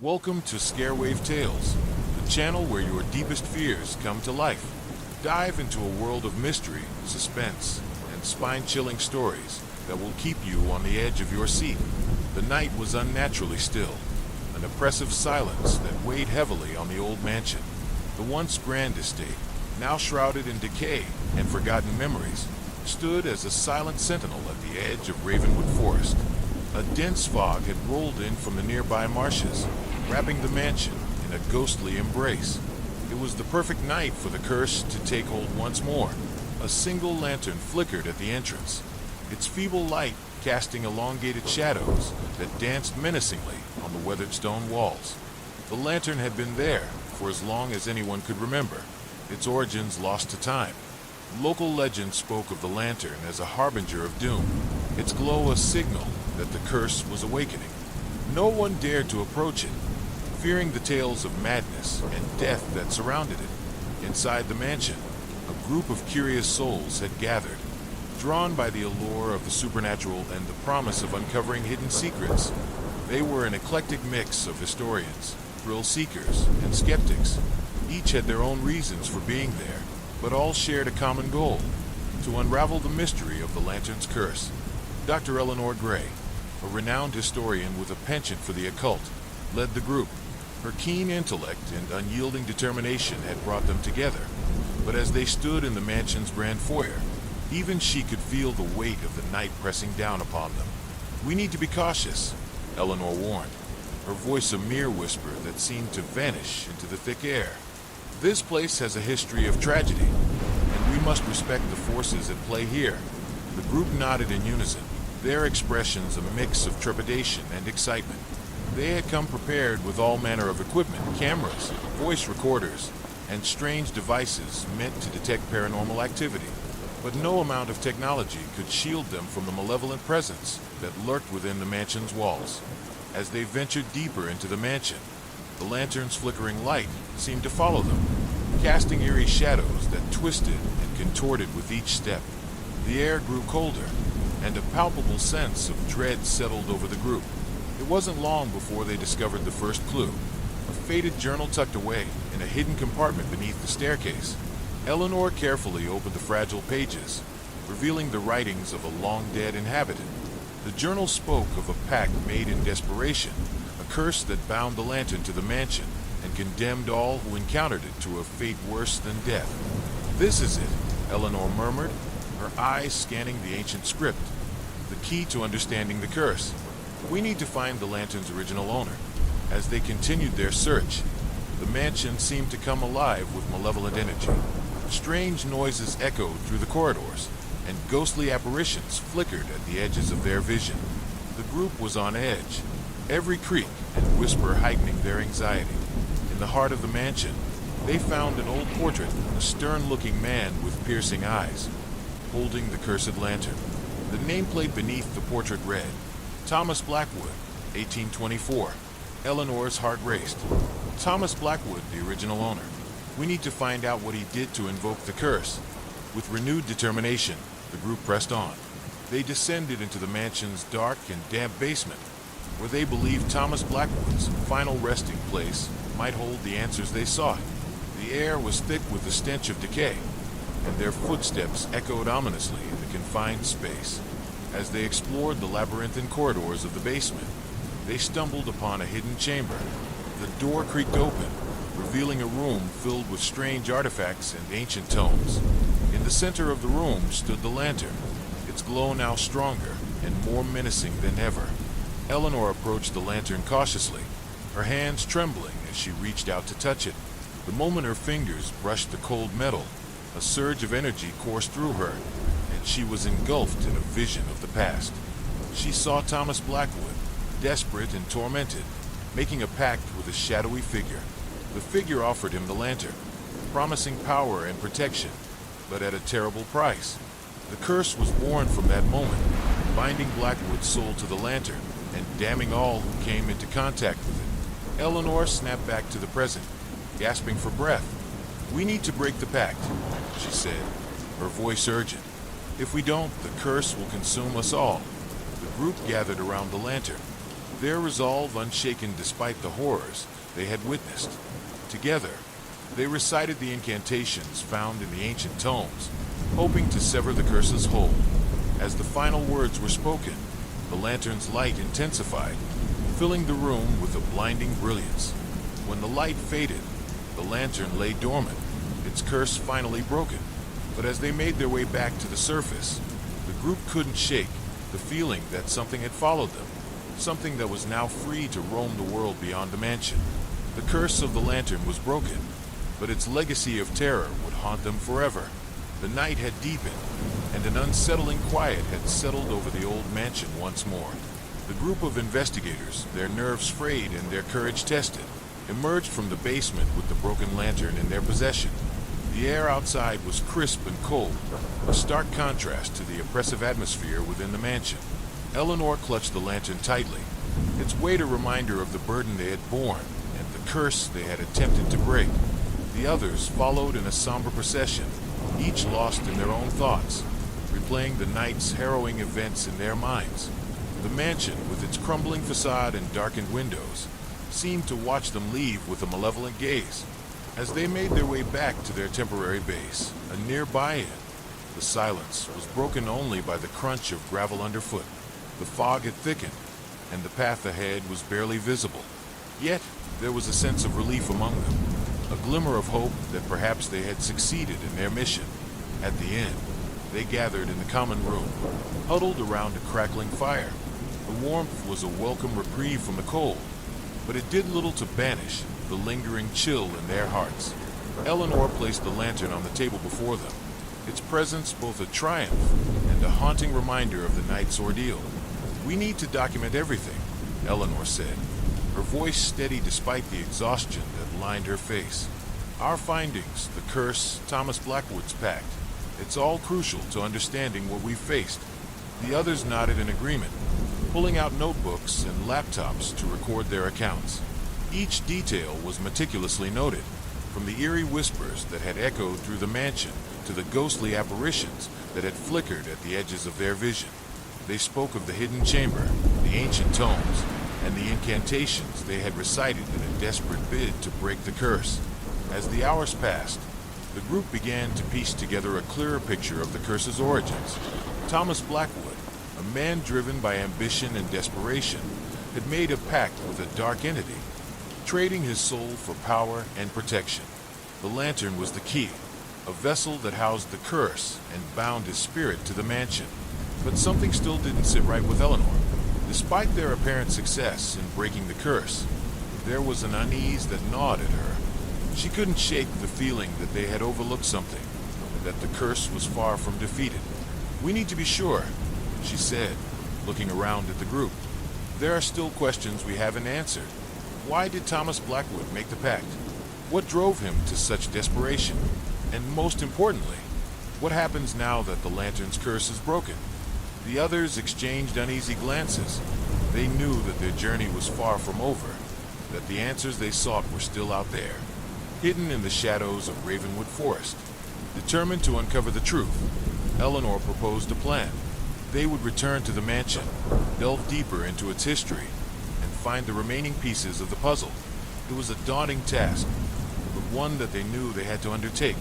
Welcome to Scarewave Tales, the channel where your deepest fears come to life. Dive into a world of mystery, suspense, and spine-chilling stories that will keep you on the edge of your seat. The night was unnaturally still, an oppressive silence that weighed heavily on the old mansion. The once grand estate, now shrouded in decay and forgotten memories, stood as a silent sentinel at the edge of Ravenwood Forest. A dense fog had rolled in from the nearby marshes, wrapping the mansion in a ghostly embrace. It was the perfect night for the curse to take hold once more. A single lantern flickered at the entrance, its feeble light casting elongated shadows that danced menacingly on the weathered stone walls. The lantern had been there for as long as anyone could remember, its origins lost to time. Local legend spoke of the lantern as a harbinger of doom, its glow a signal that the curse was awakening. No one dared to approach it, fearing the tales of madness and death that surrounded it. Inside the mansion, a group of curious souls had gathered, drawn by the allure of the supernatural and the promise of uncovering hidden secrets. They were an eclectic mix of historians, thrill seekers, and skeptics. Each had their own reasons for being there, but all shared a common goal: to unravel the mystery of the lantern's curse. Dr. Eleanor Gray, a renowned historian with a penchant for the occult, led the group. Her keen intellect and unyielding determination had brought them together, but as they stood in the mansion's grand foyer, even she could feel the weight of the night pressing down upon them. "We need to be cautious," Eleanor warned, her voice a mere whisper that seemed to vanish into the thick air. "This place has a history of tragedy, and we must respect the forces at play here." The group nodded in unison, their expressions a mix of trepidation and excitement. They had come prepared with all manner of equipment, cameras, voice recorders, and strange devices meant to detect paranormal activity. But no amount of technology could shield them from the malevolent presence that lurked within the mansion's walls. As they ventured deeper into the mansion, the lantern's flickering light seemed to follow them, casting eerie shadows that twisted and contorted with each step. The air grew colder, and a palpable sense of dread settled over the group. It wasn't long before they discovered the first clue, a faded journal tucked away in a hidden compartment beneath the staircase. Eleanor carefully opened the fragile pages, revealing the writings of a long-dead inhabitant. The journal spoke of a pact made in desperation, a curse that bound the lantern to the mansion and condemned all who encountered it to a fate worse than death. "This is it," Eleanor murmured, her eyes scanning the ancient script, "the key to understanding the curse. We need to find the lantern's original owner." As they continued their search, the mansion seemed to come alive with malevolent energy. Strange noises echoed through the corridors, and ghostly apparitions flickered at the edges of their vision. The group was on edge, every creak and whisper heightening their anxiety. In the heart of the mansion, they found an old portrait, a stern-looking man with piercing eyes, holding the cursed lantern. The nameplate beneath the portrait read, "Thomas Blackwood, 1824. Eleanor's heart raced. Thomas Blackwood, the original owner. We need to find out what he did to invoke the curse. With renewed determination, the group pressed on. They descended into the mansion's dark and damp basement, where they believed Thomas Blackwood's final resting place might hold the answers they sought. The air was thick with the stench of decay, and their footsteps echoed ominously in the confined space. As they explored the labyrinthine corridors of the basement, they stumbled upon a hidden chamber. The door creaked open, revealing a room filled with strange artifacts and ancient tomes. In the center of the room stood the lantern, its glow now stronger and more menacing than ever. Eleanor approached the lantern cautiously, her hands trembling as she reached out to touch it. The moment her fingers brushed the cold metal, a surge of energy coursed through her, and she was engulfed in a vision of the past. She saw Thomas Blackwood, desperate and tormented, making a pact with a shadowy figure. The figure offered him the lantern, promising power and protection, but at a terrible price. The curse was born from that moment, binding Blackwood's soul to the lantern and damning all who came into contact with it. Eleanor snapped back to the present, gasping for breath. "We need to break the pact," she said, her voice urgent. "If we don't, the curse will consume us all." The group gathered around the lantern, their resolve unshaken despite the horrors they had witnessed. Together, they recited the incantations found in the ancient tomes, hoping to sever the curse's hold. As the final words were spoken, the lantern's light intensified, filling the room with a blinding brilliance. When the light faded, the lantern lay dormant, its curse finally broken. But as they made their way back to the surface, the group couldn't shake the feeling that something had followed them, something that was now free to roam the world beyond the mansion. The curse of the lantern was broken, but its legacy of terror would haunt them forever. The night had deepened, and an unsettling quiet had settled over the old mansion once more. The group of investigators, their nerves frayed and their courage tested, emerged from the basement with the broken lantern in their possession. The air outside was crisp and cold, a stark contrast to the oppressive atmosphere within the mansion. Eleanor clutched the lantern tightly, its weight a reminder of the burden they had borne and the curse they had attempted to break. The others followed in a somber procession, each lost in their own thoughts, replaying the night's harrowing events in their minds. The mansion, with its crumbling facade and darkened windows, seemed to watch them leave with a malevolent gaze. As they made their way back to their temporary base, a nearby inn, the silence was broken only by the crunch of gravel underfoot. The fog had thickened, and the path ahead was barely visible. Yet, there was a sense of relief among them, a glimmer of hope that perhaps they had succeeded in their mission. At the inn, they gathered in the common room, huddled around a crackling fire. The warmth was a welcome reprieve from the cold, but it did little to banish the lingering chill in their hearts. Eleanor placed the lantern on the table before them, its presence both a triumph and a haunting reminder of the night's ordeal. "We need to document everything," Eleanor said, her voice steady despite the exhaustion that lined her face. "Our findings, the curse, Thomas Blackwood's pact, it's all crucial to understanding what we've faced." The others nodded in agreement, pulling out notebooks and laptops to record their accounts. Each detail was meticulously noted, from the eerie whispers that had echoed through the mansion to the ghostly apparitions that had flickered at the edges of their vision. They spoke of the hidden chamber, the ancient tomes, and the incantations they had recited in a desperate bid to break the curse. As the hours passed, the group began to piece together a clearer picture of the curse's origins. Thomas Blackwood, a man driven by ambition and desperation, had made a pact with a dark entity, trading his soul for power and protection. The lantern was the key, a vessel that housed the curse and bound his spirit to the mansion. But something still didn't sit right with Eleanor. Despite their apparent success in breaking the curse, there was an unease that gnawed at her. She couldn't shake the feeling that they had overlooked something, that the curse was far from defeated. "We need to be sure," she said, looking around at the group. "There are still questions we haven't answered. Why did Thomas Blackwood make the pact? What drove him to such desperation? And most importantly, what happens now that the lantern's curse is broken?" The others exchanged uneasy glances. They knew that their journey was far from over, that the answers they sought were still out there, hidden in the shadows of Ravenwood Forest. Determined to uncover the truth, Eleanor proposed a plan. They would return to the mansion, delve deeper into its history, and find the remaining pieces of the puzzle. It was a daunting task, but one that they knew they had to undertake.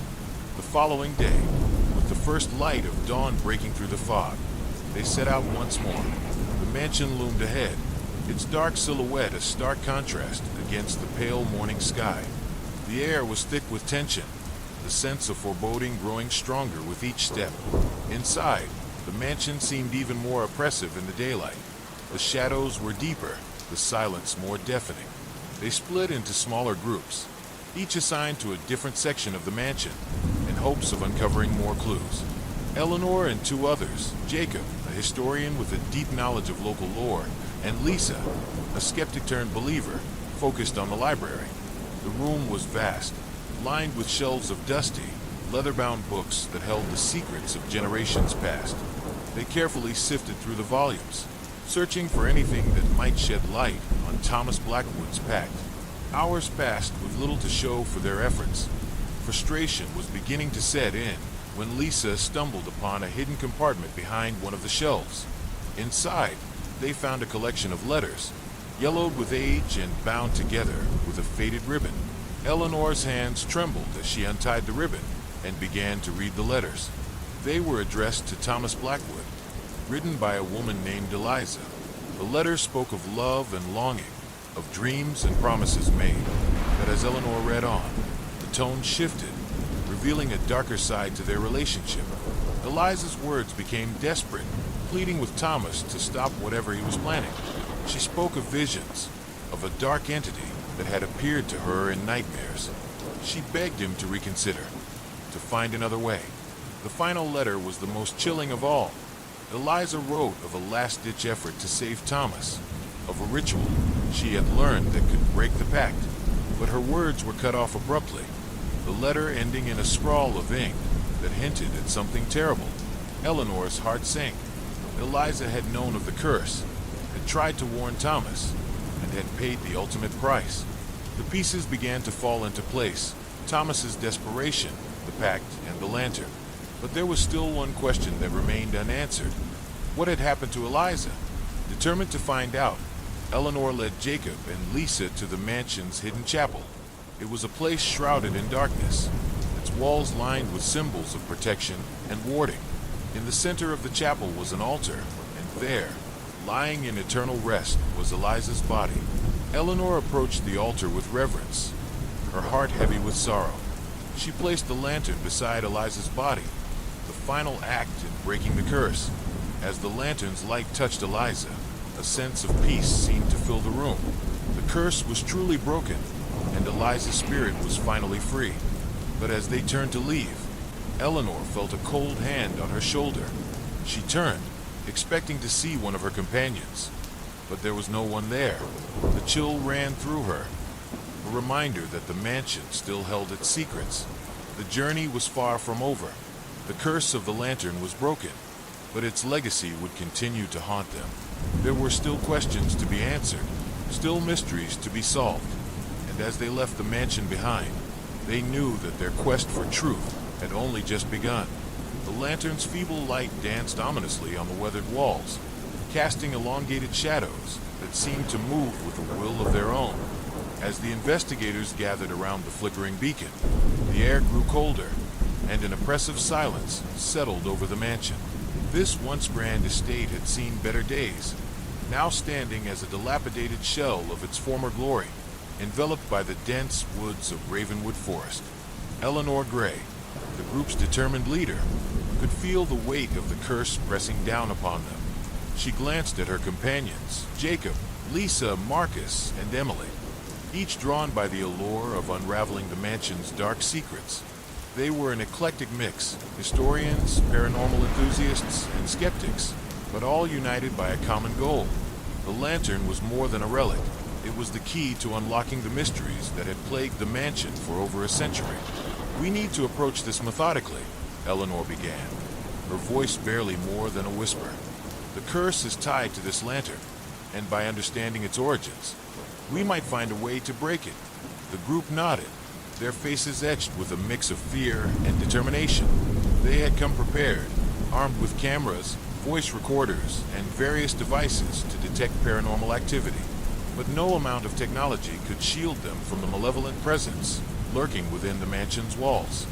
The following day, with the first light of dawn breaking through the fog, they set out once more. The mansion loomed ahead, its dark silhouette a stark contrast against the pale morning sky. The air was thick with tension, the sense of foreboding growing stronger with each step. Inside, the mansion seemed even more oppressive in the daylight. The shadows were deeper, the silence more deafening. They split into smaller groups, each assigned to a different section of the mansion, in hopes of uncovering more clues. Eleanor and two others, Jacob, a historian with a deep knowledge of local lore, and Lisa, a skeptic-turned-believer, focused on the library. The room was vast, lined with shelves of dusty, leather-bound books that held the secrets of generations past. They carefully sifted through the volumes, searching for anything that might shed light on Thomas Blackwood's pact. Hours passed with little to show for their efforts. Frustration was beginning to set in when Lisa stumbled upon a hidden compartment behind one of the shelves. Inside, they found a collection of letters, yellowed with age and bound together with a faded ribbon. Eleanor's hands trembled as she untied the ribbon and began to read the letters. They were addressed to Thomas Blackwood, written by a woman named Eliza. The letters spoke of love and longing, of dreams and promises made. But as Eleanor read on, the tone shifted, revealing a darker side to their relationship. Eliza's words became desperate, pleading with Thomas to stop whatever he was planning. She spoke of visions, of a dark entity that had appeared to her in nightmares. She begged him to reconsider, to find another way. The final letter was the most chilling of all. Eliza wrote of a last-ditch effort to save Thomas, of a ritual she had learned that could break the pact. But her words were cut off abruptly, the letter ending in a scrawl of ink that hinted at something terrible. Eleanor's heart sank. Eliza had known of the curse, had tried to warn Thomas, and had paid the ultimate price. The pieces began to fall into place, Thomas's desperation, the pact, and the lantern. But there was still one question that remained unanswered. What had happened to Eliza? Determined to find out, Eleanor led Jacob and Lisa to the mansion's hidden chapel. It was a place shrouded in darkness, its walls lined with symbols of protection and warding. In the center of the chapel was an altar, and there, lying in eternal rest, was Eliza's body. Eleanor approached the altar with reverence, her heart heavy with sorrow. She placed the lantern beside Eliza's body, the final act in breaking the curse. As the lantern's light touched Eliza, a sense of peace seemed to fill the room. The curse was truly broken, and Eliza's spirit was finally free. But as they turned to leave, Eleanor felt a cold hand on her shoulder. She turned, expecting to see one of her companions, but there was no one there. The chill ran through her, a reminder that the mansion still held its secrets. The journey was far from over. The curse of the lantern was broken, but its legacy would continue to haunt them. There were still questions to be answered, still mysteries to be solved, and as they left the mansion behind, they knew that their quest for truth had only just begun. The lantern's feeble light danced ominously on the weathered walls, casting elongated shadows that seemed to move with a will of their own. As the investigators gathered around the flickering beacon, the air grew colder, and an oppressive silence settled over the mansion. This once grand estate had seen better days, now standing as a dilapidated shell of its former glory, enveloped by the dense woods of Ravenwood Forest. Eleanor Gray, the group's determined leader, could feel the weight of the curse pressing down upon them. She glanced at her companions, Jacob, Lisa, Marcus, and Emily, each drawn by the allure of unraveling the mansion's dark secrets. They were an eclectic mix, historians, paranormal enthusiasts, and skeptics, but all united by a common goal. The lantern was more than a relic. It was the key to unlocking the mysteries that had plagued the mansion for over a century. "We need to approach this methodically," Eleanor began, her voice barely more than a whisper. "The curse is tied to this lantern, and by understanding its origins, we might find a way to break it." The group nodded, their faces etched with a mix of fear and determination. They had come prepared, armed with cameras, voice recorders, and various devices to detect paranormal activity. But no amount of technology could shield them from the malevolent presence lurking within the mansion's walls.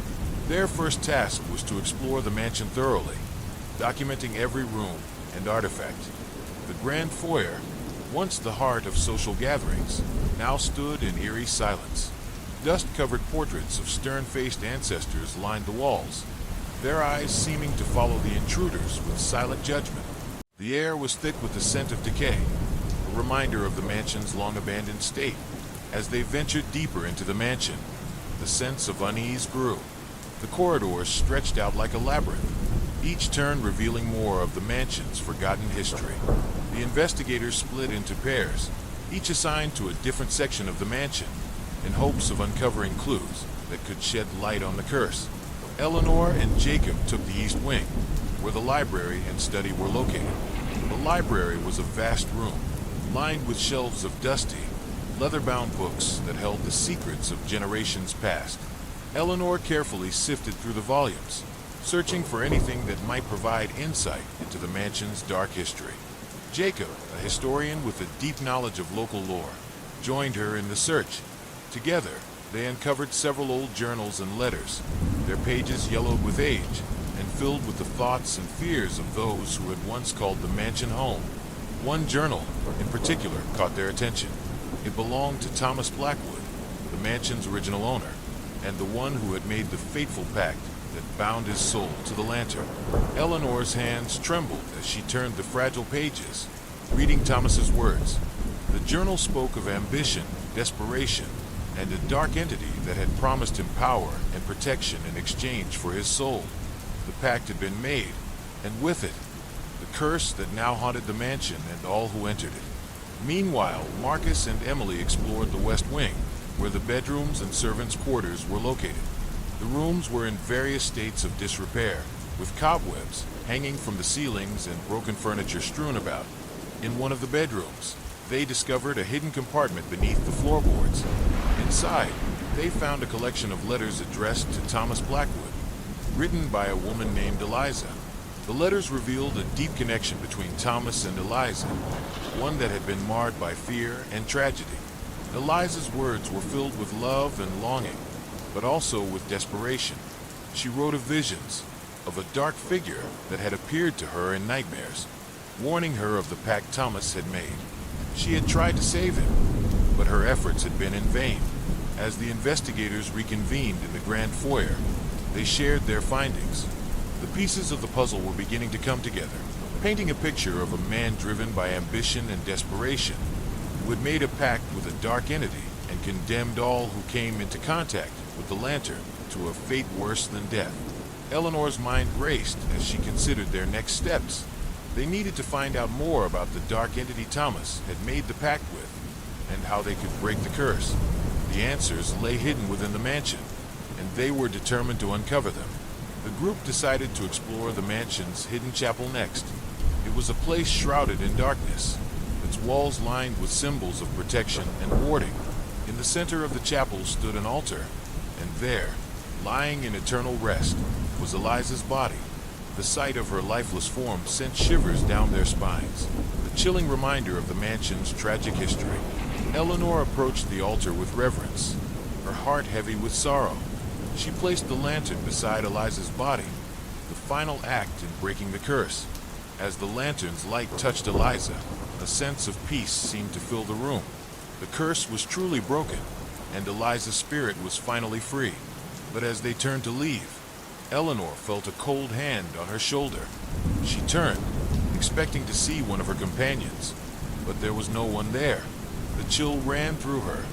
Their first task was to explore the mansion thoroughly, documenting every room and artifact. The grand foyer, once the heart of social gatherings, now stood in eerie silence. Dust-covered portraits of stern-faced ancestors lined the walls, their eyes seeming to follow the intruders with silent judgment. The air was thick with the scent of decay, a reminder of the mansion's long-abandoned state. As they ventured deeper into the mansion, the sense of unease grew. The corridors stretched out like a labyrinth, each turn revealing more of the mansion's forgotten history. The investigators split into pairs, each assigned to a different section of the mansion, in hopes of uncovering clues that could shed light on the curse. Eleanor and Jacob took the east wing, where the library and study were located. The library was a vast room, lined with shelves of dusty, leather-bound books that held the secrets of generations past. Eleanor carefully sifted through the volumes, searching for anything that might provide insight into the mansion's dark history. Jacob, a historian with a deep knowledge of local lore, joined her in the search. Together, they uncovered several old journals and letters, their pages yellowed with age and filled with the thoughts and fears of those who had once called the mansion home. One journal, in particular, caught their attention. It belonged to Thomas Blackwood, the mansion's original owner, and the one who had made the fateful pact that bound his soul to the lantern. Eleanor's hands trembled as she turned the fragile pages, reading Thomas's words. The journal spoke of ambition, desperation, and a dark entity that had promised him power and protection in exchange for his soul. The pact had been made, and with it, the curse that now haunted the mansion and all who entered it. Meanwhile, Marcus and Emily explored the west wing, where the bedrooms and servants' quarters were located. The rooms were in various states of disrepair, with cobwebs hanging from the ceilings and broken furniture strewn about. In one of the bedrooms, they discovered a hidden compartment beneath the floorboards. Inside, they found a collection of letters addressed to Thomas Blackwood, written by a woman named Eliza. The letters revealed a deep connection between Thomas and Eliza, one that had been marred by fear and tragedy. Eliza's words were filled with love and longing, but also with desperation. She wrote of visions, of a dark figure that had appeared to her in nightmares, warning her of the pact Thomas had made. She had tried to save him, but her efforts had been in vain. As the investigators reconvened in the grand foyer, they shared their findings. The pieces of the puzzle were beginning to come together, painting a picture of a man driven by ambition and desperation, who had made a pact with a dark entity and condemned all who came into contact with the lantern to a fate worse than death. Eleanor's mind raced as she considered their next steps. They needed to find out more about the dark entity Thomas had made the pact with, and how they could break the curse. The answers lay hidden within the mansion, and they were determined to uncover them. The group decided to explore the mansion's hidden chapel next. It was a place shrouded in darkness, its walls lined with symbols of protection and warding. In the center of the chapel stood an altar, and there, lying in eternal rest, was Eliza's body. The sight of her lifeless form sent shivers down their spines, a chilling reminder of the mansion's tragic history. Eleanor approached the altar with reverence, her heart heavy with sorrow. She placed the lantern beside Eliza's body, the final act in breaking the curse. As the lantern's light touched Eliza, a sense of peace seemed to fill the room. The curse was truly broken, and Eliza's spirit was finally free. But as they turned to leave, Eleanor felt a cold hand on her shoulder. She turned, expecting to see one of her companions, but there was no one there. The chill ran through her,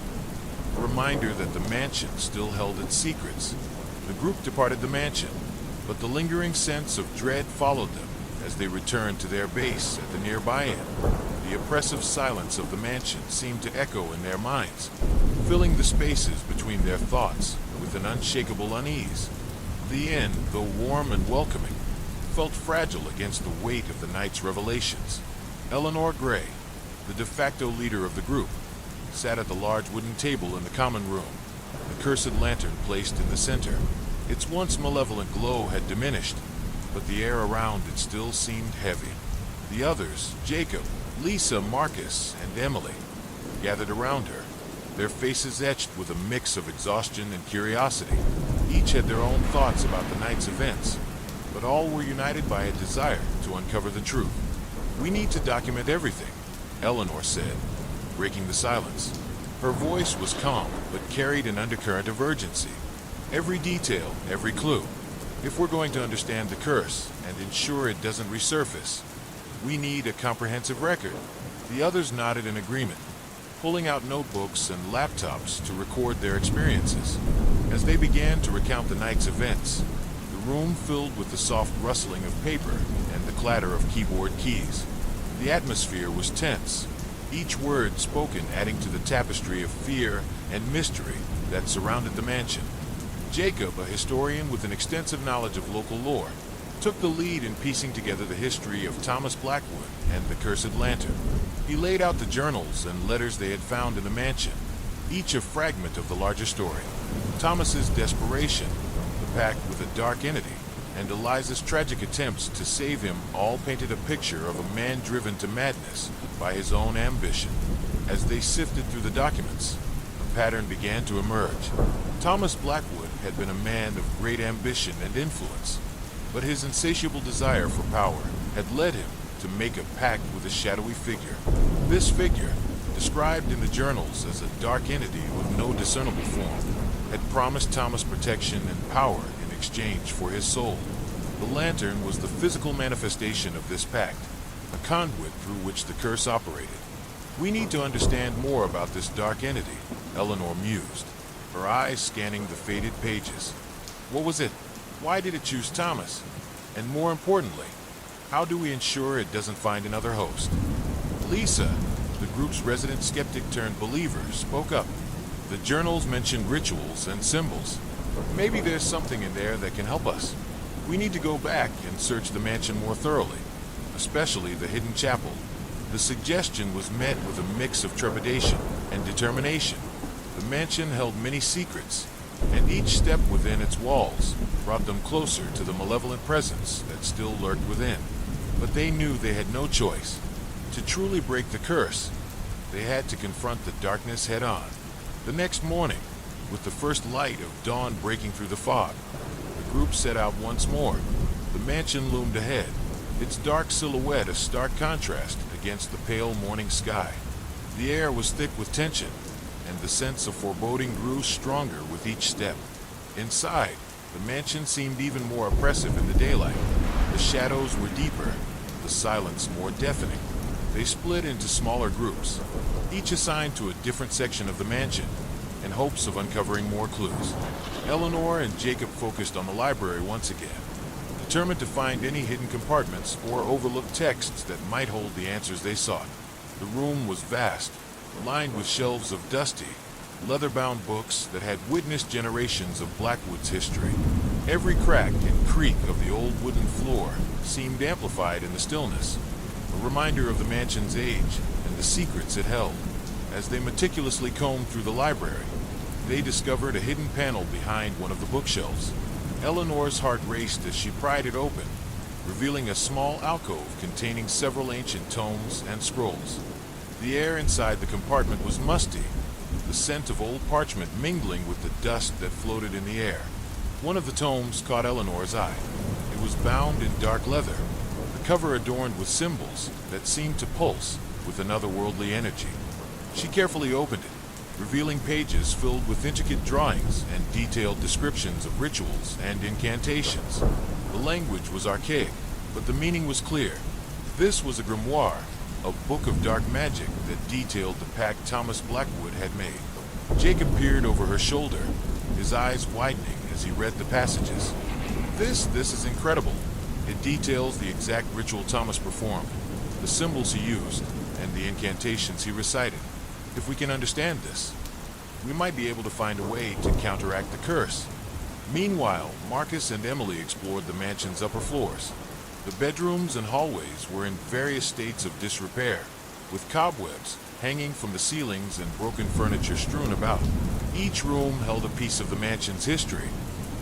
a reminder that the mansion still held its secrets. The group departed the mansion, but the lingering sense of dread followed them as they returned to their base at the nearby inn. The oppressive silence of the mansion seemed to echo in their minds, filling the spaces between their thoughts with an unshakable unease. The inn, though warm and welcoming, felt fragile against the weight of the night's revelations. Eleanor Gray, the de facto leader of the group, sat at the large wooden table in the common room, the cursed lantern placed in the center. Its once malevolent glow had diminished, but the air around it still seemed heavy. The others, Jacob, Lisa, Marcus, and Emily, gathered around her, their faces etched with a mix of exhaustion and curiosity. Each had their own thoughts about the night's events, but all were united by a desire to uncover the truth. "We need to document everything," Eleanor said, breaking the silence. Her voice was calm, but carried an undercurrent of urgency. "Every detail, every clue. If we're going to understand the curse and ensure it doesn't resurface, we need a comprehensive record." The others nodded in agreement, pulling out notebooks and laptops to record their experiences. As they began to recount the night's events, the room filled with the soft rustling of paper and the clatter of keyboard keys. The atmosphere was tense, each word spoken adding to the tapestry of fear and mystery that surrounded the mansion. Jacob, a historian with an extensive knowledge of local lore, took the lead in piecing together the history of Thomas Blackwood and the Cursed Lantern. He laid out the journals and letters they had found in the mansion, each a fragment of the larger story. Thomas's desperation, the pact with a dark entity, and Eliza's tragic attempts to save him all painted a picture of a man driven to madness by his own ambition. As they sifted through the documents, a pattern began to emerge. Thomas Blackwood had been a man of great ambition and influence, but his insatiable desire for power had led him to make a pact with a shadowy figure. This figure, described in the journals as a dark entity with no discernible form, had promised Thomas protection and power in exchange for his soul. The lantern was the physical manifestation of this pact, a conduit through which the curse operated. We need to understand more about this dark entity, Eleanor mused, her eyes scanning the faded pages. What was it? Why did it choose Thomas? And more importantly, how do we ensure it doesn't find another host? Lisa, the group's resident skeptic turned believer, spoke up. The journals mentioned rituals and symbols. Maybe there's something in there that can help us. We need to go back and search the mansion more thoroughly, especially the hidden chapel. The suggestion was met with a mix of trepidation and determination. The mansion held many secrets, and each step within its walls brought them closer to the malevolent presence that still lurked within. But they knew they had no choice. To truly break the curse, they had to confront the darkness head-on. The next morning, with the first light of dawn breaking through the fog, the group set out once more. The mansion loomed ahead, its dark silhouette a stark contrast against the pale morning sky. The air was thick with tension, and the sense of foreboding grew stronger with each step. Inside, the mansion seemed even more oppressive in the daylight. The shadows were deeper, the silence more deafening. They split into smaller groups, each assigned to a different section of the mansion, in hopes of uncovering more clues. Eleanor and Jacob focused on the library once again, determined to find any hidden compartments or overlooked texts that might hold the answers they sought. The room was vast, lined with shelves of dusty, leather-bound books that had witnessed generations of Blackwood's history. Every crack and creak of the old wooden floor seemed amplified in the stillness, a reminder of the mansion's age and the secrets it held. As they meticulously combed through the library, they discovered a hidden panel behind one of the bookshelves. Eleanor's heart raced as she pried it open, revealing a small alcove containing several ancient tomes and scrolls. The air inside the compartment was musty, the scent of old parchment mingling with the dust that floated in the air. One of the tomes caught Eleanor's eye. It was bound in dark leather, the cover adorned with symbols that seemed to pulse with an otherworldly energy. She carefully opened it, revealing pages filled with intricate drawings and detailed descriptions of rituals and incantations. The language was archaic, but the meaning was clear. This was a grimoire, a book of dark magic that detailed the pact Thomas Blackwood had made. Jacob peered over her shoulder, his eyes widening as he read the passages. This is incredible. It details the exact ritual Thomas performed, the symbols he used, and the incantations he recited. If we can understand this, we might be able to find a way to counteract the curse. Meanwhile, Marcus and Emily explored the mansion's upper floors. The bedrooms and hallways were in various states of disrepair, with cobwebs hanging from the ceilings and broken furniture strewn about. Each room held a piece of the mansion's history,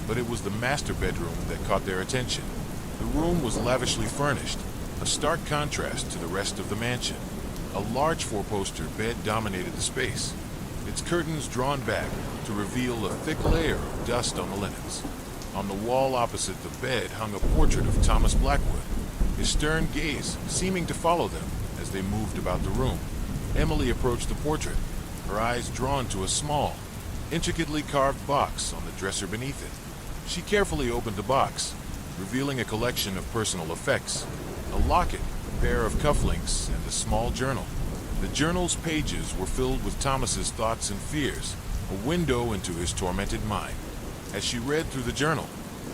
but it was the master bedroom that caught their attention. The room was lavishly furnished, a stark contrast to the rest of the mansion. A large four-poster bed dominated the space, its curtains drawn back to reveal a thick layer of dust on the linens. On the wall opposite the bed hung a portrait of Thomas Blackwood, his stern gaze seeming to follow them as they moved about the room. Emily approached the portrait, her eyes drawn to a small, intricately carved box on the dresser beneath it. She carefully opened the box, revealing a collection of personal effects, a locket, a pair of cufflinks, and a small journal. The journal's pages were filled with Thomas's thoughts and fears, a window into his tormented mind. As she read through the journal,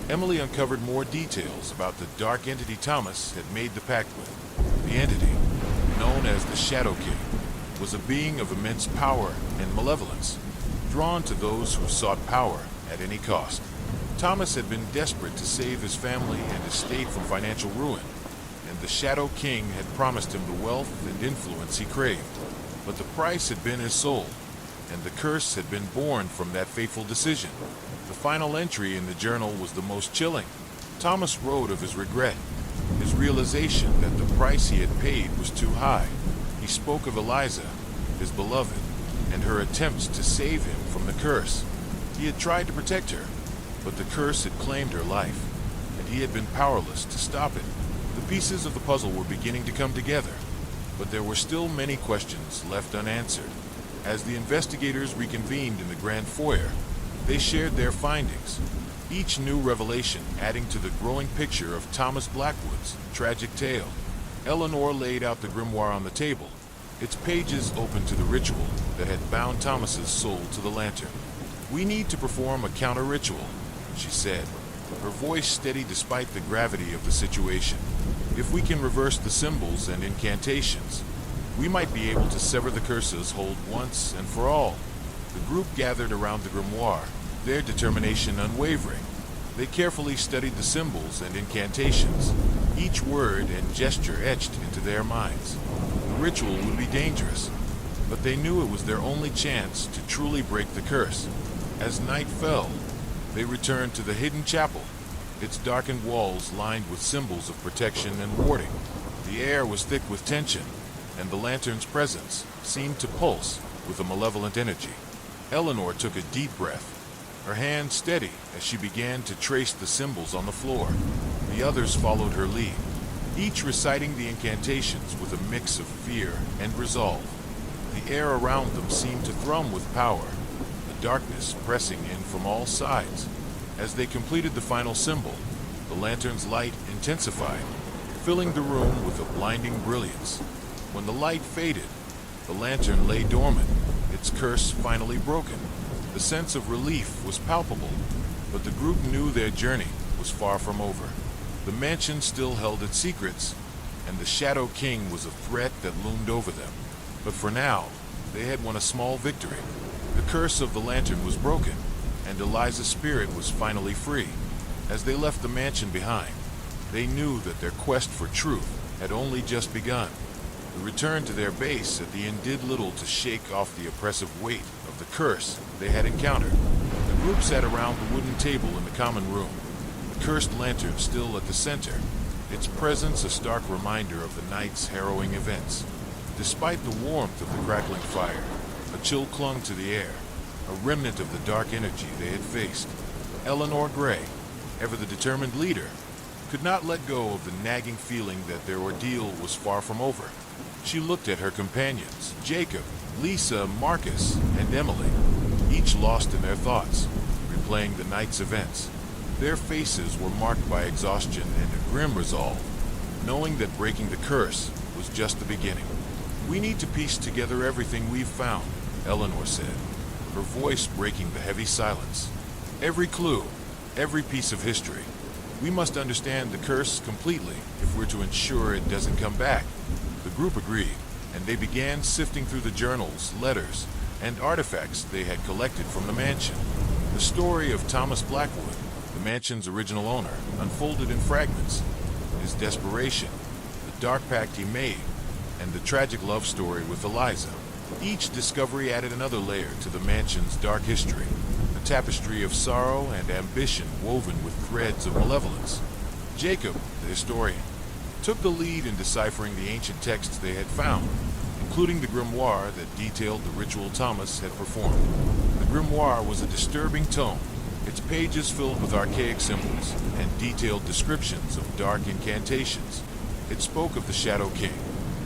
Emily uncovered more details about the dark entity Thomas had made the pact with. The entity, known as the Shadow King, was a being of immense power and malevolence, drawn to those who sought power at any cost. Thomas had been desperate to save his family and estate from financial ruin, and the Shadow King had promised him the wealth and influence he craved. But the price had been his soul, and the curse had been born from that fateful decision. The final entry in the journal was the most chilling. Thomas wrote of his regret, his realization that the price he had paid was too high. He spoke of Eliza, his beloved, and her attempts to save him from the curse. He had tried to protect her, but the curse had claimed her life, and he had been powerless to stop it. The pieces of the puzzle were beginning to come together, but there were still many questions left unanswered. As the investigators reconvened in the grand foyer, they shared their findings, each new revelation adding to the growing picture of Thomas Blackwood's tragic tale. Eleanor laid out the grimoire on the table, its pages open to the ritual that had bound Thomas's soul to the lantern. "We need to perform a counter-ritual," she said, her voice steady despite the gravity of the situation. "If we can reverse the symbols and incantations, we might be able to sever the curse's hold once and for all." The group gathered around the grimoire, their determination unwavering. They carefully studied the symbols and incantations, each word and gesture etched into their minds. The ritual would be dangerous, but they knew it was their only chance to truly break the curse. As night fell, they returned to the hidden chapel, its darkened walls lined with symbols of protection and warding. The air was thick with tension, and the lantern's presence seemed to pulse with a malevolent energy. Eleanor took a deep breath, her hand steady as she began to trace the symbols on the floor. The others followed her lead, each reciting the incantations with a mix of fear and resolve. The air around them seemed to thrum with power, the darkness pressing in from all sides. As they completed the final symbol, the lantern's light intensified, filling the room with a blinding brilliance. When the light faded, the lantern lay dormant, its curse finally broken. The sense of relief was palpable, but the group knew their journey was far from over. The mansion still held its secrets, and the Shadow King was a threat that loomed over them. But for now, they had won a small victory. The curse of the lantern was broken, and Eliza's spirit was finally free. As they left the mansion behind, they knew that their quest for truth had only just begun. The return to their base at the inn did little to shake off the oppressive weight of the curse they had encountered. The group sat around the wooden table in the common room, the cursed lantern still at the center, its presence a stark reminder of the night's harrowing events. Despite the warmth of the crackling fire, a chill clung to the air, a remnant of the dark energy they had faced. Eleanor Gray, ever the determined leader, could not let go of the nagging feeling that their ordeal was far from over. She looked at her companions, Jacob, Lisa, Marcus, and Emily, each lost in their thoughts, replaying the night's events. Their faces were marked by exhaustion and a grim resolve, knowing that breaking the curse was just the beginning. "We need to piece together everything we've found," Eleanor said, her voice breaking the heavy silence. "Every clue, every piece of history. We must understand the curse completely if we're to ensure it doesn't come back." The group agreed, and they began sifting through the journals, letters, and artifacts they had collected from the mansion. The story of Thomas Blackwood, the mansion's original owner, unfolded in fragments. His desperation, the dark pact he made, and the tragic love story with Eliza. Each discovery added another layer to the mansion's dark history, a tapestry of sorrow and ambition woven with threads of malevolence. Jacob, the historian, took the lead in deciphering the ancient texts they had found, including the grimoire that detailed the ritual Thomas had performed. The grimoire was a disturbing tome, its pages filled with archaic symbols and detailed descriptions of dark incantations. It spoke of the Shadow King,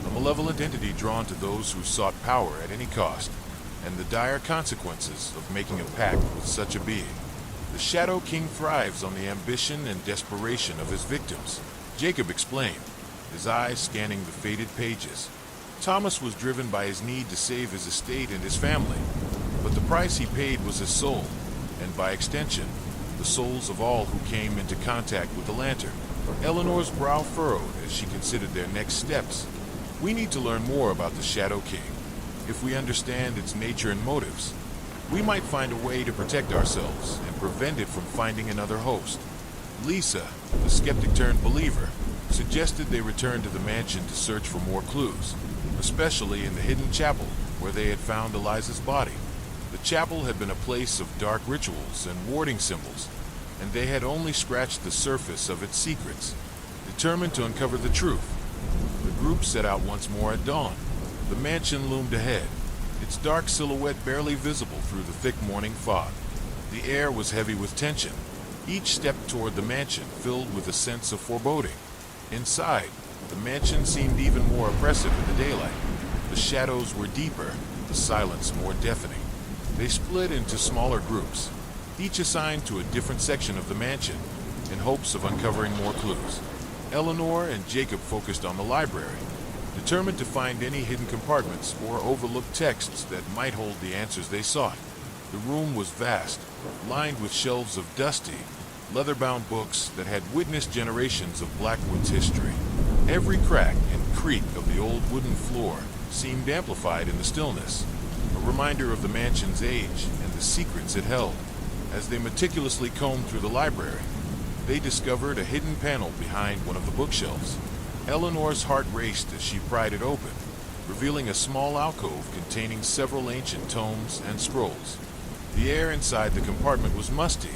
a malevolent entity drawn to those who sought power at any cost, and the dire consequences of making a pact with such a being. The Shadow King thrives on the ambition and desperation of his victims, Jacob explained, his eyes scanning the faded pages. Thomas was driven by his need to save his estate and his family, but the price he paid was his soul, and by extension, the souls of all who came into contact with the lantern. Eleanor's brow furrowed as she considered their next steps. "We need to learn more about the Shadow King. If we understand its nature and motives, we might find a way to protect ourselves and prevent it from finding another host." Lisa, the skeptic-turned-believer, suggested they return to the mansion to search for more clues, especially in the hidden chapel where they had found Eliza's body. The chapel had been a place of dark rituals and warding symbols, and they had only scratched the surface of its secrets. Determined to uncover the truth, the group set out once more at dawn. The mansion loomed ahead, its dark silhouette barely visible through the thick morning fog. The air was heavy with tension, each step toward the mansion filled with a sense of foreboding. Inside, the mansion seemed even more oppressive in the daylight. The shadows were deeper, the silence more deafening. They split into smaller groups, each assigned to a different section of the mansion, in hopes of uncovering more clues. Eleanor and Jacob focused on the library, determined to find any hidden compartments or overlooked texts that might hold the answers they sought. The room was vast, lined with shelves of dusty, leather-bound books that had witnessed generations of Blackwood's history. Every crack and creak of the old wooden floor seemed amplified in the stillness, a reminder of the mansion's age and the secrets it held. As they meticulously combed through the library, they discovered a hidden panel behind one of the bookshelves. Eleanor's heart raced as she pried it open, revealing a small alcove containing several ancient tomes and scrolls. The air inside the compartment was musty,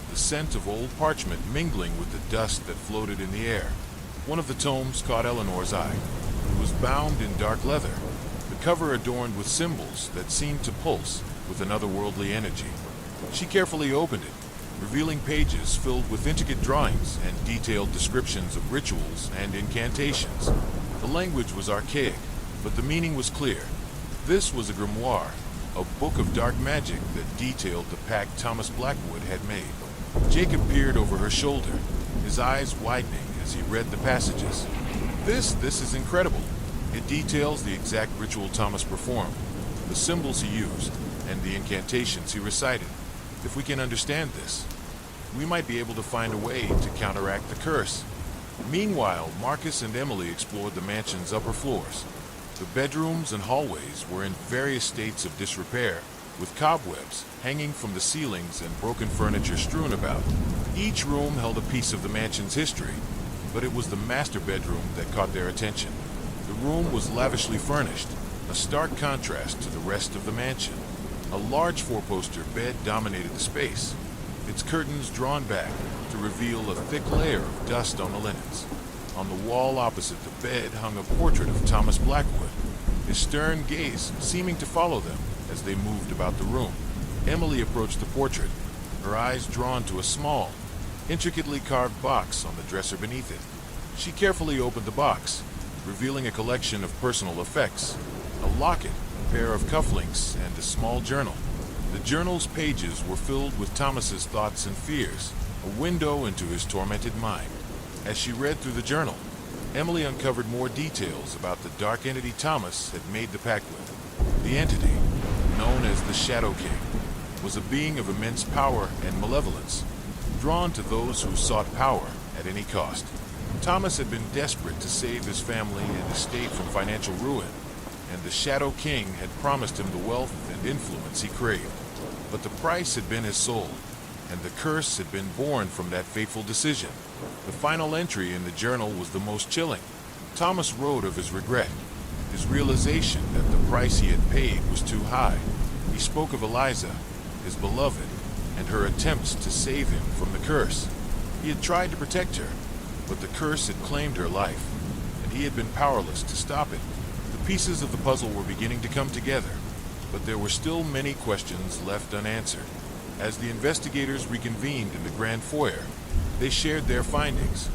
the scent of old parchment mingling with the dust that floated in the air. One of the tomes caught Eleanor's eye. It was bound in dark leather, the cover adorned with symbols that seemed to pulse with an otherworldly energy. She carefully opened it, revealing pages filled with intricate drawings and detailed descriptions of rituals and incantations. The language was archaic, but the meaning was clear. This was a grimoire, a book of dark magic that detailed the pact Thomas Blackwood had made. Jacob peered over her shoulder, his eyes widening as he read the passages. This is incredible. It details the exact ritual Thomas performed, the symbols he used, and the incantations he recited. If we can understand this, we might be able to find a way to counteract the curse. Meanwhile, Marcus and Emily explored the mansion's upper floors. The bedrooms and hallways were in various states of disrepair, with cobwebs hanging from the ceilings and broken furniture strewn about. Each room held a piece of the mansion's history, but it was the master bedroom that caught their attention. The room was lavishly furnished, a stark contrast to the rest of the mansion. A large four-poster bed dominated the space, its curtains drawn back to reveal a thick layer of dust on the linens. On the wall opposite the bed hung a portrait of Thomas Blackwood, his stern gaze seeming to follow them as they moved about the room. Emily approached the portrait, her eyes drawn to a small, intricately carved box on the dresser beneath it. She carefully opened the box, revealing a collection of personal effects, a locket, a pair of cufflinks, and a small journal. The journal's pages were filled with Thomas's thoughts and fears, a window into his tormented mind. As she read through the journal, Emily uncovered more details about the dark entity Thomas had made the pact with. The entity, known as the Shadow King, was a being of immense power and malevolence, drawn to those who sought power at any cost. Thomas had been desperate to save his family and estate from financial ruin, and the Shadow King had promised him the wealth and influence he craved. But the price had been his soul, and the curse had been born from that fateful decision. The final entry in the journal was the most chilling. Thomas wrote of his regret, his realization that the price he had paid was too high. He spoke of Eliza, his beloved, and her attempts to save him from the curse. He had tried to protect her, but the curse had claimed her life, and he had been powerless to stop it. The pieces of the puzzle were beginning to come together, but there were still many questions left unanswered. As the investigators reconvened in the grand foyer, they shared their findings,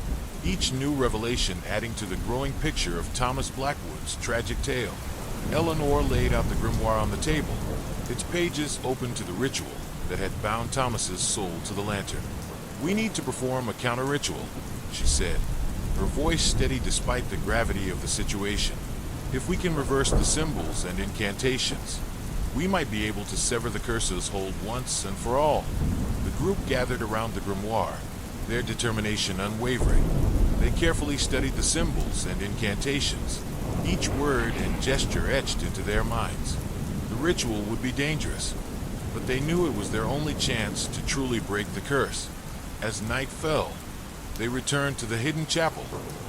each new revelation adding to the growing picture of Thomas Blackwood's tragic tale. Eleanor laid out the grimoire on the table, its pages open to the ritual that had bound Thomas's soul to the lantern. "We need to perform a counter-ritual," she said, her voice steady despite the gravity of the situation. "If we can reverse the symbols and incantations, we might be able to sever the curse's hold once and for all." The group gathered around the grimoire, their determination unwavering. They carefully studied the symbols and incantations, each word and gesture etched into their minds. The ritual would be dangerous, but they knew it was their only chance to truly break the curse. As night fell, they returned to the hidden chapel,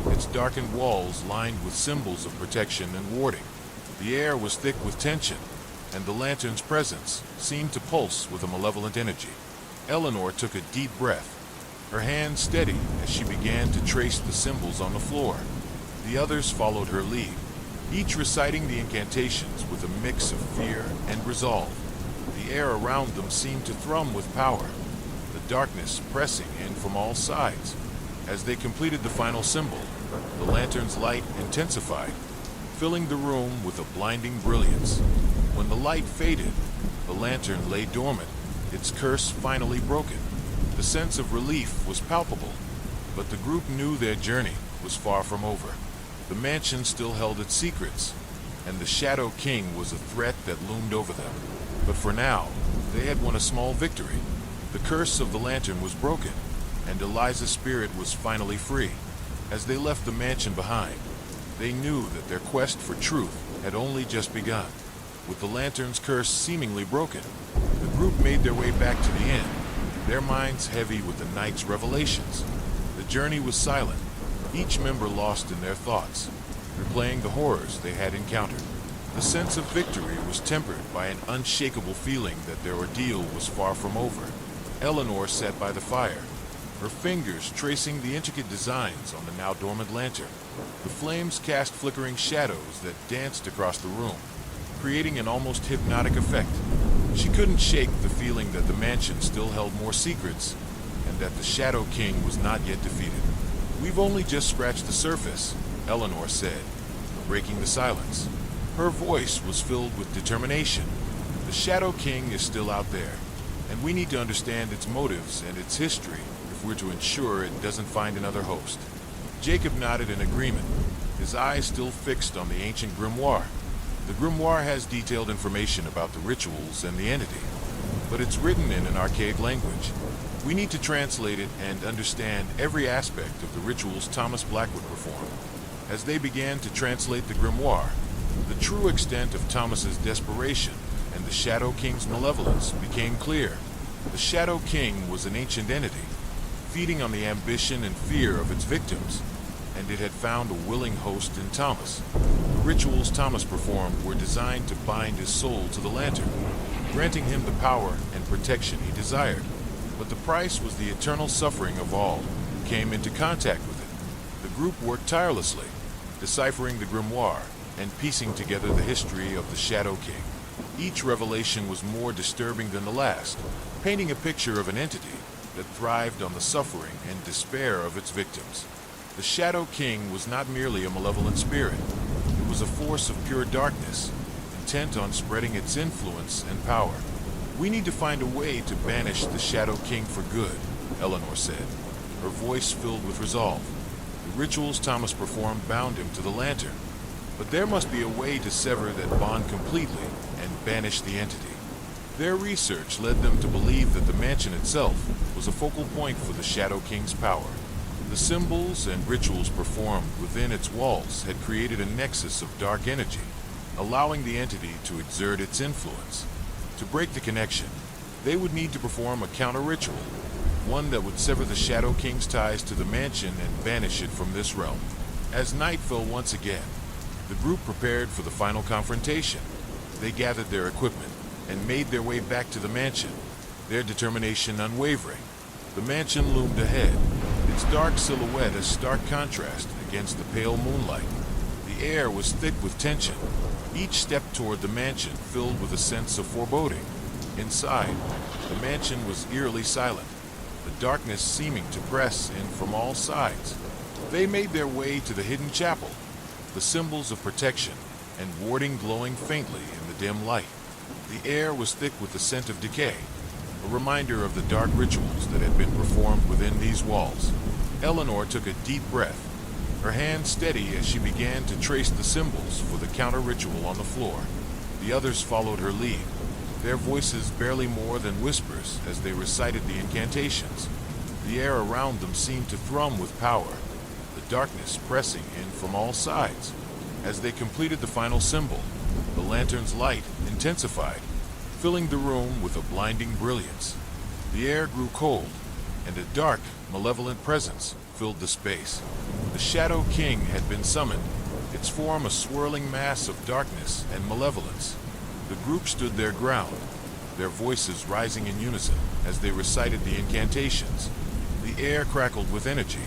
its darkened walls lined with symbols of protection and warding. The air was thick with tension, and the lantern's presence seemed to pulse with a malevolent energy. Eleanor took a deep breath, her hand steady as she began to trace the symbols on the floor. The others followed her lead, each reciting the incantations with a mix of fear and resolve. The air around them seemed to thrum with power, the darkness pressing in from all sides. As they completed the final symbol, the lantern's light intensified, filling the room with a blinding brilliance. When the light faded, the lantern lay dormant, its curse finally broken. The sense of relief was palpable, but the group knew their journey was far from over. The mansion still held its secrets, and the Shadow King was a threat that loomed over them. But for now, they had won a small victory. The curse of the lantern was broken, and Eliza's spirit was finally free. As they left the mansion behind, they knew that their quest for truth had only just begun. With the lantern's curse seemingly broken, the group made their way back to the inn, their minds heavy with the night's revelations. The journey was silent, each member lost in their thoughts, replaying the horrors they had encountered. The sense of victory was tempered by an unshakable feeling that their ordeal was far from over. Eleanor sat by the fire, her fingers tracing the intricate designs on the now dormant lantern. The flames cast flickering shadows that danced across the room, creating an almost hypnotic effect. She couldn't shake the feeling that the mansion still held more secrets, and that the Shadow King was not yet defeated. "We've only just scratched the surface," Eleanor said, breaking the silence. Her voice was filled with determination. "The Shadow King is still out there, and we need to understand its motives and its history if we're to ensure it doesn't find another host." Jacob nodded in agreement, his eyes still fixed on the ancient grimoire. The grimoire has detailed information about the rituals and the entity, but it's written in an archaic language. We need to translate it and understand every aspect of the rituals Thomas Blackwood performed. As they began to translate the grimoire, the true extent of Thomas's desperation and the Shadow King's malevolence became clear. The Shadow King was an ancient entity, feeding on the ambition and fear of its victims, and it had found a willing host in Thomas. The rituals Thomas performed were designed to bind his soul to the lantern, granting him the power and protection he desired. But the price was the eternal suffering of all who came into contact with it. The group worked tirelessly, deciphering the grimoire and piecing together the history of the Shadow King. Each revelation was more disturbing than the last, painting a picture of an entity that thrived on the suffering and despair of its victims. The Shadow King was not merely a malevolent spirit. It was a force of pure darkness, intent on spreading its influence and power. "We need to find a way to banish the Shadow King for good," Eleanor said, her voice filled with resolve. The rituals Thomas performed bound him to the lantern, but there must be a way to sever that bond completely and banish the entity. Their research led them to believe that the mansion itself was a focal point for the Shadow King's power. The symbols and rituals performed within its walls had created a nexus of dark energy, allowing the entity to exert its influence. To break the connection, they would need to perform a counter-ritual, one that would sever the Shadow King's ties to the mansion and banish it from this realm. As night fell once again, the group prepared for the final confrontation. They gathered their equipment and made their way back to the mansion, their determination unwavering. The mansion loomed ahead, its dark silhouette a stark contrast against the pale moonlight. The air was thick with tension, each step toward the mansion filled with a sense of foreboding. Inside, the mansion was eerily silent, the darkness seeming to press in from all sides. They made their way to the hidden chapel, the symbols of protection and warding glowing faintly in the dim light. The air was thick with the scent of decay, a reminder of the dark rituals that had been performed within these walls. Eleanor took a deep breath, her hand steady as she began to trace the symbols for the counter-ritual on the floor. The others followed her lead, their voices barely more than whispers as they recited the incantations. The air around them seemed to thrum with power, the darkness pressing in from all sides. As they completed the final symbol, the lantern's light intensified, filling the room with a blinding brilliance. The air grew cold, and a dark, malevolent presence filled the space. The Shadow King had been summoned, its form a swirling mass of darkness and malevolence. The group stood their ground, their voices rising in unison as they recited the incantations. The air crackled with energy,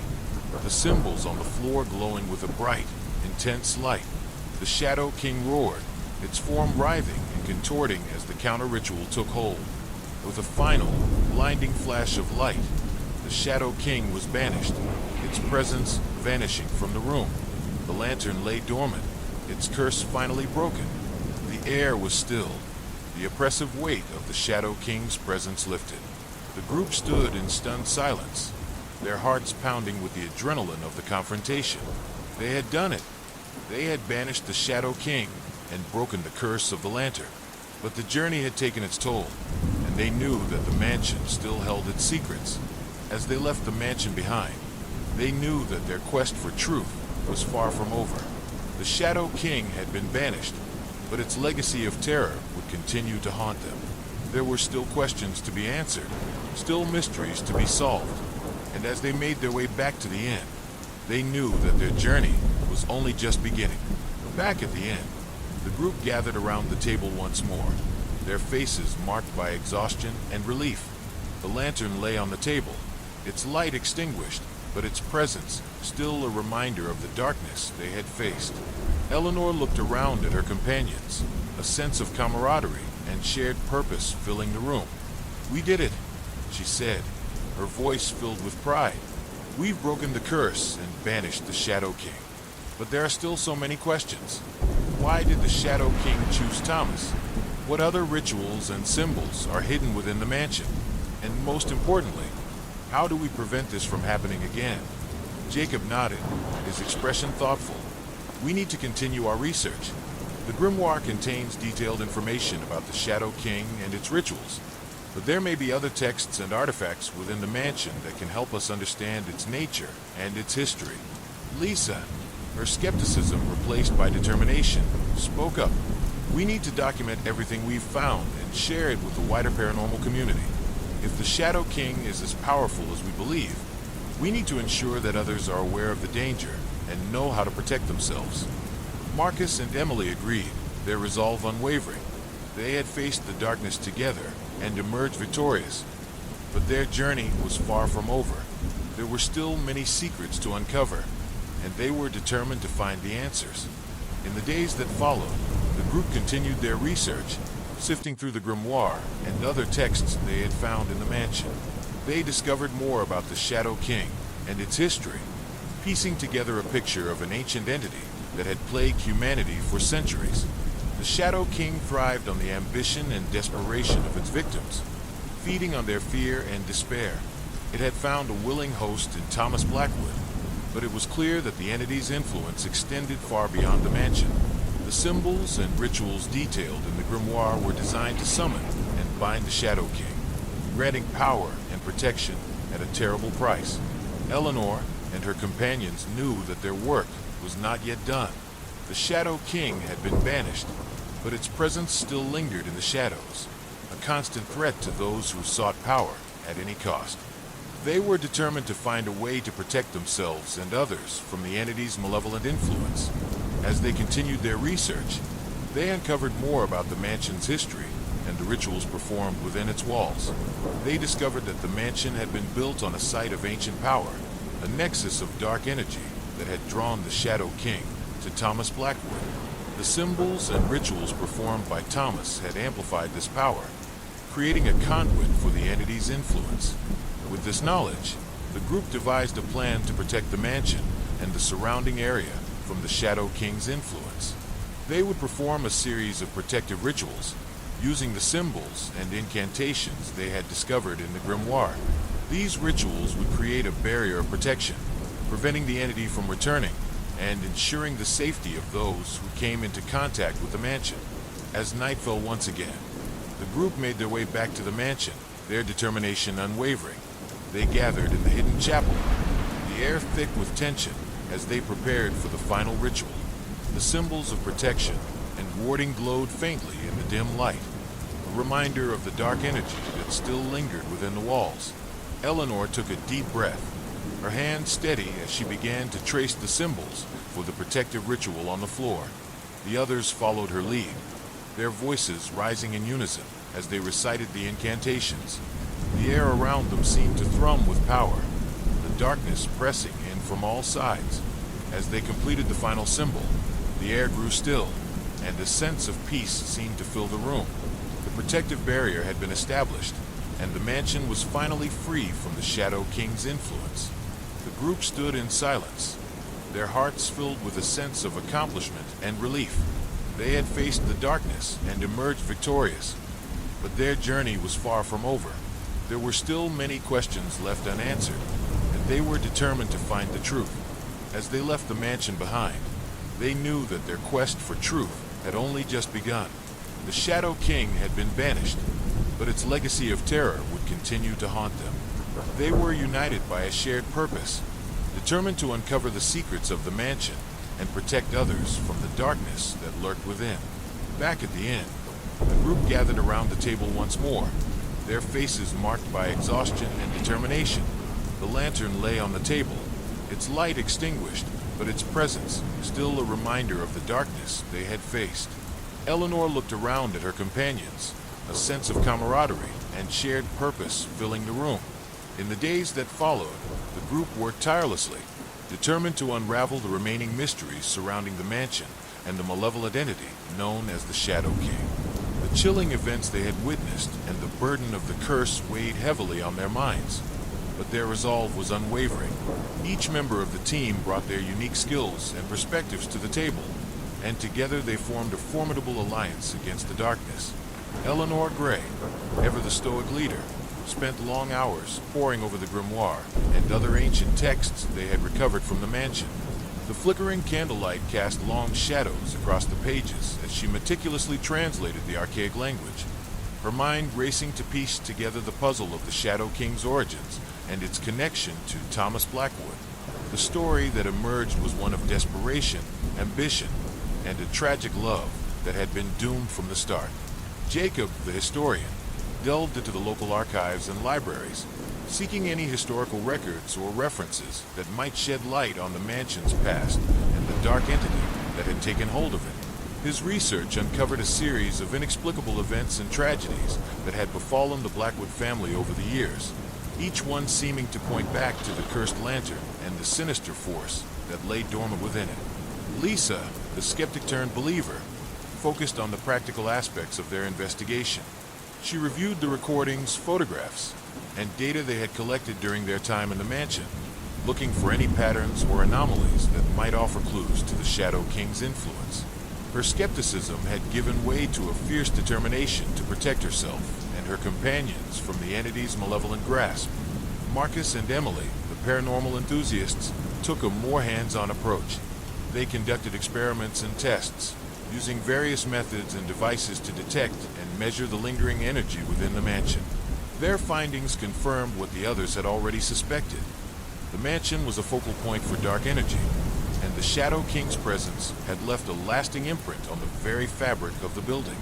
the symbols on the floor glowing with a bright, intense light. The Shadow King roared, its form writhing and contorting as the counter-ritual took hold. With a final, blinding flash of light, the Shadow King was banished, its presence vanishing from the room. The lantern lay dormant, its curse finally broken. The air was still, the oppressive weight of the Shadow King's presence lifted. The group stood in stunned silence, their hearts pounding with the adrenaline of the confrontation. They had done it. They had banished the Shadow King and broken the curse of the lantern. But the journey had taken its toll, and they knew that the mansion still held its secrets. As they left the mansion behind, they knew that their quest for truth was far from over. The Shadow King had been banished, but its legacy of terror would continue to haunt them. There were still questions to be answered, still mysteries to be solved, and as they made their way back to the inn, they knew that their journey was only just beginning. Back at the inn, the group gathered around the table once more, their faces marked by exhaustion and relief. The lantern lay on the table, its light extinguished, but its presence still a reminder of the darkness they had faced. Eleanor looked around at her companions, a sense of camaraderie and shared purpose filling the room. "We did it," she said, her voice filled with pride. "We've broken the curse and banished the Shadow King. But there are still so many questions. Why did the Shadow King choose Thomas? What other rituals and symbols are hidden within the mansion? And most importantly, how do we prevent this from happening again?" Jacob nodded, his expression thoughtful. "We need to continue our research. The grimoire contains detailed information about the Shadow King and its rituals, but there may be other texts and artifacts within the mansion that can help us understand its nature and its history." Lisa, her skepticism replaced by determination, spoke up. "We need to document everything we've found and share it with the wider paranormal community. If the Shadow King is as powerful as we believe, we need to ensure that others are aware of the danger and know how to protect themselves." Marcus and Emily agreed, their resolve unwavering. They had faced the darkness together and emerged victorious. But their journey was far from over. There were still many secrets to uncover, and they were determined to find the answers. In the days that followed, the group continued their research, sifting through the grimoire and other texts they had found in the mansion. They discovered more about the Shadow King and its history, piecing together a picture of an ancient entity that had plagued humanity for centuries. The Shadow King thrived on the ambition and desperation of its victims, feeding on their fear and despair. It had found a willing host in Thomas Blackwood, but it was clear that the entity's influence extended far beyond the mansion. The symbols and rituals detailed in the grimoire were designed to summon and bind the Shadow King, granting power and protection at a terrible price. Eleanor and her companions knew that their work was not yet done. The Shadow King had been banished, but its presence still lingered in the shadows, a constant threat to those who sought power at any cost. They were determined to find a way to protect themselves and others from the entity's malevolent influence. As they continued their research, they uncovered more about the mansion's history and the rituals performed within its walls. They discovered that the mansion had been built on a site of ancient power, a nexus of dark energy that had drawn the Shadow King to Thomas Blackwood. The symbols and rituals performed by Thomas had amplified this power, creating a conduit for the entity's influence. With this knowledge, the group devised a plan to protect the mansion and the surrounding area from the Shadow King's influence. They would perform a series of protective rituals, using the symbols and incantations they had discovered in the grimoire. These rituals would create a barrier of protection, preventing the entity from returning and ensuring the safety of those who came into contact with the mansion. As night fell once again, the group made their way back to the mansion, their determination unwavering. They gathered in the hidden chapel, the air thick with tension as they prepared for the final ritual. The symbols of protection and warding glowed faintly in the dim light, a reminder of the dark energy that still lingered within the walls. Eleanor took a deep breath, her hand steady as she began to trace the symbols for the protective ritual on the floor. The others followed her lead, their voices rising in unison as they recited the incantations. The air around them seemed to thrum with power, darkness pressing in from all sides. As they completed the final symbol, the air grew still, and a sense of peace seemed to fill the room. The protective barrier had been established, and the mansion was finally free from the Shadow King's influence. The group stood in silence, their hearts filled with a sense of accomplishment and relief. They had faced the darkness and emerged victorious, but their journey was far from over. There were still many questions left unanswered, and they were determined to find the truth. As they left the mansion behind, they knew that their quest for truth had only just begun. The Shadow King had been banished, but its legacy of terror would continue to haunt them. They were united by a shared purpose, determined to uncover the secrets of the mansion and protect others from the darkness that lurked within. Back at the inn, the group gathered around the table once more, their faces marked by exhaustion and determination. The lantern lay on the table, its light extinguished, but its presence still a reminder of the darkness they had faced. Eleanor looked around at her companions, a sense of camaraderie and shared purpose filling the room. In the days that followed, the group worked tirelessly, determined to unravel the remaining mysteries surrounding the mansion and the malevolent entity known as the Shadow King. The chilling events they had witnessed and the burden of the curse weighed heavily on their minds, but their resolve was unwavering. Each member of the team brought their unique skills and perspectives to the table, and together they formed a formidable alliance against the darkness. Eleanor Gray, ever the stoic leader, spent long hours poring over the grimoire and other ancient texts they had recovered from the mansion. The flickering candlelight cast long shadows across the pages as she meticulously translated the archaic language, her mind racing to piece together the puzzle of the Shadow King's origins and its connection to Thomas Blackwood. The story that emerged was one of desperation, ambition, and a tragic love that had been doomed from the start. Jacob, the historian, delved into the local archives and libraries, seeking any historical records or references that might shed light on the mansion's past and the dark entity that had taken hold of it. His research uncovered a series of inexplicable events and tragedies that had befallen the Blackwood family over the years, each one seeming to point back to the cursed lantern and the sinister force that lay dormant within it. Lisa, the skeptic-turned-believer, focused on the practical aspects of their investigation. She reviewed the recordings, photographs, and data they had collected during their time in the mansion, looking for any patterns or anomalies that might offer clues to the Shadow King's influence. Her skepticism had given way to a fierce determination to protect herself and her companions from the entity's malevolent grasp. Marcus and Emily, the paranormal enthusiasts, took a more hands-on approach. They conducted experiments and tests, using various methods and devices to detect and measure the lingering energy within the mansion. Their findings confirmed what the others had already suspected. The mansion was a focal point for dark energy, and the Shadow King's presence had left a lasting imprint on the very fabric of the building.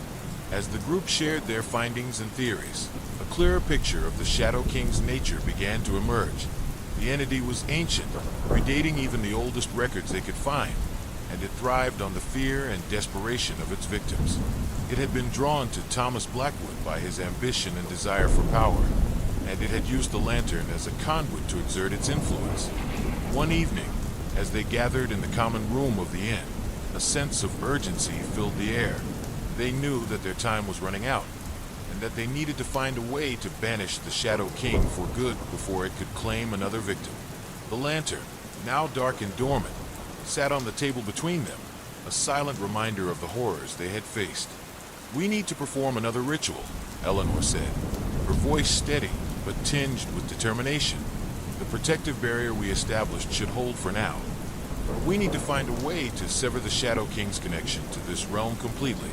As the group shared their findings and theories, a clearer picture of the Shadow King's nature began to emerge. The entity was ancient, predating even the oldest records they could find, and it thrived on the fear and desperation of its victims. It had been drawn to Thomas Blackwood by his ambition and desire for power, and it had used the lantern as a conduit to exert its influence. One evening, as they gathered in the common room of the inn, a sense of urgency filled the air. They knew that their time was running out, and that they needed to find a way to banish the Shadow King for good before it could claim another victim. The lantern, now dark and dormant, sat on the table between them, a silent reminder of the horrors they had faced. "We need to perform another ritual," Eleanor said, her voice steady but tinged with determination. "The protective barrier we established should hold for now. We need to find a way to sever the Shadow King's connection to this realm completely.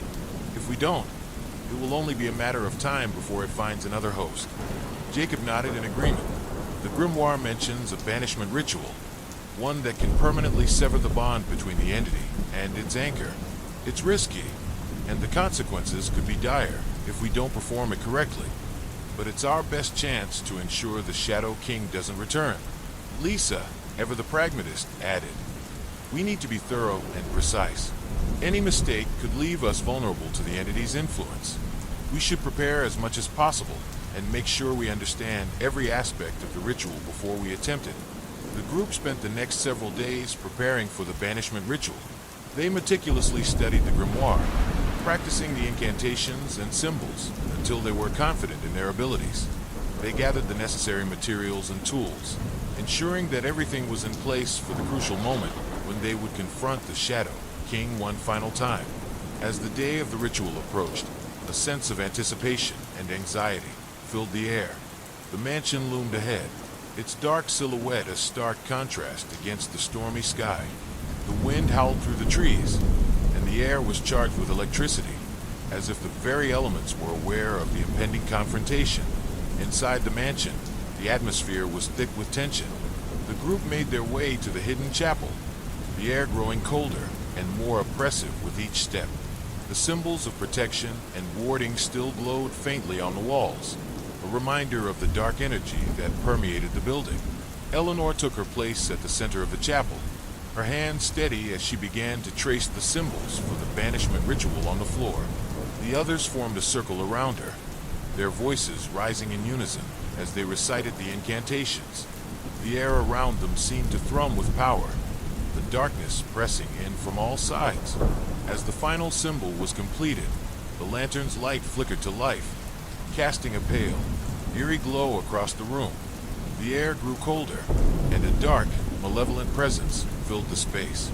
If we don't, it will only be a matter of time before it finds another host." Jacob nodded in agreement. The grimoire mentions a banishment ritual, one that can permanently sever the bond between the entity and its anchor. It's risky, and the consequences could be dire if we don't perform it correctly. But it's our best chance to ensure the Shadow King doesn't return. Lisa, ever the pragmatist, added, "We need to be thorough and precise. Any mistake could leave us vulnerable to the entity's influence. We should prepare as much as possible and make sure we understand every aspect of the ritual before we attempt it." The group spent the next several days preparing for the banishment ritual. They meticulously studied the grimoire, practicing the incantations and symbols until they were confident in their abilities. They gathered the necessary materials and tools, ensuring that everything was in place for the crucial moment when they would confront the Shadow King one final time. As the day of the ritual approached, a sense of anticipation and anxiety filled the air. The mansion loomed ahead, its dark silhouette a stark contrast against the stormy sky. The wind howled through the trees, and the air was charged with electricity, as if the very elements were aware of the impending confrontation. Inside the mansion, the atmosphere was thick with tension. The group made their way to the hidden chapel, the air growing colder and more oppressive with each step. The symbols of protection and warding still glowed faintly on the walls, a reminder of the dark energy that permeated the building. Eleanor took her place at the center of the chapel, her hand steady as she began to trace the symbols for the banishment ritual on the floor. The others formed a circle around her, their voices rising in unison as they recited the incantations. The air around them seemed to thrum with power, the darkness pressing in from all sides. As the final symbol was completed, the lantern's light flickered to life, casting a pale, eerie glow across the room. The air grew colder, and a dark, malevolent presence filled the space.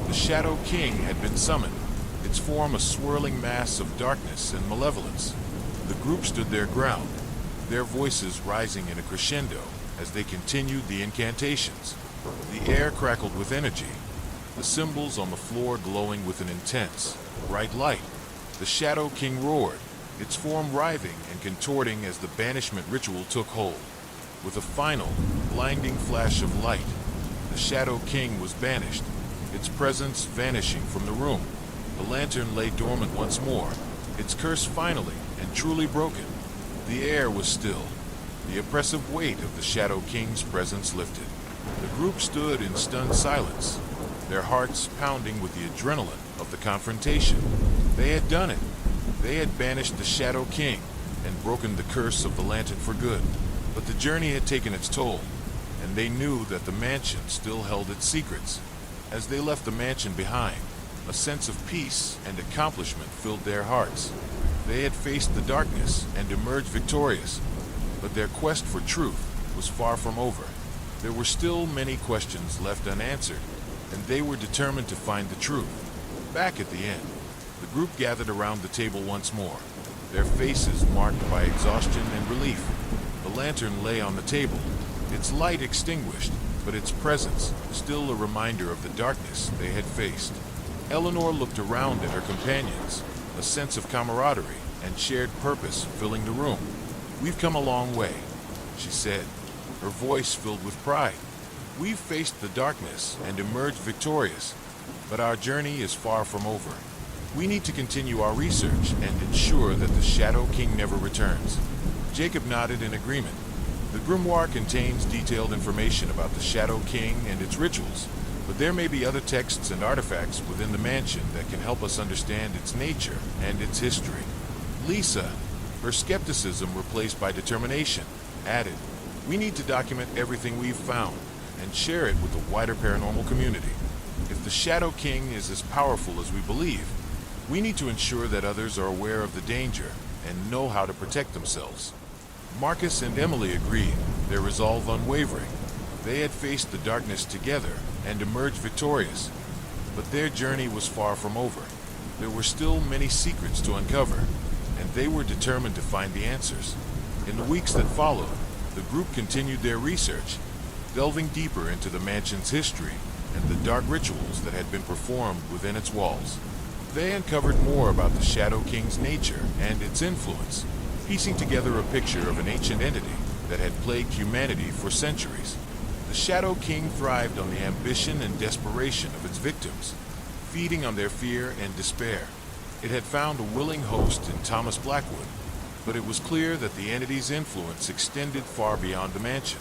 The Shadow King had been summoned, its form a swirling mass of darkness and malevolence. The group stood their ground, their voices rising in a crescendo as they continued the incantations. The air crackled with energy, the symbols on the floor glowing with an intense, bright light. The Shadow King roared, its form writhing and contorting as the banishment ritual took hold. With a final, blinding flash of light, the Shadow King was banished, its presence vanishing from the room. The lantern lay dormant once more, its curse finally and truly broken. The air was still, the oppressive weight of the Shadow King's presence lifted. The group stood in stunned silence, their hearts pounding with the adrenaline of the confrontation. They had done it. They had banished the Shadow King and broken the curse of the lantern for good. But the journey had taken its toll, and they knew that the mansion still held its secrets. As they left the mansion behind, a sense of peace and accomplishment filled their hearts. They had faced the darkness and emerged victorious, but their quest for truth was far from over. There were still many questions left unanswered, and they were determined to find the truth. Back at the end, the group gathered around the table once more, their faces marked by exhaustion and relief. The lantern lay on the table, its light extinguished, but its presence still a reminder of the darkness they had faced. Eleanor looked around at her companions, a sense of camaraderie and shared purpose filling the room. "We've come a long way," she said, her voice filled with pride. "We've faced the darkness and emerged victorious, but our journey is far from over. We need to continue our research and ensure that the Shadow King never returns." Jacob nodded in agreement. The grimoire contains detailed information about the Shadow King and its rituals, but there may be other texts and artifacts within the mansion that can help us understand its nature and its history. Lisa, her skepticism replaced by determination, added, "We need to document everything we've found and share it with the wider paranormal community. If the Shadow King is as powerful as we believe, we need to ensure that others are aware of the danger and know how to protect themselves." Marcus and Emily agreed, their resolve unwavering. They had faced the darkness together and emerged victorious, but their journey was far from over. There were still many secrets to uncover, and they were determined to find the answers. In the weeks that followed, the group continued their research, delving deeper into the mansion's history and the dark rituals that had been performed within its walls. They uncovered more about the Shadow King's nature and its influence, piecing together a picture of an ancient entity that had plagued humanity for centuries. The Shadow King thrived on the ambition and desperation of its victims, feeding on their fear and despair. It had found a willing host in Thomas Blackwood, but it was clear that the entity's influence extended far beyond the mansion.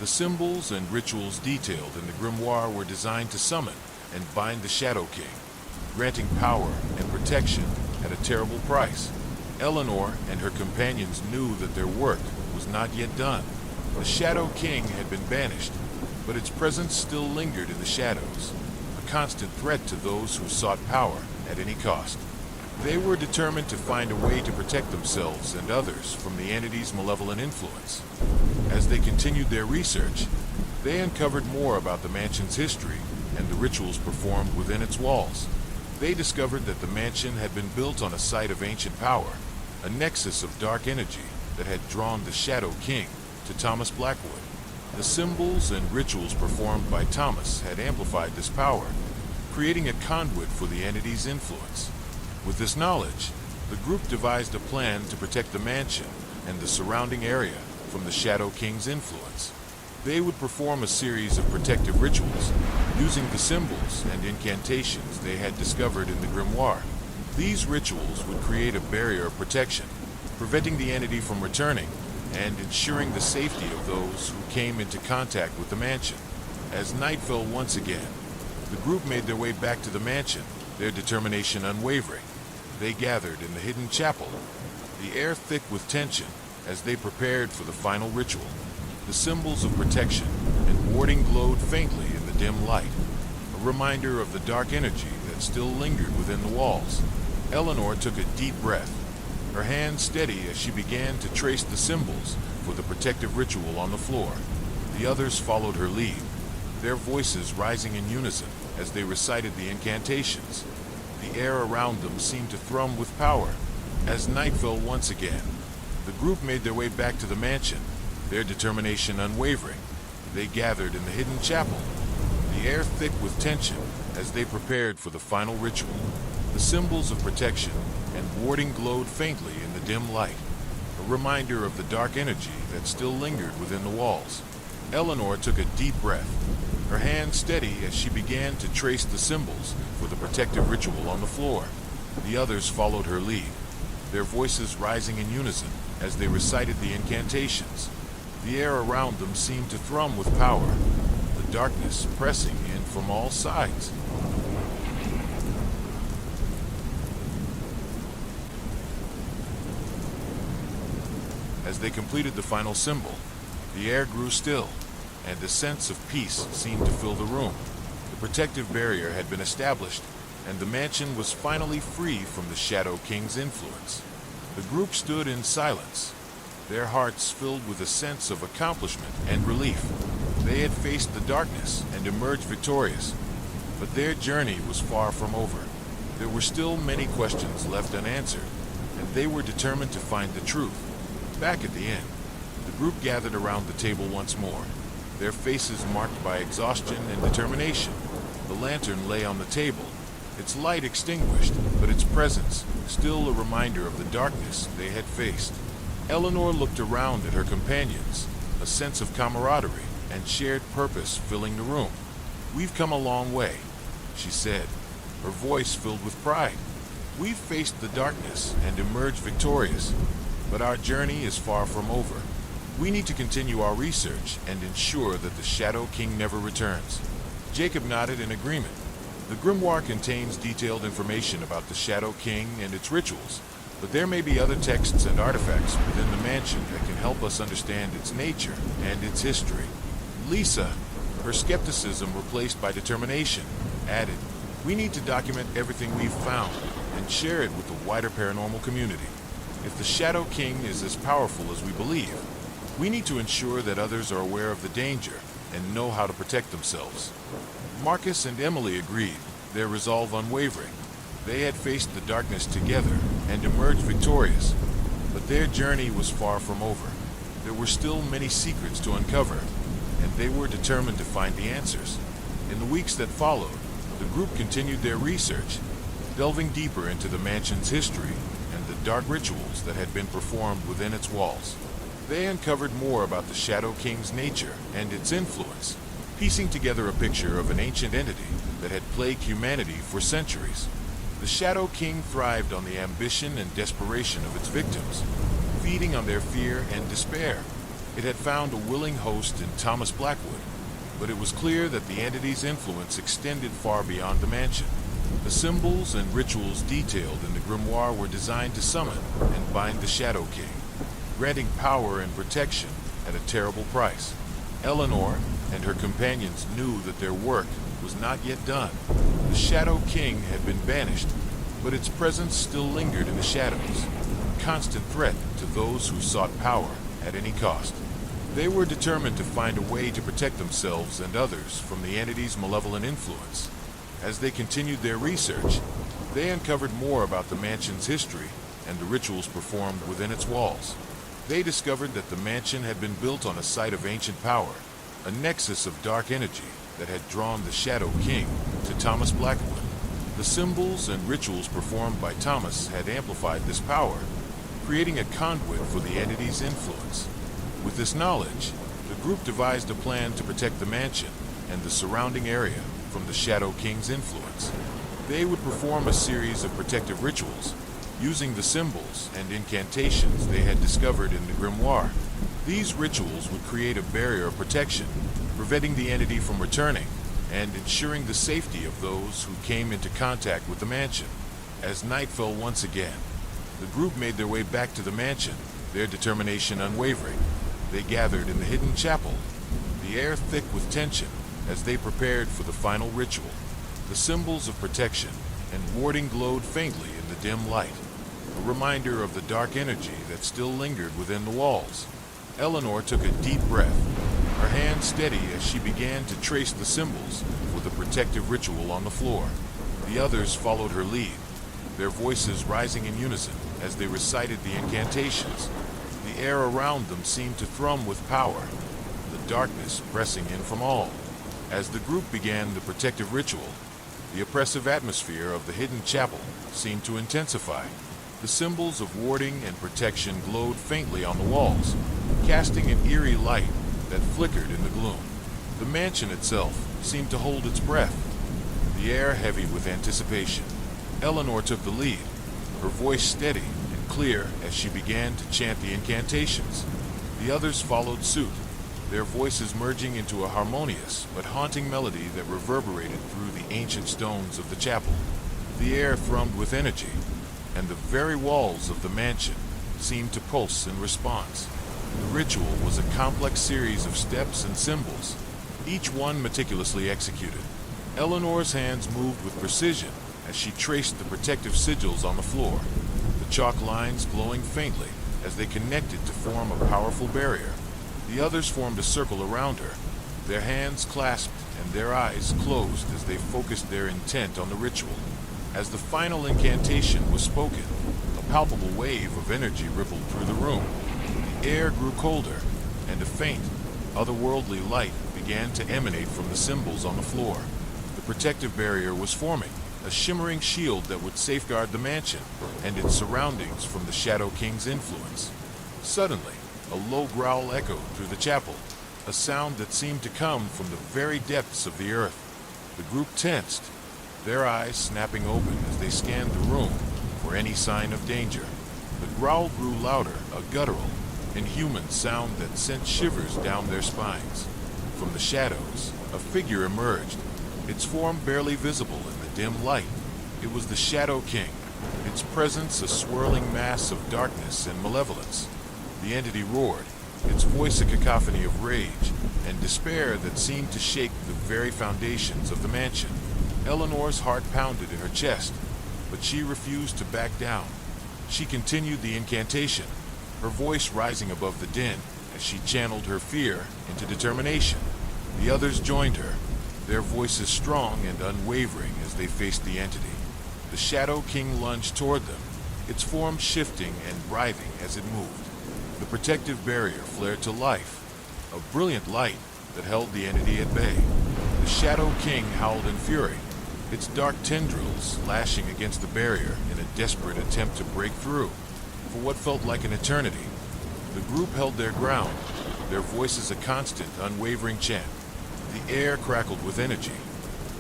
The symbols and rituals detailed in the grimoire were designed to summon and bind the Shadow King, granting power and protection at a terrible price. Eleanor and her companions knew that their work was not yet done. The Shadow King had been banished, but its presence still lingered in the shadows, a constant threat to those who sought power at any cost. They were determined to find a way to protect themselves and others from the entity's malevolent influence. As they continued their research, they uncovered more about the mansion's history and the rituals performed within its walls. They discovered that the mansion had been built on a site of ancient power, a nexus of dark energy that had drawn the Shadow King to Thomas Blackwood. The symbols and rituals performed by Thomas had amplified this power, creating a conduit for the entity's influence. With this knowledge, the group devised a plan to protect the mansion and the surrounding area from the Shadow King's influence. They would perform a series of protective rituals using the symbols and incantations they had discovered in the grimoire. These rituals would create a barrier of protection, preventing the entity from returning and ensuring the safety of those who came into contact with the mansion. As night fell once again, the group made their way back to the mansion, their determination unwavering. They gathered in the hidden chapel, the air thick with tension as they prepared for the final ritual. The symbols of protection and warding glowed faintly in the dim light, a reminder of the dark energy that still lingered within the walls. Eleanor took a deep breath, her hand steady as she began to trace the symbols for the protective ritual on the floor. The others followed her lead, their voices rising in unison as they recited the incantations. The air around them seemed to thrum with power. As night fell once again, the group made their way back to the mansion, their determination unwavering. They gathered in the hidden chapel, the air thick with tension as they prepared for the final ritual. The symbols of protection and warding glowed faintly in the dim light, a reminder of the dark energy that still lingered within the walls. Eleanor took a deep breath, her hand steady as she began to trace the symbols for the protective ritual on the floor. The others followed her lead, their voices rising in unison as they recited the incantations. The air around them seemed to thrum with power, the darkness pressing in from all sides. As they completed the final symbol, the air grew still, and a sense of peace seemed to fill the room. The protective barrier had been established, and the mansion was finally free from the Shadow King's influence. The group stood in silence, their hearts filled with a sense of accomplishment and relief. They had faced the darkness and emerged victorious, but their journey was far from over. There were still many questions left unanswered, and they were determined to find the truth. Back at the inn, the group gathered around the table once more, their faces marked by exhaustion and determination. The lantern lay on the table, its light extinguished, but its presence still a reminder of the darkness they had faced. Eleanor looked around at her companions, a sense of camaraderie and shared purpose filling the room. "We've come a long way," she said, her voice filled with pride. "We've faced the darkness and emerged victorious, but our journey is far from over. We need to continue our research and ensure that the Shadow King never returns." Jacob nodded in agreement. The grimoire contains detailed information about the Shadow King and its rituals, but there may be other texts and artifacts within the mansion that can help us understand its nature and its history. Lisa, her skepticism replaced by determination, added, "We need to document everything we've found and share it with the wider paranormal community. If the Shadow King is as powerful as we believe, we need to ensure that others are aware of the danger and know how to protect themselves." Marcus and Emily agreed, their resolve unwavering. They had faced the darkness together and emerged victorious, but their journey was far from over. There were still many secrets to uncover, and they were determined to find the answers. In the weeks that followed, the group continued their research, delving deeper into the mansion's history and the dark rituals that had been performed within its walls. They uncovered more about the Shadow King's nature and its influence, piecing together a picture of an ancient entity that had plagued humanity for centuries. The Shadow King thrived on the ambition and desperation of its victims, feeding on their fear and despair. It had found a willing host in Thomas Blackwood, but it was clear that the entity's influence extended far beyond the mansion. The symbols and rituals detailed in the grimoire were designed to summon and bind the Shadow King, granting power and protection at a terrible price. Eleanor, and her companions knew that their work was not yet done. The Shadow King had been banished, but its presence still lingered in the shadows, a constant threat to those who sought power at any cost. They were determined to find a way to protect themselves and others from the entity's malevolent influence. As they continued their research, they uncovered more about the mansion's history and the rituals performed within its walls. They discovered that the mansion had been built on a site of ancient power, a nexus of dark energy that had drawn the Shadow King to Thomas Blackwood. The symbols and rituals performed by Thomas had amplified this power, creating a conduit for the entity's influence. With this knowledge, the group devised a plan to protect the mansion and the surrounding area from the Shadow King's influence. They would perform a series of protective rituals, using the symbols and incantations they had discovered in the grimoire. These rituals would create a barrier of protection, preventing the entity from returning and ensuring the safety of those who came into contact with the mansion. As night fell once again, the group made their way back to the mansion, their determination unwavering. They gathered in the hidden chapel, the air thick with tension as they prepared for the final ritual. The symbols of protection and warding glowed faintly in the dim light, a reminder of the dark energy that still lingered within the walls. Eleanor took a deep breath, her hand steady as she began to trace the symbols for the protective ritual on the floor. The others followed her lead, their voices rising in unison as they recited the incantations. The air around them seemed to thrum with power, the darkness pressing in from all. As the group began the protective ritual, the oppressive atmosphere of the hidden chapel seemed to intensify. The symbols of warding and protection glowed faintly on the walls, casting an eerie light that flickered in the gloom. The mansion itself seemed to hold its breath, the air heavy with anticipation. Eleanor took the lead, her voice steady and clear as she began to chant the incantations. The others followed suit, their voices merging into a harmonious but haunting melody that reverberated through the ancient stones of the chapel. The air thrummed with energy, and the very walls of the mansion seemed to pulse in response. The ritual was a complex series of steps and symbols, each one meticulously executed. Eleanor's hands moved with precision as she traced the protective sigils on the floor, the chalk lines glowing faintly as they connected to form a powerful barrier. The others formed a circle around her, their hands clasped and their eyes closed as they focused their intent on the ritual. As the final incantation was spoken, a palpable wave of energy rippled through the room. The air grew colder, and a faint, otherworldly light began to emanate from the symbols on the floor. The protective barrier was forming, a shimmering shield that would safeguard the mansion and its surroundings from the Shadow King's influence. Suddenly, a low growl echoed through the chapel, a sound that seemed to come from the very depths of the earth. The group tensed, their eyes snapping open as they scanned the room for any sign of danger. The growl grew louder, a guttural, inhuman sound that sent shivers down their spines. From the shadows, a figure emerged, its form barely visible in the dim light. It was the Shadow King, its presence a swirling mass of darkness and malevolence. The entity roared, its voice a cacophony of rage and despair that seemed to shake the very foundations of the mansion. Eleanor's heart pounded in her chest, but she refused to back down. She continued the incantation, her voice rising above the din as she channeled her fear into determination. The others joined her, their voices strong and unwavering as they faced the entity. The Shadow King lunged toward them, its form shifting and writhing as it moved. The protective barrier flared to life, a brilliant light that held the entity at bay. The Shadow King howled in fury, its dark tendrils lashing against the barrier in a desperate attempt to break through. For what felt like an eternity, the group held their ground, their voices a constant, unwavering chant. The air crackled with energy,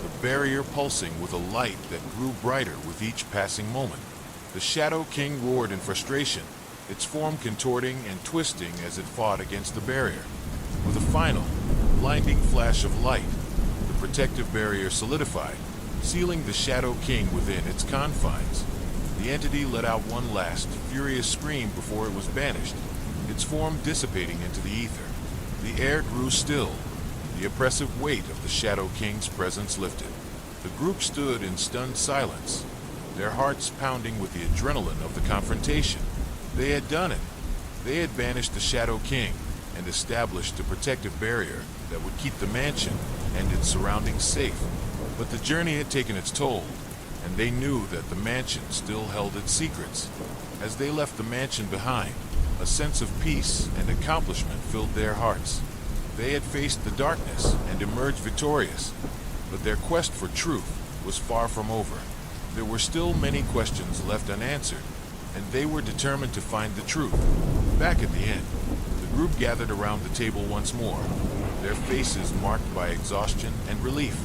the barrier pulsing with a light that grew brighter with each passing moment. The Shadow King roared in frustration, its form contorting and twisting as it fought against the barrier. With a final, blinding flash of light, the protective barrier solidified, sealing the Shadow King within its confines. The entity let out one last, furious scream before it was banished, its form dissipating into the ether. The air grew still, the oppressive weight of the Shadow King's presence lifted. The group stood in stunned silence, their hearts pounding with the adrenaline of the confrontation. They had done it. They had banished the Shadow King and established a protective barrier that would keep the mansion and its surroundings safe. But the journey had taken its toll, and they knew that the mansion still held its secrets. As they left the mansion behind, a sense of peace and accomplishment filled their hearts. They had faced the darkness and emerged victorious, but their quest for truth was far from over. There were still many questions left unanswered, and they were determined to find the truth. Back at the inn, the group gathered around the table once more, their faces marked by exhaustion and relief.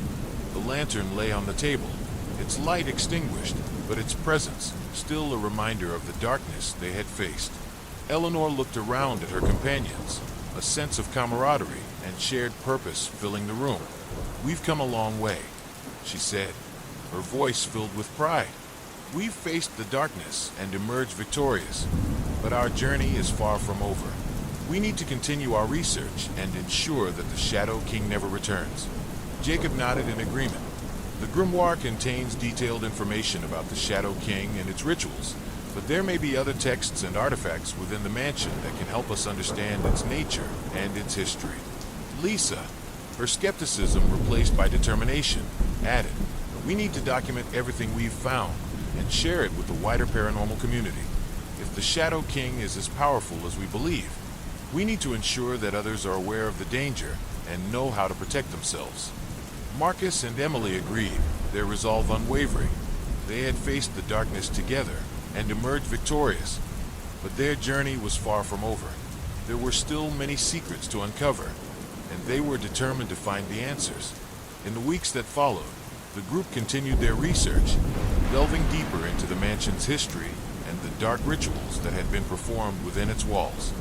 The lantern lay on the table, its light extinguished, but its presence still a reminder of the darkness they had faced. Eleanor looked around at her companions, a sense of camaraderie and shared purpose filling the room. "We've come a long way," she said, her voice filled with pride. "We've faced the darkness and emerged victorious, but our journey is far from over. We need to continue our research and ensure that the Shadow King never returns." Jacob nodded in agreement. The grimoire contains detailed information about the Shadow King and its rituals, but there may be other texts and artifacts within the mansion that can help us understand its nature and its history. Lisa, her skepticism replaced by determination, added, "We need to document everything we've found and share it with the wider paranormal community. If the Shadow King is as powerful as we believe, we need to ensure that others are aware of the danger and know how to protect themselves." Marcus and Emily agreed, their resolve unwavering. They had faced the darkness together and emerged victorious, but their journey was far from over. There were still many secrets to uncover, and they were determined to find the answers. In the weeks that followed, the group continued their research, delving deeper into the mansion's history and the dark rituals that had been performed within its walls.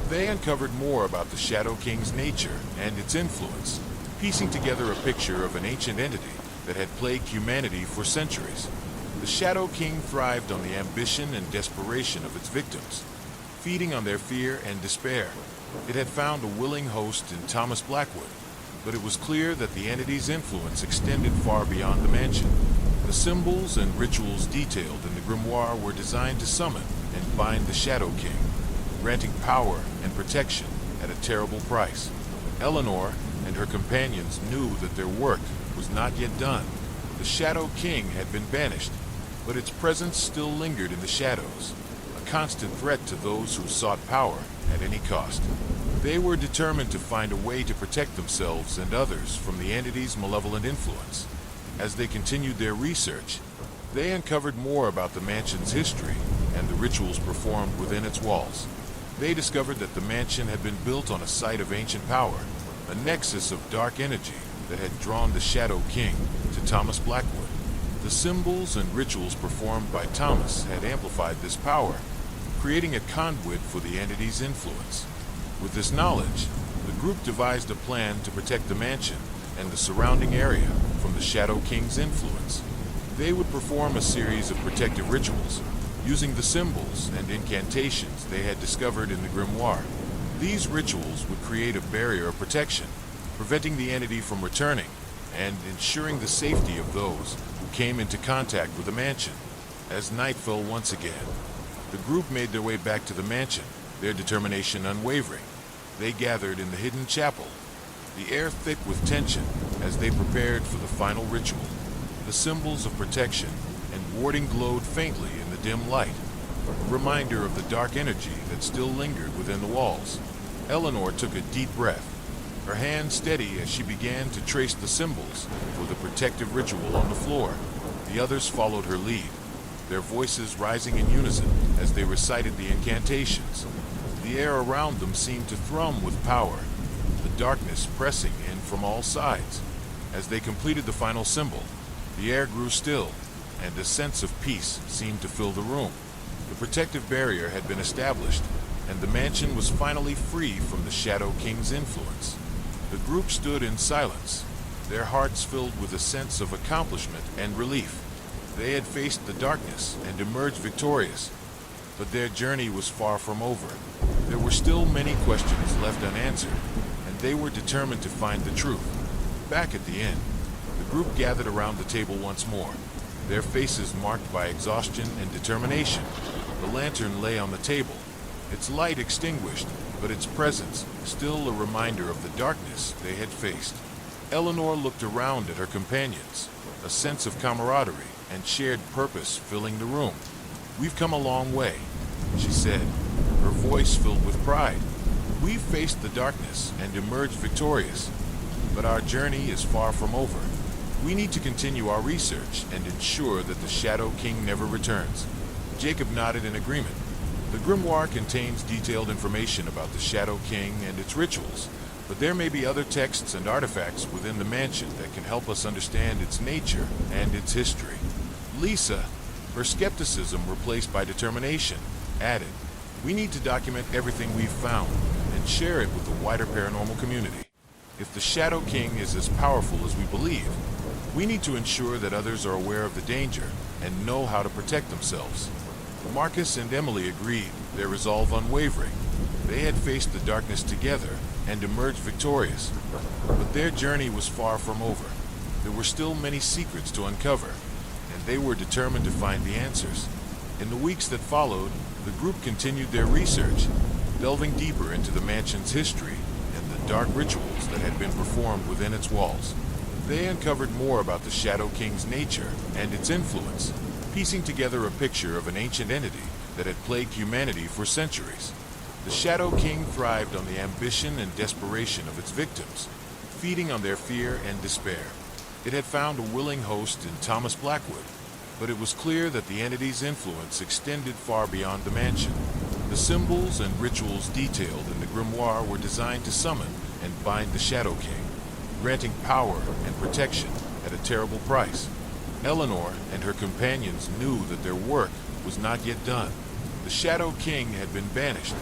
They uncovered more about the Shadow King's nature and its influence, piecing together a picture of an ancient entity that had plagued humanity for centuries. The Shadow King thrived on the ambition and desperation of its victims, feeding on their fear and despair. It had found a willing host in Thomas Blackwood, but it was clear that the entity's influence extended far beyond the mansion. The symbols and rituals detailed in the grimoire were designed to summon and bind the Shadow King, granting power and protection at a terrible price. Eleanor and her companions knew that their work was not yet done. The Shadow King had been banished, but its presence still lingered in the shadows, a constant threat to those who sought power at any cost. They were determined to find a way to protect themselves and others from the entity's malevolent influence. As they continued their research, they uncovered more about the mansion's history and the rituals performed within its walls. They discovered that the mansion had been built on a site of ancient power, a nexus of dark energy that had drawn the Shadow King to Thomas Blackwood. The symbols and rituals performed by Thomas had amplified this power, creating a conduit for the entity's influence. With this knowledge, the group devised a plan to protect the mansion and the surrounding area from the Shadow King's influence. They would perform a series of protective rituals, using the symbols and incantations they had discovered in the grimoire. These rituals would create a barrier of protection, preventing the entity from returning and ensuring the safety of those who came into contact with the mansion. As night fell once again, the group made their way back to the mansion, their determination unwavering. They gathered in the hidden chapel, the air thick with tension as they prepared for the final ritual. The symbols of protection and warding glowed faintly in the dim light, a reminder of the dark energy that still lingered within the walls. Eleanor took a deep breath, her hand steady as she began to trace the symbols for the protective ritual on the floor. The others followed her lead, their voices rising in unison as they recited the incantations. The air around them seemed to thrum with power, the darkness pressing in from all sides. As they completed the final symbol, the air grew still, and a sense of peace seemed to fill the room. The protective barrier had been established, and the mansion was finally free from the Shadow King's influence. The group stood in silence, their hearts filled with a sense of accomplishment and relief. They had faced the darkness and emerged victorious, but their journey was far from over. There were still many questions left unanswered, and they were determined to find the truth. Back at the inn, the group gathered around the table once more, their faces marked by exhaustion and determination. The lantern lay on the table, its light extinguished, but its presence still a reminder of the darkness they had faced. Eleanor looked around at her companions, a sense of camaraderie and shared purpose filling the room. "We've come a long way," she said, her voice filled with pride. "We've faced the darkness and emerged victorious, but our journey is far from over. We need to continue our research and ensure that the Shadow King never returns." Jacob nodded in agreement. The grimoire contains detailed information about the Shadow King and its rituals, but there may be other texts and artifacts within the mansion that can help us understand its nature and its history. Lisa, her skepticism replaced by determination, added, "We need to document everything we've found and share it with the wider paranormal community. If the Shadow King is as powerful as we believe, we need to ensure that others are aware of the danger and know how to protect themselves." Marcus and Emily agreed, their resolve unwavering. They had faced the darkness together and emerged victorious, but their journey was far from over. There were still many secrets to uncover, and they were determined to find the answers. In the weeks that followed, the group continued their research, delving deeper into the mansion's history and the dark rituals that had been performed within its walls. They uncovered more about the Shadow King's nature and its influence, piecing together a picture of an ancient entity that had plagued humanity for centuries. The Shadow King thrived on the ambition and desperation of its victims, feeding on their fear and despair. It had found a willing host in Thomas Blackwood, but it was clear that the entity's influence extended far beyond the mansion. The symbols and rituals detailed in the grimoire were designed to summon and bind the Shadow King, granting power and protection at a terrible price. Eleanor and her companions knew that their work was not yet done. The Shadow King had been banished,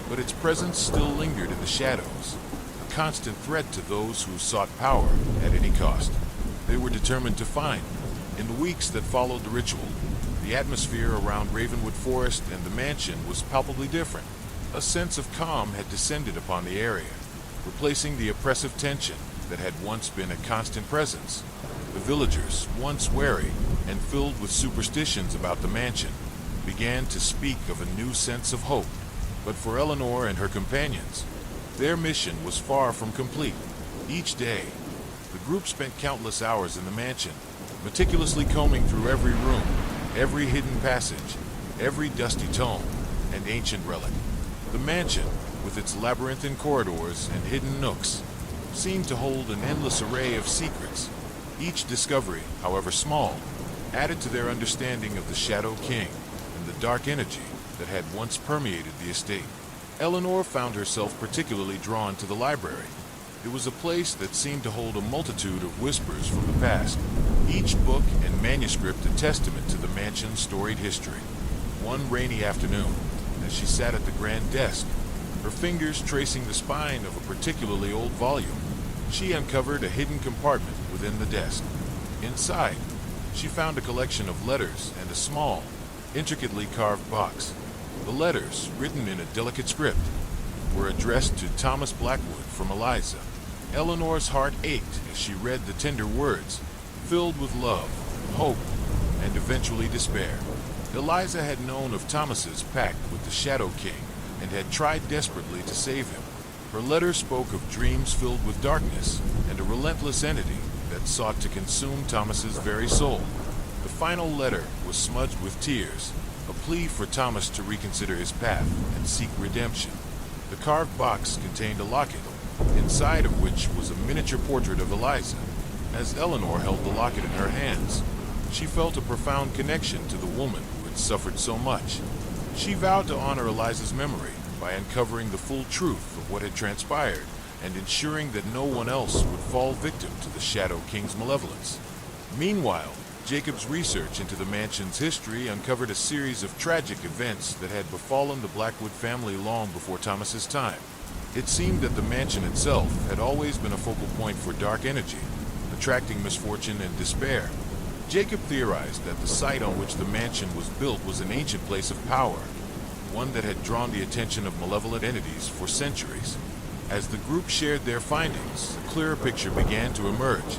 but its presence still lingered in the shadows, a constant threat to those who sought power at any cost. They were determined to find. In the weeks that followed the ritual, the atmosphere around Ravenwood Forest and the mansion was palpably different. A sense of calm had descended upon the area, replacing the oppressive tension that had once been a constant presence. The villagers, once wary and filled with superstitions about the mansion, began to speak of a new sense of hope. But for Eleanor and her companions, their mission was far from complete. Each day, the group spent countless hours in the mansion, meticulously combing through every room, every hidden passage, every dusty tome, and ancient relic. The mansion, with its labyrinthine corridors and hidden nooks, seemed to hold an endless array of secrets. Each discovery, however small, added to their understanding of the Shadow King and the dark energy that had once permeated the estate. Eleanor found herself particularly drawn to the library. It was a place that seemed to hold a multitude of whispers from the past, each book and manuscript a testament to the mansion's storied history. One rainy afternoon, as she sat at the grand desk, her fingers tracing the spine of a particularly old volume, she uncovered a hidden compartment within the desk. Inside, she found a collection of letters and a small, intricately carved box. The letters, written in a delicate script, were addressed to Thomas Blackwood from Eliza. Eleanor's heart ached as she read the tender words, filled with love, hope, and eventually despair. Eliza had known of Thomas's pact with the Shadow King and had tried desperately to save him. Her letter spoke of dreams filled with darkness and a relentless entity that sought to consume Thomas's very soul. The final letter was smudged with tears, a plea for Thomas to reconsider his path and seek redemption. The carved box contained a locket, inside of which was a miniature portrait of Eliza. As Eleanor held the locket in her hands, she felt a profound connection to the woman who had suffered so much. She vowed to honor Eliza's memory by uncovering the full truth of what had transpired and ensuring that no one else would fall victim to the Shadow King's malevolence. Meanwhile, Jacob's research into the mansion's history uncovered a series of tragic events that had befallen the Blackwood family long before Thomas's time. It seemed that the mansion itself had always been a focal point for dark energy, attracting misfortune and despair. Jacob theorized that the site on which the mansion was built was an ancient place of power, one that had drawn the attention of malevolent entities for centuries. As the group shared their findings, a clearer picture began to emerge.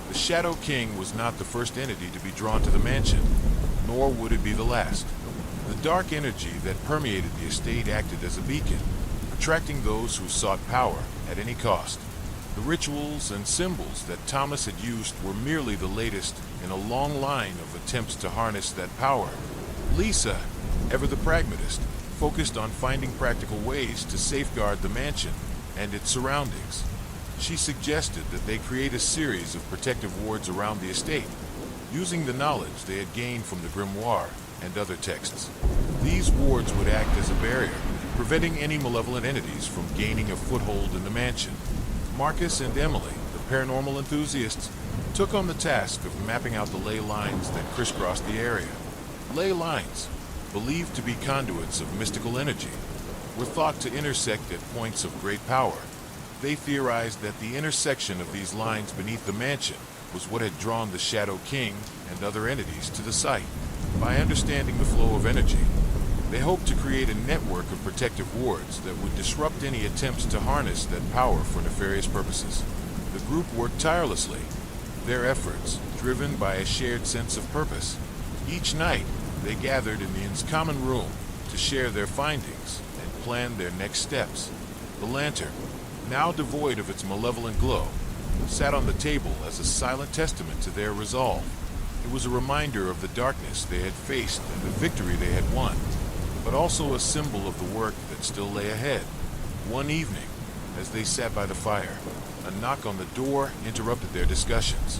The Shadow King was not the first entity to be drawn to the mansion, nor would it be the last. The dark energy that permeated the estate acted as a beacon, attracting those who sought power at any cost. The rituals and symbols that Thomas had used were merely the latest in a long line of attempts to harness that power. Lisa, ever the pragmatist, focused on finding practical ways to safeguard the mansion and its surroundings. She suggested that they create a series of protective wards around the estate, using the knowledge they had gained from the grimoire and other texts. These wards would act as a barrier, preventing any malevolent entities from gaining a foothold in the mansion. Marcus and Emily, the paranormal enthusiasts, took on the task of mapping out the ley lines that crisscrossed the area. Ley lines, believed to be conduits of mystical energy, were thought to intersect at points of great power. They theorized that the intersection of these lines beneath the mansion was what had drawn the Shadow King and other entities to the site. By understanding the flow of energy, they hoped to create a network of protective wards that would disrupt any attempts to harness that power for nefarious purposes. The group worked tirelessly, their efforts driven by a shared sense of purpose. Each night, they gathered in the inn's common room to share their findings and plan their next steps. The lantern, now devoid of its malevolent glow, sat on the table as a silent testament to their resolve. It was a reminder of the darkness they had faced and the victory they had won, but also a symbol of the work that still lay ahead. One evening, as they sat by the fire, a knock on the door interrupted their discussions.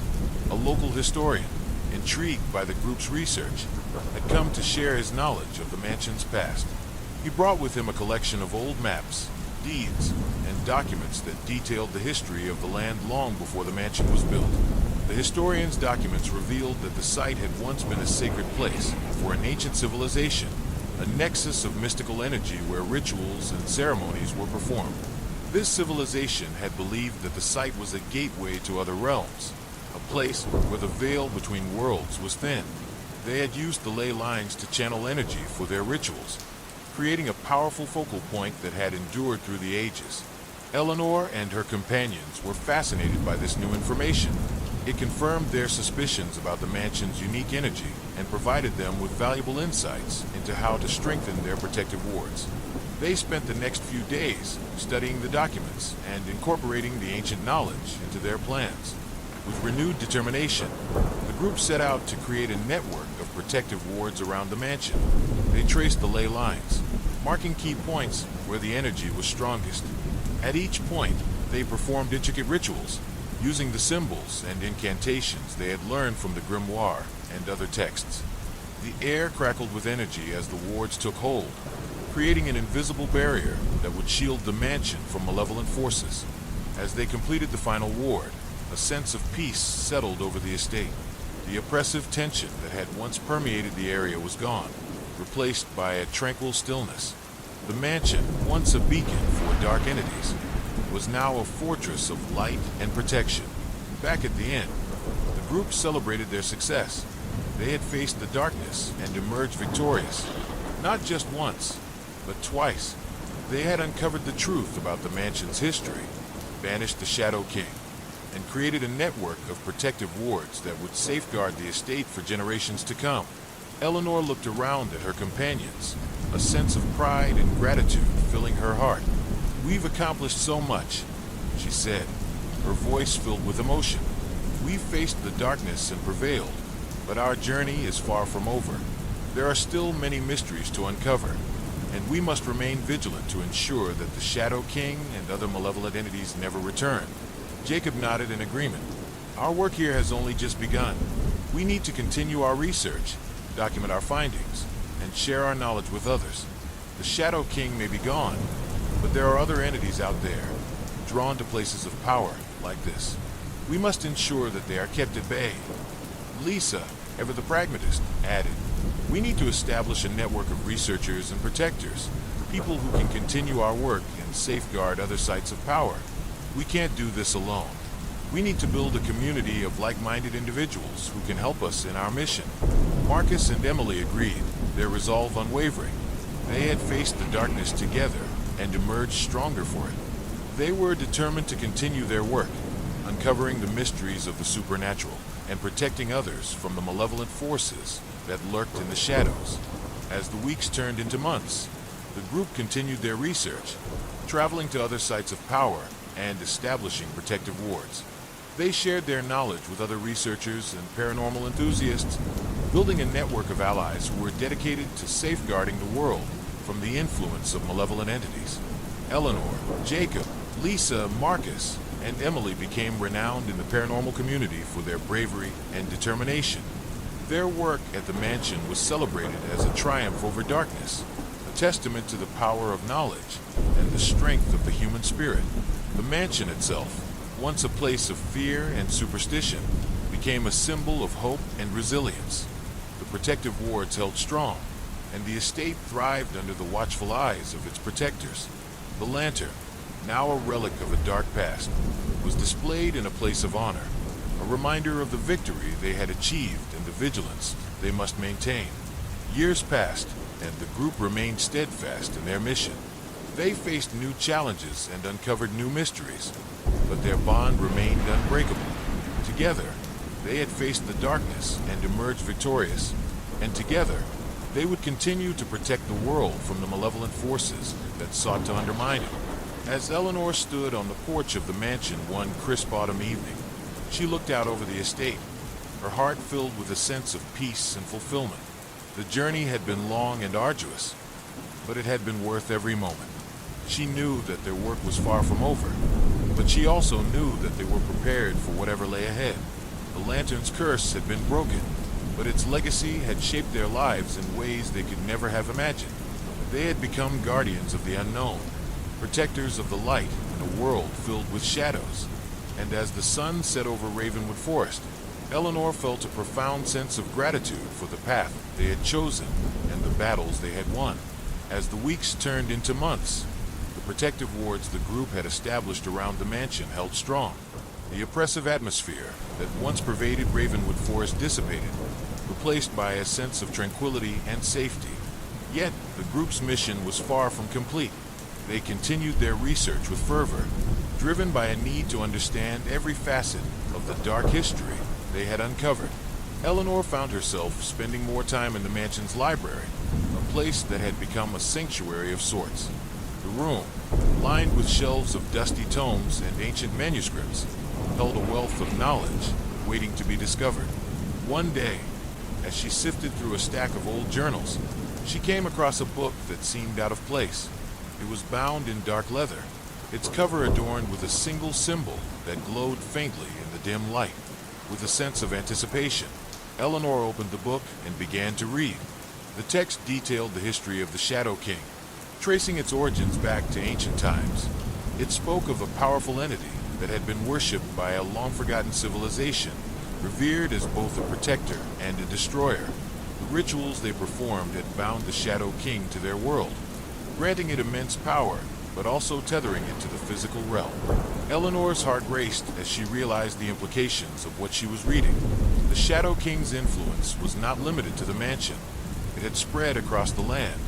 A local historian, intrigued by the group's research, had come to share his knowledge of the mansion's past. He brought with him a collection of old maps, deeds, and documents that detailed the history of the land long before the mansion was built. The historian's documents revealed that the site had once been a sacred place for an ancient civilization, a nexus of mystical energy where rituals and ceremonies were performed. This civilization had believed that the site was a gateway to other realms, a place where the veil between worlds was thin. They had used the ley lines to channel energy for their rituals, creating a powerful focal point that had endured through the ages. Eleanor and her companions were fascinated by this new information. It confirmed their suspicions about the mansion's unique energy and provided them with valuable insights into how to strengthen their protective wards. They spent the next few days studying the documents and incorporating the ancient knowledge into their plans. With renewed determination, the group set out to create a network of protective wards around the mansion. They traced the ley lines, marking key points where the energy was strongest. At each point, they performed intricate rituals, using the symbols and incantations they had learned from the grimoire and other texts. The air crackled with energy as the wards took hold, creating an invisible barrier that would shield the mansion from malevolent forces. As they completed the final ward, a sense of peace settled over the estate. The oppressive tension that had once permeated the area was gone, replaced by a tranquil stillness. The mansion, once a beacon for dark entities, was now a fortress of light and protection. Back at the inn, the group celebrated their success. They had faced the darkness and emerged victorious. Not just once, but twice. They had uncovered the truth about the mansion's history, banished the Shadow King, and created a network of protective wards that would safeguard the estate for generations to come. Eleanor looked around at her companions, a sense of pride and gratitude filling her heart. "We've accomplished so much," she said, her voice filled with emotion. "We've faced the darkness and prevailed, but our journey is far from over. There are still many mysteries to uncover, and we must remain vigilant to ensure that the Shadow King and other malevolent entities never return." Jacob nodded in agreement. "Our work here has only just begun. We need to continue our research, document our findings, and share our knowledge with others. The Shadow King may be gone, but there are other entities out there, drawn to places of power like this. We must ensure that they are kept at bay." Lisa, ever the pragmatist, added, "We need to establish a network of researchers and protectors, people who can continue our work and safeguard other sites of power. We can't do this alone. We need to build a community of like-minded individuals who can help us in our mission." Marcus and Emily agreed, their resolve unwavering. They had faced the darkness together and emerged stronger for it. They were determined to continue their work, uncovering the mysteries of the supernatural and protecting others from the malevolent forces that lurked in the shadows. As the weeks turned into months, the group continued their research, traveling to other sites of power and establishing protective wards. They shared their knowledge with other researchers and paranormal enthusiasts, building a network of allies who were dedicated to safeguarding the world from the influence of malevolent entities. Eleanor, Jacob, Lisa, Marcus, and Emily became renowned in the paranormal community for their bravery and determination. Their work at the mansion was celebrated as a triumph over darkness, a testament to the power of knowledge and the strength of the human spirit. The mansion itself, once a place of fear and superstition, became a symbol of hope and resilience. The protective wards held strong, and the estate thrived under the watchful eyes of its protectors. The lantern, now a relic of a dark past, was displayed in a place of honor, a reminder of the victory they had achieved and the vigilance they must maintain. Years passed, and the group remained steadfast in their mission. They faced new challenges and uncovered new mysteries, but their bond remained unbreakable. Together, they had faced the darkness and emerged victorious, and together, they would continue to protect the world from the malevolent forces that sought to undermine it. As Eleanor stood on the porch of the mansion one crisp autumn evening, she looked out over the estate, her heart filled with a sense of peace and fulfillment. The journey had been long and arduous, but it had been worth every moment. She knew that their work was far from over, but she also knew that they were prepared for whatever lay ahead. The lantern's curse had been broken, but its legacy had shaped their lives in ways they could never have imagined. They had become guardians of the unknown, protectors of the light in a world filled with shadows. And as the sun set over Ravenwood Forest, Eleanor felt a profound sense of gratitude for the path they had chosen and the battles they had won. As the weeks turned into months, the protective wards the group had established around the mansion held strong. The oppressive atmosphere that once pervaded Ravenwood Forest dissipated, replaced by a sense of tranquility and safety. Yet, the group's mission was far from complete. They continued their research with fervor, driven by a need to understand every facet of the dark history they had uncovered. Eleanor found herself spending more time in the mansion's library, a place that had become a sanctuary of sorts. The room, lined with shelves of dusty tomes and ancient manuscripts, held a wealth of knowledge waiting to be discovered. One day, as she sifted through a stack of old journals, she came across a book that seemed out of place. It was bound in dark leather, its cover adorned with a single symbol that glowed faintly in the dim light. With a sense of anticipation, Eleanor opened the book and began to read. The text detailed the history of the Shadow King, tracing its origins back to ancient times. It spoke of a powerful entity that had been worshipped by a long-forgotten civilization, revered as both a protector and a destroyer. The rituals they performed had bound the Shadow King to their world, granting it immense power, but also tethering it to the physical realm. Eleanor's heart raced as she realized the implications of what she was reading. The Shadow King's influence was not limited to the mansion. It had spread across the land,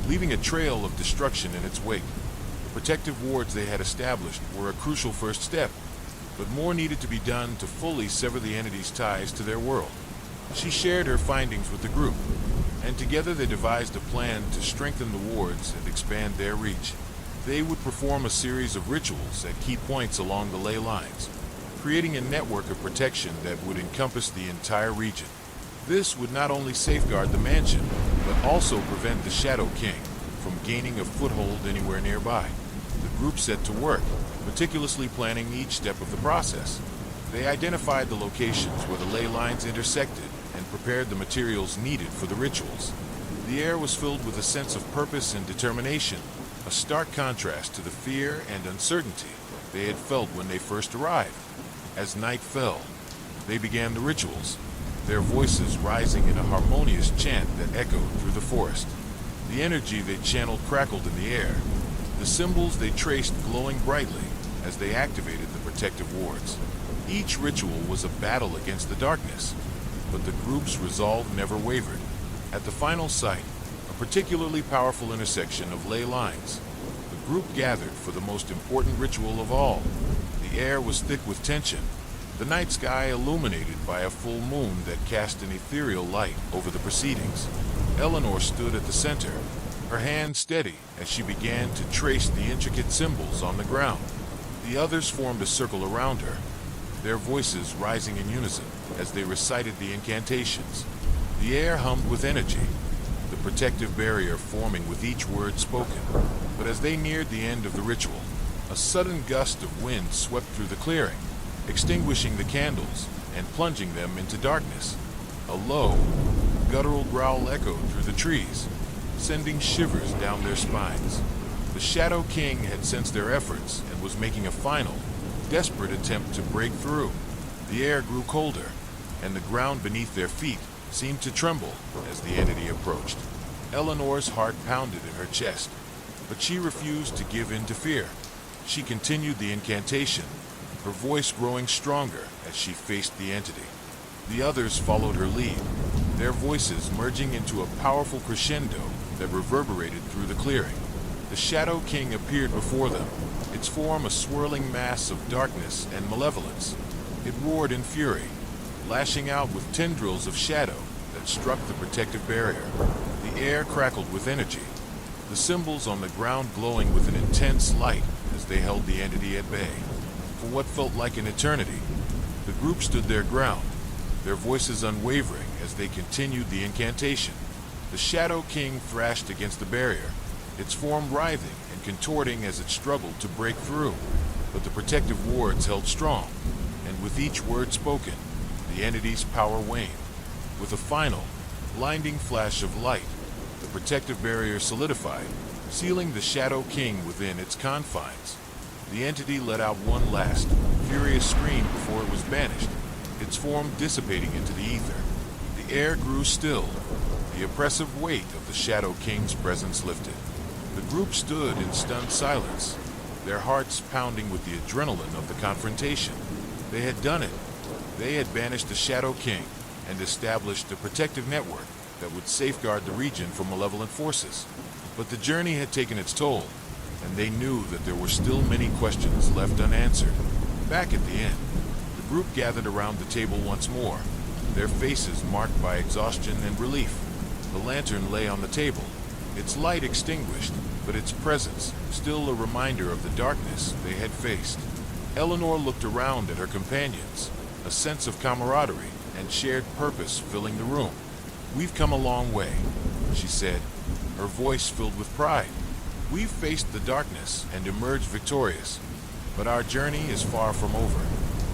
leaving a trail of destruction in its wake. The protective wards they had established were a crucial first step, but more needed to be done to fully sever the entity's ties to their world. She shared her findings with the group, and together they devised a plan to strengthen the wards and expand their reach. They would perform a series of rituals at key points along the ley lines, creating a network of protection that would encompass the entire region. This would not only safeguard the mansion, but also prevent the Shadow King from gaining a foothold anywhere nearby. The group set to work, meticulously planning each step of the process. They identified the locations where the ley lines intersected and prepared the materials needed for the rituals. The air was filled with a sense of purpose and determination, a stark contrast to the fear and uncertainty they had felt when they first arrived. As night fell, they began the rituals, their voices rising in a harmonious chant that echoed through the forest. The energy they channeled crackled in the air, the symbols they traced glowing brightly as they activated the protective wards. Each ritual was a battle against the darkness, but the group's resolve never wavered. At the final site, a particularly powerful intersection of ley lines, the group gathered for the most important ritual of all. The air was thick with tension, the night sky illuminated by a full moon that cast an ethereal light over the proceedings. Eleanor stood at the center, her hand steady as she began to trace the intricate symbols on the ground. The others formed a circle around her, their voices rising in unison as they recited the incantations. The air hummed with energy, the protective barrier forming with each word spoken. But as they neared the end of the ritual, a sudden gust of wind swept through the clearing, extinguishing the candles and plunging them into darkness. A low, guttural growl echoed through the trees, sending shivers down their spines. The Shadow King had sensed their efforts and was making a final, desperate attempt to break through. The air grew colder, and the ground beneath their feet seemed to tremble as the entity approached. Eleanor's heart pounded in her chest, but she refused to give in to fear. She continued the incantation, her voice growing stronger as she faced the entity. The others followed her lead, their voices merging into a powerful crescendo that reverberated through the clearing. The Shadow King appeared before them, its form a swirling mass of darkness and malevolence. It roared in fury, lashing out with tendrils of shadow that struck the protective barrier. The air crackled with energy, the symbols on the ground glowing with an intense light as they held the entity at bay. For what felt like an eternity, the group stood their ground, their voices unwavering as they continued the incantation. The Shadow King thrashed against the barrier, its form writhing and contorting as it struggled to break through. But the protective wards held strong, and with each word spoken, the entity's power waned. With a final, blinding flash of light, the protective barrier solidified, sealing the Shadow King within its confines. The entity let out one last, furious scream before it was banished, its form dissipating into the ether. The air grew still, the oppressive weight of the Shadow King's presence lifted. The group stood in stunned silence, their hearts pounding with the adrenaline of the confrontation. They had done it. They had banished the Shadow King and established a protective network that would safeguard the region from malevolent forces. But the journey had taken its toll, and they knew that there were still many questions left unanswered. Back at the end, the group gathered around the table once more, their faces marked by exhaustion and relief. The lantern lay on the table, its light extinguished, but its presence still a reminder of the darkness they had faced. Eleanor looked around at her companions, a sense of camaraderie and shared purpose filling the room. "We've come a long way," she said, her voice filled with pride. "We've faced the darkness and emerged victorious, but our journey is far from over.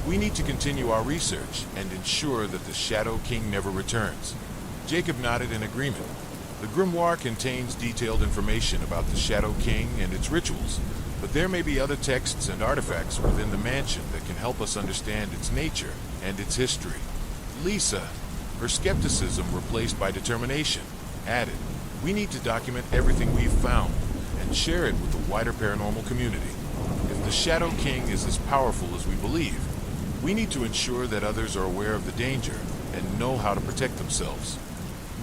We need to continue our research and ensure that the Shadow King never returns." Jacob nodded in agreement. The grimoire contains detailed information about the Shadow King and its rituals, but there may be other texts and artifacts within the mansion that can help us understand its nature and its history. Lisa, her skepticism replaced by determination, added, "We need to document everything we've found and share it with the wider paranormal community. If the Shadow King is as powerful as we believe, we need to ensure that others are aware of the danger and know how to protect themselves."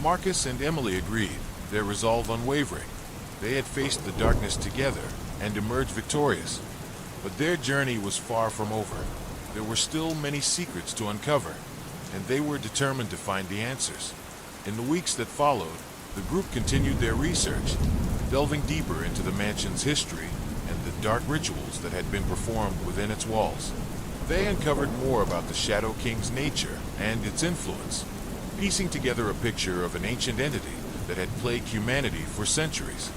Marcus and Emily agreed, their resolve unwavering. They had faced the darkness together and emerged victorious, but their journey was far from over. There were still many secrets to uncover, and they were determined to find the answers. In the weeks that followed, the group continued their research, delving deeper into the mansion's history and the dark rituals that had been performed within its walls. They uncovered more about the Shadow King's nature and its influence, piecing together a picture of an ancient entity that had plagued humanity for centuries.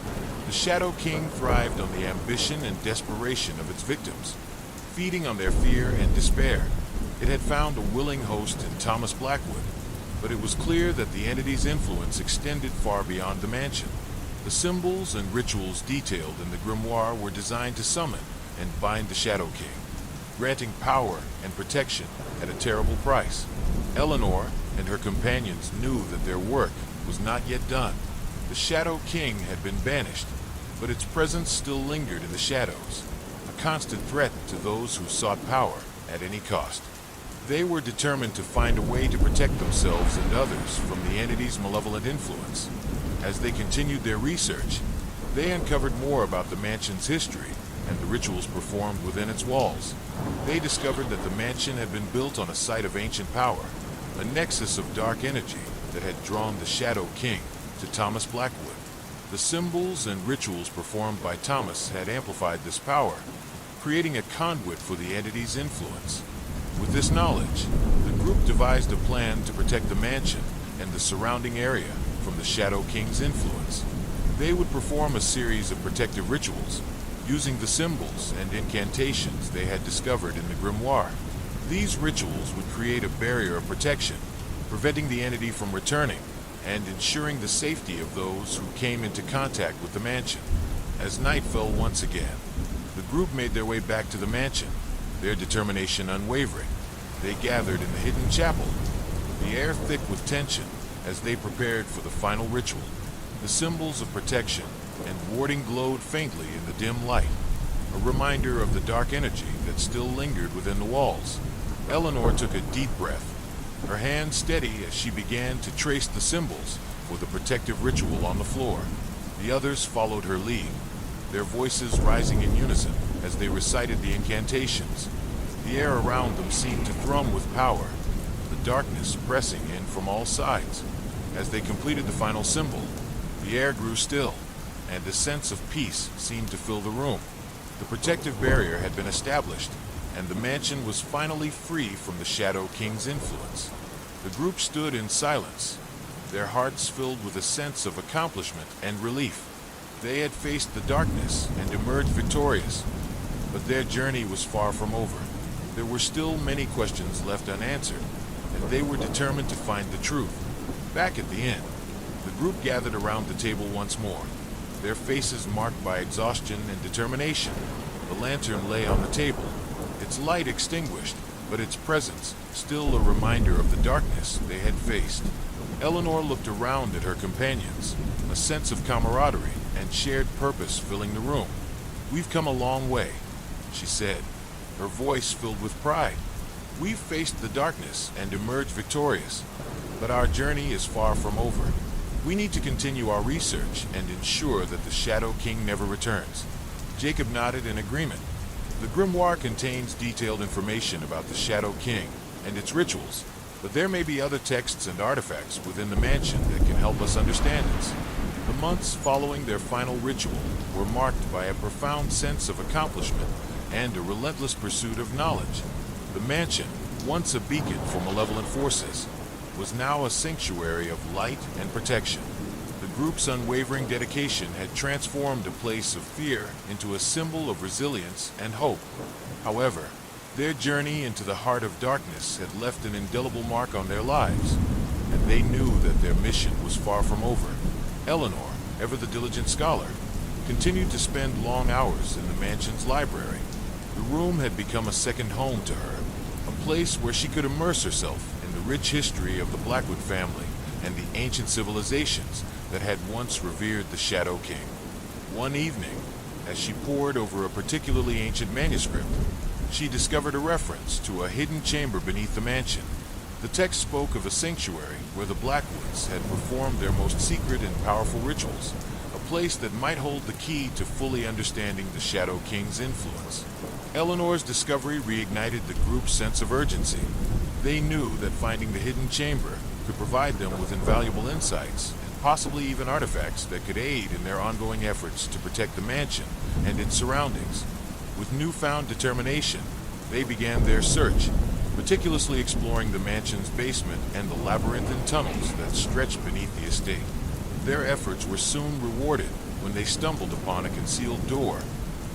The Shadow King thrived on the ambition and desperation of its victims, feeding on their fear and despair. It had found a willing host in Thomas Blackwood, but it was clear that the entity's influence extended far beyond the mansion. The symbols and rituals detailed in the grimoire were designed to summon and bind the Shadow King, granting power and protection at a terrible price. Eleanor and her companions knew that their work was not yet done. The Shadow King had been banished, but its presence still lingered in the shadows, a constant threat to those who sought power at any cost. They were determined to find a way to protect themselves and others from the entity's malevolent influence. As they continued their research, They uncovered more about the mansion's history and the rituals performed within its walls. They discovered that the mansion had been built on a site of ancient power, a nexus of dark energy that had drawn the Shadow King to Thomas Blackwood. The symbols and rituals performed by Thomas had amplified this power, creating a conduit for the entity's influence. With this knowledge, the group devised a plan to protect the mansion and the surrounding area from the Shadow King's influence. They would perform a series of protective rituals, using the symbols and incantations they had discovered in the grimoire. These rituals would create a barrier of protection, preventing the entity from returning and ensuring the safety of those who came into contact with the mansion. As night fell once again, the group made their way back to the mansion, their determination unwavering. They gathered in the hidden chapel, the air thick with tension as they prepared for the final ritual. The symbols of protection and warding glowed faintly in the dim light, a reminder of the dark energy that still lingered within the walls. Eleanor took a deep breath, her hand steady as she began to trace the symbols for the protective ritual on the floor. The others followed her lead, their voices rising in unison as they recited the incantations. The air around them seemed to thrum with power, the darkness pressing in from all sides. As they completed the final symbol, the air grew still, and a sense of peace seemed to fill the room. The protective barrier had been established, and the mansion was finally free from the Shadow King's influence. The group stood in silence, their hearts filled with a sense of accomplishment and relief. They had faced the darkness and emerged victorious, but their journey was far from over. There were still many questions left unanswered, and they were determined to find the truth. Back at the inn, the group gathered around the table once more, their faces marked by exhaustion and determination. The lantern lay on the table, its light extinguished, but its presence still a reminder of the darkness they had faced. Eleanor looked around at her companions, a sense of camaraderie and shared purpose filling the room. "We've come a long way," she said, her voice filled with pride. "We've faced the darkness and emerged victorious, but our journey is far from over. We need to continue our research and ensure that the Shadow King never returns." Jacob nodded in agreement. The grimoire contains detailed information about the Shadow King and its rituals, but there may be other texts and artifacts within the mansion that can help us understand it. The months following their final ritual were marked by a profound sense of accomplishment and a relentless pursuit of knowledge. The mansion, once a beacon for malevolent forces, was now a sanctuary of light and protection. The group's unwavering dedication had transformed a place of fear into a symbol of resilience and hope. However, their journey into the heart of darkness had left an indelible mark on their lives, and they knew that their mission was far from over. Eleanor, ever the diligent scholar, continued to spend long hours in the mansion's library. The room had become a second home to her, a place where she could immerse herself in the rich history of the Blackwood family and the ancient civilizations that had once revered the Shadow King. One evening, as she pored over a particularly ancient manuscript, she discovered a reference to a hidden chamber beneath the mansion. The text spoke of a sanctuary where the Blackwoods had performed their most secret and powerful rituals, a place that might hold the key to fully understanding the Shadow King's influence. Eleanor's discovery reignited the group's sense of urgency. They knew that finding the hidden chamber could provide them with invaluable insights, and possibly even artifacts that could aid in their ongoing efforts to protect the mansion and its surroundings. With newfound determination, they began their search, meticulously exploring the mansion's basement and the labyrinthine tunnels that stretched beneath the estate. Their efforts were soon rewarded when they stumbled upon a concealed door,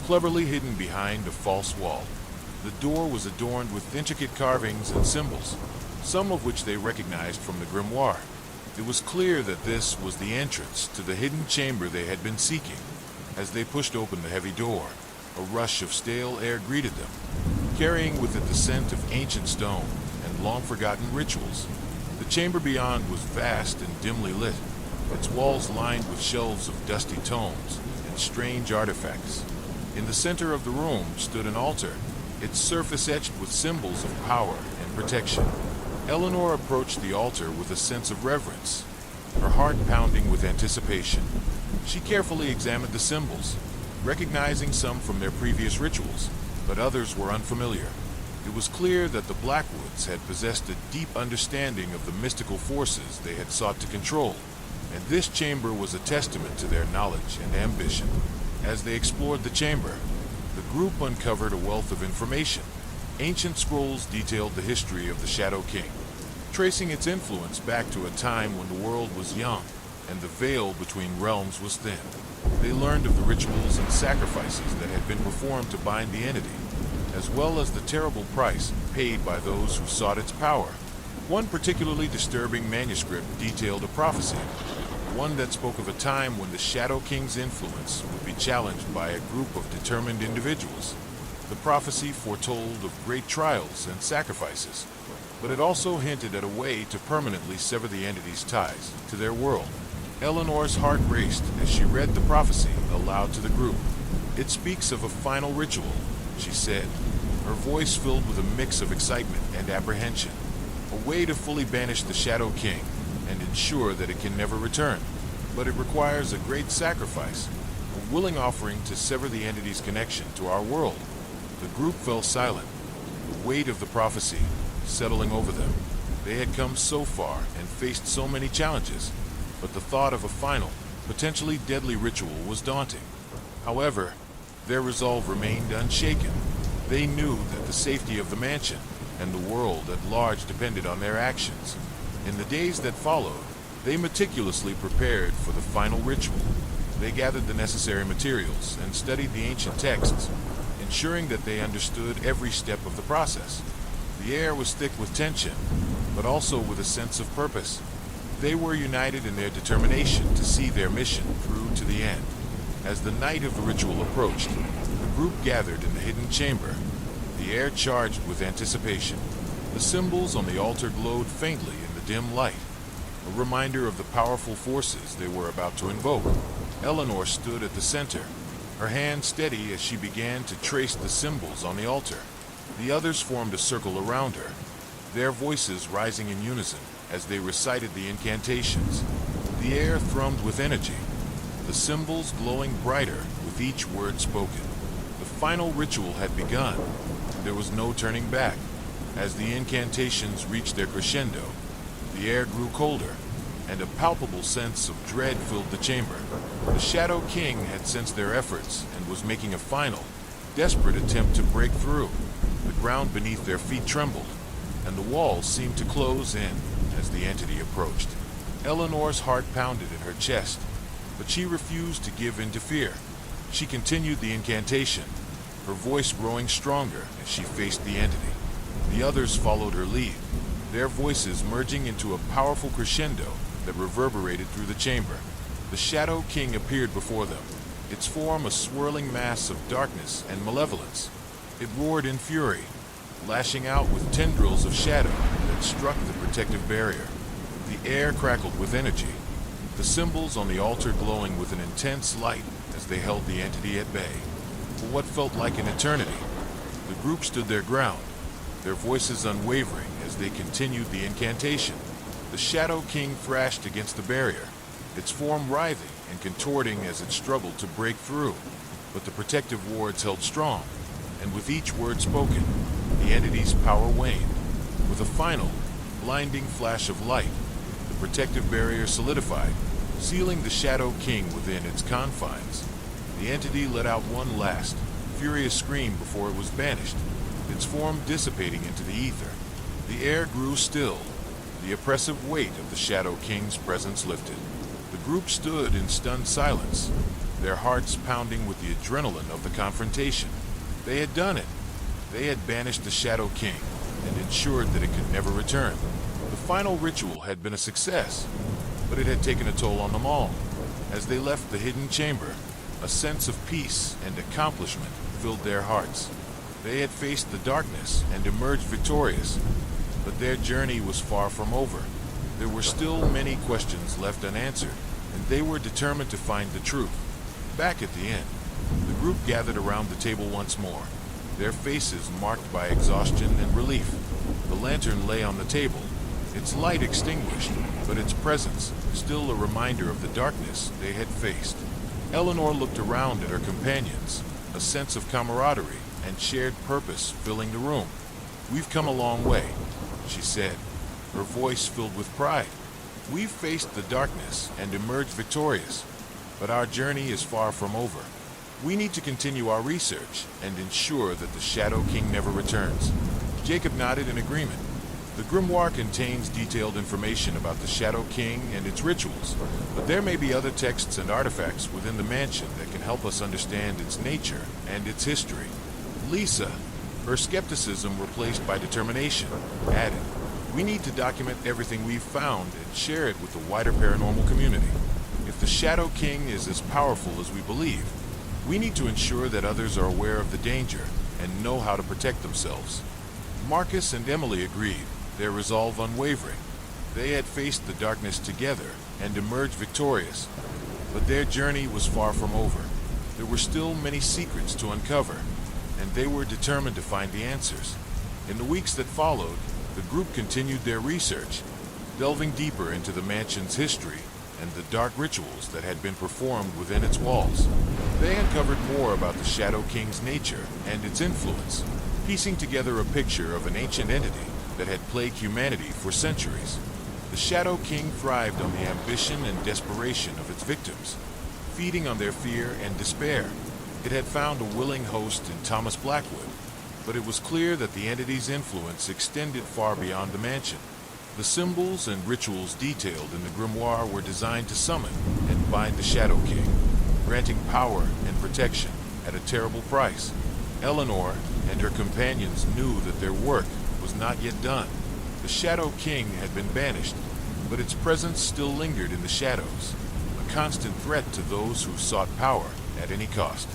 cleverly hidden behind a false wall. The door was adorned with intricate carvings and symbols, some of which they recognized from the grimoire. It was clear that this was the entrance to the hidden chamber they had been seeking. As they pushed open the heavy door, a rush of stale air greeted them, carrying with it the scent of ancient stone and long-forgotten rituals. The chamber beyond was vast and dimly lit, its walls lined with shelves of dusty tomes and strange artifacts. In the center of the room stood an altar, its surface etched with symbols of power and protection. Eleanor approached the altar with a sense of reverence, her heart pounding with anticipation. She carefully examined the symbols, recognizing some from their previous rituals, but others were unfamiliar. It was clear that the Blackwoods had possessed a deep understanding of the mystical forces they had sought to control, and this chamber was a testament to their knowledge and ambition. As they explored the chamber, the group uncovered a wealth of information. Ancient scrolls detailed the history of the Shadow King, tracing its influence back to a time when the world was young and the veil between realms was thin. They learned of the rituals and sacrifices that had been performed to bind the entity, as well as the terrible price paid by those who sought its power. One particularly disturbing manuscript detailed a prophecy, one that spoke of a time when the Shadow King's influence would be challenged by a group of determined individuals. The prophecy foretold of great trials and sacrifices, but it also hinted at a way to permanently sever the entity's ties to their world. Eleanor's heart raced as she read the prophecy aloud to the group. "It speaks of a final ritual," she said, her voice filled with a mix of excitement and apprehension. "A way to fully banish the Shadow King and ensure that it can never return. But it requires a great sacrifice, a willing offering to sever the entity's connection to our world." The group fell silent, the weight of the prophecy settling over them. They had come so far and faced so many challenges, but the thought of a final, potentially deadly ritual was daunting. However, their resolve remained unshaken. They knew that the safety of the mansion and the world at large depended on their actions. In the days that followed, they meticulously prepared for the final ritual. They gathered the necessary materials and studied the ancient texts, ensuring that they understood every step of the process. The air was thick with tension, but also with a sense of purpose. They were united in their determination to see their mission through to the end. As the night of the ritual approached, the group gathered in the hidden chamber, the air charged with anticipation. The symbols on the altar glowed faintly in the dim light, a reminder of the powerful forces they were about to invoke. Eleanor stood at the center, her hand steady as she began to trace the symbols on the altar. The others formed a circle around her, their voices rising in unison as they recited the incantations. The air thrummed with energy, the symbols glowing brighter with each word spoken. The final ritual had begun, and there was no turning back. As the incantations reached their crescendo, the air grew colder, and a palpable sense of dread filled the chamber. The Shadow King had sensed their efforts and was making a final, desperate attempt to break through. The ground beneath their feet trembled, and the walls seemed to close in as the entity approached. Eleanor's heart pounded in her chest, but she refused to give in to fear. She continued the incantation, her voice growing stronger as she faced the entity. The others followed her lead, their voices merging into a powerful crescendo that reverberated through the chamber. The Shadow King appeared before them, its form a swirling mass of darkness and malevolence. It roared in fury, lashing out with tendrils of shadow that struck the protective barrier. The air crackled with energy, the symbols on the altar glowing with an intense light as they held the entity at bay. For what felt like an eternity, the group stood their ground, their voices unwavering as they continued the incantation. The Shadow King thrashed against the barrier, its form writhing and contorting as it struggled to break through. But the protective wards held strong, and with each word spoken, the entity's power waned. With a final, blinding flash of light, the protective barrier solidified, sealing the Shadow King within its confines. The entity let out one last, furious scream before it was banished, its form dissipating into the ether. The air grew still, the oppressive weight of the Shadow King's presence lifted. The group stood in stunned silence, their hearts pounding with the adrenaline of the confrontation. They had done it. They had banished the Shadow King and ensured that it could never return. The final ritual had been a success, but it had taken a toll on them all. As they left the hidden chamber, a sense of peace and accomplishment filled their hearts. They had faced the darkness and emerged victorious, but their journey was far from over. There were still many questions left unanswered, and they were determined to find the truth. Back at the inn, the group gathered around the table once more, their faces marked by exhaustion and relief. The lantern lay on the table, its light extinguished, but its presence still a reminder of the darkness they had faced. Eleanor looked around at her companions, a sense of camaraderie and shared purpose filling the room. "We've come a long way," she said, her voice filled with pride. "We've faced the darkness and emerged victorious, but our journey is far from over. We need to continue our research and ensure that the Shadow King never returns." Jacob nodded in agreement. The grimoire contains detailed information about the Shadow King and its rituals, but there may be other texts and artifacts within the mansion that can help us understand its nature and its history. Lisa, her skepticism replaced by determination, added, "We need to document everything we've found and share it with the wider paranormal community. If the Shadow King is as powerful as we believe, we need to ensure that others are aware of the danger and know how to protect themselves." Marcus and Emily agreed, their resolve unwavering. They had faced the darkness together and emerged victorious, but their journey was far from over. There were still many secrets to uncover, and they were determined to find the answers. In the weeks that followed, the group continued their research, delving deeper into the mansion's history and the dark rituals that had been performed within its walls. They uncovered more about the Shadow King's nature and its influence, piecing together a picture of an ancient entity that had plagued humanity for centuries. The Shadow King thrived on the ambition and desperation of its victims, feeding on their fear and despair. It had found a willing host in Thomas Blackwood, but it was clear that the entity's influence extended far beyond the mansion. The symbols and rituals detailed in the grimoire were designed to summon and bind the Shadow King, granting power and protection at a terrible price. Eleanor and her companions knew that their work was not yet done. The Shadow King had been banished, but its presence still lingered in the shadows, a constant threat to those who sought power at any cost.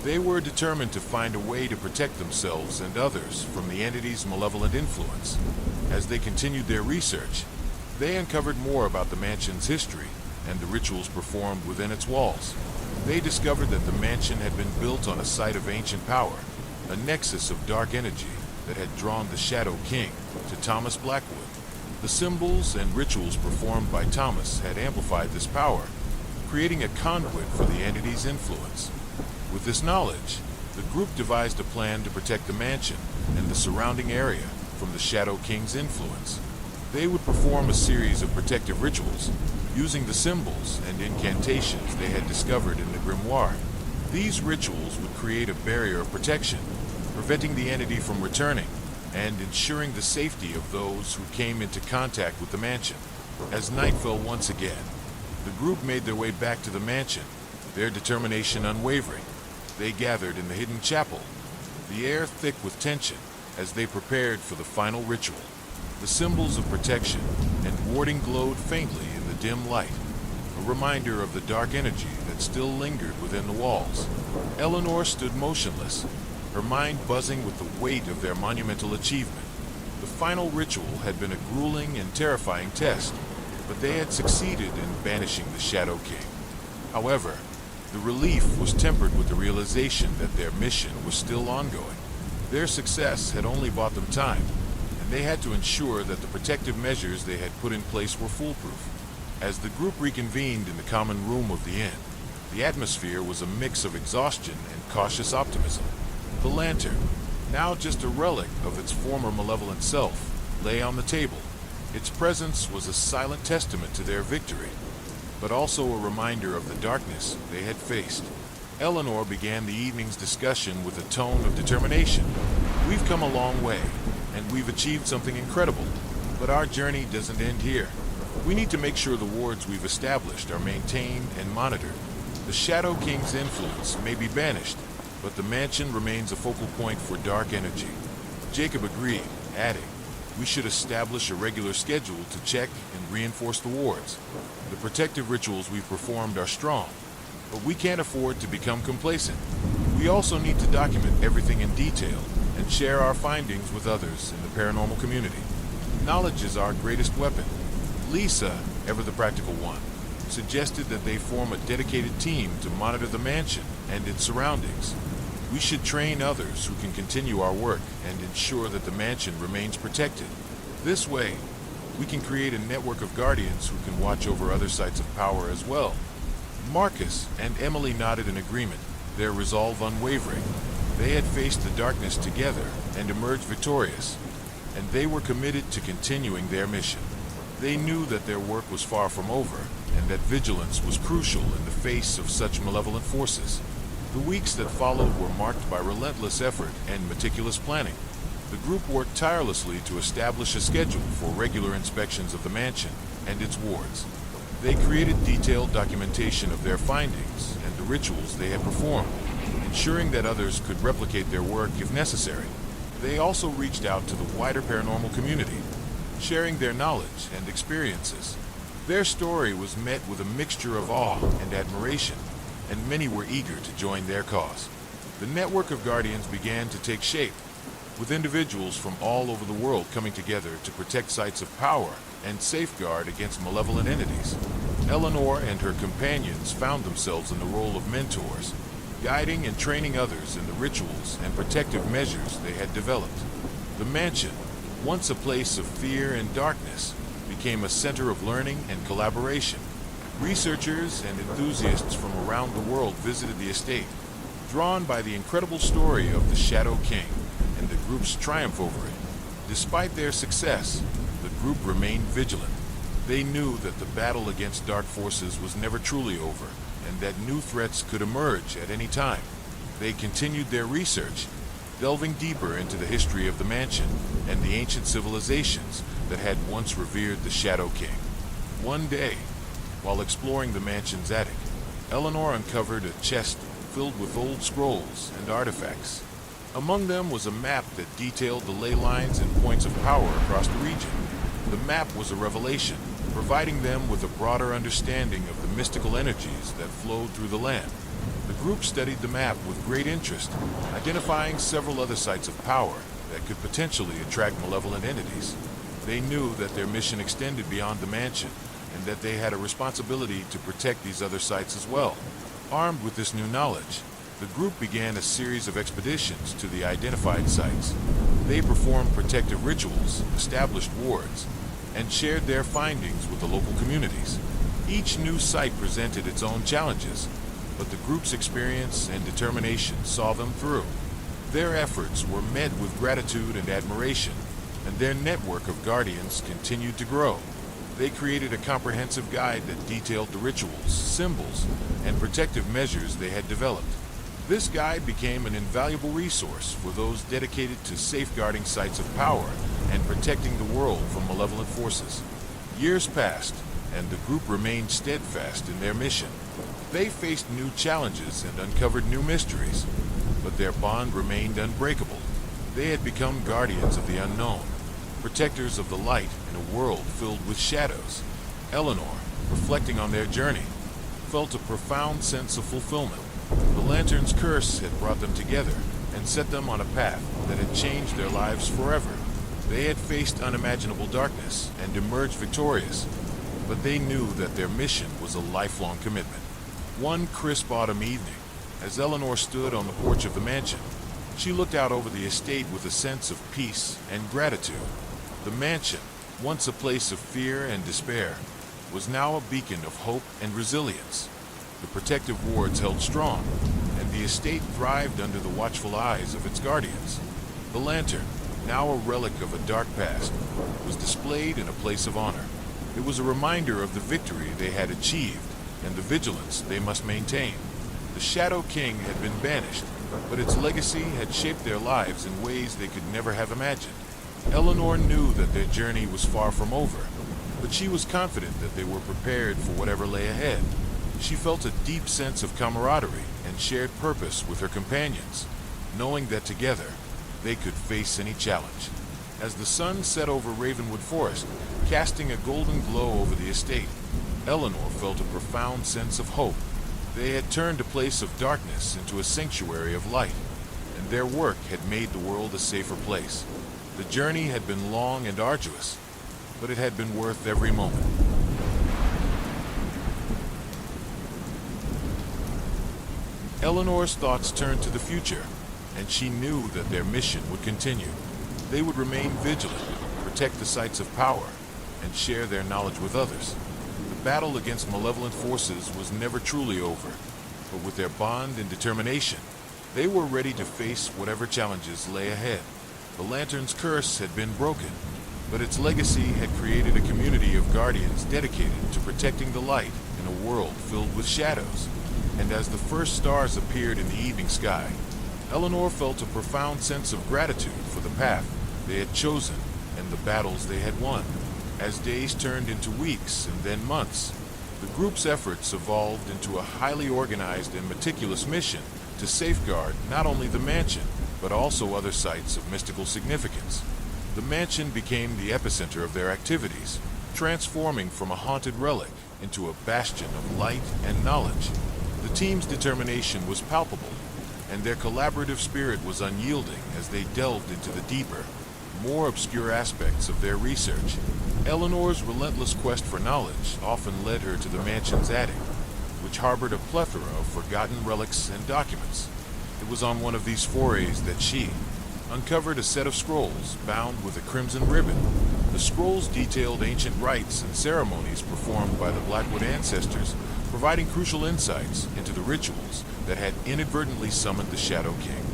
They were determined to find a way to protect themselves and others from the entity's malevolent influence. As they continued their research, they uncovered more about the mansion's history and the rituals performed within its walls. They discovered that the mansion had been built on a site of ancient power, a nexus of dark energy that had drawn the Shadow King to Thomas Blackwood. The symbols and rituals performed by Thomas had amplified this power, creating a conduit for the entity's influence. With this knowledge, the group devised a plan to protect the mansion and the surrounding area from the Shadow King's influence. They would perform a series of protective rituals, using the symbols and incantations they had discovered in the grimoire. These rituals would create a barrier of protection, preventing the entity from returning and ensuring the safety of those who came into contact with the mansion. As night fell once again, the group made their way back to the mansion, their determination unwavering. They gathered in the hidden chapel, the air thick with tension as they prepared for the final ritual. The symbols of protection and warding glowed faintly in the dim light, a reminder of the dark energy that still lingered within the walls. Eleanor stood motionless, her mind buzzing with the weight of their monumental achievement. The final ritual had been a grueling and terrifying test, but they had succeeded in banishing the Shadow King. However, the relief was tempered with the realization that their mission was still ongoing. Their success had only bought them time, and they had to ensure that the protective measures they had put in place were foolproof. As the group reconvened in the common room of the inn, the atmosphere was a mix of exhaustion and cautious optimism. The lantern, now just a relic of its former malevolent self, lay on the table. Its presence was a silent testament to their victory, but also a reminder of the darkness they had faced. Eleanor began the evening's discussion with a tone of determination. "We've come a long way, and we've achieved something incredible, but our journey doesn't end here. We need to make sure the wards we've established are maintained and monitored. The Shadow King's influence may be banished, but the mansion remains a focal point for dark energy." Jacob agreed, adding, "We should establish a regular schedule to check and reinforce the wards. The protective rituals we've performed are strong, but we can't afford to become complacent. We also need to document everything in detail and share our findings with others in the paranormal community. Knowledge is our greatest weapon." Lisa, ever the practical one, suggested that they form a dedicated team to monitor the mansion and its surroundings. "We should train others who can continue our work and ensure that the mansion remains protected. This way, we can create a network of guardians who can watch over other sites of power as well." Marcus and Emily nodded in agreement, their resolve unwavering. They had faced the darkness together and emerged victorious, and they were committed to continuing their mission. They knew that their work was far from over, and that vigilance was crucial in the face of such malevolent forces. The weeks that followed were marked by relentless effort and meticulous planning. The group worked tirelessly to establish a schedule for regular inspections of the mansion and its wards. They created detailed documentation of their findings and the rituals they had performed, ensuring that others could replicate their work if necessary. They also reached out to the wider paranormal community, sharing their knowledge and experiences. Their story was met with a mixture of awe and admiration, and many were eager to join their cause. The network of Guardians began to take shape, with individuals from all over the world coming together to protect sites of power and safeguard against malevolent entities. Eleanor and her companions found themselves in the role of mentors, guiding and training others in the rituals and protective measures they had developed. The mansion, once a place of fear and darkness, became a center of learning and collaboration. Researchers and enthusiasts from around the world visited the estate, drawn by the incredible story of the Shadow King and the group's triumph over it. Despite their success, the group remained vigilant. They knew that the battle against dark forces was never truly over, and that new threats could emerge at any time. They continued their research, delving deeper into the history of the mansion and the ancient civilizations that had once revered the Shadow King. One day, while exploring the mansion's attic, Eleanor uncovered a chest filled with old scrolls and artifacts. Among them was a map that detailed the ley lines and points of power across the region. The map was a revelation, providing them with a broader understanding of the mystical energies that flowed through the land. The group studied the map with great interest, identifying several other sites of power that could potentially attract malevolent entities. They knew that their mission extended beyond the mansion, and that they had a responsibility to protect these other sites as well. Armed with this new knowledge, the group began a series of expeditions to the identified sites. They performed protective rituals, established wards, and shared their findings with the local communities. Each new site presented its own challenges, but the group's experience and determination saw them through. Their efforts were met with gratitude and admiration, and their network of guardians continued to grow. They created a comprehensive guide that detailed the rituals, symbols, and protective measures they had developed. This guide became an invaluable resource for those dedicated to safeguarding sites of power and protecting the world from malevolent forces. Years passed, and the group remained steadfast in their mission. They faced new challenges and uncovered new mysteries, but their bond remained unbreakable. They had become guardians of the unknown, protectors of the light in a world filled with shadows. Eleanor, reflecting on their journey, felt a profound sense of fulfillment. The lantern's curse had brought them together and set them on a path that had changed their lives forever. They had faced unimaginable darkness and emerged victorious, but they knew that their mission was a lifelong commitment. One crisp autumn evening, as Eleanor stood on the porch of the mansion, she looked out over the estate with a sense of peace and gratitude. The mansion, once a place of fear and despair, was now a beacon of hope and resilience. The protective wards held strong, and the estate thrived under the watchful eyes of its guardians. The lantern, now a relic of a dark past, was displayed in a place of honor. It was a reminder of the victory they had achieved and the vigilance they must maintain. The Shadow King had been banished, but its legacy had shaped their lives in ways they could never have imagined. Eleanor knew that their journey was far from over, but she was confident that they were prepared for whatever lay ahead. She felt a deep sense of camaraderie and shared purpose with her companions, knowing that together they could face any challenge. As the sun set over Ravenwood Forest, casting a golden glow over the estate, Eleanor felt a profound sense of hope. They had turned a place of darkness into a sanctuary of light, and their work had made the world a safer place. The journey had been long and arduous, but it had been worth every moment. Eleanor's thoughts turned to the future, and she knew that their mission would continue. They would remain vigilant, protect the sites of power, and share their knowledge with others. The battle against malevolent forces was never truly over, but with their bond and determination, they were ready to face whatever challenges lay ahead. The Lantern's curse had been broken, but its legacy had created a community of guardians dedicated to protecting the light in a world filled with shadows. And as the first stars appeared in the evening sky, Eleanor felt a profound sense of gratitude for the path they had chosen and the battles they had won. As days turned into weeks and then months, the group's efforts evolved into a highly organized and meticulous mission to safeguard not only the mansion, but also other sites of mystical significance. The mansion became the epicenter of their activities, transforming from a haunted relic into a bastion of light and knowledge. The team's determination was palpable, and their collaborative spirit was unyielding as they delved into the deeper, more obscure aspects of their research. Eleanor's relentless quest for knowledge often led her to the mansion's attic, which harbored a plethora of forgotten relics and documents. It was on one of these forays that she uncovered a set of scrolls bound with a crimson ribbon. The scrolls detailed ancient rites and ceremonies performed by the Blackwood ancestors, providing crucial insights into the rituals that had inadvertently summoned the Shadow King.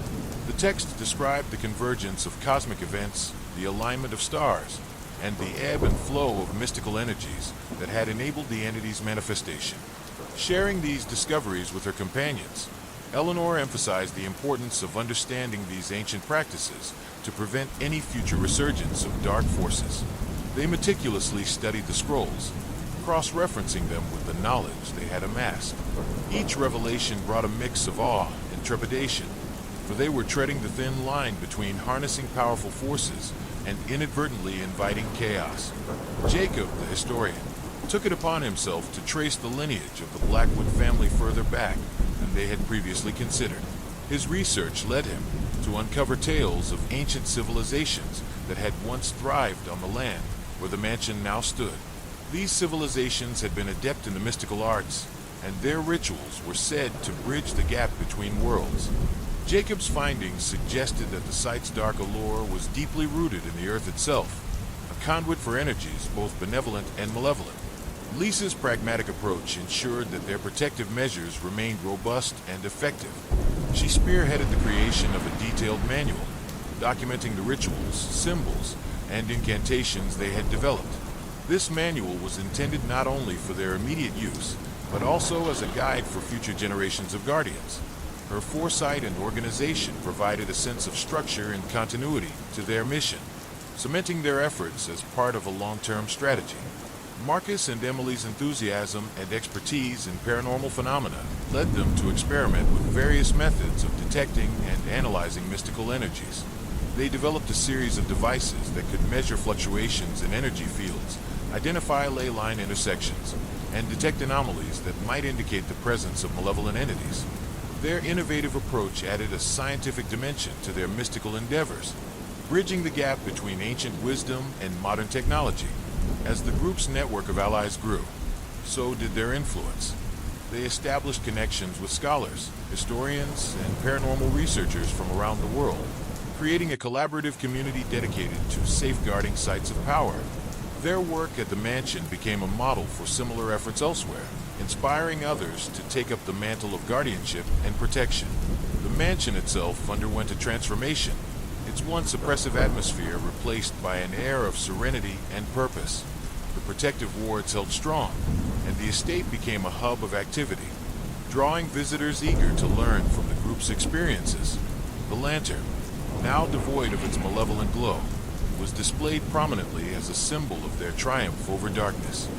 The text described the convergence of cosmic events, the alignment of stars, and the ebb and flow of mystical energies that had enabled the entity's manifestation. Sharing these discoveries with her companions, Eleanor emphasized the importance of understanding these ancient practices to prevent any future resurgence of dark forces. They meticulously studied the scrolls, cross-referencing them with the knowledge they had amassed. Each revelation brought a mix of awe and trepidation, for they were treading the thin line between harnessing powerful forces and inadvertently inviting chaos. Jacob, the historian, took it upon himself to trace the lineage of the Blackwood family further back than they had previously considered. His research led him to uncover tales of ancient civilizations that had once thrived on the land where the mansion now stood. These civilizations had been adept in the mystical arts, and their rituals were said to bridge the gap between worlds. Jacob's findings suggested that the site's dark allure was deeply rooted in the earth itself, a conduit for energies both benevolent and malevolent. Lisa's pragmatic approach ensured that their protective measures remained robust and effective. She spearheaded the creation of a detailed manual, documenting the rituals, symbols, and incantations they had developed. This manual was intended not only for their immediate use, but also as a guide for future generations of Guardians. Her foresight and organization provided a sense of structure and continuity to their mission, cementing their efforts as part of a long-term strategy. Marcus and Emily's enthusiasm and expertise in paranormal phenomena led them to experiment with various methods of detecting and analyzing mystical energies. They developed a series of devices that could measure fluctuations in energy fields, identify ley line intersections, and detect anomalies that might indicate the presence of malevolent entities. Their innovative approach added a scientific dimension to their mystical endeavors, bridging the gap between ancient wisdom and modern technology. As the group's network of allies grew, so did their influence. They established connections with scholars, historians, and paranormal researchers from around the world, creating a collaborative community dedicated to safeguarding sites of power. Their work at the mansion became a model for similar efforts elsewhere, inspiring others to take up the mantle of guardianship and protection. The mansion itself underwent a transformation, its once oppressive atmosphere replaced by an air of serenity and purpose. The protective wards held strong, and the estate became a hub of activity, drawing visitors eager to learn from the group's experiences. The lantern, now devoid of its malevolent glow, was displayed prominently as a symbol of their triumph over darkness.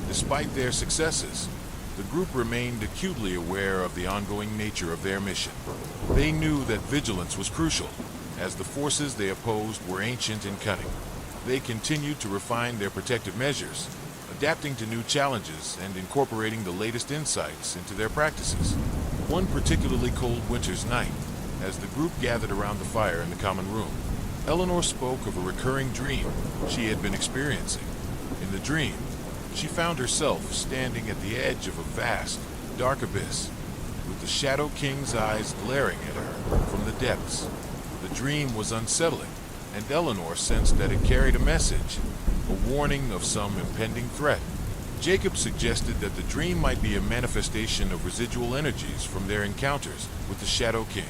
Despite their successes, the group remained acutely aware of the ongoing nature of their mission. They knew that vigilance was crucial, as the forces they opposed were ancient and cunning. They continued to refine their protective measures, adapting to new challenges and incorporating the latest insights into their practices. One particularly cold winter's night, as the group gathered around the fire in the common room, Eleanor spoke of a recurring dream she had been experiencing. In the dream, she found herself standing at the edge of a vast, dark abyss, with the Shadow King's eyes glaring at her from the depths. The dream was unsettling, and Eleanor sensed that it carried a message, a warning of some impending threat. Jacob suggested that the dream might be a manifestation of residual energies from their encounters with the Shadow King.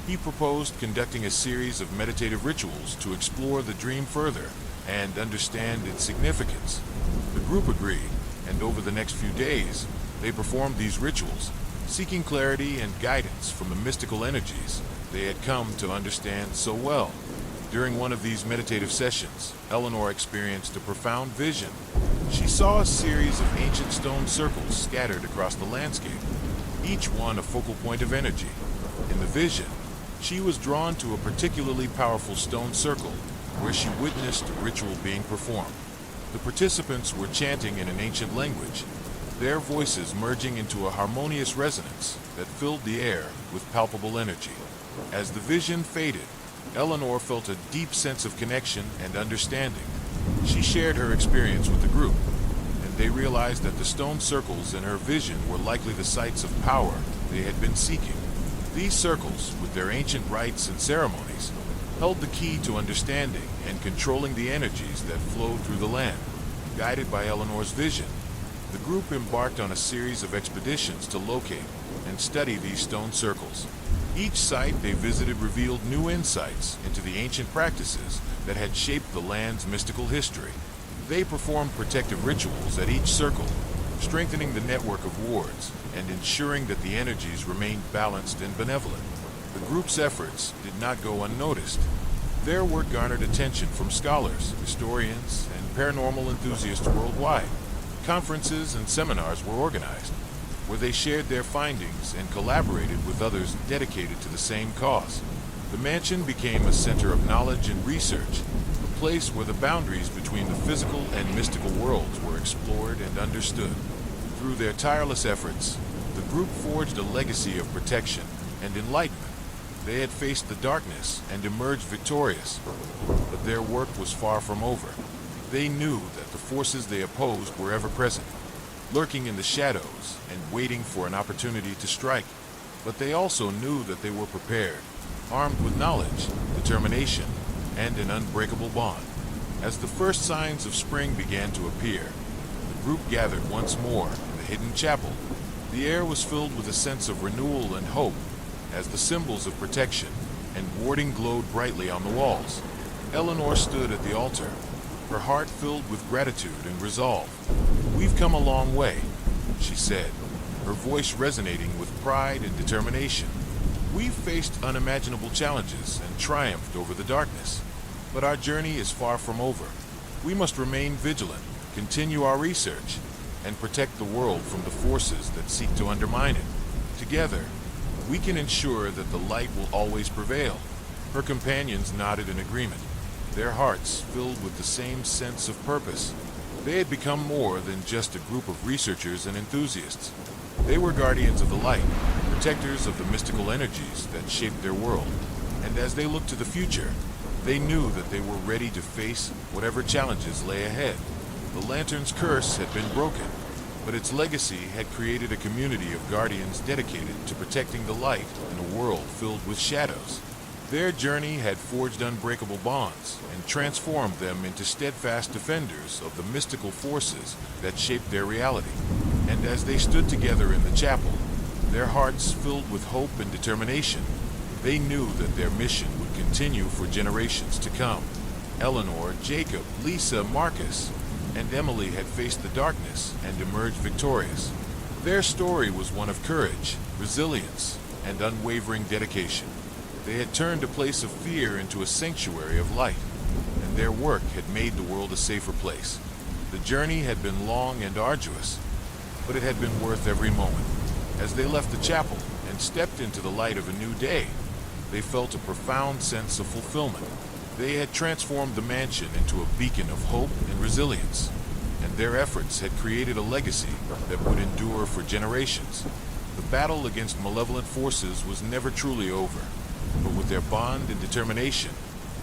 He proposed conducting a series of meditative rituals to explore the dream further and understand its significance. The group agreed, and over the next few days, they performed these rituals, seeking clarity and guidance from the mystical energies they had come to understand so well. During one of these meditative sessions, Eleanor experienced a profound vision. She saw a series of ancient stone circles scattered across the landscape, each one a focal point of energy. In the vision, she was drawn to a particularly powerful stone circle where she witnessed a ritual being performed. The participants were chanting in an ancient language, their voices merging into a harmonious resonance that filled the air with palpable energy. As the vision faded, Eleanor felt a deep sense of connection and understanding. She shared her experience with the group, and they realized that the stone circles in her vision were likely the sites of power they had been seeking. These circles, with their ancient rites and ceremonies, held the key to understanding and controlling the energies that flowed through the land. Guided by Eleanor's vision, the group embarked on a series of expeditions to locate and study these stone circles. Each site they visited revealed new insights into the ancient practices that had shaped the land's mystical history. They performed protective rituals at each circle, strengthening the network of wards and ensuring that the energies remained balanced and benevolent. The group's efforts did not go unnoticed. Their work garnered attention from scholars, historians, and paranormal enthusiasts worldwide. Conferences and seminars were organized, where they shared their findings and collaborated with others dedicated to the same cause. The mansion became a center of knowledge and research, a place where the boundaries between the physical and mystical worlds were explored and understood. Through their tireless efforts, the group forged a legacy of protection and enlightenment. They had faced the darkness and emerged victorious, but their work was far from over. They knew that the forces they opposed were ever present, lurking in the shadows and waiting for an opportunity to strike. But they also knew that they were prepared, armed with knowledge, determination, and an unbreakable bond. As the first signs of spring began to appear, the group gathered once more in the hidden chapel. The air was filled with a sense of renewal and hope, as the symbols of protection and warding glowed brightly on the walls. Eleanor stood at the altar, her heart filled with gratitude and resolve. "We've come a long way," she said, her voice resonating with pride and determination. "We've faced unimaginable challenges and triumphed over the darkness, but our journey is far from over. We must remain vigilant, continue our research, and protect the world from the forces that seek to undermine it. Together, we can ensure that the light will always prevail." Her companions nodded in agreement, their hearts filled with the same sense of purpose. They had become more than just a group of researchers and enthusiasts. They were guardians of the light, protectors of the mystical energies that shaped their world. And as they looked to the future, they knew that they were ready to face whatever challenges lay ahead. The lantern's curse had been broken, but its legacy had created a community of guardians dedicated to protecting the light in a world filled with shadows. Their journey had forged unbreakable bonds and transformed them into steadfast defenders of the mystical forces that shaped their reality. And as they stood together in the chapel, their hearts filled with hope and determination, they knew that their mission would continue for generations to come. Eleanor, Jacob, Lisa, Marcus, and Emily had faced the darkness and emerged victorious. Their story was one of courage, resilience, and unwavering dedication. They had turned a place of fear into a sanctuary of light, and their work had made the world a safer place. The journey had been long and arduous, but it had been worth every moment. As they left the chapel and stepped into the light of a new day, they felt a profound sense of fulfillment. They had transformed the mansion into a beacon of hope and resilience, and their efforts had created a legacy that would endure for generations. The battle against malevolent forces was never truly over, but with their bond and determination,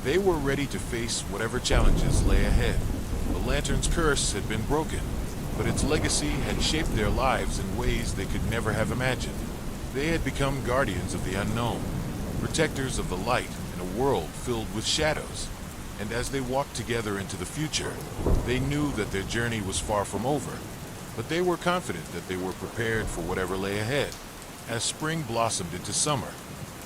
they were ready to face whatever challenges lay ahead. The lantern's curse had been broken, but its legacy had shaped their lives in ways they could never have imagined. They had become guardians of the unknown, protectors of the light in a world filled with shadows. And as they walked together into the future, they knew that their journey was far from over. but they were confident that they were prepared for whatever lay ahead. As spring blossomed into summer,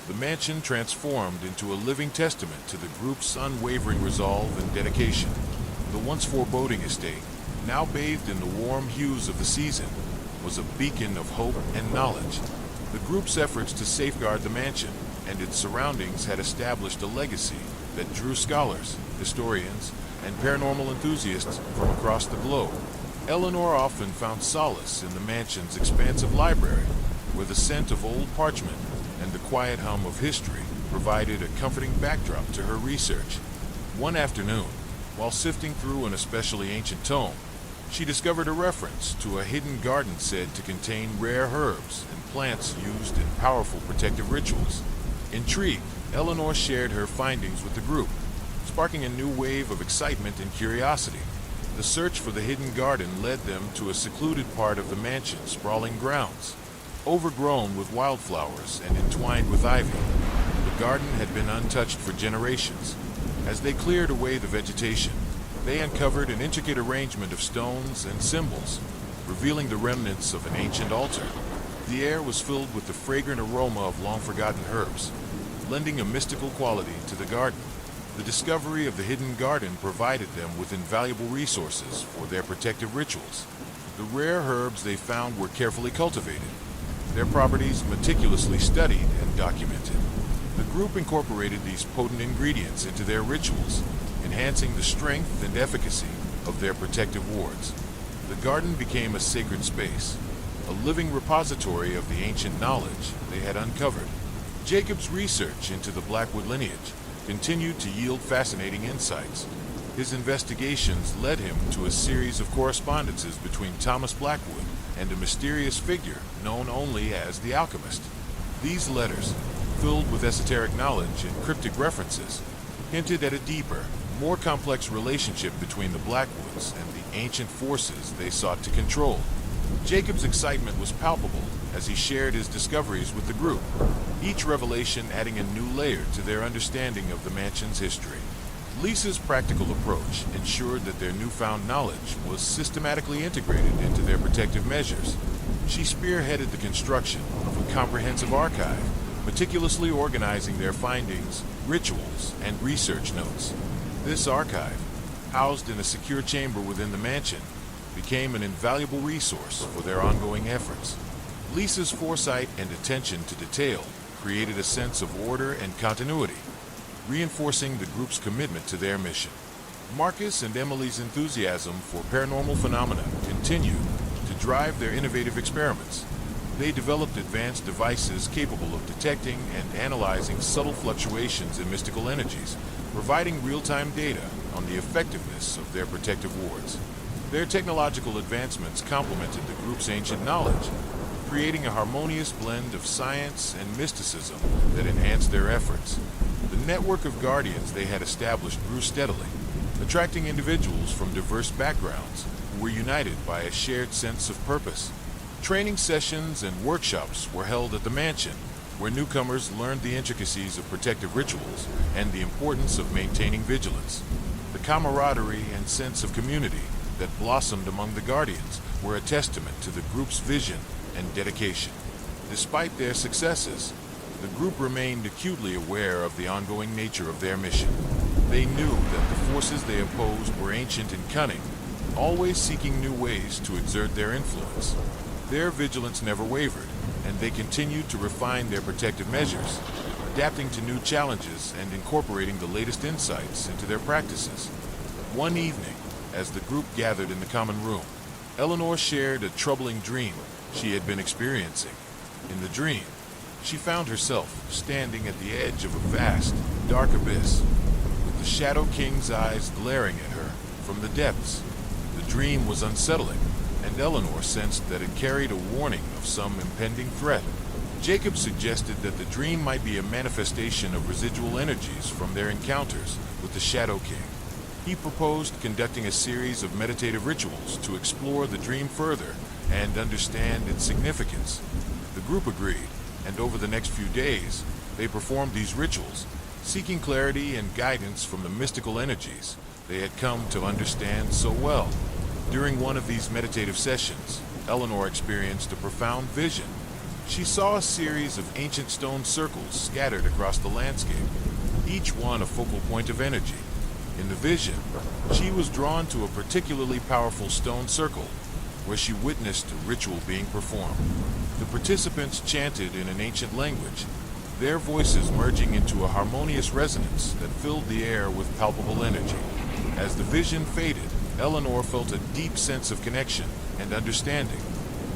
the mansion transformed into a living testament to the group's unwavering resolve and dedication. The once foreboding estate, now bathed in the warm hues of the season, was a beacon of hope and knowledge. The group's efforts to safeguard the mansion and its surroundings had established a legacy that drew scholars, historians, and paranormal enthusiasts from across the globe. Eleanor often found solace in the mansion's expansive library, where the scent of old parchment and the quiet hum of history provided a comforting backdrop to her research. One afternoon, while sifting through an especially ancient tome, she discovered a reference to a hidden garden said to contain rare herbs and plants used in powerful protective rituals. Intrigued, Eleanor shared her findings with the group, sparking a new wave of excitement and curiosity. The search for the hidden garden led them to a secluded part of the mansion's sprawling grounds. Overgrown with wildflowers and entwined with ivy, the garden had been untouched for generations. As they cleared away the vegetation, they uncovered an intricate arrangement of stones and symbols, revealing the remnants of an ancient altar. The air was filled with the fragrant aroma of long-forgotten herbs, lending a mystical quality to the garden. The discovery of the hidden garden provided them with invaluable resources for their protective rituals. The rare herbs they found were carefully cultivated, their properties meticulously studied and documented. The group incorporated these potent ingredients into their rituals, enhancing the strength and efficacy of their protective wards. The garden became a sacred space, a living repository of the ancient knowledge they had uncovered. Jacob's research into the Blackwood lineage continued to yield fascinating insights. His investigations led him to a series of correspondences between Thomas Blackwood and a mysterious figure known only as the Alchemist. These letters, filled with esoteric knowledge and cryptic references, hinted at a deeper, more complex relationship between the Blackwoods and the ancient forces they sought to control. Jacob's excitement was palpable as he shared his discoveries with the group, each revelation adding a new layer to their understanding of the mansion's history. Lisa's practical approach ensured that their newfound knowledge was systematically integrated into their protective measures. She spearheaded the construction of a comprehensive archive, meticulously organizing their findings, rituals, and research notes. This archive, housed in a secure chamber within the mansion, became an invaluable resource for their ongoing efforts. Lisa's foresight and attention to detail created a sense of order and continuity, reinforcing the group's commitment to their mission. Marcus and Emily's enthusiasm for paranormal phenomena continued to drive their innovative experiments. They developed advanced devices capable of detecting and analyzing subtle fluctuations in mystical energies, providing real-time data on the effectiveness of their protective wards. Their technological advancements complemented the group's ancient knowledge, creating a harmonious blend of science and mysticism that enhanced their efforts. The network of guardians they had established grew steadily, attracting individuals from diverse backgrounds who were united by a shared sense of purpose. Training sessions and workshops were held at the mansion, where newcomers learned the intricacies of protective rituals and the importance of maintaining vigilance. The camaraderie and sense of community that blossomed among the guardians were a testament to the group's vision and dedication. Despite their successes, the group remained acutely aware of the ongoing nature of their mission. They knew that the forces they opposed were ancient and cunning, always seeking new ways to exert their influence. Their vigilance never wavered, and they continued to refine their protective measures, adapting to new challenges and incorporating the latest insights into their practices. One evening, as the group gathered in the common room, Eleanor shared a troubling dream she had been experiencing. In the dream, she found herself standing at the edge of a vast, dark abyss, with the Shadow King's eyes glaring at her from the depths. The dream was unsettling, and Eleanor sensed that it carried a warning of some impending threat. Jacob suggested that the dream might be a manifestation of residual energies from their encounters with the Shadow King. He proposed conducting a series of meditative rituals to explore the dream further and understand its significance. The group agreed, and over the next few days, they performed these rituals, seeking clarity and guidance from the mystical energies they had come to understand so well. During one of these meditative sessions, Eleanor experienced a profound vision. She saw a series of ancient stone circles scattered across the landscape, each one a focal point of energy. In the vision, she was drawn to a particularly powerful stone circle, where she witnessed a ritual being performed. The participants chanted in an ancient language, their voices merging into a harmonious resonance that filled the air with palpable energy. As the vision faded, Eleanor felt a deep sense of connection and understanding.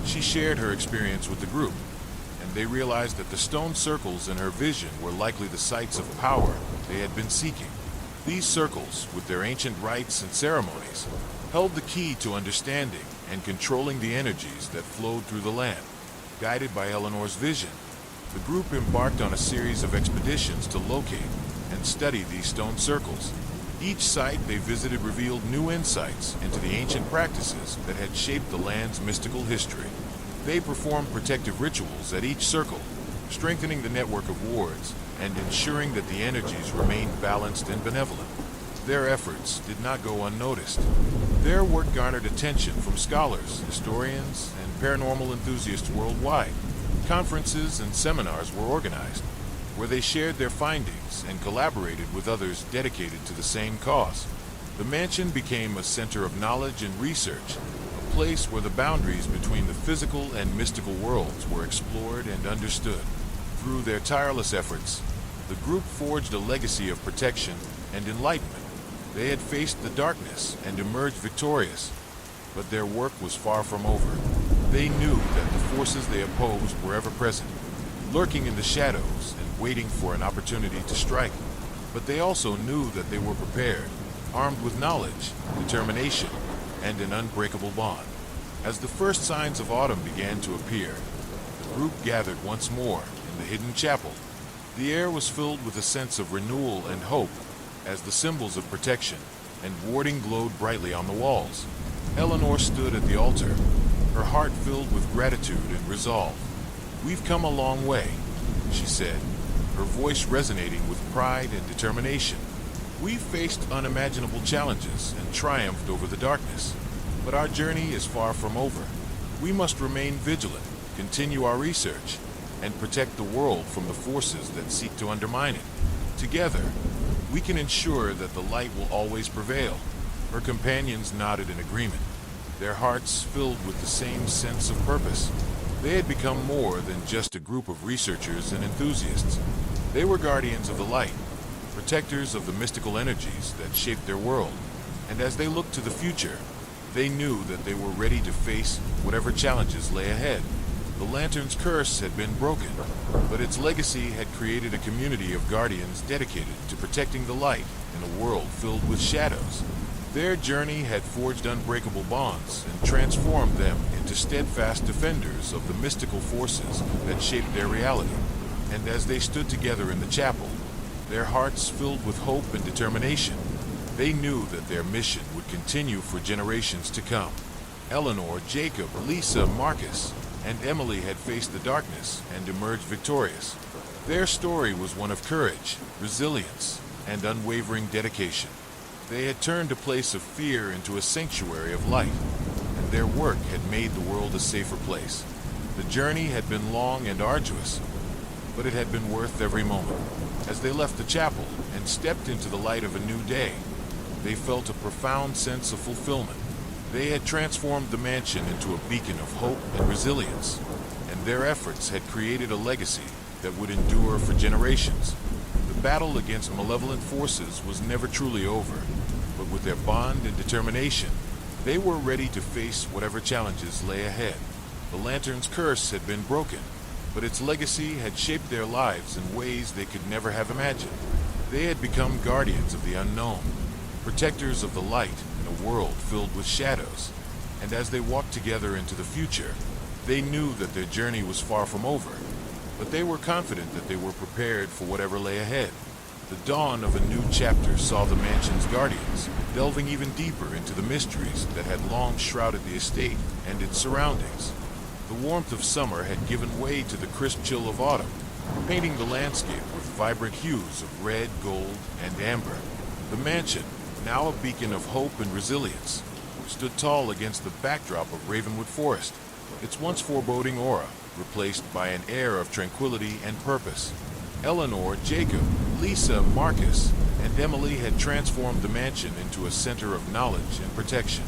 She shared her experience with the group, and they realized that the stone circles in her vision were likely the sites of power they had been seeking. These circles, with their ancient rites and ceremonies, held the key to understanding and controlling the energies that flowed through the land. Guided by Eleanor's vision, the group embarked on a series of expeditions to locate and study these stone circles. Each site they visited revealed new insights into the ancient practices that had shaped the land's mystical history. They performed protective rituals at each circle, strengthening the network of wards and ensuring that the energies remained balanced and benevolent. Their efforts did not go unnoticed. Their work garnered attention from scholars, historians, and paranormal enthusiasts worldwide. Conferences and seminars were organized, where they shared their findings and collaborated with others dedicated to the same cause. The mansion became a center of knowledge and research, a place where the boundaries between the physical and mystical worlds were explored and understood. Through their tireless efforts, the group forged a legacy of protection and enlightenment. They had faced the darkness and emerged victorious, but their work was far from over. They knew that the forces they opposed were ever present, lurking in the shadows and waiting for an opportunity to strike. But they also knew that they were prepared, armed with knowledge, determination, and an unbreakable bond. As the first signs of autumn began to appear, the group gathered once more in the hidden chapel. The air was filled with a sense of renewal and hope, as the symbols of protection and warding glowed brightly on the walls. Eleanor stood at the altar, her heart filled with gratitude and resolve. "We've come a long way," she said, her voice resonating with pride and determination. "We've faced unimaginable challenges and triumphed over the darkness, but our journey is far from over. We must remain vigilant, continue our research, and protect the world from the forces that seek to undermine it. Together, we can ensure that the light will always prevail." Her companions nodded in agreement, their hearts filled with the same sense of purpose. They had become more than just a group of researchers and enthusiasts. They were guardians of the light, protectors of the mystical energies that shaped their world. And as they looked to the future, they knew that they were ready to face whatever challenges lay ahead. The lantern's curse had been broken, but its legacy had created a community of guardians dedicated to protecting the light in a world filled with shadows. Their journey had forged unbreakable bonds and transformed them into steadfast defenders of the mystical forces that shaped their reality. And as they stood together in the chapel, their hearts filled with hope and determination, they knew that their mission would continue for generations to come. Eleanor, Jacob, Lisa, Marcus, and Emily had faced the darkness and emerged victorious. Their story was one of courage, resilience, and unwavering dedication. They had turned a place of fear into a sanctuary of light, and their work had made the world a safer place. The journey had been long and arduous, but it had been worth every moment. As they left the chapel and stepped into the light of a new day, they felt a profound sense of fulfillment. They had transformed the mansion into a beacon of hope and resilience, and their efforts had created a legacy that would endure for generations. The battle against malevolent forces was never truly over, but with their bond and determination, they were ready to face whatever challenges lay ahead. The lantern's curse had been broken, but its legacy had shaped their lives in ways they could never have imagined. They had become guardians of the unknown, protectors of the light in a world filled with shadows, and as they walked together into the future, they knew that their journey was far from over, but they were confident that they were prepared for whatever lay ahead. The dawn of a new chapter saw the mansion's guardians delving even deeper into the mysteries that had long shrouded the estate and its surroundings. The warmth of summer had given way to the crisp chill of autumn, painting the landscape with vibrant hues of red, gold, and amber. The mansion, now a beacon of hope and resilience, stood tall against the backdrop of Ravenwood Forest, its once foreboding aura replaced by an air of tranquility and purpose. Eleanor, Jacob, Lisa, Marcus, and Emily had transformed the mansion into a center of knowledge and protection.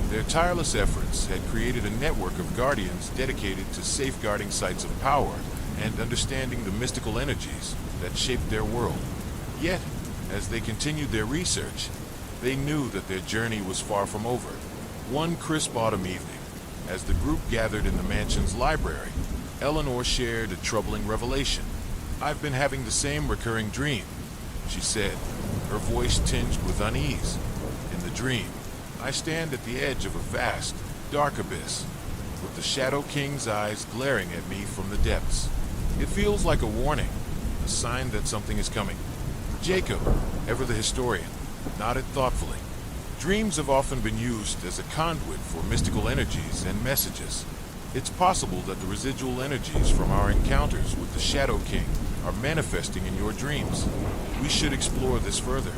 Their tireless efforts had created a network of guardians dedicated to safeguarding sites of power and understanding the mystical energies that shaped their world. Yet, as they continued their research, they knew that their journey was far from over. One crisp autumn evening, as the group gathered in the mansion's library, Eleanor shared a troubling revelation. "I've been having the same recurring dream," she said, her voice tinged with unease. "In the dream, I stand at the edge of a vast, dark abyss, with the Shadow King's eyes glaring at me from the depths. It feels like a warning, a sign that something is coming." Jacob, ever the historian, nodded thoughtfully. Dreams have often been used as a conduit for mystical energies and messages. It's possible that the residual energies from our encounters with the Shadow King are manifesting in your dreams. We should explore this further.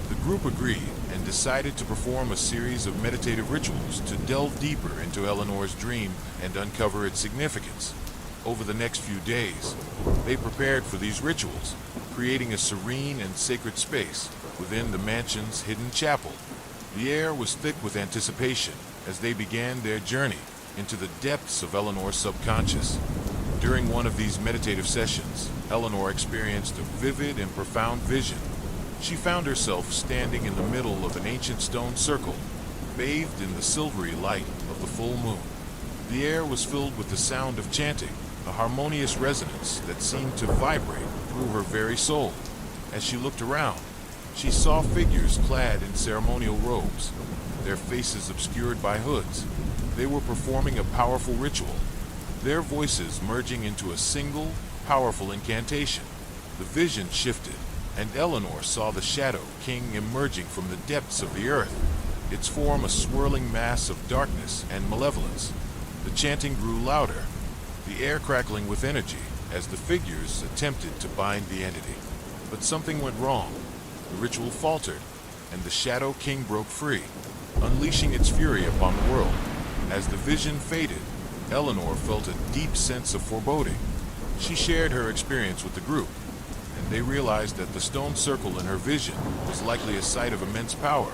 The group agreed and decided to perform a series of meditative rituals to delve deeper into Eleanor's dream and uncover its significance. Over the next few days, they prepared for these rituals, creating a serene and sacred space within the mansion's hidden chapel. The air was thick with anticipation as they began their journey into the depths of Eleanor's subconscious. During one of these meditative sessions, Eleanor experienced a vivid and profound vision. She found herself standing in the middle of an ancient stone circle, bathed in the silvery light of the full moon. The air was filled with the sound of chanting, a harmonious resonance that seemed to vibrate through her very soul. As she looked around, she saw figures clad in ceremonial robes, their faces obscured by hoods. They were performing a powerful ritual, their voices merging into a single, powerful incantation. The vision shifted, and Eleanor saw the Shadow King emerging from the depths of the earth, its form a swirling mass of darkness and malevolence. The chanting grew louder, the air crackling with energy as the figures attempted to bind the entity. But something went wrong. The ritual faltered, and the Shadow King broke free, unleashing its fury upon the world. As the vision faded, Eleanor felt a deep sense of foreboding. She shared her experience with the group, and they realized that the stone circle in her vision was likely a site of immense power,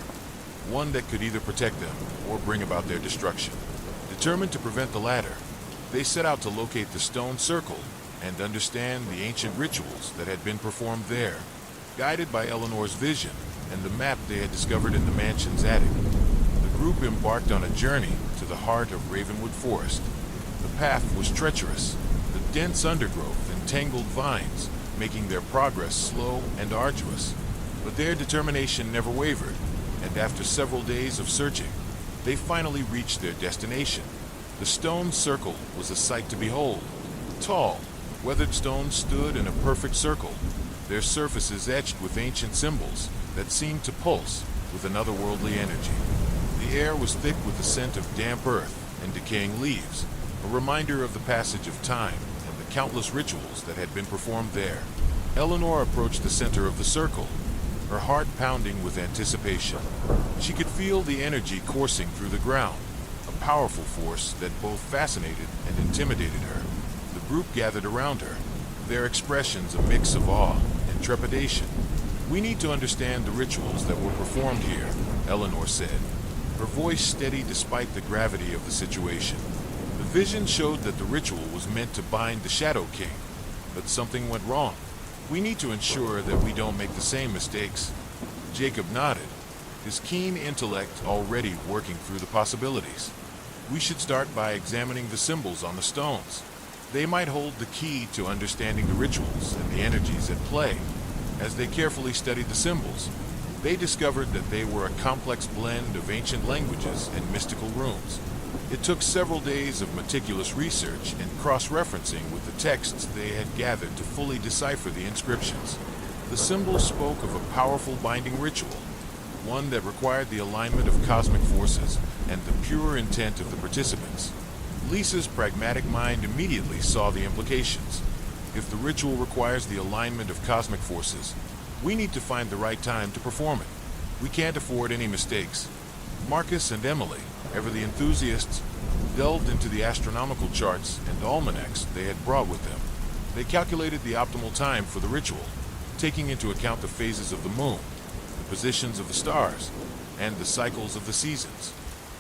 one that could either protect them or bring about their destruction. Determined to prevent the latter, they set out to locate the stone circle and understand the ancient rituals that had been performed there. Guided by Eleanor's vision and the map they had discovered in the mansion's attic, the group embarked on a journey to the heart of Ravenwood Forest. The path was treacherous, the dense undergrowth and tangled vines making their progress slow and arduous. But their determination never wavered, and after several days of searching, they finally reached their destination. The stone circle was a sight to behold. Tall, weathered stones stood in a perfect circle, their surfaces etched with ancient symbols that seemed to pulse with an otherworldly energy. The air was thick with the scent of damp earth and decaying leaves, a reminder of the passage of time and the countless rituals that had been performed there. Eleanor approached the center of the circle, her heart pounding with anticipation. She could feel the energy coursing through the ground, a powerful force that both fascinated and intimidated her. The group gathered around her, their expressions a mix of awe and trepidation. "We need to understand the rituals that were performed here," Eleanor said, her voice steady despite the gravity of the situation. The vision showed that the ritual was meant to bind the Shadow King, but something went wrong. "We need to ensure that we don't make the same mistakes." Jacob nodded, his keen intellect already working through the possibilities. "We should start by examining the symbols on the stones. They might hold the key to understanding the rituals and the energies at play." As they carefully studied the symbols, they discovered that they were a complex blend of ancient languages and mystical runes. It took several days of meticulous research and cross-referencing with the texts they had gathered to fully decipher the inscriptions. The symbols spoke of a powerful binding ritual, one that required the alignment of cosmic forces and the pure intent of the participants. Lisa's pragmatic mind immediately saw the implications. If the ritual requires the alignment of cosmic forces, we need to find the right time to perform it. We can't afford any mistakes. Marcus and Emily, ever the enthusiasts, delved into the astronomical charts and almanacs they had brought with them. They calculated the optimal time for the ritual, taking into account the phases of the moon, the positions of the stars, and the cycles of the seasons.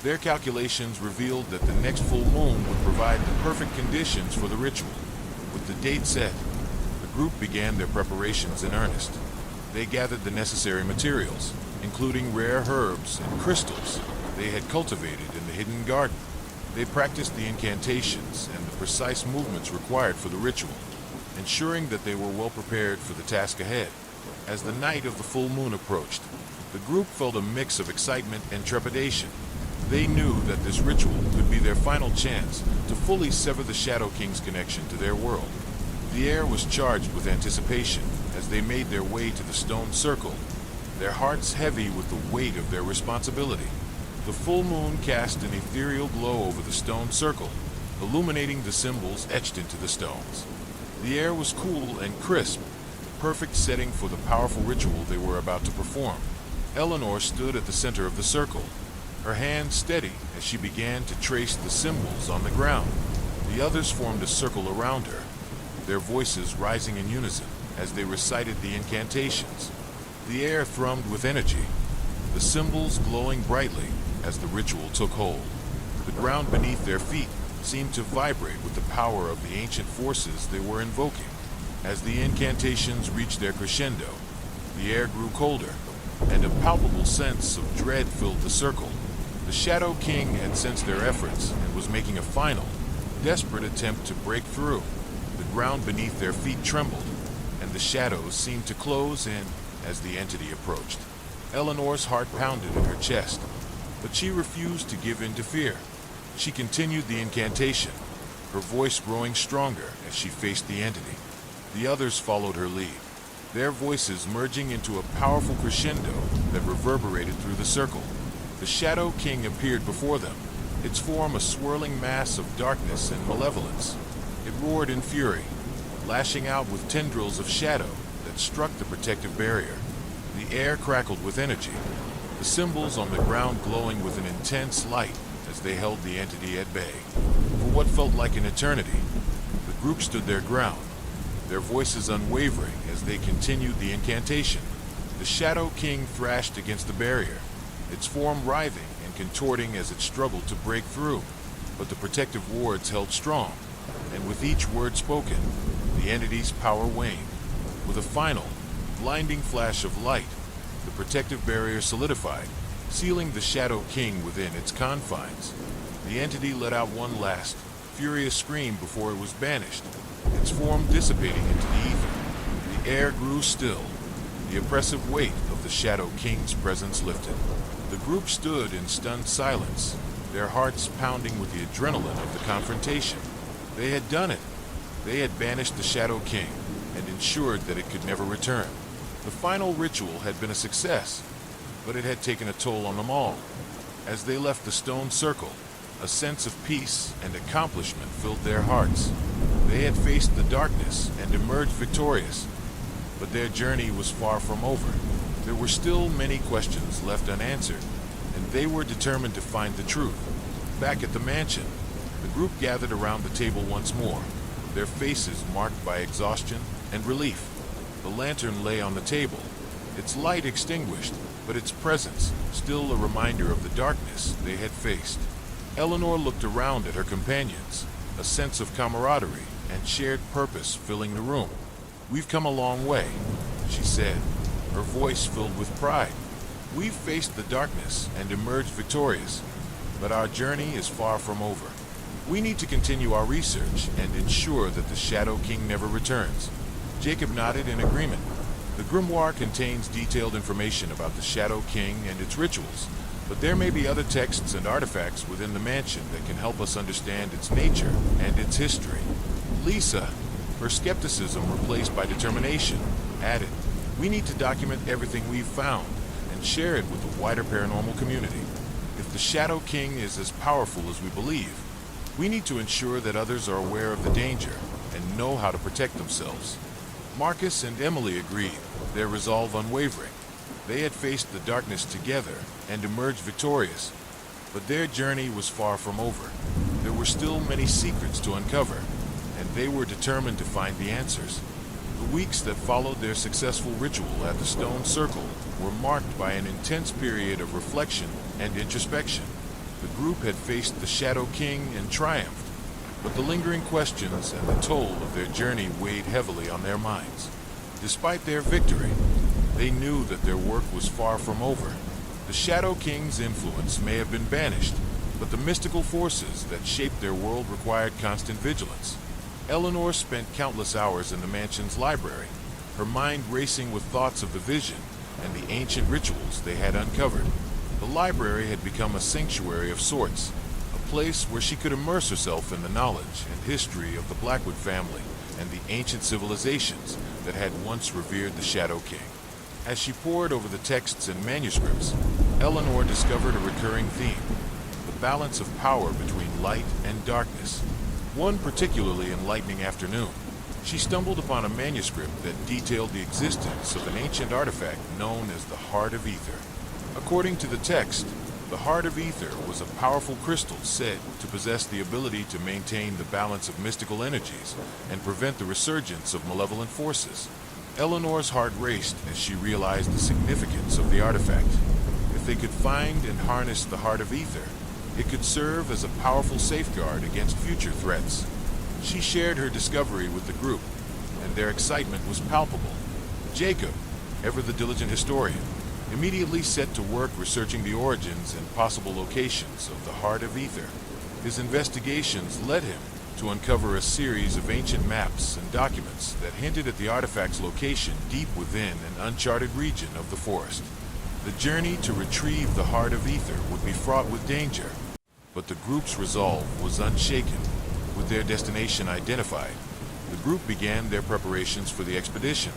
Their calculations revealed that the next full moon would provide the perfect conditions for the ritual. With the date set, the group began their preparations in earnest. They gathered the necessary materials, including rare herbs and crystals they had cultivated in the hidden garden. They practiced the incantations and the precise movements required for the ritual, ensuring that they were well prepared for the task ahead. As the night of the full moon approached, the group felt a mix of excitement and trepidation. They knew that this ritual could be their final chance to fully sever the Shadow King's connection to their world. The air was charged with anticipation as they made their way to the stone circle, their hearts heavy with the weight of their responsibility. The full moon cast an ethereal glow over the stone circle, illuminating the symbols etched into the stones. The air was cool and crisp, the perfect setting for the powerful ritual they were about to perform. Eleanor stood at the center of the circle, her hand steady as she began to trace the symbols on the ground. The others formed a circle around her, their voices rising in unison as they recited the incantations. The air thrummed with energy, the symbols glowing brightly as the ritual took hold. The ground beneath their feet seemed to vibrate with the power of the ancient forces they were invoking. As the incantations reached their crescendo, the air grew colder, and a palpable sense of dread filled the circle. The Shadow King had sensed their efforts and was making a final, desperate attempt to break through. The ground beneath their feet trembled, and the shadows seemed to close in as the entity approached. Eleanor's heart pounded in her chest, but she refused to give in to fear. She continued the incantation, her voice growing stronger as she faced the entity. The others followed her lead, their voices merging into a powerful crescendo that reverberated through the circle. The Shadow King appeared before them, its form a swirling mass of darkness and malevolence. It roared in fury, lashing out with tendrils of shadow that struck the protective barrier. The air crackled with energy, the symbols on the ground glowing with an intense light as they held the entity at bay. For what felt like an eternity, the group stood their ground, their voices unwavering as they continued the incantation. The Shadow King thrashed against the barrier, its form writhing and contorting as it struggled to break through. But the protective wards held strong, and with each word spoken, the entity's power waned. With a final, blinding flash of light, the protective barrier solidified, sealing the Shadow King within its confines. The entity let out one last, furious scream before it was banished, its form dissipating into the ether. The air grew still, the oppressive weight of the Shadow King's presence lifted. The group stood in stunned silence, their hearts pounding with the adrenaline of the confrontation. They had done it. They had banished the Shadow King and ensured that it could never return. The final ritual had been a success, but it had taken a toll on them all. As they left the stone circle, a sense of peace and accomplishment filled their hearts. They had faced the darkness and emerged victorious, but their journey was far from over. There were still many questions left unanswered, and they were determined to find the truth. Back at the mansion, the group gathered around the table once more, their faces marked by exhaustion and relief. The lantern lay on the table, its light extinguished, but its presence still a reminder of the darkness they had faced. Eleanor looked around at her companions, a sense of camaraderie and shared purpose filling the room. "We've come a long way," she said, her voice filled with pride. "We've faced the darkness and emerged victorious, but our journey is far from over. We need to continue our research and ensure that the Shadow King never returns." Jacob nodded in agreement. The grimoire contains detailed information about the Shadow King and its rituals, but there may be other texts and artifacts within the mansion that can help us understand its nature and its history. Lisa, her skepticism replaced by determination, added, "We need to document everything we've found and share it with the wider paranormal community. If the Shadow King is as powerful as we believe, we need to ensure that others are aware of the danger and know how to protect themselves." Marcus and Emily agreed, their resolve unwavering. They had faced the darkness together and emerged victorious, but their journey was far from over. There were still many secrets to uncover, and they were determined to find the answers. The weeks that followed their successful ritual at the Stone Circle were marked by an intense period of reflection and introspection. The group had faced the Shadow King and triumphed, but the lingering questions and the toll of their journey weighed heavily on their minds. Despite their victory, they knew that their work was far from over. The Shadow King's influence may have been banished, but the mystical forces that shaped their world required constant vigilance. Eleanor spent countless hours in the mansion's library, her mind racing with thoughts of the vision and the ancient rituals they had uncovered. The library had become a sanctuary of sorts, a place where she could immerse herself in the knowledge and history of the Blackwood family and the ancient civilizations that had once revered the Shadow King. As she pored over the texts and manuscripts, Eleanor discovered a recurring theme: the balance of power between light and darkness. One particularly enlightening afternoon, she stumbled upon a manuscript that detailed the existence of an ancient artifact known as the Heart of Ether. According to the text, the Heart of Ether was a powerful crystal said to possess the ability to maintain the balance of mystical energies and prevent the resurgence of malevolent forces. Eleanor's heart raced as she realized the significance of the artifact. If they could find and harness the Heart of Ether, it could serve as a powerful safeguard against future threats. She shared her discovery with the group, and their excitement was palpable. Jacob, ever the diligent historian, immediately set to work researching the origins and possible locations of the Heart of Ether. His investigations led him to uncover a series of ancient maps and documents that hinted at the artifact's location deep within an uncharted region of the forest. The journey to retrieve the Heart of Ether would be fraught with danger, but the group's resolve was unshaken. With their destination identified, the group began their preparations for the expedition.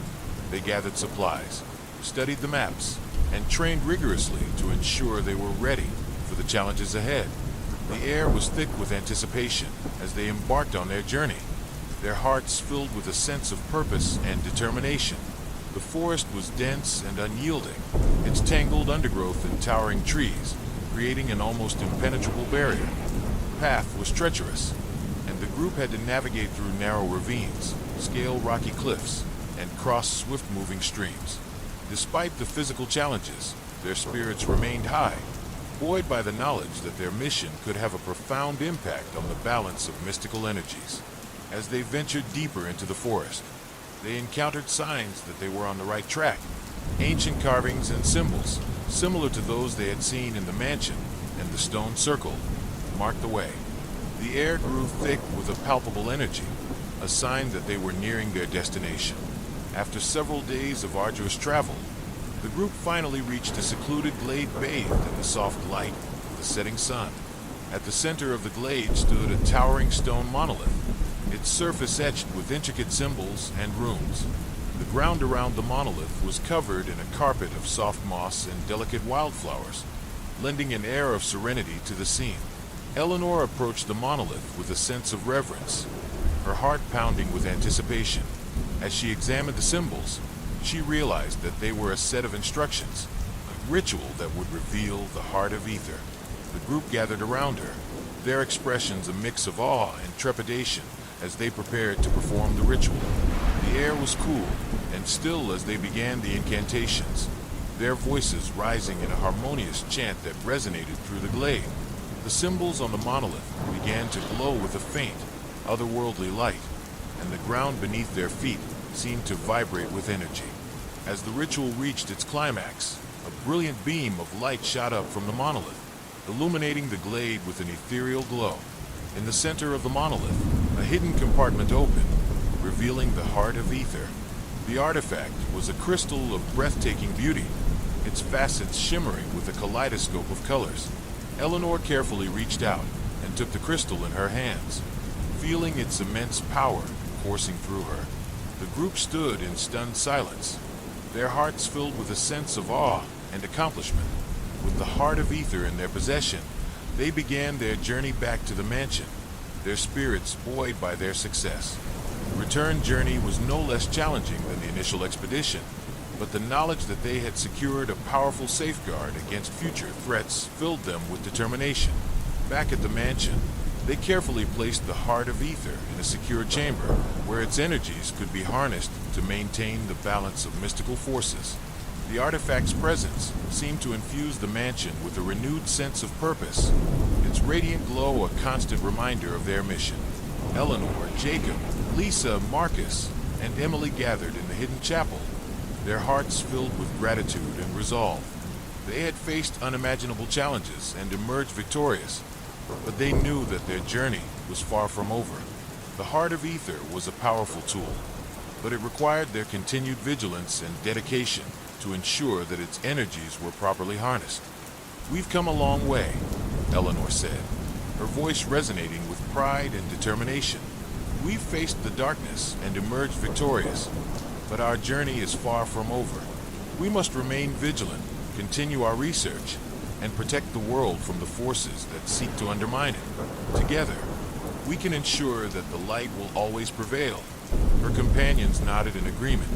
They gathered supplies, studied the maps, and trained rigorously to ensure they were ready for the challenges ahead. The air was thick with anticipation as they embarked on their journey, their hearts filled with a sense of purpose and determination. The forest was dense and unyielding, its tangled undergrowth and towering trees creating an almost impenetrable barrier. The path was treacherous, and the group had to navigate through narrow ravines, scale rocky cliffs, and cross swift-moving streams. Despite the physical challenges, their spirits remained high, buoyed by the knowledge that their mission could have a profound impact on the balance of mystical energies. As they ventured deeper into the forest, they encountered signs that they were on the right track. Ancient carvings and symbols, similar to those they had seen in the mansion and the Stone Circle, marked the way. The air grew thick with a palpable energy, a sign that they were nearing their destination. After several days of arduous travel, the group finally reached a secluded glade bathed in the soft light of the setting sun. At the center of the glade stood a towering stone monolith, its surface etched with intricate symbols and runes. The ground around the monolith was covered in a carpet of soft moss and delicate wildflowers, lending an air of serenity to the scene. Eleanor approached the monolith with a sense of reverence, her heart pounding with anticipation. As she examined the symbols, she realized that they were a set of instructions, a ritual that would reveal the Heart of Ether. The group gathered around her, their expressions a mix of awe and trepidation as they prepared to perform the ritual. The air was cool and still as they began the incantations, their voices rising in a harmonious chant that resonated through the glade. The symbols on the monolith began to glow with a faint, otherworldly light, and the ground beneath their feet seemed to vibrate with energy. As the ritual reached its climax, a brilliant beam of light shot up from the monolith, illuminating the glade with an ethereal glow. In the center of the monolith, a hidden compartment opened, revealing the Heart of Ether. The artifact was a crystal of breathtaking beauty, its facets shimmering with a kaleidoscope of colors. Eleanor carefully reached out and took the crystal in her hands, feeling its immense power coursing through her. The group stood in stunned silence, their hearts filled with a sense of awe and accomplishment. With the Heart of Ether in their possession, they began their journey back to the mansion, their spirits buoyed by their success. The return journey was no less challenging than the initial expedition. But the knowledge that they had secured a powerful safeguard against future threats filled them with determination. Back at the mansion, they carefully placed the Heart of Ether in a secure chamber where its energies could be harnessed to maintain the balance of mystical forces. The artifact's presence seemed to infuse the mansion with a renewed sense of purpose, its radiant glow a constant reminder of their mission. Eleanor, Jacob, Lisa, Marcus, and Emily gathered in the hidden chapel, their hearts filled with gratitude and resolve. They had faced unimaginable challenges and emerged victorious, but they knew that their journey was far from over. The Heart of Ether was a powerful tool, but it required their continued vigilance and dedication to ensure that its energies were properly harnessed. "We've come a long way," Eleanor said, her voice resonating with pride and determination. "We've faced the darkness and emerged victorious, but our journey is far from over. We must remain vigilant, continue our research, and protect the world from the forces that seek to undermine it. Together, we can ensure that the light will always prevail." Her companions nodded in agreement,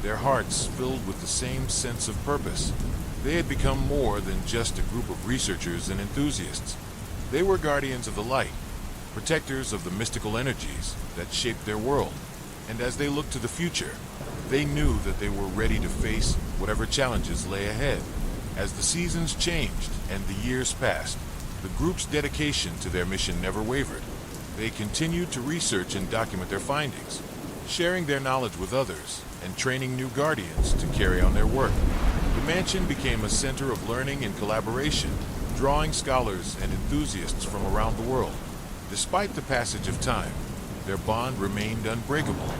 their hearts filled with the same sense of purpose. They had become more than just a group of researchers and enthusiasts. They were guardians of the light, protectors of the mystical energies that shaped their world. And as they looked to the future, they knew that they were ready to face whatever challenges lay ahead. As the seasons changed and the years passed, the group's dedication to their mission never wavered. They continued to research and document their findings, sharing their knowledge with others and training new guardians to carry on their work. The mansion became a center of learning and collaboration, drawing scholars and enthusiasts from around the world. Despite the passage of time, their bond remained unbreakable.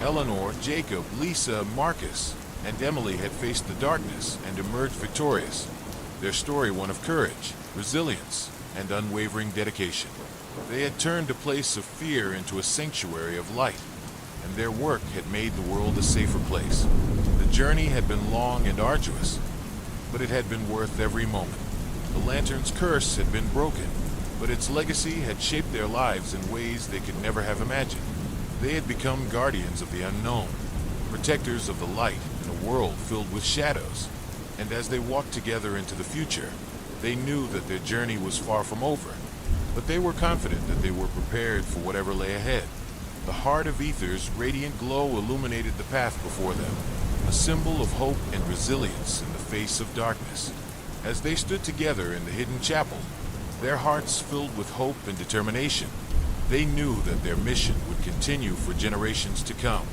Eleanor, Jacob, Lisa, Marcus, and Emily had faced the darkness and emerged victorious, their story one of courage, resilience, and unwavering dedication. They had turned a place of fear into a sanctuary of light, and their work had made the world a safer place. The journey had been long and arduous, but it had been worth every moment. The lantern's curse had been broken, but its legacy had shaped their lives in ways they could never have imagined. They had become guardians of the unknown, protectors of the light in a world filled with shadows. And as they walked together into the future, they knew that their journey was far from over, but they were confident that they were prepared for whatever lay ahead. The Heart of Ether's radiant glow illuminated the path before them, a symbol of hope and resilience in the face of darkness. As they stood together in the hidden chapel, their hearts filled with hope and determination, they knew that their mission would continue for generations to come.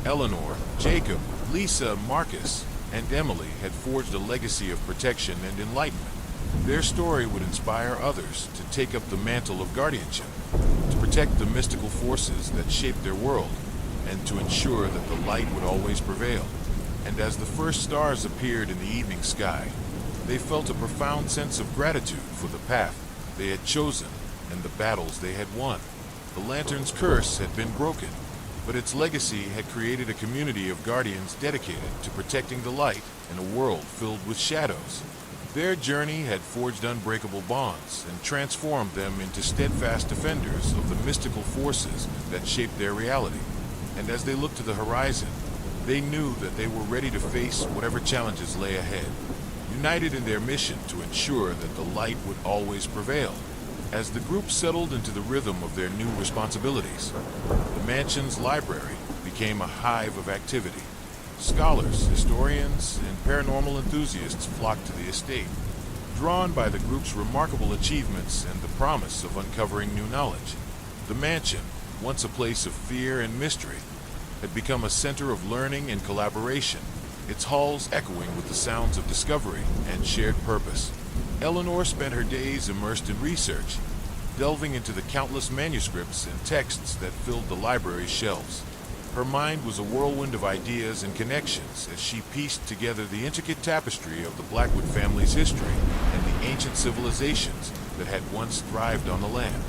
Eleanor, Jacob, Lisa, Marcus, and Emily had forged a legacy of protection and enlightenment. Their story would inspire others to take up the mantle of guardianship, to protect the mystical forces that shaped their world, and to ensure that the light would always prevail. And as the first stars appeared in the evening sky, they felt a profound sense of gratitude for the path they had chosen and the battles they had won. The lantern's curse had been broken, but its legacy had created a community of guardians dedicated to protecting the light in a world filled with shadows. Their journey had forged unbreakable bonds and transformed them into steadfast defenders of the mystical forces that shaped their reality. And as they looked to the horizon, they knew that they were ready to face whatever challenges lay ahead, united in their mission to ensure that the light would always prevail. As the group settled into the rhythm of their new responsibilities, the mansion's library became a hive of activity. Scholars, historians, and paranormal enthusiasts flocked to the estate, drawn by the group's remarkable achievements and the promise of uncovering new knowledge. The mansion, once a place of fear and mystery, had become a center of learning and collaboration, its halls echoing with the sounds of discovery and shared purpose. Eleanor spent her days immersed in research, delving into the countless manuscripts and texts that filled the library's shelves. Her mind was a whirlwind of ideas and connections as she pieced together the intricate tapestry of the Blackwood family's history and the ancient civilizations that had once thrived on the land.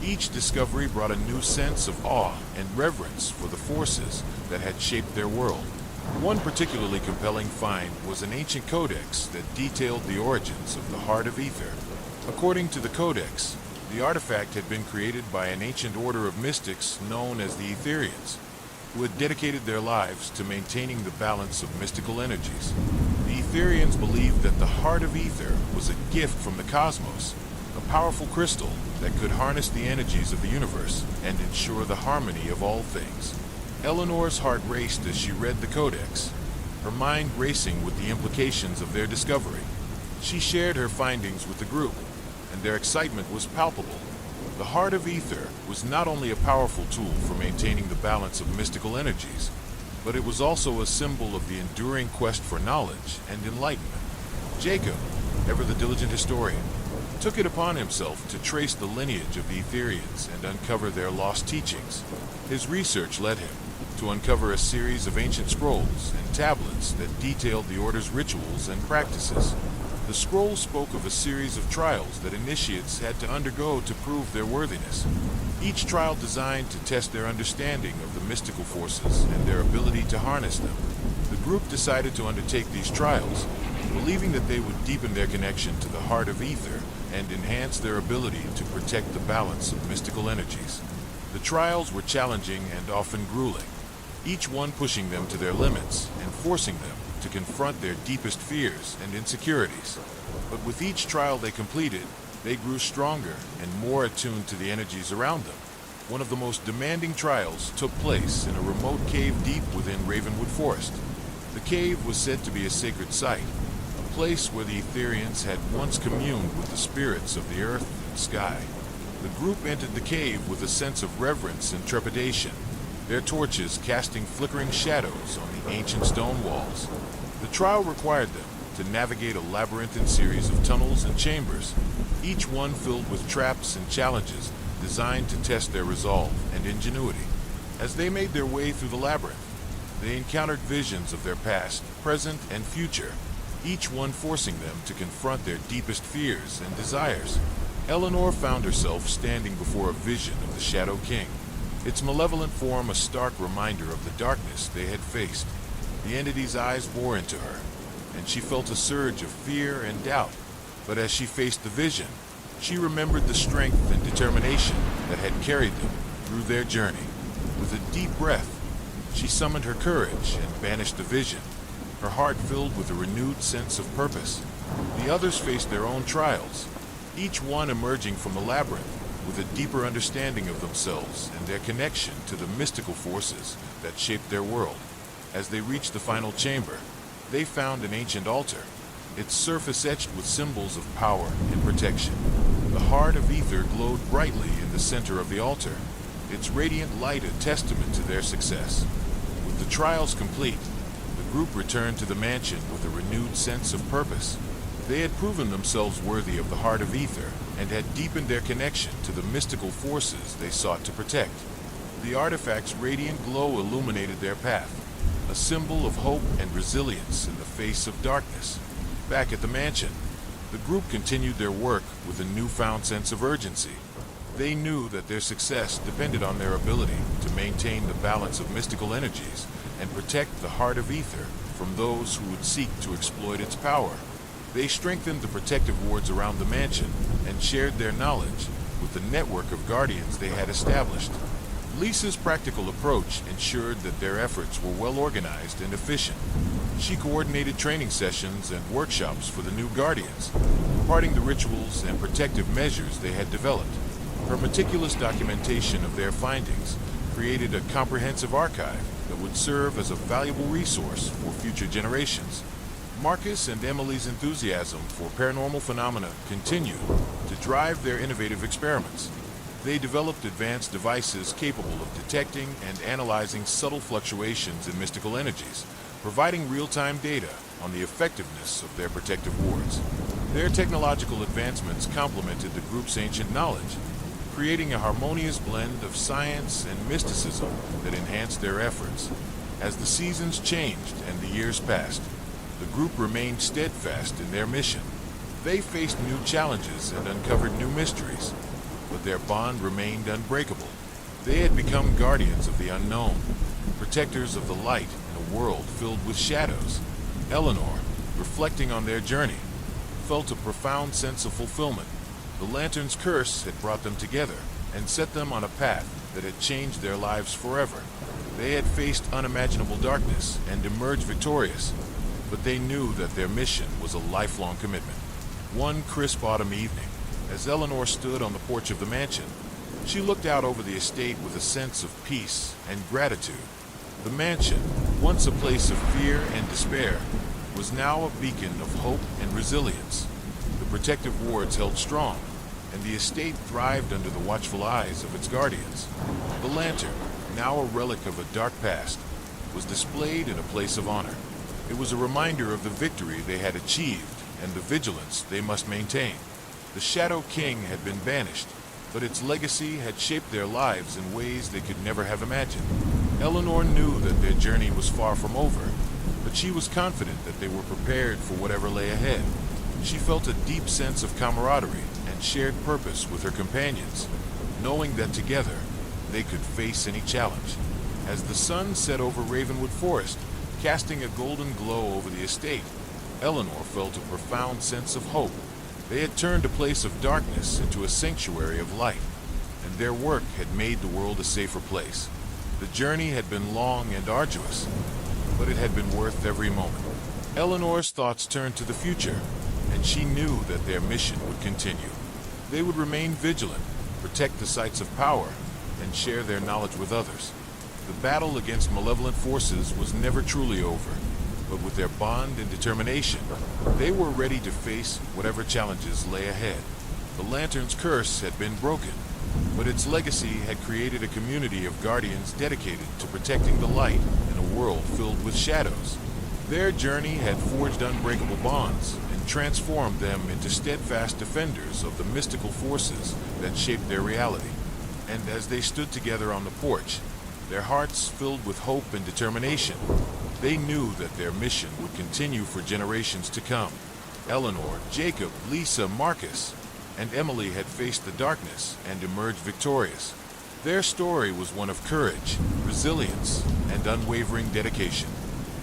Each discovery brought a new sense of awe and reverence for the forces that had shaped their world. One particularly compelling find was an ancient codex that detailed the origins of the Heart of Ether. According to the codex, the artifact had been created by an ancient order of mystics known as the Etherians. who had dedicated their lives to maintaining the balance of mystical energies. The Etherians believed that the Heart of Ether was a gift from the cosmos, a powerful crystal that could harness the energies of the universe and ensure the harmony of all things. Eleanor's heart raced as she read the Codex, her mind racing with the implications of their discovery. She shared her findings with the group, and their excitement was palpable. The Heart of Ether was not only a powerful tool for maintaining the balance of mystical energies, but it was also a symbol of the enduring quest for knowledge and enlightenment. Jacob, ever the diligent historian, took it upon himself to trace the lineage of the Etherians and uncover their lost teachings. His research led him to uncover a series of ancient scrolls and tablets that detailed the Order's rituals and practices. The scrolls spoke of a series of trials that initiates had to undergo to prove their worthiness, each trial designed to test their understanding of the mystical forces and their ability to harness them. The group decided to undertake these trials, believing that they would deepen their connection to the Heart of Ether and enhance their ability to protect the balance of mystical energies. The trials were challenging and often grueling, each one pushing them to their limits and forcing them to confront their deepest fears and insecurities. But with each trial they completed, they grew stronger and more attuned to the energies around them. One of the most demanding trials took place in a remote cave deep within Ravenwood Forest. The cave was said to be a sacred site, a place where the Etherians had once communed with the spirits of the earth and sky. The group entered the cave with a sense of reverence and trepidation, their torches casting flickering shadows on the ancient stone walls. The trial required them to navigate a labyrinthine series of tunnels and chambers, each one filled with traps and challenges designed to test their resolve and ingenuity. As they made their way through the labyrinth, they encountered visions of their past, present, and future, each one forcing them to confront their deepest fears and desires. Eleanor found herself standing before a vision of the Shadow King, its malevolent form a stark reminder of the darkness they had faced. The entity's eyes bore into her, and she felt a surge of fear and doubt. But as she faced the vision, she remembered the strength and determination that had carried them through their journey. With a deep breath, she summoned her courage and banished the vision, her heart filled with a renewed sense of purpose. The others faced their own trials, each one emerging from the labyrinth with a deeper understanding of themselves and their connection to the mystical forces that shaped their world. As they reached the final chamber, they found an ancient altar, its surface etched with symbols of power and protection. The Heart of Ether glowed brightly in the center of the altar, its radiant light a testament to their success. With the trials complete, the group returned to the mansion with a renewed sense of purpose. They had proven themselves worthy of the Heart of Ether and had deepened their connection to the mystical forces they sought to protect. The artifact's radiant glow illuminated their path, a symbol of hope and resilience in the face of darkness. Back at the mansion, the group continued their work with a newfound sense of urgency. They knew that their success depended on their ability to maintain the balance of mystical energies and protect the Heart of Ether from those who would seek to exploit its power. They strengthened the protective wards around the mansion and shared their knowledge with the network of guardians they had established. Lisa's practical approach ensured that their efforts were well organized and efficient. She coordinated training sessions and workshops for the new guardians, imparting the rituals and protective measures they had developed. Her meticulous documentation of their findings created a comprehensive archive that would serve as a valuable resource for future generations. Marcus and Emily's enthusiasm for paranormal phenomena continued to drive their innovative experiments. They developed advanced devices capable of detecting and analyzing subtle fluctuations in mystical energies, providing real-time data on the effectiveness of their protective wards. Their technological advancements complemented the group's ancient knowledge, creating a harmonious blend of science and mysticism that enhanced their efforts. As the seasons changed and the years passed, the group remained steadfast in their mission. They faced new challenges and uncovered new mysteries, but their bond remained unbreakable. They had become guardians of the unknown, protectors of the light in a world filled with shadows. Eleanor, reflecting on their journey, felt a profound sense of fulfillment. The Lantern's curse had brought them together and set them on a path that had changed their lives forever. They had faced unimaginable darkness and emerged victorious, but they knew that their mission was a lifelong commitment. One crisp autumn evening, as Eleanor stood on the porch of the mansion, she looked out over the estate with a sense of peace and gratitude. The mansion, once a place of fear and despair, was now a beacon of hope and resilience. The protective wards held strong, and the estate thrived under the watchful eyes of its guardians. The lantern, now a relic of a dark past, was displayed in a place of honor. It was a reminder of the victory they had achieved and the vigilance they must maintain. The Shadow King had been banished, but its legacy had shaped their lives in ways they could never have imagined. Eleanor knew that their journey was far from over, but she was confident that they were prepared for whatever lay ahead. She felt a deep sense of camaraderie and shared purpose with her companions, knowing that together they could face any challenge. As the sun set over Ravenwood Forest, casting a golden glow over the estate, Eleanor felt a profound sense of hope. They had turned a place of darkness into a sanctuary of light, and their work had made the world a safer place. The journey had been long and arduous, but it had been worth every moment. Eleanor's thoughts turned to the future, and she knew that their mission would continue. They would remain vigilant, protect the sites of power, and share their knowledge with others. The battle against malevolent forces was never truly over, but with their bond and determination, they were ready to face whatever challenges lay ahead. The lantern's curse had been broken, but its legacy had created a community of guardians dedicated to protecting the light in a world filled with shadows. Their journey had forged unbreakable bonds and transformed them into steadfast defenders of the mystical forces that shaped their reality. And as they stood together on the porch, their hearts filled with hope and determination, they knew that their mission would continue for generations to come. Eleanor, Jacob, Lisa, Marcus, and Emily had faced the darkness and emerged victorious. Their story was one of courage, resilience, and unwavering dedication.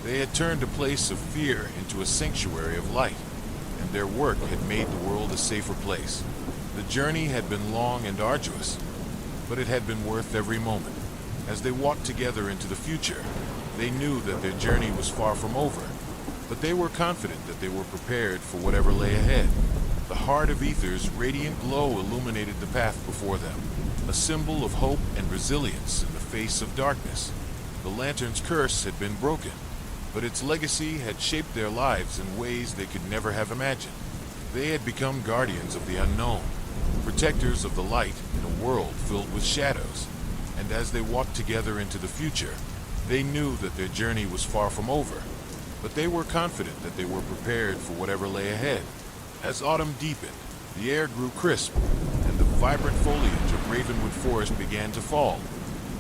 They had turned a place of fear into a sanctuary of light, and their work had made the world a safer place. The journey had been long and arduous, but it had been worth every moment. As they walked together into the future, they knew that their journey was far from over, but they were confident that they were prepared for whatever lay ahead. The heart of Ether's radiant glow illuminated the path before them, a symbol of hope and resilience in the face of darkness. The lantern's curse had been broken, but its legacy had shaped their lives in ways they could never have imagined. They had become guardians of the unknown, protectors of the light in a world filled with shadows. And as they walked together into the future, they knew that their journey was far from over, but they were confident that they were prepared for whatever lay ahead. As autumn deepened, the air grew crisp, and the vibrant foliage of Ravenwood Forest began to fall,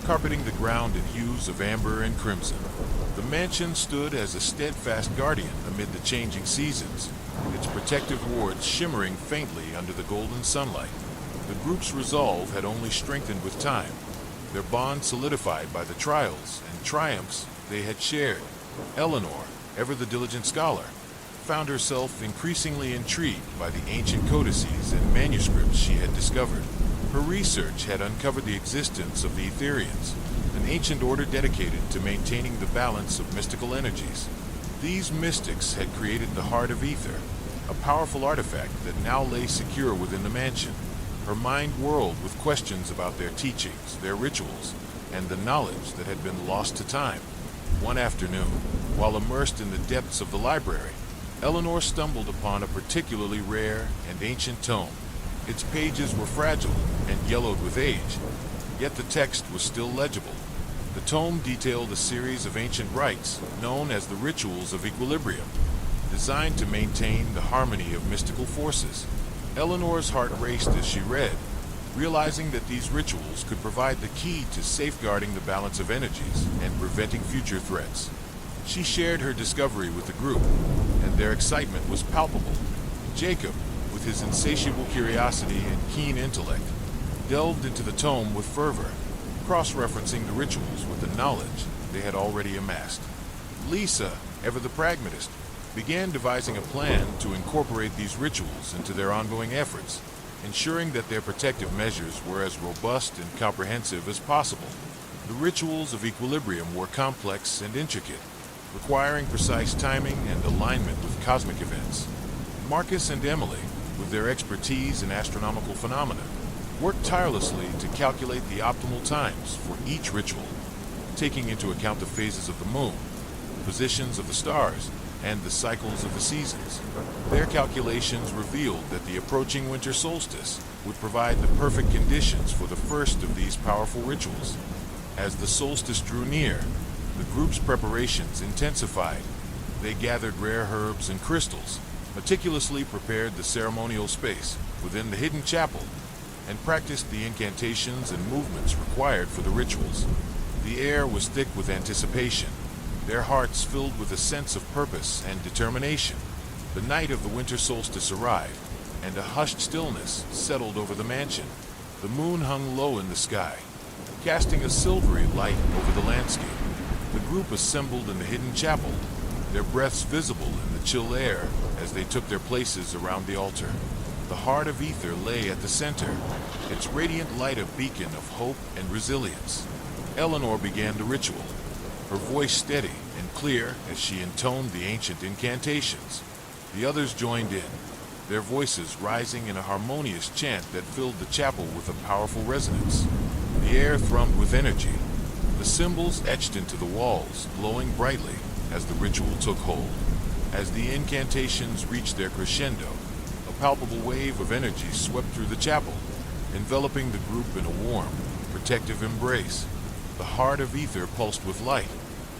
carpeting the ground in hues of amber and crimson. The mansion stood as a steadfast guardian amid the changing seasons, its protective wards shimmering faintly under the golden sunlight. The group's resolve had only strengthened with time, their bond solidified by the trials and triumphs they had shared. Eleanor, ever the diligent scholar, found herself increasingly intrigued by the ancient codices and manuscripts she had discovered. Her research had uncovered the existence of the Etherians, an ancient order dedicated to maintaining the balance of mystical energies. These mystics had created the Heart of Ether, a powerful artifact that now lay secure within the mansion. Her mind whirled with questions about their teachings, their rituals, and the knowledge that had been lost to time. One afternoon, while immersed in the depths of the library, Eleanor stumbled upon a particularly rare and ancient tome. Its pages were fragile and yellowed with age, yet the text was still legible. The tome detailed a series of ancient rites known as the Rituals of Equilibrium, designed to maintain the harmony of mystical forces. Eleanor's heart raced as she read, realizing that these rituals could provide the key to safeguarding the balance of energies and preventing future threats. She shared her discovery with the group, and their excitement was palpable. Jacob, with his insatiable curiosity and keen intellect, delved into the tome with fervor, cross-referencing the rituals with the knowledge they had already amassed. Lisa, ever the pragmatist, began devising a plan to incorporate these rituals into their ongoing efforts, ensuring that their protective measures were as robust and comprehensive as possible. The rituals of equilibrium were complex and intricate, requiring precise timing and alignment with cosmic events. Marcus and Emily, with their expertise in astronomical phenomena, worked tirelessly to calculate the optimal times for each ritual, taking into account the phases of the moon, the positions of the stars, and the cycles of the seasons. Their calculations revealed that the approaching winter solstice would provide the perfect conditions for the first of these powerful rituals. As the solstice drew near, the group's preparations intensified. They gathered rare herbs and crystals, meticulously prepared the ceremonial space within the hidden chapel, and practiced the incantations and movements required for the rituals. The air was thick with anticipation, their hearts filled with a sense of purpose and determination. The night of the winter solstice arrived, and a hushed stillness settled over the mansion. The moon hung low in the sky, casting a silvery light over the landscape. The group assembled in the hidden chapel, their breaths visible in the chill air as they took their places around the altar. The heart of ether lay at the center, its radiant light a beacon of hope and resilience. Eleanor began the ritual, her voice steady and clear as she intoned the ancient incantations. The others joined in, their voices rising in a harmonious chant that filled the chapel with a powerful resonance. The air thrummed with energy, the symbols etched into the walls glowing brightly as the ritual took hold. As the incantations reached their crescendo, a palpable wave of energy swept through the chapel, enveloping the group in a warm, protective embrace. The heart of ether pulsed with light,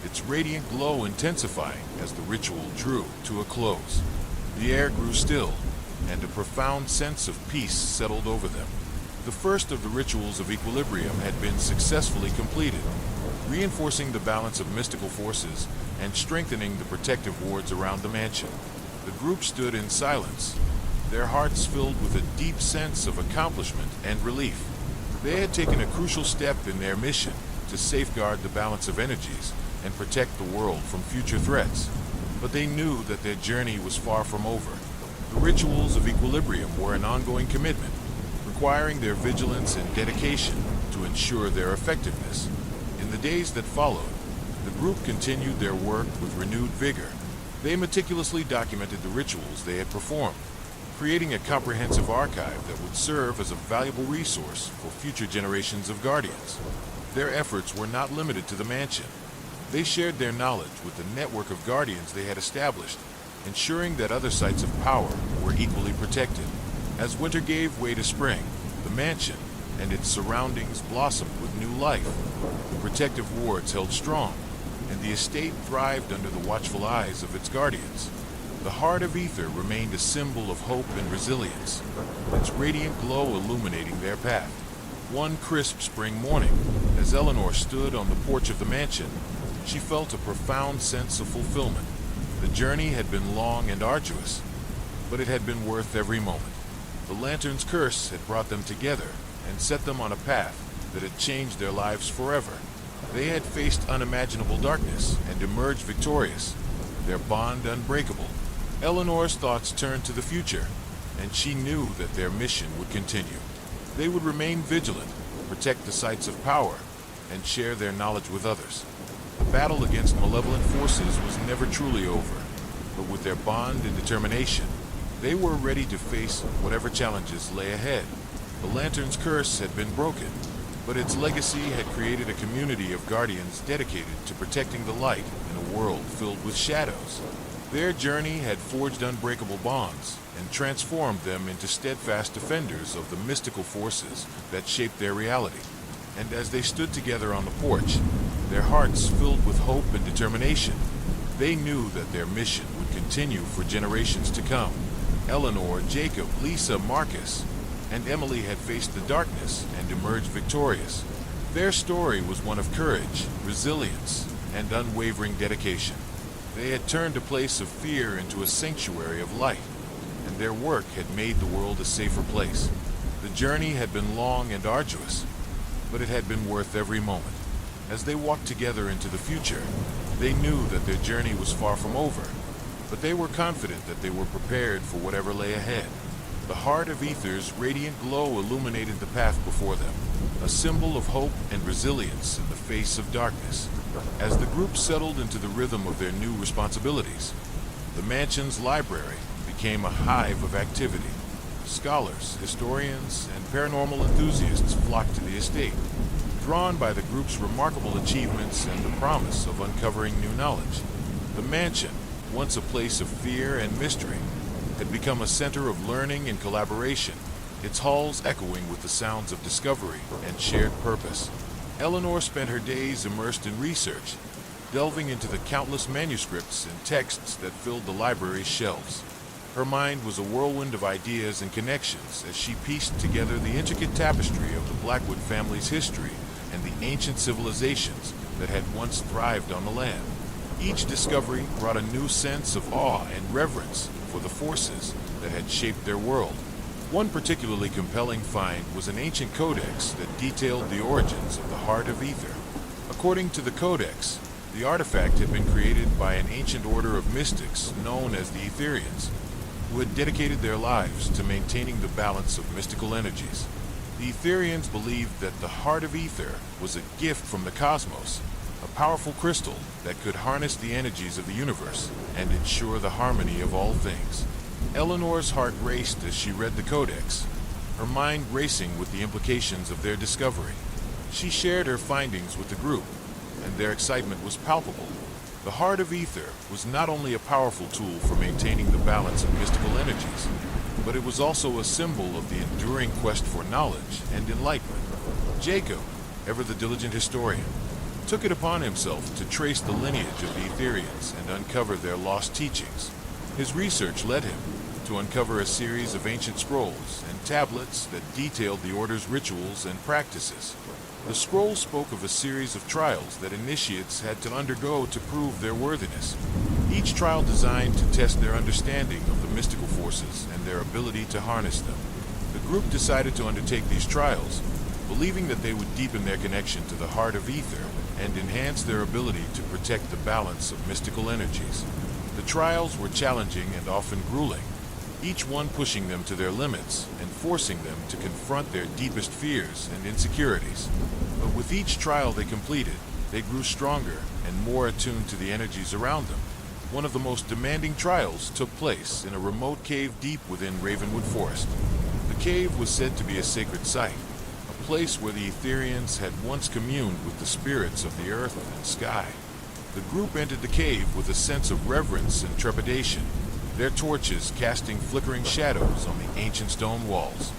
its radiant glow intensifying as the ritual drew to a close. The air grew still, and a profound sense of peace settled over them. The first of the rituals of equilibrium had been successfully completed, reinforcing the balance of mystical forces and strengthening the protective wards around the mansion. The group stood in silence, their hearts filled with a deep sense of accomplishment and relief. They had taken a crucial step in their mission to safeguard the balance of energies and protect the world from future threats. But they knew that their journey was far from over. The rituals of equilibrium were an ongoing commitment, requiring their vigilance and dedication to ensure their effectiveness. In the days that followed, the group continued their work with renewed vigor. They meticulously documented the rituals they had performed, creating a comprehensive archive that would serve as a valuable resource for future generations of Guardians. Their efforts were not limited to the mansion. They shared their knowledge with the network of Guardians they had established, ensuring that other sites of power were equally protected. As winter gave way to spring, the mansion and its surroundings blossomed with new life. The protective wards held strong, and the estate thrived under the watchful eyes of its guardians. The heart of ether remained a symbol of hope and resilience, its radiant glow illuminating their path. One crisp spring morning, as Eleanor stood on the porch of the mansion, she felt a profound sense of fulfillment. The journey had been long and arduous, but it had been worth every moment. The lantern's curse had brought them together and set them on a path that had changed their lives forever. They had faced unimaginable darkness and emerged victorious, their bond unbreakable. Eleanor's thoughts turned to the future, and she knew that their mission would continue. They would remain vigilant, protect the sites of power, and share their knowledge with others. The battle against malevolent forces was never truly over, but with their bond and determination, they were ready to face whatever challenges lay ahead. The Lantern's curse had been broken, but its legacy had created a community of guardians dedicated to protecting the light in a world filled with shadows. Their journey had forged unbreakable bonds and transformed them into steadfast defenders of the mystical forces that shaped their reality. And as they stood together on the porch, their hearts filled with hope and determination, they knew that their mission would continue for generations to come. Eleanor, Jacob, Lisa, Marcus, and Emily had faced the darkness and emerged victorious. Their story was one of courage, resilience, and unwavering dedication. They had turned a place of fear into a sanctuary of light, and their work had made the world a safer place. The journey had been long and arduous, but it had been worth every moment. As they walked together into the future, they knew that their journey was far from over, but they were confident that they were prepared for whatever lay ahead. The heart of Ether's radiant glow illuminated the path before them, a symbol of hope and resilience in the face of darkness. As the group settled into the rhythm of their new responsibilities, the mansion's library became a hive of activity. Scholars, historians, and paranormal enthusiasts flocked to the estate, drawn by the group's remarkable achievements and the promise of uncovering new knowledge. The mansion, once a place of fear and mystery, had become a center of learning and collaboration, its halls echoing with the sounds of discovery and shared purpose. Eleanor spent her days immersed in research, delving into the countless manuscripts and texts that filled the library's shelves. Her mind was a whirlwind of ideas and connections as she pieced together the intricate tapestry of the Blackwood family's history and the ancient civilizations that had once thrived on the land. Each discovery brought a new sense of awe and reverence for the forces that had shaped their world. One particularly compelling find was an ancient codex that detailed the origins of the Heart of Ether. According to the codex, the artifact had been created by an ancient order of mystics known as the Etherians, who had dedicated their lives to maintaining the balance of mystical energies. The Etherians believed that the Heart of Ether was a gift from the cosmos, a powerful crystal that could harness the energies of the universe and ensure the harmony of all things. Eleanor's heart raced as she read the codex, her mind racing with the implications of their discovery. She shared her findings with the group, and their excitement was palpable. The Heart of Ether was not only a powerful tool for maintaining the balance of mystical energies, but it was also a symbol of the enduring quest for knowledge and enlightenment. Jacob, ever the diligent historian, took it upon himself to trace the lineage of the Etherians and uncover their lost teachings. His research led him to uncover a series of ancient scrolls and tablets that detailed the Order's rituals and practices. The scrolls spoke of a series of trials that initiates had to undergo to prove their worthiness, each trial designed to test their understanding of the mystical forces and their ability to harness them. The group decided to undertake these trials, believing that they would deepen their connection to the Heart of Ether and enhance their ability to protect the balance of mystical energies. The trials were challenging and often grueling, each one pushing them to their limits and forcing them to confront their deepest fears and insecurities. But with each trial they completed, they grew stronger and more attuned to the energies around them. One of the most demanding trials took place in a remote cave deep within Ravenwood Forest. The cave was said to be a sacred site, a place where the Etherians had once communed with the spirits of the earth and sky. The group entered the cave with a sense of reverence and trepidation, their torches casting flickering shadows on the ancient stone walls.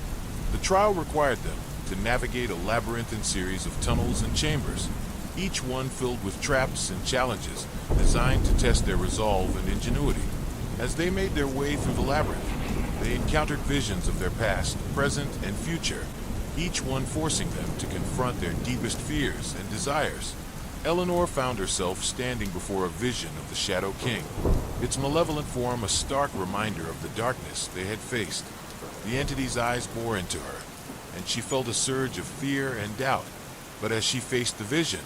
The trial required them to navigate a labyrinthine series of tunnels and chambers, each one filled with traps and challenges designed to test their resolve and ingenuity. As they made their way through the labyrinth, they encountered visions of their past, present, and future, each one forcing them to confront their deepest fears and desires. Eleanor found herself standing before a vision of the Shadow King, its malevolent form a stark reminder of the darkness they had faced. The entity's eyes bore into her, and she felt a surge of fear and doubt. But as she faced the vision,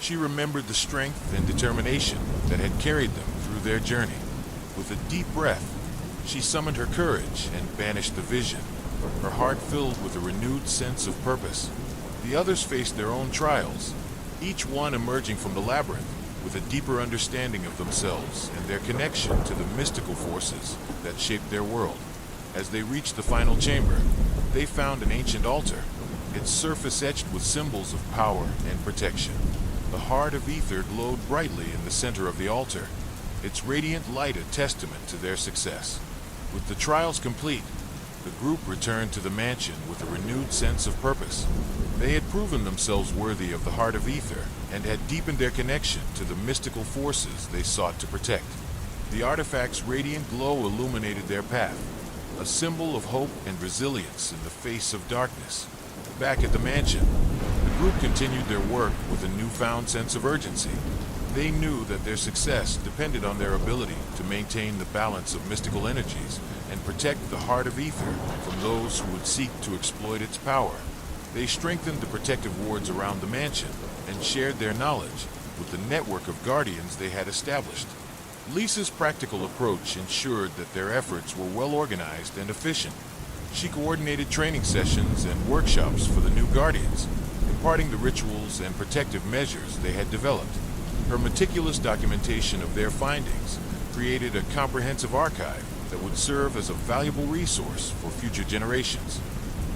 she remembered the strength and determination that had carried them through their journey. With a deep breath, she summoned her courage and banished the vision, her heart filled with a renewed sense of purpose. The others faced their own trials, each one emerging from the labyrinth with a deeper understanding of themselves and their connection to the mystical forces that shaped their world. As they reached the final chamber, they found an ancient altar, its surface etched with symbols of power and protection. The Heart of Ether glowed brightly in the center of the altar, its radiant light a testament to their success. With the trials complete, the group returned to the mansion with a renewed sense of purpose. They had proven themselves worthy of the Heart of Ether and had deepened their connection to the mystical forces they sought to protect. The artifact's radiant glow illuminated their path, a symbol of hope and resilience in the face of darkness. Back at the mansion, the group continued their work with a newfound sense of urgency. They knew that their success depended on their ability to maintain the balance of mystical energies and protect the Heart of Ether from those who would seek to exploit its power. They strengthened the protective wards around the mansion and shared their knowledge with the network of guardians they had established. Lisa's practical approach ensured that their efforts were well organized and efficient. She coordinated training sessions and workshops for the new Guardians, imparting the rituals and protective measures they had developed. Her meticulous documentation of their findings created a comprehensive archive that would serve as a valuable resource for future generations.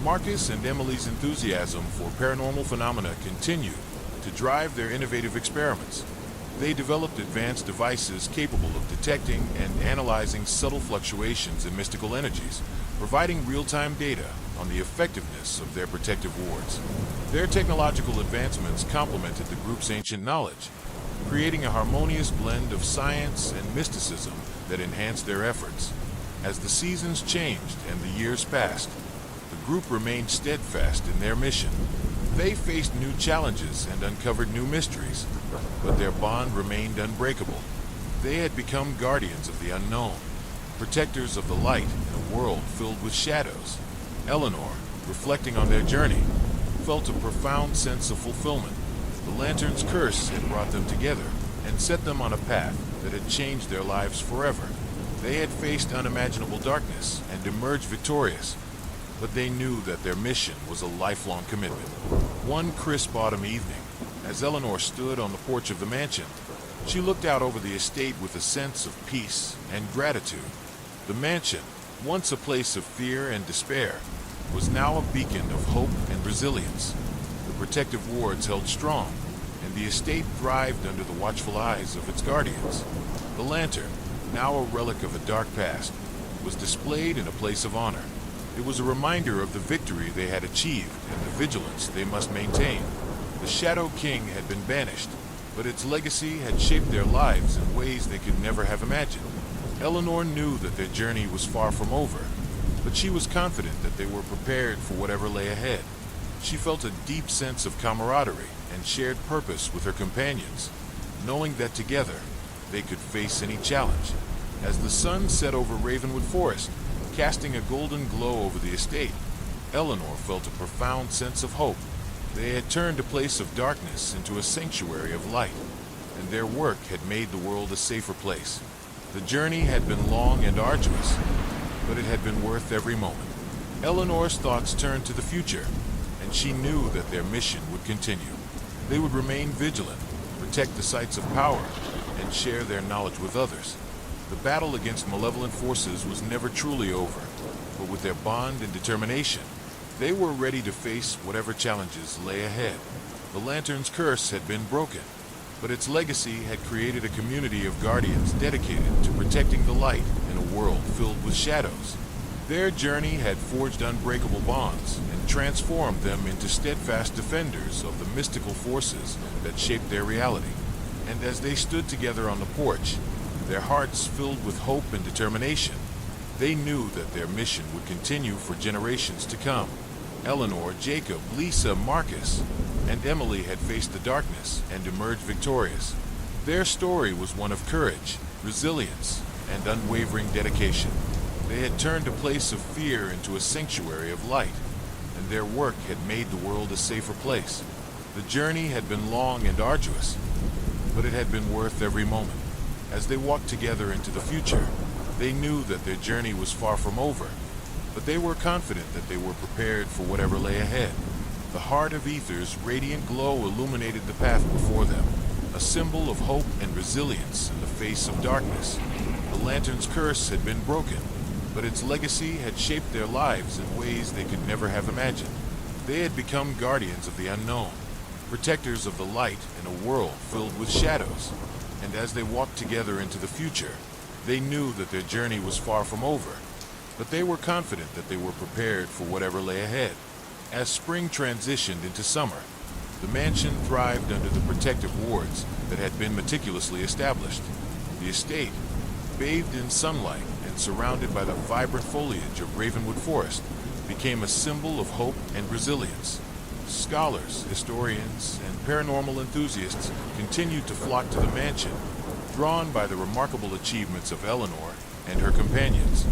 Marcus and Emily's enthusiasm for paranormal phenomena continued to drive their innovative experiments. They developed advanced devices capable of detecting and analyzing subtle fluctuations in mystical energies, providing real-time data on the effectiveness of their protective wards. Their technological advancements complemented the group's ancient knowledge, creating a harmonious blend of science and mysticism that enhanced their efforts. As the seasons changed and the years passed, the group remained steadfast in their mission. They faced new challenges and uncovered new mysteries, but their bond remained unbreakable. They had become guardians of the unknown, protectors of the light in a world filled with shadows. Eleanor, reflecting on their journey, felt a profound sense of fulfillment. The lantern's curse had brought them together and set them on a path that had changed their lives forever. They had faced unimaginable darkness and emerged victorious, but they knew that their mission was a lifelong commitment. One crisp autumn evening, as Eleanor stood on the porch of the mansion, she looked out over the estate with a sense of peace and gratitude. The mansion, once a place of fear and despair, was now a beacon of hope and resilience. The protective wards held strong, and the estate thrived under the watchful eyes of its guardians. The lantern, now a relic of a dark past, was displayed in a place of honor. It was a reminder of the victory they had achieved and the vigilance they must maintain. The Shadow King had been banished, but its legacy had shaped their lives in ways they could never have imagined. Eleanor knew that their journey was far from over, but she was confident that they were prepared for whatever lay ahead. She felt a deep sense of camaraderie and shared purpose with her companions, knowing that together they could face any challenge. As the sun set over Ravenwood Forest, casting a golden glow over the estate, Eleanor felt a profound sense of hope. They had turned a place of darkness into a sanctuary of light, and their work had made the world a safer place. The journey had been long and arduous, but it had been worth every moment. Eleanor's thoughts turned to the future, and she knew that their mission would continue. They would remain vigilant, protect the sites of power, and share their knowledge with others. The battle against malevolent forces was never truly over, but with their bond and determination, they were ready to face whatever challenges lay ahead. The lantern's curse had been broken, but its legacy had created a community of guardians dedicated to protecting the light in a world filled with shadows. Their journey had forged unbreakable bonds and transformed them into steadfast defenders of the mystical forces that shaped their reality. And as they stood together on the porch, their hearts filled with hope and determination, they knew that their mission would continue for generations to come. Eleanor, Jacob, Lisa, Marcus, and Emily had faced the darkness and emerged victorious. Their story was one of courage, resilience, and unwavering dedication. They had turned a place of fear into a sanctuary of light, and their work had made the world a safer place. The journey had been long and arduous, but it had been worth every moment. As they walked together into the future, they knew that their journey was far from over, but they were confident that they were prepared for whatever lay ahead. The heart of Ether's radiant glow illuminated the path before them, a symbol of hope and resilience in the face of darkness. The lantern's curse had been broken, but its legacy had shaped their lives in ways they could never have imagined. They had become guardians of the unknown, protectors of the light in a world filled with shadows. And as they walked together into the future, they knew that their journey was far from over, but they were confident that they were prepared for whatever lay ahead. As spring transitioned into summer, the mansion thrived under the protective wards that had been meticulously established. The estate, bathed in sunlight and surrounded by the vibrant foliage of Ravenwood Forest, became a symbol of hope and resilience. Scholars, historians, and paranormal enthusiasts continued to flock to the mansion, drawn by the remarkable achievements of Eleanor and her companions.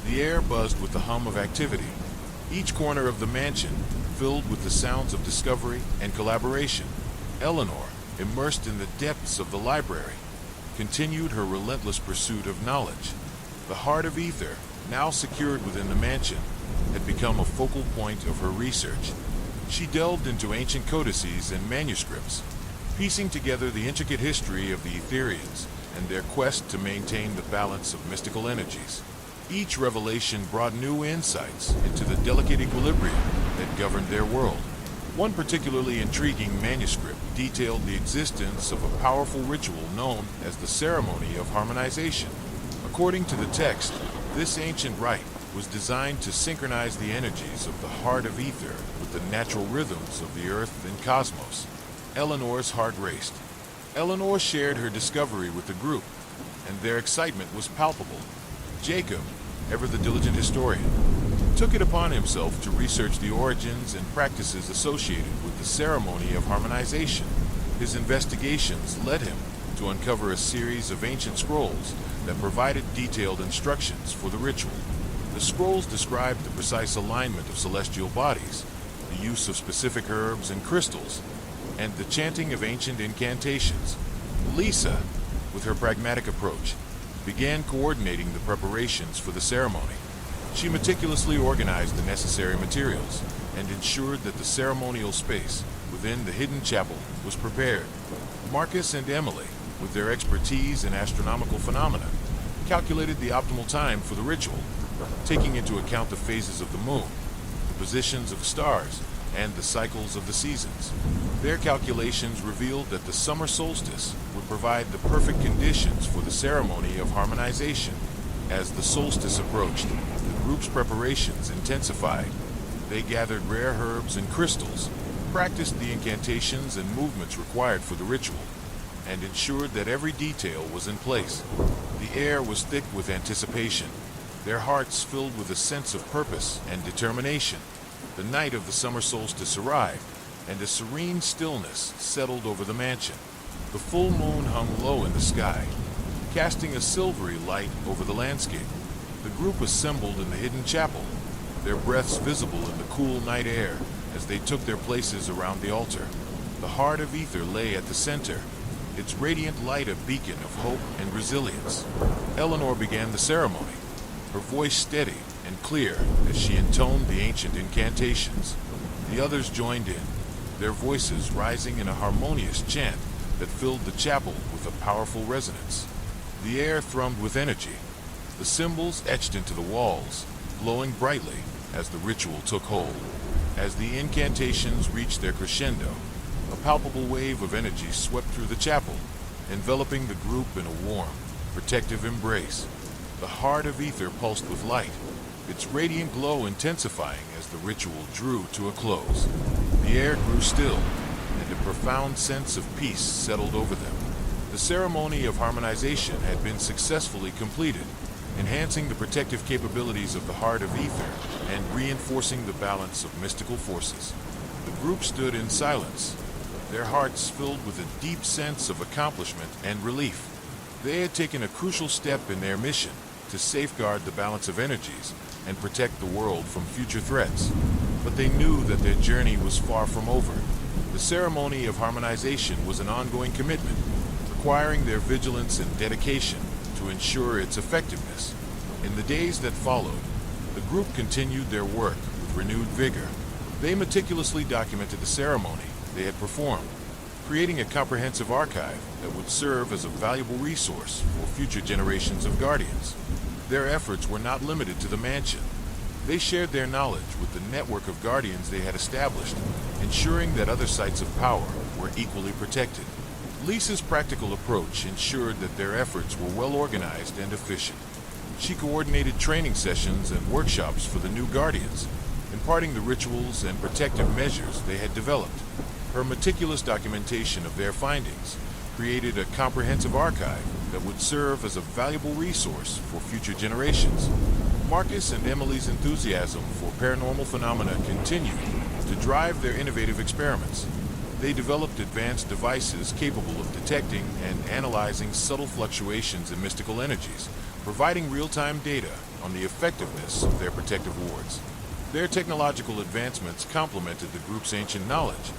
The air buzzed with the hum of activity, each corner of the mansion filled with the sounds of discovery and collaboration. Eleanor, immersed in the depths of the library, continued her relentless pursuit of knowledge. The heart of Ether, now secured within the mansion, had become a focal point of her research. She delved into ancient codices and manuscripts, piecing together the intricate history of the Etherians and their quest to maintain the balance of mystical energies. Each revelation brought new insights into the delicate equilibrium that governed their world. One particularly intriguing manuscript detailed the existence of a powerful ritual known as the Ceremony of Harmonization. According to the text, this ancient rite was designed to synchronize the energies of the heart of ether with the natural rhythms of the earth and cosmos. Eleanor's heart raced. Eleanor shared her discovery with the group, and their excitement was palpable. Jacob, ever the diligent historian, took it upon himself to research the origins and practices associated with the Ceremony of Harmonization. His investigations led him to uncover a series of ancient scrolls that provided detailed instructions for the ritual. The scrolls described the precise alignment of celestial bodies, the use of specific herbs and crystals, and the chanting of ancient incantations. Lisa, with her pragmatic approach, began coordinating the preparations for the ceremony. She meticulously organized the necessary materials and ensured that the ceremonial space within the hidden chapel was prepared. Marcus and Emily, with their expertise in astronomical phenomena, calculated the optimal time for the ritual, taking into account the phases of the moon, the positions of the stars, and the cycles of the seasons. Their calculations revealed that the summer solstice would provide the perfect conditions for the ceremony of harmonization. As the solstice approached, the group's preparations intensified. They gathered rare herbs and crystals, practiced the incantations and movements required for the ritual, and ensured that every detail was in place. The air was thick with anticipation, their hearts filled with a sense of purpose and determination. The night of the summer solstice arrived, and a serene stillness settled over the mansion. The full moon hung low in the sky, casting a silvery light over the landscape. The group assembled in the hidden chapel, their breaths visible in the cool night air as they took their places around the altar. The heart of ether lay at the center, its radiant light a beacon of hope and resilience. Eleanor began the ceremony, her voice steady and clear as she intoned the ancient incantations. The others joined in, their voices rising in a harmonious chant that filled the chapel with a powerful resonance. The air thrummed with energy, the symbols etched into the walls, glowing brightly as the ritual took hold. As the incantations reached their crescendo, a palpable wave of energy swept through the chapel, enveloping the group in a warm, protective embrace. The heart of ether pulsed with light, its radiant glow intensifying as the ritual drew to a close. The air grew still, and a profound sense of peace settled over them. The ceremony of harmonization had been successfully completed, enhancing the protective capabilities of the heart of ether and reinforcing the balance of mystical forces. The group stood in silence, their hearts filled with a deep sense of accomplishment and relief. They had taken a crucial step in their mission to safeguard the balance of energies and protect the world from future threats. But they knew that their journey was far from over. The ceremony of harmonization was an ongoing commitment, requiring their vigilance and dedication to ensure its effectiveness. In the days that followed, the group continued their work with renewed vigor. They meticulously documented the ceremony they had performed, creating a comprehensive archive that would serve as a valuable resource for future generations of Guardians. Their efforts were not limited to the mansion. They shared their knowledge with the network of Guardians they had established, ensuring that other sites of power were equally protected. Lisa's practical approach ensured that their efforts were well organized and efficient. She coordinated training sessions and workshops for the new Guardians, imparting the rituals and protective measures they had developed. Her meticulous documentation of their findings created a comprehensive archive that would serve as a valuable resource for future generations. Marcus and Emily's enthusiasm for paranormal phenomena continued to drive their innovative experiments. They developed advanced devices capable of detecting and analyzing subtle fluctuations in mystical energies, providing real-time data on the effectiveness of their protective wards. Their technological advancements complemented the group's ancient knowledge,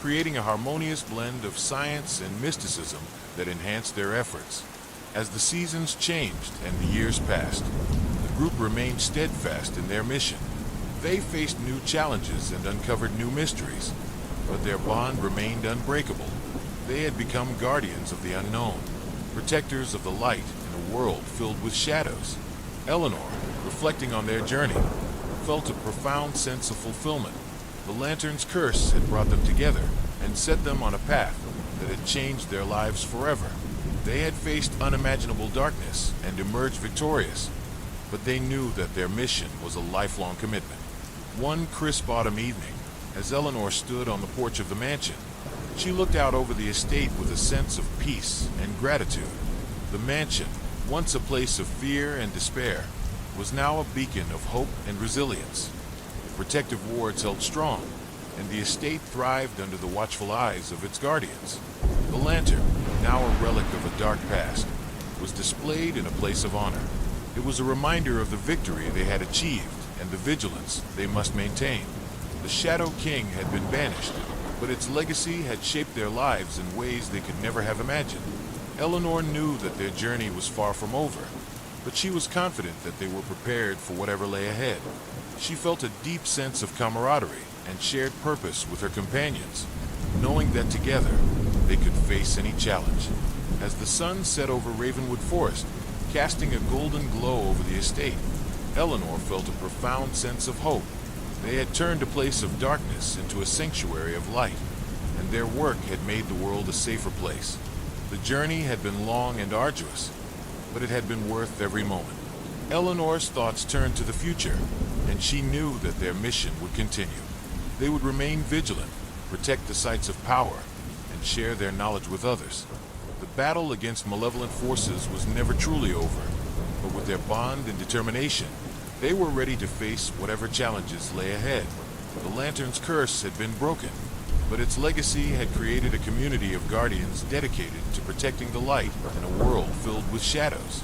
creating a harmonious blend of science and mysticism that enhanced their efforts. As the seasons changed and the years passed, the group remained steadfast in their mission, They faced new challenges and uncovered new mysteries, but their bond remained unbreakable. They had become guardians of the unknown, protectors of the light in a world filled with shadows. Eleanor, reflecting on their journey, felt a profound sense of fulfillment. The lantern's curse had brought them together and set them on a path that had changed their lives forever. They had faced unimaginable darkness and emerged victorious, but they knew that their mission was a lifelong commitment. One crisp autumn evening, as Eleanor stood on the porch of the mansion, she looked out over the estate with a sense of peace and gratitude. The mansion, once a place of fear and despair, was now a beacon of hope and resilience. The protective wards held strong, and the estate thrived under the watchful eyes of its guardians. The lantern, now a relic of a dark past, was displayed in a place of honor. It was a reminder of the victory they had achieved and the vigilance they must maintain. The Shadow King had been banished, but its legacy had shaped their lives in ways they could never have imagined. Eleanor knew that their journey was far from over, but she was confident that they were prepared for whatever lay ahead. She felt a deep sense of camaraderie and shared purpose with her companions, knowing that together they could face any challenge. As the sun set over Ravenwood Forest, casting a golden glow over the estate, Eleanor felt a profound sense of hope. They had turned a place of darkness into a sanctuary of light, and their work had made the world a safer place. The journey had been long and arduous, but it had been worth every moment. Eleanor's thoughts turned to the future, and she knew that their mission would continue. They would remain vigilant, protect the sites of power, and share their knowledge with others. The battle against malevolent forces was never truly over, but with their bond and determination, they were ready to face whatever challenges lay ahead. The lantern's curse had been broken, but its legacy had created a community of guardians dedicated to protecting the light in a world filled with shadows.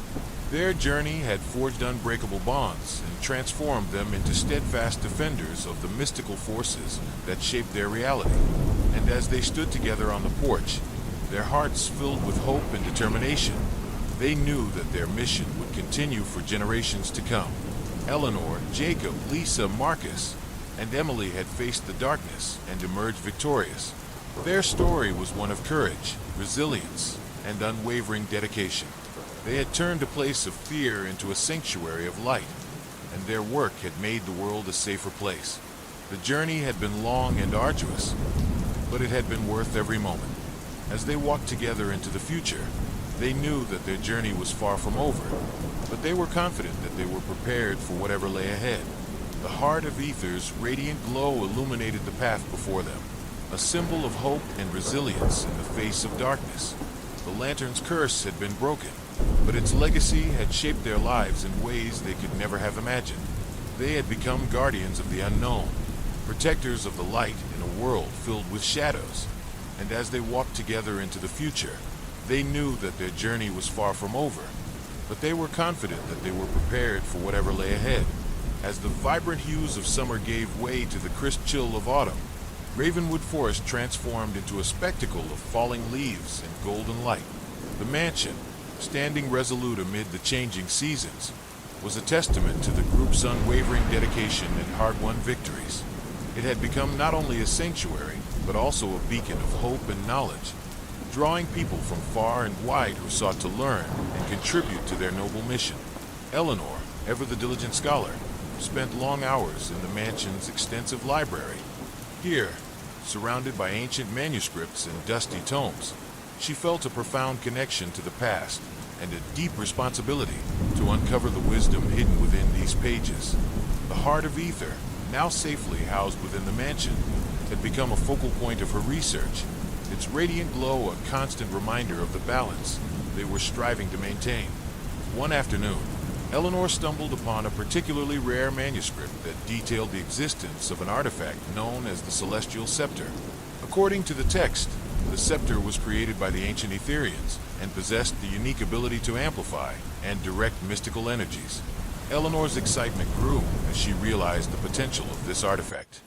Their journey had forged unbreakable bonds and transformed them into steadfast defenders of the mystical forces that shaped their reality. And as they stood together on the porch, their hearts filled with hope and determination, they knew that their mission would continue for generations to come. Eleanor, Jacob, Lisa, Marcus, and Emily had faced the darkness and emerged victorious. Their story was one of courage, resilience, and unwavering dedication. They had turned a place of fear into a sanctuary of light, and their work had made the world a safer place. The journey had been long and arduous, but it had been worth every moment. As they walked together into the future, they knew that their journey was far from over, but they were confident that they were prepared for whatever lay ahead. The heart of Aether's radiant glow illuminated the path before them, a symbol of hope and resilience in the face of darkness. The lantern's curse had been broken, but its legacy had shaped their lives in ways they could never have imagined. They had become guardians of the unknown, protectors of the light in a world filled with shadows. And as they walked together into the future, they knew that their journey was far from over, but they were confident that they were prepared for whatever lay ahead. As the vibrant hues of summer gave way to the crisp chill of autumn, Ravenwood Forest transformed into a spectacle of falling leaves and golden light. The mansion, standing resolute amid the changing seasons, was a testament to the group's unwavering dedication and hard-won victories. It had become not only a sanctuary, but also a beacon of hope and knowledge, drawing people from far and wide who sought to learn and contribute to their noble mission. Eleanor, ever the diligent scholar, spent long hours in the mansion's extensive library. Here, surrounded by ancient manuscripts and dusty tomes, she felt a profound connection to the past and a deep responsibility to uncover the wisdom hidden within these pages. The heart of Aether, now safely housed within the mansion, had become a focal point of her research, its radiant glow a constant reminder of the balance they were striving to maintain. One afternoon, Eleanor stumbled upon a particularly rare manuscript that detailed the existence of an artifact known as the Celestial Scepter. According to the text, the scepter was created by the ancient Etherians and possessed the unique ability to amplify and direct mystical energies. Eleanor's excitement grew as she realized the potential of this artifact.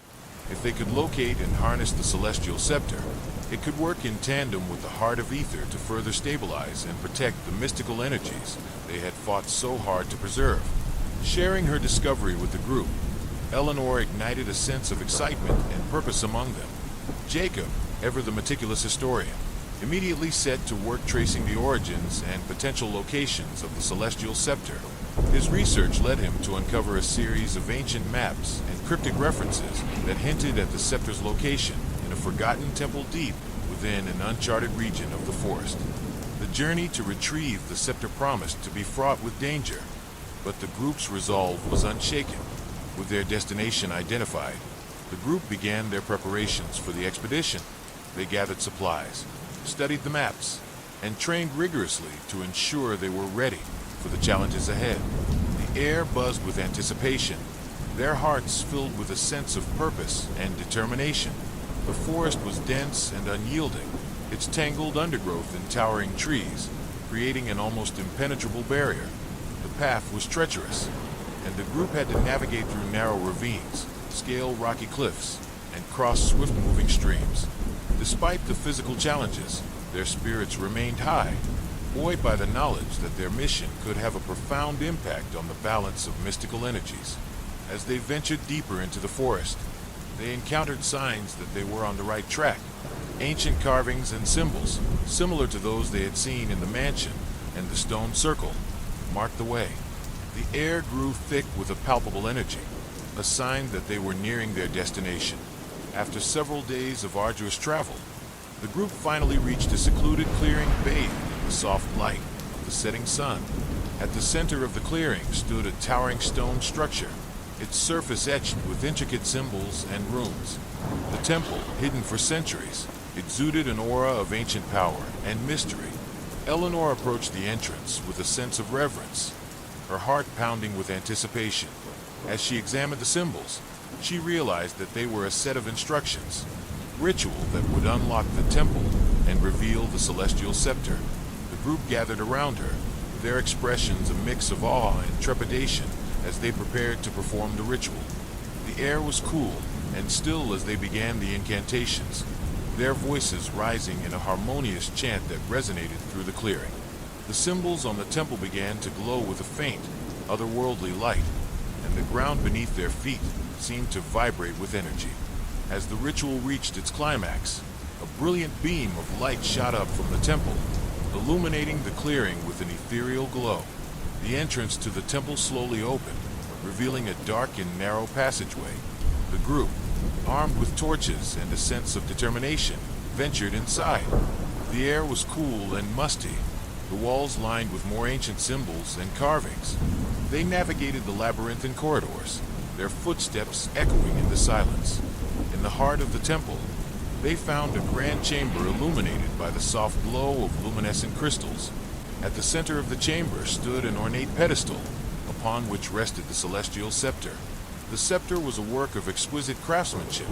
If they could locate and harness the Celestial Scepter, it could work in tandem with the heart of Aether to further stabilize and protect the mystical energies they had fought so hard to preserve. Sharing her discovery with the group, Eleanor ignited a sense of excitement and purpose among them. Jacob, ever the meticulous historian, immediately set to work tracing the origins and potential locations of the celestial scepter. His research led him to uncover a series of ancient maps and cryptic references that hinted at the scepter's location in a forgotten temple deep within an uncharted region of the forest. The journey to retrieve the scepter promised to be fraught with danger, but the group's resolve was unshaken. With their destination identified, the group began their preparations for the expedition. They gathered supplies, studied the maps, and trained rigorously to ensure they were ready for the challenges ahead. The air buzzed with anticipation, their hearts filled with a sense of purpose and determination. The forest was dense and unyielding, its tangled undergrowth and towering trees creating an almost impenetrable barrier. The path was treacherous, and the group had to navigate through narrow ravines, scale rocky cliffs, and cross swift-moving streams. Despite the physical challenges, their spirits remained high, buoyed by the knowledge that their mission could have a profound impact on the balance of mystical energies. As they ventured deeper into the forest, they encountered signs that they were on the right track. Ancient carvings and symbols, similar to those they had seen in the mansion and the stone circle, marked the way. The air grew thick with a palpable energy, a sign that they were nearing their destination. After several days of arduous travel, the group finally reached a secluded clearing bathed in the soft light of the setting sun. At the center of the clearing stood a towering stone structure, its surface etched with intricate symbols and runes. The temple, hidden for centuries, exuded an aura of ancient power and mystery. Eleanor approached the entrance with a sense of reverence, her heart pounding with anticipation. As she examined the symbols, she realized that they were a set of instructions, ritual that would unlock the temple and reveal the celestial scepter. The group gathered around her, their expressions a mix of awe and trepidation as they prepared to perform the ritual. The air was cool and still as they began the incantations, their voices rising in a harmonious chant that resonated through the clearing. The symbols on the temple began to glow with a faint, otherworldly light, and the ground beneath their feet seemed to vibrate with energy. As the ritual reached its climax, a brilliant beam of light shot up from the temple, illuminating the clearing with an ethereal glow. The entrance to the temple slowly opened, revealing a dark and narrow passageway. The group, armed with torches and a sense of determination, ventured inside. The air was cool and musty, the walls lined with more ancient symbols and carvings. They navigated the labyrinthine corridors, their footsteps echoing in the silence. In the heart of the temple, they found a grand chamber illuminated by the soft glow of luminescent crystals. At the center of the chamber stood an ornate pedestal, upon which rested the celestial scepter. The scepter was a work of exquisite craftsmanship,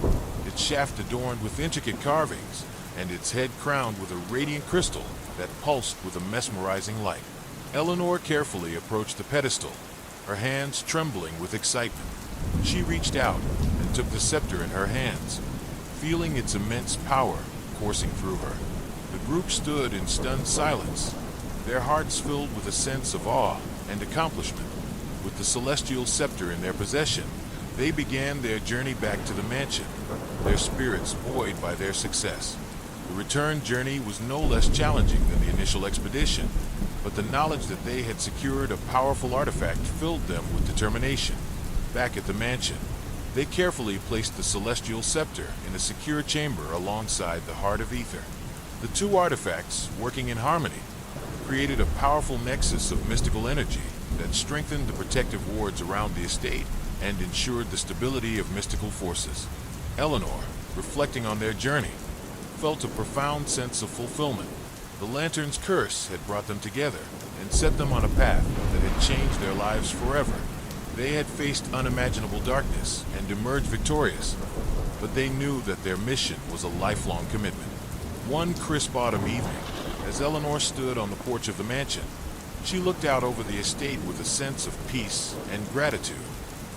its shaft adorned with intricate carvings, and its head crowned with a radiant crystal that pulsed with a mesmerizing light. Eleanor carefully approached the pedestal, her hands trembling with excitement. She reached out and took the scepter in her hands, feeling its immense power coursing through her. The group stood in stunned silence, their hearts filled with a sense of awe and accomplishment. With the celestial scepter in their possession, they began their journey back to the mansion, their spirits buoyed by their success. The return journey was no less challenging than the initial expedition, but the knowledge that they had secured a powerful artifact filled them with determination. Back at the mansion, they carefully placed the celestial scepter in a secure chamber alongside the Heart of Ether. The two artifacts, working in harmony, created a powerful nexus of mystical energy that strengthened the protective wards around the estate and ensured the stability of mystical forces. Eleanor, reflecting on their journey, felt a profound sense of fulfillment. The lantern's curse had brought them together and set them on a path that had changed their lives forever. They had faced unimaginable darkness and emerged victorious, but they knew that their mission was a lifelong commitment. One crisp autumn evening, as Eleanor stood on the porch of the mansion, she looked out over the estate with a sense of peace and gratitude.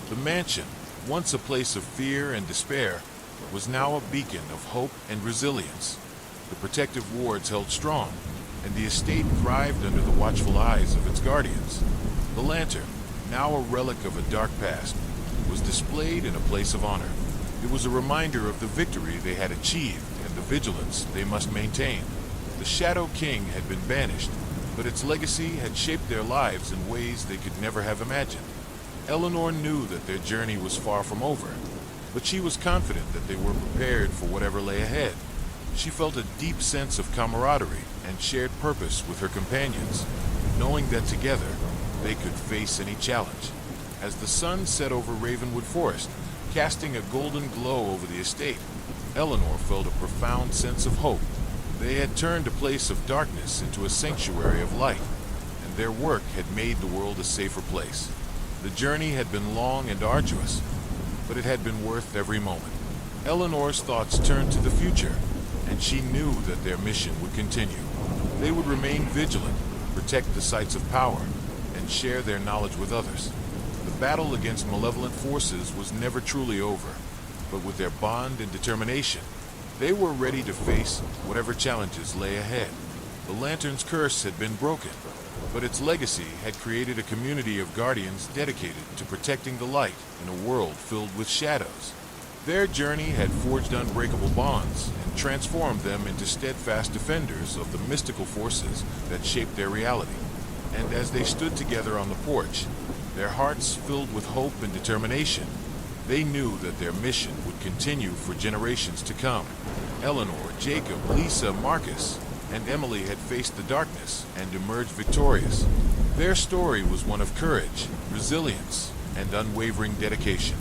The mansion, once a place of fear and despair, was now a beacon of hope and resilience. The protective wards held strong, and the estate thrived under the watchful eyes of its guardians. The lantern, now a relic of a dark past, was displayed in a place of honor. It was a reminder of the victory they had achieved and the vigilance they must maintain. The Shadow King had been banished, but its legacy had shaped their lives in ways they could never have imagined. Eleanor knew that their journey was far from over, but she was confident that they were prepared for whatever lay ahead. She felt a deep sense of camaraderie and shared purpose with her companions, knowing that together they could face any challenge. As the sun set over Ravenwood Forest, casting a golden glow over the estate, Eleanor felt a profound sense of hope. They had turned a place of darkness into a sanctuary of light, and their work had made the world a safer place. The journey had been long and arduous, but it had been worth every moment. Eleanor's thoughts turned to the future, and she knew that their mission would continue. They would remain vigilant, protect the sites of power, and share their knowledge with others. The battle against malevolent forces was never truly over, but with their bond and determination, they were ready to face whatever challenges lay ahead. The Lantern's curse had been broken, but its legacy had created a community of guardians dedicated to protecting the light in a world filled with shadows. Their journey had forged unbreakable bonds and transformed them into steadfast defenders of the mystical forces that shaped their reality. And as they stood together on the porch, their hearts filled with hope and determination, they knew that their mission would continue for generations to come. Eleanor, Jacob, Lisa, Marcus, and Emily had faced the darkness and emerged victorious. Their story was one of courage, resilience, and unwavering dedication.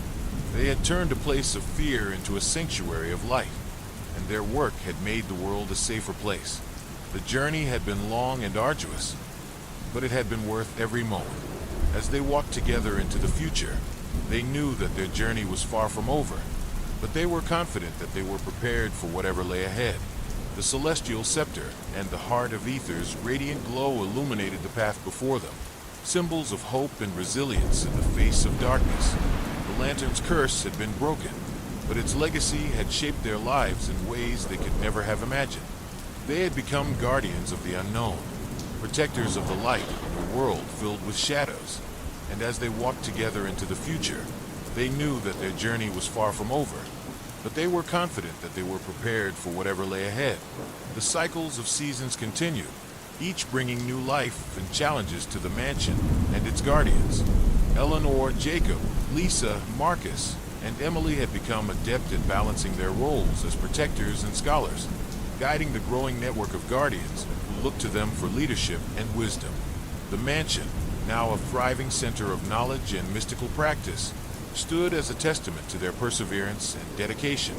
They had turned a place of fear into a sanctuary of light, and their work had made the world a safer place. The journey had been long and arduous, but it had been worth every moment. As they walked together into the future, they knew that their journey was far from over, but they were confident that they were prepared for whatever lay ahead. The celestial scepter and the heart of Ether's radiant glow illuminated the path before them, symbols of hope and resilience in the face of darkness. The Lantern's curse had been broken, but its legacy had shaped their lives in ways they could never have imagined. They had become guardians of the unknown, protectors of the light in a world filled with shadows. And as they walked together into the future, they knew that their journey was far from over, but they were confident that they were prepared for whatever lay ahead. The cycles of seasons continued, each bringing new life and challenges to the mansion and its guardians. Eleanor, Jacob, Lisa, Marcus, and Emily had become adept at balancing their roles as protectors and scholars, guiding the growing network of guardians who looked to them for leadership and wisdom. The mansion, now a thriving center of knowledge and mystical practice, stood as a testament to their perseverance and dedication.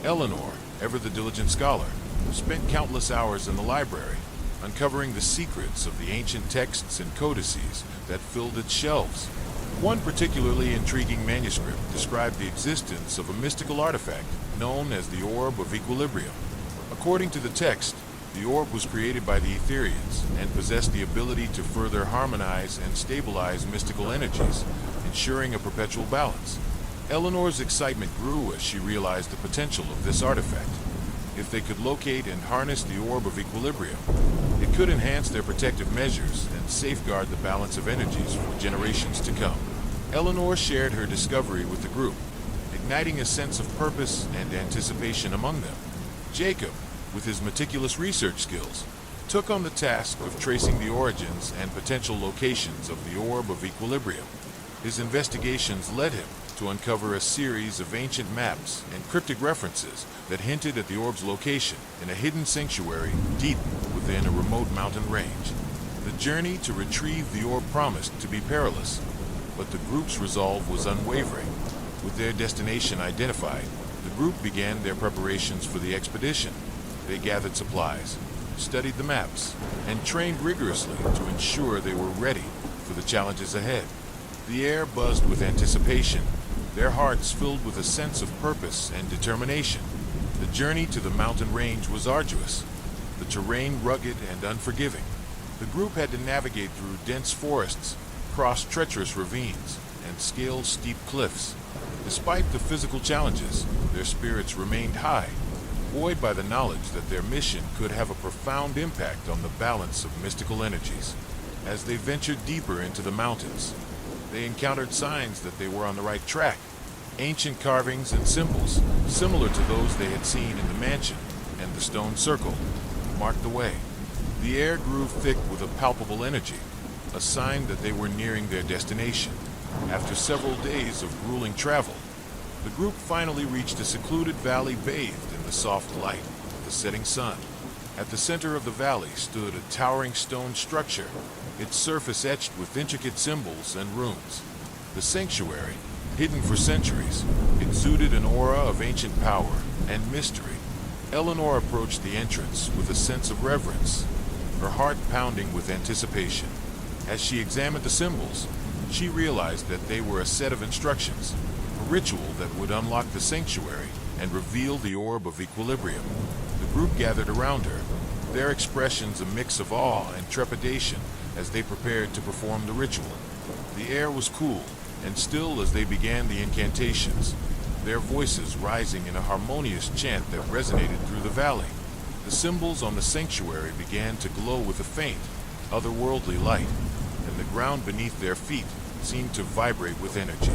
Eleanor, ever the diligent scholar, spent countless hours in the library, uncovering the secrets of the ancient texts and codices that filled its shelves. One particularly intriguing manuscript described the existence of a mystical artifact known as the Orb of Equilibrium. According to the text, the orb was created by the Etherians and possessed the ability to further harmonize and stabilize mystical energies, ensuring a perpetual balance. Eleanor's excitement grew as she realized the potential of this artifact. If they could locate and harness the Orb of Equilibrium, it could enhance their protective measures and safeguard the balance of energies for generations to come. Eleanor shared her discovery with the group, igniting a sense of purpose and anticipation among them. Jacob, with his meticulous research skills, took on the task of tracing the origins and potential locations of the Orb of Equilibrium. His investigations led him to uncover a series of ancient maps and cryptic references that hinted at the orb's location in a hidden sanctuary deep within a remote mountain range. The journey to retrieve the orb promised to be perilous, but the group's resolve was unwavering. With their destination identified, the group began their preparations for the expedition. They gathered supplies, studied the maps, and trained rigorously to ensure they were ready for the challenges ahead. The air buzzed with anticipation, their hearts filled with a sense of purpose and determination. The journey to the mountain range was arduous, the terrain rugged and unforgiving. The group had to navigate through dense forests, cross treacherous ravines, and scale steep cliffs. Despite the physical challenges, their spirits remained high, buoyed by the knowledge that their mission could have a profound impact on the balance of mystical energies. As they ventured deeper into the mountains, they encountered signs that they were on the right track. Ancient carvings and symbols, similar to those they had seen in the mansion and the stone circle, marked the way. The air grew thick with a palpable energy, a sign that they were nearing their destination. After several days of grueling travel, the group finally reached a secluded valley bathed in the soft light of the setting sun. At the center of the valley stood a towering stone structure, its surface etched with intricate symbols and runes. The sanctuary, hidden for centuries, exuded an aura of ancient power and mystery. Eleanor approached the entrance with a sense of reverence, her heart pounding with anticipation. As she examined the symbols, she realized that they were a set of instructions, a ritual that would unlock the sanctuary and reveal the orb of equilibrium. The group gathered around her, their expressions a mix of awe and trepidation as they prepared to perform the ritual. The air was cool and still as they began the incantations, their voices rising in a harmonious chant that resonated through the valley. The symbols on the sanctuary began to glow with a faint, otherworldly light, and the ground beneath their feet seemed to vibrate with energy.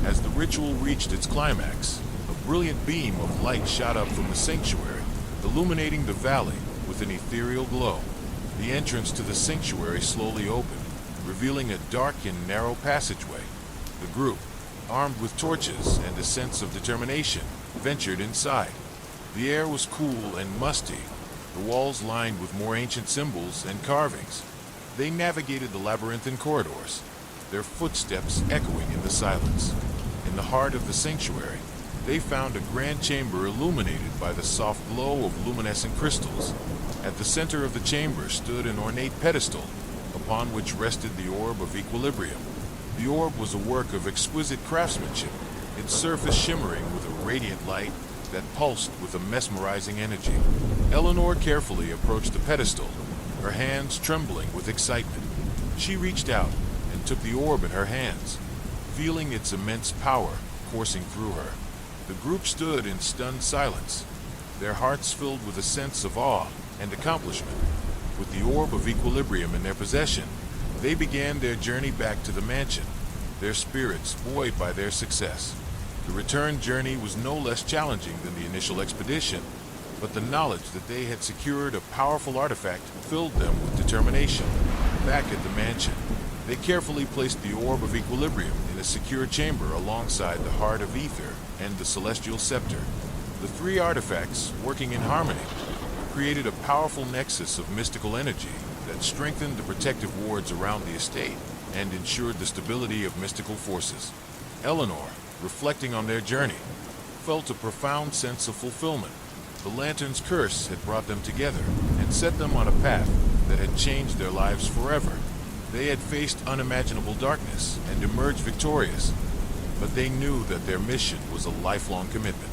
As the ritual reached its climax, a brilliant beam of light shot up from the sanctuary, illuminating the valley with an ethereal glow. The entrance to the sanctuary slowly opened, revealing a dark and narrow passageway. The group, armed with torches and a sense of determination, ventured inside. The air was cool and musty, the walls lined with more ancient symbols and carvings. They navigated the labyrinthine corridors, their footsteps echoing in the silence. In the heart of the sanctuary, they found a grand chamber illuminated by the soft glow of luminescent crystals. At the center of the chamber stood an ornate pedestal, upon which rested the orb of equilibrium. The orb was a work of exquisite craftsmanship, its surface shimmering with a radiant light that pulsed with a mesmerizing energy. Eleanor carefully approached the pedestal, her hands trembling with excitement. She reached out and took the orb in her hands, feeling its immense power coursing through her. The group stood in stunned silence, their hearts filled with a sense of awe and accomplishment. With the orb of equilibrium in their possession, they began their journey back to the mansion, their spirits buoyed by their success. The return journey was no less challenging than the initial expedition, but the knowledge that they had secured a powerful artifact filled them with determination. Back at the mansion, they carefully placed the orb of equilibrium in a secure chamber alongside the heart of ether and the celestial scepter. The three artifacts, working in harmony, created a powerful nexus of mystical energy that strengthened the protective wards around the estate and ensured the stability of mystical forces. Eleanor, reflecting on their journey, felt a profound sense of fulfillment. The lantern's curse had brought them together and set them on a path that had changed their lives forever. They had faced unimaginable darkness and emerged victorious, but they knew that their mission was a lifelong commitment.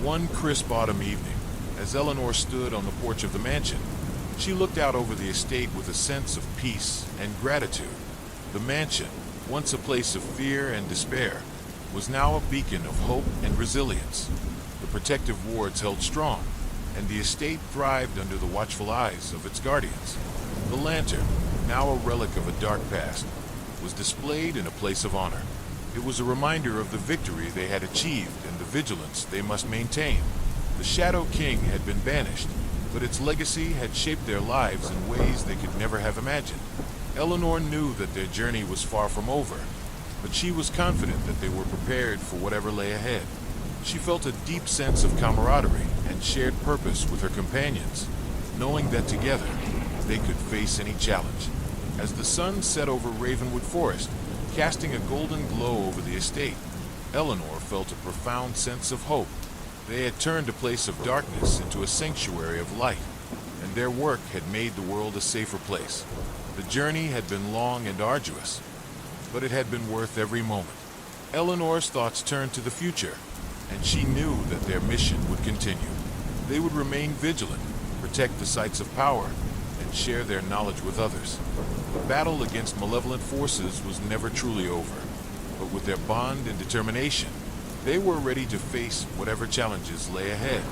One crisp autumn evening, as Eleanor stood on the porch of the mansion, she looked out over the estate with a sense of peace and gratitude. The mansion, once a place of fear and despair, was now a beacon of hope and resilience. The protective wards held strong, and the estate thrived under the watchful eyes of its guardians. The lantern, now a relic of a dark past, was displayed in a place of honor. It was a reminder of the victory they had achieved and the vigilance they must maintain. The Shadow King had been banished, but its legacy had shaped their lives in ways they could never have imagined. Eleanor knew that their journey was far from over, but she was confident that they were prepared for whatever lay ahead. She felt a deep sense of camaraderie and shared purpose with her companions, knowing that together they could face any challenge. As the sun set over Ravenwood Forest, casting a golden glow over the estate, Eleanor felt a profound sense of hope. They had turned a place of darkness into a sanctuary of light, and their work had made the world a safer place. The journey had been long and arduous, but it had been worth every moment. Eleanor's thoughts turned to the future, and she knew that their mission would continue. They would remain vigilant, protect the sites of power, and share their knowledge with others. The battle against malevolent forces was never truly over, but with their bond and determination, they were ready to face whatever challenges lay ahead.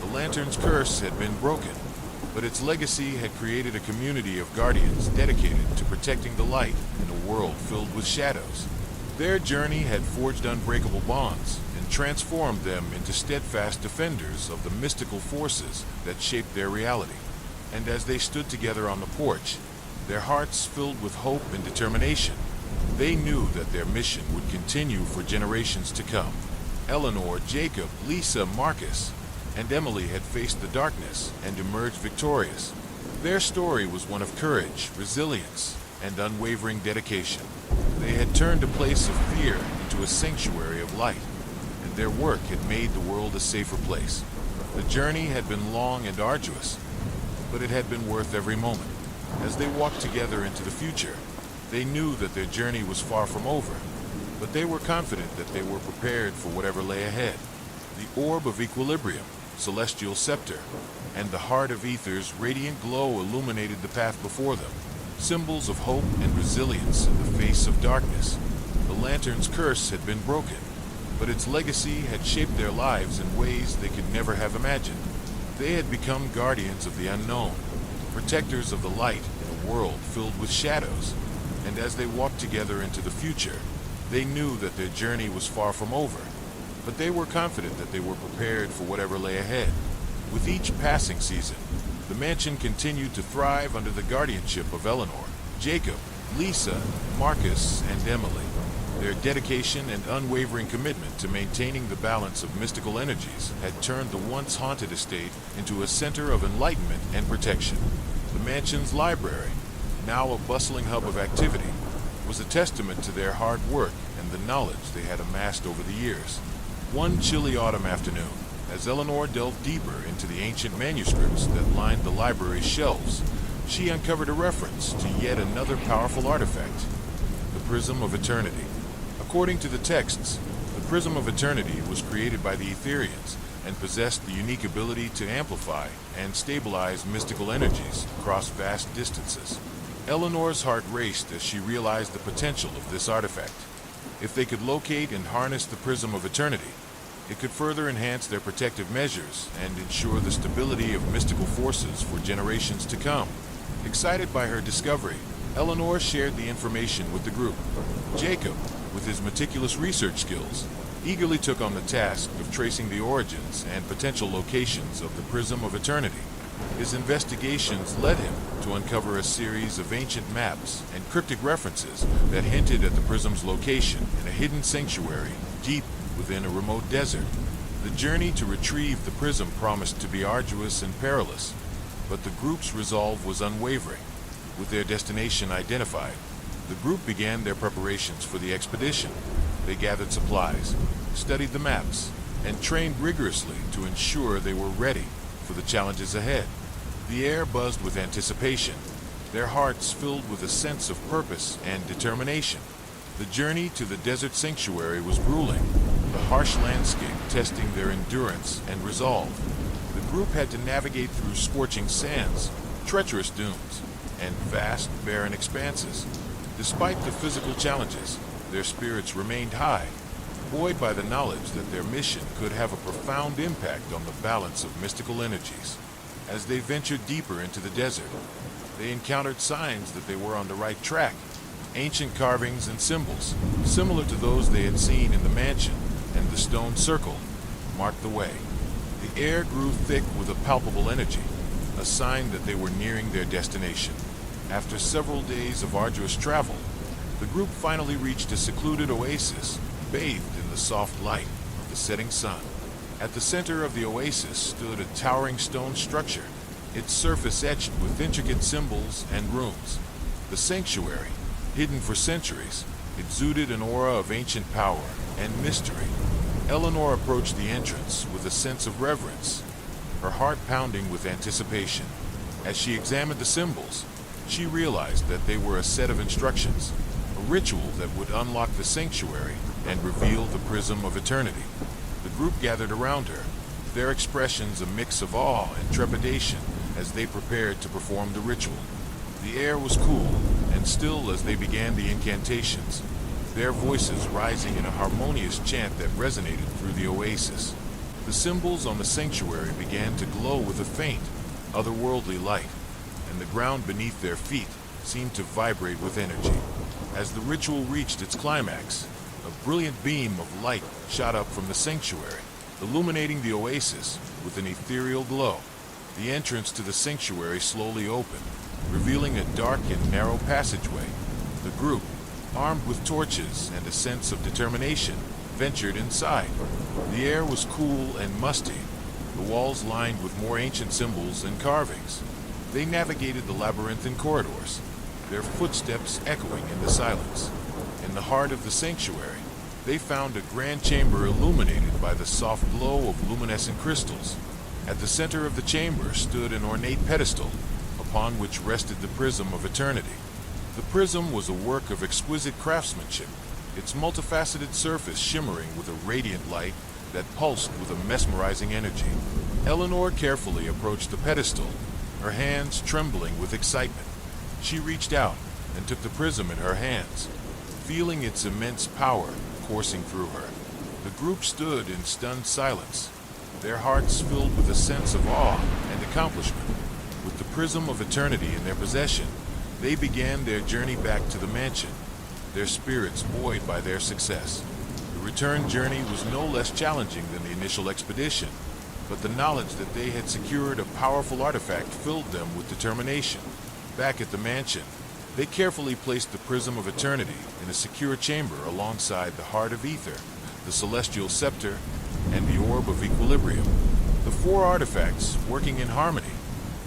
The lantern's curse had been broken, but its legacy had created a community of guardians dedicated to protecting the light in a world filled with shadows. Their journey had forged unbreakable bonds and transformed them into steadfast defenders of the mystical forces that shaped their reality. And as they stood together on the porch, their hearts filled with hope and determination, they knew that their mission would continue for generations to come. Eleanor, Jacob, Lisa, Marcus, and Emily had faced the darkness and emerged victorious. Their story was one of courage, resilience, and unwavering dedication. They had turned a place of fear into a sanctuary of light, and their work had made the world a safer place. The journey had been long and arduous, but it had been worth every moment. As they walked together into the future, they knew that their journey was far from over, but they were confident that they were prepared for whatever lay ahead. The orb of equilibrium, celestial scepter, and the heart of ether's radiant glow illuminated the path before them, symbols of hope and resilience in the face of darkness. The lantern's curse had been broken, but its legacy had shaped their lives in ways they could never have imagined. They had become guardians of the unknown, protectors of the light in a world filled with shadows, and as they walked together into the future, they knew that their journey was far from over, but they were confident that they were prepared for whatever lay ahead. With each passing season, the mansion continued to thrive under the guardianship of Eleanor, Jacob, Lisa, Marcus, and Emily. Their dedication and unwavering commitment to maintaining the balance of mystical energies had turned the once haunted estate into a center of enlightenment and protection. The mansion's library, now a bustling hub of activity, was a testament to their hard work and the knowledge they had amassed over the years. One chilly autumn afternoon, as Eleanor delved deeper into the ancient manuscripts that lined the library's shelves, she uncovered a reference to yet another powerful artifact, the Prism of Eternity. According to the texts, the Prism of Eternity was created by the Etherians and possessed the unique ability to amplify and stabilize mystical energies across vast distances. Eleanor's heart raced as she realized the potential of this artifact. If they could locate and harness the Prism of Eternity, it could further enhance their protective measures and ensure the stability of mystical forces for generations to come. Excited by her discovery, Eleanor shared the information with the group. Jacob, with his meticulous research skills, eagerly took on the task of tracing the origins and potential locations of the Prism of Eternity. His investigations led him to uncover a series of ancient maps and cryptic references that hinted at the prism's location in a hidden sanctuary deep within a remote desert. The journey to retrieve the prism promised to be arduous and perilous, but the group's resolve was unwavering. With their destination identified, the group began their preparations for the expedition. They gathered supplies, studied the maps, and trained rigorously to ensure they were ready for the challenges ahead. The air buzzed with anticipation, their hearts filled with a sense of purpose and determination. The journey to the desert sanctuary was grueling, the harsh landscape testing their endurance and resolve. The group had to navigate through scorching sands, treacherous dunes, and vast, barren expanses. Despite the physical challenges, their spirits remained high, buoyed by the knowledge that their mission could have a profound impact on the balance of mystical energies. As they ventured deeper into the desert, they encountered signs that they were on the right track. Ancient carvings and symbols, similar to those they had seen in the mansion and the stone circle, marked the way. The air grew thick with a palpable energy, a sign that they were nearing their destination. After several days of arduous travel, the group finally reached a secluded oasis, bathed in the soft light of the setting sun. At the center of the oasis stood a towering stone structure, its surface etched with intricate symbols and runes. The sanctuary, hidden for centuries, exuded an aura of ancient power and mystery. Eleanor approached the entrance with a sense of reverence, her heart pounding with anticipation. As she examined the symbols, she realized that they were a set of instructions, a ritual that would unlock the sanctuary and reveal the Prism of Eternity. The group gathered around her, their expressions a mix of awe and trepidation as they prepared to perform the ritual. The air was cool and still as they began the incantations, their voices rising in a harmonious chant that resonated through the oasis. The symbols on the sanctuary began to glow with a faint, otherworldly light, and the ground beneath their feet seemed to vibrate with energy. As the ritual reached its climax, A brilliant beam of light shot up from the sanctuary, illuminating the oasis with an ethereal glow. The entrance to the sanctuary slowly opened, revealing a dark and narrow passageway. The group, armed with torches and a sense of determination, ventured inside. The air was cool and musty, the walls lined with more ancient symbols and carvings. They navigated the labyrinthine corridors, their footsteps echoing in the silence. In the heart of the sanctuary, they found a grand chamber illuminated by the soft glow of luminescent crystals. At the center of the chamber stood an ornate pedestal, upon which rested the Prism of Eternity. The prism was a work of exquisite craftsmanship, its multifaceted surface shimmering with a radiant light that pulsed with a mesmerizing energy. Eleanor carefully approached the pedestal, her hands trembling with excitement. She reached out and took the prism in her hands, feeling its immense power coursing through her. The group stood in stunned silence, their hearts filled with a sense of awe and accomplishment. With the Prism of Eternity in their possession, they began their journey back to the mansion, their spirits buoyed by their success. The return journey was no less challenging than the initial expedition, but the knowledge that they had secured a powerful artifact filled them with determination. Back at the mansion, they carefully placed the Prism of Eternity in a secure chamber alongside the Heart of Ether, the Celestial Scepter, and the Orb of Equilibrium. The four artifacts, working in harmony,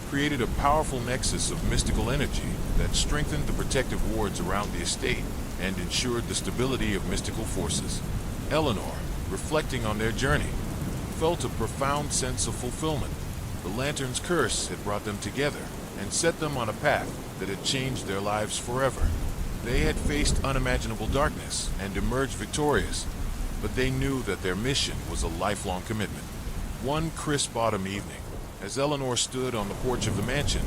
created a powerful nexus of mystical energy that strengthened the protective wards around the estate and ensured the stability of mystical forces. Eleanor, reflecting on their journey, felt a profound sense of fulfillment. The Lantern's curse had brought them together and set them on a path that had changed their lives forever. They had faced unimaginable darkness and emerged victorious, but they knew that their mission was a lifelong commitment. One crisp autumn evening, as Eleanor stood on the porch of the mansion,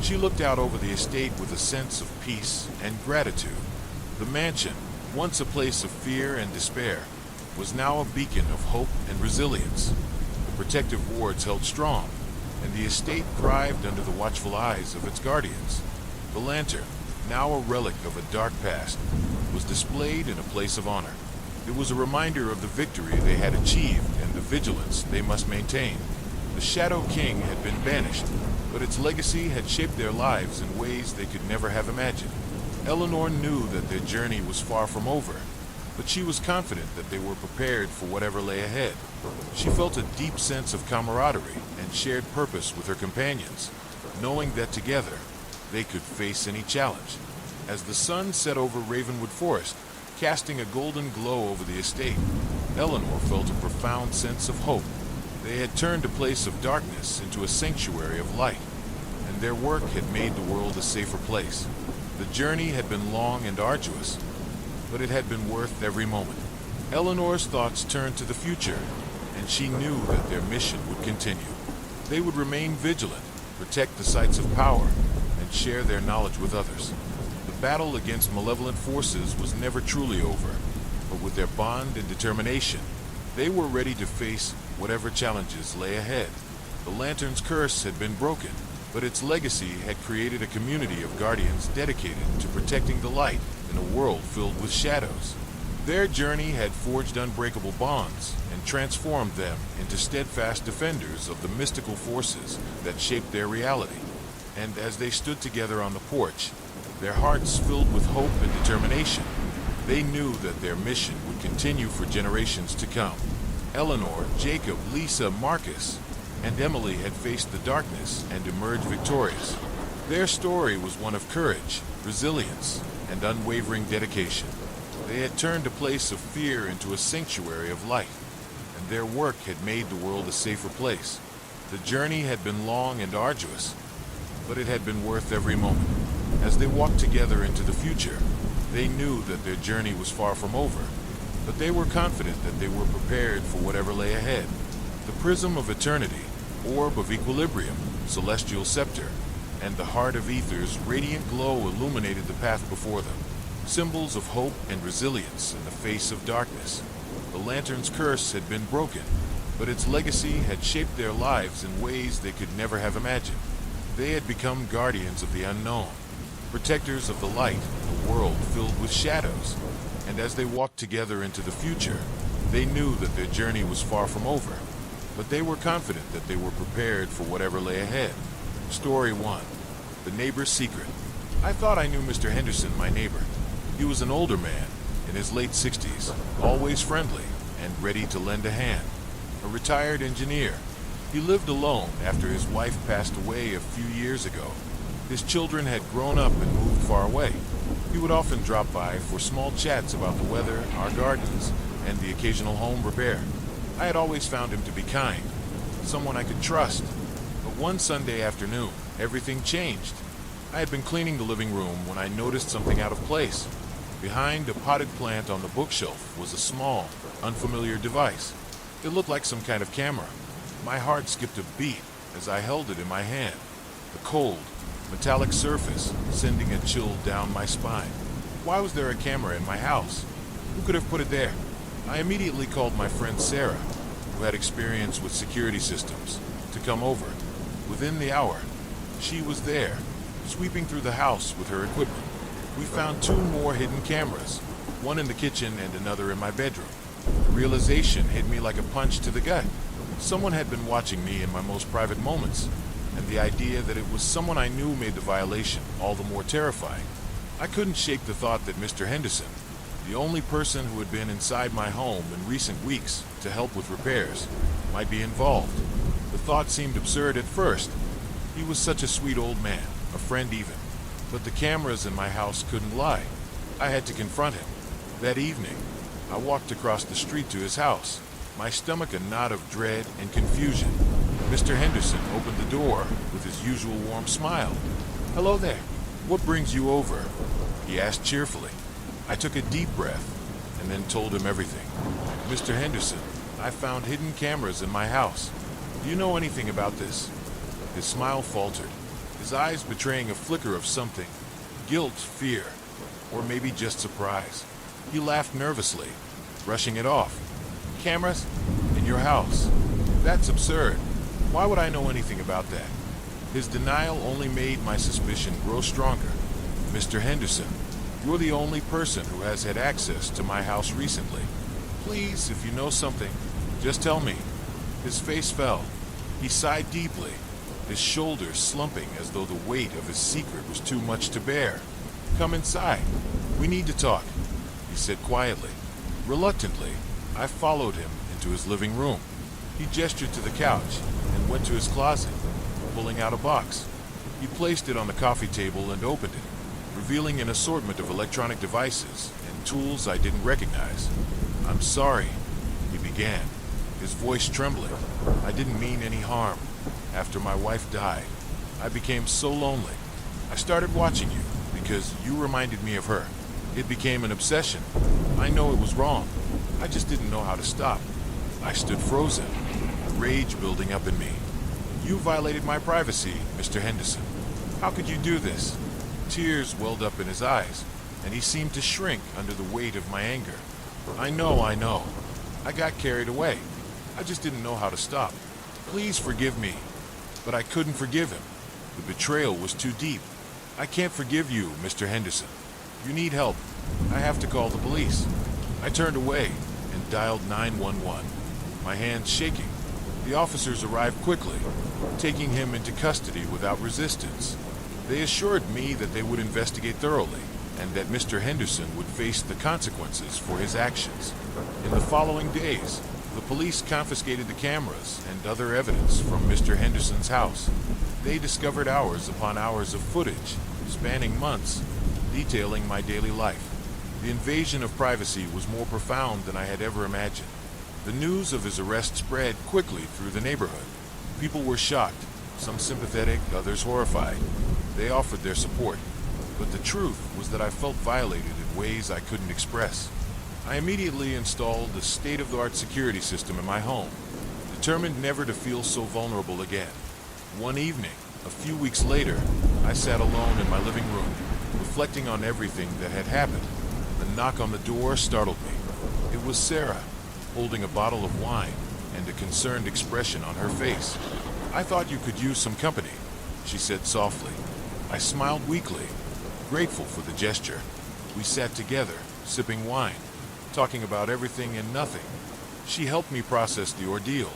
she looked out over the estate with a sense of peace and gratitude. The mansion, once a place of fear and despair, was now a beacon of hope and resilience. The protective wards held strong, and the estate thrived under the watchful eyes of its guardians. The lantern, now a relic of a dark past, was displayed in a place of honor. It was a reminder of the victory they had achieved and the vigilance they must maintain. The Shadow King had been banished, but its legacy had shaped their lives in ways they could never have imagined. Eleanor knew that their journey was far from over, but she was confident that they were prepared for whatever lay ahead. She felt a deep sense of camaraderie and shared purpose with her companions, knowing that together they could face any challenge. As the sun set over Ravenwood Forest, casting a golden glow over the estate, Eleanor felt a profound sense of hope. They had turned a place of darkness into a sanctuary of light, and their work had made the world a safer place. The journey had been long and arduous, but it had been worth every moment. Eleanor's thoughts turned to the future, and she knew that their mission would continue. They would remain vigilant, protect the sites of power, and share their knowledge with others. The battle against malevolent forces was never truly over, but with their bond and determination, they were ready to face whatever challenges lay ahead. The Lantern's curse had been broken, but its legacy had created a community of guardians dedicated to protecting the light in a world filled with shadows. Their journey had forged unbreakable bonds and transformed them into steadfast defenders of the mystical forces that shaped their reality. And as they stood together on the porch, their hearts filled with hope and determination, they knew that their mission would continue for generations to come. Eleanor, Jacob, Lisa, Marcus, and Emily had faced the darkness and emerged victorious. Their story was one of courage, resilience, and unwavering dedication. They had turned a place of fear into a sanctuary of light, and their work had made the world a safer place. The journey had been long and arduous, but it had been worth every moment. As they walked together into the future, they knew that their journey was far from over, but they were confident that they were prepared for whatever lay ahead. The Prism of Eternity, Orb of Equilibrium, Celestial Scepter, and the Heart of Ether's radiant glow illuminated the path before them, symbols of hope and resilience in the face of darkness. The Lantern's curse had been broken, but its legacy had shaped their lives in ways they could never have imagined. They had become guardians of the unknown, protectors of the light in a world filled with shadows, and as they walked together into the future, they knew that their journey was far from over, but they were confident that they were prepared for whatever lay ahead. Story 1. The Neighbor's Secret. I thought I knew Mr. Henderson, my neighbor. He was an older man, in his late 60s, always friendly and ready to lend a hand. A retired engineer. He lived alone after his wife passed away a few years ago. His children had grown up and moved far away. He would often drop by for small chats about the weather, our gardens, and the occasional home repair. I had always found him to be kind, someone I could trust. But one Sunday afternoon, everything changed. I had been cleaning the living room when I noticed something out of place. Behind a potted plant on the bookshelf was a small, unfamiliar device. It looked like some kind of camera. My heart skipped a beat as I held it in my hand. The cold, metallic surface sending a chill down my spine. Why was there a camera in my house? Who could have put it there? I immediately called my friend Sarah, who had experience with security systems, to come over. Within the hour, she was there, sweeping through the house with her equipment. We found 2 more hidden cameras, one in the kitchen and another in my bedroom. Realization hit me like a punch to the gut. Someone had been watching me in my most private moments, and the idea that it was someone I knew made the violation all the more terrifying. I couldn't shake the thought that Mr. Henderson, the only person who had been inside my home in recent weeks to help with repairs, might be involved. The thought seemed absurd at first. He was such a sweet old man, a friend even. But the cameras in my house couldn't lie. I had to confront him. That evening, I walked across the street to his house, my stomach a knot of dread and confusion. Mr. Henderson opened the door with his usual warm smile. "Hello there. What brings you over?" he asked cheerfully. I took a deep breath and then told him everything. "Mr. Henderson, I found hidden cameras in my house. Do you know anything about this?" His smile faltered, his eyes betraying a flicker of something. Guilt, fear, or maybe just surprise. He laughed nervously, brushing it off. "Cameras? In your house? That's absurd. Why would I know anything about that?" His denial only made my suspicion grow stronger. "Mr. Henderson, you're the only person who has had access to my house recently. Please, if you know something, just tell me." His face fell. He sighed deeply, his shoulders slumping as though the weight of his secret was too much to bear. "Come inside. We need to talk," he said quietly. Reluctantly, I followed him into his living room. He gestured to the couch and went to his closet, pulling out a box. He placed it on the coffee table and opened it, revealing an assortment of electronic devices and tools I didn't recognize. "I'm sorry," he began, his voice trembling. "I didn't mean any harm. After my wife died, I became so lonely. I started watching you because you reminded me of her. It became an obsession. I know it was wrong. I just didn't know how to stop." I stood frozen, rage building up in me. "You violated my privacy, Mr. Henderson. How could you do this?" Tears welled up in his eyes, and he seemed to shrink under the weight of my anger. I know. I got carried away. I just didn't know how to stop. Please forgive me." But I couldn't forgive him. The betrayal was too deep. "I can't forgive you, Mr. Henderson. You need help. I have to call the police." I turned away and dialed 911, my hands shaking. The officers arrived quickly, taking him into custody without resistance. They assured me that they would investigate thoroughly and that Mr. Henderson would face the consequences for his actions. In the following days, the police confiscated the cameras and other evidence from Mr. Henderson's house. They discovered hours upon hours of footage, spanning months, detailing my daily life. The invasion of privacy was more profound than I had ever imagined. The news of his arrest spread quickly through the neighborhood. People were shocked, some sympathetic, others horrified. They offered their support. But the truth was that I felt violated in ways I couldn't express. I immediately installed a state-of-the-art security system in my home, determined never to feel so vulnerable again. One evening, a few weeks later, I sat alone in my living room, reflecting on everything that had happened. A knock on the door startled me. It was Sarah, holding a bottle of wine and a concerned expression on her face. "I thought you could use some company," she said softly. I smiled weakly, grateful for the gesture. We sat together, sipping wine, talking about everything and nothing. She helped me process the ordeal,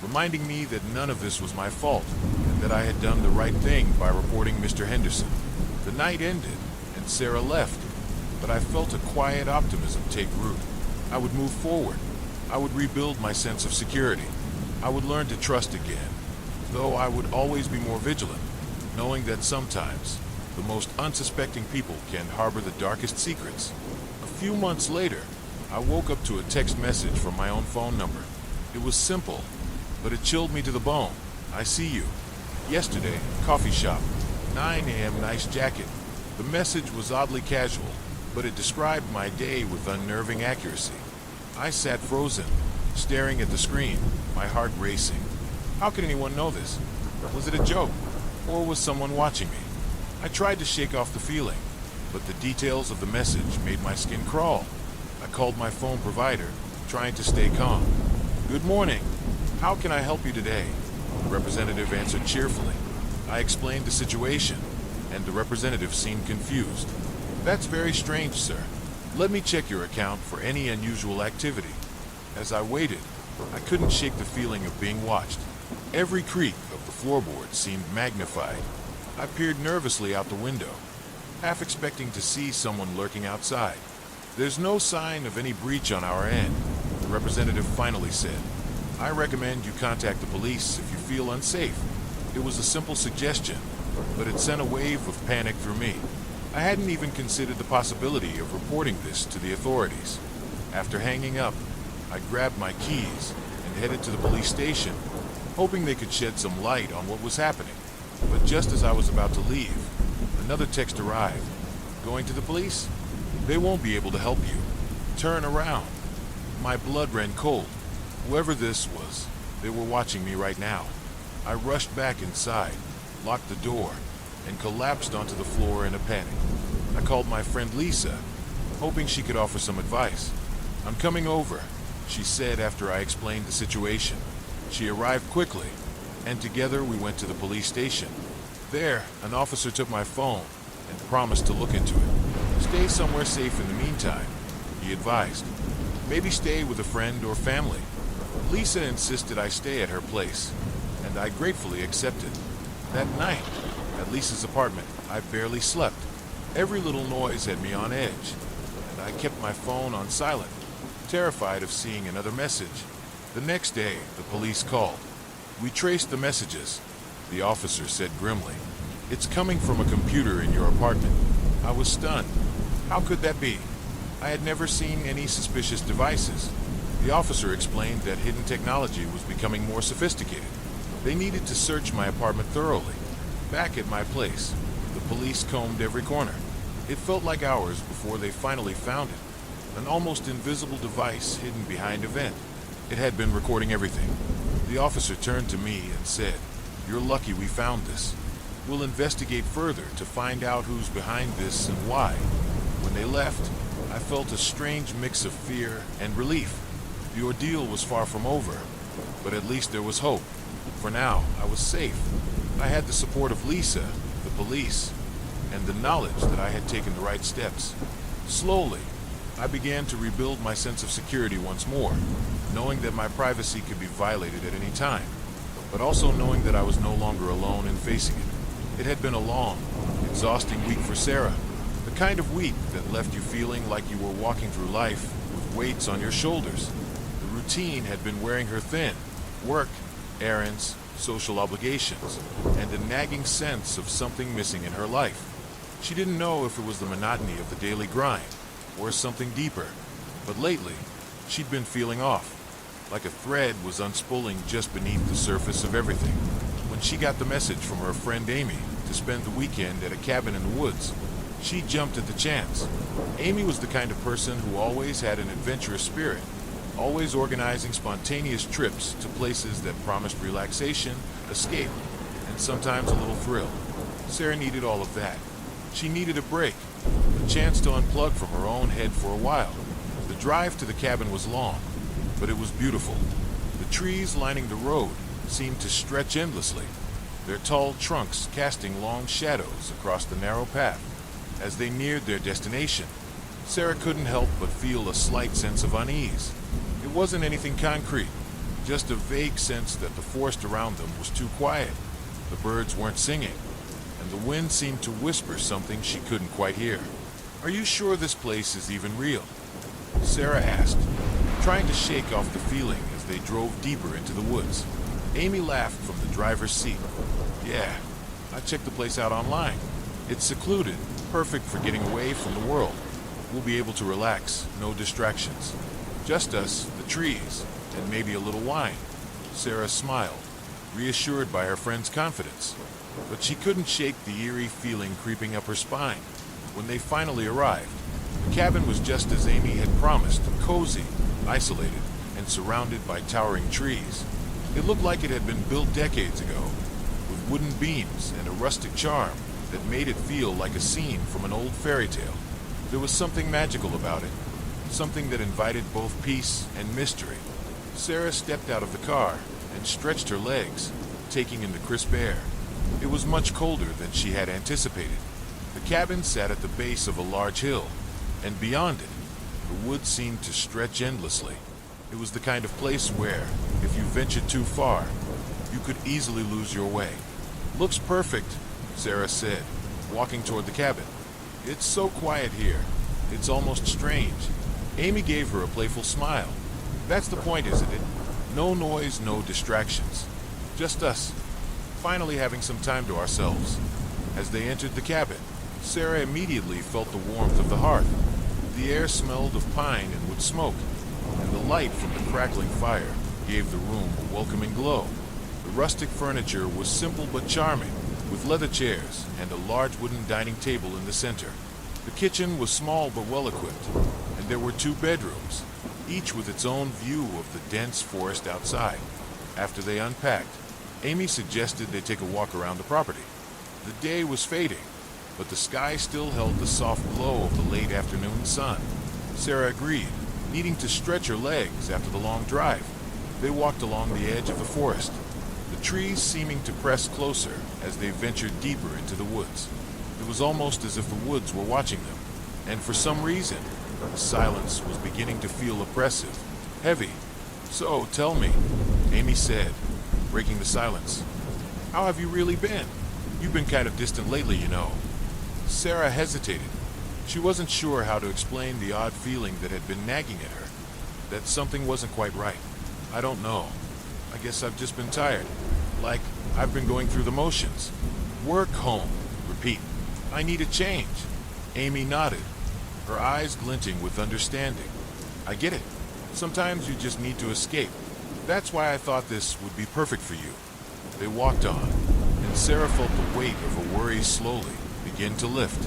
reminding me that none of this was my fault and that I had done the right thing by reporting Mr. Henderson. The night ended and Sarah left, but I felt a quiet optimism take root. I would move forward. I would rebuild my sense of security. I would learn to trust again, though I would always be more vigilant, knowing that sometimes the most unsuspecting people can harbor the darkest secrets. A few months later, I woke up to a text message from my own phone number. It was simple, but it chilled me to the bone. I see you. Yesterday, coffee shop, 9 a.m. nice jacket. The message was oddly casual, but it described my day with unnerving accuracy. I sat frozen, staring at the screen, my heart racing. How could anyone know this? Was it a joke? Or was someone watching me? I tried to shake off the feeling, but the details of the message made my skin crawl. I called my phone provider, trying to stay calm. "Good morning. How can I help you today?" The representative answered cheerfully. I explained the situation, and the representative seemed confused. "That's very strange, sir. Let me check your account for any unusual activity." As I waited, I couldn't shake the feeling of being watched. Every creak of the floorboard seemed magnified. I peered nervously out the window, half expecting to see someone lurking outside. "There's no sign of any breach on our end," the representative finally said. "I recommend you contact the police if you feel unsafe." It was a simple suggestion, but it sent a wave of panic through me. I hadn't even considered the possibility of reporting this to the authorities. After hanging up, I grabbed my keys and headed to the police station, hoping they could shed some light on what was happening. But just as I was about to leave, another text arrived. "Going to the police? They won't be able to help you. Turn around." My blood ran cold. Whoever this was, they were watching me right now. I rushed back inside, locked the door, and collapsed onto the floor in a panic. I called my friend Lisa, hoping she could offer some advice. "I'm coming over," she said after I explained the situation. She arrived quickly, and together we went to the police station. There, an officer took my phone and promised to look into it. "Stay somewhere safe in the meantime," he advised. "Maybe stay with a friend or family." Lisa insisted I stay at her place, and I gratefully accepted. That night, at Lisa's apartment, I barely slept. Every little noise had me on edge, and I kept my phone on silent, terrified of seeing another message. The next day, the police called. "We traced the messages," the officer said grimly. "It's coming from a computer in your apartment." I was stunned. How could that be? I had never seen any suspicious devices. The officer explained that hidden technology was becoming more sophisticated. They needed to search my apartment thoroughly. Back at my place, the police combed every corner. It felt like hours before they finally found it. An almost invisible device hidden behind a vent. It had been recording everything. The officer turned to me and said, "You're lucky we found this. We'll investigate further to find out who's behind this and why." When they left, I felt a strange mix of fear and relief. The ordeal was far from over, but at least there was hope. For now, I was safe. I had the support of Lisa, the police, and the knowledge that I had taken the right steps. Slowly, I began to rebuild my sense of security once more, knowing that my privacy could be violated at any time, but also knowing that I was no longer alone in facing it. It had been a long, exhausting week for Sarah, the kind of week that left you feeling like you were walking through life with weights on your shoulders. The routine had been wearing her thin. Work, errands, social obligations, and a nagging sense of something missing in her life. She didn't know if it was the monotony of the daily grind or something deeper, but lately, she'd been feeling off, like a thread was unspooling just beneath the surface of everything. When she got the message from her friend Amy to spend the weekend at a cabin in the woods, she jumped at the chance. Amy was the kind of person who always had an adventurous spirit, always organizing spontaneous trips to places that promised relaxation, escape, and sometimes a little thrill. Sarah needed all of that. She needed a break, a chance to unplug from her own head for a while. The drive to the cabin was long, but it was beautiful. The trees lining the road seemed to stretch endlessly, their tall trunks casting long shadows across the narrow path. As they neared their destination, Sarah couldn't help but feel a slight sense of unease. It wasn't anything concrete, just a vague sense that the forest around them was too quiet. The birds weren't singing, and the wind seemed to whisper something she couldn't quite hear. "Are you sure this place is even real?" Sarah asked, trying to shake off the feeling as they drove deeper into the woods. Amy laughed from the driver's seat. "Yeah, I checked the place out online. It's secluded, perfect for getting away from the world. We'll be able to relax, no distractions. Just us, the trees, and maybe a little wine." Sarah smiled, reassured by her friend's confidence. But she couldn't shake the eerie feeling creeping up her spine. When they finally arrived, the cabin was just as Amy had promised, cozy, isolated, and surrounded by towering trees. It looked like it had been built decades ago, with wooden beams and a rustic charm that made it feel like a scene from an old fairy tale. There was something magical about it, something that invited both peace and mystery. Sarah stepped out of the car and stretched her legs, taking in the crisp air. It was much colder than she had anticipated. The cabin sat at the base of a large hill, and beyond it, the woods seemed to stretch endlessly. It was the kind of place where, if you ventured too far, you could easily lose your way. "Looks perfect," Sarah said, walking toward the cabin. "It's so quiet here. It's almost strange." Amy gave her a playful smile. "That's the point, isn't it? No noise, no distractions. Just us, finally having some time to ourselves." As they entered the cabin, Sarah immediately felt the warmth of the hearth. The air smelled of pine and wood smoke, and the light from the crackling fire gave the room a welcoming glow. The rustic furniture was simple but charming, with leather chairs and a large wooden dining table in the center. The kitchen was small but well equipped, and there were 2 bedrooms, each with its own view of the dense forest outside. After they unpacked, Amy suggested they take a walk around the property. The day was fading, but the sky still held the soft glow of the late afternoon sun. Sarah agreed, needing to stretch her legs after the long drive. They walked along the edge of the forest, the trees seeming to press closer as they ventured deeper into the woods. It was almost as if the woods were watching them, and for some reason, the silence was beginning to feel oppressive, heavy. "So, tell me," Amy said, breaking the silence. "How have you really been? You've been kind of distant lately, you know." Sarah hesitated. She wasn't sure how to explain the odd feeling that had been nagging at her, that something wasn't quite right. "I don't know. I guess I've just been tired. Like, I've been going through the motions. Work, home, repeat. I need a change." Amy nodded, her eyes glinting with understanding. "I get it. Sometimes you just need to escape. That's why I thought this would be perfect for you." They walked on, and Sarah felt the weight of her worries slowly begin to lift.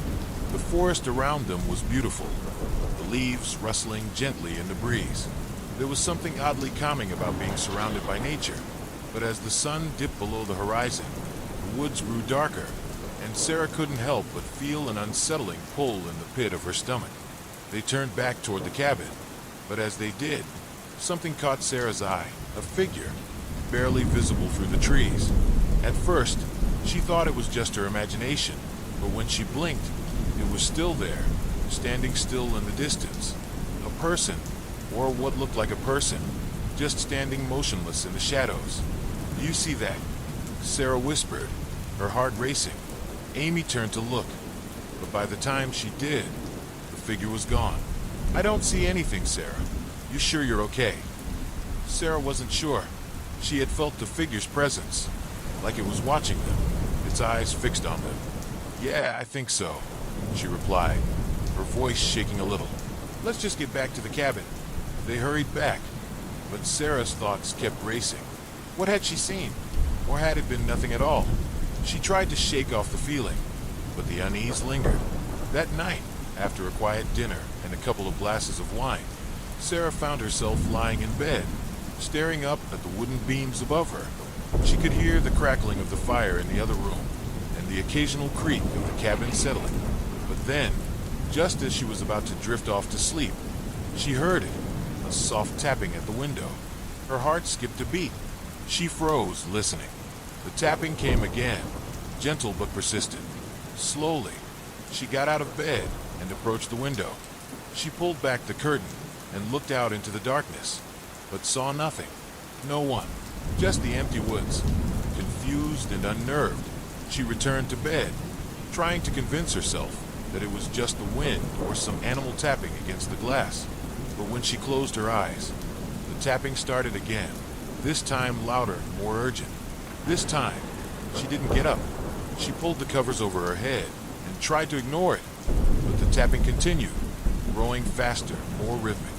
The forest around them was beautiful, the leaves rustling gently in the breeze. There was something oddly calming about being surrounded by nature, but as the sun dipped below the horizon, the woods grew darker, and Sarah couldn't help but feel an unsettling pull in the pit of her stomach. They turned back toward the cabin, but as they did, something caught Sarah's eye, a figure, barely visible through the trees. At first, she thought it was just her imagination, but when she blinked, it was still there, standing still in the distance. A person, or what looked like a person, just standing motionless in the shadows. "Do you see that?" Sarah whispered, her heart racing. Amy turned to look, but by the time she did, the figure was gone. "I don't see anything, Sarah. You sure you're okay?" Sarah wasn't sure. She had felt the figure's presence, like it was watching them, its eyes fixed on them. "Yeah, I think so," she replied, her voice shaking a little. "Let's just get back to the cabin." They hurried back, but Sarah's thoughts kept racing. What had she seen? Or had it been nothing at all? She tried to shake off the feeling, but the unease lingered. That night, after a quiet dinner and a couple of glasses of wine, Sarah found herself lying in bed, staring up at the wooden beams above her. She could hear the crackling of the fire in the other room, and the occasional creak of the cabin settling. But then, just as she was about to drift off to sleep, she heard it, a soft tapping at the window. Her heart skipped a beat. She froze, listening. The tapping came again, gentle but persistent. Slowly, she got out of bed and approached the window. She pulled back the curtain and looked out into the darkness, but saw nothing. No one. Just the empty woods. Confused and unnerved, she returned to bed, trying to convince herself that it was just the wind or some animal tapping against the glass. But when she closed her eyes, the tapping started again, this time louder and more urgent. This time, she didn't get up. She pulled the covers over her head and tried to ignore it, but the tapping continued, growing faster, more rhythmic.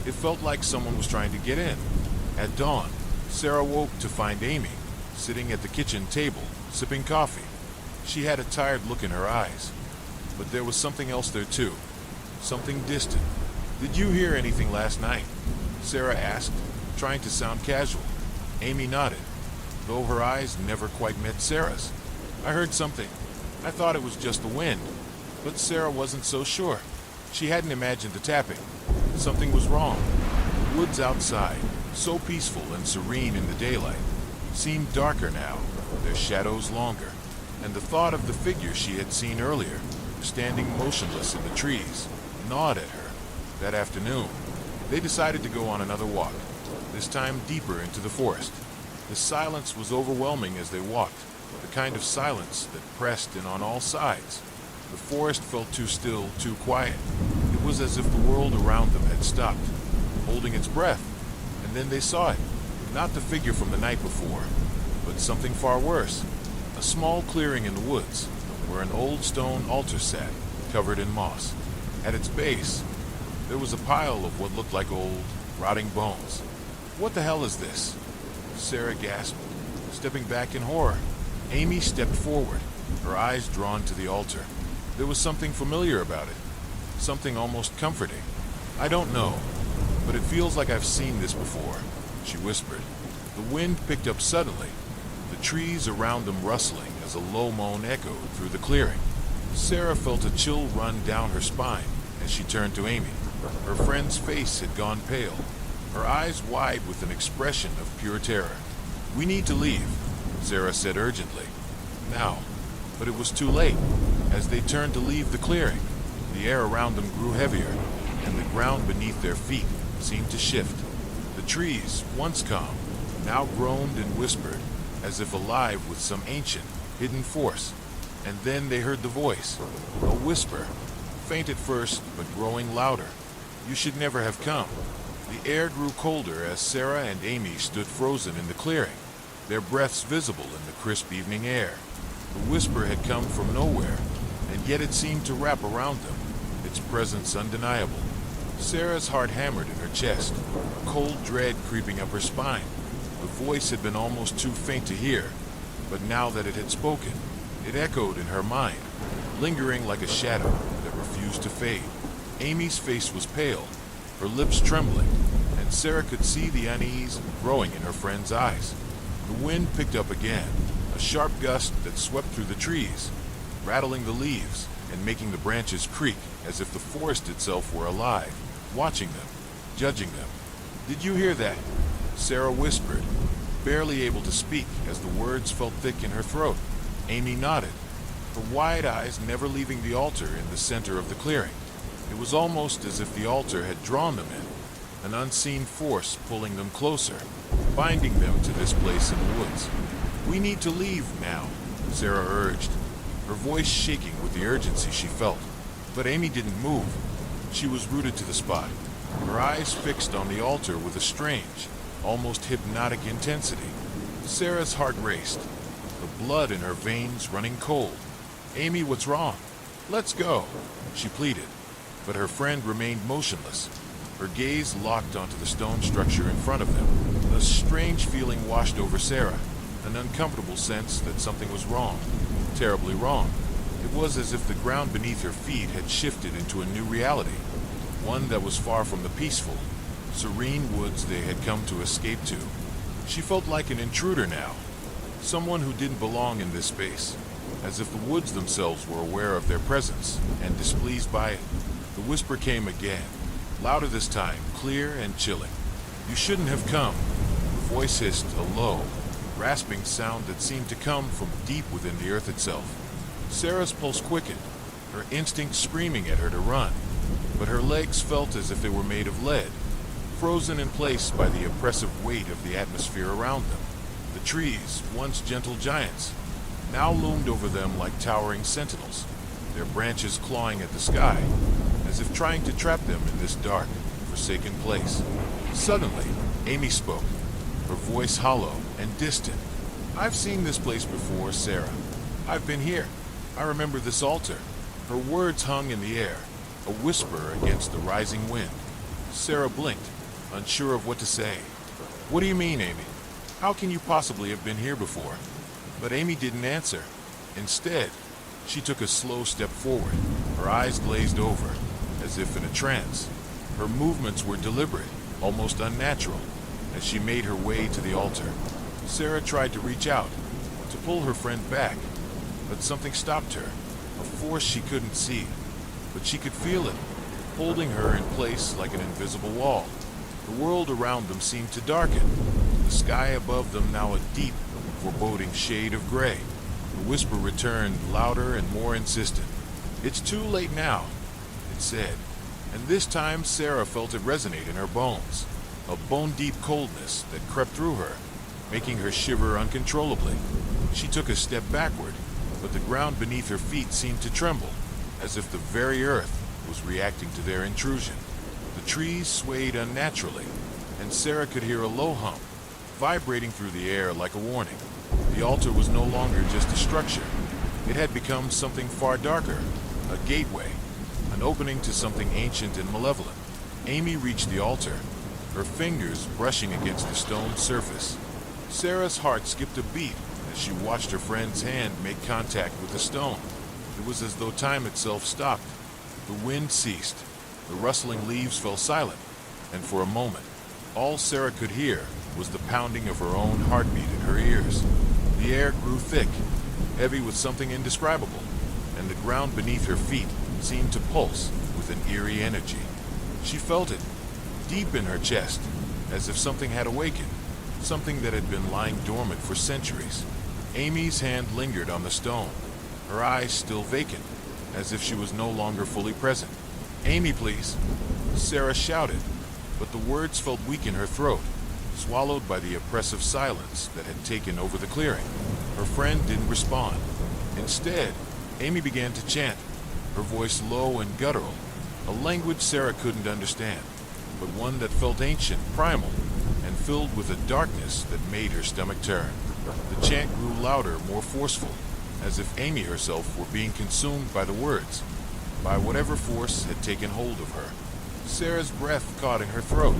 It felt like someone was trying to get in. At dawn, Sarah woke to find Amy sitting at the kitchen table, sipping coffee. She had a tired look in her eyes, but there was something else there too, something distant. "Did you hear anything last night?" Sarah asked, trying to sound casual. Amy nodded, though her eyes never quite met Sarah's. "I heard something. I thought it was just the wind." But Sarah wasn't so sure. She hadn't imagined the tapping. Something was wrong. The woods outside, so peaceful and serene in the daylight, seemed darker now, their shadows longer, and the thought of the figure she had seen earlier, standing motionless in the trees, gnawed at her. That afternoon, they decided to go on another walk, this time deeper into the forest. The silence was overwhelming as they walked, the kind of silence that pressed in on all sides. The forest felt too still, too quiet. It was as if the world around them had stopped, holding its breath. And then they saw it, not the figure from the night before, but something far worse. A small clearing in the woods, where an old stone altar sat, covered in moss. At its base, there was a pile of what looked like old, rotting bones. "What the hell is this?" Sarah gasped, stepping back in horror. Amy stepped forward, her eyes drawn to the altar. There was something familiar about it, something almost comforting. "I don't know, but it feels like I've seen this before," she whispered. The wind picked up suddenly, the trees around them rustling as a low moan echoed through the clearing. Sarah felt a chill run down her spine as she turned to Amy. Her friend's face had gone pale, her eyes wide with an expression of pure terror. "We need to leave," Sarah said urgently. Now, but it was too late. As they turned to leave the clearing, the air around them grew heavier, and the ground beneath their feet seemed to shift. The trees, once calm, now groaned and whispered, as if alive with some ancient, hidden force. And then they heard the voice, a whisper, faint at first, but growing louder. "You should never have come." The air grew colder as Sarah and Amy stood frozen in the clearing, their breaths visible in the crisp evening air. The whisper had come from nowhere, and yet it seemed to wrap around them, its presence undeniable. Sarah's heart hammered in her chest, a cold dread creeping up her spine. The voice had been almost too faint to hear, but now that it had spoken, it echoed in her mind, lingering like a shadow that refused to fade. Amy's face was pale, her lips trembling, and Sarah could see the unease growing in her friend's eyes. The wind picked up again, a sharp gust that swept through the trees, rattling the leaves and making the branches creak as if the forest itself were alive, watching them, judging them. "Did you hear that?" Sarah whispered, barely able to speak as the words felt thick in her throat. Amy nodded, her wide eyes never leaving the altar in the center of the clearing. It was almost as if the altar had drawn them in, an unseen force pulling them closer, binding them to this place in the woods. "We need to leave now," Sarah urged, her voice shaking with the urgency she felt. But Amy didn't move. She was rooted to the spot, her eyes fixed on the altar with a strange, almost hypnotic intensity. Sarah's heart raced, the blood in her veins running cold. "Amy, what's wrong? Let's go," she pleaded. But her friend remained motionless, her gaze locked onto the stone structure in front of them. A strange feeling washed over Sarah, an uncomfortable sense that something was wrong, terribly wrong. It was as if the ground beneath her feet had shifted into a new reality, one that was far from the peaceful, serene woods they had come to escape to. She felt like an intruder now, someone who didn't belong in this space, as if the woods themselves were aware of their presence and displeased by it. The whisper came again, louder this time, clear and chilling. "You shouldn't have come." The voice hissed, a low, rasping sound that seemed to come from deep within the earth itself. Sarah's pulse quickened, her instinct screaming at her to run. but her legs felt as if they were made of lead, frozen in place by the oppressive weight of the atmosphere around them. The trees, once gentle giants, now loomed over them like towering sentinels, their branches clawing at the sky, as if trying to trap them in this dark, forsaken place. Suddenly, Amy spoke, her voice hollow and distant. "I've seen this place before, Sarah. I've been here. I remember this altar." Her words hung in the air, a whisper against the rising wind. Sarah blinked, unsure of what to say. "What do you mean, Amy? How can you possibly have been here before?" But Amy didn't answer. Instead, she took a slow step forward, her eyes glazed over, as if in a trance. Her movements were deliberate, almost unnatural, as she made her way to the altar. Sarah tried to reach out, to pull her friend back, but something stopped her, a force she couldn't see, but she could feel it, holding her in place like an invisible wall. The world around them seemed to darken, the sky above them now a deep, foreboding shade of gray. The whisper returned, louder and more insistent. "It's too late now," it said, and this time Sarah felt it resonate in her bones, a bone-deep coldness that crept through her, making her shiver uncontrollably. She took a step backward, but the ground beneath her feet seemed to tremble, as if the very earth was reacting to their intrusion. The trees swayed unnaturally, and Sarah could hear a low hum, vibrating through the air like a warning. The altar was no longer just a structure. It had become something far darker, a gateway, an opening to something ancient and malevolent. Amy reached the altar, her fingers brushing against the stone surface. Sarah's heart skipped a beat as she watched her friend's hand make contact with the stone. It was as though time itself stopped. The wind ceased, the rustling leaves fell silent, and for a moment, all Sarah could hear was the pounding of her own heartbeat in her ears. The air grew thick, heavy with something indescribable, and the ground beneath her feet seemed to pulse with an eerie energy. She felt it, deep in her chest, as if something had awakened, something that had been lying dormant for centuries. Amy's hand lingered on the stone, her eyes still vacant, as if she was no longer fully present. "Amy, please," Sarah shouted, but the words felt weak in her throat, swallowed by the oppressive silence that had taken over the clearing. Her friend didn't respond. Instead, Amy began to chant, her voice low and guttural, a language Sarah couldn't understand, but one that felt ancient, primal, and filled with a darkness that made her stomach turn. The chant grew louder, more forceful, as if Amy herself were being consumed by the words, by whatever force had taken hold of her. Sarah's breath caught in her throat.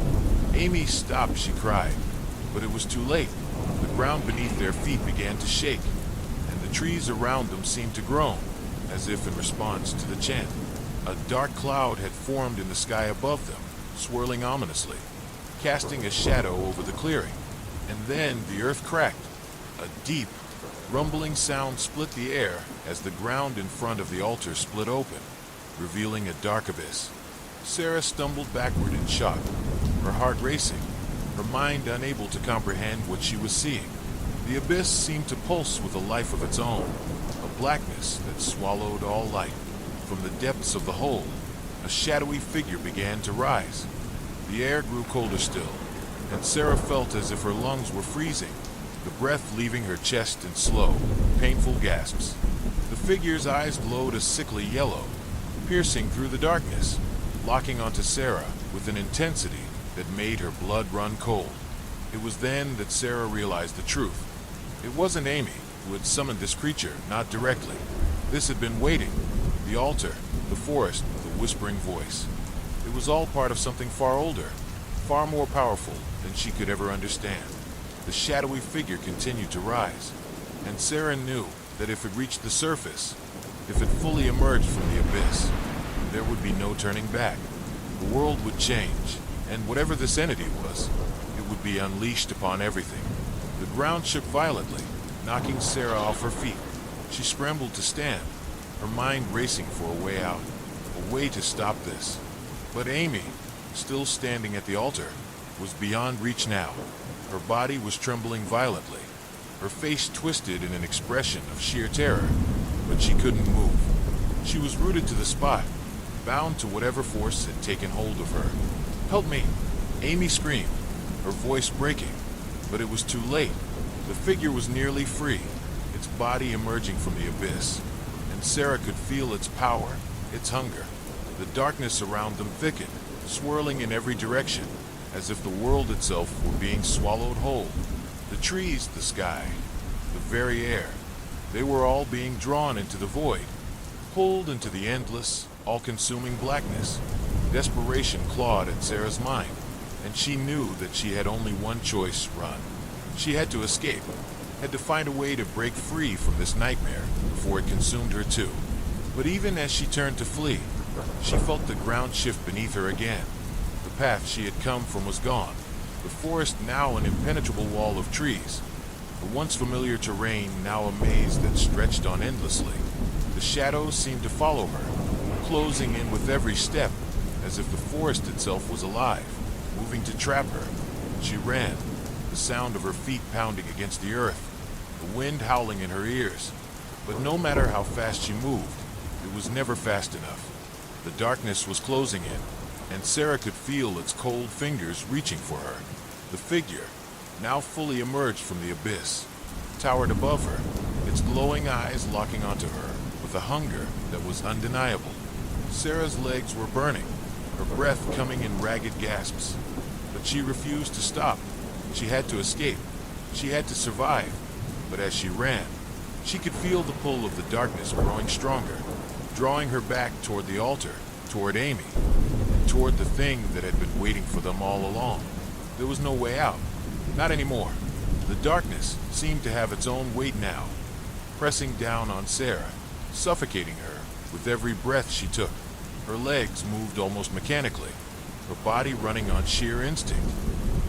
"Amy, stop," she cried, but it was too late. The ground beneath their feet began to shake, and the trees around them seemed to groan, as if in response to the chant. A dark cloud had formed in the sky above them, swirling ominously, casting a shadow over the clearing. And then the earth cracked. A deep, rumbling sound split the air as the ground in front of the altar split open, revealing a dark abyss. Sarah stumbled backward in shock, her heart racing, her mind unable to comprehend what she was seeing. The abyss seemed to pulse with a life of its own, a blackness that swallowed all light. From the depths of the hole, a shadowy figure began to rise. The air grew colder still, and Sarah felt as if her lungs were freezing, the breath leaving her chest in slow, painful gasps. The figure's eyes glowed a sickly yellow, piercing through the darkness, locking onto Sarah with an intensity that made her blood run cold. It was then that Sarah realized the truth. It wasn't Amy who had summoned this creature, not directly. This had been waiting. The altar, the forest, the whispering voice. It was all part of something far older, far more powerful than she could ever understand. The shadowy figure continued to rise, and Sarah knew that if it reached the surface, if it fully emerged from the abyss, there would be no turning back. The world would change, and whatever this entity was, it would be unleashed upon everything. The ground shook violently, knocking Sarah off her feet. She scrambled to stand, her mind racing for a way out, a way to stop this. But Amy, still standing at the altar, was beyond reach now. Her body was trembling violently, her face twisted in an expression of sheer terror, but she couldn't move. She was rooted to the spot, bound to whatever force had taken hold of her. "Help me!" Amy screamed, her voice breaking, but it was too late. The figure was nearly free, its body emerging from the abyss, and Sarah could feel its power, its hunger. The darkness around them thickened, swirling in every direction, as if the world itself were being swallowed whole. The trees, the sky, the very air, they were all being drawn into the void, pulled into the endless, all-consuming blackness. Desperation clawed at Sarah's mind, and she knew that she had only one choice: run. She had to escape, had to find a way to break free from this nightmare before it consumed her too. But even as she turned to flee, she felt the ground shift beneath her again. The path she had come from was gone, the forest now an impenetrable wall of trees, the once familiar terrain now a maze that stretched on endlessly. The shadows seemed to follow her, closing in with every step, as if the forest itself was alive, moving to trap her. She ran, the sound of her feet pounding against the earth, the wind howling in her ears. But no matter how fast she moved, it was never fast enough. The darkness was closing in, and Sarah could feel its cold fingers reaching for her. The figure, now fully emerged from the abyss, towered above her, its glowing eyes locking onto her with a hunger that was undeniable. Sarah's legs were burning, her breath coming in ragged gasps. But she refused to stop. She had to escape. She had to survive. But as she ran, she could feel the pull of the darkness growing stronger, drawing her back toward the altar, toward Amy, and toward the thing that had been waiting for them all along. There was no way out. Not anymore. The darkness seemed to have its own weight now, pressing down on Sarah, suffocating her with every breath she took. Her legs moved almost mechanically, her body running on sheer instinct.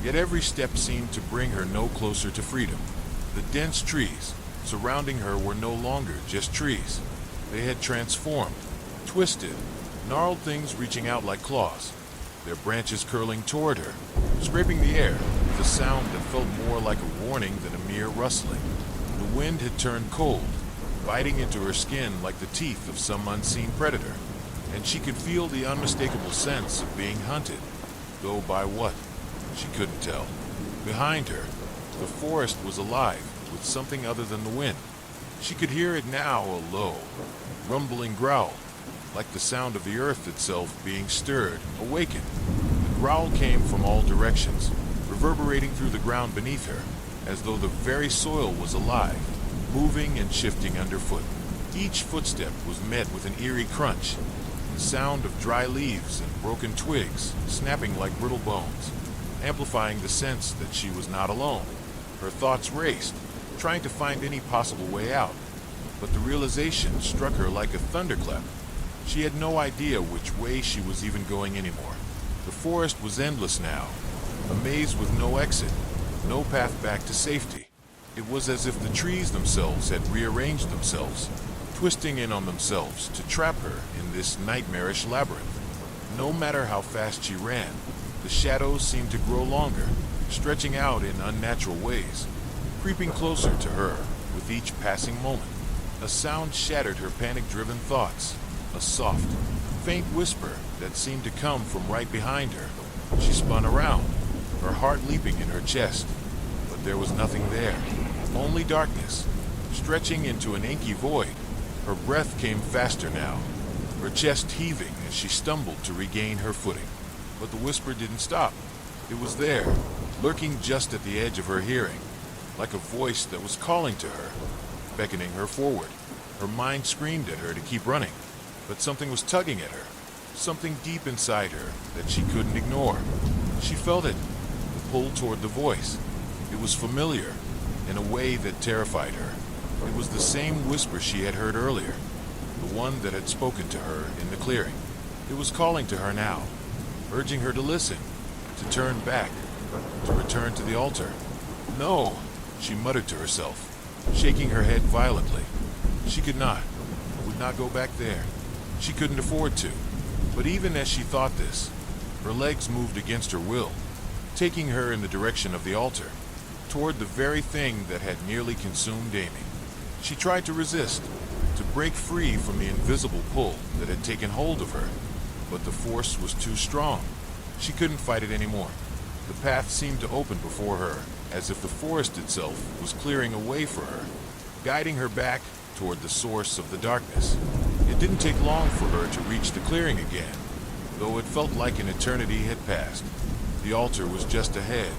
Yet every step seemed to bring her no closer to freedom. The dense trees surrounding her were no longer just trees. They had transformed, twisted, gnarled things reaching out like claws, their branches curling toward her, scraping the air with a sound that felt more like a warning than a mere rustling. The wind had turned cold, biting into her skin like the teeth of some unseen predator, and she could feel the unmistakable sense of being hunted, though by what, she couldn't tell. Behind her, the forest was alive with something other than the wind. She could hear it now, a low, rumbling growl, like the sound of the earth itself being stirred, awakened. The growl came from all directions, reverberating through the ground beneath her, as though the very soil was alive, moving and shifting underfoot. Each footstep was met with an eerie crunch, the sound of dry leaves and broken twigs snapping like brittle bones, amplifying the sense that she was not alone. Her thoughts raced, trying to find any possible way out, but the realization struck her like a thunderclap. She had no idea which way she was even going anymore. The forest was endless now, a maze with no exit, no path back to safety. It was as if the trees themselves had rearranged themselves, twisting in on themselves to trap her in this nightmarish labyrinth. No matter how fast she ran, the shadows seemed to grow longer, stretching out in unnatural ways, creeping closer to her with each passing moment. A sound shattered her panic-driven thoughts, a soft, faint whisper that seemed to come from right behind her. She spun around, her heart leaping in her chest, but there was nothing there, only darkness, stretching into an inky void. Her breath came faster now, her chest heaving as she stumbled to regain her footing. But the whisper didn't stop. It was there, lurking just at the edge of her hearing, like a voice that was calling to her, beckoning her forward. Her mind screamed at her to keep running, but something was tugging at her, something deep inside her that she couldn't ignore. She felt it, the pull toward the voice. It was familiar, in a way that terrified her. It was the same whisper she had heard earlier, the one that had spoken to her in the clearing. It was calling to her now, urging her to listen, to turn back, to return to the altar. No, she muttered to herself, shaking her head violently. She could not, would not go back there. She couldn't afford to. But even as she thought this, her legs moved against her will, taking her in the direction of the altar, toward the very thing that had nearly consumed Amy. She tried to resist, to break free from the invisible pull that had taken hold of her, but the force was too strong. She couldn't fight it anymore. The path seemed to open before her, as if the forest itself was clearing a way for her, guiding her back toward the source of the darkness. It didn't take long for her to reach the clearing again, though it felt like an eternity had passed. The altar was just ahead,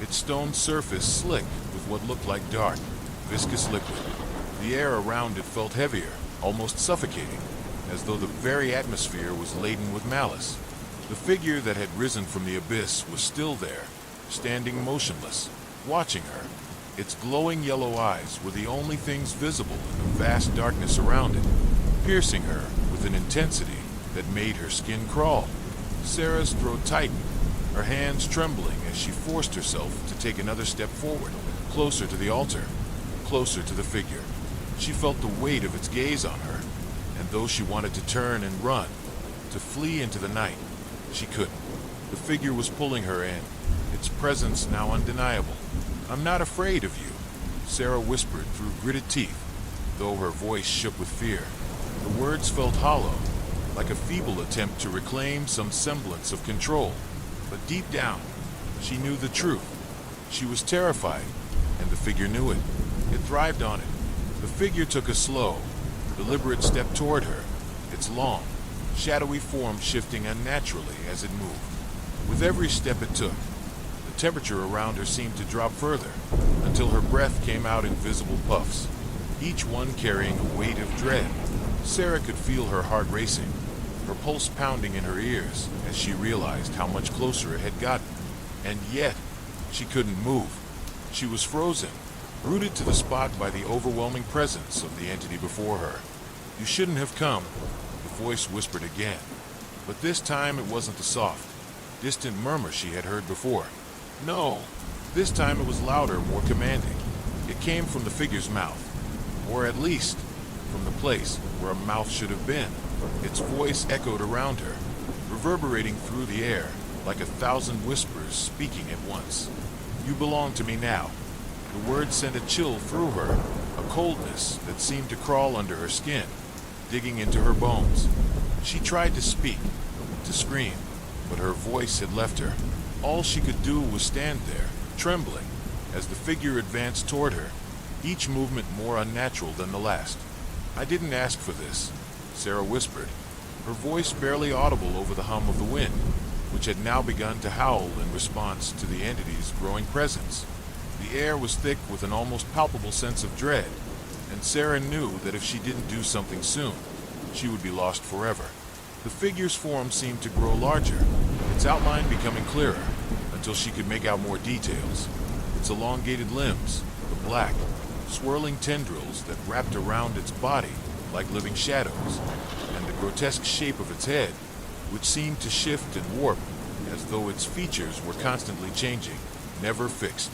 its stone surface slick with what looked like dark, viscous liquid. The air around it felt heavier, almost suffocating, as though the very atmosphere was laden with malice. The figure that had risen from the abyss was still there, standing motionless, watching her. Its glowing yellow eyes were the only things visible in the vast darkness around it, piercing her with an intensity that made her skin crawl. Sarah's throat tightened, her hands trembling as she forced herself to take another step forward, closer to the altar, closer to the figure. She felt the weight of its gaze on her, and though she wanted to turn and run, to flee into the night, she couldn't. The figure was pulling her in, its presence now undeniable. "I'm not afraid of you," Sarah whispered through gritted teeth, though her voice shook with fear. The words felt hollow, like a feeble attempt to reclaim some semblance of control. But deep down, she knew the truth. She was terrified, and the figure knew it. It thrived on it. The figure took a slow, deliberate step toward her, its long, shadowy form shifting unnaturally as it moved. With every step it took, the temperature around her seemed to drop further, until her breath came out in visible puffs, each one carrying a weight of dread. Sarah could feel her heart racing, her pulse pounding in her ears as she realized how much closer it had gotten. And yet, she couldn't move. She was frozen, rooted to the spot by the overwhelming presence of the entity before her. "You shouldn't have come," the voice whispered again. But this time it wasn't the soft, distant murmur she had heard before. No, this time it was louder, more commanding. It came from the figure's mouth, or at least from the place where a mouth should have been. Its voice echoed around her, reverberating through the air like 1,000 whispers speaking at once. "You belong to me now." The words sent a chill through her, a coldness that seemed to crawl under her skin, digging into her bones. She tried to speak, to scream, but her voice had left her. All she could do was stand there, trembling, as the figure advanced toward her, each movement more unnatural than the last. "I didn't ask for this," Sarah whispered, her voice barely audible over the hum of the wind, which had now begun to howl in response to the entity's growing presence. The air was thick with an almost palpable sense of dread, and Sarah knew that if she didn't do something soon, she would be lost forever. The figure's form seemed to grow larger, its outline becoming clearer, until she could make out more details. Its elongated limbs, the black, swirling tendrils that wrapped around its body like living shadows, and the grotesque shape of its head, which seemed to shift and warp as though its features were constantly changing, never fixed.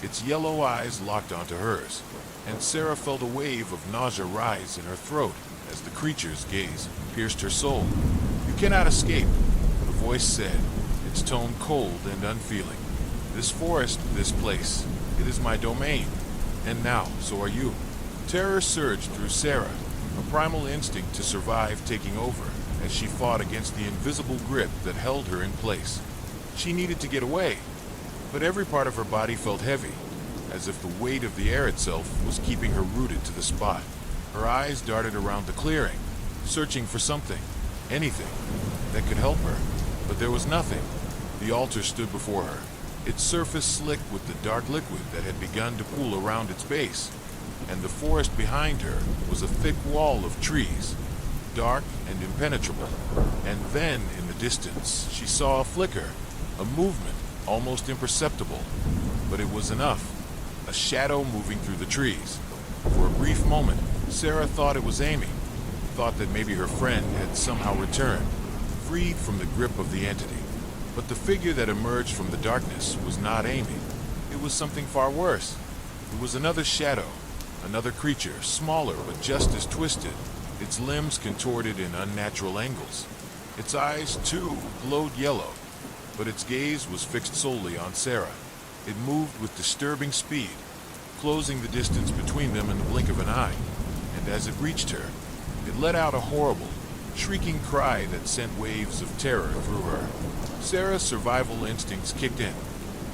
Its yellow eyes locked onto hers, and Sarah felt a wave of nausea rise in her throat as the creature's gaze pierced her soul. "You cannot escape," the voice said, its tone cold and unfeeling. "This forest, this place, it is my domain, and now so are you." Terror surged through Sarah, a primal instinct to survive taking over as she fought against the invisible grip that held her in place. She needed to get away, but every part of her body felt heavy, as if the weight of the air itself was keeping her rooted to the spot. Her eyes darted around the clearing, searching for something, anything, that could help her, but there was nothing. The altar stood before her, its surface slick with the dark liquid that had begun to pool around its base, and the forest behind her was a thick wall of trees, dark and impenetrable. And then, in the distance, she saw a flicker, a movement, almost imperceptible, but it was enough, a shadow moving through the trees. For a brief moment, Sarah thought it was Amy, thought that maybe her friend had somehow returned, freed from the grip of the entity. But the figure that emerged from the darkness was not Amy. It was something far worse. It was another shadow, another creature, smaller but just as twisted, its limbs contorted in unnatural angles. Its eyes, too, glowed yellow, but its gaze was fixed solely on Sarah. It moved with disturbing speed, closing the distance between them in the blink of an eye, and as it reached her, it let out a horrible, shrieking cry that sent waves of terror through her. Sarah's survival instincts kicked in.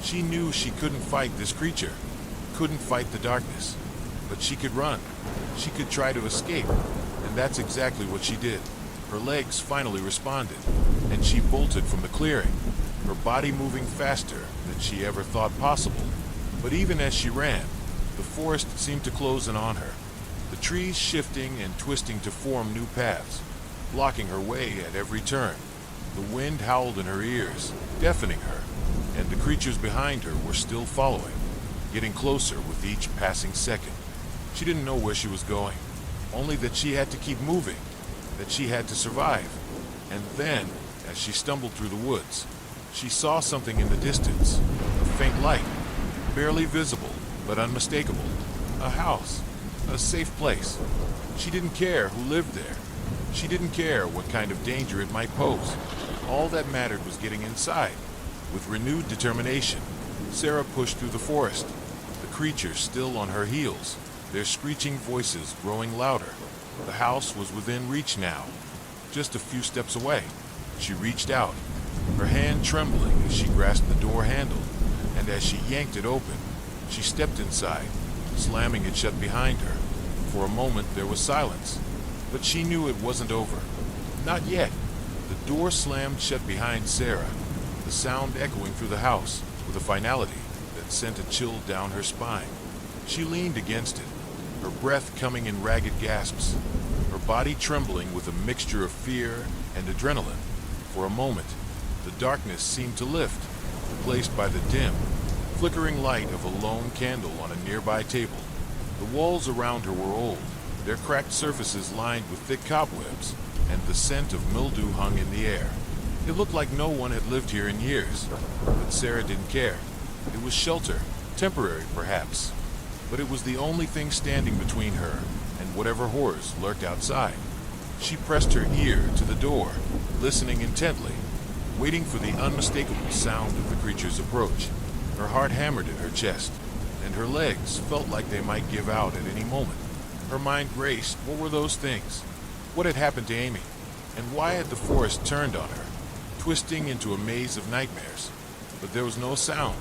She knew she couldn't fight this creature, couldn't fight the darkness, but she could run. She could try to escape, and that's exactly what she did. Her legs finally responded, and she bolted from the clearing, her body moving faster than she ever thought possible. But even as she ran, the forest seemed to close in on her, the trees shifting and twisting to form new paths, blocking her way at every turn. The wind howled in her ears, deafening her, and the creatures behind her were still following, getting closer with each passing second. She didn't know where she was going, only that she had to keep moving, that she had to survive. And then, as she stumbled through the woods, she saw something in the distance, a faint light, barely visible but unmistakable. A house, a safe place. She didn't care who lived there. She didn't care what kind of danger it might pose. All that mattered was getting inside. With renewed determination, Sarah pushed through the forest, the creatures still on her heels, their screeching voices growing louder. The house was within reach now, just a few steps away. She reached out, her hand trembling as she grasped the door handle, and as she yanked it open, she stepped inside, slamming it shut behind her. For a moment there was silence, but she knew it wasn't over. Not yet. The door slammed shut behind Sarah, the sound echoing through the house with a finality that sent a chill down her spine. She leaned against it, her breath coming in ragged gasps, her body trembling with a mixture of fear and adrenaline. For a moment, the darkness seemed to lift, replaced by the dim, flickering light of a lone candle on a nearby table. The walls around her were old, their cracked surfaces lined with thick cobwebs, and the scent of mildew hung in the air. It looked like no one had lived here in years, but Sarah didn't care. It was shelter, temporary perhaps, but it was the only thing standing between her and whatever horrors lurked outside. She pressed her ear to the door, listening intently, waiting for the unmistakable sound of the creature's approach. Her heart hammered in her chest, and her legs felt like they might give out at any moment. Her mind raced. What were those things? What had happened to Amy? And why had the forest turned on her, twisting into a maze of nightmares? But there was no sound,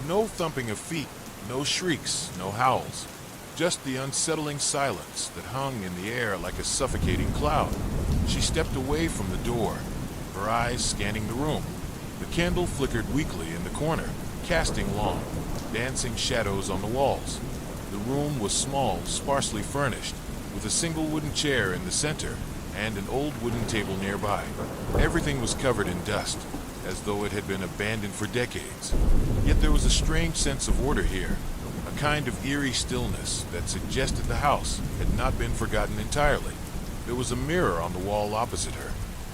no thumping of feet, no shrieks, no howls. Just the unsettling silence that hung in the air like a suffocating cloud. She stepped away from the door, her eyes scanning the room. The candle flickered weakly in the corner, casting long, dancing shadows on the walls. The room was small, sparsely furnished, with a single wooden chair in the center and an old wooden table nearby. Everything was covered in dust, as though it had been abandoned for decades. Yet there was a strange sense of order here, a kind of eerie stillness that suggested the house had not been forgotten entirely. There was a mirror on the wall opposite her,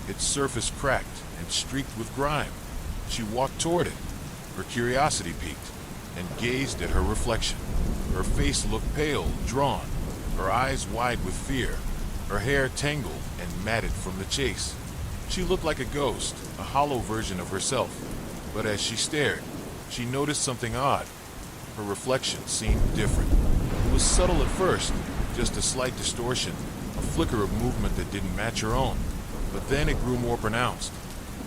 its surface cracked and streaked with grime. She walked toward it, her curiosity piqued, and gazed at her reflection. Her face looked pale, drawn, her eyes wide with fear, her hair tangled and matted from the chase. She looked like a ghost, a hollow version of herself. But as she stared, she noticed something odd. Her reflection seemed different. It was subtle at first, just a slight distortion, a flicker of movement that didn't match her own. But then it grew more pronounced.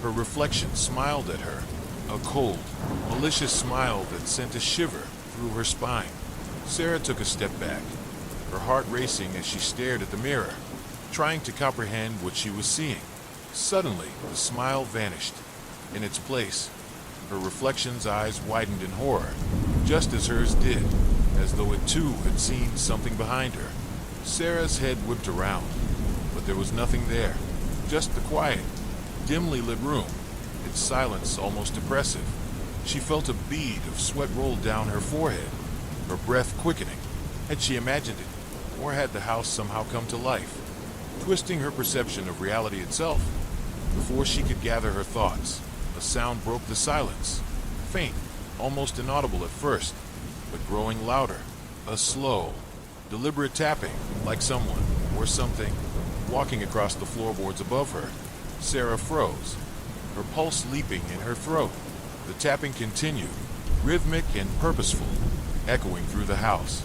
Her reflection smiled at her, a cold, malicious smile that sent a shiver through her spine. Sarah took a step back, her heart racing as she stared at the mirror, trying to comprehend what she was seeing. Suddenly, the smile vanished. In its place, her reflection's eyes widened in horror, just as hers did, as though it too had seen something behind her. Sarah's head whipped around, but there was nothing there, just the quiet, dimly lit room, its silence almost oppressive. She felt a bead of sweat roll down her forehead, her breath quickening. Had she imagined it, or had the house somehow come to life, twisting her perception of reality itself? Before she could gather her thoughts, a sound broke the silence, faint, almost inaudible at first, but growing louder. A slow, deliberate tapping, like someone, or something, walking across the floorboards above her. Sarah froze, her pulse leaping in her throat. The tapping continued, rhythmic and purposeful, echoing through the house.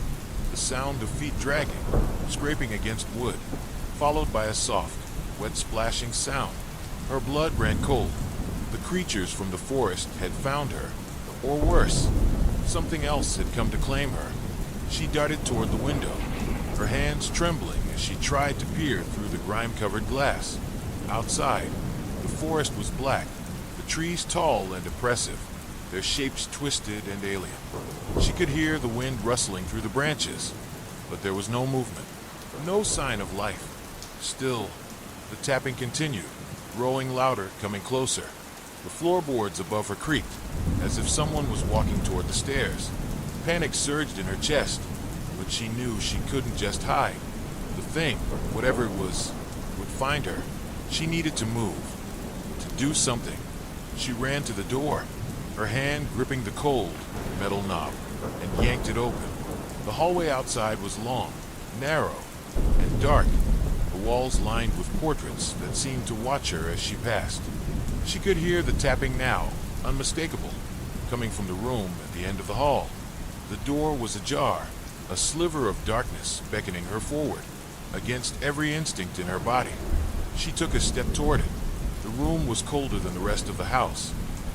The sound of feet dragging, scraping against wood, followed by a soft, wet splashing sound. Her blood ran cold. The creatures from the forest had found her, or worse, something else had come to claim her. She darted toward the window, her hands trembling as she tried to peer through the grime-covered glass. Outside, the forest was black, the trees tall and oppressive, their shapes twisted and alien. She could hear the wind rustling through the branches, but there was no movement, no sign of life. Still, the tapping continued, growing louder, coming closer. The floorboards above her creaked, as if someone was walking toward the stairs. Panic surged in her chest, but she knew she couldn't just hide. The thing, whatever it was, would find her. She needed to move, to do something. She ran to the door, her hand gripping the cold, metal knob, and yanked it open. The hallway outside was long, narrow, and dark, the walls lined with portraits that seemed to watch her as she passed. She could hear the tapping now, unmistakable, coming from the room at the end of the hall. The door was ajar, a sliver of darkness beckoning her forward, against every instinct in her body. She took a step toward it. The room was colder than the rest of the house,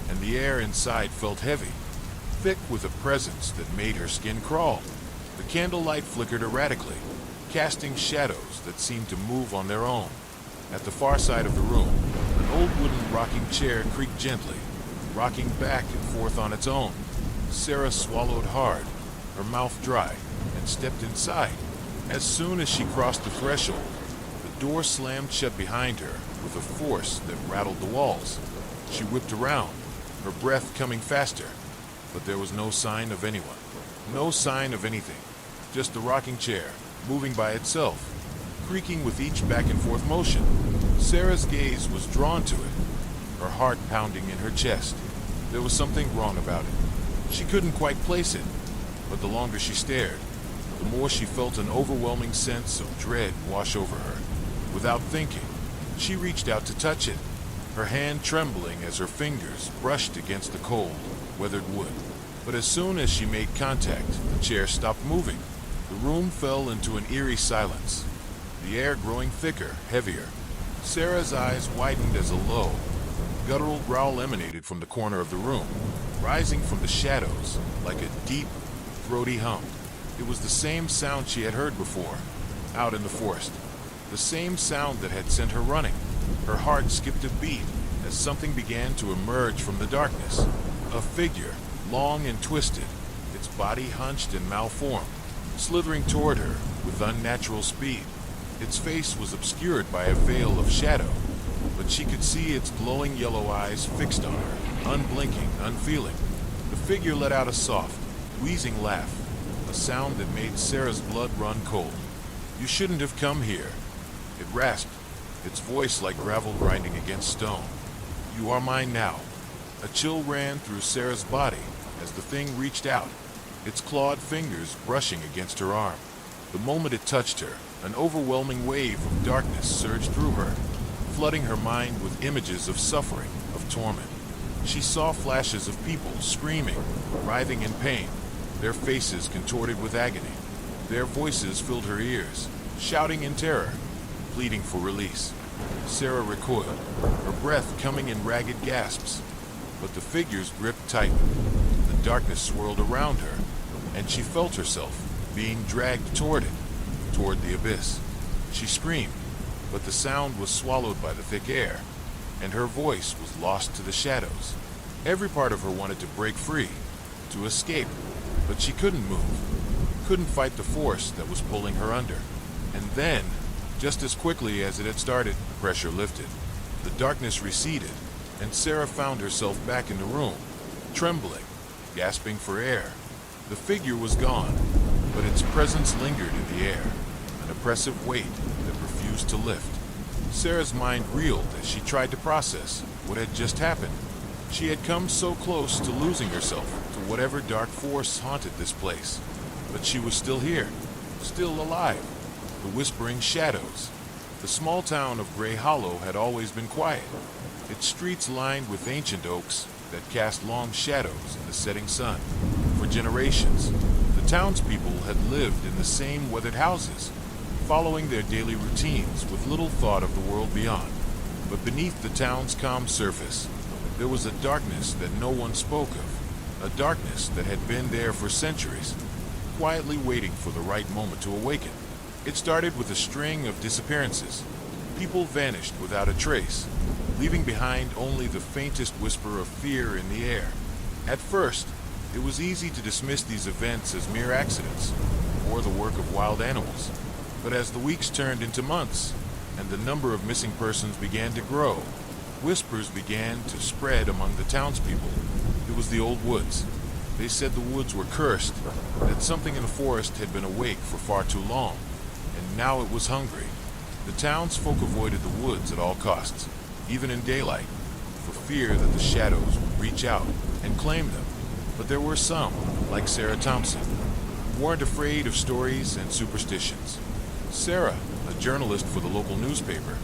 and the air inside felt heavy, thick with a presence that made her skin crawl. The candlelight flickered erratically, casting shadows that seemed to move on their own. At the far side of the room, an old wooden rocking chair creaked gently, rocking back and forth on its own. Sarah swallowed hard, her mouth dry, and stepped inside. As soon as she crossed the threshold, the door slammed shut behind her with a force that rattled the walls. She whipped around, her breath coming faster, but there was no sign of anyone. No sign of anything. Just the rocking chair, moving by itself, creaking with each back and forth motion. Sarah's gaze was drawn to it, her heart pounding in her chest. There was something wrong about it. She couldn't quite place it, but the longer she stared, the more she felt an overwhelming sense of dread wash over her. Without thinking, she reached out to touch it, her hand trembling as her fingers brushed against the cold, weathered wood. But as soon as she made contact, the chair stopped moving. The room fell into an eerie silence, the air growing thicker, heavier. Sarah's eyes widened as a low, guttural growl emanated from the corner of the room, rising from the shadows like a deep, throaty hum. It was the same sound she had heard before, out in the forest. The same sound that had sent her running. Her heart skipped a beat as something began to emerge from the darkness. A figure, long and twisted, its body hunched and malformed, slithering toward her with unnatural speed. Its face was obscured by a veil of shadow, but she could see its glowing yellow eyes fixed on her, unblinking, unfeeling. The figure let out a soft, wheezing laugh, a sound that made Sarah's blood run cold. "You shouldn't have come here," it rasped, its voice like gravel grinding against stone. "You are mine now." A chill ran through Sarah's body as the thing reached out, its clawed fingers brushing against her arm. The moment it touched her, an overwhelming wave of darkness surged through her, flooding her mind with images of suffering, of torment. She saw flashes of people screaming, writhing in pain, their faces contorted with agony. Their voices filled her ears, shouting in terror, pleading for release. Sarah recoiled, her breath coming in ragged gasps, but the figures gripped tight. The darkness swirled around her, and she felt herself being dragged toward it, toward the abyss. She screamed, but the sound was swallowed by the thick air, and her voice was lost to the shadows. Every part of her wanted to break free, to escape, but she couldn't move, couldn't fight the force that was pulling her under. And then, just as quickly as it had started, pressure lifted. The darkness receded, and Sarah found herself back in the room, trembling, gasping for air. The figure was gone, but its presence lingered in the air, an oppressive weight that refused to lift. Sarah's mind reeled as she tried to process what had just happened. She had come so close to losing herself to whatever dark force haunted this place, but she was still here, still alive. The whispering shadows. The small town of Gray Hollow had always been quiet, its streets lined with ancient oaks that cast long shadows in the setting sun. For generations, the townspeople had lived in the same weathered houses, following their daily routines with little thought of the world beyond. But beneath the town's calm surface, there was a darkness that no one spoke of, a darkness that had been there for centuries, quietly waiting for the right moment to awaken. It started with a string of disappearances. People vanished without a trace, leaving behind only the faintest whisper of fear in the air. At first, it was easy to dismiss these events as mere accidents, or the work of wild animals. But as the weeks turned into months, and the number of missing persons began to grow, whispers began to spread among the townspeople. It was the old woods. They said the woods were cursed, that something in the forest had been awake for far too long, and now it was hungry. The townsfolk avoided the woods at all costs, even in daylight, for fear that the shadows would reach out and claim them. But there were some, like Sarah Thompson, who weren't afraid of stories and superstitions. Sarah, a journalist for the local newspaper,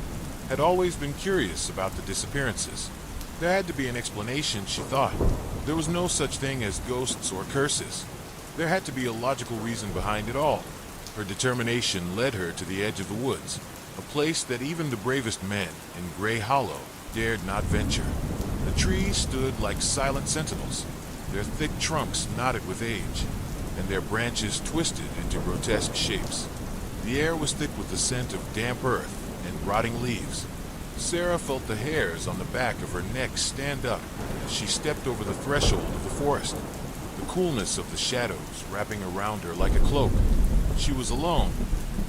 had always been curious about the disappearances. There had to be an explanation, she thought. There was no such thing as ghosts or curses. There had to be a logical reason behind it all. Her determination led her to the edge of the woods, a place that even the bravest men in Gray Hollow dared not venture. The trees stood like silent sentinels, their thick trunks knotted with age, and their branches twisted into grotesque shapes. The air was thick with the scent of damp earth and rotting leaves. Sarah felt the hairs on the back of her neck stand up as she stepped over the threshold of the forest, the coolness of the shadows wrapping around her like a cloak. She was alone.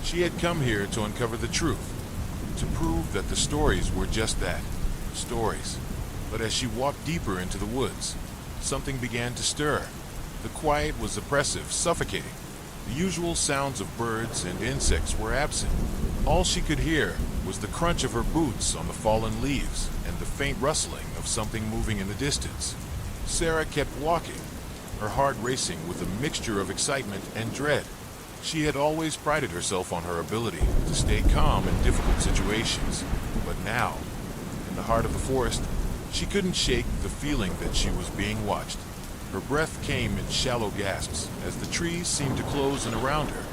She had come here to uncover the truth, to prove that the stories were just that, stories. But as she walked deeper into the woods, something began to stir. The quiet was oppressive, suffocating. The usual sounds of birds and insects were absent. All she could hear was the crunch of her boots on the fallen leaves and the faint rustling of something moving in the distance. Sarah kept walking, her heart racing with a mixture of excitement and dread. She had always prided herself on her ability to stay calm in difficult situations, but now, in the heart of the forest, she couldn't shake the feeling that she was being watched. Her breath came in shallow gasps as the trees seemed to close in around her,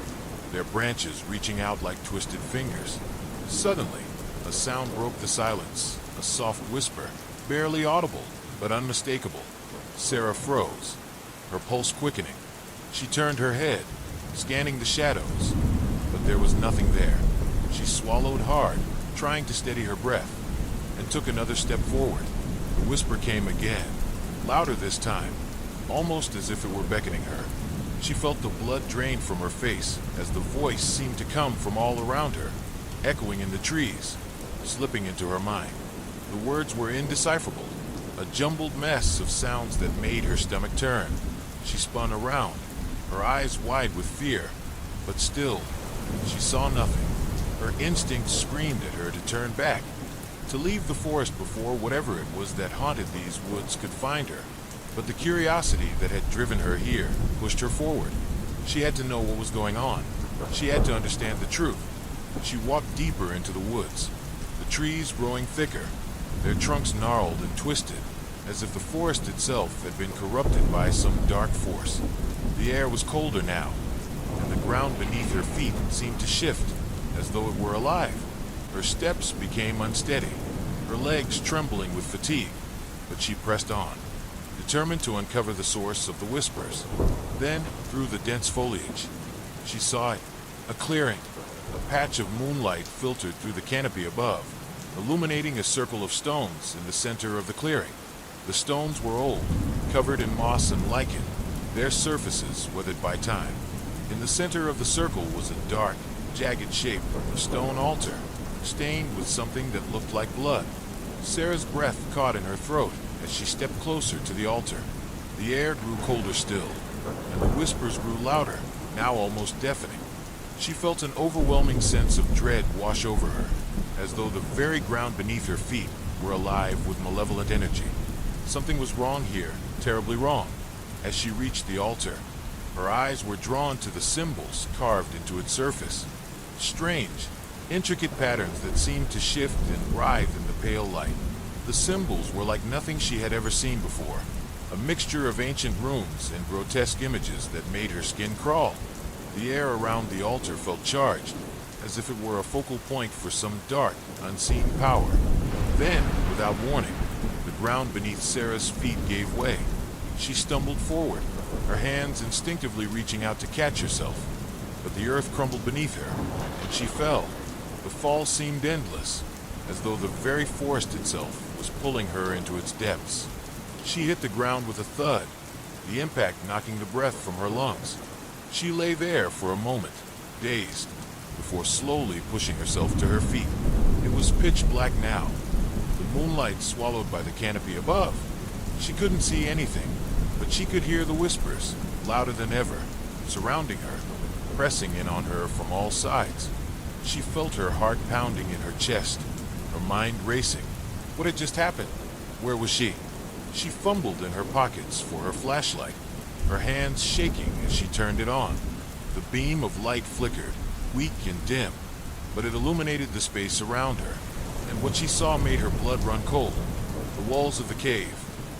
their branches reaching out like twisted fingers. Suddenly, a sound broke the silence, a soft whisper, barely audible, but unmistakable. Sarah froze, her pulse quickening. She turned her head, scanning the shadows, but there was nothing there. She swallowed hard, trying to steady her breath, and took another step forward. The whisper came again, louder this time, almost as if it were beckoning her. She felt the blood drain from her face as the voice seemed to come from all around her, echoing in the trees, slipping into her mind. The words were indecipherable, a jumbled mess of sounds that made her stomach turn. She spun around, her eyes wide with fear, but still, she saw nothing. Her instinct screamed at her to turn back, to leave the forest before whatever it was that haunted these woods could find her. But the curiosity that had driven her here pushed her forward. She had to know what was going on. She had to understand the truth. She walked deeper into the woods, the trees growing thicker, their trunks gnarled and twisted, as if the forest itself had been corrupted by some dark force. The air was colder now, and the ground beneath her feet seemed to shift, as though it were alive. Her steps became unsteady, her legs trembling with fatigue, but she pressed on, determined to uncover the source of the whispers. Then, through the dense foliage, she saw it, a clearing. A patch of moonlight filtered through the canopy above, illuminating a circle of stones in the center of the clearing. The stones were old, covered in moss and lichen, their surfaces weathered by time. In the center of the circle was a dark, jagged shape, a stone altar, stained with something that looked like blood. Sarah's breath caught in her throat as she stepped closer to the altar. The air grew colder still, and the whispers grew louder, now almost deafening. She felt an overwhelming sense of dread wash over her, as though the very ground beneath her feet were alive with malevolent energy. Something was wrong here, terribly wrong. As she reached the altar, her eyes were drawn to the symbols carved into its surface. Strange, intricate patterns that seemed to shift and writhe in the pale light. The symbols were like nothing she had ever seen before, a mixture of ancient runes and grotesque images that made her skin crawl. The air around the altar felt charged, as if it were a focal point for some dark, unseen power. Then, without warning, the ground beneath Sarah's feet gave way. She stumbled forward, her hands instinctively reaching out to catch herself. But the earth crumbled beneath her, and she fell. The fall seemed endless, as though the very forest itself was pulling her into its depths. She hit the ground with a thud, the impact knocking the breath from her lungs. She lay there for a moment, dazed, before slowly pushing herself to her feet. It was pitch black now, the moonlight swallowed by the canopy above. She couldn't see anything, but she could hear the whispers, louder than ever, surrounding her, pressing in on her from all sides. She felt her heart pounding in her chest, her mind racing. What had just happened? Where was she? She fumbled in her pockets for her flashlight, her hands shaking as she turned it on. The beam of light flickered, weak and dim, but it illuminated the space around her, and what she saw made her blood run cold. The walls of the cave,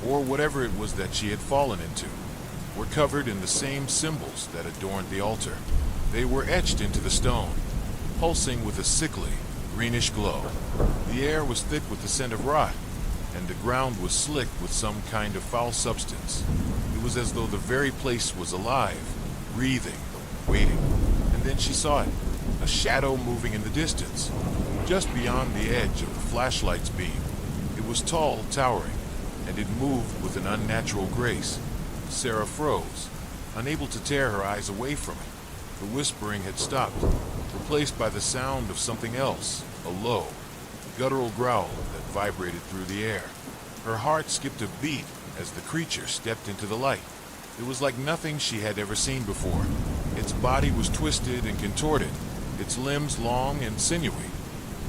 or whatever it was that she had fallen into, were covered in the same symbols that adorned the altar. They were etched into the stone, pulsing with a sickly, greenish glow. The air was thick with the scent of rot, and the ground was slick with some kind of foul substance. It was as though the very place was alive, breathing, waiting. And then she saw it, a shadow moving in the distance, just beyond the edge of the flashlight's beam. It was tall, towering, and it moved with an unnatural grace. Sarah froze, unable to tear her eyes away from it. The whispering had stopped, replaced by the sound of something else, a low, guttural growl that vibrated through the air. Her heart skipped a beat as the creature stepped into the light. It was like nothing she had ever seen before. Its body was twisted and contorted, its limbs long and sinewy,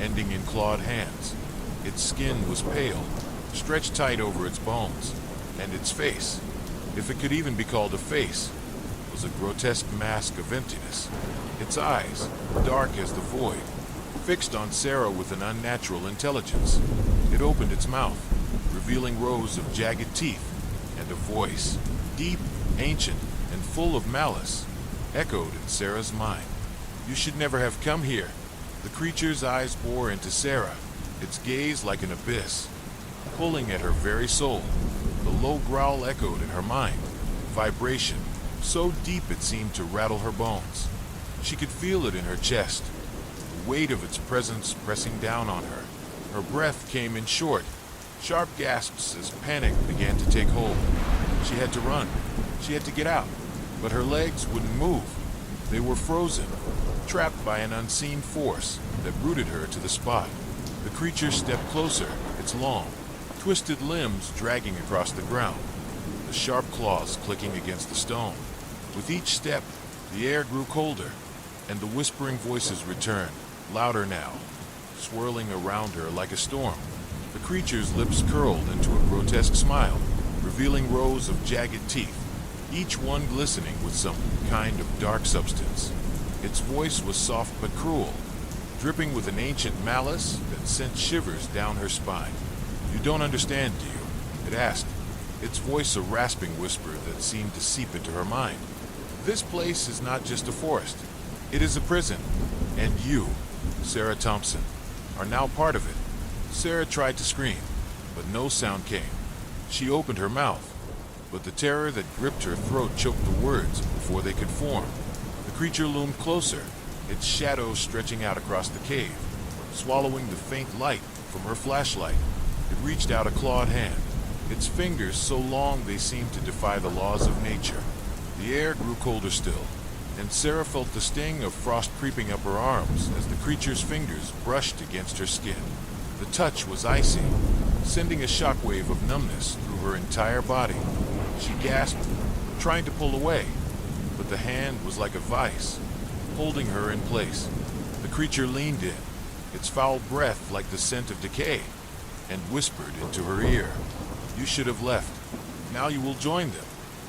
ending in clawed hands. Its skin was pale, stretched tight over its bones, and its face, if it could even be called a face, was a grotesque mask of emptiness. Its eyes, dark as the void, fixed on Sarah with an unnatural intelligence. It opened its mouth, revealing rows of jagged teeth, and a voice, deep, ancient, and full of malice, echoed in Sarah's mind. "You should never have come here." The creature's eyes bore into Sarah, its gaze like an abyss, pulling at her very soul. The low growl echoed in her mind, vibration, so deep it seemed to rattle her bones. She could feel it in her chest, the weight of its presence pressing down on her. Her breath came in short, sharp gasps as panic began to take hold. She had to run. She had to get out. But her legs wouldn't move. They were frozen, trapped by an unseen force that rooted her to the spot. The creature stepped closer, its long, twisted limbs dragging across the ground, the sharp claws clicking against the stone. With each step, the air grew colder, and the whispering voices returned, louder now, swirling around her like a storm. The creature's lips curled into a grotesque smile, revealing rows of jagged teeth, each one glistening with some kind of dark substance. Its voice was soft but cruel, dripping with an ancient malice that sent shivers down her spine. "You don't understand, do you?" it asked, its voice a rasping whisper that seemed to seep into her mind. "This place is not just a forest. It is a prison. And you, Sarah Thompson, are now part of it." Sarah tried to scream, but no sound came. She opened her mouth, but the terror that gripped her throat choked the words before they could form. The creature loomed closer, its shadow stretching out across the cave, swallowing the faint light from her flashlight. It reached out a clawed hand, its fingers so long they seemed to defy the laws of nature. The air grew colder still, and Sarah felt the sting of frost creeping up her arms as the creature's fingers brushed against her skin. The touch was icy, sending a shockwave of numbness through her entire body. She gasped, trying to pull away, but the hand was like a vice, holding her in place. The creature leaned in, its foul breath like the scent of decay, and whispered into her ear, "You should have left. Now you will join them."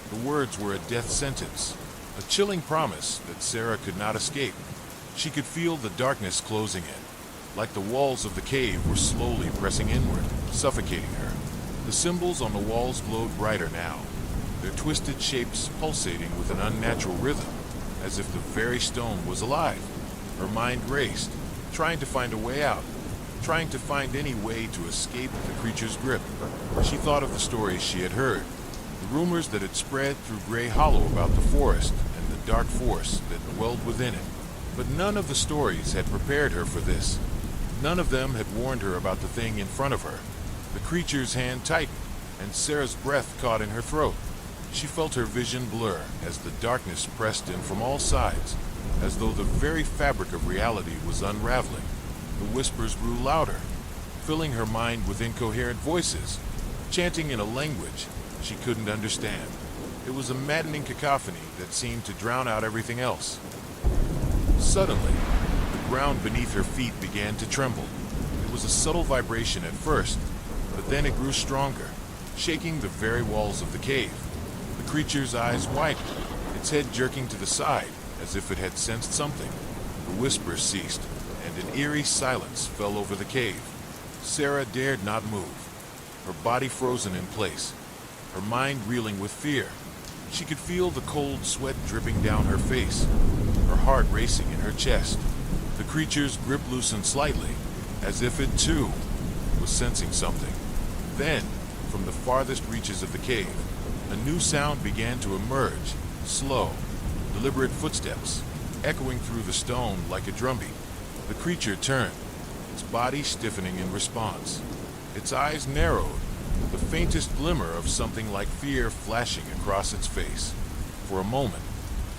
The words were a death sentence, a chilling promise that Sarah could not escape. She could feel the darkness closing in, like the walls of the cave were slowly pressing inward, suffocating her. The symbols on the walls glowed brighter now, their twisted shapes pulsating with an unnatural rhythm, as if the very stone was alive. Her mind raced, trying to find a way out, trying to find any way to escape the creature's grip. She thought of the stories she had heard, the rumors that had spread through Grey Hollow about the forest and the dark force that dwelled within it. But none of the stories had prepared her for this. None of them had warned her about the thing in front of her. The creature's hand tightened, and Sarah's breath caught in her throat. She felt her vision blur as the darkness pressed in from all sides, as though the very fabric of reality was unraveling. The whispers grew louder, filling her mind with incoherent voices, chanting in a language she couldn't understand. It was a maddening cacophony that seemed to drown out everything else. Suddenly, the ground beneath her feet began to tremble. It was a subtle vibration at first, but then it grew stronger, shaking the very walls of the cave. The creature's eyes widened, its head jerking to the side as if it had sensed something. The whispers ceased, and an eerie silence fell over the cave. Sarah dared not move, her body frozen in place, her mind reeling with fear. She could feel the cold sweat dripping down her face, her heart racing in her chest. The creature's grip loosened slightly, as if it too was sensing something. Then, from the farthest reaches of the cave, a new sound began to emerge, slow, deliberate footsteps, echoing through the stone like a drumbeat. The creature turned, its body stiffening in response. Its eyes narrowed, the faintest glimmer of something like fear flashing across its face. For a moment,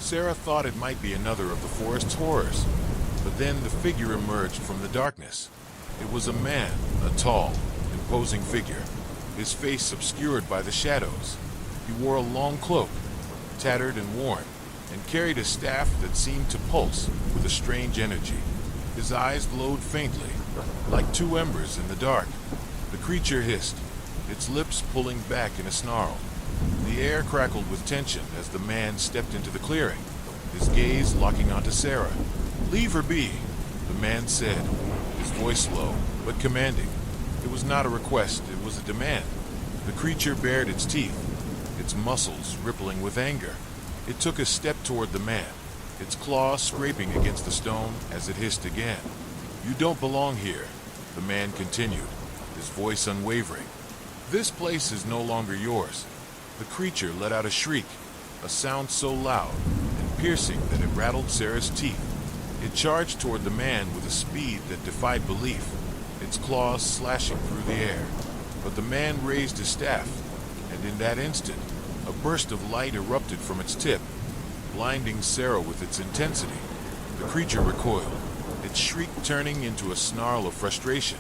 Sarah thought it might be another of the forest's horrors, but then the figure emerged from the darkness. It was a man, a tall, imposing figure, his face obscured by the shadows. He wore a long cloak, tattered and worn, and carried a staff that seemed to pulse with a strange energy. His eyes glowed faintly, like two embers in the dark. The creature hissed, its lips pulling back in a snarl. The air crackled with tension as the man stepped into the clearing, his gaze locking onto Sarah. "Leave her be," the man said, his voice low but commanding. It was not a request, it was a demand. The creature bared its teeth, its muscles rippling with anger. It took a step toward the man, its claws scraping against the stone as it hissed again. "You don't belong here," the man continued, his voice unwavering. "This place is no longer yours." The creature let out a shriek, a sound so loud and piercing that it rattled Sarah's teeth. It charged toward the man with a speed that defied belief, its claws slashing through the air. But the man raised his staff, and in that instant, a burst of light erupted from its tip, blinding Sarah with its intensity. The creature recoiled, its shriek turning into a snarl of frustration.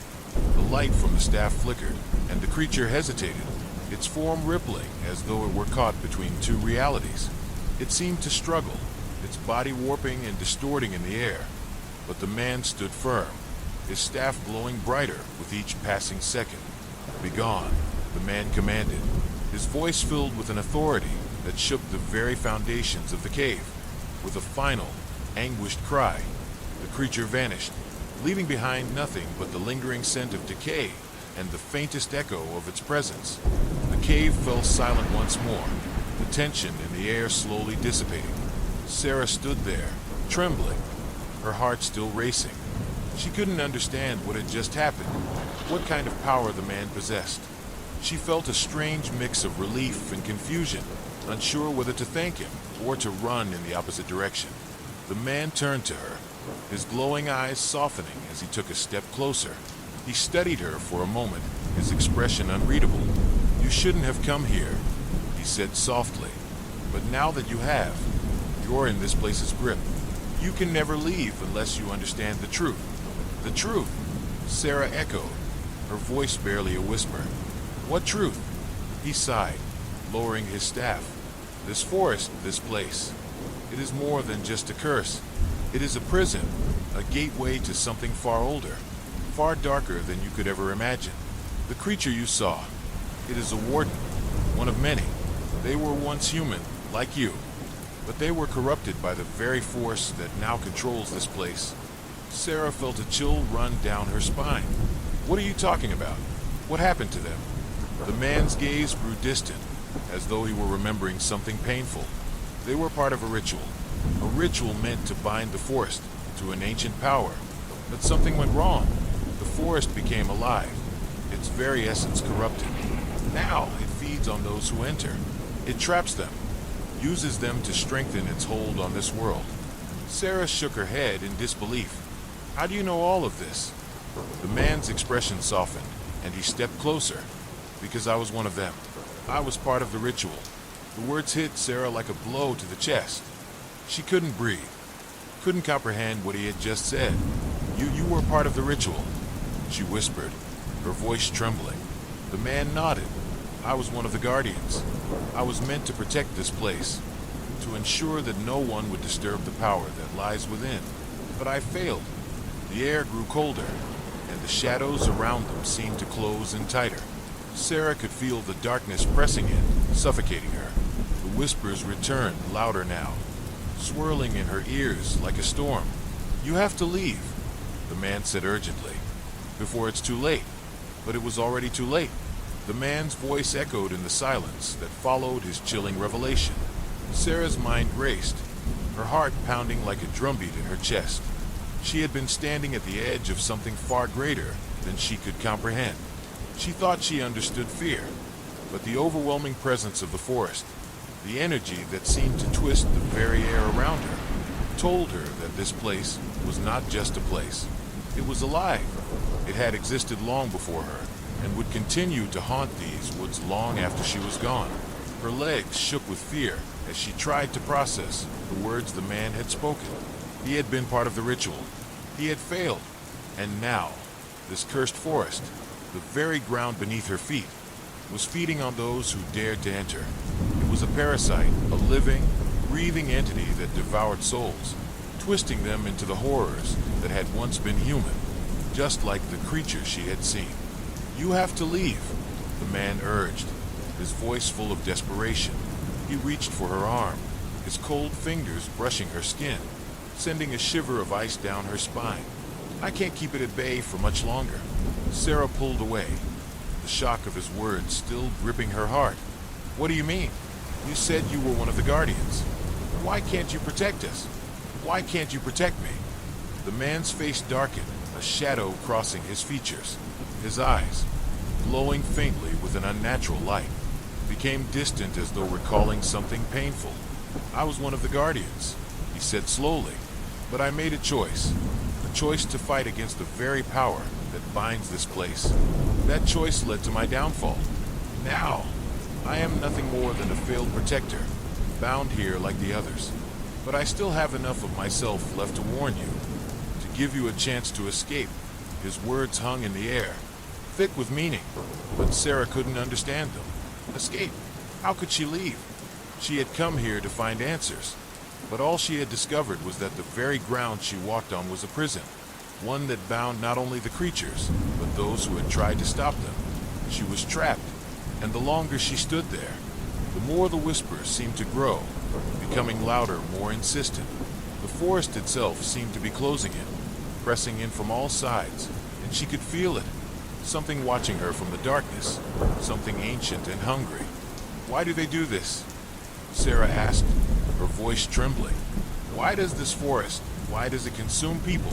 The light from the staff flickered, and the creature hesitated, its form rippling as though it were caught between two realities. It seemed to struggle, its body warping and distorting in the air. But the man stood firm, his staff glowing brighter with each passing second. "Begone," the man commanded, his voice filled with an authority that shook the very foundations of the cave. With a final, anguished cry, the creature vanished, leaving behind nothing but the lingering scent of decay and the faintest echo of its presence. The cave fell silent once more, the tension in the air slowly dissipating. Sarah stood there, trembling, her heart still racing. She couldn't understand what had just happened, what kind of power the man possessed. She felt a strange mix of relief and confusion, unsure whether to thank him or to run in the opposite direction. The man turned to her, his glowing eyes softening as he took a step closer. He studied her for a moment, his expression unreadable. "You shouldn't have come here," he said softly. "But now that you have, you're in this place's grip. You can never leave unless you understand the truth." "The truth?" Sarah echoed, her voice barely a whisper. "What truth?" He sighed, lowering his staff. "This forest, this place. It is more than just a curse. It is a prison, a gateway to something far older, far darker than you could ever imagine. The creature you saw, it is a warden, one of many. They were once human, like you, but they were corrupted by the very force that now controls this place." Sarah felt a chill run down her spine. "What are you talking about? What happened to them?" The man's gaze grew distant, as though he were remembering something painful. "They were part of a ritual meant to bind the forest, to an ancient power. But something went wrong. The forest became alive, its very essence corrupted. Now it feeds on those who enter. It traps them, uses them to strengthen its hold on this world. Sarah shook her head in disbelief. How do you know all of this? The man's expression softened, and he stepped closer. Because I was one of them. I was part of the ritual. The words hit Sarah like a blow to the chest. She couldn't breathe, couldn't comprehend what he had just said. You were part of the ritual, she whispered, her voice trembling. The man nodded. I was one of the guardians. I was meant to protect this place, to ensure that no one would disturb the power that lies within. But I failed. The air grew colder, and the shadows around them seemed to close in tighter. Sarah could feel the darkness pressing in, suffocating her. The whispers returned, louder now, swirling in her ears like a storm. You have to leave, the man said urgently, before it's too late. But it was already too late. The man's voice echoed in the silence that followed his chilling revelation. Sarah's mind raced, her heart pounding like a drumbeat in her chest. She had been standing at the edge of something far greater than she could comprehend. She thought she understood fear, but the overwhelming presence of the forest, the energy that seemed to twist the very air around her, told her that this place was not just a place. It was alive. It had existed long before her, and would continue to haunt these woods long after she was gone. Her legs shook with fear as she tried to process the words the man had spoken. He had been part of the ritual. He had failed. And now, this cursed forest, the very ground beneath her feet, was feeding on those who dared to enter. It was a parasite, a living, breathing entity that devoured souls, twisting them into the horrors that had once been human, just like the creature she had seen. You have to leave, the man urged, his voice full of desperation. He reached for her arm, his cold fingers brushing her skin, sending a shiver of ice down her spine. I can't keep it at bay for much longer. Sarah pulled away, the shock of his words still gripping her heart. What do you mean? You said you were one of the guardians. Why can't you protect us? Why can't you protect me? The man's face darkened, a shadow crossing his features. His eyes, glowing faintly with an unnatural light, became distant as though recalling something painful. I was one of the guardians, he said slowly, but I made a choice to fight against the very power that binds this place. That choice led to my downfall. Now, I am nothing more than a failed protector, bound here like the others. But I still have enough of myself left to warn you, to give you a chance to escape. His words hung in the air, thick with meaning, but Sarah couldn't understand them. Escape? How could she leave? She had come here to find answers, but all she had discovered was that the very ground she walked on was a prison, one that bound not only the creatures, but those who had tried to stop them. She was trapped, and the longer she stood there, the more the whispers seemed to grow, becoming louder, more insistent. The forest itself seemed to be closing in, pressing in from all sides, and she could feel it. Something watching her from the darkness, something ancient and hungry. Why do they do this? Sarah asked, her voice trembling. Why does this forest, why does it consume people?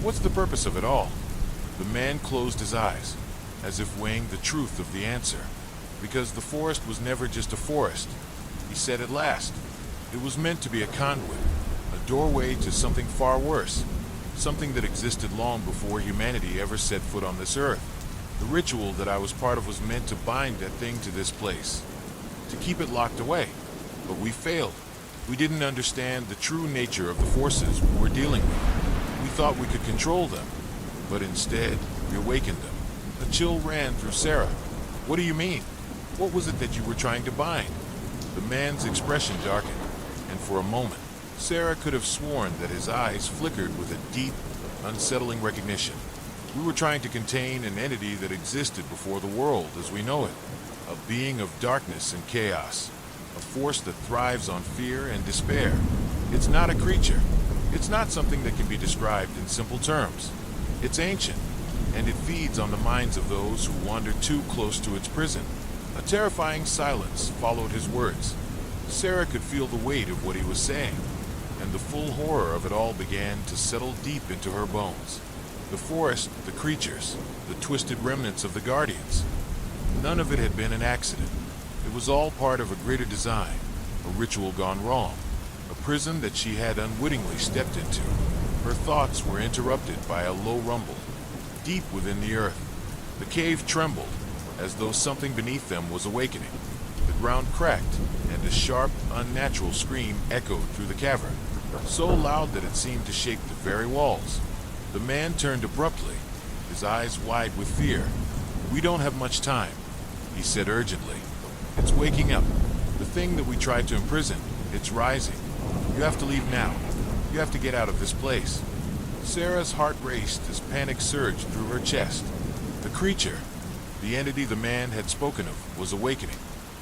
What's the purpose of it all? The man closed his eyes, as if weighing the truth of the answer. Because the forest was never just a forest, he said at last. It was meant to be a conduit, a doorway to something far worse, something that existed long before humanity ever set foot on this earth. The ritual that I was part of was meant to bind that thing to this place, to keep it locked away. But we failed. We didn't understand the true nature of the forces we were dealing with. We thought we could control them, but instead, we awakened them. A chill ran through Sarah. What do you mean? What was it that you were trying to bind? The man's expression darkened, and for a moment, Sarah could have sworn that his eyes flickered with a deep, unsettling recognition. We were trying to contain an entity that existed before the world as we know it, a being of darkness and chaos, a force that thrives on fear and despair. It's not a creature. It's not something that can be described in simple terms. It's ancient, and it feeds on the minds of those who wander too close to its prison. A terrifying silence followed his words. Sarah could feel the weight of what he was saying, and the full horror of it all began to settle deep into her bones. The forest, the creatures, the twisted remnants of the Guardians. None of it had been an accident. It was all part of a greater design, a ritual gone wrong, a prison that she had unwittingly stepped into. Her thoughts were interrupted by a low rumble, deep within the earth. The cave trembled, as though something beneath them was awakening. The ground cracked, and a sharp, unnatural scream echoed through the cavern, so loud that it seemed to shake the very walls. The man turned abruptly, his eyes wide with fear. "We don't have much time," he said urgently. "It's waking up. The thing that we tried to imprison, it's rising. You have to leave now. You have to get out of this place." Sarah's heart raced as panic surged through her chest. The creature, the entity the man had spoken of, was awakening.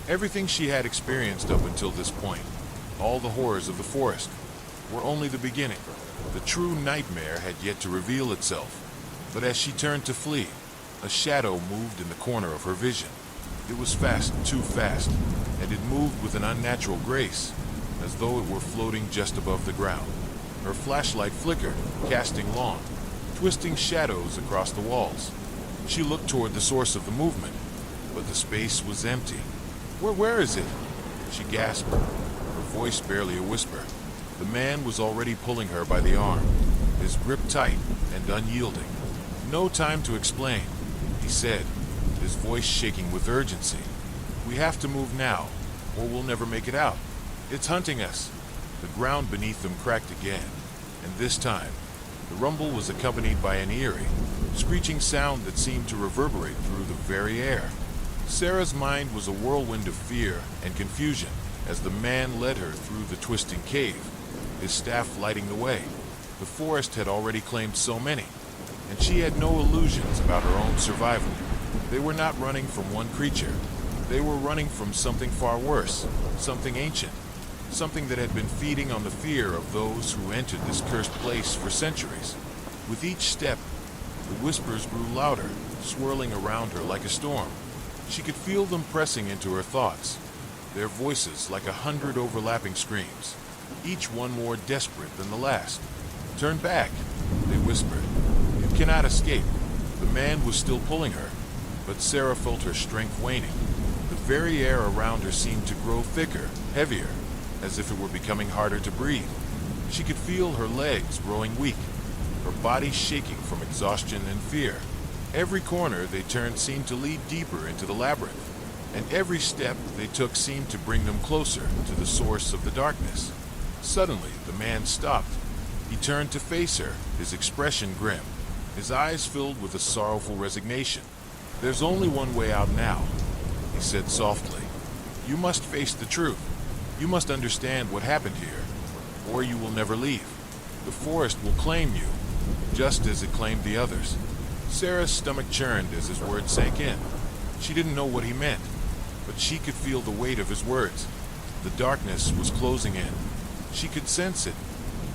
Everything she had experienced up until this point, all the horrors of the forest, were only the beginning. The true nightmare had yet to reveal itself. But as she turned to flee, a shadow moved in the corner of her vision. It was fast, too fast, and it moved with an unnatural grace, as though it were floating just above the ground. Her flashlight flickered, casting long, twisting shadows across the walls. She looked toward the source of the movement, but the space was empty. Where is it?" she gasped, her voice barely a whisper. The man was already pulling her by the arm, his grip tight and unyielding. "No time to explain," he said, his voice shaking with urgency. "We have to move now, or we'll never make it out. It's hunting us." The ground beneath them cracked again, and this time, the rumble was accompanied by an eerie, screeching sound that seemed to reverberate through the very air. Sarah's mind was a whirlwind of fear and confusion as the man led her through the twisting cave, his staff lighting the way. The forest had already claimed so many, and she had no illusions about her own survival. They were not running from one creature. They were running from something far worse, something ancient, something that had been feeding on the fear of those who entered this cursed place for centuries. With each step, the whispers grew louder, swirling around her like a storm. She could feel them pressing into her thoughts, their voices like 100 overlapping screams, each one more desperate than the last. "Turn back," they whispered. "You cannot escape." The man was still pulling her, but Sarah felt her strength waning. The very air around her seemed to grow thicker, heavier, as if it were becoming harder to breathe. She could feel her legs growing weak, her body shaking from exhaustion and fear. Every corner they turned seemed to lead deeper into the labyrinth, and every step they took seemed to bring them closer to the source of the darkness. Suddenly, the man stopped. He turned to face her, his expression grim, his eyes filled with a sorrowful resignation. "There's only one way out now," he said softly. "You must face the truth. You must understand what happened here, or you will never leave. The forest will claim you, just as it claimed the others." Sarah's stomach churned as his words sank in. She didn't know what he meant, but she could feel the weight of his words. The darkness was closing in. She could sense it,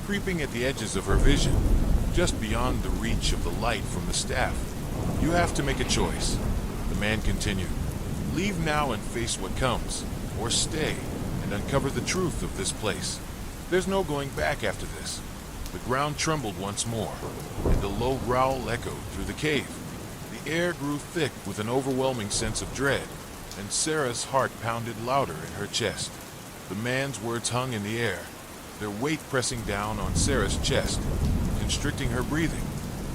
creeping at the edges of her vision, just beyond the reach of the light from the staff. "You have to make a choice," the man continued. "Leave now and face what comes, or stay and uncover the truth of this place. There's no going back after this." The ground trembled once more, and a low growl echoed through the cave. The air grew thick with an overwhelming sense of dread, and Sarah's heart pounded louder in her chest. The man's words hung in the air, their weight pressing down on Sarah's chest, constricting her breathing.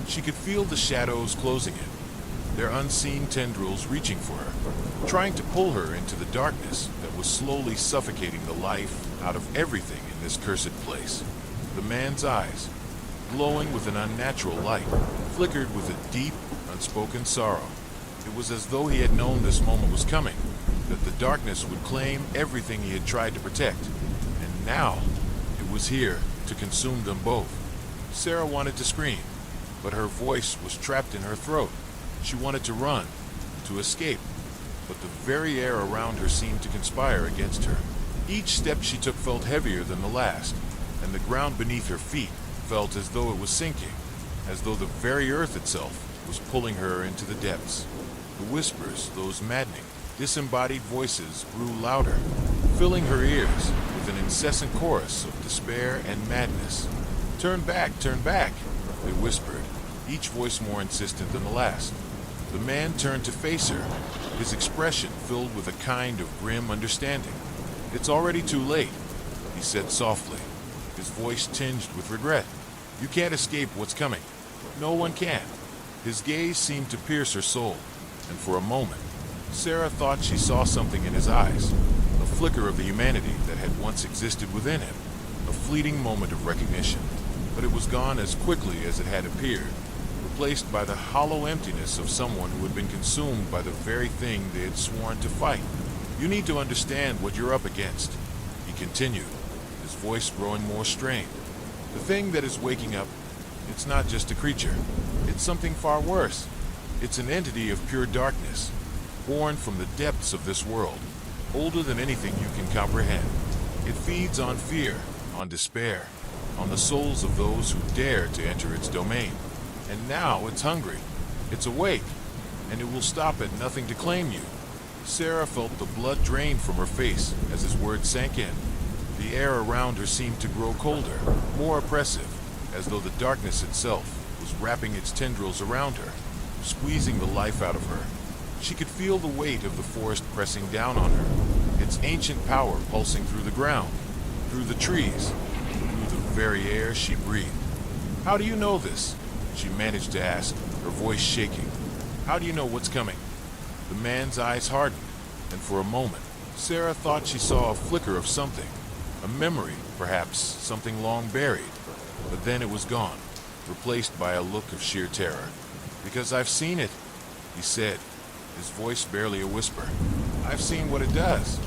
She could feel the shadows closing in, their unseen tendrils reaching for her, trying to pull her into the darkness that was slowly suffocating the life out of everything in this cursed place. The man's eyes, glowing with an unnatural light, flickered with a deep, unspoken sorrow. It was as though he had known this moment was coming, that the darkness would claim everything he had tried to protect. And now, it was here to consume them both. Sarah wanted to scream, but her voice was trapped in her throat. She wanted to run, to escape, but the very air around her seemed to conspire against her. Each step she took felt heavier than the last, and the ground beneath her feet felt as though it was sinking, as though the very earth itself was pulling her into the depths. The whispers, those maddening, disembodied voices, grew louder, filling her ears with an incessant chorus of despair and madness. "Turn back, they whispered, each voice more insistent than the last. The man turned to face her, his expression filled with a kind of grim understanding. "It's already too late," he said softly, his voice tinged with regret. "You can't escape what's coming. No one can." His gaze seemed to pierce her soul, and for a moment, Sarah thought she saw something in his eyes, a flicker of the humanity that had once existed within him, a fleeting moment of recognition. But it was gone as quickly as it had appeared, replaced by the hollow emptiness of someone who had been consumed by the very thing they had sworn to fight. "You need to understand what you're up against," he continued, his voice growing more strained. "The thing that is waking up, it's not just a creature. It's something far worse. It's an entity of pure darkness, born from the depths of this world, older than anything you can comprehend. It feeds on fear, on despair, on the souls of those who dare to enter its domain. And now it's hungry. It's awake, and it will stop at nothing to claim you." Sarah felt the blood drain from her face as his words sank in. The air around her seemed to grow colder, more oppressive, as though the darkness itself was wrapping its tendrils around her, squeezing the life out of her. She could feel the weight of the forest pressing down on her, its ancient power pulsing through the ground, through the trees, through the very air she breathed. "How do you know this?" she managed to ask, her voice shaking. "How do you know what's coming?" The man's eyes hardened, and for a moment, Sarah thought she saw a flicker of something, a memory, perhaps, something long buried. But then it was gone, replaced by a look of sheer terror. "Because I've seen it," he said, his voice barely a whisper. "I've seen what it does.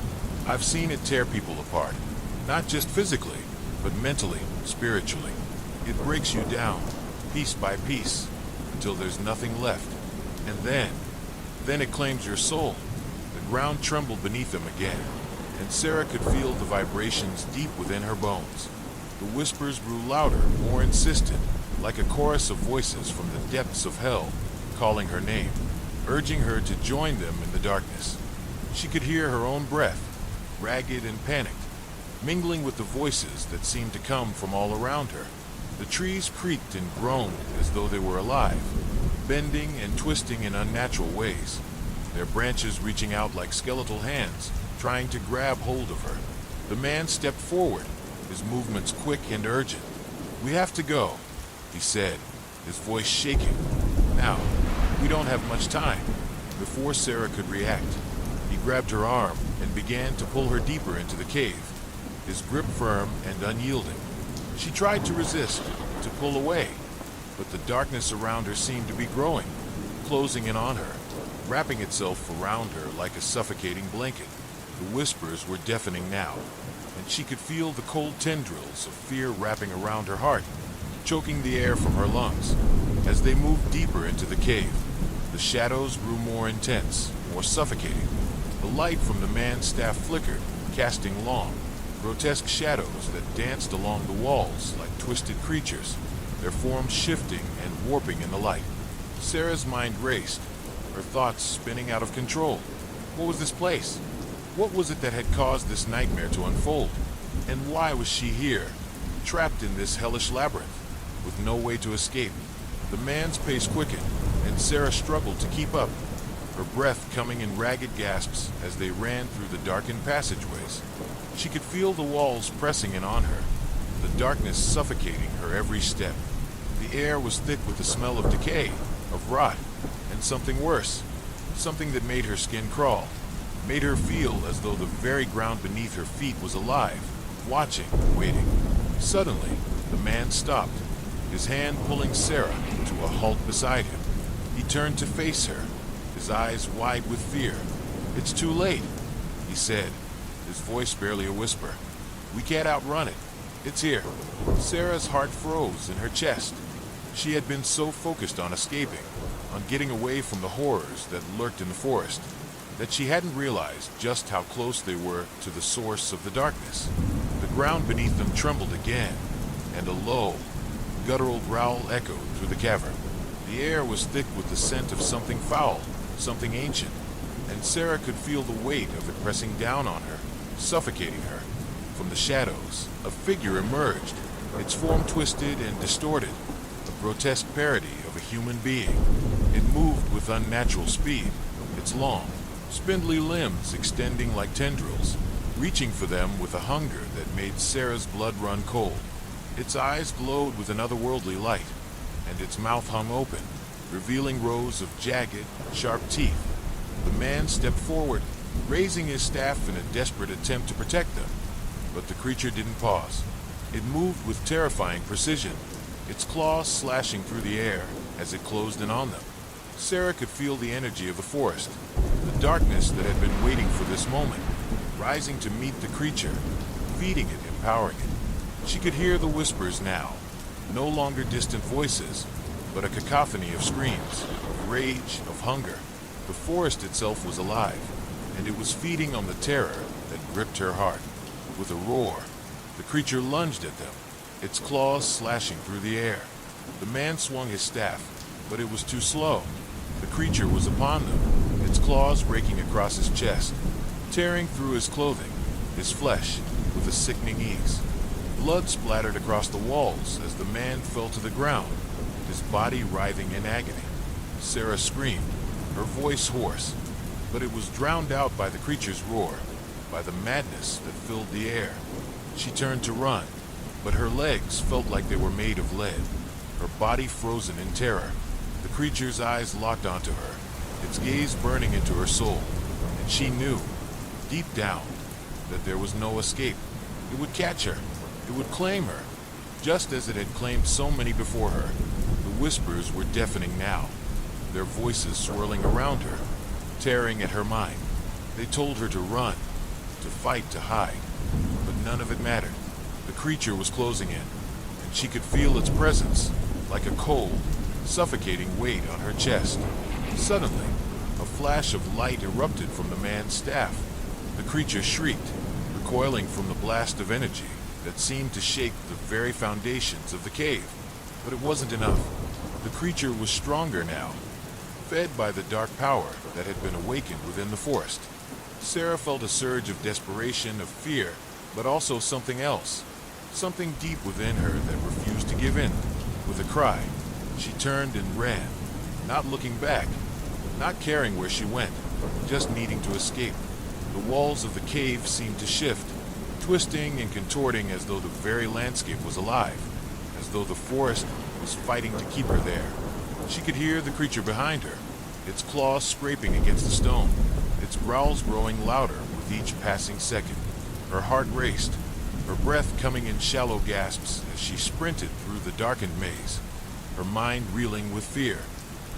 I've seen it tear people apart, not just physically, but mentally, spiritually. It breaks you down, piece by piece, until there's nothing left. And then it claims your soul." The ground trembled beneath them again, and Sarah could feel the vibrations deep within her bones. The whispers grew louder, more insistent, like a chorus of voices from the depths of hell, calling her name, urging her to join them in the darkness. She could hear her own breath, ragged and panicked, mingling with the voices that seemed to come from all around her. The trees creaked and groaned as though they were alive, bending and twisting in unnatural ways, their branches reaching out like skeletal hands, trying to grab hold of her. The man stepped forward, his movements quick and urgent. "We have to go," he said, his voice shaking. "Now, we don't have much time." Before Sarah could react, he grabbed her arm and began to pull her deeper into the cave, his grip firm and unyielding. She tried to resist, to pull away, but the darkness around her seemed to be growing, closing in on her, wrapping itself around her like a suffocating blanket. The whispers were deafening now, and she could feel the cold tendrils of fear wrapping around her heart, choking the air from her lungs. As they moved deeper into the cave, the shadows grew more intense, more suffocating. The light from the man's staff flickered, casting long, grotesque shadows that danced along the walls like twisted creatures, their forms shifting and warping in the light. Sarah's mind raced, her thoughts spinning out of control. What was this place? What was it that had caused this nightmare to unfold? And why was she here, trapped in this hellish labyrinth, with no way to escape? The man's pace quickened, and Sarah struggled to keep up, her breath coming in ragged gasps as they ran through the darkened passageways. She could feel the walls pressing in on her, the darkness suffocating her every step. The air was thick with the smell of decay, of rot, and something worse, something that made her skin crawl, made her feel as though the very ground beneath her feet was alive, watching, waiting. Suddenly, the man stopped, his hand pulling Sarah to a halt beside him. He turned to face her, his eyes wide with fear. "It's too late," he said, his voice barely a whisper. "We can't outrun it. It's here." Sarah's heart froze in her chest. She had been so focused on escaping, on getting away from the horrors that lurked in the forest, that she hadn't realized just how close they were to the source of the darkness. The ground beneath them trembled again, and a low, guttural growl echoed through the cavern. The air was thick with the scent of something foul, something ancient, and Sarah could feel the weight of it pressing down on her, suffocating her. From the shadows, a figure emerged, its form twisted and distorted, a grotesque parody of a human being. It moved with unnatural speed, its long, spindly limbs extending like tendrils, reaching for them with a hunger that made Sarah's blood run cold. Its eyes glowed with an otherworldly light, and its mouth hung open, revealing rows of jagged, sharp teeth. The man stepped forward, raising his staff in a desperate attempt to protect them. But the creature didn't pause. It moved with terrifying precision, its claws slashing through the air as it closed in on them. Sarah could feel the energy of the forest, the darkness that had been waiting for this moment, rising to meet the creature, feeding it, empowering it. She could hear the whispers now, no longer distant voices, but a cacophony of screams, of rage, of hunger. The forest itself was alive, and it was feeding on the terror that gripped her heart. With a roar, the creature lunged at them, its claws slashing through the air. The man swung his staff, but it was too slow. The creature was upon them, its claws raking across his chest, tearing through his clothing, his flesh, with a sickening ease. Blood splattered across the walls as the man fell to the ground, his body writhing in agony. Sarah screamed, her voice hoarse, but it was drowned out by the creature's roar, by the madness that filled the air. She turned to run, but her legs felt like they were made of lead, her body frozen in terror. The creature's eyes locked onto her, its gaze burning into her soul, and she knew, deep down, that there was no escape. It would catch her. It would claim her, just as it had claimed so many before her. The whispers were deafening now, their voices swirling around her, tearing at her mind. They told her to run, to fight, to hide, but none of it mattered. The creature was closing in, and she could feel its presence, like a cold, suffocating weight on her chest. Suddenly, a flash of light erupted from the man's staff. The creature shrieked, recoiling from the blast of energy that seemed to shake the very foundations of the cave. But it wasn't enough. The creature was stronger now, fed by the dark power that had been awakened within the forest. Sarah felt a surge of desperation, of fear, but also something else, something deep within her that refused to give in. With a cry, she turned and ran, not looking back, not caring where she went, just needing to escape. The walls of the cave seemed to shift, twisting and contorting as though the very landscape was alive, as though the forest was fighting to keep her there. She could hear the creature behind her, its claws scraping against the stone, its growls growing louder with each passing second. Her heart raced, her breath coming in shallow gasps as she sprinted through the darkened maze, her mind reeling with fear.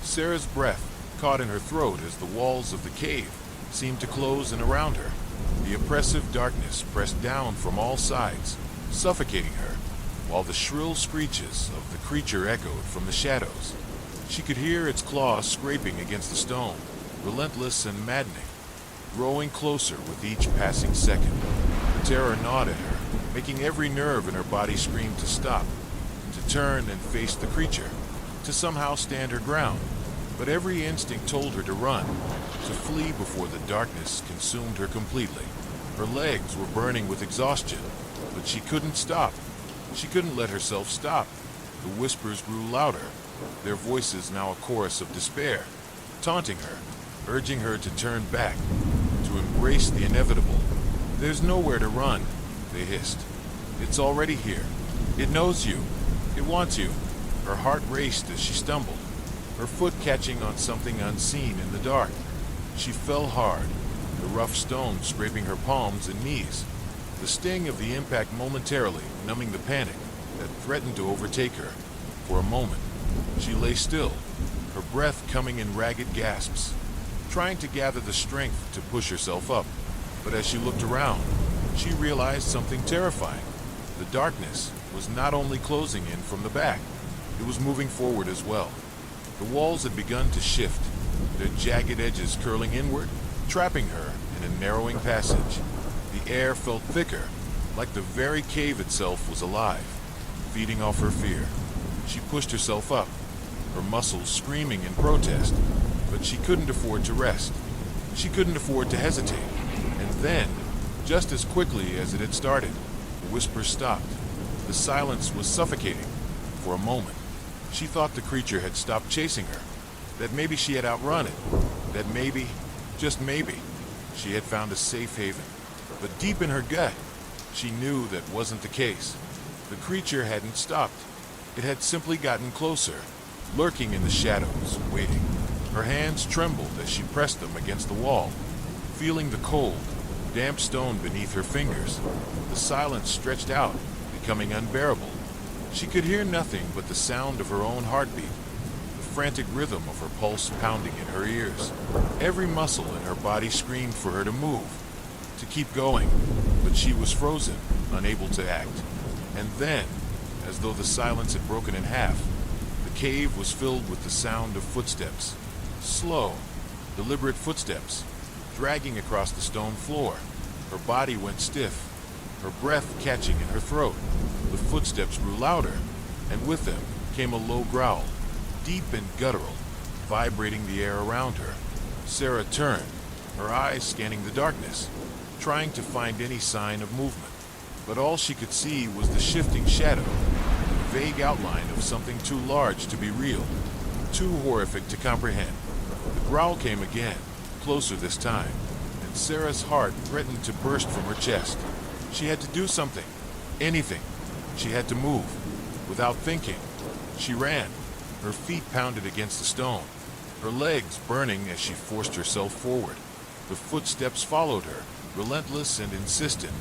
Sarah's breath caught in her throat as the walls of the cave seemed to close in around her. The oppressive darkness pressed down from all sides, suffocating her, while the shrill screeches of the creature echoed from the shadows. She could hear its claws scraping against the stone, relentless and maddening, growing closer with each passing second. The terror gnawed at her, making every nerve in her body scream to stop, to turn and face the creature, to somehow stand her ground. But every instinct told her to run, to flee before the darkness consumed her completely. Her legs were burning with exhaustion, but she couldn't stop. She couldn't let herself stop. The whispers grew louder, their voices now a chorus of despair, taunting her, urging her to turn back, to embrace the inevitable. "There's nowhere to run," they hissed. "It's already here. It knows you. It wants you." Her heart raced as she stumbled, her foot catching on something unseen in the dark. She fell hard, the rough stone scraping her palms and knees, the sting of the impact momentarily numbing the panic that threatened to overtake her. For a moment, she lay still, her breath coming in ragged gasps, trying to gather the strength to push herself up. But as she looked around, she realized something terrifying. The darkness was not only closing in from the back, it was moving forward as well. The walls had begun to shift, their jagged edges curling inward, trapping her in a narrowing passage. The air felt thicker, like the very cave itself was alive, feeding off her fear. She pushed herself up, her muscles screaming in protest, but she couldn't afford to rest. She couldn't afford to hesitate. And then, just as quickly as it had started, whispers stopped. The silence was suffocating. For a moment, she thought the creature had stopped chasing her, that maybe she had outrun it, that maybe, just maybe, she had found a safe haven. But deep in her gut, she knew that wasn't the case. The creature hadn't stopped. It had simply gotten closer, lurking in the shadows, waiting. Her hands trembled as she pressed them against the wall, feeling the cold, damp stone beneath her fingers. The silence stretched out, becoming unbearable. She could hear nothing but the sound of her own heartbeat, the frantic rhythm of her pulse pounding in her ears. Every muscle in her body screamed for her to move, to keep going, but she was frozen, unable to act. And then, as though the silence had broken in half, the cave was filled with the sound of footsteps. Slow, deliberate footsteps, dragging across the stone floor. Her body went stiff, her breath catching in her throat. The footsteps grew louder, and with them came a low growl, deep and guttural, vibrating the air around her. Sarah turned, her eyes scanning the darkness, trying to find any sign of movement. But all she could see was the shifting shadow, the vague outline of something too large to be real, too horrific to comprehend. The growl came again, closer this time, and Sarah's heart threatened to burst from her chest. She had to do something, anything. She had to move. Without thinking, she ran. Her feet pounded against the stone, her legs burning as she forced herself forward. The footsteps followed her, relentless and insistent,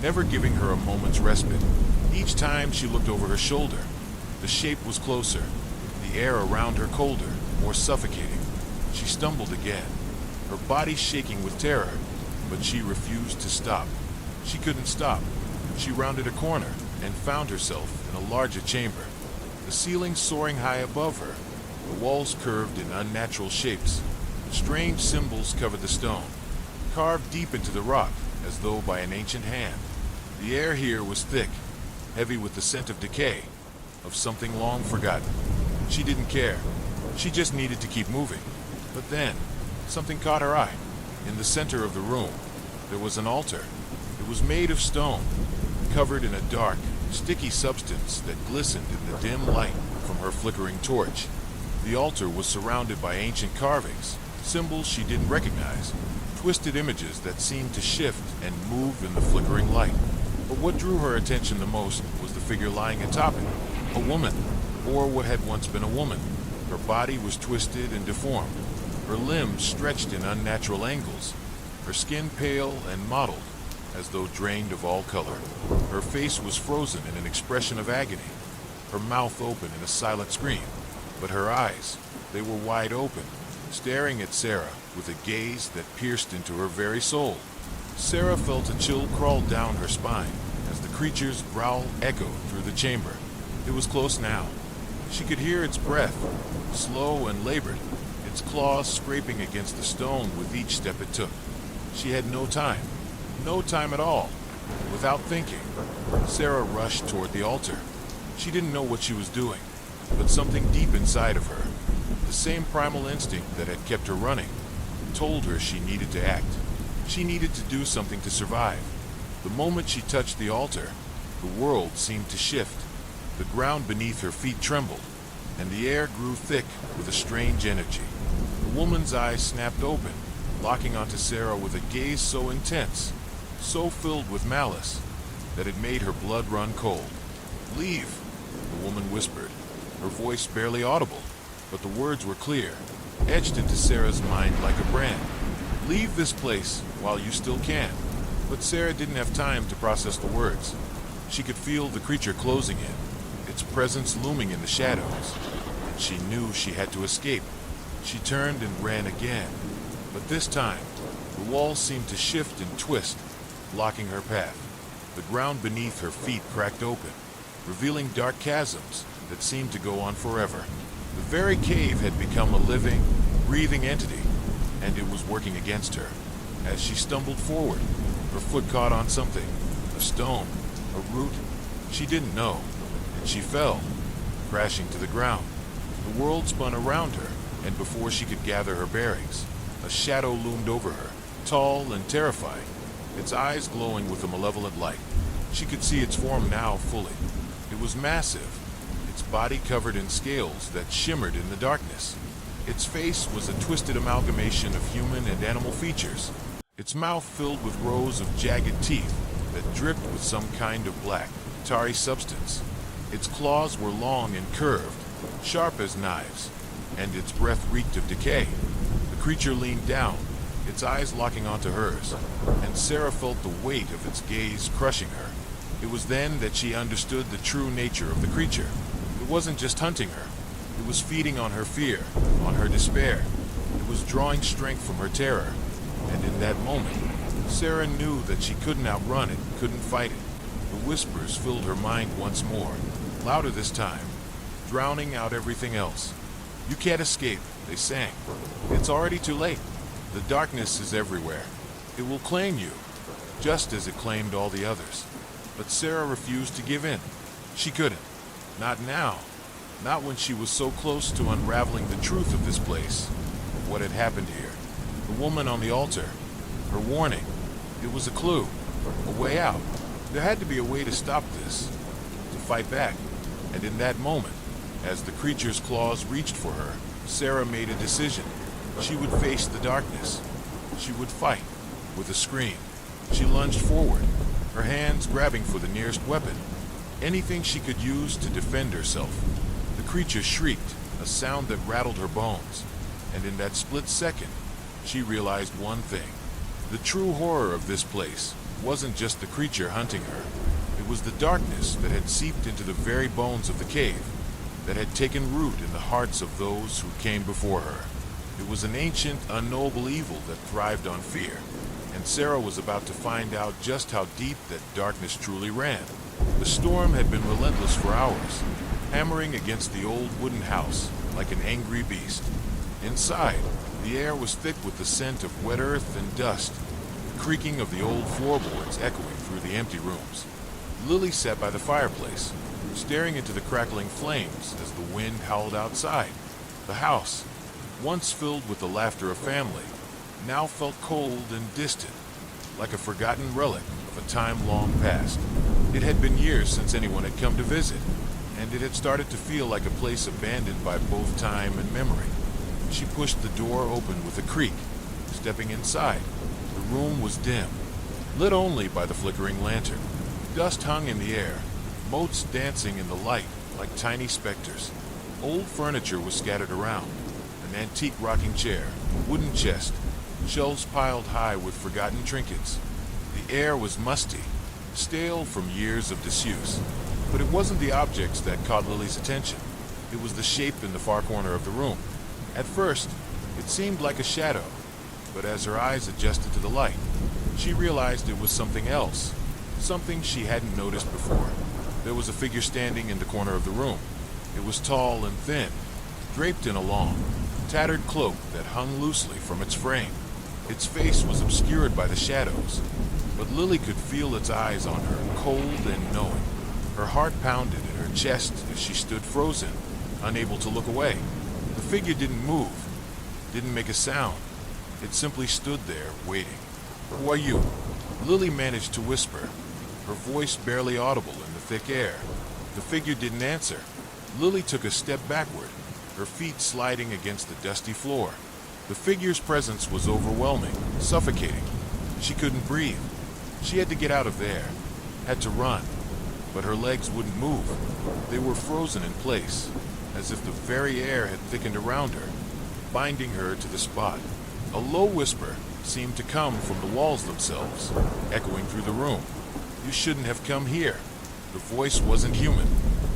never giving her a moment's respite. Each time she looked over her shoulder, the shape was closer, the air around her colder, more suffocating. She stumbled again, her body shaking with terror, but she refused to stop. She couldn't stop. She rounded a corner and found herself in a larger chamber, the ceiling soaring high above her, the walls curved in unnatural shapes. Strange symbols covered the stone, carved deep into the rock as though by an ancient hand. The air here was thick, heavy with the scent of decay, of something long forgotten. She didn't care. She just needed to keep moving. But then, something caught her eye. In the center of the room, there was an altar. It was made of stone, covered in a dark, sticky substance that glistened in the dim light from her flickering torch. The altar was surrounded by ancient carvings, symbols she didn't recognize, twisted images that seemed to shift and move in the flickering light. But what drew her attention the most was the figure lying atop it, a woman, or what had once been a woman. Her body was twisted and deformed, her limbs stretched in unnatural angles, her skin pale and mottled, as though drained of all color. Her face was frozen in an expression of agony, her mouth open in a silent scream. But her eyes, they were wide open, staring at Sarah with a gaze that pierced into her very soul. Sarah felt a chill crawl down her spine as the creature's growl echoed through the chamber. It was close now. She could hear its breath, slow and labored, its claws scraping against the stone with each step it took. She had no time at all. Without thinking, Sarah rushed toward the altar. She didn't know what she was doing, but something deep inside of her, the same primal instinct that had kept her running, told her she needed to act. She needed to do something to survive. The moment she touched the altar, the world seemed to shift. The ground beneath her feet trembled, and the air grew thick with a strange energy. The woman's eyes snapped open, locking onto Sarah with a gaze so intense, so filled with malice, that it made her blood run cold. "Leave," the woman whispered, her voice barely audible, but the words were clear, etched into Sarah's mind like a brand. "Leave this place while you still can." But Sarah didn't have time to process the words. She could feel the creature closing in, its presence looming in the shadows, and she knew she had to escape. She turned and ran again, but this time, the walls seemed to shift and twist, blocking her path. The ground beneath her feet cracked open, revealing dark chasms that seemed to go on forever. The very cave had become a living, breathing entity, and it was working against her. As she stumbled forward, her foot caught on something, a stone, a root, she didn't know, and she fell, crashing to the ground. The world spun around her, and before she could gather her bearings, a shadow loomed over her, tall and terrifying, its eyes glowing with a malevolent light. She could see its form now fully. It was massive, its body covered in scales that shimmered in the darkness. Its face was a twisted amalgamation of human and animal features, its mouth filled with rows of jagged teeth that dripped with some kind of black, tarry substance. Its claws were long and curved, sharp as knives, and its breath reeked of decay. The creature leaned down, its eyes locking onto hers, and Sarah felt the weight of its gaze crushing her. It was then that she understood the true nature of the creature. It wasn't just hunting her. It was feeding on her fear, on her despair. It was drawing strength from her terror. And in that moment, Sarah knew that she couldn't outrun it, couldn't fight it. The whispers filled her mind once more, louder this time, drowning out everything else. "You can't escape," they sang. "It's already too late. The darkness is everywhere. It will claim you, just as it claimed all the others." But Sarah refused to give in. She couldn't. Not now. Not when she was so close to unraveling the truth of this place, of what had happened here. The woman on the altar, her warning. It was a clue, a way out. There had to be a way to stop this, to fight back. And in that moment, as the creature's claws reached for her, Sarah made a decision. She would face the darkness. She would fight. With a scream, she lunged forward, her hands grabbing for the nearest weapon, anything she could use to defend herself. The creature shrieked, a sound that rattled her bones, and in that split second, she realized one thing. The true horror of this place wasn't just the creature hunting her. It was the darkness that had seeped into the very bones of the cave, that had taken root in the hearts of those who came before her. It was an ancient, unknowable evil that thrived on fear, and Sarah was about to find out just how deep that darkness truly ran. The storm had been relentless for hours, hammering against the old wooden house like an angry beast. Inside, the air was thick with the scent of wet earth and dust, the creaking of the old floorboards echoing through the empty rooms. Lily sat by the fireplace, staring into the crackling flames as the wind howled outside. The house, once filled with the laughter of family, now felt cold and distant, like a forgotten relic of a time long past. It had been years since anyone had come to visit, and it had started to feel like a place abandoned by both time and memory. She pushed the door open with a creak, stepping inside. The room was dim, lit only by the flickering lantern. Dust hung in the air, motes dancing in the light like tiny specters. Old furniture was scattered around, an antique rocking chair, a wooden chest, shelves piled high with forgotten trinkets. The air was musty, stale from years of disuse. But it wasn't the objects that caught Lily's attention. It was the shape in the far corner of the room. At first, it seemed like a shadow, but as her eyes adjusted to the light, she realized it was something else, something she hadn't noticed before. There was a figure standing in the corner of the room. It was tall and thin, draped in a long, tattered cloak that hung loosely from its frame. Its face was obscured by the shadows, but Lily could feel its eyes on her, cold and knowing. Her heart pounded in her chest as she stood frozen, unable to look away. The figure didn't move, didn't make a sound. It simply stood there, waiting. "Who are you?" Lily managed to whisper, her voice barely audible in the thick air. The figure didn't answer. Lily took a step backward, her feet sliding against the dusty floor. The figure's presence was overwhelming, suffocating. She couldn't breathe. She had to get out of there, had to run. But her legs wouldn't move. They were frozen in place, as if the very air had thickened around her, binding her to the spot. A low whisper seemed to come from the walls themselves, echoing through the room. "You shouldn't have come here." The voice wasn't human.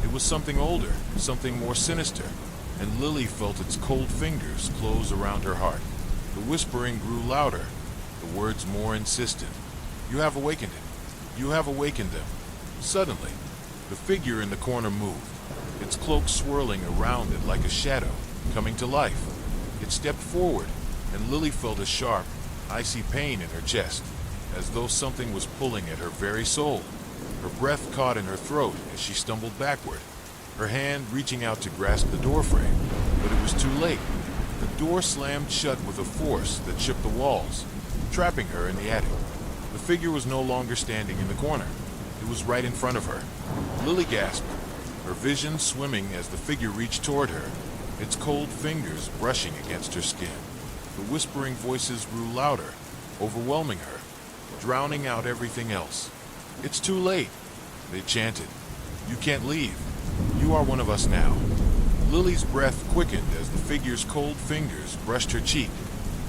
It was something older, something more sinister, and Lily felt its cold fingers close around her heart. The whispering grew louder, the words more insistent. "You have awakened it. You have awakened them." Suddenly, the figure in the corner moved, its cloak swirling around it like a shadow, coming to life. It stepped forward, and Lily felt a sharp, icy pain in her chest, as though something was pulling at her very soul. Her breath caught in her throat as she stumbled backward, her hand reaching out to grasp the doorframe, but it was too late. The door slammed shut with a force that shook the walls, trapping her in the attic. The figure was no longer standing in the corner. It was right in front of her. Lily gasped, her vision swimming as the figure reached toward her, its cold fingers brushing against her skin. The whispering voices grew louder, overwhelming her, drowning out everything else. "It's too late," they chanted. "You can't leave. You are one of us now." Lily's breath quickened as the figure's cold fingers brushed her cheek.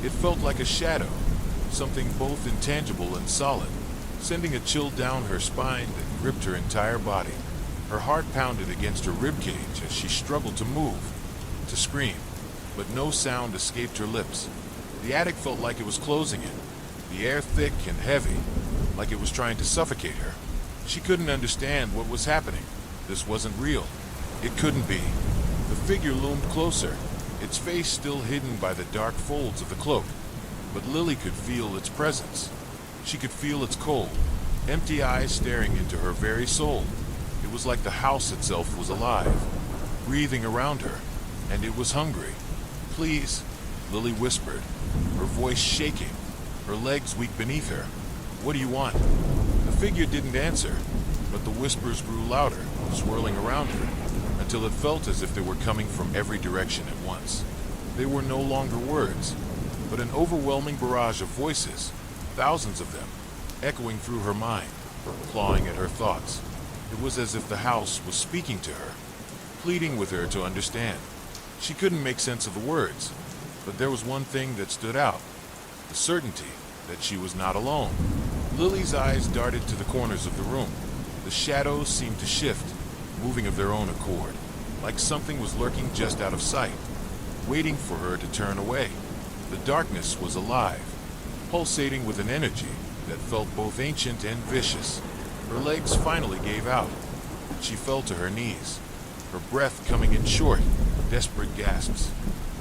It felt like a shadow, something both intangible and solid, sending a chill down her spine that gripped her entire body. Her heart pounded against her ribcage as she struggled to move, to scream, but no sound escaped her lips. The attic felt like it was closing in, the air thick and heavy, like it was trying to suffocate her. She couldn't understand what was happening. This wasn't real. It couldn't be. The figure loomed closer, its face still hidden by the dark folds of the cloak, but Lily could feel its presence. She could feel its cold, empty eyes staring into her very soul. It was like the house itself was alive, breathing around her, and it was hungry. "Please," Lily whispered, her voice shaking, her legs weak beneath her. "What do you want?" The figure didn't answer, but the whispers grew louder, swirling around her, until it felt as if they were coming from every direction at once. They were no longer words, but an overwhelming barrage of voices, thousands of them, echoing through her mind, clawing at her thoughts. It was as if the house was speaking to her, pleading with her to understand. She couldn't make sense of the words, but there was one thing that stood out, the certainty that she was not alone. Lily's eyes darted to the corners of the room. The shadows seemed to shift, moving of their own accord, like something was lurking just out of sight, waiting for her to turn away. The darkness was alive, pulsating with an energy that felt both ancient and vicious. Her legs finally gave out. She fell to her knees, her breath coming in short, desperate gasps.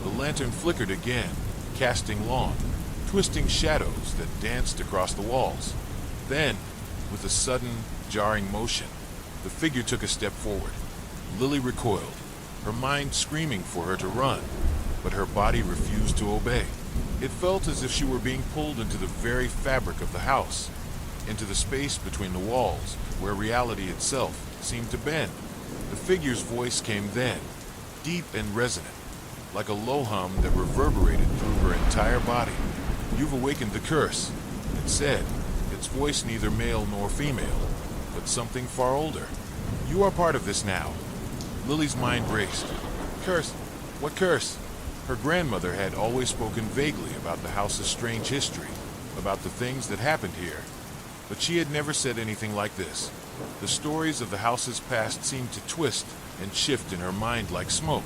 The lantern flickered again, casting long, twisting shadows that danced across the walls. Then, with a sudden, jarring motion, the figure took a step forward. Lily recoiled, her mind screaming for her to run, but her body refused to obey. It felt as if she were being pulled into the very fabric of the house, into the space between the walls, where reality itself seemed to bend. The figure's voice came then, deep and resonant, like a low hum that reverberated through her entire body. "You've awakened the curse," it said, its voice neither male nor female, but something far older. "You are part of this now." Lily's mind raced. Curse? What curse? Her grandmother had always spoken vaguely about the house's strange history, about the things that happened here, but she had never said anything like this. The stories of the house's past seemed to twist and shift in her mind like smoke,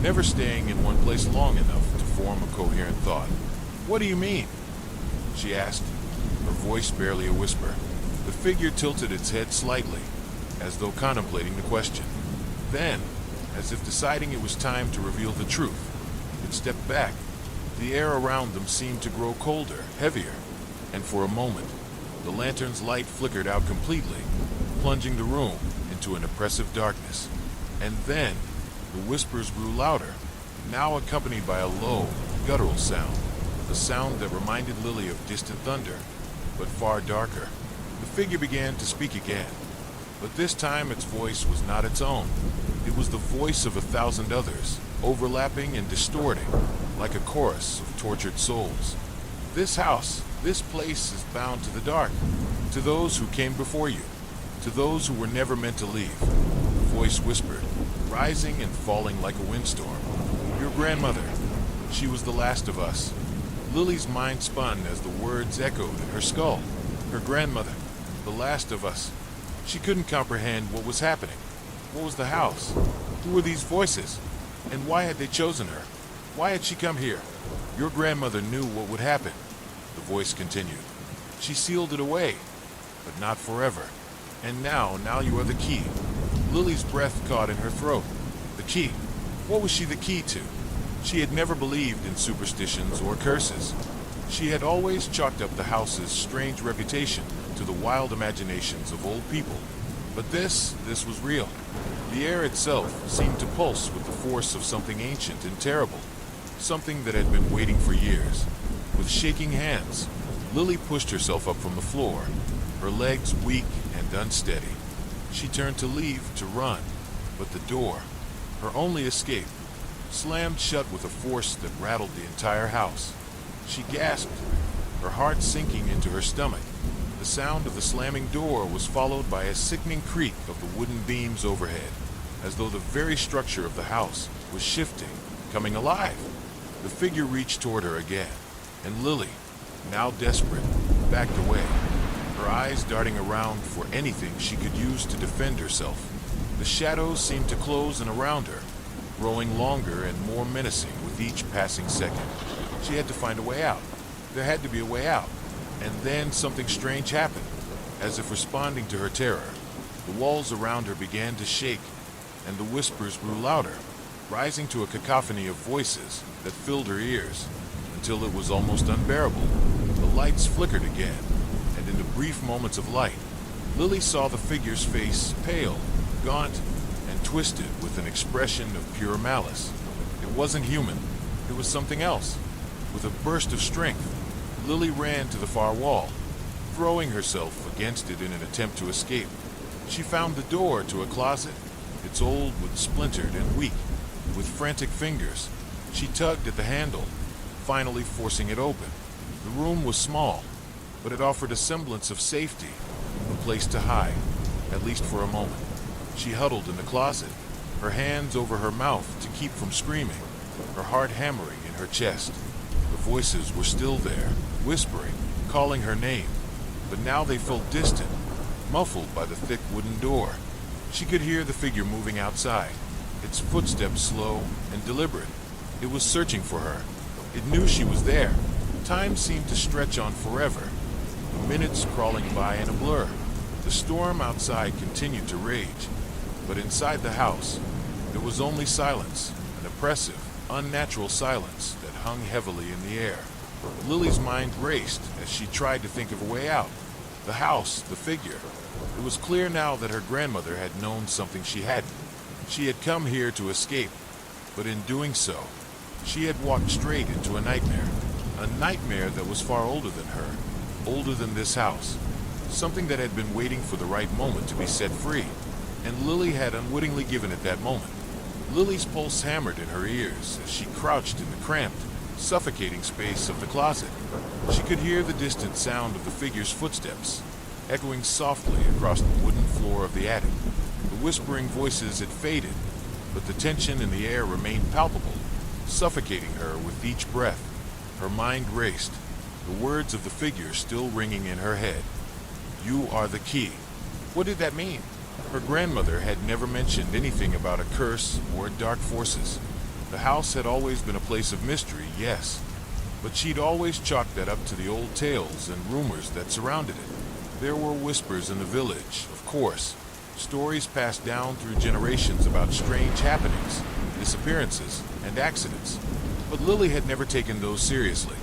never staying in one place long enough to form a coherent thought. "What do you mean?" she asked, her voice barely a whisper. The figure tilted its head slightly, as though contemplating the question. Then, as if deciding it was time to reveal the truth, it stepped back. The air around them seemed to grow colder, heavier, and for a moment, the lantern's light flickered out completely, plunging the room into an oppressive darkness. And then, the whispers grew louder, now accompanied by a low, guttural sound, a sound that reminded Lily of distant thunder, but far darker. The figure began to speak again, but this time its voice was not its own. It was the voice of 1,000 others, overlapping and distorting, like a chorus of tortured souls. "This house, this place is bound to the dark, to those who came before you, to those who were never meant to leave," the voice whispered, rising and falling like a windstorm. "Your grandmother, she was the last of us." Lily's mind spun as the words echoed in her skull. Her grandmother, the last of us. She couldn't comprehend what was happening. What was the house? Who were these voices? And why had they chosen her? Why had she come here? "Your grandmother knew what would happen," the voice continued. "She sealed it away, but not forever. And now you are the key." Lily's breath caught in her throat. The key. What was she the key to? She had never believed in superstitions or curses. She had always chalked up the house's strange reputation to the wild imaginations of old people. But this was real. The air itself seemed to pulse with the force of something ancient and terrible, something that had been waiting for years. With shaking hands, Lily pushed herself up from the floor, her legs weak and unsteady. She turned to leave, to run, but the door, her only escape, slammed shut with a force that rattled the entire house. She gasped, her heart sinking into her stomach. The sound of the slamming door was followed by a sickening creak of the wooden beams overhead, as though the very structure of the house was shifting, coming alive. The figure reached toward her again, and Lily, now desperate, backed away, her eyes darting around for anything she could use to defend herself. The shadows seemed to close in around her, growing longer and more menacing with each passing second. She had to find a way out. There had to be a way out. And then something strange happened. As if responding to her terror, the walls around her began to shake, and the whispers grew louder, rising to a cacophony of voices that filled her ears, until it was almost unbearable. The lights flickered again, and in the brief moments of light, Lily saw the figure's face, pale, gaunt, and twisted with an expression of pure malice. It wasn't human. It was something else. With a burst of strength, Lily ran to the far wall, throwing herself against it in an attempt to escape. She found the door to a closet, its old wood splintered and weak. With frantic fingers, she tugged at the handle, finally forcing it open. The room was small, but it offered a semblance of safety, a place to hide, at least for a moment. She huddled in the closet, her hands over her mouth to keep from screaming, her heart hammering in her chest. The voices were still there, whispering, calling her name, but now they felt distant, muffled by the thick wooden door. She could hear the figure moving outside, its footsteps slow and deliberate. It was searching for her. It knew she was there. Time seemed to stretch on forever, the minutes crawling by in a blur. The storm outside continued to rage, but inside the house, there was only silence, an oppressive, unnatural silence that hung heavily in the air. Lily's mind raced as she tried to think of a way out. The house, the figure. It was clear now that her grandmother had known something she hadn't. She had come here to escape, but in doing so, she had walked straight into a nightmare that was far older than her, older than this house, something that had been waiting for the right moment to be set free, and Lily had unwittingly given it that moment. Lily's pulse hammered in her ears as she crouched in the cramped, suffocating space of the closet. She could hear the distant sound of the figure's footsteps, echoing softly across the wooden floor of the attic. The whispering voices had faded, but the tension in the air remained palpable, suffocating her with each breath. Her mind raced, the words of the figure still ringing in her head. "You are the key." What did that mean? Her grandmother had never mentioned anything about a curse or dark forces. The house had always been a place of mystery, yes, but she'd always chalked that up to the old tales and rumors that surrounded it. There were whispers in the village, of course, stories passed down through generations about strange happenings, disappearances, and accidents, but Lily had never taken those seriously.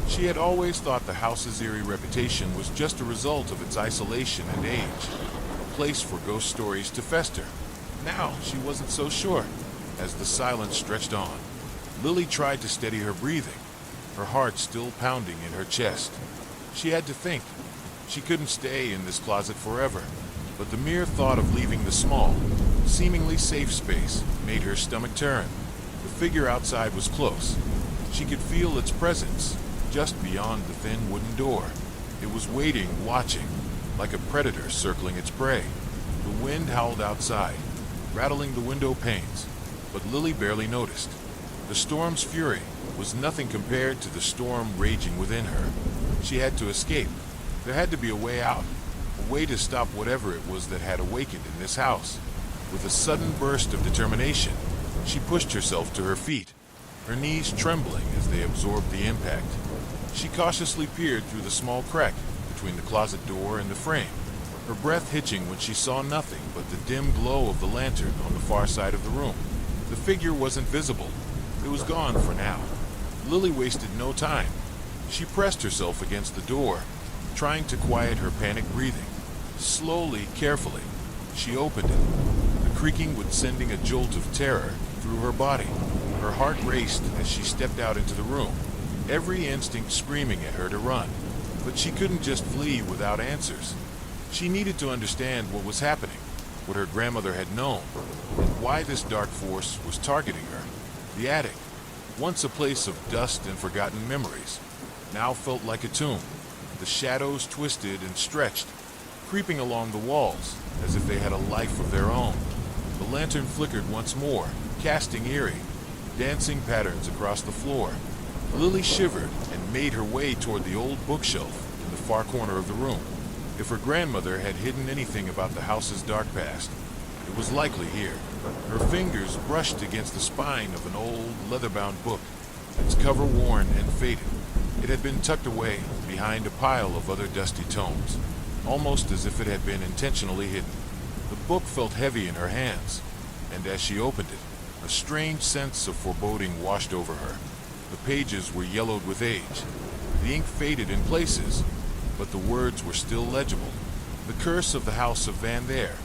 She had always thought the house's eerie reputation was just a result of its isolation and age, a place for ghost stories to fester. Now she wasn't so sure. As the silence stretched on, Lily tried to steady her breathing, her heart still pounding in her chest. She had to think. She couldn't stay in this closet forever, but the mere thought of leaving the small, seemingly safe space made her stomach turn. The figure outside was close. She could feel its presence, just beyond the thin wooden door. It was waiting, watching, like a predator circling its prey. The wind howled outside, rattling the window panes, but Lily barely noticed. The storm's fury was nothing compared to the storm raging within her. She had to escape. There had to be a way out, a way to stop whatever it was that had awakened in this house. With a sudden burst of determination, she pushed herself to her feet, her knees trembling as they absorbed the impact. She cautiously peered through the small crack between the closet door and the frame, her breath hitching when she saw nothing but the dim glow of the lantern on the far side of the room. The figure wasn't visible. It was gone for now. Lily wasted no time. She pressed herself against the door, trying to quiet her panicked breathing. Slowly, carefully, she opened it, the creaking was sending a jolt of terror through her body. Her heart raced as she stepped out into the room, every instinct screaming at her to run. But she couldn't just flee without answers. She needed to understand what was happening, what her grandmother had known, and why this dark force was targeting her. The attic, once a place of dust and forgotten memories, now felt like a tomb. The shadows twisted and stretched, creeping along the walls as if they had a life of their own. The lantern flickered once more, casting eerie, dancing patterns across the floor. Lily shivered and made her way toward the old bookshelf in the far corner of the room. If her grandmother had hidden anything about the house's dark past, it was likely here. Her fingers brushed against the spine of an old, leather-bound book, its cover worn and faded. It had been tucked away behind a pile of other dusty tomes, almost as if it had been intentionally hidden. The book felt heavy in her hands, and as she opened it, a strange sense of foreboding washed over her. The pages were yellowed with age. The ink faded in places, but the words were still legible. The Curse of the House of Van Dare.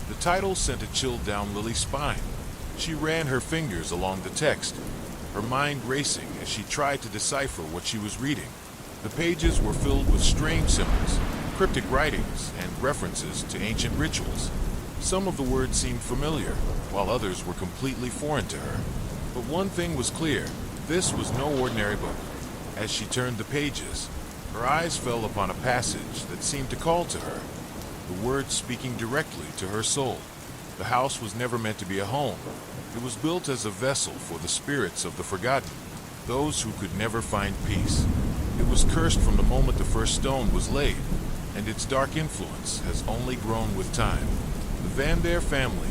The title sent a chill down Lily's spine. She ran her fingers along the text, her mind racing as she tried to decipher what she was reading. The pages were filled with strange symbols, cryptic writings, and references to ancient rituals. Some of the words seemed familiar, while others were completely foreign to her. But one thing was clear: this was no ordinary book. As she turned the pages, her eyes fell upon a passage that seemed to call to her, the words speaking directly to her soul. The house was never meant to be a home. It was built as a vessel for the spirits of the forgotten, those who could never find peace. It was cursed from the moment the first stone was laid, and its dark influence has only grown with time. The Van Dare family,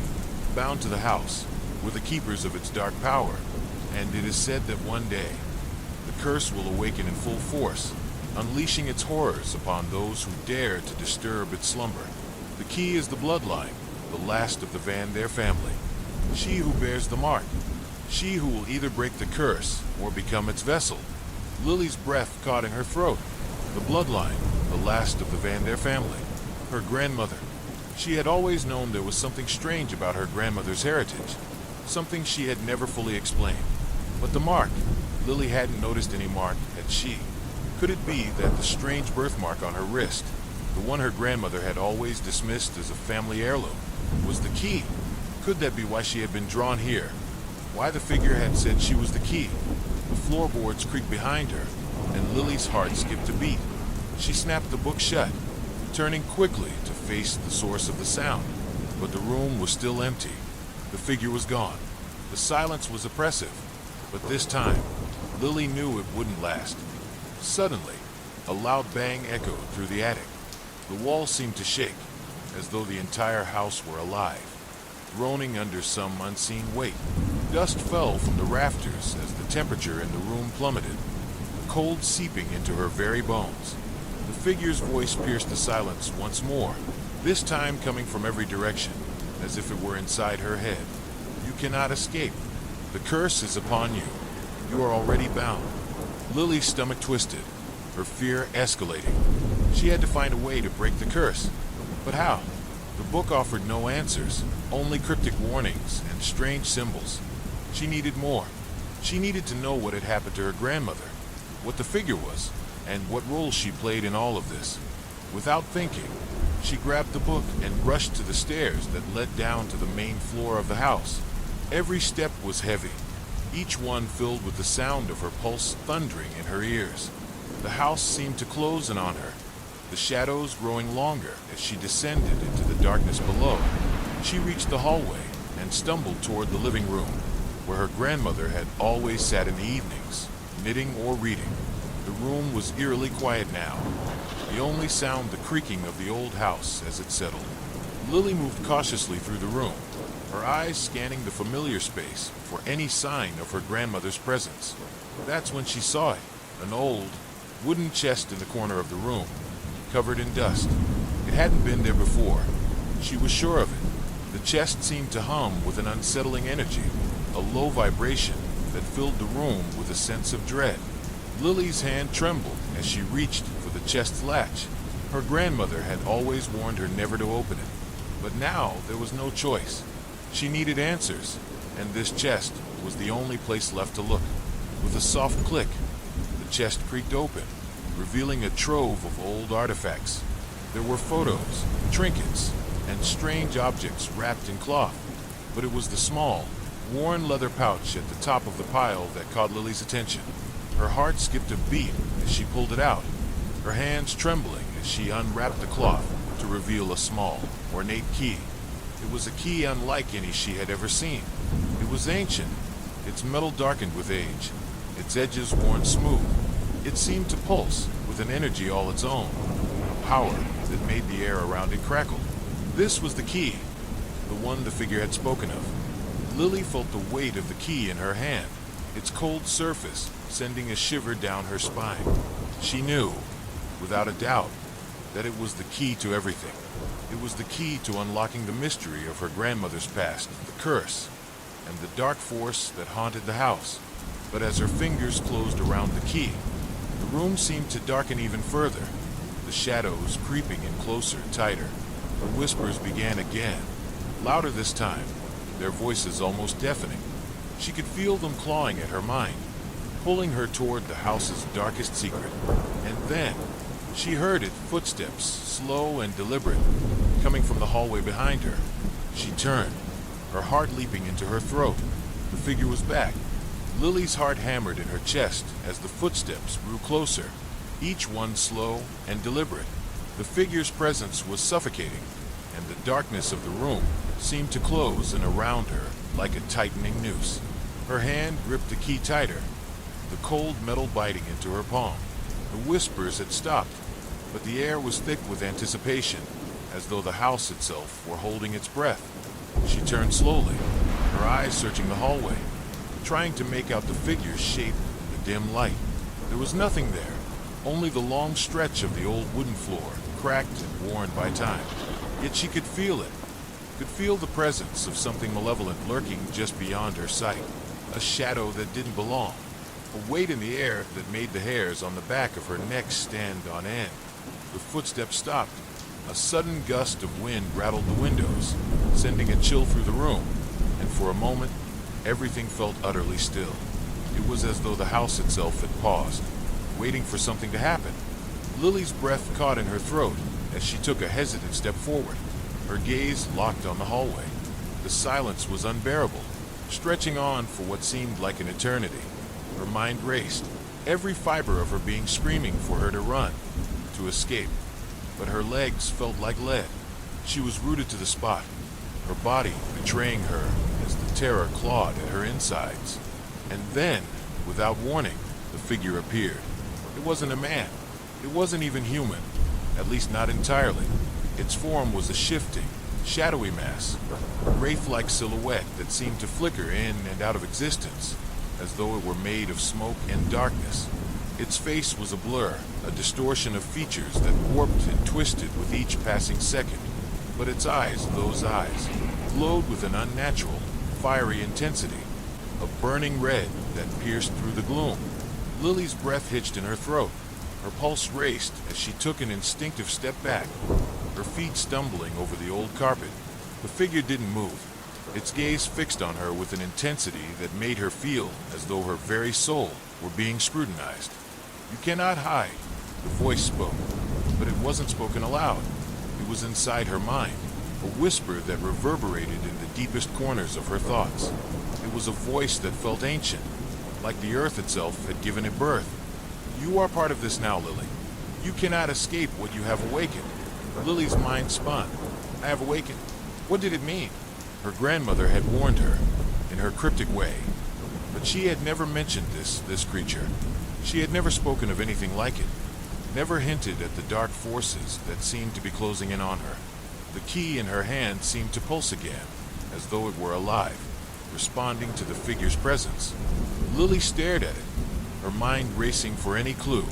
bound to the house, were the keepers of its dark power, and it is said that one day, the curse will awaken in full force, unleashing its horrors upon those who dare to disturb its slumber. The key is the bloodline, the last of the Van Dare family. She who bears the mark. She who will either break the curse or become its vessel. Lily's breath caught in her throat. The bloodline, the last of the Van Dare family. Her grandmother. She had always known there was something strange about her grandmother's heritage, something she had never fully explained. But the mark, Lily hadn't noticed any mark, had she. Could it be that the strange birthmark on her wrist, the one her grandmother had always dismissed as a family heirloom, was the key? Could that be why she had been drawn here? Why the figure had said she was the key? The floorboards creaked behind her, and Lily's heart skipped a beat. She snapped the book shut, turning quickly to face the source of the sound. But the room was still empty. The figure was gone. The silence was oppressive, but this time, Lily knew it wouldn't last. Suddenly, a loud bang echoed through the attic. The walls seemed to shake, as though the entire house were alive, groaning under some unseen weight. Dust fell from the rafters as the temperature in the room plummeted, the cold seeping into her very bones. The figure's voice pierced the silence once more, this time coming from every direction, as if it were inside her head. You cannot escape. The curse is upon you. You are already bound. Lily's stomach twisted, her fear escalating. She had to find a way to break the curse. But how? The book offered no answers, only cryptic warnings and strange symbols. She needed more. She needed to know what had happened to her grandmother, what the figure was, and what role she played in all of this. Without thinking, she grabbed the book and rushed to the stairs that led down to the main floor of the house. Every step was heavy, each one filled with the sound of her pulse thundering in her ears. The house seemed to close in on her, the shadows growing longer as she descended into the darkness below. She reached the hallway and stumbled toward the living room, where her grandmother had always sat in the evenings, knitting or reading. The room was eerily quiet now, the only sound the creaking of the old house as it settled. Lily moved cautiously through the room, her eyes scanning the familiar space for any sign of her grandmother's presence. That's when she saw it, an old, wooden chest in the corner of the room, covered in dust. It hadn't been there before. She was sure of it. The chest seemed to hum with an unsettling energy, a low vibration that filled the room with a sense of dread. Lily's hand trembled as she reached for the chest's latch. Her grandmother had always warned her never to open it, but now there was no choice. She needed answers, and this chest was the only place left to look. With a soft click, the chest creaked open, revealing a trove of old artifacts. There were photos, trinkets, and strange objects wrapped in cloth, but it was the small, worn leather pouch at the top of the pile that caught Lily's attention. Her heart skipped a beat as she pulled it out, her hands trembling as she unwrapped the cloth to reveal a small, ornate key. It was a key unlike any she had ever seen. It was ancient, its metal darkened with age, its edges worn smooth. It seemed to pulse with an energy all its own, a power that made the air around it crackle. This was the key, the one the figure had spoken of. Lily felt the weight of the key in her hand, its cold surface sending a shiver down her spine. She knew, without a doubt, that it was the key to everything. It was the key to unlocking the mystery of her grandmother's past, the curse, and the dark force that haunted the house. But as her fingers closed around the key, the room seemed to darken even further, the shadows creeping in closer, tighter. The whispers began again, louder this time, their voices almost deafening. She could feel them clawing at her mind, pulling her toward the house's darkest secret. And then, she heard it, footsteps, slow and deliberate, coming from the hallway behind her. She turned, her heart leaping into her throat. The figure was back. Lily's heart hammered in her chest as the footsteps grew closer, each one slow and deliberate. The figure's presence was suffocating, and the darkness of the room seemed to close in around her like a tightening noose. Her hand gripped the key tighter, the cold metal biting into her palm. The whispers had stopped, but the air was thick with anticipation, as though the house itself were holding its breath. She turned slowly, her eyes searching the hallway, trying to make out the figure's shape in the dim light. There was nothing there, only the long stretch of the old wooden floor, cracked and worn by time. Yet she could feel it, could feel the presence of something malevolent lurking just beyond her sight, a shadow that didn't belong, a weight in the air that made the hairs on the back of her neck stand on end. The footsteps stopped. A sudden gust of wind rattled the windows, sending a chill through the room, and for a moment, everything felt utterly still. It was as though the house itself had paused, waiting for something to happen. Lily's breath caught in her throat as she took a hesitant step forward, her gaze locked on the hallway. The silence was unbearable, stretching on for what seemed like an eternity. Her mind raced, every fiber of her being screaming for her to run, to escape. But her legs felt like lead. She was rooted to the spot, her body betraying her as the terror clawed at her insides. And then, without warning, the figure appeared. It wasn't a man. It wasn't even human, at least not entirely. Its form was a shifting, shadowy mass, a wraith-like silhouette that seemed to flicker in and out of existence, as though it were made of smoke and darkness. Its face was a blur, a distortion of features that warped and twisted with each passing second. But its eyes, those eyes, glowed with an unnatural, fiery intensity, a burning red that pierced through the gloom. Lily's breath hitched in her throat. Her pulse raced as she took an instinctive step back, her feet stumbling over the old carpet. The figure didn't move, its gaze fixed on her with an intensity that made her feel as though her very soul were being scrutinized. "You cannot hide," the voice spoke, but it wasn't spoken aloud. It was inside her mind, a whisper that reverberated in the deepest corners of her thoughts. It was a voice that felt ancient, like the earth itself had given it birth. "You are part of this now, Lily. You cannot escape what you have awakened." Lily's mind spun. "I have awakened? What did it mean?" Her grandmother had warned her, in her cryptic way, but she had never mentioned this creature. She had never spoken of anything like it, never hinted at the dark forces that seemed to be closing in on her. The key in her hand seemed to pulse again, as though it were alive, responding to the figure's presence. Lily stared at it, her mind racing for any clue,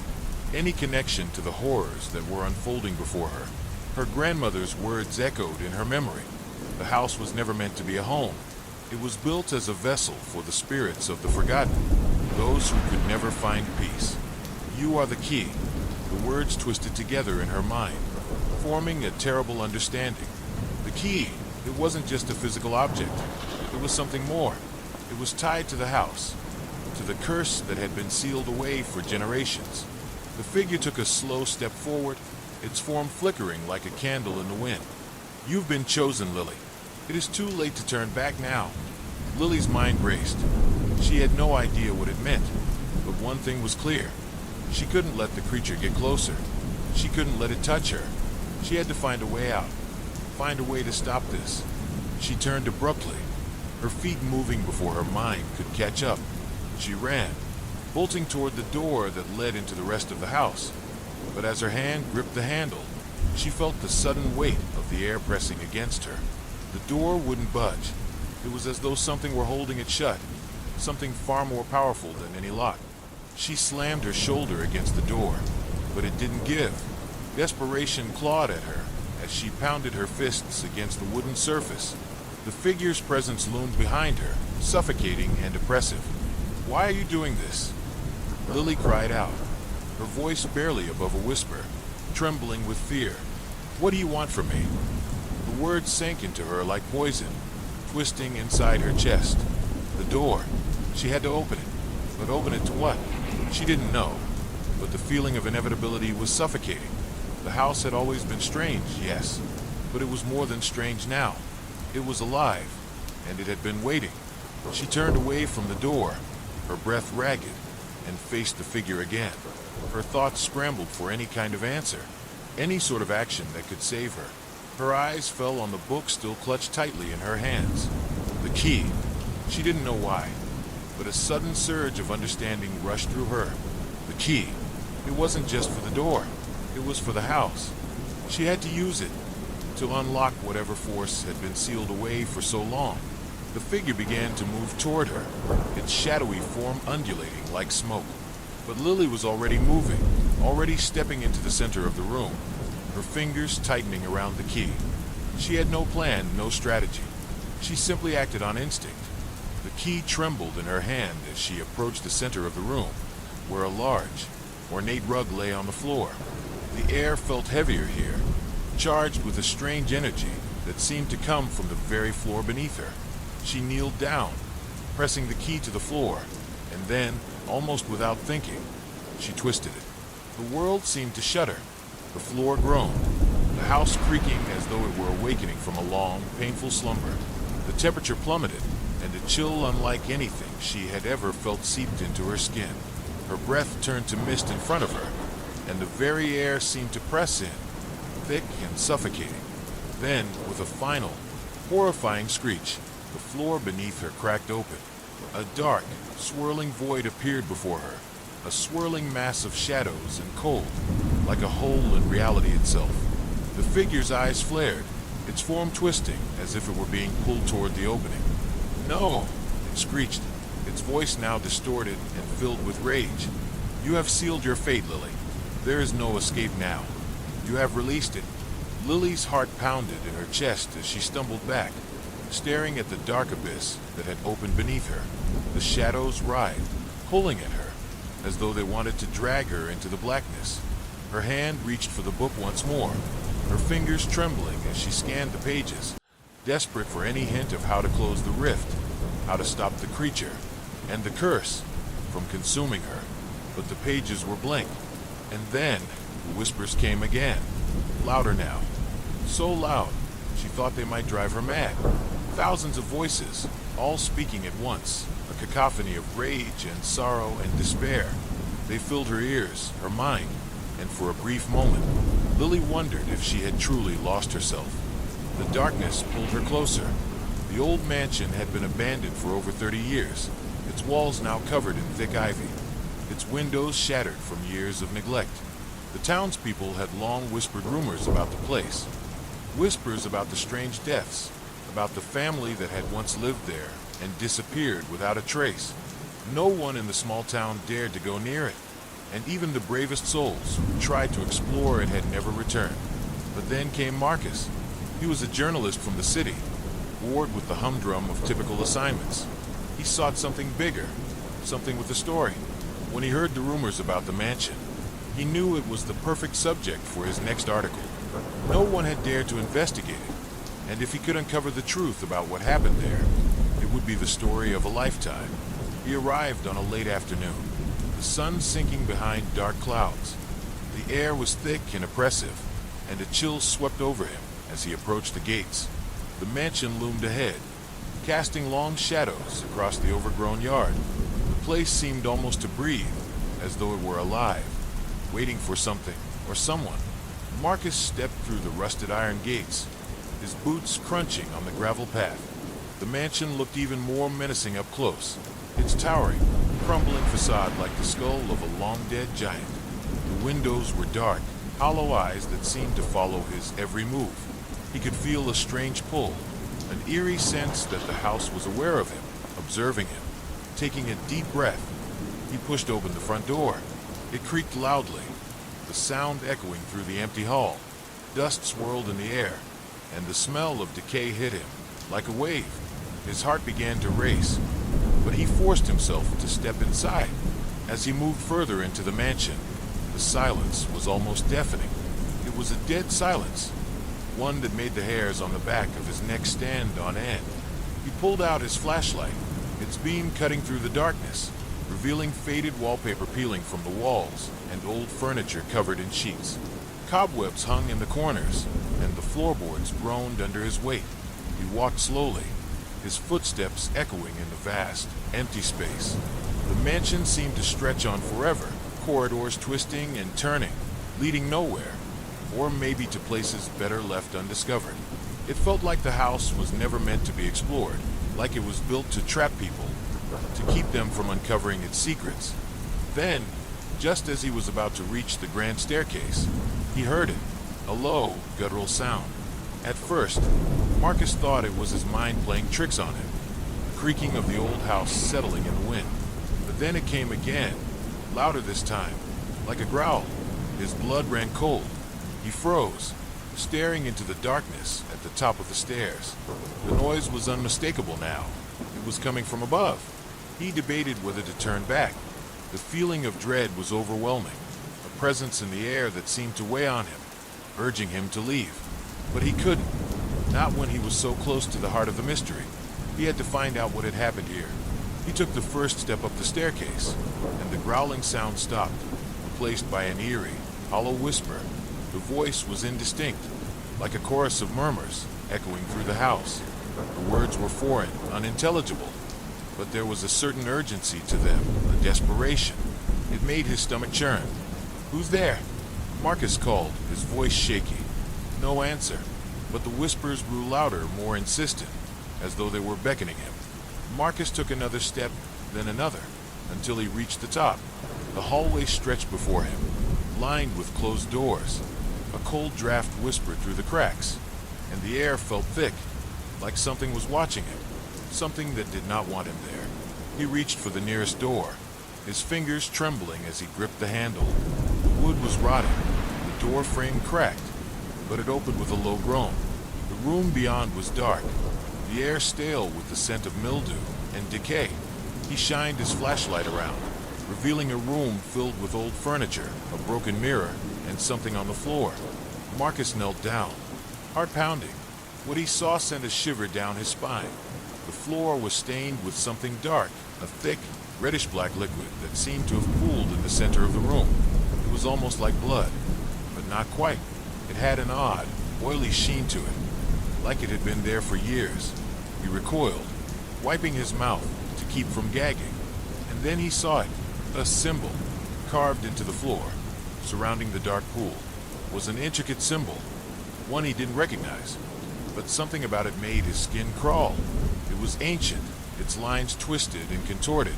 any connection to the horrors that were unfolding before her. Her grandmother's words echoed in her memory. The house was never meant to be a home. It was built as a vessel for the spirits of the forgotten, those who could never find peace. "You are the key." The words twisted together in her mind, forming a terrible understanding. The key, it wasn't just a physical object. It was something more. It was tied to the house, to the curse that had been sealed away for generations. The figure took a slow step forward, its form flickering like a candle in the wind. "You've been chosen, Lily. It is too late to turn back now." Lily's mind raced. She had no idea what it meant, but one thing was clear. She couldn't let the creature get closer. She couldn't let it touch her. She had to find a way out, find a way to stop this. She turned abruptly, her feet moving before her mind could catch up. She ran, bolting toward the door that led into the rest of the house. But as her hand gripped the handle, she felt the sudden weight of the air pressing against her. The door wouldn't budge. It was as though something were holding it shut, something far more powerful than any lock. She slammed her shoulder against the door, but it didn't give. Desperation clawed at her as she pounded her fists against the wooden surface. The figure's presence loomed behind her, suffocating and oppressive. "Why are you doing this?" Lily cried out, her voice barely above a whisper, trembling with fear. "What do you want from me?" The words sank into her like poison, twisting inside her chest. The door. She had to open it. But open it to what? She didn't know. But the feeling of inevitability was suffocating. The house had always been strange, yes, but it was more than strange now. It was alive, and it had been waiting. She turned away from the door, her breath ragged, and faced the figure again. Her thoughts scrambled for any kind of answer, any sort of action that could save her. Her eyes fell on the book still clutched tightly in her hands. The key. She didn't know why, but a sudden surge of understanding rushed through her. The key. It wasn't just for the door. It was for the house. She had to use it to unlock whatever force had been sealed away for so long. The figure began to move toward her, its shadowy form undulating like smoke. But Lily was already moving, already stepping into the center of the room, her fingers tightening around the key. She had no plan, no strategy. She simply acted on instinct. The key trembled in her hand as she approached the center of the room, where a large, ornate rug lay on the floor. The air felt heavier here, charged with a strange energy that seemed to come from the very floor beneath her. She kneeled down, pressing the key to the floor, and then, almost without thinking, she twisted it. The world seemed to shudder. The floor groaned, the house creaking as though it were awakening from a long, painful slumber. The temperature plummeted, and a chill unlike anything she had ever felt seeped into her skin. Her breath turned to mist in front of her, and the very air seemed to press in, thick and suffocating. Then, with a final, horrifying screech, the floor beneath her cracked open. A dark, swirling void appeared before her, a swirling mass of shadows and cold, like a hole in reality itself. The figure's eyes flared, its form twisting as if it were being pulled toward the opening. "No!" it screeched, its voice now distorted and filled with rage. "You have sealed your fate, Lily. There is no escape now. You have released it." Lily's heart pounded in her chest as she stumbled back, staring at the dark abyss that had opened beneath her. The shadows writhed, pulling at her, as though they wanted to drag her into the blackness. Her hand reached for the book once more, her fingers trembling as she scanned the pages, desperate for any hint of how to close the rift, how to stop the creature, and the curse, from consuming her. But the pages were blank. And then, the whispers came again, louder now. So loud, she thought they might drive her mad. Thousands of voices, all speaking at once, a cacophony of rage and sorrow and despair. They filled her ears, her mind, and for a brief moment, Lily wondered if she had truly lost herself. The darkness pulled her closer. The old mansion had been abandoned for over 30 years, its walls now covered in thick ivy, its windows shattered from years of neglect. The townspeople had long whispered rumors about the place, whispers about the strange deaths, about the family that had once lived there and disappeared without a trace. No one in the small town dared to go near it, and even the bravest souls who tried to explore it had never returned. But then came Marcus. He was a journalist from the city, bored with the humdrum of typical assignments. He sought something bigger, something with a story. When he heard the rumors about the mansion, he knew it was the perfect subject for his next article. No one had dared to investigate it, and if he could uncover the truth about what happened there, it would be the story of a lifetime. He arrived on a late afternoon, the sun sinking behind dark clouds. The air was thick and oppressive, and a chill swept over him as he approached the gates. The mansion loomed ahead, casting long shadows across the overgrown yard. The place seemed almost to breathe, as though it were alive, waiting for something or someone. Marcus stepped through the rusted iron gates, his boots crunching on the gravel path. The mansion looked even more menacing up close, its towering, crumbling facade like the skull of a long-dead giant. The windows were dark, hollow eyes that seemed to follow his every move. He could feel a strange pull, an eerie sense that the house was aware of him, observing him. Taking a deep breath, he pushed open the front door. It creaked loudly, the sound echoing through the empty hall. Dust swirled in the air, and the smell of decay hit him like a wave. His heart began to race, but he forced himself to step inside. As he moved further into the mansion, the silence was almost deafening. It was a dead silence, one that made the hairs on the back of his neck stand on end. He pulled out his flashlight, its beam cutting through the darkness, revealing faded wallpaper peeling from the walls and old furniture covered in sheets. Cobwebs hung in the corners, and the floorboards groaned under his weight. He walked slowly, his footsteps echoing in the vast, empty space. The mansion seemed to stretch on forever, corridors twisting and turning, leading nowhere, or maybe to places better left undiscovered. It felt like the house was never meant to be explored, like it was built to trap people, to keep them from uncovering its secrets. Then, just as he was about to reach the grand staircase, he heard it, a low, guttural sound. At first, Marcus thought it was his mind playing tricks on him, the creaking of the old house settling in the wind. But then it came again, louder this time, like a growl. His blood ran cold. He froze, staring into the darkness at the top of the stairs. The noise was unmistakable now. It was coming from above. He debated whether to turn back. The feeling of dread was overwhelming, a presence in the air that seemed to weigh on him, urging him to leave. But he couldn't, not when he was so close to the heart of the mystery. He had to find out what had happened here. He took the first step up the staircase, and the growling sound stopped, replaced by an eerie, hollow whisper. The voice was indistinct, like a chorus of murmurs echoing through the house. The words were foreign, unintelligible, but there was a certain urgency to them, a desperation. It made his stomach churn. "Who's there?" Marcus called, his voice shaky. No answer, but the whispers grew louder, more insistent, as though they were beckoning him. Marcus took another step, then another, until he reached the top. The hallway stretched before him, lined with closed doors. A cold draft whispered through the cracks, and the air felt thick, like something was watching him, something that did not want him there. He reached for the nearest door, his fingers trembling as he gripped the handle. The wood was rotting, the door frame cracked, but it opened with a low groan. The room beyond was dark, the air stale with the scent of mildew and decay. He shined his flashlight around, revealing a room filled with old furniture, a broken mirror, and something on the floor. Marcus knelt down, heart pounding. What he saw sent a shiver down his spine. The floor was stained with something dark, a thick, reddish-black liquid that seemed to have pooled in the center of the room. It was almost like blood, but not quite. It had an odd, oily sheen to it, like it had been there for years. He recoiled, wiping his mouth to keep from gagging. And then he saw it, a symbol, carved into the floor, surrounding the dark pool. It was an intricate symbol, one he didn't recognize, but something about it made his skin crawl. It was ancient, its lines twisted and contorted,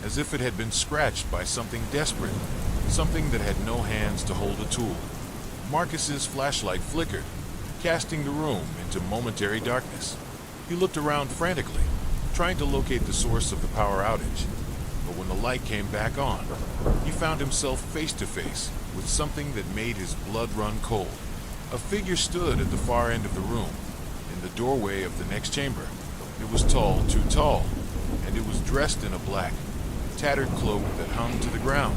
as if it had been scratched by something desperate, something that had no hands to hold a tool. Marcus's flashlight flickered, casting the room into momentary darkness. He looked around frantically, trying to locate the source of the power outage. But when the light came back on, he found himself face to face with something that made his blood run cold. A figure stood at the far end of the room, in the doorway of the next chamber. It was tall, too tall, and it was dressed in a black, tattered cloak that hung to the ground.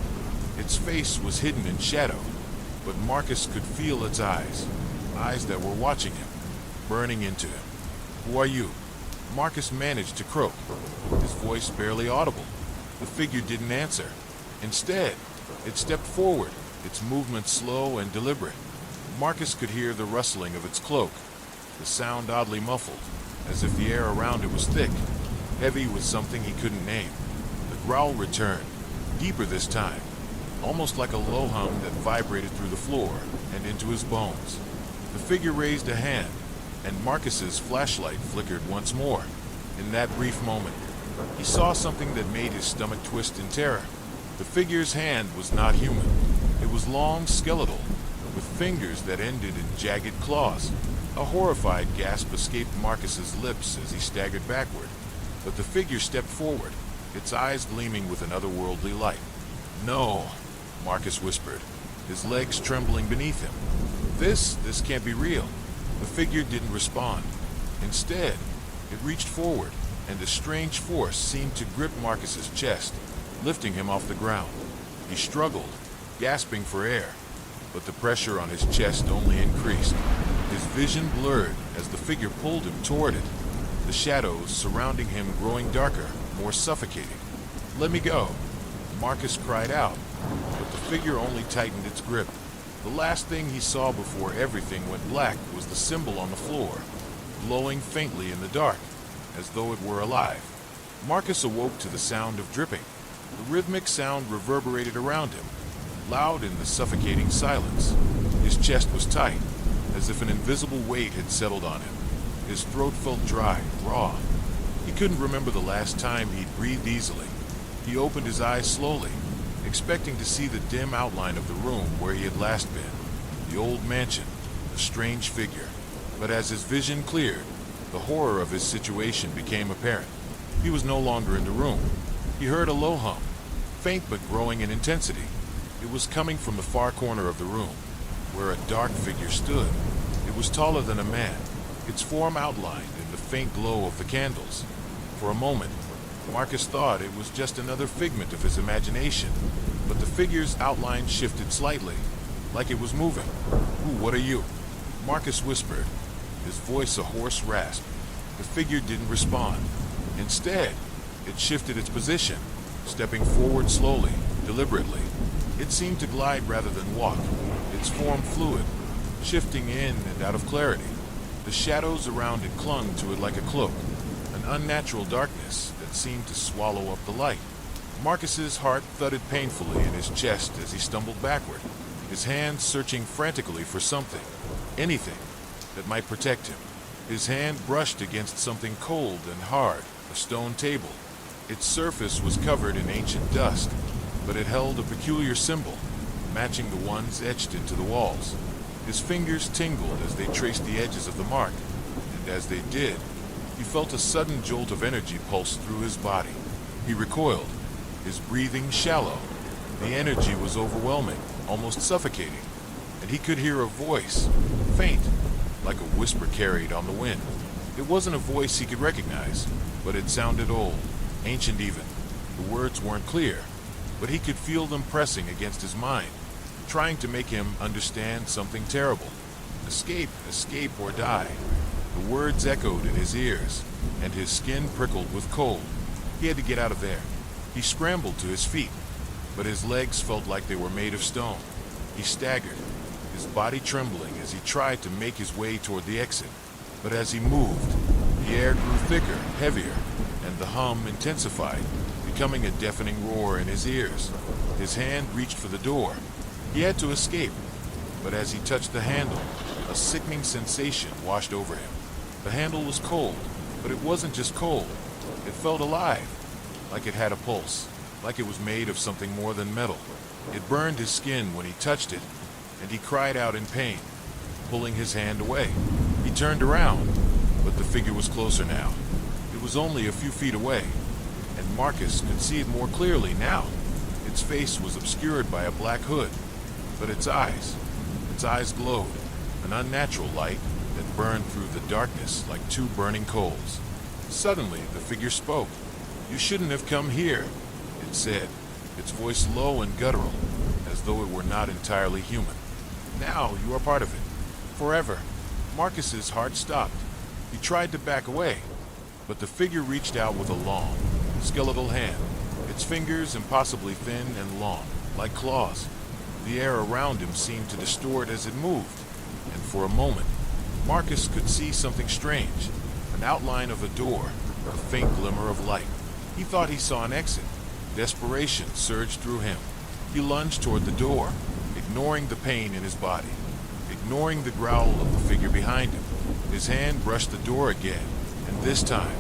Its face was hidden in shadow, but Marcus could feel its eyes, eyes that were watching him, burning into him. "Who are you?" Marcus managed to croak, his voice barely audible. The figure didn't answer. Instead, it stepped forward, its movement slow and deliberate. Marcus could hear the rustling of its cloak, the sound oddly muffled, as if the air around it was thick, heavy with something he couldn't name. The growl returned, deeper this time, almost like a low hum that vibrated through the floor and into his bones. The figure raised a hand, and Marcus's flashlight flickered once more. In that brief moment, he saw something that made his stomach twist in terror. The figure's hand was not human. It was long, skeletal, with fingers that ended in jagged claws. A horrified gasp escaped Marcus's lips as he staggered backward, but the figure stepped forward, its eyes gleaming with an otherworldly light. "No," Marcus whispered, his legs trembling beneath him. This can't be real." The figure didn't respond. Instead, it reached forward, and a strange force seemed to grip Marcus's chest, lifting him off the ground. He struggled, gasping for air, but the pressure on his chest only increased. His vision blurred as the figure pulled him toward it, the shadows surrounding him growing darker, more suffocating. "Let me go," Marcus cried out, but the figure only tightened its grip. The last thing he saw before everything went black was the symbol on the floor, glowing faintly in the dark, as though it were alive. Marcus awoke to the sound of dripping. The rhythmic sound reverberated around him, loud in the suffocating silence. His chest was tight, as if an invisible weight had settled on him. His throat felt dry, raw. He couldn't remember the last time he'd breathed easily. He opened his eyes slowly, expecting to see the dim outline of the room where he had last been. The old mansion, a strange figure. But as his vision cleared, the horror of his situation became apparent. He was no longer in the room. He heard a low hum, faint but growing in intensity. It was coming from the far corner of the room, where a dark figure stood. It was taller than a man, its form outlined in the faint glow of the candles. For a moment, Marcus thought it was just another figment of his imagination, but the figure's outline shifted slightly, like it was moving. What are you?" Marcus whispered, his voice a hoarse rasp. The figure didn't respond. Instead, it shifted its position, stepping forward slowly, deliberately. It seemed to glide rather than walk, its form fluid, shifting in and out of clarity. The shadows around it clung to it like a cloak, an unnatural darkness that seemed to swallow up the light. Marcus's heart thudded painfully in his chest as he stumbled backward, his hands searching frantically for something, anything, that might protect him. His hand brushed against something cold and hard, a stone table. Its surface was covered in ancient dust, but it held a peculiar symbol, matching the ones etched into the walls. His fingers tingled as they traced the edges of the mark, and as they did, he felt a sudden jolt of energy pulse through his body. He recoiled, his breathing shallow. The energy was overwhelming, almost suffocating, and he could hear a voice, faint, like a whisper carried on the wind. It wasn't a voice he could recognize, but it sounded old, ancient even. The words weren't clear, but he could feel them pressing against his mind, trying to make him understand something terrible. Escape, escape or die. The words echoed in his ears, and his skin prickled with cold. He had to get out of there. He scrambled to his feet, but his legs felt like they were made of stone. He staggered, his body trembling as he tried to make his way toward the exit. But as he moved, the air grew thicker, heavier, and the hum intensified, becoming a deafening roar in his ears. His hand reached for the door. He had to escape, but as he touched the handle, a sickening sensation washed over him. The handle was cold, but it wasn't just cold. It felt alive, like it had a pulse, like it was made of something more than metal. It burned his skin when he touched it, and he cried out in pain, pulling his hand away. He turned around, but the figure was closer now. It was only a few feet away, and Marcus could see it more clearly now. Its face was obscured by a black hood, but its eyes glowed, an unnatural light that burned through the darkness like two burning coals. Suddenly, the figure spoke. "You shouldn't have come here," it said, its voice low and guttural, as though it were not entirely human. "Now you are part of it. Forever." Marcus's heart stopped. He tried to back away, but the figure reached out with a long, skeletal hand, its fingers impossibly thin and long, like claws. The air around him seemed to distort as it moved, and for a moment, Marcus could see something strange, an outline of a door, a faint glimmer of light. He thought he saw an exit. Desperation surged through him. He lunged toward the door, ignoring the pain in his body, ignoring the growl of the figure behind him. His hand brushed the door again, and this time,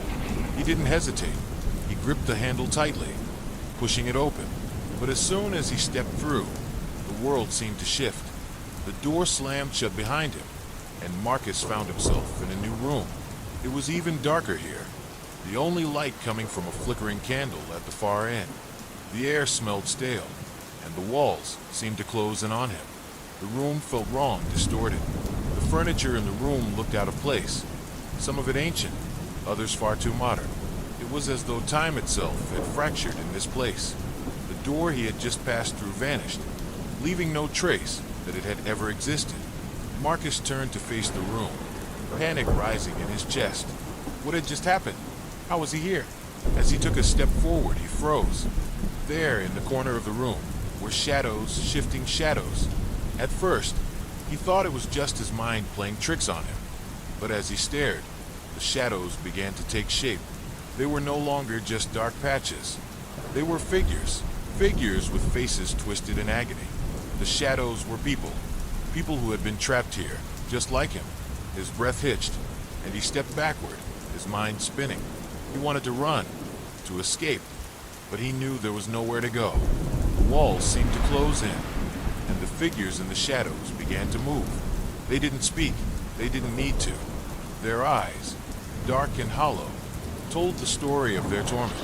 he didn't hesitate. He gripped the handle tightly, pushing it open. But as soon as he stepped through, the world seemed to shift. The door slammed shut behind him, and Marcus found himself in a new room. It was even darker here, the only light coming from a flickering candle at the far end. The air smelled stale, and the walls seemed to close in on him. The room felt wrong, distorted. The furniture in the room looked out of place, some of it ancient, others far too modern. It was as though time itself had fractured in this place. The door he had just passed through vanished, leaving no trace that it had ever existed. Marcus turned to face the room, panic rising in his chest. What had just happened? How was he here? As he took a step forward, he froze. There, in the corner of the room, were shadows, shifting shadows. At first, he thought it was just his mind playing tricks on him. But as he stared, the shadows began to take shape. They were no longer just dark patches. They were figures, figures with faces twisted in agony. The shadows were people, people who had been trapped here, just like him. His breath hitched, and he stepped backward, his mind spinning. He wanted to run, to escape, but he knew there was nowhere to go. The walls seemed to close in, and the figures in the shadows began to move. They didn't speak. They didn't need to. Their eyes, dark and hollow, told the story of their torment.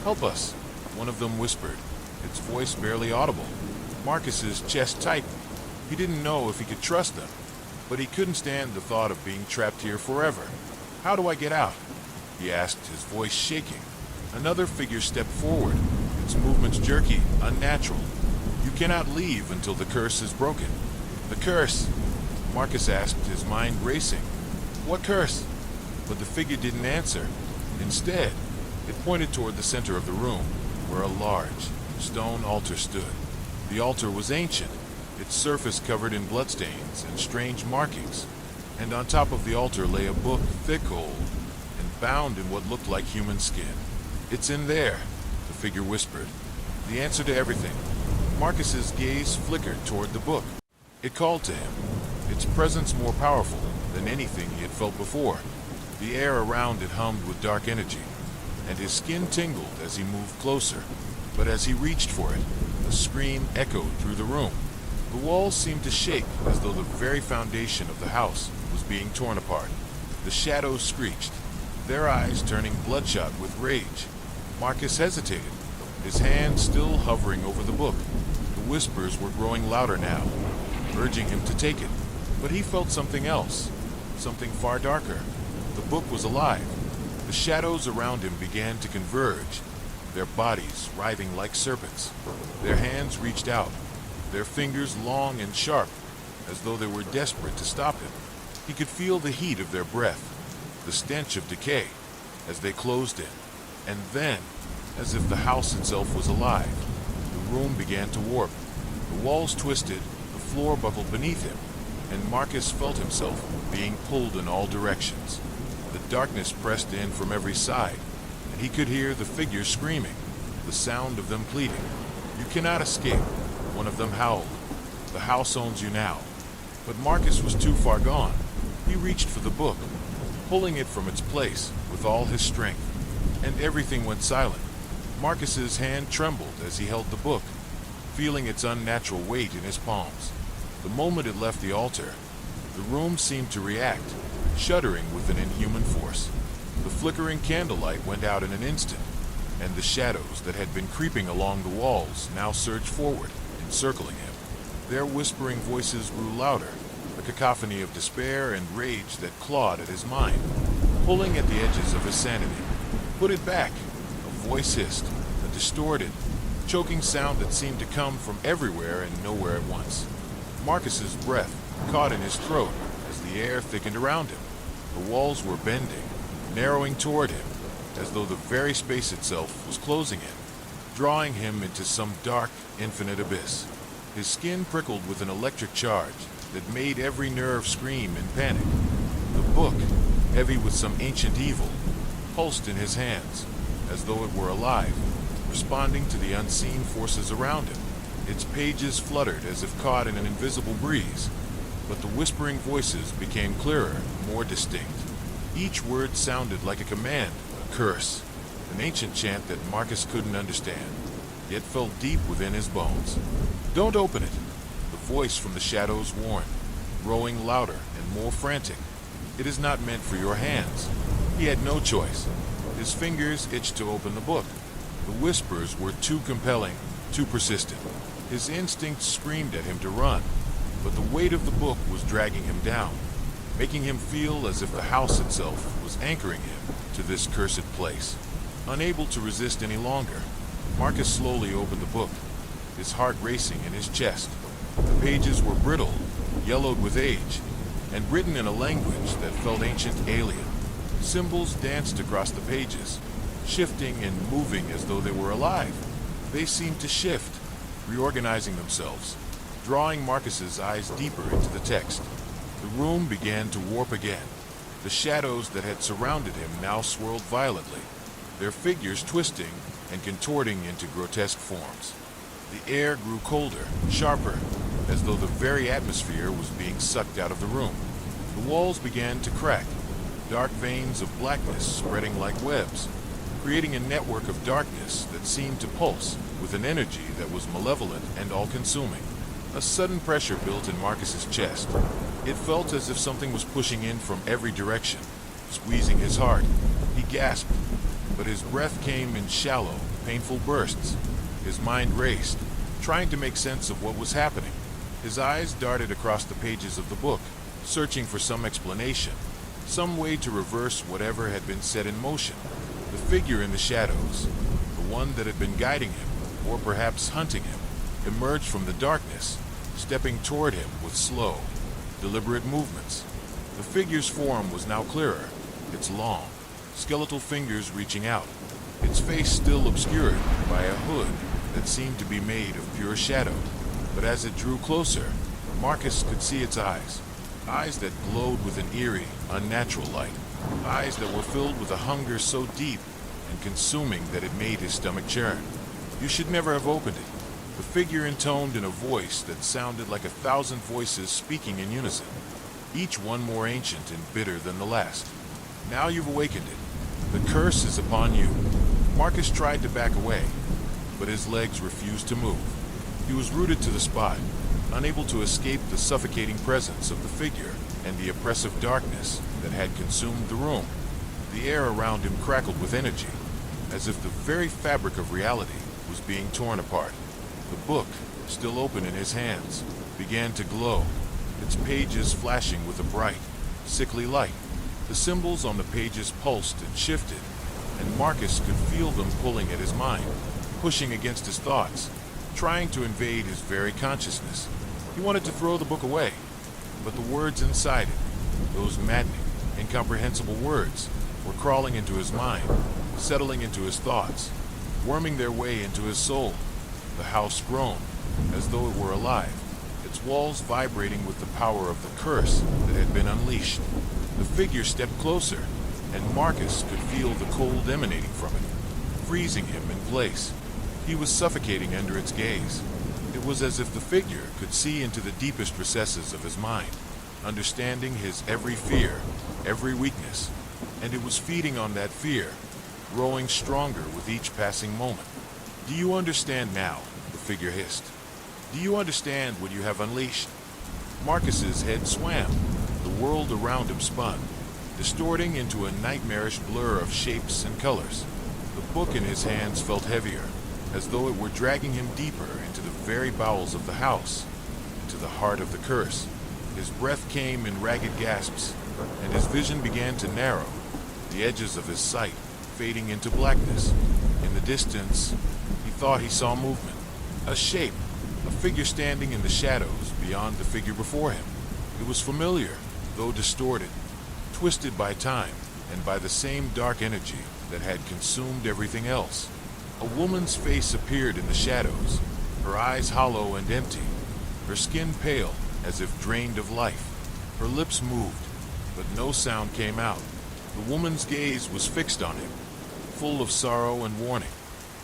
"Help us," one of them whispered, its voice barely audible. Marcus's chest tightened. He didn't know if he could trust them, but he couldn't stand the thought of being trapped here forever. "How do I get out?" he asked, his voice shaking. Another figure stepped forward, its movements jerky, unnatural. "You cannot leave until the curse is broken." "The curse?" Marcus asked, his mind racing. "What curse?" But the figure didn't answer. Instead, it pointed toward the center of the room, where a large stone altar stood. The altar was ancient, its surface covered in bloodstains and strange markings, and on top of the altar lay a book, thick, old, and bound in what looked like human skin. "It's in there," the figure whispered. "The answer to everything." Marcus's gaze flickered toward the book. It called to him, its presence more powerful than anything he had felt before. The air around it hummed with dark energy, and his skin tingled as he moved closer. But as he reached for it, a scream echoed through the room. The walls seemed to shake as though the very foundation of the house was being torn apart. The shadows screeched, their eyes turning bloodshot with rage. Marcus hesitated, his hand still hovering over the book. The whispers were growing louder now, urging him to take it. But he felt something else, something far darker. The book was alive. The shadows around him began to converge, their bodies writhing like serpents. Their hands reached out, their fingers long and sharp, as though they were desperate to stop him. He could feel the heat of their breath, the stench of decay, as they closed in. And then, as if the house itself was alive, the room began to warp. The walls twisted, the floor buckled beneath him, and Marcus felt himself being pulled in all directions. The darkness pressed in from every side, and he could hear the figures screaming, the sound of them pleading. "You cannot escape," one of them howled. "The house owns you now." But Marcus was too far gone. He reached for the book, pulling it from its place with all his strength, and everything went silent. Marcus's hand trembled as he held the book, feeling its unnatural weight in his palms. The moment it left the altar, the room seemed to react, shuddering with an inhuman force. The flickering candlelight went out in an instant, and the shadows that had been creeping along the walls now surged forward, encircling him. Their whispering voices grew louder, a cacophony of despair and rage that clawed at his mind, pulling at the edges of his sanity. "Put it back," a voice hissed, a distorted, choking sound that seemed to come from everywhere and nowhere at once. Marcus's breath caught in his throat as the air thickened around him. The walls were bending, narrowing toward him, as though the very space itself was closing in, drawing him into some dark, infinite abyss. His skin prickled with an electric charge that made every nerve scream in panic. The book, heavy with some ancient evil, pulsed in his hands, as though it were alive, responding to the unseen forces around him. Its pages fluttered as if caught in an invisible breeze, but the whispering voices became clearer, more distinct. Each word sounded like a command, a curse, an ancient chant that Marcus couldn't understand, yet felt deep within his bones. "Don't open it," the voice from the shadows warned, growing louder and more frantic. "It is not meant for your hands." He had no choice. His fingers itched to open the book. The whispers were too compelling, too persistent. His instincts screamed at him to run, but the weight of the book was dragging him down, making him feel as if the house itself was anchoring him to this cursed place. Unable to resist any longer, Marcus slowly opened the book, his heart racing in his chest. The pages were brittle, yellowed with age, and written in a language that felt ancient alien. Symbols danced across the pages, shifting and moving as though they were alive. They seemed to shift, reorganizing themselves, drawing Marcus's eyes deeper into the text. The room began to warp again. The shadows that had surrounded him now swirled violently, their figures twisting and contorting into grotesque forms. The air grew colder, sharper, as though the very atmosphere was being sucked out of the room. The walls began to crack, dark veins of blackness spreading like webs, creating a network of darkness that seemed to pulse with an energy that was malevolent and all-consuming. A sudden pressure built in Marcus's chest. It felt as if something was pushing in from every direction, squeezing his heart. He gasped, but his breath came in shallow, painful bursts. His mind raced, trying to make sense of what was happening. His eyes darted across the pages of the book, searching for some explanation, some way to reverse whatever had been set in motion. The figure in the shadows, the one that had been guiding him, or perhaps hunting him, emerged from the darkness, stepping toward him with slow, deliberate movements. The figure's form was now clearer, its long, skeletal fingers reaching out, its face still obscured by a hood that seemed to be made of pure shadow. But as it drew closer, Marcus could see its eyes, eyes that glowed with an eerie, unnatural light, eyes that were filled with a hunger so deep and consuming that it made his stomach churn. "You should never have opened it," the figure intoned in a voice that sounded like 1,000 voices speaking in unison, each one more ancient and bitter than the last. "Now you've awakened it. The curse is upon you." Marcus tried to back away, but his legs refused to move. He was rooted to the spot, unable to escape the suffocating presence of the figure and the oppressive darkness that had consumed the room. The air around him crackled with energy, as if the very fabric of reality was being torn apart. The book, still open in his hands, began to glow, its pages flashing with a bright, sickly light. The symbols on the pages pulsed and shifted, and Marcus could feel them pulling at his mind, pushing against his thoughts, trying to invade his very consciousness. He wanted to throw the book away, but the words inside it, those maddening, incomprehensible words, were crawling into his mind, settling into his thoughts, worming their way into his soul. The house groaned, as though it were alive, its walls vibrating with the power of the curse that had been unleashed. The figure stepped closer, and Marcus could feel the cold emanating from it, freezing him in place. He was suffocating under its gaze. It was as if the figure could see into the deepest recesses of his mind, understanding his every fear, every weakness, and it was feeding on that fear, growing stronger with each passing moment. "Do you understand now?" the figure hissed. "Do you understand what you have unleashed?" Marcus's head swam. The world around him spun, distorting into a nightmarish blur of shapes and colors. The book in his hands felt heavier, as though it were dragging him deeper into the very bowels of the house, into the heart of the curse. His breath came in ragged gasps, and his vision began to narrow, the edges of his sight fading into blackness. In the distance, he thought he saw movement, a shape, a figure standing in the shadows beyond the figure before him. It was familiar, though distorted, twisted by time and by the same dark energy that had consumed everything else. A woman's face appeared in the shadows, her eyes hollow and empty, her skin pale, as if drained of life. Her lips moved, but no sound came out. The woman's gaze was fixed on him, full of sorrow and warning.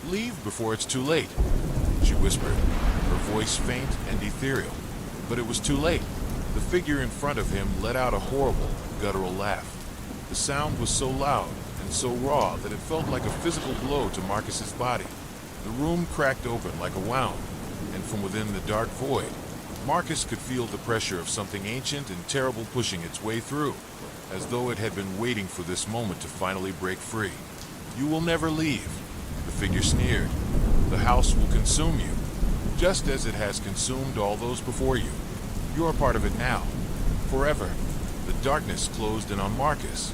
"Leave before it's too late," she whispered, her voice faint and ethereal. But it was too late. The figure in front of him let out a horrible, guttural laugh. The sound was so loud and so raw that it felt like a physical blow to Marcus's body. The room cracked open like a wound, and from within the dark void, Marcus could feel the pressure of something ancient and terrible pushing its way through, as though it had been waiting for this moment to finally break free. "You will never leave," the figure sneered. "The house will consume you, just as it has consumed all those before you. You are part of it now, forever." The darkness closed in on Marcus,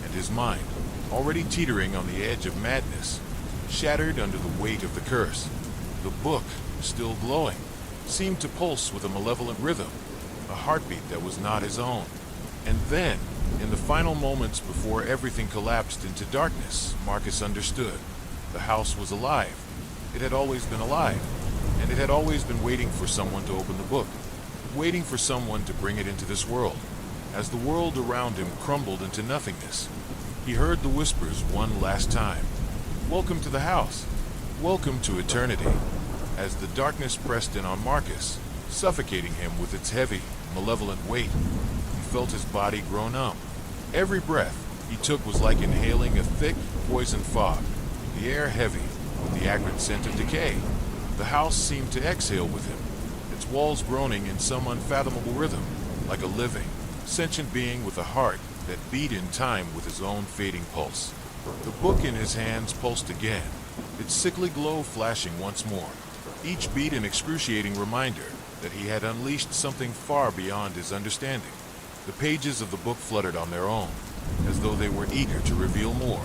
and his mind, already teetering on the edge of madness, shattered under the weight of the curse. The book, still glowing, seemed to pulse with a malevolent rhythm, a heartbeat that was not his own. And then, in the final moments before everything collapsed into darkness, Marcus understood. The house was alive. It had always been alive, and it had always been waiting for someone to open the book, waiting for someone to bring it into this world. As the world around him crumbled into nothingness, he heard the whispers one last time. "Welcome to the house. Welcome to eternity." As the darkness pressed in on Marcus, suffocating him with its heavy, malevolent weight, he felt his body grow numb. Every breath he took was like inhaling a thick, poison fog, the air heavy with the acrid scent of decay. The house seemed to exhale with him, its walls groaning in some unfathomable rhythm, like a living, sentient being with a heart that beat in time with his own fading pulse. The book in his hands pulsed again, its sickly glow flashing once more, each beat an excruciating reminder that he had unleashed something far beyond his understanding. The pages of the book fluttered on their own, as though they were eager to reveal more.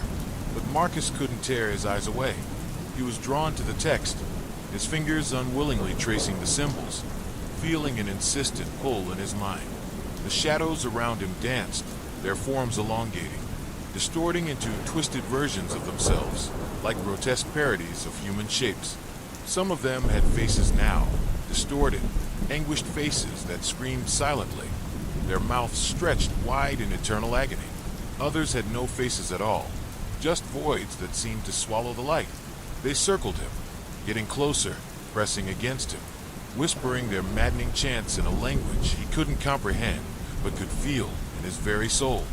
But Marcus couldn't tear his eyes away. He was drawn to the text, his fingers unwillingly tracing the symbols, feeling an insistent pull in his mind. The shadows around him danced, their forms elongating, distorting into twisted versions of themselves, like grotesque parodies of human shapes. Some of them had faces now, distorted, anguished faces that screamed silently, their mouths stretched wide in eternal agony. Others had no faces at all, just voids that seemed to swallow the light. They circled him, getting closer, pressing against him, whispering their maddening chants in a language he couldn't comprehend, but could feel in his very soul.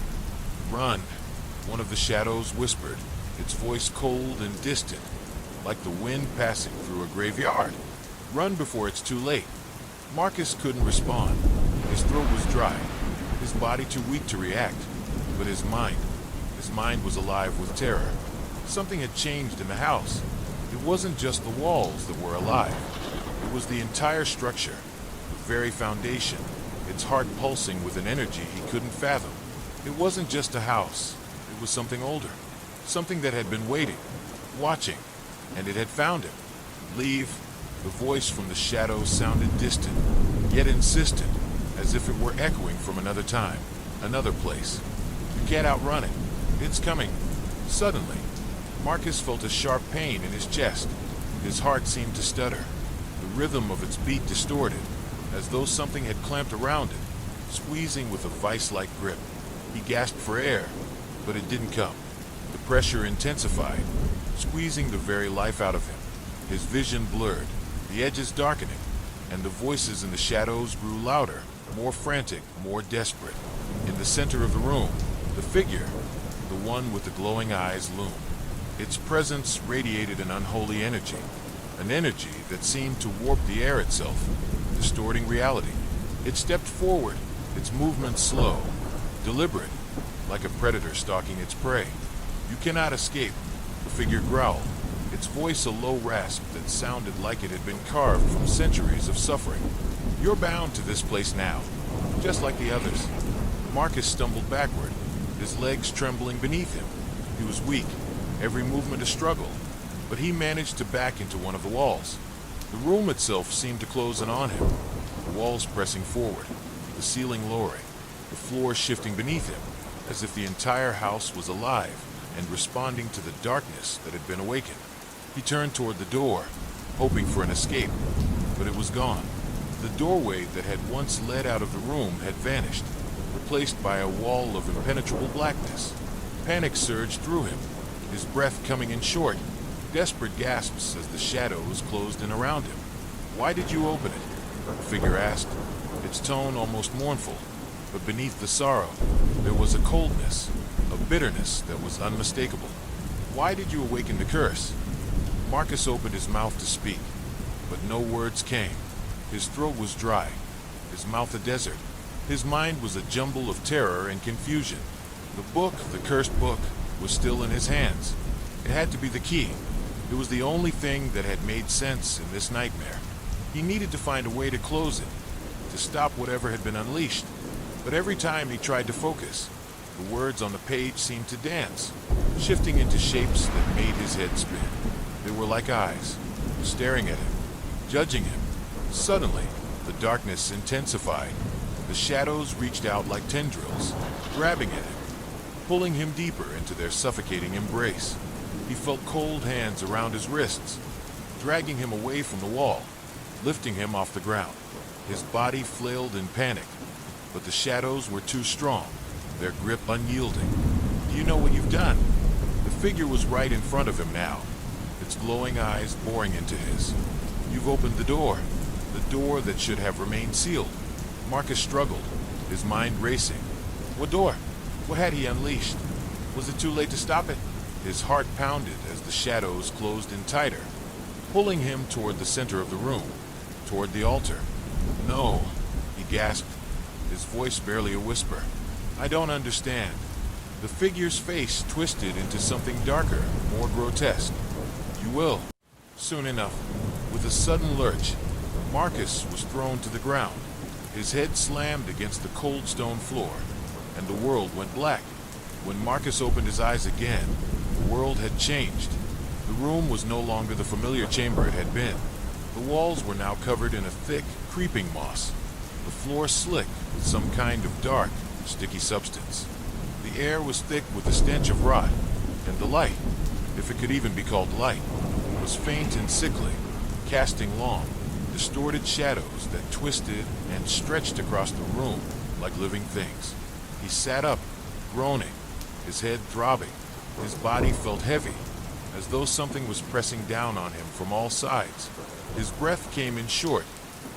"Run," one of the shadows whispered, its voice cold and distant, like the wind passing through a graveyard. "Run before it's too late." Marcus couldn't respond. His throat was dry, his body too weak to react, but his mind was alive with terror. Something had changed in the house. It wasn't just the walls that were alive. It was the entire structure, the very foundation, its heart pulsing with an energy he couldn't fathom. It wasn't just a house. It was something older, something that had been waiting, watching, and it had found him. "Leave." The voice from the shadows sounded distant, yet insistent, as if it were echoing from another time, another place. "You can't outrun it. It's coming." Suddenly, Marcus felt a sharp pain in his chest. His heart seemed to stutter, the rhythm of its beat distorted, as though something had clamped around it, squeezing with a vice-like grip. He gasped for air, but it didn't come. The pressure intensified, squeezing the very life out of him. His vision blurred, the edges darkening, and the voices in the shadows grew louder, more frantic, more desperate. In the center of the room, the figure, the one with the glowing eyes, loomed. Its presence radiated an unholy energy, an energy that seemed to warp the air itself, distorting reality. It stepped forward, its movements slow, deliberate, like a predator stalking its prey. "You cannot escape," the figure growled, its voice a low rasp that sounded like it had been carved from centuries of suffering. "You're bound to this place now, just like the others." Marcus stumbled backward, his legs trembling beneath him. He was weak, every movement a struggle, but he managed to back into one of the walls. The room itself seemed to close in on him, the walls pressing forward, the ceiling lowering, the floor shifting beneath him, as if the entire house was alive and responding to the darkness that had been awakened. He turned toward the door, hoping for an escape, but it was gone. The doorway that had once led out of the room had vanished, replaced by a wall of impenetrable blackness. Panic surged through him, his breath coming in short, desperate gasps as the shadows closed in around him. "Why did you open it?" the figure asked, its tone almost mournful. But beneath the sorrow, there was a coldness, a bitterness that was unmistakable. "Why did you awaken the curse?" Marcus opened his mouth to speak, but no words came. His throat was dry, his mouth a desert. His mind was a jumble of terror and confusion. The book, the cursed book, was still in his hands. It had to be the key. It was the only thing that had made sense in this nightmare. He needed to find a way to close it, to stop whatever had been unleashed. But every time he tried to focus, the words on the page seemed to dance, shifting into shapes that made his head spin. They were like eyes, staring at him, judging him. Suddenly, the darkness intensified. The shadows reached out like tendrils, grabbing at him, pulling him deeper into their suffocating embrace. He felt cold hands around his wrists, dragging him away from the wall, lifting him off the ground. His body flailed in panic, but the shadows were too strong, their grip unyielding. "Do you know what you've done?" The figure was right in front of him now, its glowing eyes boring into his. "You've opened the door that should have remained sealed." Marcus struggled, his mind racing. What door? What had he unleashed? Was it too late to stop it? His heart pounded as the shadows closed in tighter, pulling him toward the center of the room, toward the altar. "No," he gasped, his voice barely a whisper. "I don't understand." The figure's face twisted into something darker, more grotesque. "You will, soon enough." With a sudden lurch, Marcus was thrown to the ground. His head slammed against the cold stone floor, and the world went black. When Marcus opened his eyes again, the world had changed. The room was no longer the familiar chamber it had been. The walls were now covered in a thick, creeping moss, the floor slick with some kind of dark, sticky substance. The air was thick with the stench of rot, and the light, if it could even be called light, was faint and sickly, casting long, distorted shadows that twisted and stretched across the room like living things. He sat up, groaning, his head throbbing. His body felt heavy, as though something was pressing down on him from all sides. His breath came in short,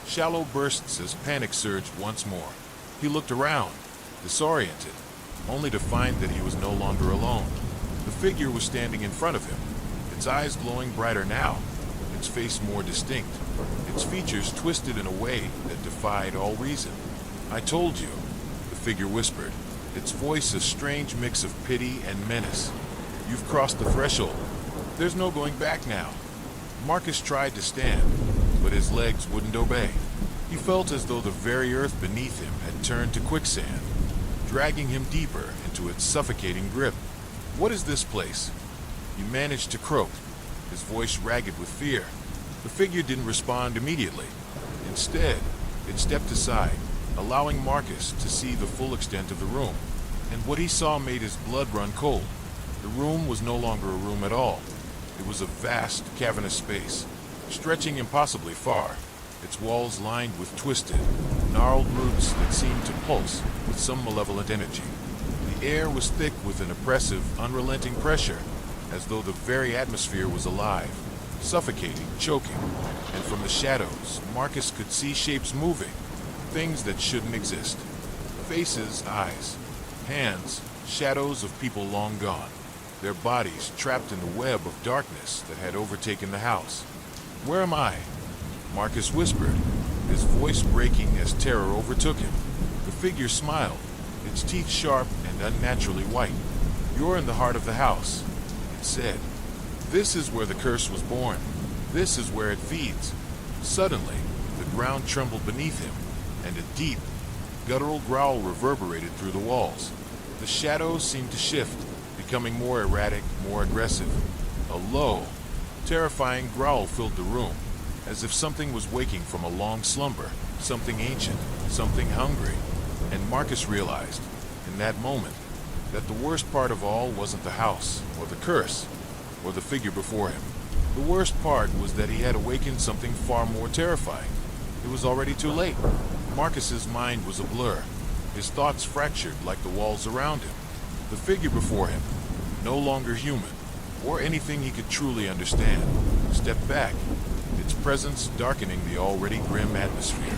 shallow bursts as panic surged once more. He looked around, disoriented, only to find that he was no longer alone. The figure was standing in front of him, its eyes glowing brighter now, its face more distinct, its features twisted in a way that defied all reason. "I told you," the figure whispered, its voice a strange mix of pity and menace. "You've crossed the threshold. There's no going back now." Marcus tried to stand, but his legs wouldn't obey. He felt as though the very earth beneath him had turned to quicksand, dragging him deeper into its suffocating grip. "What is this place?" He managed to croak, his voice ragged with fear. The figure didn't respond immediately. Instead, it stepped aside, allowing Marcus to see the full extent of the room. And what he saw made his blood run cold. The room was no longer a room at all. It was a vast, cavernous space, stretching impossibly far, its walls lined with twisted, gnarled roots that seemed to pulse with some malevolent energy. The air was thick with an oppressive, unrelenting pressure, as though the very atmosphere was alive, suffocating, choking. And from the shadows, Marcus could see shapes moving, things that shouldn't exist. Faces, eyes, hands, shadows of people long gone, their bodies trapped in the web of darkness that had overtaken the house. "Where am I?" Marcus whispered, his voice breaking as terror overtook him. The figure smiled, its teeth sharp and unnaturally white. "You're in the heart of the house," it said. "This is where the curse was born. This is where it feeds." Suddenly, the ground trembled beneath him, and a deep, guttural growl reverberated through the walls. The shadows seemed to shift, becoming more erratic, more aggressive. A low, terrifying growl filled the room, as if something was waking from a long slumber, something ancient, something hungry. And Marcus realized, in that moment, that the worst part of all wasn't the house, or the curse, or the figure before him. The worst part was that he had awakened something far more terrifying. It was already too late. Marcus's mind was a blur, his thoughts fractured like the walls around him. The figure before him, no longer human, or anything he could truly understand, stepped back, its presence darkening the already grim atmosphere.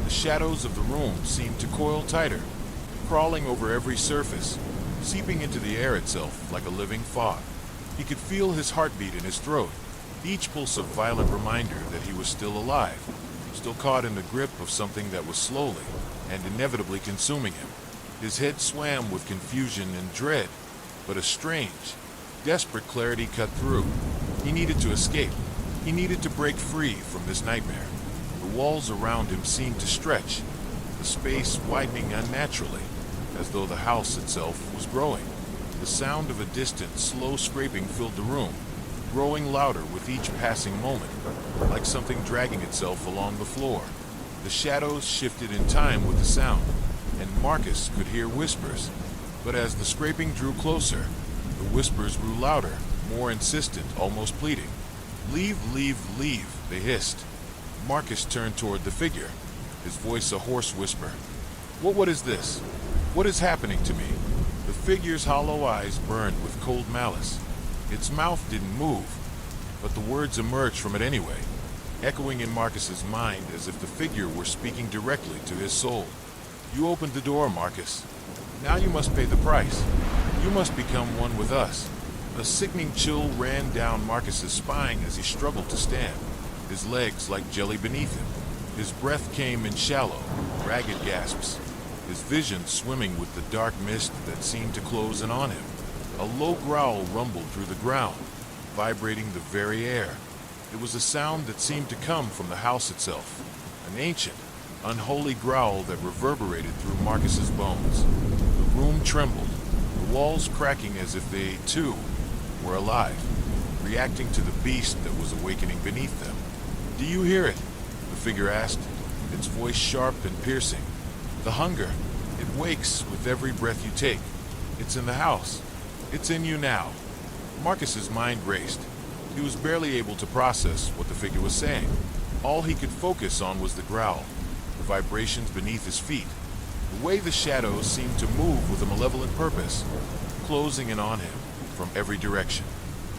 The shadows of the room seemed to coil tighter, crawling over every surface, seeping into the air itself like a living fog. He could feel his heartbeat in his throat, each pulse a violent reminder that he was still alive, still caught in the grip of something that was slowly and inevitably consuming him. His head swam with confusion and dread, but a strange, desperate clarity cut through. He needed to escape. He needed to break free from this nightmare. The walls around him seemed to stretch, the space widening unnaturally, as though the house itself was growing. The sound of a distant, slow scraping filled the room, growing louder with each passing moment, like something dragging itself along the floor. The shadows shifted in time with the sound, and Marcus could hear whispers. But as the scraping drew closer, the whispers grew louder, more insistent, almost pleading. "Leave, leave, leave," they hissed. Marcus turned toward the figure, his voice a hoarse whisper. What is this? What is happening to me?" The figure's hollow eyes burned with cold malice. Its mouth didn't move, but the words emerged from it anyway, echoing in Marcus's mind as if the figure were speaking directly to his soul. "You opened the door, Marcus. Now you must pay the price. You must become one with us." A sickening chill ran down Marcus's spine as he struggled to stand, his legs like jelly beneath him. His breath came in shallow, ragged gasps, his vision swimming with the dark mist that seemed to close in on him. A low growl rumbled through the ground, vibrating the very air. It was a sound that seemed to come from the house itself, an ancient, unholy growl that reverberated through Marcus's bones. The room trembled, the walls cracking as if they, too, were alive, reacting to the beast that was awakening beneath them. "Do you hear it?" the figure asked, its voice sharp and piercing. "The hunger, it wakes with every breath you take. It's in the house. It's in you now." Marcus's mind raced. He was barely able to process what the figure was saying. All he could focus on was the growl, the vibrations beneath his feet, the way the shadows seemed to move with a malevolent purpose, closing in on him from every direction.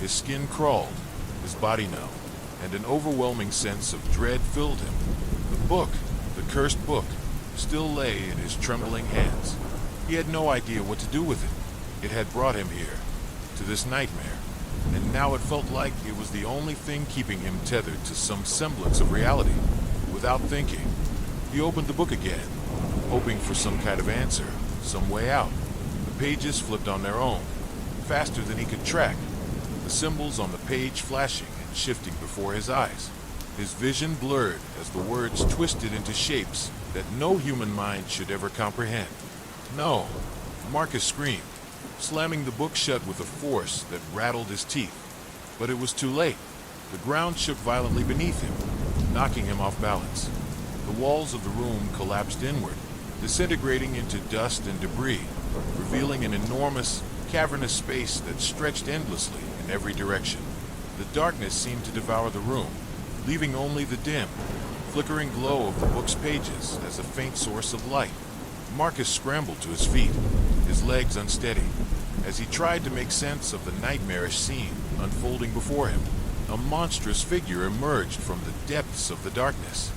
His skin crawled, his body numb, and an overwhelming sense of dread filled him. The book, the cursed book, still lay in his trembling hands. He had no idea what to do with it. It had brought him here, to this nightmare, and now it felt like it was the only thing keeping him tethered to some semblance of reality. Without thinking, he opened the book again, hoping for some kind of answer, some way out. The pages flipped on their own, faster than he could track, the symbols on the page flashing and shifting before his eyes. His vision blurred as the words twisted into shapes that no human mind should ever comprehend. "No!" Marcus screamed, slamming the book shut with a force that rattled his teeth. But it was too late. The ground shook violently beneath him, knocking him off balance. The walls of the room collapsed inward, disintegrating into dust and debris, revealing an enormous, cavernous space that stretched endlessly in every direction. The darkness seemed to devour the room, leaving only the dim, flickering glow of the book's pages as a faint source of light. Marcus scrambled to his feet, his legs unsteady, as he tried to make sense of the nightmarish scene unfolding before him. A monstrous figure emerged from the depths of the darkness.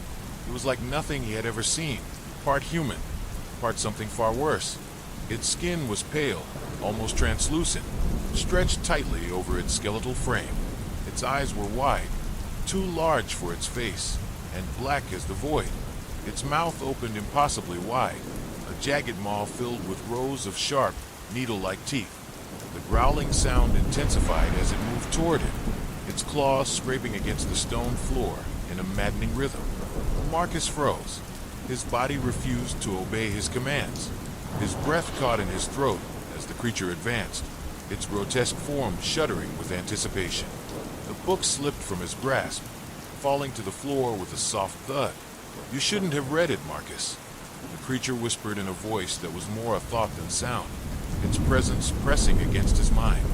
It was like nothing he had ever seen, part human, part something far worse. Its skin was pale, almost translucent, stretched tightly over its skeletal frame. Its eyes were wide, too large for its face, and black as the void. Its mouth opened impossibly wide, a jagged maw filled with rows of sharp, needle-like teeth. The growling sound intensified as it moved toward him, its claws scraping against the stone floor in a maddening rhythm. Marcus froze. His body refused to obey his commands. His breath caught in his throat as the creature advanced, its grotesque form shuddering with anticipation. The book slipped from his grasp, falling to the floor with a soft thud. "You shouldn't have read it, Marcus," the creature whispered in a voice that was more a thought than sound, its presence pressing against his mind.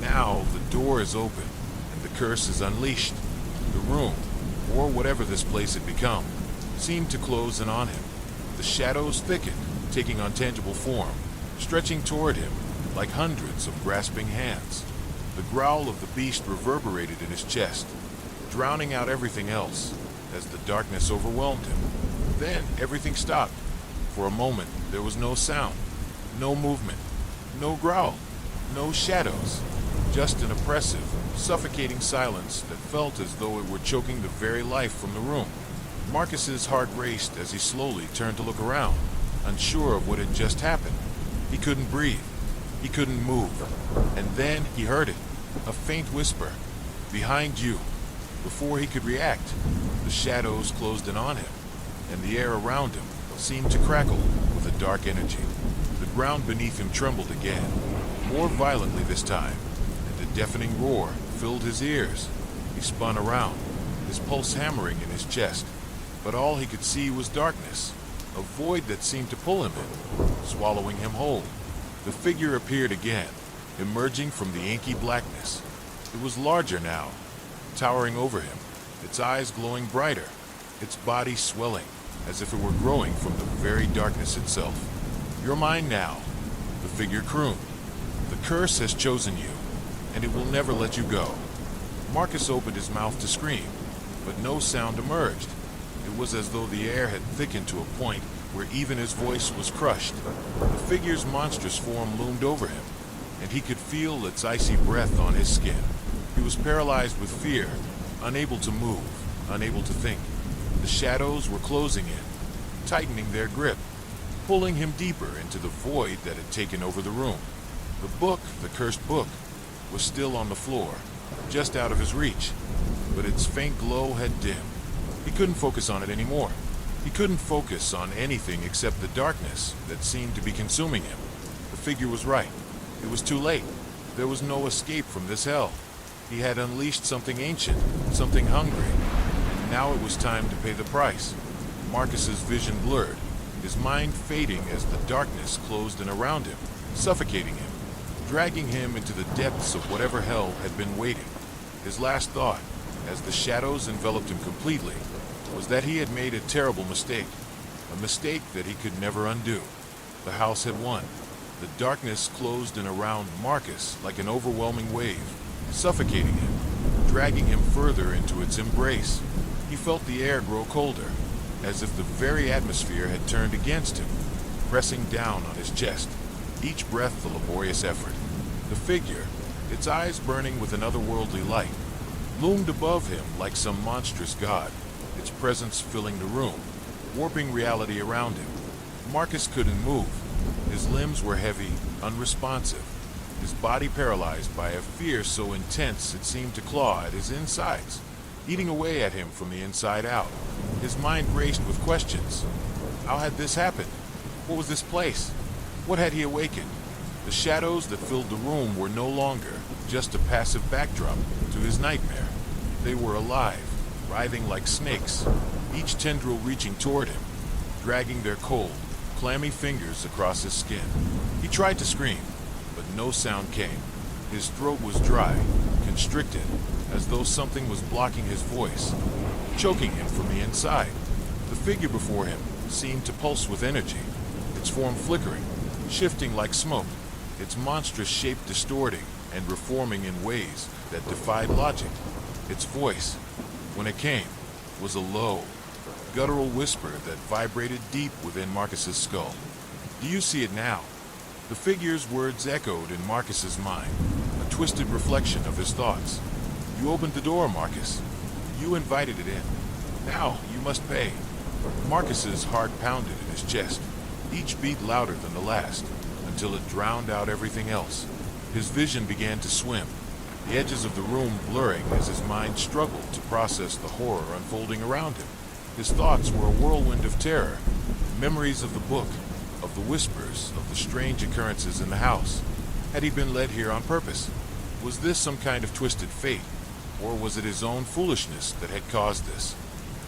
"Now the door is open, and the curse is unleashed. The room, or whatever this place had become, seemed to close in on him. The shadows thickened, taking on tangible form, stretching toward him like hundreds of grasping hands. The growl of the beast reverberated in his chest, drowning out everything else as the darkness overwhelmed him. Then everything stopped. For a moment, there was no sound, no movement, no growl, no shadows, just an oppressive, suffocating silence that felt as though it were choking the very life from the room. Marcus's heart raced as he slowly turned to look around, unsure of what had just happened. He couldn't breathe. He couldn't move. And then he heard it, a faint whisper. Behind you. Before he could react, the shadows closed in on him, and the air around him seemed to crackle with a dark energy. The ground beneath him trembled again, more violently this time, and a deafening roar filled his ears. He spun around, his pulse hammering in his chest, but all he could see was darkness, a void that seemed to pull him in, swallowing him whole. The figure appeared again, emerging from the inky blackness. It was larger now, towering over him, its eyes glowing brighter, its body swelling, as if it were growing from the very darkness itself. "You're mine now," the figure crooned. "The curse has chosen you, and it will never let you go." Marcus opened his mouth to scream, but no sound emerged. It was as though the air had thickened to a point where even his voice was crushed. The figure's monstrous form loomed over him, and he could feel its icy breath on his skin. He was paralyzed with fear, unable to move, unable to think. The shadows were closing in, tightening their grip, pulling him deeper into the void that had taken over the room. The book, the cursed book, was still on the floor, just out of his reach, but its faint glow had dimmed. He couldn't focus on it anymore. He couldn't focus on anything except the darkness that seemed to be consuming him. The figure was right. It was too late. There was no escape from this hell. He had unleashed something ancient, something hungry, and now it was time to pay the price. Marcus's vision blurred, his mind fading as the darkness closed in around him, suffocating him, dragging him into the depths of whatever hell had been waiting. His last thought, as the shadows enveloped him completely, was that he had made a terrible mistake, a mistake that he could never undo. The house had won. The darkness closed in around Marcus like an overwhelming wave, suffocating him, dragging him further into its embrace. He felt the air grow colder, as if the very atmosphere had turned against him, pressing down on his chest, each breath a laborious effort. The figure, its eyes burning with an otherworldly light, loomed above him like some monstrous god, its presence filling the room, warping reality around him. Marcus couldn't move. His limbs were heavy, unresponsive, his body paralyzed by a fear so intense it seemed to claw at his insides, eating away at him from the inside out. His mind raced with questions. How had this happened? What was this place? What had he awakened? The shadows that filled the room were no longer just a passive backdrop to his nightmare. They were alive, writhing like snakes, each tendril reaching toward him, dragging their cold, clammy fingers across his skin. He tried to scream, but no sound came. His throat was dry, constricted, as though something was blocking his voice, choking him from the inside. The figure before him seemed to pulse with energy, its form flickering, shifting like smoke, its monstrous shape distorting and reforming in ways that defied logic. Its voice, when it came, was a low, guttural whisper that vibrated deep within Marcus's skull. Do you see it now? The figure's words echoed in Marcus's mind, a twisted reflection of his thoughts. You opened the door, Marcus. You invited it in. Now you must pay. Marcus's heart pounded in his chest, each beat louder than the last, until it drowned out everything else. His vision began to swim, the edges of the room blurring as his mind struggled to process the horror unfolding around him. His thoughts were a whirlwind of terror, memories of the book, of the whispers, of the strange occurrences in the house. Had he been led here on purpose? Was this some kind of twisted fate, or was it his own foolishness that had caused this?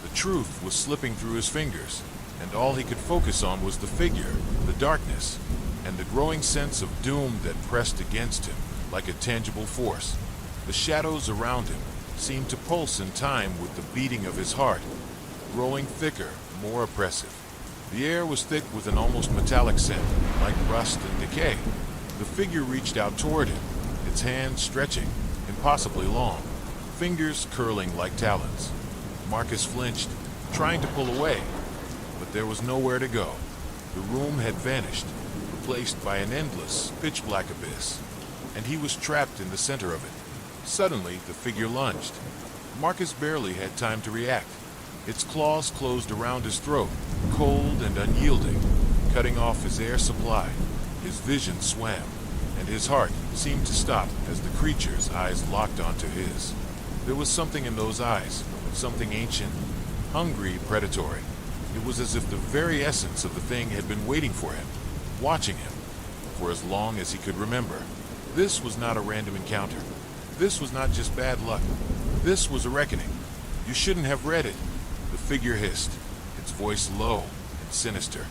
The truth was slipping through his fingers, and all he could focus on was the figure, the darkness, and the growing sense of doom that pressed against him like a tangible force. The shadows around him seemed to pulse in time with the beating of his heart, growing thicker, more oppressive. The air was thick with an almost metallic scent, like rust and decay. The figure reached out toward him, its hands stretching, impossibly long, fingers curling like talons. Marcus flinched, trying to pull away, but there was nowhere to go. The room had vanished, replaced by an endless, pitch-black abyss, and he was trapped in the center of it. Suddenly, the figure lunged. Marcus barely had time to react. Its claws closed around his throat, cold and unyielding, cutting off his air supply. His vision swam, and his heart seemed to stop as the creature's eyes locked onto his. There was something in those eyes, something ancient, hungry, predatory. It was as if the very essence of the thing had been waiting for him, watching him, for as long as he could remember. This was not a random encounter. This was not just bad luck. This was a reckoning. You shouldn't have read it. The figure hissed, its voice low and sinister.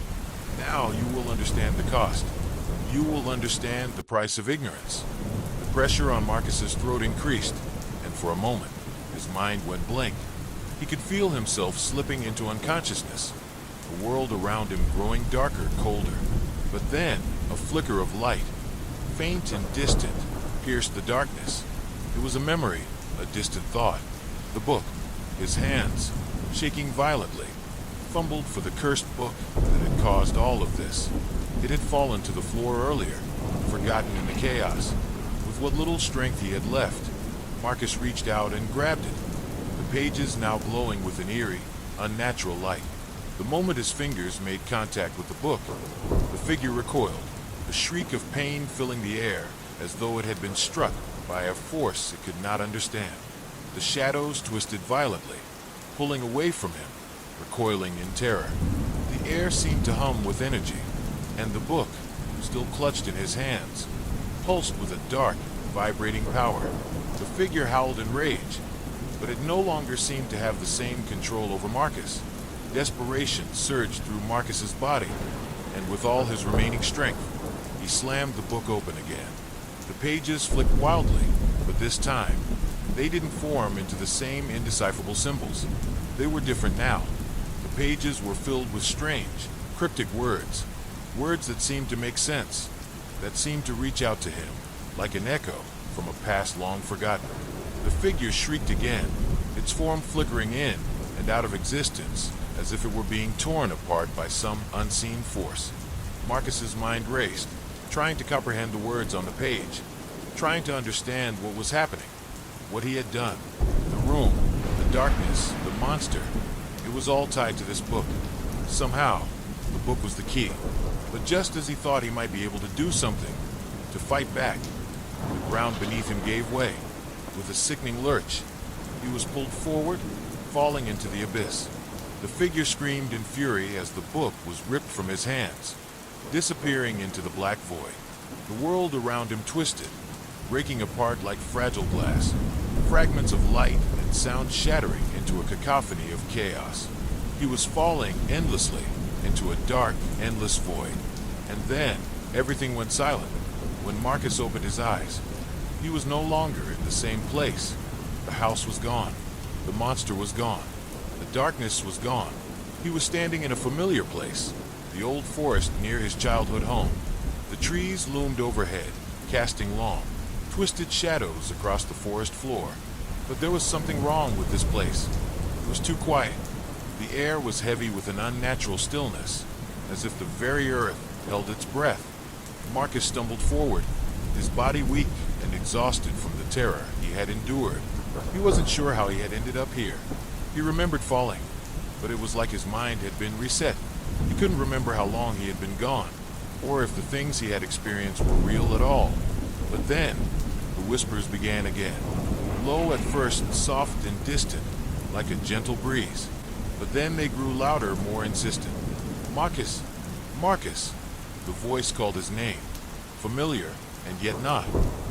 Now you will understand the cost. You will understand the price of ignorance. The pressure on Marcus's throat increased, and for a moment, his mind went blank. He could feel himself slipping into unconsciousness, the world around him growing darker, colder. But then, a flicker of light, faint and distant, pierced the darkness. It was a memory, a distant thought. The book, his hands, shaking violently, fumbled for the cursed book that had caused all of this. It had fallen to the floor earlier, forgotten in the chaos. With what little strength he had left, Marcus reached out and grabbed it, the pages now glowing with an eerie, unnatural light. The moment his fingers made contact with the book, the figure recoiled, a shriek of pain filling the air as though it had been struck by a force it could not understand. The shadows twisted violently, pulling away from him, recoiling in terror. The air seemed to hum with energy, and the book, still clutched in his hands, pulsed with a dark, vibrating power. The figure howled in rage, but it no longer seemed to have the same control over Marcus. Desperation surged through Marcus's body, and with all his remaining strength, he slammed the book open again. The pages flicked wildly, but this time, they didn't form into the same indecipherable symbols. They were different now. The pages were filled with strange, cryptic words, words that seemed to make sense, that seemed to reach out to him, like an echo from a past long forgotten. The figure shrieked again, its form flickering in and out of existence, as if it were being torn apart by some unseen force. Marcus's mind raced, trying to comprehend the words on the page, trying to understand what was happening, what he had done. The room, the darkness, the monster, it was all tied to this book. Somehow, the book was the key. But just as he thought he might be able to do something, to fight back, the ground beneath him gave way. With a sickening lurch, he was pulled forward, falling into the abyss. The figure screamed in fury as the book was ripped from his hands, disappearing into the black void. The world around him twisted, breaking apart like fragile glass, fragments of light and sound shattering into a cacophony of chaos. He was falling endlessly into a dark, endless void. And then, everything went silent. When Marcus opened his eyes, he was no longer in the same place. The house was gone. The monster was gone. The darkness was gone. He was standing in a familiar place, the old forest near his childhood home. The trees loomed overhead, casting long, twisted shadows across the forest floor. But there was something wrong with this place. It was too quiet. The air was heavy with an unnatural stillness, as if the very earth held its breath. Marcus stumbled forward, his body weak and exhausted from the terror he had endured. He wasn't sure how he had ended up here. He remembered falling, but it was like his mind had been reset. He couldn't remember how long he had been gone, or if the things he had experienced were real at all. But then, the whispers began again. Low at first, soft and distant, like a gentle breeze. But then they grew louder, more insistent. Marcus! Marcus! The voice called his name. Familiar, and yet not.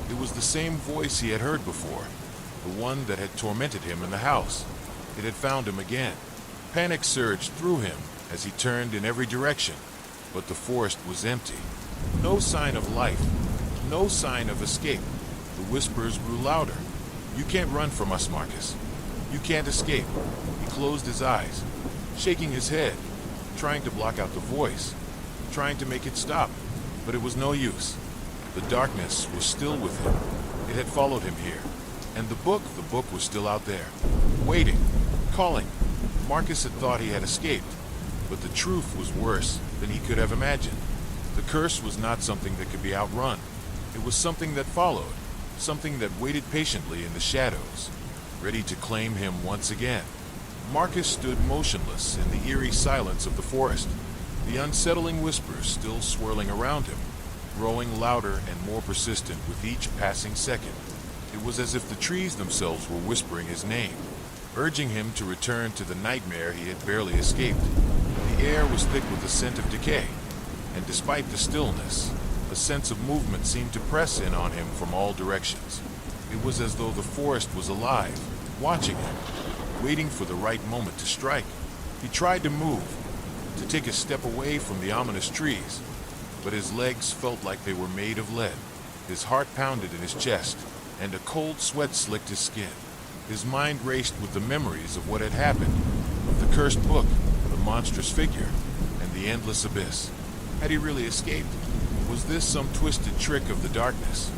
It was the same voice he had heard before. The one that had tormented him in the house. It had found him again. Panic surged through him as he turned in every direction. But the forest was empty. No sign of life. No sign of escape. The whispers grew louder. You can't run from us, Marcus. You can't escape. He closed his eyes, shaking his head, trying to block out the voice, trying to make it stop, but it was no use. The darkness was still with him. It had followed him here. And the book was still out there, waiting, calling. Marcus had thought he had escaped, but the truth was worse than he could have imagined. The curse was not something that could be outrun. It was something that followed, something that waited patiently in the shadows, ready to claim him once again. Marcus stood motionless in the eerie silence of the forest, the unsettling whispers still swirling around him, growing louder and more persistent with each passing second. It was as if the trees themselves were whispering his name, urging him to return to the nightmare he had barely escaped. The air was thick with the scent of decay, and despite the stillness, a sense of movement seemed to press in on him from all directions. It was as though the forest was alive, watching him, waiting for the right moment to strike. He tried to move, to take a step away from the ominous trees, but his legs felt like they were made of lead. His heart pounded in his chest, and a cold sweat slicked his skin. His mind raced with the memories of what had happened, of the cursed book, the monstrous figure, and the endless abyss. Had he really escaped? Was this some twisted trick of the darkness,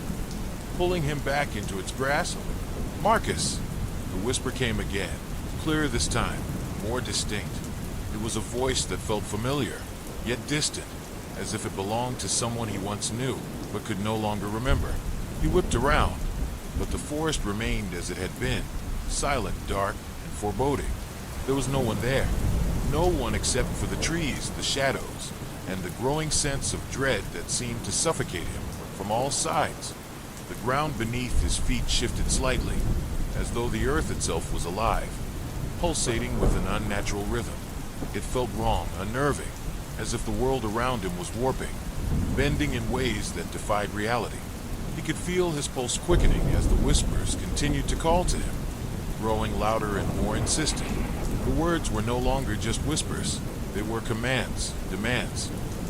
pulling him back into its grasp? Marcus! The whisper came again, clearer this time, more distinct. It was a voice that felt familiar, yet distant, as if it belonged to someone he once knew, but could no longer remember. He whipped around, but the forest remained as it had been, silent, dark, and foreboding. There was no one there, no one except for the trees, the shadows, and the growing sense of dread that seemed to suffocate him from all sides. The ground beneath his feet shifted slightly, as though the earth itself was alive, pulsating with an unnatural rhythm. It felt wrong, unnerving, as if the world around him was warping, bending in ways that defied reality. He could feel his pulse quickening as the whispers continued to call to him, growing louder and more insistent. The words were no longer just whispers. They were commands, demands.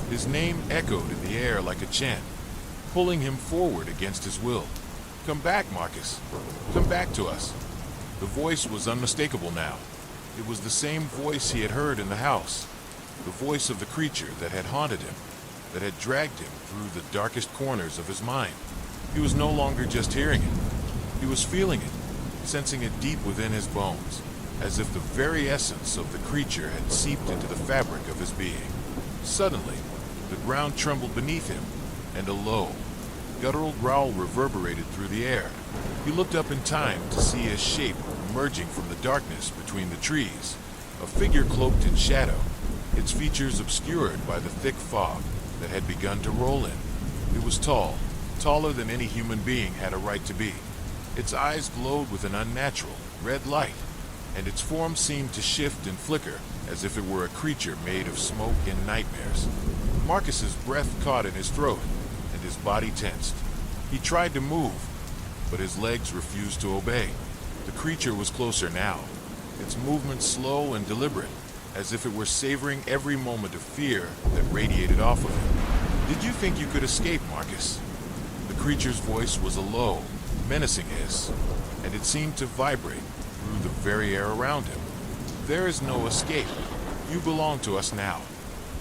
His name echoed in the air like a chant, pulling him forward against his will. Come back, Marcus. Come back to us. The voice was unmistakable now. It was the same voice he had heard in the house, the voice of the creature that had haunted him, that had dragged him through the darkest corners of his mind. He was no longer just hearing it. He was feeling it, sensing it deep within his bones, as if the very essence of the creature had seeped into the fabric of his being. Suddenly, the ground trembled beneath him, and a low, guttural growl reverberated through the air. He looked up in time to see a shape emerging from the darkness between the trees, a figure cloaked in shadow, its features obscured by the thick fog that had begun to roll in. It was tall, taller than any human being had a right to be. Its eyes glowed with an unnatural, red light, and its form seemed to shift and flicker as if it were a creature made of smoke and nightmares. Marcus's breath caught in his throat, and his body tensed. He tried to move, but his legs refused to obey. The creature was closer now, its movements slow and deliberate, as if it were savoring every moment of fear that radiated off of him. Did you think you could escape, Marcus? The creature's voice was a low, menacing hiss, and it seemed to vibrate through the very air around him. There is no escape. You belong to us now.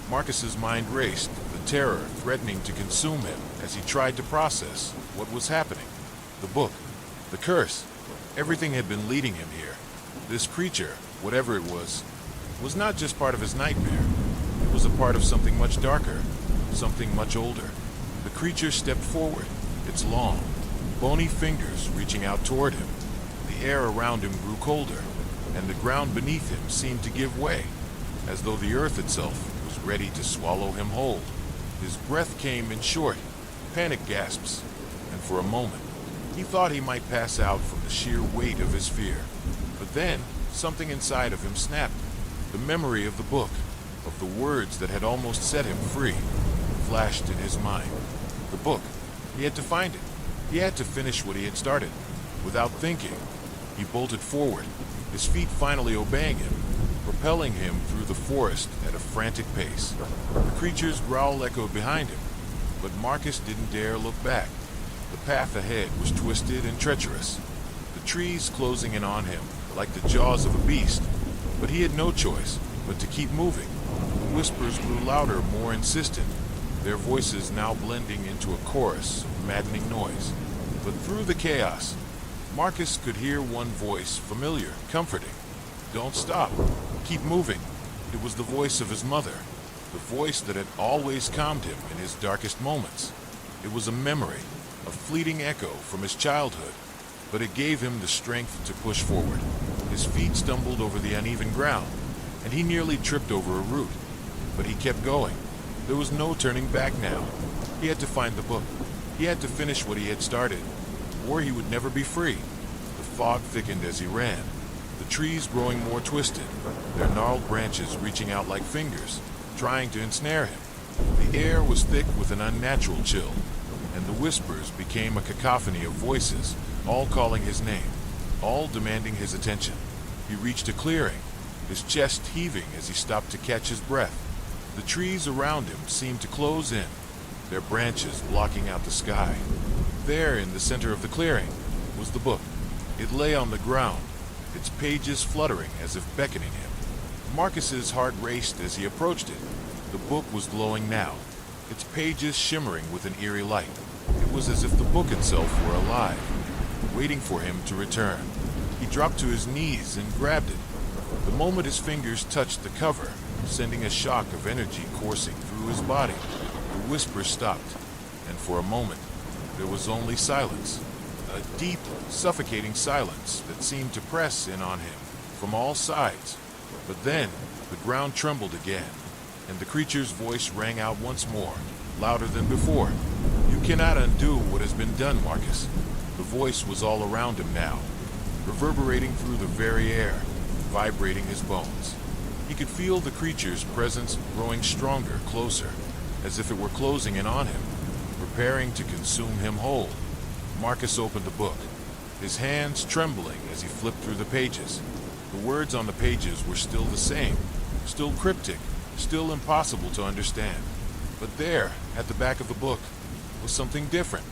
Marcus's mind raced, the terror threatening to consume him as he tried to process what was happening. The book, the curse, everything had been leading him here. This creature, whatever it was not just part of his nightmare. It was a part of something much darker, something much older. The creature stepped forward, its long, bony fingers reaching out toward him. The air around him grew colder, and the ground beneath him seemed to give way, as though the earth itself was ready to swallow him whole. His breath came in short, panic gasps, and for a moment, he thought he might pass out from the sheer weight of his fear. But then, something inside of him snapped. The memory of the book, of the words that had almost set him free, flashed in his mind. The book. He had to find it. He had to finish what he had started. Without thinking, he bolted forward, his feet finally obeying him, propelling him through the forest at a frantic pace. The creature's growl echoed behind him, but Marcus didn't dare look back. The path ahead was twisted and treacherous, the trees closing in on him like the jaws of a beast, but he had no choice but to keep moving. whispers grew louder, more insistent, their voices now blending into a chorus of maddening noise. But through the chaos, Marcus could hear one voice, familiar, comforting. "Don't stop. Keep moving." It was the voice of his mother, the voice that had always calmed him in his darkest moments. It was a memory, a fleeting echo from his childhood, but it gave him the strength to push forward. His feet stumbled over the uneven ground, and he nearly tripped over a root. But he kept going. There was no turning back now. He had to find the book. He had to finish what he had started, or he would never be free. The fog thickened as he ran, the trees growing more twisted, their gnarled branches reaching out like fingers, trying to ensnare him. The air was thick with an unnatural chill, and the whispers became a cacophony of voices, all calling his name, all demanding his attention. He reached a clearing, his chest heaving as he stopped to catch his breath. The trees around him seemed to close in, their branches blocking out the sky. There, in the center of the clearing, was the book. It lay on the ground, its pages fluttering as if beckoning him. Marcus's heart raced as he approached it. The book was glowing now, its pages shimmering with an eerie light. It was as if the book itself were alive, waiting for him to return. He dropped to his knees and grabbed it. The moment his fingers touched the cover, sending a shock of energy coursing through his body, the whisper stopped, and for a moment, there was only silence. A deep, suffocating silence that seemed to press in on him from all sides. But then, the ground trembled again, and the creature's voice rang out once more, louder than before. "You cannot undo what has been done, Marcus." The voice was all around him now, reverberating through the very air, vibrating his bones. He could feel the creature's presence growing stronger, closer, as if it were closing in on him, preparing to consume him whole. Marcus opened the book, his hands trembling as he flipped through the pages. The words on the pages were still the same, still cryptic, still impossible to understand. But there, at the back of the book, was something different,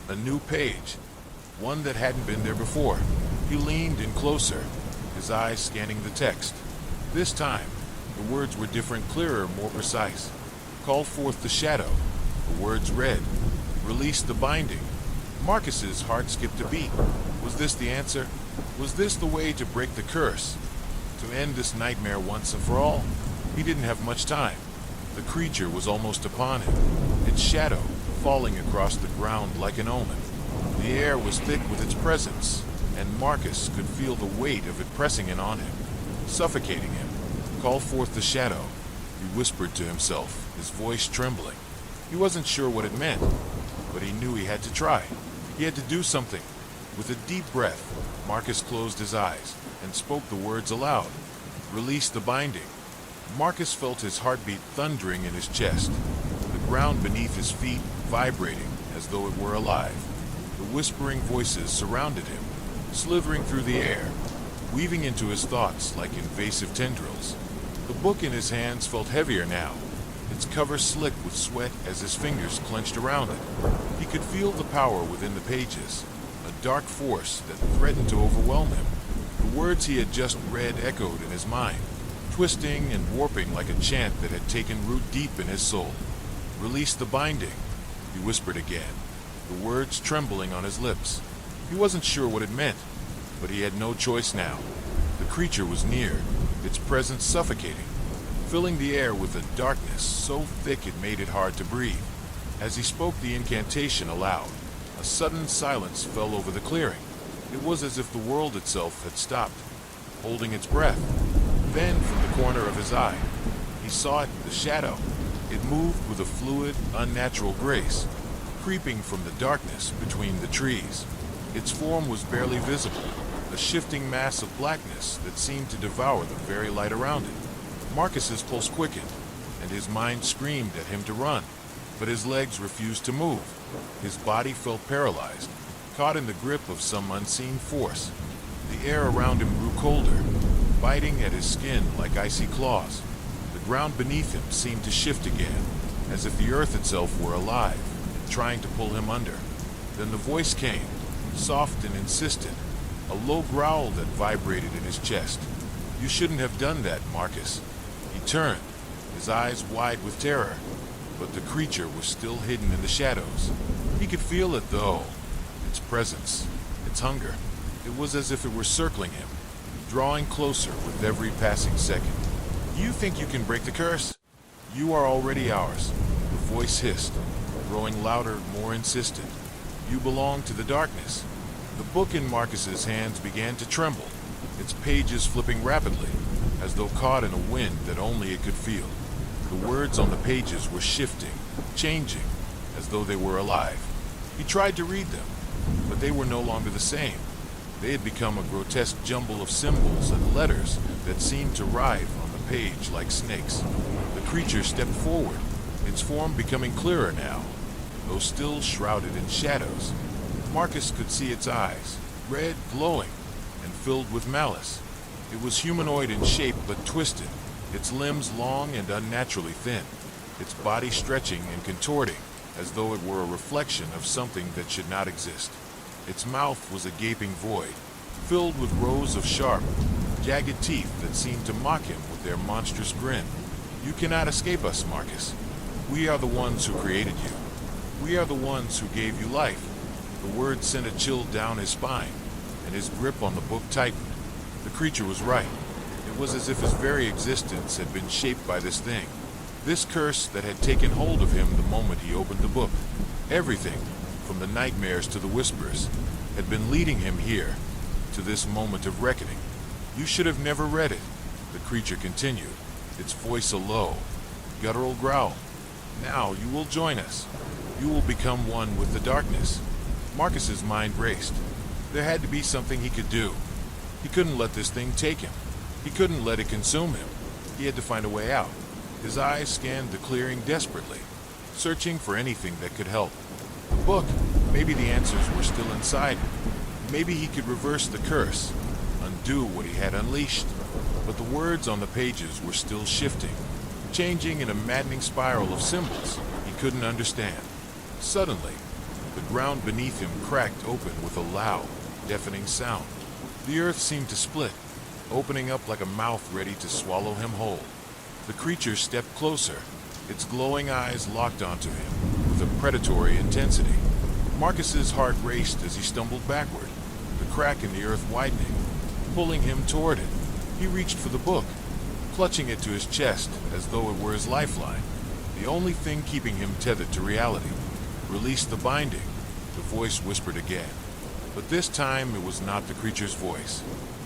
a new page, one that hadn't been there before. He leaned in closer, his eyes scanning the text. This time, the words were different, clearer, more precise. "Call forth the shadow." The words read, "Release the binding." Marcus's heart skipped a beat. Was this the answer? Was this the way to break the curse? To end this nightmare once and for all? He didn't have much time. The creature was almost upon him, its shadow falling across the ground like an omen. The air was thick with its presence, and Marcus could feel the weight of it pressing in on him, suffocating him. "Call forth the shadow," he whispered to himself, his voice trembling. He wasn't sure what it meant, but he knew he had to try. He had to do something. With a deep breath, Marcus closed his eyes and spoke the words aloud. "Release the binding." Marcus felt his heartbeat thundering in his chest, the ground beneath his feet vibrating as though it were alive. The whispering voices surrounded him, slithering through the air, weaving into his thoughts like invasive tendrils. The book in his hands felt heavier now, its cover slick with sweat as his fingers clenched around it. He could feel the power within the pages, a dark force that threatened to overwhelm him. The words he had just read echoed in his mind, twisting and warping like a chant that had taken root deep in his soul. "Release the binding," he whispered again, the words trembling on his lips. He wasn't sure what it meant, but he had no choice now. The creature was near, its presence suffocating, filling the air with a darkness so thick it made it hard to breathe. As he spoke the incantation aloud, a sudden silence fell over the clearing. It was as if the world itself had stopped, holding its breath. Then, from the corner of his eye, he saw it, the shadow. It moved with a fluid, unnatural grace, creeping from the darkness between the trees. Its form was barely visible, a shifting mass of blackness that seemed to devour the very light around it. Marcus's pulse quickened, and his mind screamed at him to run, but his legs refused to move. His body felt paralyzed, caught in the grip of some unseen force. The air around him grew colder, biting at his skin like icy claws. The ground beneath him seemed to shift again, as if the earth itself were alive, trying to pull him under. Then the voice came, soft and insistent, a low growl that vibrated in his chest. "You shouldn't have done that, Marcus." He turned, his eyes wide with terror. But the creature was still hidden in the shadows. He could feel it, though. Its presence, its hunger. It was as if it were circling him, drawing closer with every passing second. You think you can break the curse? You are already ours. The voice hissed, growing louder, more insistent. You belong to the darkness. The book in Marcus's hands began to tremble, its pages flipping rapidly, as though caught in a wind that only it could feel. The words on the pages were shifting, changing, as though they were alive. He tried to read them, but they were no longer the same. They had become a grotesque jumble of symbols and letters that seemed to writhe on the page like snakes. The creature stepped forward, its form becoming clearer now, though still shrouded in shadows. Marcus could see its eyes, red, glowing, and filled with malice. It was humanoid in shape but twisted, its limbs long and unnaturally thin, its body stretching and contorting as though it were a reflection of something that should not exist. Its mouth was a gaping void, filled with rows of sharp, jagged teeth that seemed to mock him with their monstrous grin. You cannot escape us, Marcus. We are the ones who created you. We are the ones who gave you life. The words sent a chill down his spine, and his grip on the book tightened. The creature was right. It was as if his very existence had been shaped by this thing, this curse that had taken hold of him the moment he opened the book. Everything, from the nightmares to the whispers, had been leading him here, to this moment of reckoning. You should have never read it, the creature continued, its voice a low, guttural growl. Now you will join us. You will become one with the darkness. Marcus's mind raced. There had to be something he could do. He couldn't let this thing take him. He couldn't let it consume him. He had to find a way out. His eyes scanned the clearing desperately, searching for anything that could help. The book, maybe the answers were still inside him. Maybe he could reverse the curse, undo what he had unleashed. But the words on the pages were still shifting, changing in a maddening spiral of symbols he couldn't understand. Suddenly, the ground beneath him cracked open with a loud, deafening sound. The earth seemed to split, opening up like a mouth ready to swallow him whole. The creature stepped closer, its glowing eyes locked onto him with a predatory intensity. Marcus's heart raced as he stumbled backward, the crack in the earth widening, pulling him toward it. He reached for the book, clutching it to his chest as though it were his lifeline, the only thing keeping him tethered to reality. Release the binding, the voice whispered again. But this time it was not the creature's voice.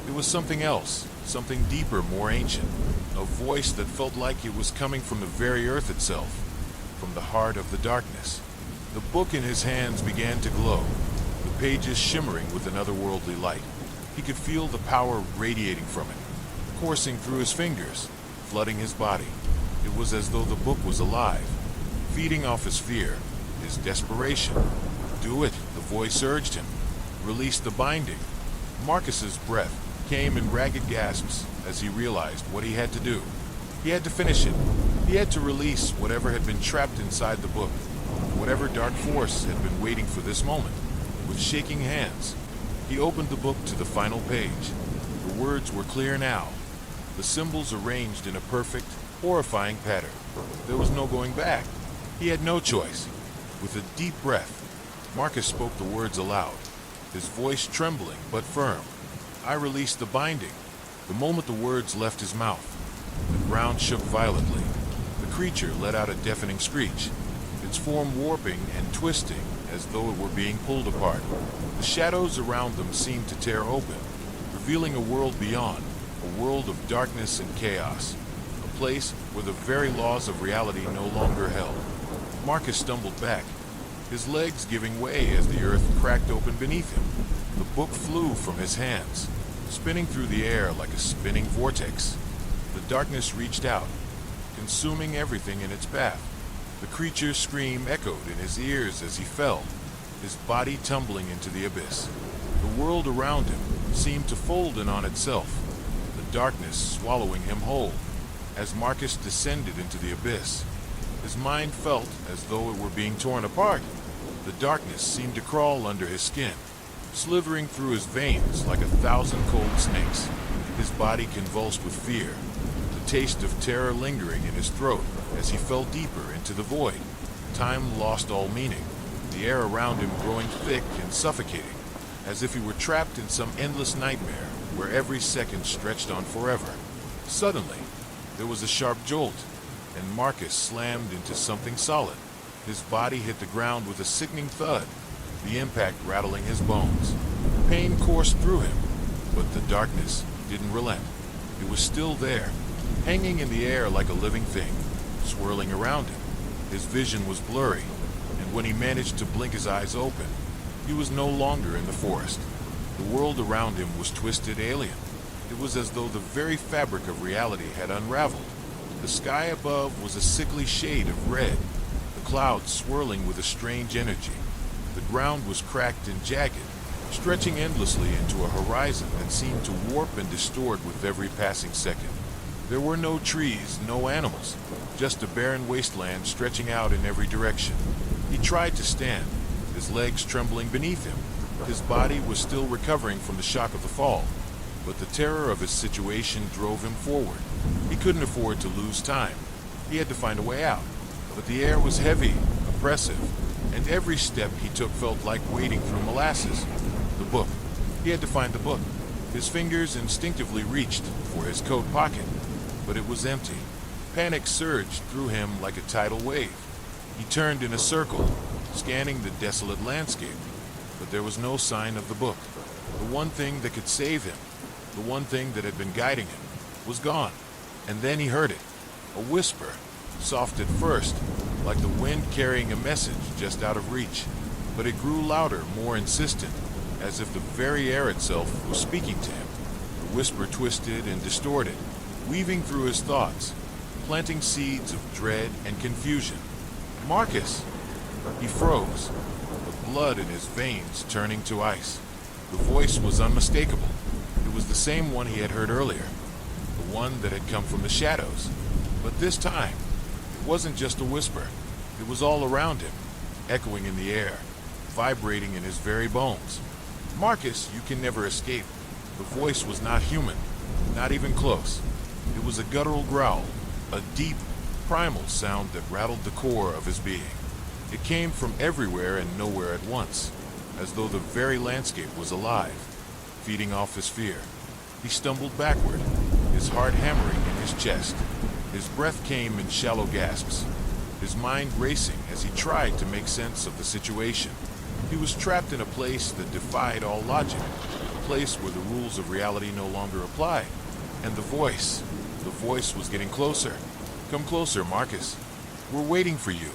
It was something else, something deeper, more ancient. A voice that felt like it was coming from the very earth itself, from the heart of the darkness. The book in his hands began to glow, the pages shimmering with an otherworldly light. He could feel the power radiating from it, coursing through his fingers, flooding his body. It was as though the book was alive, feeding off his fear, his desperation. Do it, the voice urged him. Release the binding. Marcus's breath came in ragged gasps as he realized what he had to do. He had to finish it. He had to release whatever had been trapped inside the book, whatever dark force had been waiting for this moment. With shaking hands, he opened the book to the final page. The words were clear now, the symbols arranged in a perfect, horrifying pattern. There was no going back. He had no choice. With a deep breath, Marcus spoke the words aloud, his voice trembling but firm. I released the binding. The moment the words left his mouth, the ground shook violently. The creature let out a deafening screech, its form warping and twisting as though it were being pulled apart. The shadows around them seemed to tear open, revealing a world beyond, a world of darkness and chaos, a place where the very laws of reality no longer held. Marcus stumbled back, his legs giving way as the earth cracked open beneath him. The book flew from his hands, spinning through the air like a spinning vortex. The darkness reached out, consuming everything in its path. The creature's scream echoed in his ears as he fell, his body tumbling into the abyss. The world around him seemed to fold in on itself, the darkness swallowing him whole. As Marcus descended into the abyss, his mind felt as though it were being torn apart. The darkness seemed to crawl under his skin, slithering through his veins like 1,000 cold snakes. His body convulsed with fear. The taste of terror lingering in his throat as he fell deeper into the void. Time lost all meaning, the air around him growing thick and suffocating, as if he were trapped in some endless nightmare where every second stretched on forever. Suddenly, there was a sharp jolt, and Marcus slammed into something solid. His body hit the ground with a sickening thud, the impact rattling his bones. Pain coursed through him, but the darkness didn't relent. It was still there, hanging in the air like a living thing, swirling around him. His vision was blurry, and when he managed to blink his eyes open, he was no longer in the forest. The world around him was twisted alien. It was as though the very fabric of reality had unraveled. The sky above was a sickly shade of red, the clouds swirling with a strange energy. The ground was cracked and jagged, stretching endlessly into a horizon that seemed to warp and distort with every passing second. There were no trees, no animals, just a barren wasteland stretching out in every direction. He tried to stand, his legs trembling beneath him. His body was still recovering from the shock of the fall, but the terror of his situation drove him forward. He couldn't afford to lose time. He had to find a way out. But the air was heavy, oppressive, and every step he took felt like wading through molasses. The book. He had to find the book. His fingers instinctively reached for his coat pocket, but it was empty. Panic surged through him like a tidal wave. He turned in a circle, scanning the desolate landscape, but there was no sign of the book. The one thing that could save him, the one thing that had been guiding him, was gone. And then he heard it, a whisper, soft at first, like the wind carrying a message just out of reach. But it grew louder, more insistent, as if the very air itself was speaking to him. The whisper twisted and distorted, weaving through his thoughts, planting seeds of dread and confusion. Marcus! He froze, the blood in his veins turning to ice. The voice was unmistakable. It was the same one he had heard earlier, the one that had come from the shadows. But this time, it wasn't just a whisper. It was all around him, echoing in the air, vibrating in his very bones. Marcus, you can never escape. The voice was not human, not even close. It was a guttural growl, a deep, primal sound that rattled the core of his being. It came from everywhere and nowhere at once, as though the very landscape was alive, feeding off his fear. He stumbled backward, his heart hammering in his chest. His breath came in shallow gasps, his mind racing as he tried to make sense of the situation. He was trapped in a place that defied all logic, a place where the rules of reality no longer applied. And the voice was getting closer. Come closer, Marcus. We're waiting for you.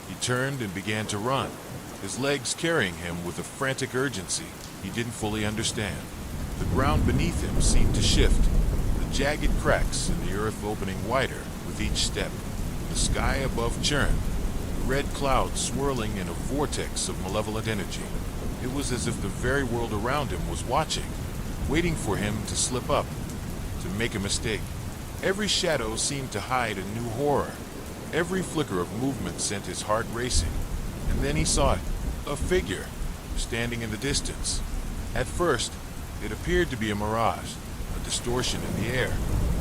He turned and began to run, his legs carrying him with a frantic urgency he didn't fully understand. The ground beneath him seemed to shift, the jagged cracks in the earth opening wider with each step. The sky above churned, the red clouds swirling in a vortex of malevolent energy. It was as if the very world around him was watching, waiting for him to slip up, to make a mistake. Every shadow seemed to hide a new horror. Every flicker of movement sent his heart racing. And then he saw it, a figure, standing in the distance. At first, it appeared to be a mirage, a distortion in the air.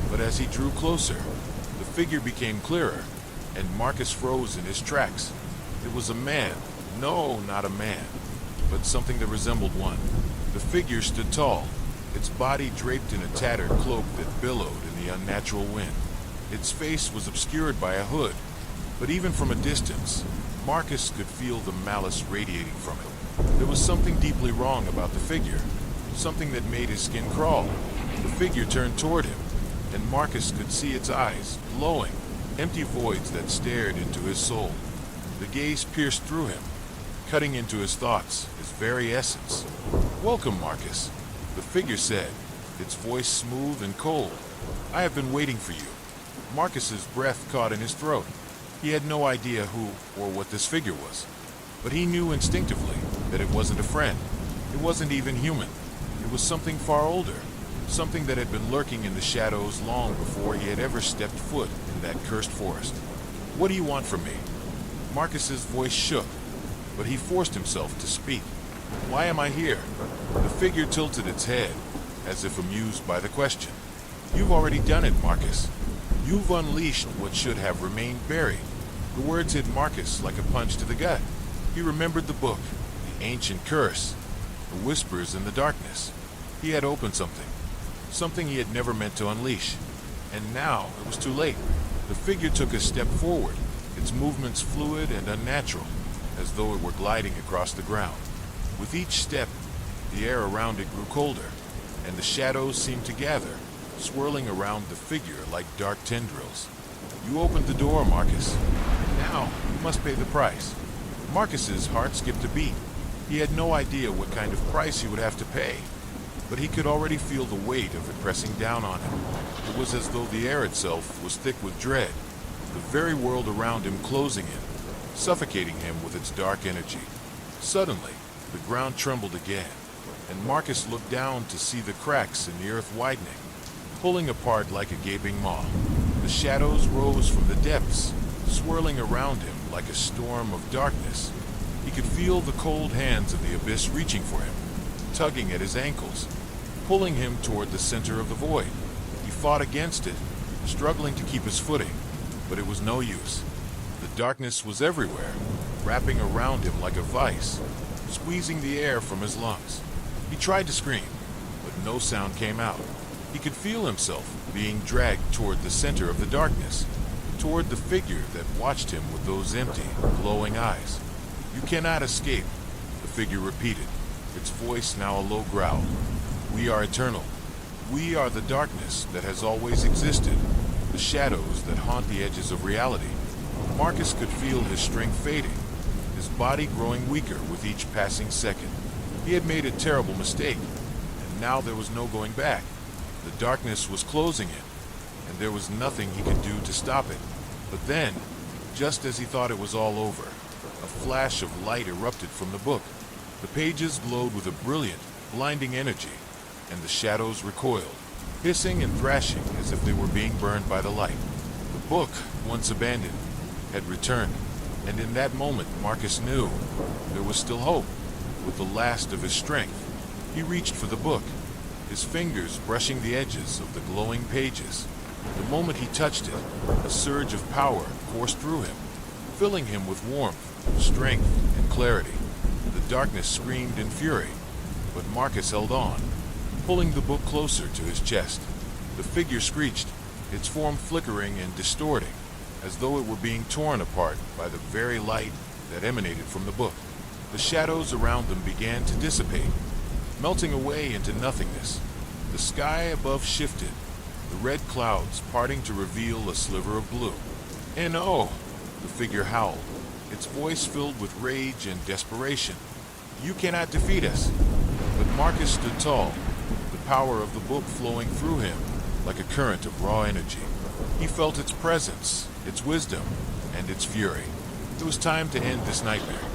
But as he drew closer, the figure became clearer, and Marcus froze in his tracks. It was a man. No, not a man, but something that resembled one. The figure stood tall, its body draped in a tattered cloak that billowed in the unnatural wind. Its face was obscured by a hood, but even from a distance, Marcus could feel the malice radiating from it. There was something deeply wrong about the figure, something that made his skin crawl. The figure turned toward him, and Marcus could see its eyes, glowing, empty voids that stared into his soul. The gaze pierced through him, cutting into his thoughts, his very essence. "Welcome, Marcus," the figure said, its voice smooth and cold. "I have been waiting for you." Marcus's breath caught in his throat. He had no idea who or what this figure was, but he knew instinctively that it wasn't a friend. It wasn't even human. It was something far older, something that had been lurking in the shadows long before he had ever stepped foot in that cursed forest. "What do you want from me?" Marcus's voice shook, but he forced himself to speak. "Why am I here?" The figure tilted its head, as if amused by the question. "You've already done it, Marcus. You've unleashed what should have remained buried. The words hit Marcus like a punch to the gut. He remembered the book, the ancient curse, the whispers in the darkness. He had opened something he had never meant to unleash. And now it was too late. The figure took a step forward, its movements fluid and unnatural, as though it were gliding across the ground. With each step, the air around it grew colder, and the shadows seemed to gather, swirling around the figure like dark tendrils. You opened the door, Marcus, and now you must pay the price. Marcus's heart skipped a beat. He had no idea what kind of price he would have to pay, but he could already feel the weight of it pressing down on him. It was as though the air itself was thick with dread, the very world around him closing in, suffocating him with its dark energy. Suddenly, the ground trembled again, and Marcus looked down to see the cracks in the earth widening, pulling apart like a gaping maw. The shadows rose from the depths, swirling around him like a storm of darkness. He could feel the cold hands of the abyss reaching for him, tugging at his ankles, pulling him toward the center of the void. He fought against it, struggling to keep his footing, but it was no use. The darkness was everywhere, wrapping around him like a vice, squeezing the air from his lungs. He tried to scream, but no sound came out. He could feel himself being dragged toward the center of the darkness, toward the figure that watched him with those empty, glowing eyes. "You cannot escape," the figure repeated, its voice now a low growl. "We are eternal. We are the darkness that has always existed, the shadows that haunt the edges of reality." Marcus could feel his strength fading, his body growing weaker with each passing second. He had made a terrible mistake, and now there was no going back. The darkness was closing in, and there was nothing he could do to stop it. But then, just as he thought it was all over, a flash of light erupted from the book. The pages glowed with a brilliant, blinding energy, and the shadows recoiled, hissing and thrashing as if they were being burned by the light. The book, once abandoned, had returned, and in that moment Marcus knew there was still hope. With the last of his strength, he reached for the book, his fingers brushing the edges of the glowing pages. The moment he touched it, a surge of power coursed through him, filling him with warmth, strength, and clarity. The darkness screamed in fury, but Marcus held on, pulling the book closer to his chest. The figure screeched, its form flickering and distorting, as though it were being torn apart by the very light that emanated from the book. The shadows around them began to dissipate, melting away into nothingness. The sky above shifted, the red clouds parting to reveal a sliver of blue. "No!" the figure howled, its voice filled with rage and desperation. "You cannot defeat us!" But Marcus stood tall, the power of the book flowing through him like a current of raw energy. He felt its presence, its wisdom, and its fury. It was time to end this nightmare.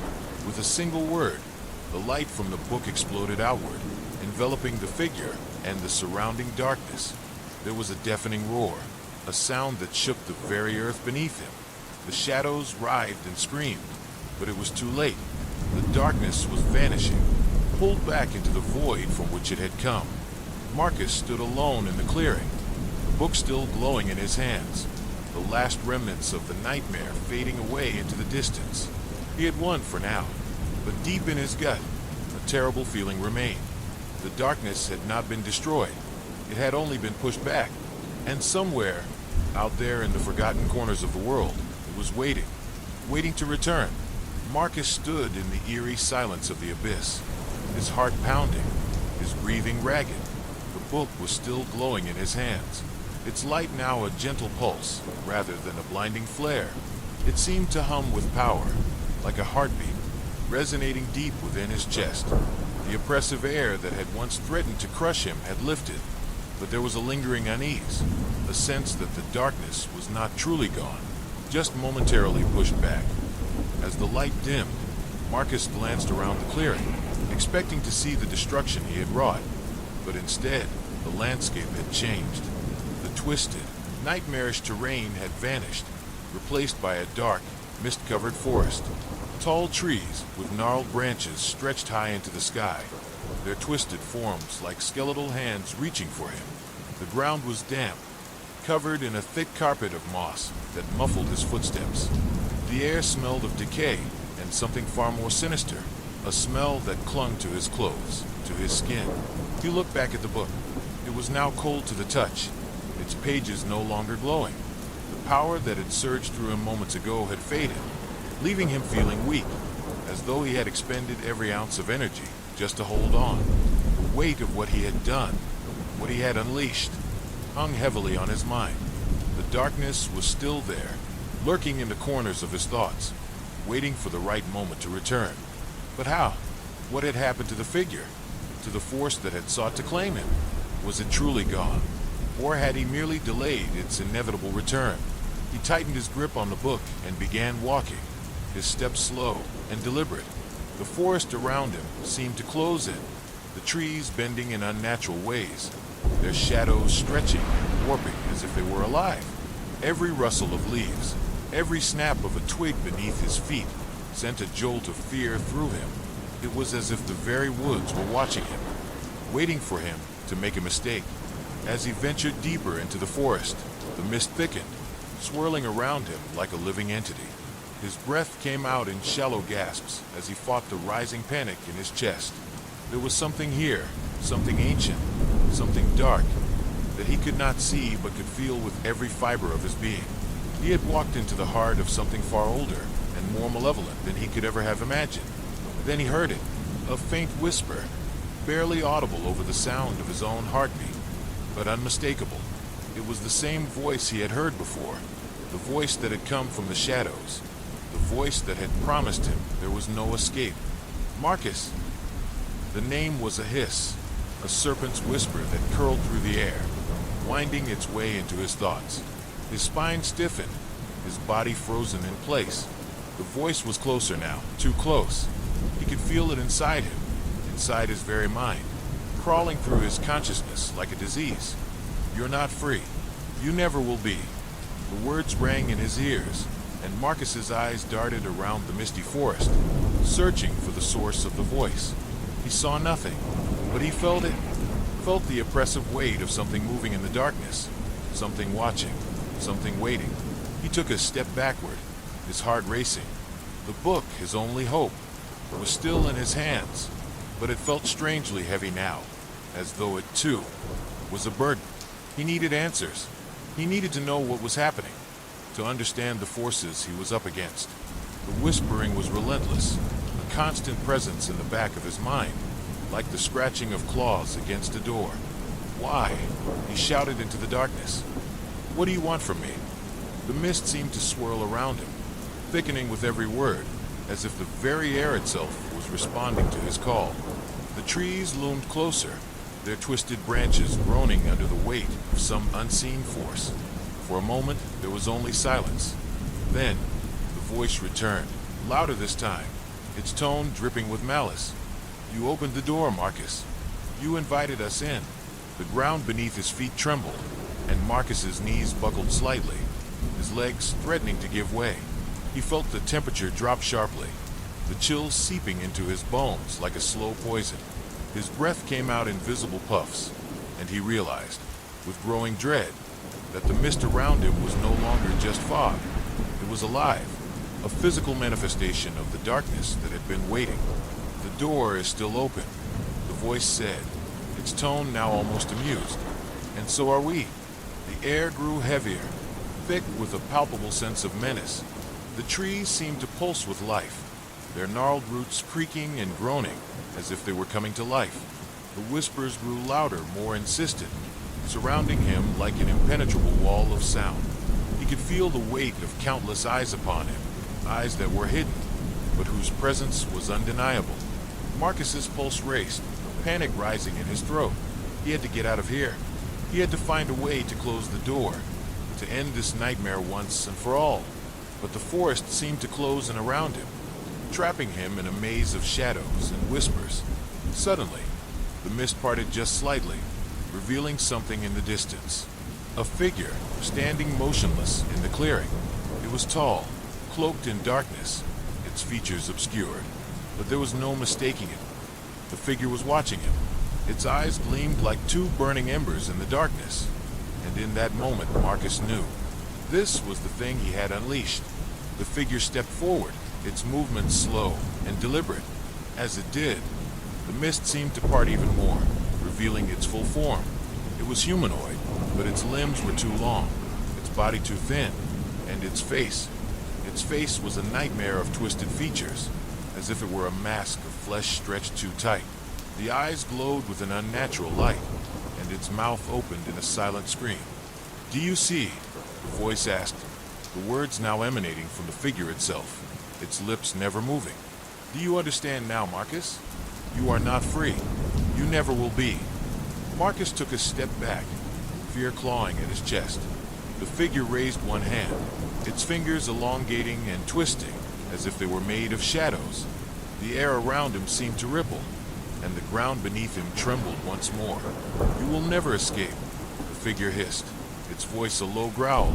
With a single word, the light from the book exploded outward, enveloping the figure and the surrounding darkness. There was a deafening roar, a sound that shook the very earth beneath him. The shadows writhed and screamed, but it was too late. The darkness was vanishing, pulled back into the void from which it had come. Marcus stood alone in the clearing, the book still glowing in his hands, the last remnants of the nightmare fading away into the distance. He had won for now, but deep in his gut, a terrible feeling remained. The darkness had not been destroyed. It had only been pushed back, and somewhere, out there in the forgotten corners of the world, it was waiting to return. Marcus stood in the eerie silence of the abyss, his heart pounding, his breathing ragged. The book was still glowing in his hands, its light now a gentle pulse rather than a blinding flare. It seemed to hum with power, like a heartbeat, resonating deep within his chest. The oppressive air that had once threatened to crush him had lifted, but there was a lingering unease, a sense that the darkness was not truly gone, just momentarily pushed back. As the light dimmed, Marcus glanced around the clearing, expecting to see the destruction he had wrought, but instead, the landscape had changed. The twisted, nightmarish terrain had vanished, replaced by a dark, mist-covered forest. Tall trees with gnarled branches stretched high into the sky, their twisted forms like skeletal hands reaching for him. The ground was damp, covered in a thick carpet of moss that muffled his footsteps. The air smelled of decay and something far more sinister, a smell that clung to his clothes, to his skin. He looked back at the book. It was now cold to the touch, its pages no longer glowing. The power that had surged through him moments ago had faded, leaving him feeling weak, as though he had expended every ounce of energy just to hold on. The weight of what he had done, what he had unleashed, hung heavily on his mind. The darkness was still there, lurking in the corners of his thoughts, waiting for the right moment to return. But how? What had happened to the figure? To the force that had sought to claim him? Was it truly gone? Or had he merely delayed its inevitable return? He tightened his grip on the book and began walking, his steps slow and deliberate. The forest around him seemed to close in, the trees bending in unnatural ways, their shadows stretching and warping as if they were alive. Every rustle of leaves, every snap of a twig beneath his feet sent a jolt of fear through him. It was as if the very woods were watching him, waiting for him to make a mistake. As he ventured deeper into the forest, the mist thickened, swirling around him like a living entity. His breath came out in shallow gasps as he fought the rising panic in his chest. There was something here, something ancient, something dark, that he could not see but could feel with every fiber of his being. He had walked into the heart of something far older and more malevolent than he could ever have imagined. Then he heard it, a faint whisper, barely audible over the sound of his own heartbeat, but unmistakable. It was the same voice he had heard before, the voice that had come from the shadows, the voice that had promised him there was no escape. Marcus! The name was a hiss, a serpent's whisper that curled through the air, winding its way into his thoughts. His spine stiffened, his body frozen in place. The voice was closer now, too close. He could feel it inside him, inside his very mind, crawling through his consciousness like a disease. You're not free. You never will be. The words rang in his ears, and Marcus's eyes darted around the misty forest, searching for the source of the voice. He saw nothing, but he felt it, felt the oppressive weight of something moving in the darkness, something watching, something waiting. He took a step backward, his heart racing. The book, his only hope, was still in his hands, but it felt strangely heavy now, as though it, too, was a burden. He needed answers. He needed to know what was happening, to understand the forces he was up against. The whispering was relentless, a constant presence in the back of his mind, like the scratching of claws against a door. Why? He shouted into the darkness. What do you want from me? The mist seemed to swirl around him, thickening with every word, as if the very air itself was responding to his call. The trees loomed closer, their twisted branches groaning under the weight of some unseen force. For a moment, there was only silence. Then, the voice returned, louder this time, its tone dripping with malice. You opened the door, Marcus. You invited us in. The ground beneath his feet trembled, and Marcus's knees buckled slightly, his legs threatening to give way. He felt the temperature drop sharply, the chills seeping into his bones like a slow poison. His breath came out in visible puffs, and he realized, with growing dread, that the mist around him was no longer just fog. It was alive, a physical manifestation of the darkness that had been waiting. The door is still open, the voice said, its tone now almost amused. And so are we. The air grew heavier, thick with a palpable sense of menace. The trees seemed to pulse with life, their gnarled roots creaking and groaning as if they were coming to life. The whispers grew louder, more insistent, surrounding him like an impenetrable wall of sound. He could feel the weight of countless eyes upon him, eyes that were hidden, but whose presence was undeniable. Marcus's pulse raced, panic rising in his throat. He had to get out of here. He had to find a way to close the door, to end this nightmare once and for all. But the forest seemed to close in around him, trapping him in a maze of shadows and whispers. Suddenly, the mist parted just slightly, revealing something in the distance. A figure standing motionless in the clearing. It was tall, cloaked in darkness, its features obscured, but there was no mistaking it. The figure was watching him. Its eyes gleamed like two burning embers in the darkness, And in that moment, Marcus knew. This was the thing he had unleashed. The figure stepped forward, its movement slow and deliberate. As it did, the mist seemed to part even more, revealing its full form. It was humanoid, but its limbs were too long, its body too thin, and its face. Its face was a nightmare of twisted features, as if it were a mask of flesh stretched too tight. The eyes glowed with an unnatural light, and its mouth opened in a silent scream. "Do you see?" the voice asked, the words now emanating from the figure itself, its lips never moving. "Do you understand now, Marcus? You are not free. You never will be." Marcus took a step back, fear clawing at his chest. The figure raised one hand, its fingers elongating and twisting as if they were made of shadows. The air around him seemed to ripple, and the ground beneath him trembled once more. "You will never escape," the figure hissed, its voice a low growl.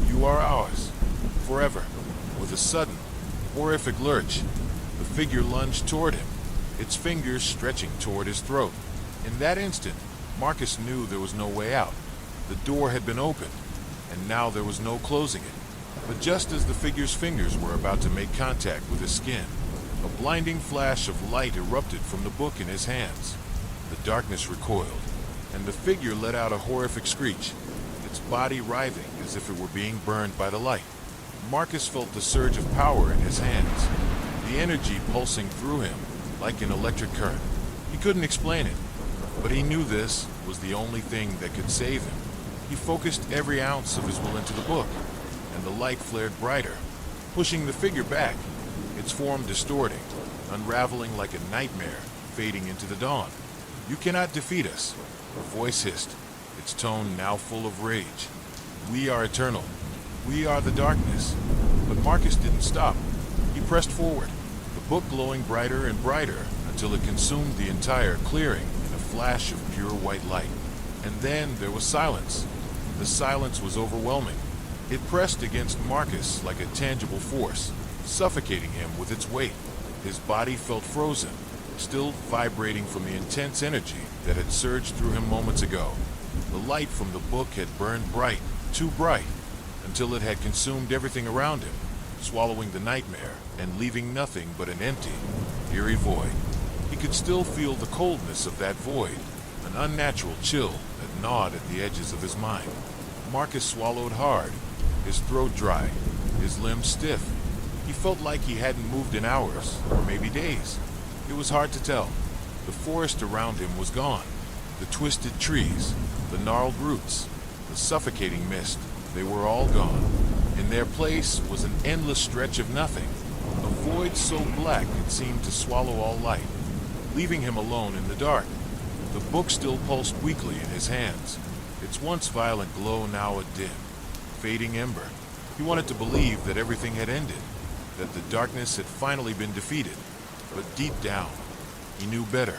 "You are ours, forever." With a sudden, horrific lurch, the figure lunged toward him, its fingers stretching toward his throat. In that instant, Marcus knew there was no way out. The door had been opened, and now there was no closing it. But just as the figure's fingers were about to make contact with his skin, a blinding flash of light erupted from the book in his hands. The darkness recoiled, and the figure let out a horrific screech, its body writhing as if it were being burned by the light. Marcus felt the surge of power in his hands, the energy pulsing through him like an electric current. He couldn't explain it, but he knew this was the only thing that could save him. He focused every ounce of his will into the book, and the light flared brighter, pushing the figure back, its form distorting, unraveling like a nightmare, fading into the dawn. "You cannot defeat us," the voice hissed, its tone now full of rage. "We are eternal. We are the darkness." But Marcus didn't stop. He pressed forward, the book glowing brighter and brighter until it consumed the entire clearing in a flash of pure white light. And then there was silence. The silence was overwhelming. It pressed against Marcus like a tangible force, suffocating him with its weight. His body felt frozen, still vibrating from the intense energy that had surged through him moments ago. The light from the book had burned bright, too bright, until it had consumed everything around him, swallowing the nightmare and leaving nothing but an empty, eerie void. He could still feel the coldness of that void, an unnatural chill that gnawed at the edges of his mind. Marcus swallowed hard, his throat dry, his limbs stiff. He felt like he hadn't moved in hours, or maybe days. It was hard to tell. The forest around him was gone. The twisted trees, the gnarled roots, the suffocating mist, they were all gone. In their place was an endless stretch of nothing, a void so black it seemed to swallow all light, leaving him alone in the dark. The book still pulsed weakly in his hands, its once violent glow now a dim, fading ember. He wanted to believe that everything had ended, that the darkness had finally been defeated. But deep down, he knew better.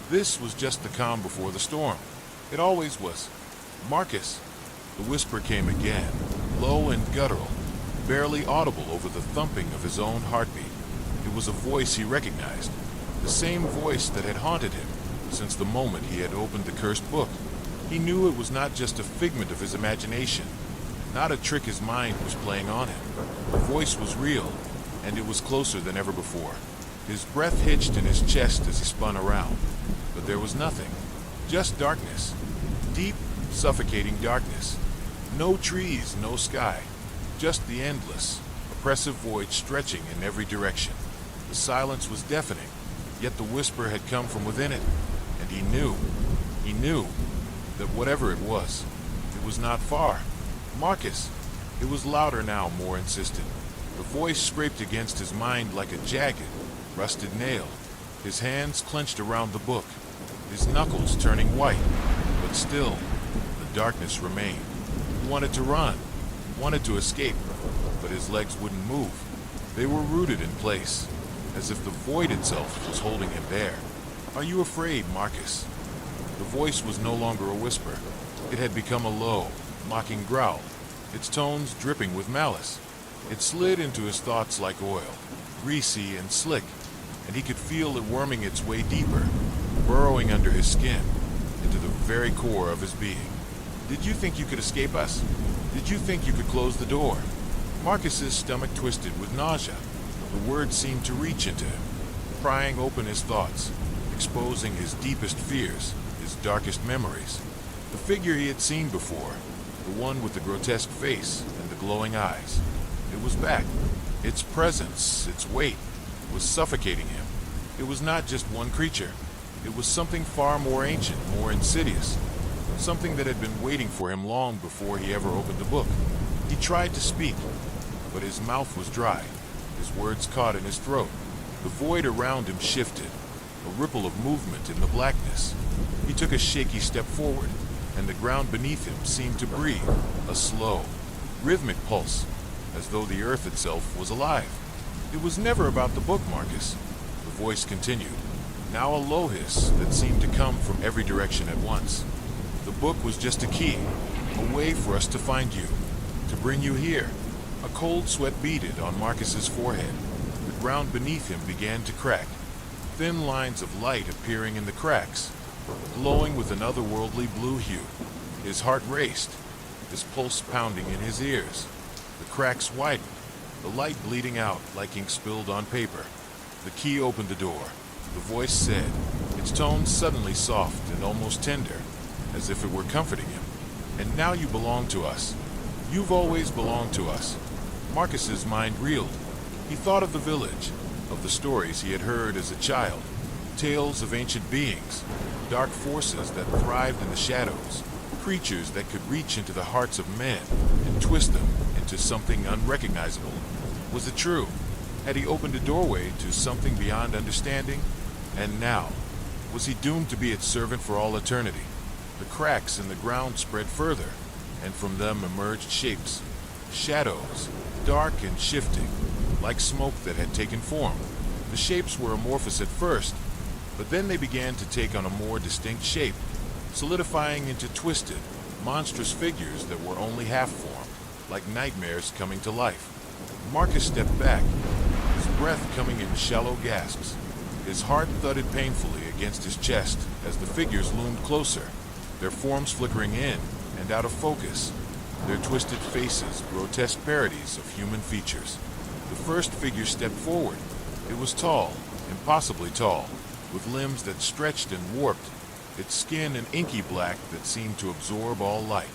This was just the calm before the storm. It always was. "Marcus," the whisper came again, low and guttural, barely audible over the thumping of his own heartbeat. It was a voice he recognized, the same voice that had haunted him since the moment he had opened the cursed book. He knew it was not just a figment of his imagination, not a trick his mind was playing on him. The voice was real, and it was closer than ever before. His breath hitched in his chest as he spun around, but there was nothing, just darkness, deep, suffocating darkness. No trees, no sky, just the endless, oppressive void stretching in every direction. The silence was deafening, yet the whisper had come from within it, and he knew that whatever it was not far. "Marcus!" It was louder now, more insistent. The voice scraped against his mind like a jagged, rusted nail. His hands clenched around the book, his knuckles turning white, but still, the darkness remained. He wanted to run, wanted to escape, but his legs wouldn't move. They were rooted in place, as if the void itself was holding him there. "Are you afraid, Marcus?" The voice was no longer a whisper. It had become a low, mocking growl, its tones dripping with malice. It slid into his thoughts like oil, greasy and slick, and he could feel it worming its way deeper, burrowing under his skin, into the very core of his being. Did you think you could escape us? Did you think you could close the door? Marcus's stomach twisted with nausea. The words seemed to reach into him, prying open his thoughts, exposing his deepest fears, his darkest memories. The figure he had seen before, the one with the grotesque face and the glowing eyes. It was back. Its presence, its weight, was suffocating him. It was not just one creature. It was something far more ancient, more insidious. Something that had been waiting for him long before he ever opened the book. He tried to speak, but his mouth was dry. His words caught in his throat. The void around him shifted, a ripple of movement in the blackness. He took a shaky step forward, and the ground beneath him seemed to breathe, a slow, rhythmic pulse, as though the earth itself was alive. It was never about the book, Marcus. The voice continued, now a low hiss that seemed to come from every direction at once. The book was just a key, a way for us to find you, to bring you here. A cold sweat beaded on Marcus's forehead. The ground beneath him began to crack, thin lines of light appearing in the cracks, glowing with an otherworldly blue hue. His heart raced, his pulse pounding in his ears. The cracks widened, the light bleeding out like ink spilled on paper. The key opened the door. The voice said, its tone suddenly soft and almost tender, as if it were comforting him. And now you belong to us. You've always belonged to us. Marcus's mind reeled. He thought of the village, of the stories he had heard as a child, tales of ancient beings, dark forces that thrived in the shadows, creatures that could reach into the hearts of men and twist them into something unrecognizable. Was it true? Had he opened a doorway to something beyond understanding? And now, was he doomed to be its servant for all eternity? The cracks in the ground spread further, and from them emerged shapes, shadows, dark and shifting, like smoke that had taken form. The shapes were amorphous at first, but then they began to take on a more distinct shape, solidifying into twisted, monstrous figures that were only half-formed, like nightmares coming to life. Marcus stepped back, his breath coming in shallow gasps. His heart thudded painfully against his chest as the figures loomed closer, their forms flickering in and out of focus, their twisted faces grotesque parodies of human features. The first figure stepped forward. It was tall, impossibly tall, with limbs that stretched and warped, its skin an inky black that seemed to absorb all light.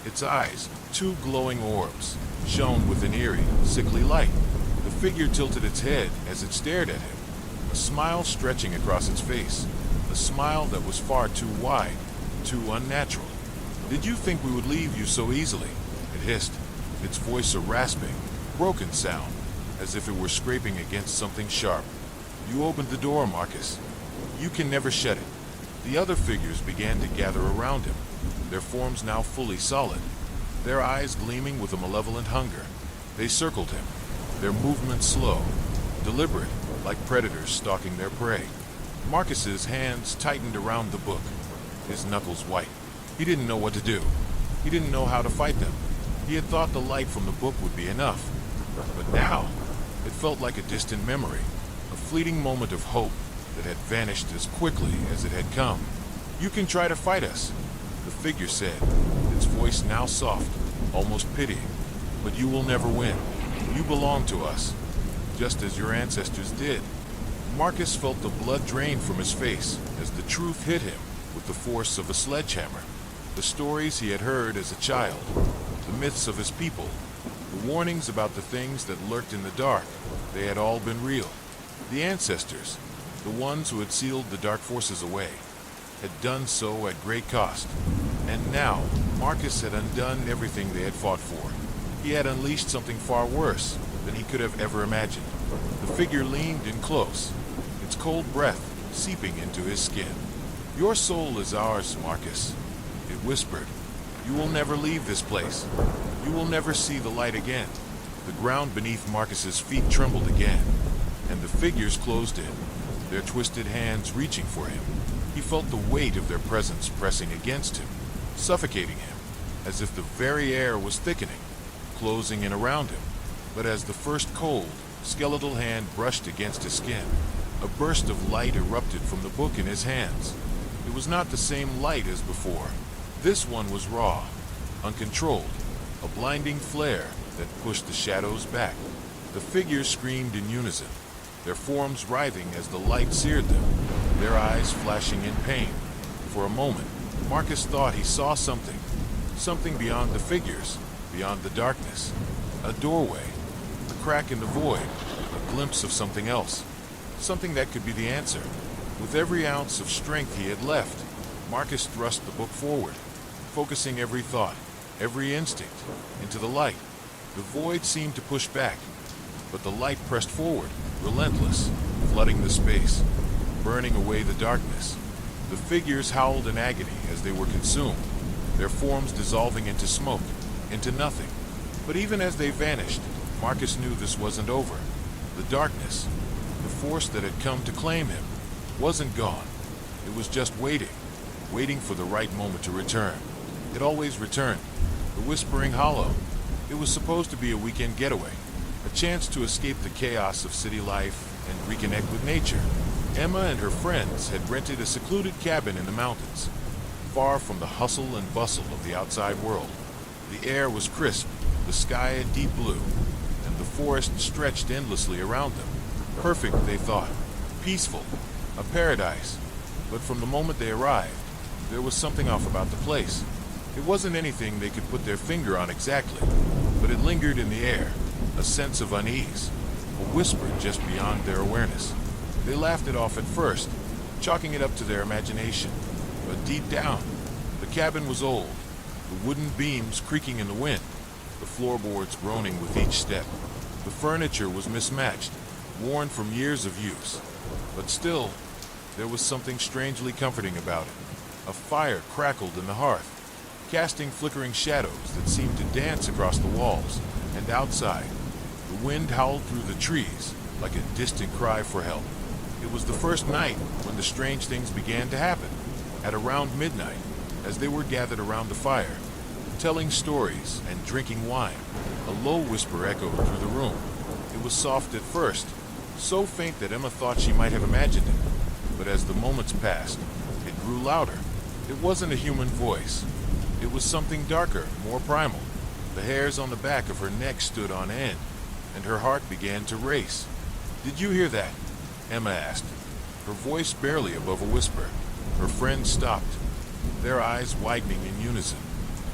Its eyes, two glowing orbs, shone with an eerie, sickly light. The figure tilted its head as it stared at him, a smile stretching across its face, a smile that was far too wide, too unnatural. Did you think we would leave you so easily? It hissed, its voice a rasping, broken sound, as if it were scraping against something sharp. You opened the door, Marcus. You can never shut it. The other figures began to gather around him, their forms now fully solid, their eyes gleaming with a malevolent hunger. They circled him, their movements slow, deliberate, like predators stalking their prey. Marcus's hands tightened around the book, his knuckles white. He didn't know what to do. He didn't know how to fight them. He had thought the light from the book would be enough. But now, it felt like a distant memory, a fleeting moment of hope that had vanished as quickly as it had come. You can try to fight us, the figure said, its voice now soft, almost pitying. But you will never win. You belong to us, just as your ancestors did. Marcus felt the blood drain from his face as the truth hit him with the force of a sledgehammer. The stories he had heard as a child, the myths of his people, the warnings about the things that lurked in the dark, they had all been real. The ancestors, the ones who had sealed the dark forces away, had done so at great cost. And now, Marcus had undone everything they had fought for. He had unleashed something far worse than he could have ever imagined. The figure leaned in close, its cold breath seeping into his skin. Your soul is ours, Marcus, it whispered. You will never leave this place. You will never see the light again. The ground beneath Marcus's feet trembled again, and the figures closed in, their twisted hands reaching for him. He felt the weight of their presence pressing against him, suffocating him, as if the very air was thickening, closing in around him. But as the first cold, skeletal hand brushed against his skin, a burst of light erupted from the book in his hands. It was not the same light as before. This one was raw, uncontrolled, a blinding flare that pushed the shadows back. The figures screamed in unison, their forms writhing as the light seared them, their eyes flashing in pain. For a moment, Marcus thought he saw something beyond the figures, beyond the darkness. A doorway, a crack in the void, a glimpse of something else, something that could be the answer. With every ounce of strength he had left, Marcus thrust the book forward, focusing every thought, every instinct, into the light. The void seemed to push back, but the light pressed forward, relentless, flooding the space, burning away the darkness. The figures howled in agony as they were consumed, their forms dissolving into smoke, into nothing. But even as they vanished, Marcus knew this wasn't over. The darkness, the force that had come to claim him, wasn't gone. It was just waiting for the right moment to return. It always returned. The Whispering Hollow. It was supposed to be a weekend getaway, a chance to escape the chaos of city life and reconnect with nature. Emma and her friends had rented a secluded cabin in the mountains, far from the hustle and bustle of the outside world. The air was crisp, the sky a deep blue, and the forest stretched endlessly around them. Perfect, they thought. Peaceful. A paradise. But from the moment they arrived, there was something off about the place. It wasn't anything they could put their finger on exactly, but it lingered in the air, a sense of unease, a whisper just beyond their awareness. They laughed it off at first, chalking it up to their imagination. But deep down, the cabin was old, the wooden beams creaking in the wind, the floorboards groaning with each step. The furniture was mismatched, worn from years of use. But still, there was something strangely comforting about it. A fire crackled in the hearth, casting flickering shadows that seemed to dance across the walls. And outside, the wind howled through the trees like a distant cry for help. It was the first night when the strange things began to happen. At around midnight, as they were gathered around the fire, telling stories and drinking wine, a low whisper echoed through the room. It was soft at first, so faint that Emma thought she might have imagined it. But as the moments passed, it grew louder. It wasn't a human voice. It was something darker, more primal. The hairs on the back of her neck stood on end, and her heart began to race. "Did you hear that?" Emma asked, her voice barely above a whisper. Her friends stopped, their eyes widening in unison.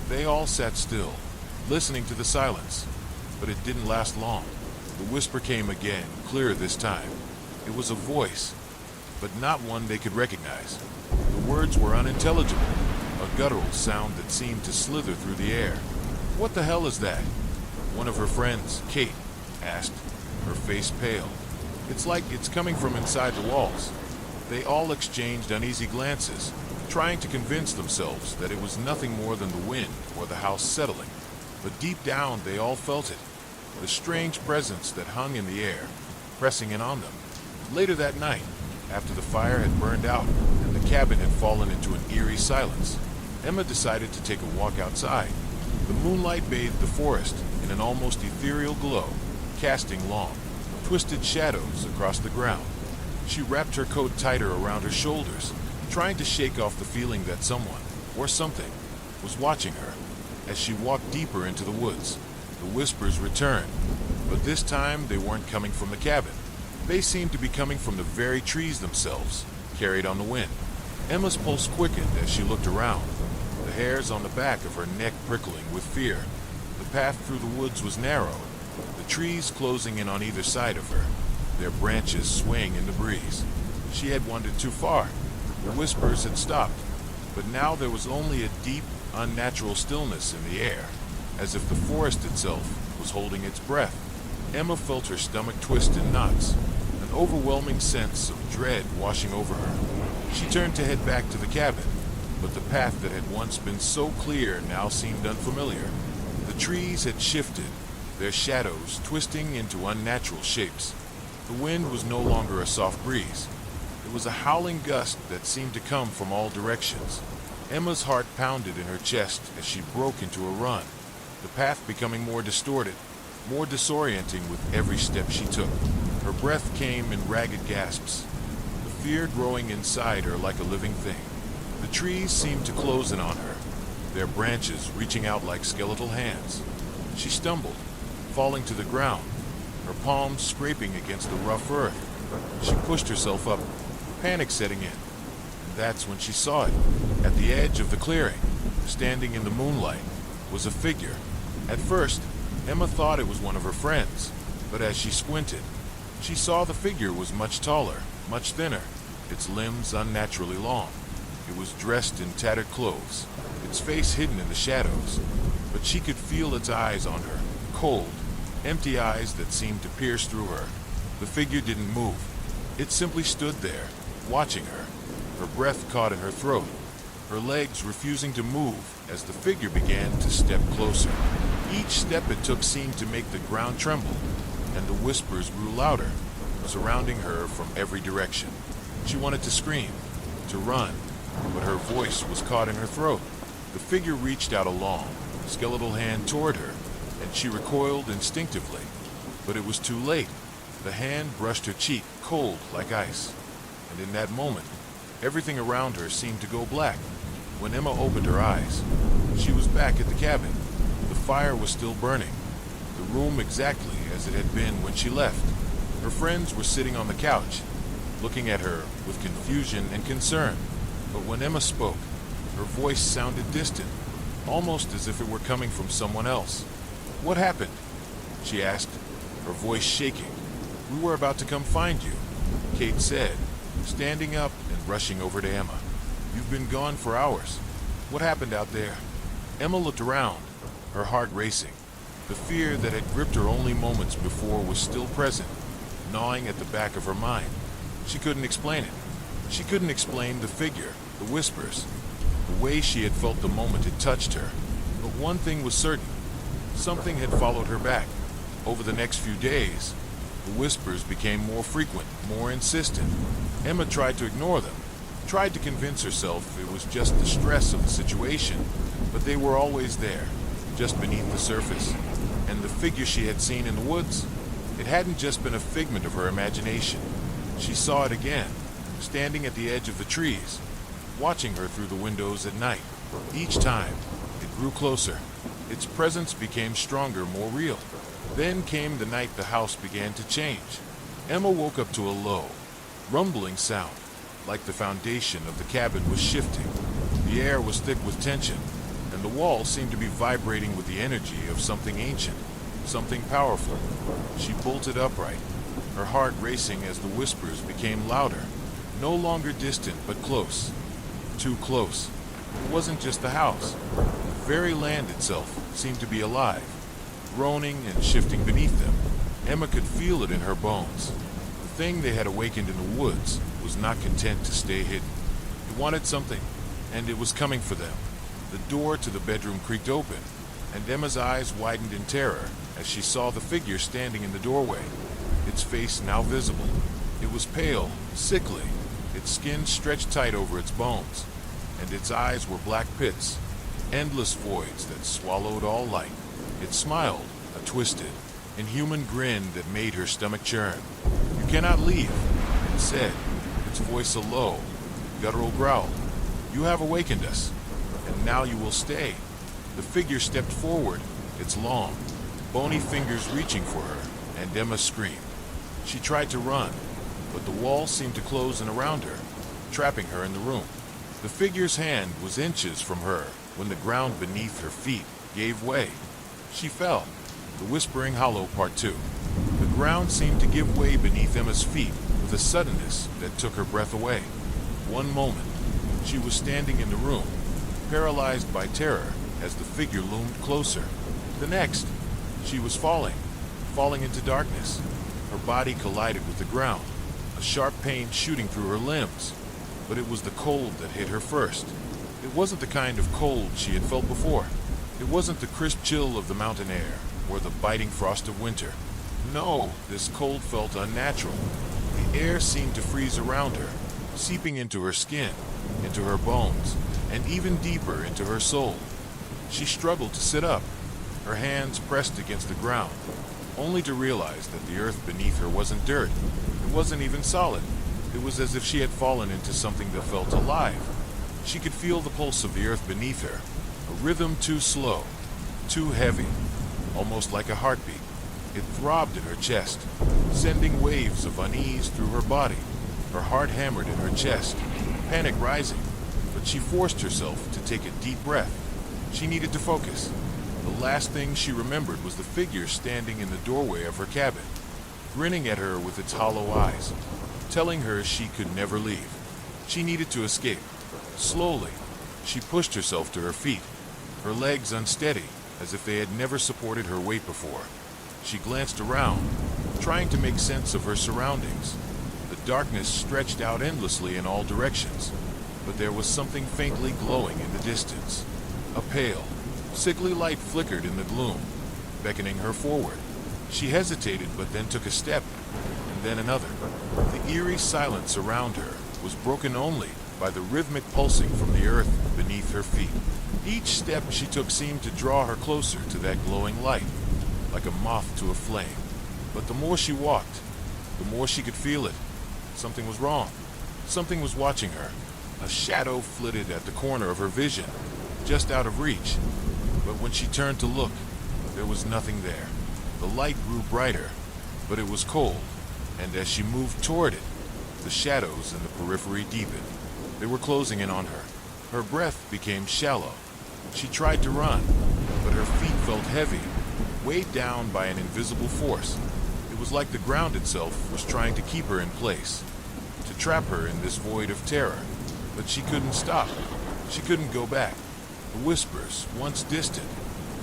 They all sat still, listening to the silence, but it didn't last long. The whisper came again, clearer this time. It was a voice, but not one they could recognize. The words were unintelligible, a guttural sound that seemed to slither through the air. "What the hell is that?" One of her friends, Kate, asked, her face pale. "It's like it's coming from inside the walls." They all exchanged uneasy glances, trying to convince themselves that it was nothing more than the wind or the house settling. But deep down they all felt it, the strange presence that hung in the air, pressing in on them. Later that night, after the fire had burned out and the cabin had fallen into an eerie silence, Emma decided to take a walk outside. The moonlight bathed the forest in an almost ethereal glow, casting long, twisted shadows across the ground. She wrapped her coat tighter around her shoulders, trying to shake off the feeling that someone, or something, was watching her. As she walked deeper into the woods, the whispers returned, but this time they weren't coming from the cabin. They seemed to be coming from the very trees themselves, carried on the wind. Emma's pulse quickened as she looked around, the hairs on the back of her neck prickling with fear. The path through the woods was narrow, the trees closing in on either side of her, their branches swaying in the breeze. She had wandered too far. The whispers had stopped, but now there was only a deep, unnatural stillness in the air, as if the forest itself was holding its breath. Emma felt her stomach twist in knots, an overwhelming sense of dread washing over her. She turned to head back to the cabin, but the path that had once been so clear now seemed unfamiliar. The trees had shifted, their shadows twisting into unnatural shapes. The wind was no longer a soft breeze. It was a howling gust that seemed to come from all directions. Emma's heart pounded in her chest as she broke into a run, the path becoming more distorted, more disorienting with every step she took. Her breath came in ragged gasps, the fear growing inside her like a living thing. The trees seemed to close in on her, their branches reaching out like skeletal hands. She stumbled, falling to the ground, her palms scraping against the rough earth. She pushed herself up, panic setting in. And that's when she saw it. At the edge of the clearing, standing in the moonlight, was a figure. At first, Emma thought it was one of her friends, but as she squinted, she saw the figure was much taller, much thinner, its limbs unnaturally long. It was dressed in tattered clothes, its face hidden in the shadows, but she could feel its eyes on her, cold, empty eyes that seemed to pierce through her. The figure didn't move. It simply stood there, watching her, her breath caught in her throat, her legs refusing to move as the figure began to step closer. Each step it took seemed to make the ground tremble, and the whispers grew louder, surrounding her from every direction. She wanted to scream, to run, but her voice was caught in her throat. The figure reached out a long, skeletal hand toward her, and she recoiled instinctively. But it was too late. The hand brushed her cheek, cold like ice. And in that moment, everything around her seemed to go black. When Emma opened her eyes, she was back at the cabin. The fire was still burning, the room exactly as it had been when she left. Her friends were sitting on the couch, looking at her with confusion and concern. But when Emma spoke, her voice sounded distant, almost as if it were coming from someone else. "What happened?" she asked, her voice shaking. "We were about to come find you," Kate said, standing up and rushing over to Emma. "You've been gone for hours. What happened out there?" Emma looked around, her heart racing. The fear that had gripped her only moments before was still present, gnawing at the back of her mind. She couldn't explain it. She couldn't explain the figure, the whispers, the way she had felt the moment it touched her. But one thing was certain. Something had followed her back. Over the next few days, the whispers became more frequent, more insistent. Emma tried to ignore them, tried to convince herself it was just the stress of the situation, but they were always there, just beneath the surface. And the figure she had seen in the woods, it hadn't just been a figment of her imagination. She saw it again, standing at the edge of the trees, watching her through the windows at night. Each time, it grew closer. Its presence became stronger, more real. Then came the night the house began to change. Emma woke up to a low, rumbling sound, like the foundation of the cabin was shifting. The air was thick with tension, and the walls seemed to be vibrating with the energy of something ancient, something powerful. She bolted upright, her heart racing as the whispers became louder, no longer distant but close. Too close. It wasn't just the house. The very land itself seemed to be alive, groaning and shifting beneath them. Emma could feel it in her bones. The thing they had awakened in the woods was not content to stay hidden. It wanted something, and it was coming for them. The door to the bedroom creaked open, and Emma's eyes widened in terror as she saw the figure standing in the doorway, its face now visible. It was pale, sickly, its skin stretched tight over its bones, and its eyes were black pits, endless voids that swallowed all light. It smiled, a twisted, inhuman grin that made her stomach churn. "You cannot leave," it said, its voice a low, guttural growl. "You have awakened us, and now you will stay." The figure stepped forward, its long, bony fingers reaching for her, and Emma screamed. She tried to run, but the walls seemed to close in around her, trapping her in the room. The figure's hand was inches from her when the ground beneath her feet gave way. She fell, the whispering hollow part two. The ground seemed to give way beneath Emma's feet with a suddenness that took her breath away. One moment, she was standing in the room, paralyzed by terror as the figure loomed closer. The next, she was falling into darkness. Her body collided with the ground, a sharp pain shooting through her limbs. But it was the cold that hit her first. It wasn't the kind of cold she had felt before. It wasn't the crisp chill of the mountain air or the biting frost of winter. No, this cold felt unnatural. The air seemed to freeze around her, seeping into her skin, into her bones, and even deeper into her soul. She struggled to sit up, her hands pressed against the ground, only to realize that the earth beneath her wasn't dirt. It wasn't even solid. It was as if she had fallen into something that felt alive. She could feel the pulse of the earth beneath her, A rhythm too slow, too heavy, almost like a heartbeat. It throbbed in her chest, sending waves of unease through her body. Her heart hammered in her chest, panic rising, but she forced herself to take a deep breath. She needed to focus. The last thing she remembered was the figure standing in the doorway of her cabin, grinning at her with its hollow eyes, telling her she could never leave. She needed to escape. Slowly, she pushed herself to her feet, her legs unsteady, as if they had never supported her weight before. She glanced around, trying to make sense of her surroundings. The darkness stretched out endlessly in all directions, but there was something faintly glowing in the distance. A pale, sickly light flickered in the gloom, beckoning her forward. She hesitated, but then took a step, and then another. The eerie silence around her was broken only by the rhythmic pulsing from the earth beneath her feet. Each step she took seemed to draw her closer to that glowing light, like a moth to a flame. But the more she walked, the more she could feel it. Something was wrong. Something was watching her. A shadow flitted at the corner of her vision, just out of reach. But when she turned to look, there was nothing there. The light grew brighter, but it was cold, and as she moved toward it, the shadows in the periphery deepened. They were closing in on her. Her breath became shallow. She tried to run, but her feet felt heavy, weighed down by an invisible force. It was like the ground itself was trying to keep her in place, to trap her in this void of terror. But she couldn't stop. She couldn't go back. The whispers, once distant,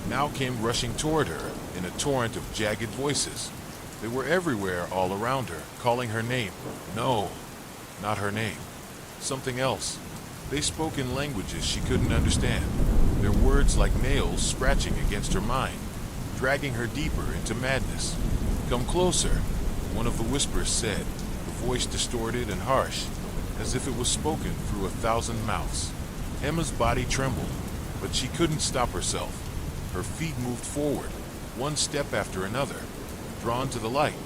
now came rushing toward her in a torrent of jagged voices. They were everywhere all around her, calling her name. No, not her name. Something else. They spoke in languages she couldn't understand, their words like nails scratching against her mind, dragging her deeper into madness. "Come closer," one of the whispers said, the voice distorted and harsh, as if it was spoken through 1,000 mouths. Emma's body trembled, but she couldn't stop herself. Her feet moved forward, one step after another, drawn to the light.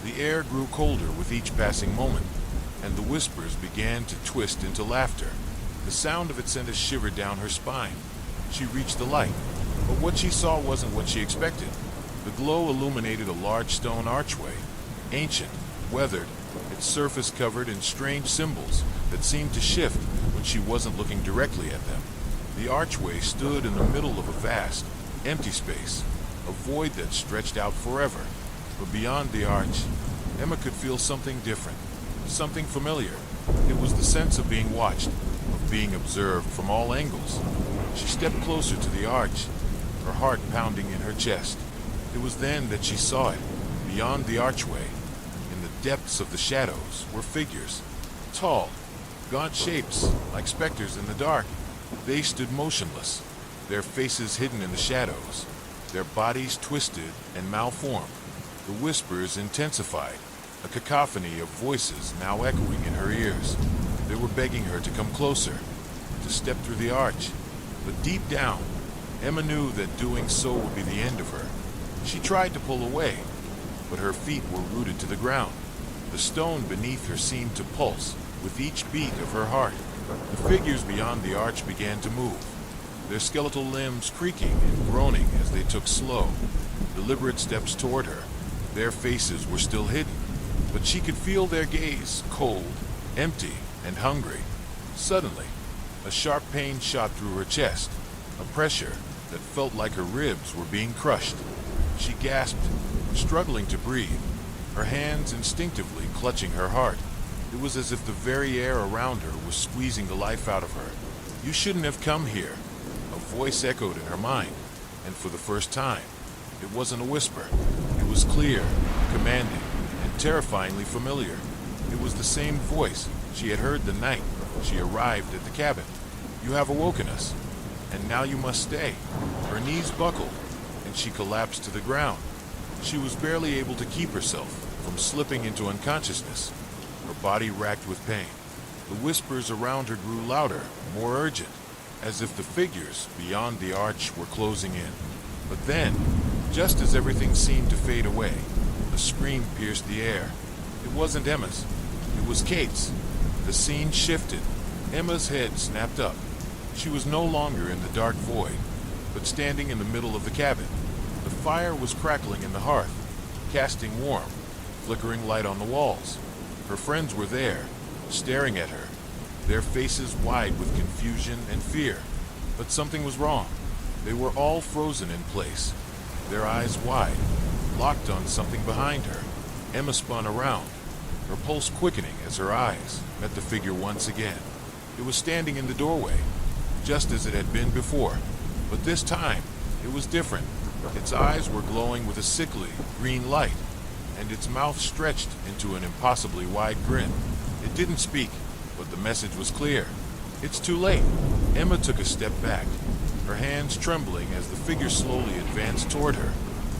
The air grew colder with each passing moment, and the whispers began to twist into laughter. The sound of it sent a shiver down her spine. She reached the light, but what she saw wasn't what she expected. The glow illuminated a large stone archway, ancient, weathered, its surface covered in strange symbols that seemed to shift when she wasn't looking directly at them. The archway stood in the middle of a vast, empty space, a void that stretched out forever. But beyond the arch, Emma could feel something different, something familiar. It was the sense of being watched, of being observed from all angles. She stepped closer to the arch, her heart pounding in her chest. It was then that she saw it. Beyond the archway, in the depths of the shadows, were figures, tall, gaunt shapes, like specters in the dark. They stood motionless, their faces hidden in the shadows, their bodies twisted and malformed. The whispers intensified, a cacophony of voices now echoing in her ears. They were begging her to come closer, to step through the arch. But deep down, Emma knew that doing so would be the end of her. She tried to pull away, but her feet were rooted to the ground. The stone beneath her seemed to pulse with each beat of her heart. The figures beyond the arch began to move, their skeletal limbs creaking and groaning as they took slow, deliberate steps toward her. Their faces were still hidden, but she could feel their gaze, cold, empty, and hungry. Suddenly, a sharp pain shot through her chest, a pressure that felt like her ribs were being crushed. She gasped, struggling to breathe, her hands instinctively clutching her heart. It was as if the very air around her was squeezing the life out of her. "You shouldn't have come here," a voice echoed in her mind, and for the first time, it wasn't a whisper. It was clear, commanding, and terrifyingly familiar. It was the same voice she had heard the night she arrived at the cabin. "You have awoken us, and now you must stay." Her knees buckled, and she collapsed to the ground. She was barely able to keep herself from slipping into unconsciousness, her body racked with pain. The whispers around her grew louder, more urgent, as if the figures beyond the arch were closing in. But then, just as everything seemed to fade away, a scream pierced the air. It wasn't Emma's. It was Kate's. The scene shifted. Emma's head snapped up, She was no longer in the dark void, but standing in the middle of the cabin. The fire was crackling in the hearth, casting warm, flickering light on the walls. Her friends were there, staring at her, their faces wide with confusion and fear. But something was wrong. They were all frozen in place, their eyes wide, locked on something behind her. Emma spun around, her pulse quickening as her eyes met the figure once again. It was standing in the doorway, just as it had been before, but this time it was different. Its eyes were glowing with a sickly green light, and its mouth stretched into an impossibly wide grin. It didn't speak, but the message was clear. It's too late. Emma took a step back, her hands trembling as the figure slowly advanced toward her,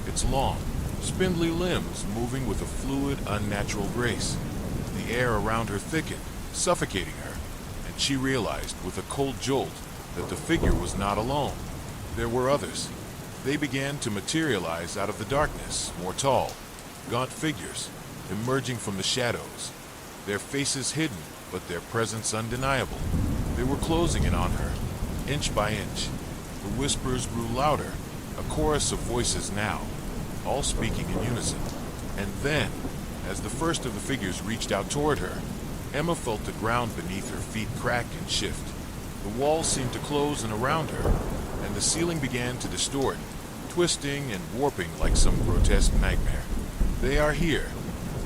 its long, spindly limbs moving with a fluid, unnatural grace. The air around her thickened, suffocating her, and she realized with a cold jolt that the figure was not alone. There were others. They began to materialize out of the darkness, more tall, gaunt figures, emerging from the shadows, their faces hidden, but their presence undeniable. They were closing in on her, inch by inch. The whispers grew louder, a chorus of voices now, all speaking in unison. And then, as the first of the figures reached out toward her, Emma felt the ground beneath her feet crack and shift. The walls seemed to close in around her, and the ceiling began to distort, twisting and warping like some grotesque nightmare. They are here,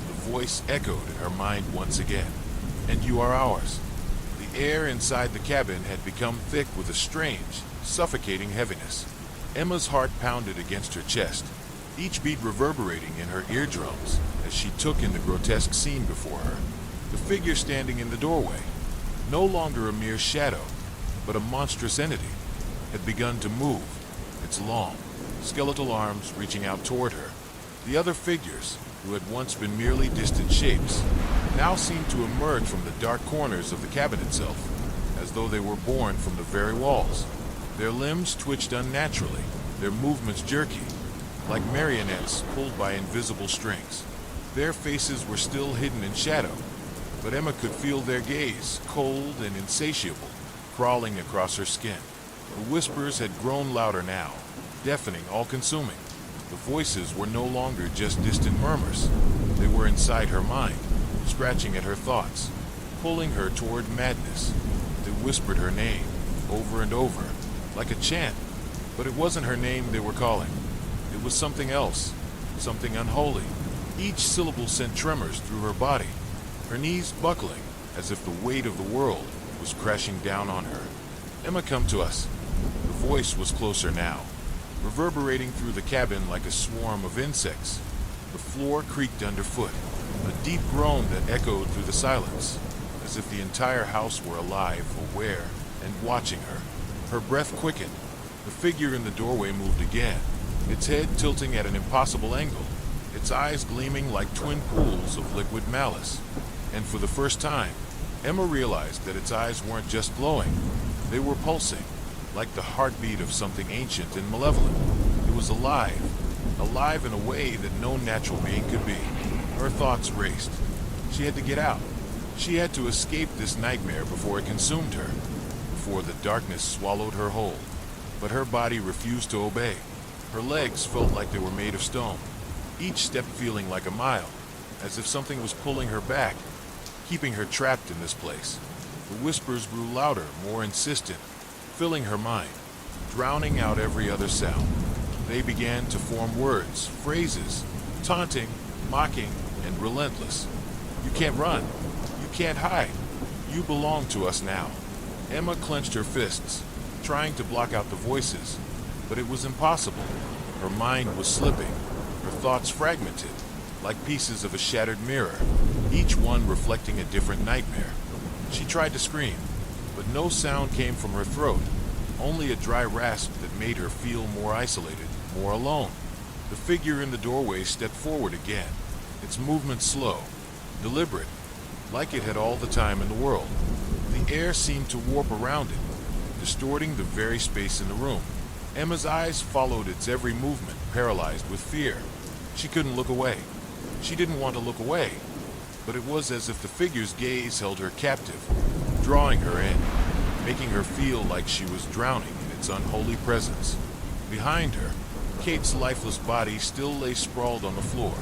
the voice echoed in her mind once again. And you are ours. The air inside the cabin had become thick with a strange, suffocating heaviness. Emma's heart pounded against her chest, each beat reverberating in her eardrums as she took in the grotesque scene before her. The figure standing in the doorway, no longer a mere shadow, but a monstrous entity, had begun to move, its long, skeletal arms reaching out toward her. The other figures, who had once been merely distant shapes, now seemed to emerge from the dark corners of the cabin itself, as though they were born from the very walls. Their limbs twitched unnaturally, their movements jerky, like marionettes pulled by invisible strings. Their faces were still hidden in shadow, but Emma could feel their gaze, cold and insatiable, crawling across her skin. The whispers had grown louder now, deafening, all-consuming. The voices were no longer just distant murmurs. They were inside her mind, scratching at her thoughts, pulling her toward madness. They whispered her name, over and over, like a chant. But it wasn't her name they were calling. It was something else, something unholy. Each syllable sent tremors through her body, her knees buckling as if the weight of the world was crashing down on her. Emma, come to us. The voice was closer now, reverberating through the cabin like a swarm of insects. The floor creaked underfoot, a deep groan that echoed through the silence, as if the entire house were alive, aware, and watching her. Her breath quickened. The figure in the doorway moved again, its head tilting at an impossible angle, its eyes gleaming like twin pools of liquid malice. And for the first time, Emma realized that its eyes weren't just glowing. They were pulsing, like the heartbeat of something ancient and malevolent. It was alive, alive in a way that no natural being could be. Her thoughts raced. She had to get out. She had to escape this nightmare before it consumed her, before the darkness swallowed her whole. But her body refused to obey. Her legs felt like they were made of stone, each step feeling like a mile, as if something was pulling her back, keeping her trapped in this place. The whispers grew louder, more insistent, filling her mind, drowning out every other sound. They began to form words, phrases, taunting, mocking, and relentless. You can't run. You can't hide. You belong to us now. Emma clenched her fists, trying to block out the voices, but it was impossible. Her mind was slipping, her thoughts fragmented, like pieces of a shattered mirror, each one reflecting a different nightmare. She tried to scream, but no sound came from her throat, only a dry rasp that made her feel more isolated, more alone. The figure in the doorway stepped forward again, its movement slow, deliberate, like it had all the time in the world. The air seemed to warp around it, distorting the very space in the room. Emma's eyes followed its every movement, paralyzed with fear. She couldn't look away. She didn't want to look away, but it was as if the figure's gaze held her captive, drawing her in. making her feel like she was drowning in its unholy presence. Behind her, Kate's lifeless body still lay sprawled on the floor,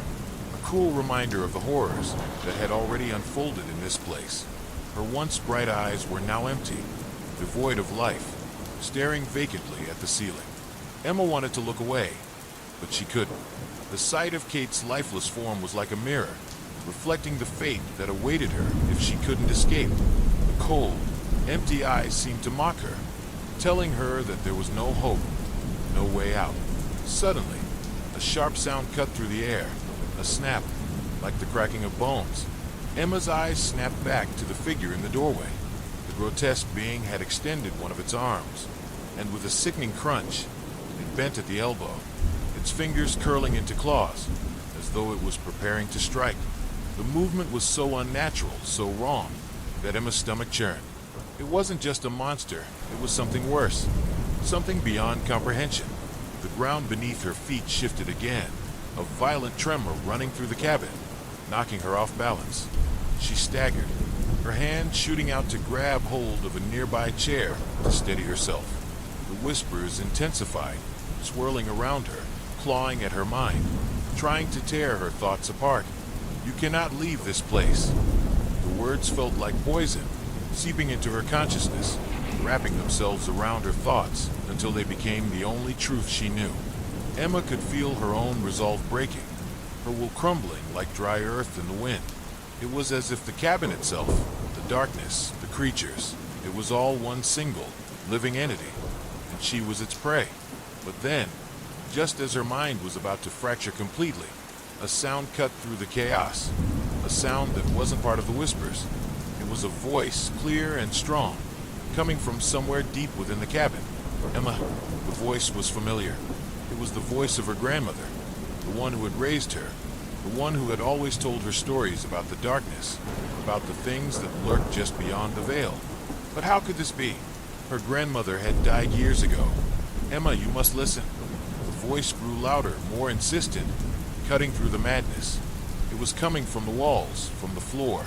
a cruel reminder of the horrors that had already unfolded in this place. Her once bright eyes were now empty, devoid of life, staring vacantly at the ceiling. Emma wanted to look away, but she couldn't. The sight of Kate's lifeless form was like a mirror, reflecting the fate that awaited her if she couldn't escape. The cold, empty eyes seemed to mock her, telling her that there was no hope, no way out. Suddenly, a sharp sound cut through the air, a snap, like the cracking of bones. Emma's eyes snapped back to the figure in the doorway. The grotesque being had extended one of its arms, and with a sickening crunch, it bent at the elbow, its fingers curling into claws, as though it was preparing to strike. The movement was so unnatural, so wrong, that Emma's stomach churned. It wasn't just a monster, it was something worse, something beyond comprehension. The ground beneath her feet shifted again, a violent tremor running through the cabin, knocking her off balance. She staggered, her hand shooting out to grab hold of a nearby chair to steady herself. The whispers intensified, swirling around her, clawing at her mind, trying to tear her thoughts apart. "You cannot leave this place." The words felt like poison, seeping into her consciousness, wrapping themselves around her thoughts until they became the only truth she knew. Emma could feel her own resolve breaking, her will crumbling like dry earth in the wind. It was as if the cabin itself, the darkness, the creatures, it was all one single, living entity, and she was its prey. But then, just as her mind was about to fracture completely, a sound cut through the chaos, a sound that wasn't part of the whispers. It was a voice, clear and strong, coming from somewhere deep within the cabin. Emma, the voice was familiar. It was the voice of her grandmother, the one who had raised her, the one who had always told her stories about the darkness, about the things that lurked just beyond the veil. But how could this be? Her grandmother had died years ago. "Emma, you must listen." The voice grew louder, more insistent, cutting through the madness. It was coming from the walls, from the floor,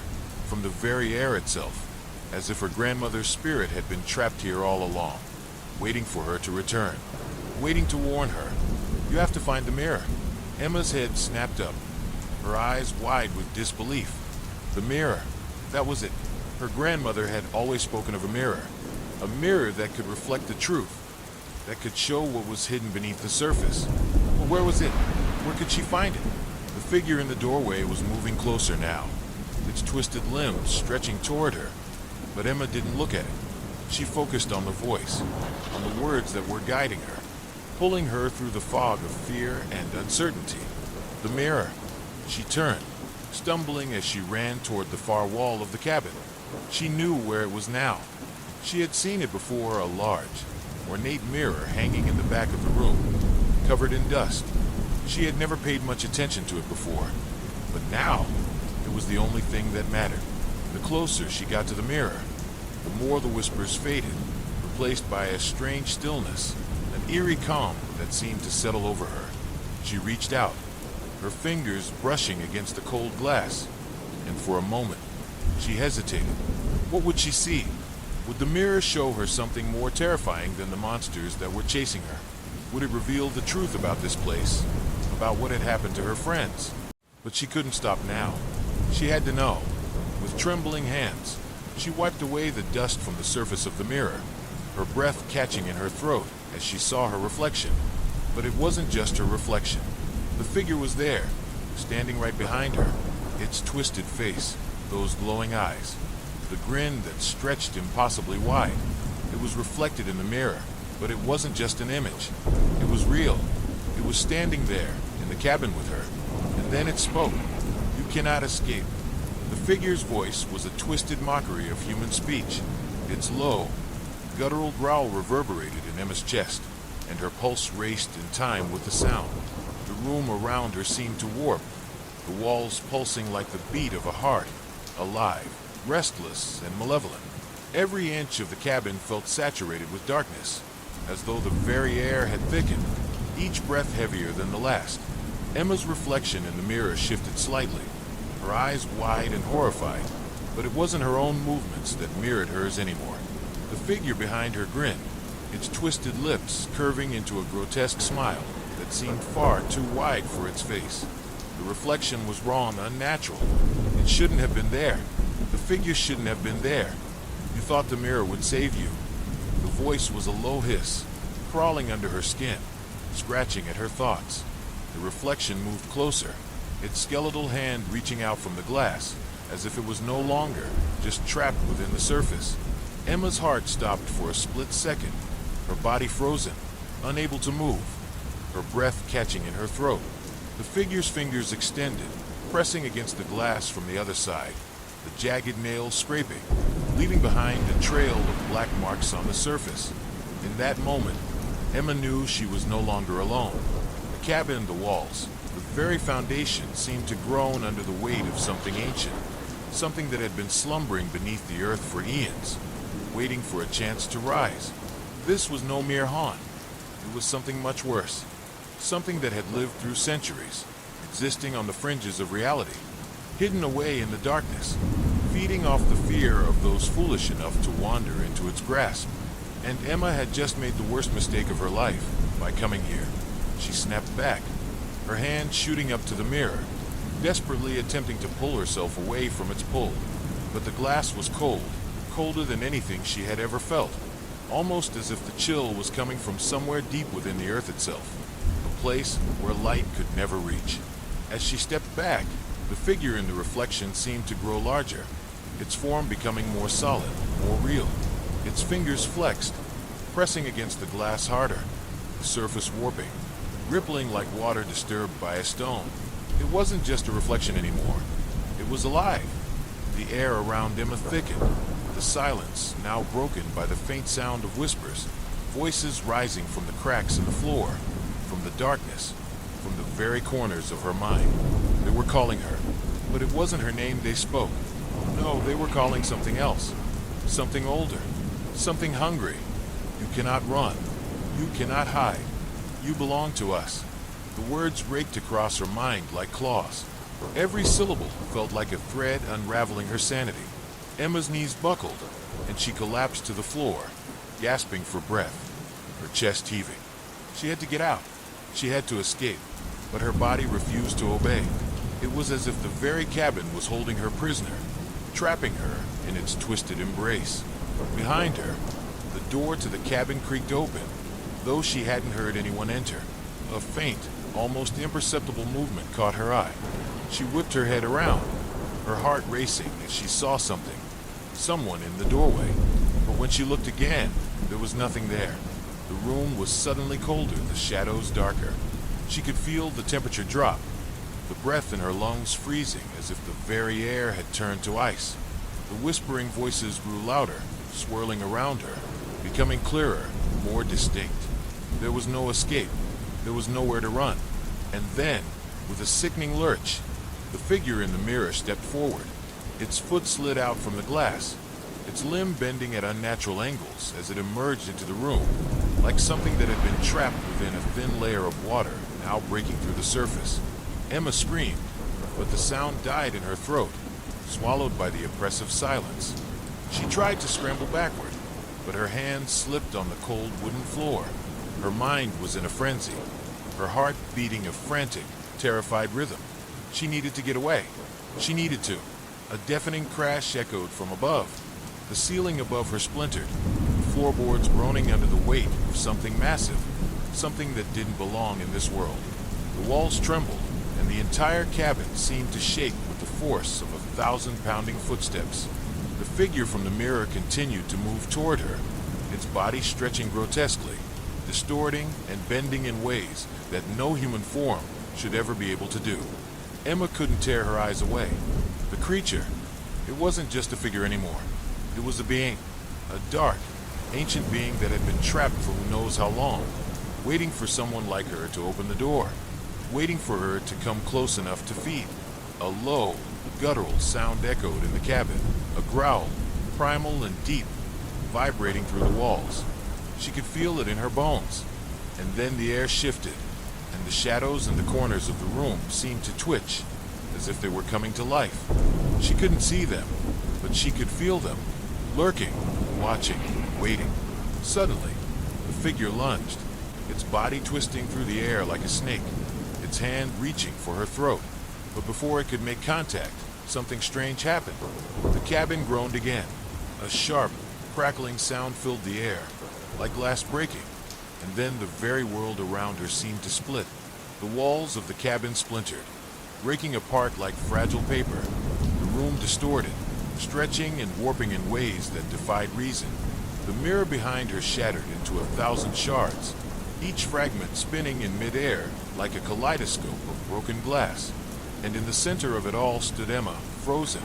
from the very air itself, as if her grandmother's spirit had been trapped here all along, waiting for her to return, waiting to warn her. "You have to find the mirror." Emma's head snapped up, her eyes wide with disbelief. The mirror, that was it. Her grandmother had always spoken of a mirror that could reflect the truth, that could show what was hidden beneath the surface. But where was it? Where could she find it? The figure in the doorway was moving closer now, its twisted limbs stretching toward her. But Emma didn't look at it. She focused on the voice, on the words that were guiding her, pulling her through the fog of fear and uncertainty. The mirror. She turned, stumbling as she ran toward the far wall of the cabin. She knew where it was now. She had seen it before, a large, ornate mirror hanging in the back of the room, covered in dust. She had never paid much attention to it before, but now it was the only thing that mattered. The closer she got to the mirror, the more the whispers faded, replaced by a strange stillness, an eerie calm that seemed to settle over her. She reached out, her fingers brushing against the cold glass, and for a moment, she hesitated. What would she see? Would the mirror show her something more terrifying than the monsters that were chasing her? Would it reveal the truth about this place, about what had happened to her friends? But she couldn't stop now. She had to know. With trembling hands, she wiped away the dust from the surface of the mirror, her breath catching in her throat as she saw her reflection. But it wasn't just her reflection. The figure was there, standing right behind her, its twisted face, those glowing eyes, the grin that stretched impossibly wide. It was reflected in the mirror, but it wasn't just an image. It was real. It was standing there, in the cabin with her, and then it spoke. "You cannot escape." The figure's voice was a twisted mockery of human speech. Its low, guttural growl reverberated in Emma's chest, and her pulse raced in time with the sound. The room around her seemed to warp, the walls pulsing like the beat of a heart, alive, restless, and malevolent. Every inch of the cabin felt saturated with darkness, as though the very air had thickened, each breath heavier than the last. Emma's reflection in the mirror shifted slightly, her eyes wide and horrified, but it wasn't her own movements that mirrored hers anymore. The figure behind her grinned, its twisted lips curving into a grotesque smile that seemed far too wide for its face. The reflection was raw and unnatural. It shouldn't have been there. The figure shouldn't have been there. You thought the mirror would save you. The voice was a low hiss, crawling under her skin, scratching at her thoughts. The reflection moved closer, its skeletal hand reaching out from the glass, as if it was no longer just trapped within the surface. Emma's heart stopped for a split second, her body frozen, unable to move, her breath catching in her throat. The figure's fingers extended, pressing against the glass from the other side, the jagged nails scraping, leaving behind a trail of black marks on the surface. In that moment, Emma knew she was no longer alone. The cabin, the walls, the very foundation seemed to groan under the weight of something ancient, something that had been slumbering beneath the earth for eons, waiting for a chance to rise. This was no mere haunt. It was something much worse, something that had lived through centuries, existing on the fringes of reality, hidden away in the darkness, feeding off the fear of those foolish enough to wander into its grasp. And Emma had just made the worst mistake of her life by coming here. She snapped back, her hand shooting up to the mirror, desperately attempting to pull herself away from its pull. But the glass was cold, colder than anything she had ever felt, almost as if the chill was coming from somewhere deep within the earth itself, a place where light could never reach. As she stepped back, the figure in the reflection seemed to grow larger, its form becoming more solid, more real. Its fingers flexed, pressing against the glass harder, the surface warping, rippling like water disturbed by a stone. It wasn't just a reflection anymore. It was alive. The air around Emma thickened, the silence now broken by the faint sound of whispers, voices rising from the cracks in the floor, from the darkness, from the very corners of her mind. They were calling her, but it wasn't her name they spoke. No, they were calling something else, something older, something hungry. You cannot run. You cannot hide. You belong to us. The words raked across her mind like claws. Every syllable felt like a thread unraveling her sanity. Emma's knees buckled, and she collapsed to the floor, gasping for breath, her chest heaving. She had to get out. She had to escape, but her body refused to obey. It was as if the very cabin was holding her prisoner, trapping her in its twisted embrace. Behind her, the door to the cabin creaked open, though she hadn't heard anyone enter. A faint, almost imperceptible movement caught her eye. She whipped her head around, her heart racing as she saw something, someone in the doorway. But when she looked again, there was nothing there. The room was suddenly colder, the shadows darker. She could feel the temperature drop, the breath in her lungs freezing as if the very air had turned to ice. The whispering voices grew louder, swirling around her, becoming clearer, more distinct. There was no escape. There was nowhere to run. And then, with a sickening lurch, the figure in the mirror stepped forward. Its foot slid out from the glass, its limb bending at unnatural angles as it emerged into the room, like something that had been trapped within a thin layer of water, now breaking through the surface. Emma screamed, but the sound died in her throat, swallowed by the oppressive silence. She tried to scramble backward, but her hands slipped on the cold wooden floor. Her mind was in a frenzy, her heart beating a frantic, terrified rhythm. She needed to get away. She needed to. A deafening crash echoed from above. The ceiling above her splintered, the floorboards groaning under the weight of something massive, something that didn't belong in this world. The walls trembled, and the entire cabin seemed to shake with the force of 1,000-pounding footsteps. The figure from the mirror continued to move toward her, its body stretching grotesquely, distorting and bending in ways that no human form should ever be able to do. Emma couldn't tear her eyes away. The creature, it wasn't just a figure anymore. It was a being, a dark, ancient being that had been trapped for who knows how long, waiting for someone like her to open the door, waiting for her to come close enough to feed. A low, guttural sound echoed in the cabin, a growl, primal and deep, vibrating through the walls. She could feel it in her bones. And then the air shifted, and the shadows in the corners of the room seemed to twitch, as if they were coming to life. She couldn't see them, but she could feel them, lurking, watching. waiting. Suddenly, the figure lunged, its body twisting through the air like a snake, its hand reaching for her throat. But before it could make contact, something strange happened. The cabin groaned again. A sharp, crackling sound filled the air, like glass breaking, and then the very world around her seemed to split. The walls of the cabin splintered, breaking apart like fragile paper. The room distorted, stretching and warping in ways that defied reason. The mirror behind her shattered into 1,000 shards, each fragment spinning in midair like a kaleidoscope of broken glass. And in the center of it all stood Emma, frozen,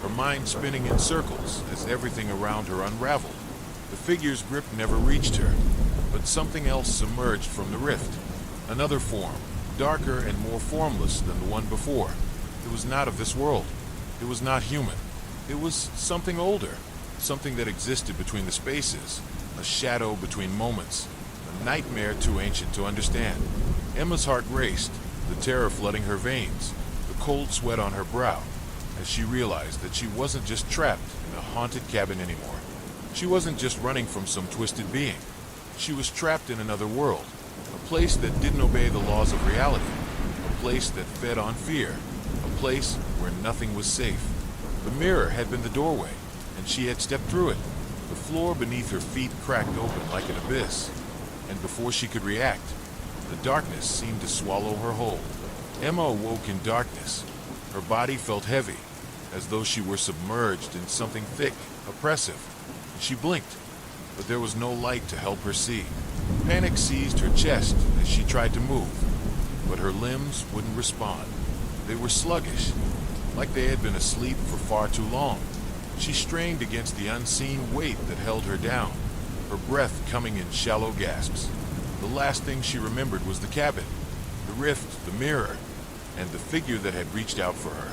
her mind spinning in circles as everything around her unraveled. The figure's grip never reached her, but something else emerged from the rift. Another form, darker and more formless than the one before. It was not of this world. It was not human. It was something older, something that existed between the spaces, a shadow between moments, a nightmare too ancient to understand. Emma's heart raced, the terror flooding her veins, the cold sweat on her brow, as she realized that she wasn't just trapped in a haunted cabin anymore. She wasn't just running from some twisted being. She was trapped in another world, a place that didn't obey the laws of reality, a place that fed on fear, a place where nothing was safe. The mirror had been the doorway, and she had stepped through it. The floor beneath her feet cracked open like an abyss, and before she could react, the darkness seemed to swallow her whole. Emma awoke in darkness. Her body felt heavy, as though she were submerged in something thick, oppressive. She blinked, but there was no light to help her see. Panic seized her chest as she tried to move, but her limbs wouldn't respond. They were sluggish, like they had been asleep for far too long. She strained against the unseen weight that held her down, her breath coming in shallow gasps. The last thing she remembered was the cabin, the rift, the mirror, and the figure that had reached out for her.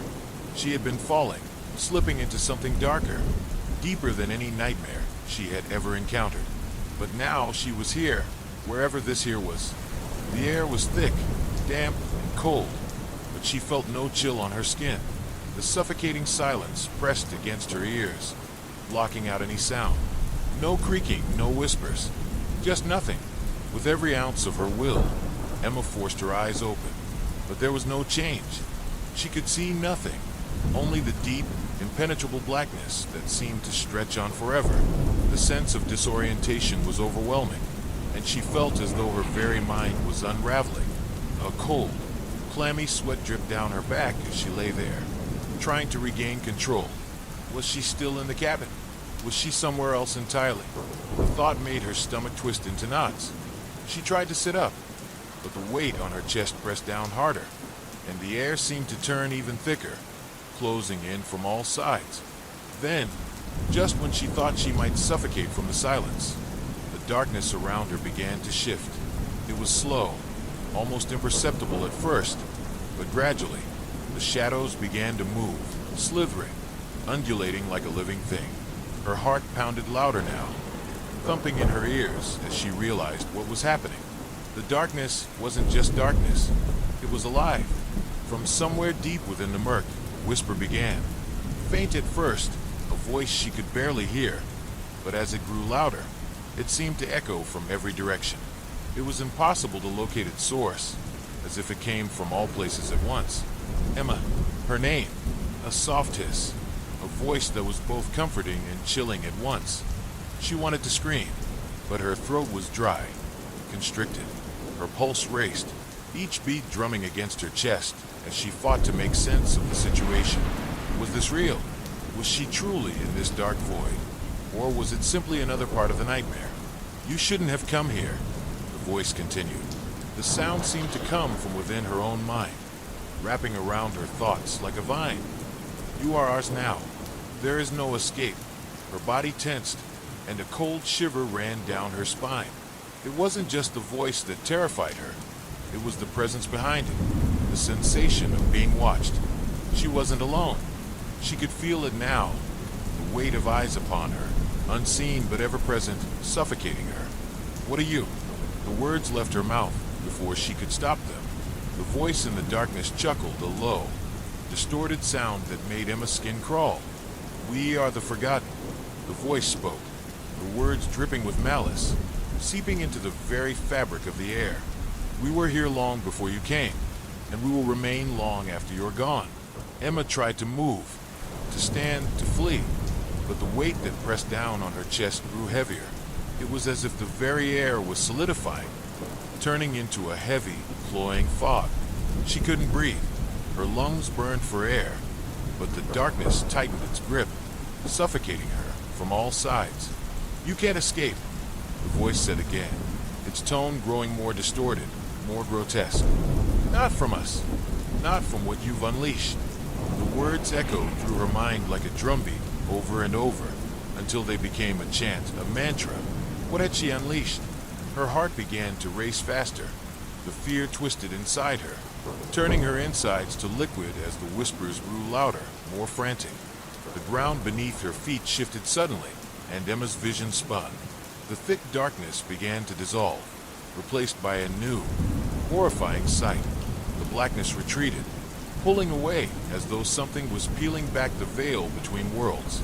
She had been falling, slipping into something darker, deeper than any nightmare she had ever encountered. But now she was here, wherever this here was. The air was thick, damp, and cold, but she felt no chill on her skin. The suffocating silence pressed against her ears, blocking out any sound. No creaking, no whispers, just nothing. With every ounce of her will, Emma forced her eyes open, but there was no change. She could see nothing, only the deep, impenetrable blackness that seemed to stretch on forever. The sense of disorientation was overwhelming, and she felt as though her very mind was unraveling. A cold, clammy sweat dripped down her back as she lay there, trying to regain control. Was she still in the cabin? Was she somewhere else entirely? The thought made her stomach twist into knots. She tried to sit up, but the weight on her chest pressed down harder, and the air seemed to turn even thicker, closing in from all sides. Then, just when she thought she might suffocate from the silence, the darkness around her began to shift. It was slow, almost imperceptible at first, but gradually, the shadows began to move, slithering, undulating like a living thing. Her heart pounded louder now, thumping in her ears as she realized what was happening. The darkness wasn't just darkness, it was alive. From somewhere deep within the murk, a whisper began. Faint at first, a voice she could barely hear, but as it grew louder, it seemed to echo from every direction. It was impossible to locate its source, as if it came from all places at once. Emma, her name, a soft hiss, a voice that was both comforting and chilling at once. She wanted to scream, but her throat was dry, constricted. Her pulse raced, each beat drumming against her chest as she fought to make sense of the situation. Was this real? Was she truly in this dark void? Or was it simply another part of the nightmare? You shouldn't have come here, the voice continued. The sound seemed to come from within her own mind, wrapping around her thoughts like a vine. You are ours now. There is no escape. Her body tensed, and a cold shiver ran down her spine. It wasn't just the voice that terrified her. It was the presence behind it, the sensation of being watched. She wasn't alone. She could feel it now, the weight of eyes upon her, unseen but ever-present, suffocating her. What are you? The words left her mouth before she could stop them. The voice in the darkness chuckled a low, distorted sound that made Emma's skin crawl. We are the forgotten. The voice spoke, the words dripping with malice, seeping into the very fabric of the air. We were here long before you came, and we will remain long after you're gone. Emma tried to move, to stand, to flee, but the weight that pressed down on her chest grew heavier. It was as if the very air was solidifying, turning into a heavy, cloying fog. She couldn't breathe. Her lungs burned for air, but the darkness tightened its grip, suffocating her from all sides. "You can't escape," the voice said again, its tone growing more distorted, more grotesque. "Not from us. Not from what you've unleashed." The words echoed through her mind like a drumbeat, over and over, until they became a chant, a mantra. What had she unleashed? Her heart began to race faster. The fear twisted inside her, turning her insides to liquid as the whispers grew louder, more frantic. The ground beneath her feet shifted suddenly, and Emma's vision spun. The thick darkness began to dissolve, replaced by a new, horrifying sight. The blackness retreated, pulling away as though something was peeling back the veil between worlds.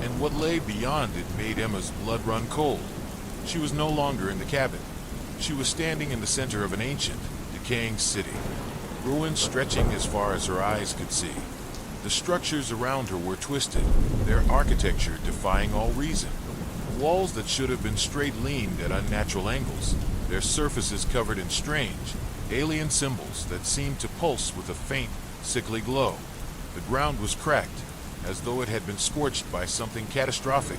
And what lay beyond it made Emma's blood run cold. She was no longer in the cabin. She was standing in the center of an ancient, decaying city, ruins stretching as far as her eyes could see. The structures around her were twisted, their architecture defying all reason. Walls that should have been straight leaned at unnatural angles, their surfaces covered in strange, alien symbols that seemed to pulse with a faint, sickly glow. The ground was cracked, as though it had been scorched by something catastrophic,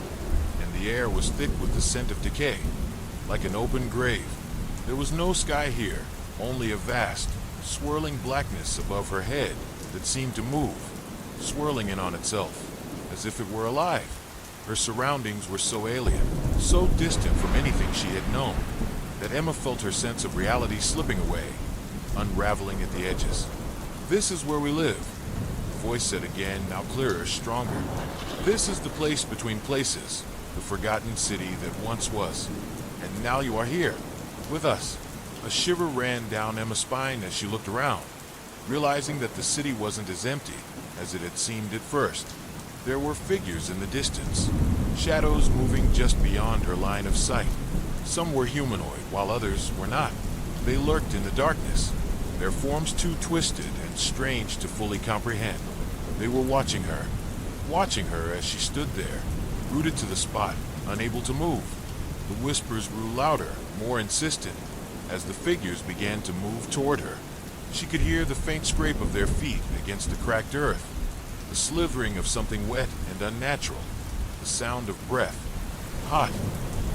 and the air was thick with the scent of decay, like an open grave. There was no sky here, only a vast, swirling blackness above her head that seemed to move, swirling in on itself, as if it were alive. Her surroundings were so alien, so distant from anything she had known, that Emma felt her sense of reality slipping away, unraveling at the edges. "This is where we live," the voice said again, now clearer, stronger. "This is the place between places, the forgotten city that once was. And now you are here, with us." A shiver ran down Emma's spine as she looked around, realizing that the city wasn't as empty as it had seemed at first. There were figures in the distance, shadows moving just beyond her line of sight. Some were humanoid, while others were not. They lurked in the darkness, their forms too twisted and strange to fully comprehend. They were watching her as she stood there, rooted to the spot, unable to move. The whispers grew louder, more insistent, as the figures began to move toward her. She could hear the faint scrape of their feet against the cracked earth, the slithering of something wet and unnatural, the sound of breath, hot,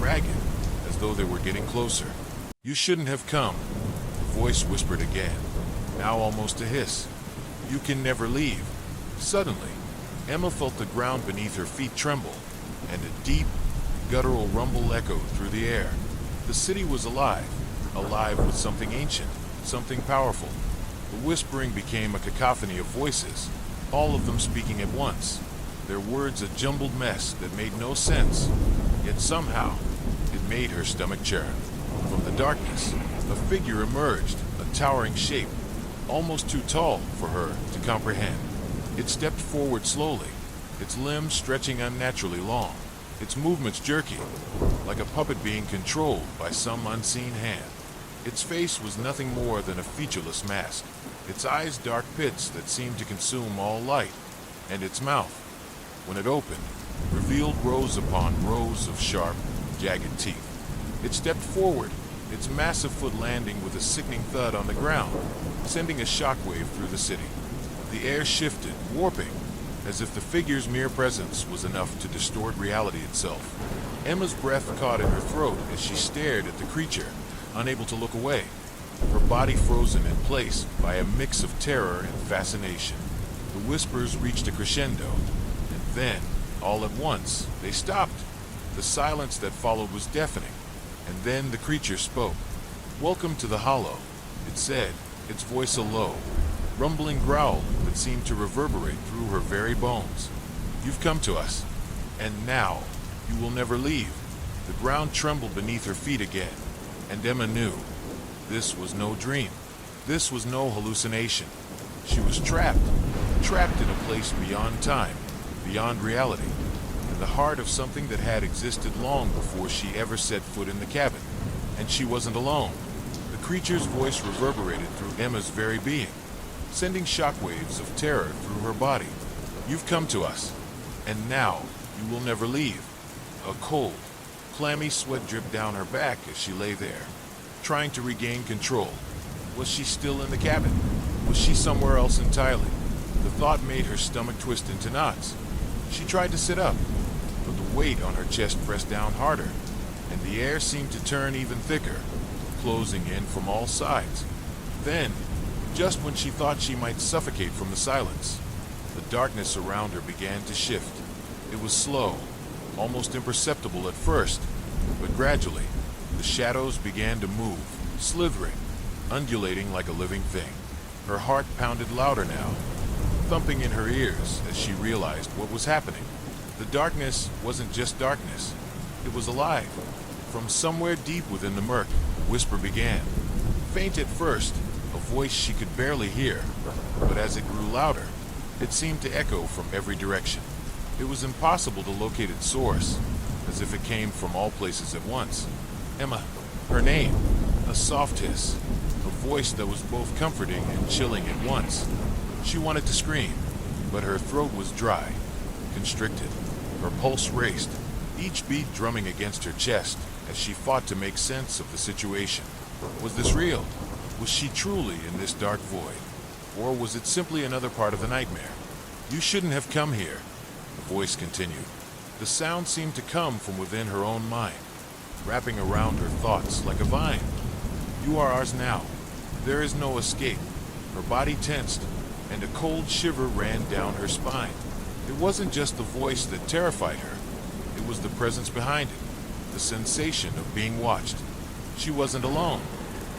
ragged, as though they were getting closer. "You shouldn't have come," the voice whispered again, now almost a hiss. "You can never leave." Suddenly, Emma felt the ground beneath her feet tremble, and a deep, guttural rumble echoed through the air. The city was alive with something ancient, something powerful. The whispering became a cacophony of voices, all of them speaking at once, their words a jumbled mess that made no sense, yet somehow it made her stomach churn. From the darkness, a figure emerged, a towering shape, almost too tall for her to comprehend. It stepped forward slowly, its limbs stretching unnaturally long, its movements jerky, like a puppet being controlled by some unseen hand. Its face was nothing more than a featureless mask, its eyes dark pits that seemed to consume all light, and its mouth, when it opened, revealed rows upon rows of sharp, jagged teeth. It stepped forward, its massive foot landing with a sickening thud on the ground, sending a shockwave through the city. The air shifted, warping, as if the figure's mere presence was enough to distort reality itself. Emma's breath caught in her throat as she stared at the creature, unable to look away, her body frozen in place by a mix of terror and fascination. The whispers reached a crescendo, and then, all at once, they stopped. The silence that followed was deafening, and then the creature spoke. "Welcome to the Hollow," it said, its voice a low, rumbling growl that seemed to reverberate through her very bones. "You've come to us, and now you will never leave." The ground trembled beneath her feet again, and Emma knew this was no dream. This was no hallucination. She was trapped in a place beyond time, beyond reality. And the heart of something that had existed long before she ever set foot in the cabin. And she wasn't alone. The creature's voice reverberated through Emma's very being, sending shockwaves of terror through her body. "You've come to us, and now you will never leave." A cold, clammy sweat dripped down her back as she lay there, trying to regain control. Was she still in the cabin? Was she somewhere else entirely? The thought made her stomach twist into knots. She tried to sit up, but the weight on her chest pressed down harder, and the air seemed to turn even thicker, closing in from all sides. Then, just when she thought she might suffocate from the silence, the darkness around her began to shift. It was slow, almost imperceptible at first, but gradually, the shadows began to move, slithering, undulating like a living thing. Her heart pounded louder now, thumping in her ears as she realized what was happening. The darkness wasn't just darkness. It was alive. From somewhere deep within the murk, a whisper began. Faint at first, a voice she could barely hear, but as it grew louder, it seemed to echo from every direction. It was impossible to locate its source, as if it came from all places at once. Emma, her name, a soft hiss, a voice that was both comforting and chilling at once. She wanted to scream, but her throat was dry, constricted. Her pulse raced, each beat drumming against her chest as she fought to make sense of the situation. Was this real? Was she truly in this dark void? Or was it simply another part of the nightmare? "You shouldn't have come here," the voice continued. The sound seemed to come from within her own mind, wrapping around her thoughts like a vine. "You are ours now. There is no escape." Her body tensed, and a cold shiver ran down her spine. It wasn't just the voice that terrified her. It was the presence behind it, the sensation of being watched. She wasn't alone.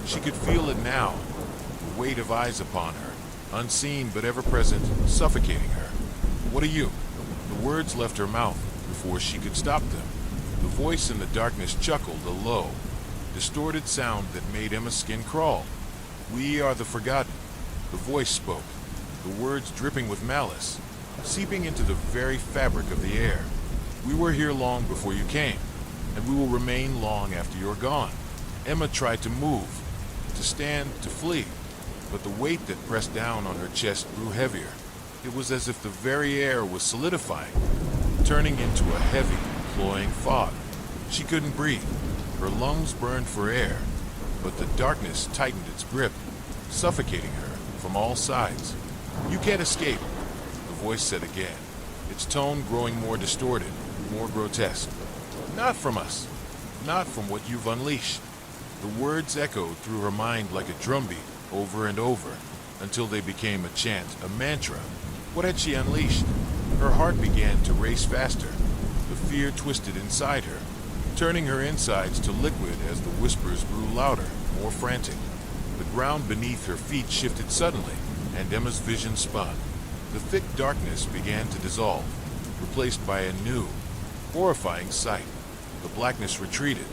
She could feel it now, the weight of eyes upon her, unseen but ever-present, suffocating her. "What are you?" The words left her mouth before she could stop them. The voice in the darkness chuckled, a low, distorted sound that made Emma's skin crawl. "We are the Forgotten," the voice spoke, the words dripping with malice, seeping into the very fabric of the air. "We were here long before you came, and we will remain long after you're gone." Emma tried to move, to stand, to flee, but the weight that pressed down on her chest grew heavier. It was as if the very air was solidifying, turning into a heavy, cloying fog. She couldn't breathe. Her lungs burned for air, but the darkness tightened its grip, suffocating her from all sides. "You can't escape," the voice said again, its tone growing more distorted, more grotesque. "Not from us. Not from what you've unleashed." The words echoed through her mind like a drumbeat, over and over, until they became a chant, a mantra. What had she unleashed? Her heart began to race faster. The fear twisted inside her, turning her insides to liquid as the whispers grew louder, more frantic. The ground beneath her feet shifted suddenly, and Emma's vision spun. The thick darkness began to dissolve, replaced by a new, horrifying sight. The blackness retreated,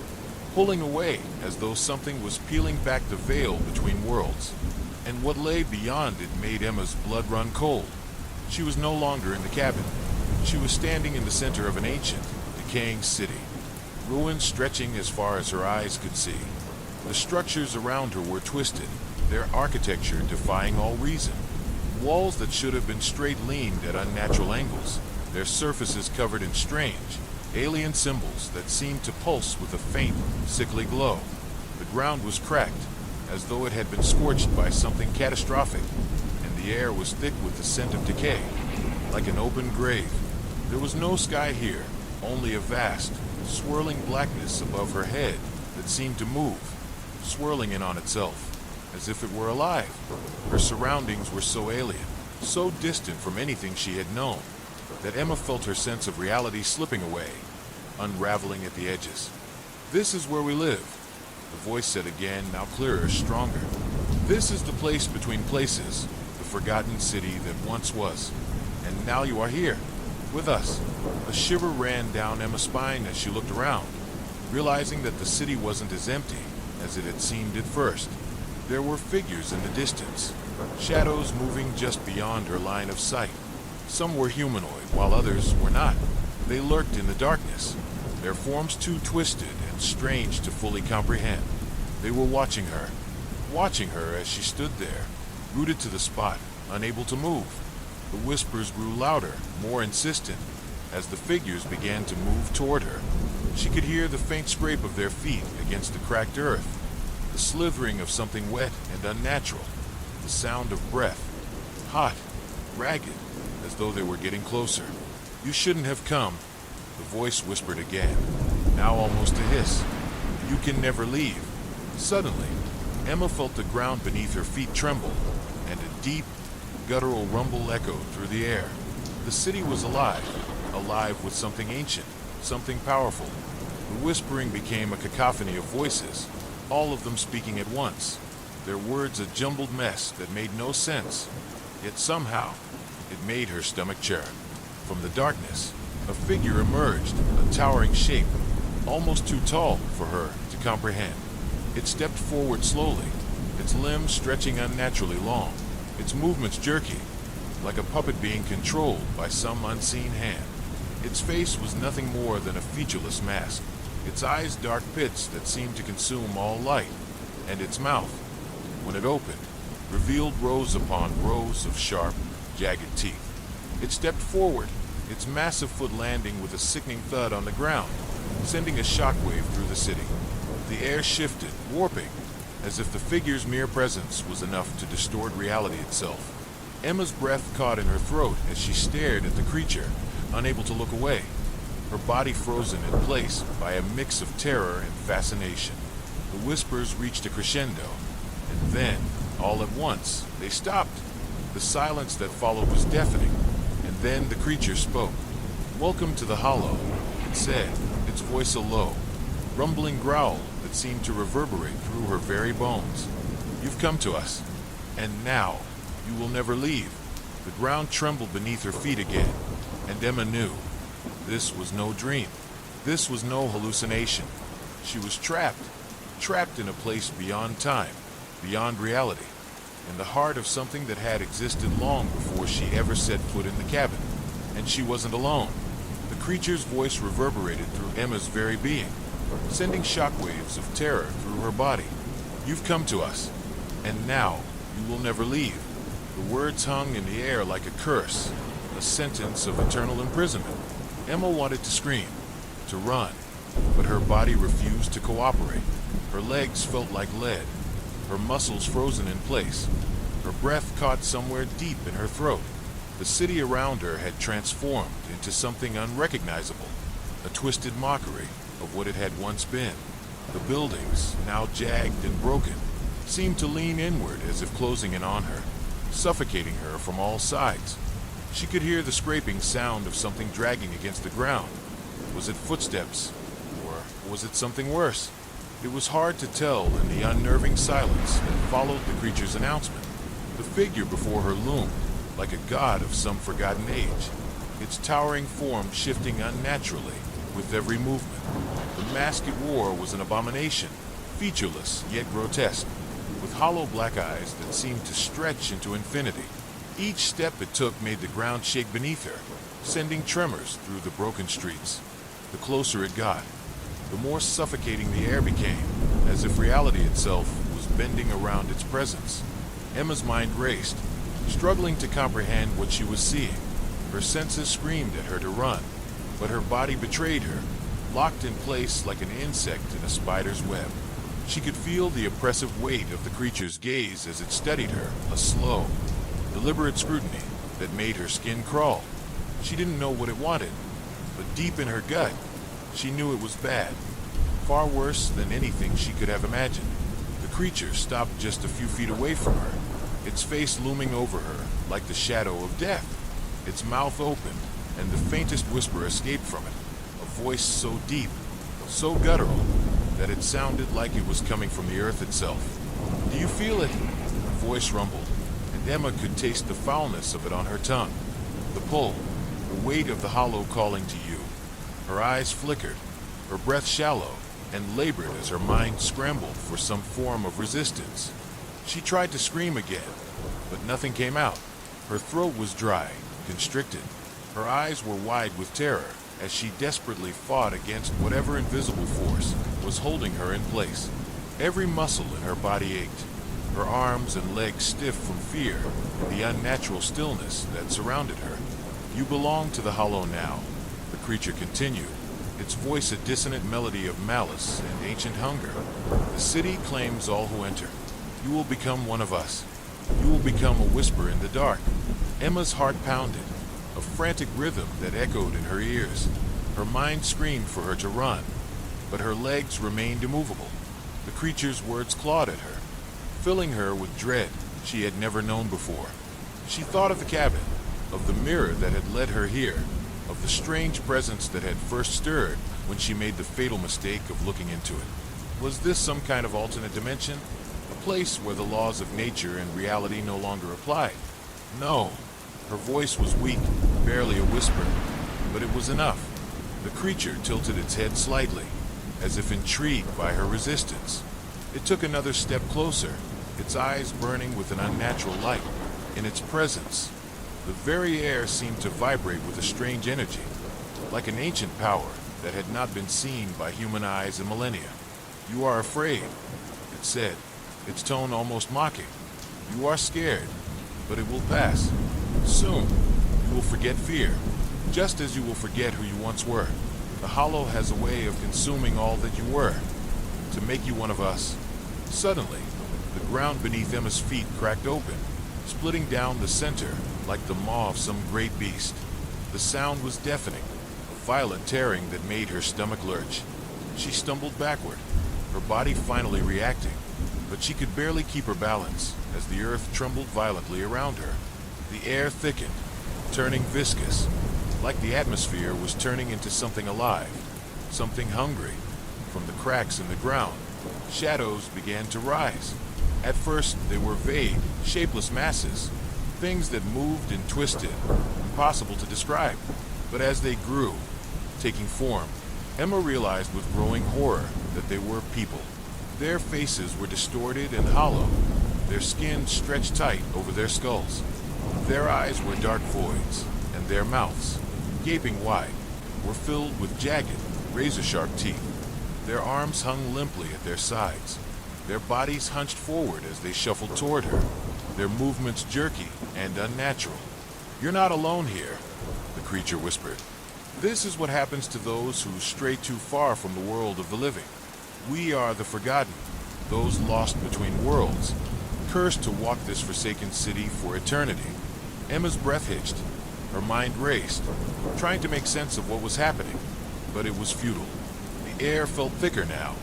pulling away as though something was peeling back the veil between worlds. And what lay beyond it made Emma's blood run cold. She was no longer in the cabin. She was standing in the center of an ancient, decaying city, ruins stretching as far as her eyes could see. The structures around her were twisted, their architecture defying all reason. Walls that should have been straight leaned at unnatural angles, their surfaces covered in strange, alien symbols that seemed to pulse with a faint, sickly glow. The ground was cracked, as though it had been scorched by something catastrophic, and the air was thick with the scent of decay, like an open grave. There was no sky here, only a vast, swirling blackness above her head that seemed to move, swirling in on itself, as if it were alive. Her surroundings were so alien, so distant from anything she had known, that Emma felt her sense of reality slipping away, unraveling at the edges. "This is where we live," the voice said again, now clearer, stronger. "This is the place between places, the forgotten city that once was. And now you are here, with us." A shiver ran down Emma's spine as she looked around, realizing that the city wasn't as empty as it had seemed at first. There were figures in the distance, shadows moving just beyond her line of sight. Some were humanoid, while others were not. They lurked in the darkness, their forms too twisted and strange to fully comprehend. They were watching her as she stood there, rooted to the spot, unable to move. The whispers grew louder, more insistent, as the figures began to move toward her. She could hear the faint scrape of their feet against the cracked earth, the slithering of something wet and unnatural, the sound of breath, hot, ragged, as though they were getting closer. "You shouldn't have come," the voice whispered again, now almost a hiss. "You can never leave." Suddenly, Emma felt the ground beneath her feet tremble, and a deep, guttural rumble echoed through the air. The city was alive with something ancient, something powerful. The whispering became a cacophony of voices, all of them speaking at once, their words a jumbled mess that made no sense. Yet somehow, it made her stomach churn. From the darkness, a figure emerged, a towering shape, almost too tall for her to comprehend. It stepped forward slowly, its limbs stretching unnaturally long, its movements jerky, like a puppet being controlled by some unseen hand. Its face was nothing more than a featureless mask, its eyes dark pits that seemed to consume all light, and its mouth, when it opened, revealed rows upon rows of sharp, jagged teeth. It stepped forward, its massive foot landing with a sickening thud on the ground, sending a shockwave through the city. The air shifted, warping, as if the figure's mere presence was enough to distort reality itself. Emma's breath caught in her throat as she stared at the creature, unable to look away, her body frozen in place by a mix of terror and fascination. The whispers reached a crescendo, and then, all at once, they stopped. The silence that followed was deafening, and then the creature spoke. "Welcome to the Hollow," it said, its voice a low, rumbling growl that seemed to reverberate through her very bones. "You've come to us, and now you will never leave." The ground trembled beneath her feet again, and Emma knew. This was no dream. This was no hallucination. She was trapped in a place beyond time, beyond reality, in the heart of something that had existed long before she ever set foot in the cabin. And she wasn't alone. The creature's voice reverberated through Emma's very being, sending shockwaves of terror through her body. "You've come to us, and now you will never leave." The words hung in the air like a curse, a sentence of eternal imprisonment. Emma wanted to scream, to run, but her body refused to cooperate. Her legs felt like lead, her muscles frozen in place, her breath caught somewhere deep in her throat. The city around her had transformed into something unrecognizable, a twisted mockery of what it had once been. The buildings, now jagged and broken, seemed to lean inward as if closing in on her, suffocating her from all sides. She could hear the scraping sound of something dragging against the ground. Was it footsteps, or was it something worse? It was hard to tell in the unnerving silence that followed the creature's announcement. The figure before her loomed, like a god of some forgotten age, its towering form shifting unnaturally with every movement. The mask it wore was an abomination, featureless yet grotesque, with hollow black eyes that seemed to stretch into infinity. Each step it took made the ground shake beneath her, sending tremors through the broken streets. The closer it got, the more suffocating the air became, as if reality itself was bending around its presence. Emma's mind raced, struggling to comprehend what she was seeing. Her senses screamed at her to run, but her body betrayed her, locked in place like an insect in a spider's web. She could feel the oppressive weight of the creature's gaze as it studied her, a slow, deliberate scrutiny that made her skin crawl. She didn't know what it wanted, but deep in her gut, she knew it was bad, far worse than anything she could have imagined. The creature stopped just a few feet away from her, its face looming over her like the shadow of death. Its mouth opened, and the faintest whisper escaped from it, a voice so deep, so guttural, that it sounded like it was coming from the earth itself. "Do you feel it?" The voice rumbled, and Emma could taste the foulness of it on her tongue. The pull, the weight of the hollow calling to you. Her eyes flickered, her breath shallow, and labored as her mind scrambled for some form of resistance. She tried to scream again, but nothing came out. Her throat was dry, constricted. Her eyes were wide with terror, as she desperately fought against whatever invisible force was holding her in place. Every muscle in her body ached, her arms and legs stiff from fear and the unnatural stillness that surrounded her. "You belong to the Hollow now," the creature continued, its voice a dissonant melody of malice and ancient hunger. "The city claims all who enter. You will become one of us. You will become a whisper in the dark." Emma's heart pounded, a frantic rhythm that echoed in her ears. Her mind screamed for her to run, but her legs remained immovable. The creature's words clawed at her, filling her with dread she had never known before. She thought of the cabin, of the mirror that had led her here, of the strange presence that had first stirred when she made the fatal mistake of looking into it. Was this some kind of alternate dimension? A place where the laws of nature and reality no longer applied? No. Her voice was weak, barely a whisper, but it was enough. The creature tilted its head slightly, as if intrigued by her resistance. It took another step closer, its eyes burning with an unnatural light. In its presence, the very air seemed to vibrate with a strange energy, like an ancient power that had not been seen by human eyes in millennia. "You are afraid," it said, its tone almost mocking. "You are scared, but it will pass. Soon, you will forget fear, just as you will forget who you once were. The Hollow has a way of consuming all that you were, to make you one of us." Suddenly, the ground beneath Emma's feet cracked open, splitting down the center like the maw of some great beast. The sound was deafening, a violent tearing that made her stomach lurch. She stumbled backward, her body finally reacting, but she could barely keep her balance as the earth trembled violently around her. The air thickened, turning viscous, like the atmosphere was turning into something alive, something hungry. From the cracks in the ground, shadows began to rise. At first, they were vague, shapeless masses, things that moved and twisted, impossible to describe. But as they grew, taking form, Emma realized with growing horror that they were people. Their faces were distorted and hollow, their skin stretched tight over their skulls. Their eyes were dark voids, and their mouths, gaping wide, were filled with jagged, razor-sharp teeth. Their arms hung limply at their sides, their bodies hunched forward as they shuffled toward her, their movements jerky and unnatural. "You're not alone here," the creature whispered. "This is what happens to those who stray too far from the world of the living. We are the forgotten, those lost between worlds, cursed to walk this forsaken city for eternity." Emma's breath hitched, her mind raced, trying to make sense of what was happening, but it was futile. The air felt thicker now,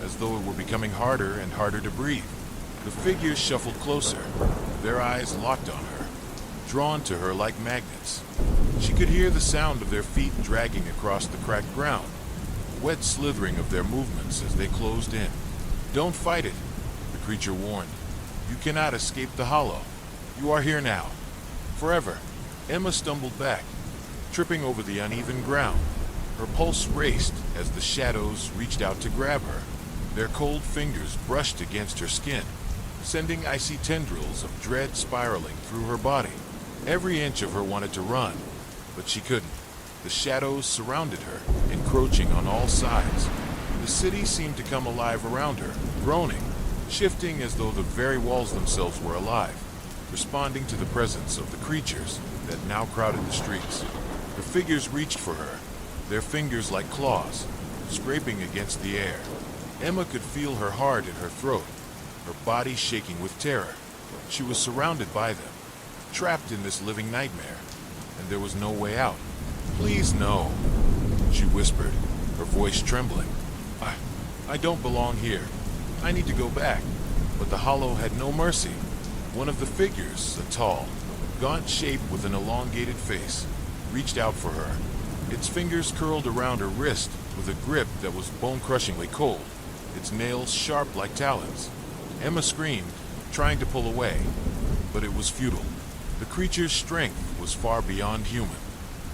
as though it were becoming harder and harder to breathe. The figures shuffled closer, their eyes locked on her, drawn to her like magnets. She could hear the sound of their feet dragging across the cracked ground, wet slithering of their movements as they closed in. "Don't fight it," the creature warned. "You cannot escape the Hollow. You are here now. Forever." Emma stumbled back, tripping over the uneven ground. Her pulse raced as the shadows reached out to grab her. Their cold fingers brushed against her skin, sending icy tendrils of dread spiraling through her body. Every inch of her wanted to run, but she couldn't. The shadows surrounded her, encroaching on all sides. The city seemed to come alive around her, groaning, shifting as though the very walls themselves were alive, responding to the presence of the creatures that now crowded the streets. The figures reached for her, their fingers like claws, scraping against the air. Emma could feel her heart in her throat, her body shaking with terror. She was surrounded by them, trapped in this living nightmare, and there was no way out. "Please, no," she whispered, her voice trembling. I don't belong here. I need to go back." But the Hollow had no mercy. One of the figures, a tall, gaunt shape with an elongated face, reached out for her. Its fingers curled around her wrist with a grip that was bone-crushingly cold, its nails sharp like talons. Emma screamed, trying to pull away, but it was futile. The creature's strength was far beyond human.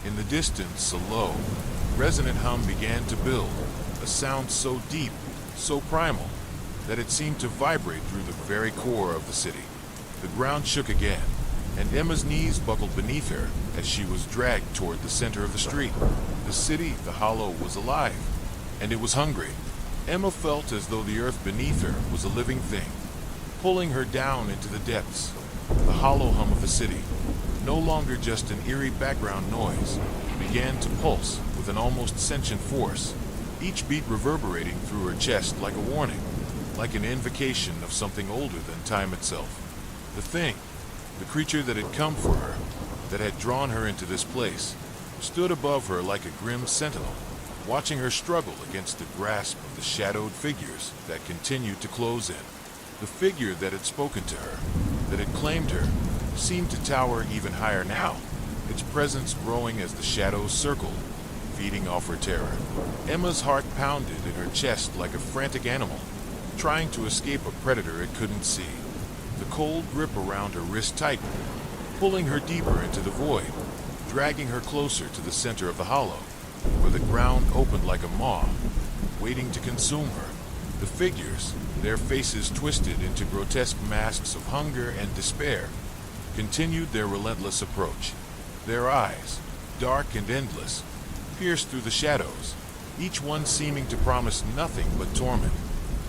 In the distance, a low, resonant hum began to build, a sound so deep, so primal, that it seemed to vibrate through the very core of the city. The ground shook again, and Emma's knees buckled beneath her as she was dragged toward the center of the street. The city, the hollow, was alive, and it was hungry. Emma felt as though the earth beneath her was a living thing, pulling her down into the depths. The hollow hum of the city, no longer just an eerie background noise, began to pulse with an almost sentient force, each beat reverberating through her chest like a warning, like an invocation of something older than time itself. The thing, the creature that had come for her, that had drawn her into this place, stood above her like a grim sentinel, watching her struggle against the grasp of the shadowed figures that continued to close in. The figure that had spoken to her, that had claimed her, seemed to tower even higher now, its presence growing as the shadows circled, feeding off her terror. Emma's heart pounded in her chest like a frantic animal, trying to escape a predator it couldn't see. The cold grip around her wrist tightened, pulling her deeper into the void, dragging her closer to the center of the hollow, where the ground opened like a maw, waiting to consume her. The figures, their faces twisted into grotesque masks of hunger and despair, continued their relentless approach. Their eyes, dark and endless, pierced through the shadows, each one seeming to promise nothing but torment.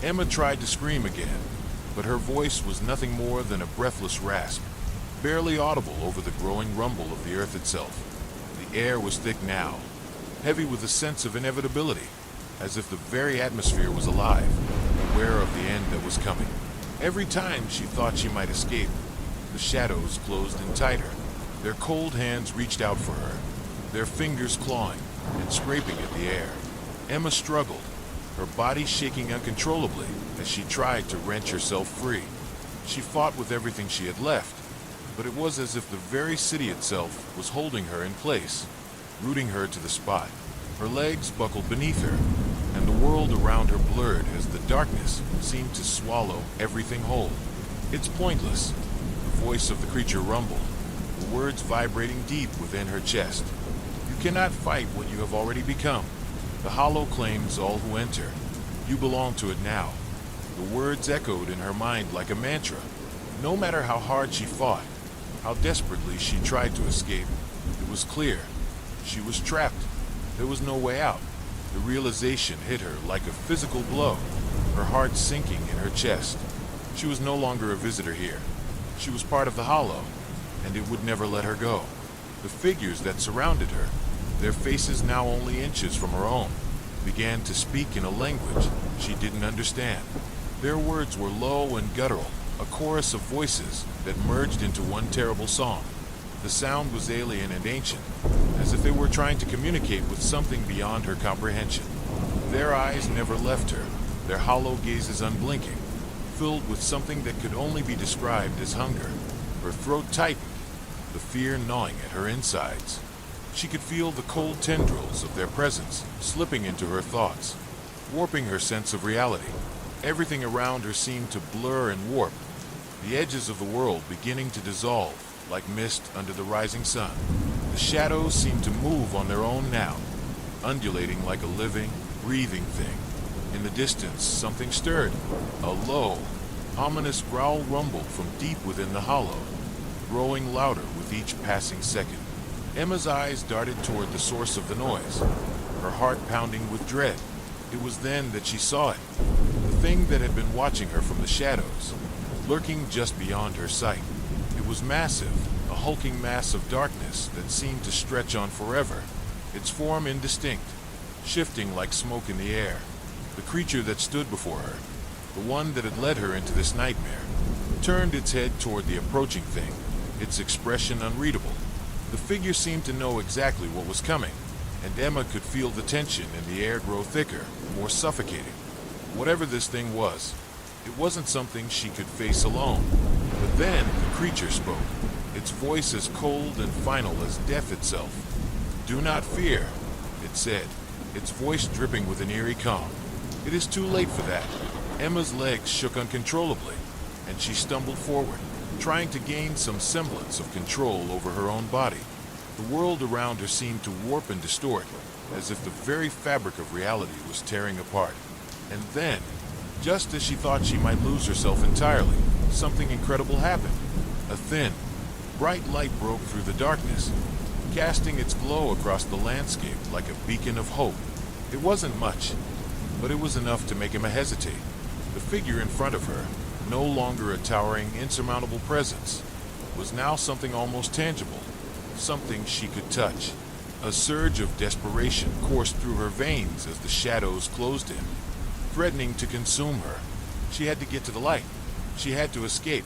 Emma tried to scream again, but her voice was nothing more than a breathless rasp, barely audible over the growing rumble of the earth itself. The air was thick now, heavy with a sense of inevitability, as if the very atmosphere was alive, aware of the end that was coming. Every time she thought she might escape, the shadows closed in tighter. Their cold hands reached out for her, their fingers clawing and scraping at the air. Emma struggled, her body shaking uncontrollably as she tried to wrench herself free. She fought with everything she had left, but it was as if the very city itself was holding her in place, rooting her to the spot. Her legs buckled beneath her, and the world around her blurred as the darkness seemed to swallow everything whole. "It's pointless," the voice of the creature rumbled, the words vibrating deep within her chest. "You cannot fight what you have already become. The hollow claims all who enter. You belong to it now." The words echoed in her mind like a mantra. No matter how hard she fought, how desperately she tried to escape, it was clear. She was trapped. There was no way out. The realization hit her like a physical blow, her heart sinking in her chest. She was no longer a visitor here. She was part of the hollow, and it would never let her go. The figures that surrounded her, their faces now only inches from her own, began to speak in a language she didn't understand. Their words were low and guttural, a chorus of voices that merged into one terrible song. The sound was alien and ancient, as if they were trying to communicate with something beyond her comprehension. Their eyes never left her, their hollow gazes unblinking, filled with something that could only be described as hunger. Her throat tightened, the fear gnawing at her insides. She could feel the cold tendrils of their presence slipping into her thoughts, warping her sense of reality. Everything around her seemed to blur and warp, the edges of the world beginning to dissolve like mist under the rising sun. The shadows seemed to move on their own now, undulating like a living, breathing thing. In the distance, something stirred. A low, ominous growl rumbled from deep within the hollow, growing louder with each passing second. Emma's eyes darted toward the source of the noise, her heart pounding with dread. It was then that she saw it, the thing that had been watching her from the shadows, lurking just beyond her sight. It was massive, a hulking mass of darkness that seemed to stretch on forever, its form indistinct, shifting like smoke in the air. The creature that stood before her, the one that had led her into this nightmare, turned its head toward the approaching thing, its expression unreadable. The figure seemed to know exactly what was coming, and Emma could feel the tension in the air grow thicker, more suffocating. Whatever this thing was, it wasn't something she could face alone. But then the creature spoke, its voice as cold and final as death itself. "Do not fear," it said, its voice dripping with an eerie calm. "It is too late for that." Emma's legs shook uncontrollably, and she stumbled forward, trying to gain some semblance of control over her own body. The world around her seemed to warp and distort, as if the very fabric of reality was tearing apart. And then, just as she thought she might lose herself entirely, something incredible happened. A thin, bright light broke through the darkness, casting its glow across the landscape like a beacon of hope. It wasn't much, but it was enough to make Emma hesitate. The figure in front of her, no longer a towering, insurmountable presence, was now something almost tangible, something she could touch. A surge of desperation coursed through her veins as the shadows closed in, threatening to consume her. She had to get to the light. She had to escape.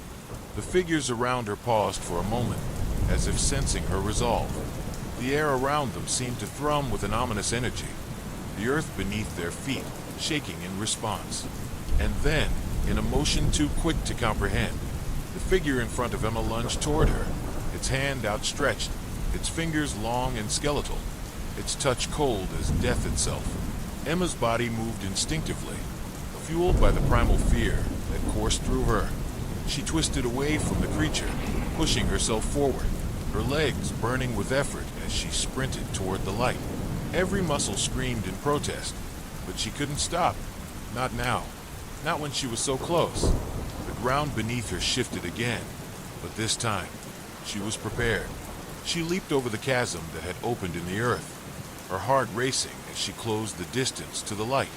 The figures around her paused for a moment, as if sensing her resolve. The air around them seemed to thrum with an ominous energy, the earth beneath their feet shaking in response. And then, in a motion too quick to comprehend, the figure in front of Emma lunged toward her, its hand outstretched, its fingers long and skeletal, its touch cold as death itself. Emma's body moved instinctively, fueled by the primal fear that coursed through her. She twisted away from the creature, pushing herself forward, her legs burning with effort as she sprinted toward the light. Every muscle screamed in protest, but she couldn't stop. Not now. Not when she was so close. The ground beneath her shifted again, but this time, she was prepared. She leaped over the chasm that had opened in the earth, her heart racing as she closed the distance to the light.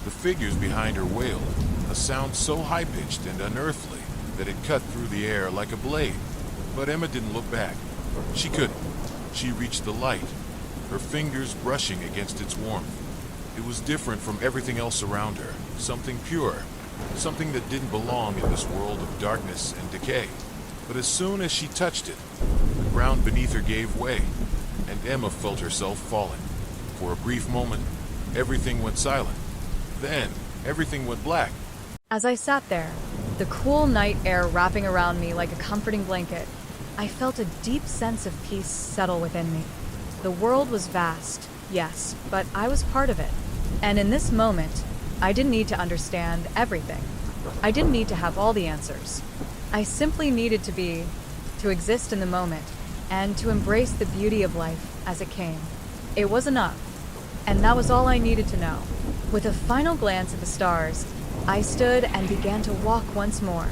The figures behind her wailed, a sound so high-pitched and unearthly that it cut through the air like a blade. But Emma didn't look back. She couldn't. She reached the light, her fingers brushing against its warmth. It was different from everything else around her, something pure, something that didn't belong in this world of darkness and decay. But as soon as she touched it, the ground beneath her gave way, and Emma felt herself falling. For a brief moment, everything went silent. Then, everything went black. As I sat there, the cool night air wrapping around me like a comforting blanket, I felt a deep sense of peace settle within me. The world was vast, yes, but I was part of it. And in this moment, I didn't need to understand everything. I didn't need to have all the answers. I simply needed to exist in the moment, and to embrace the beauty of life as it came. It was enough, and that was all I needed to know. With a final glance at the stars, I stood and began to walk once more,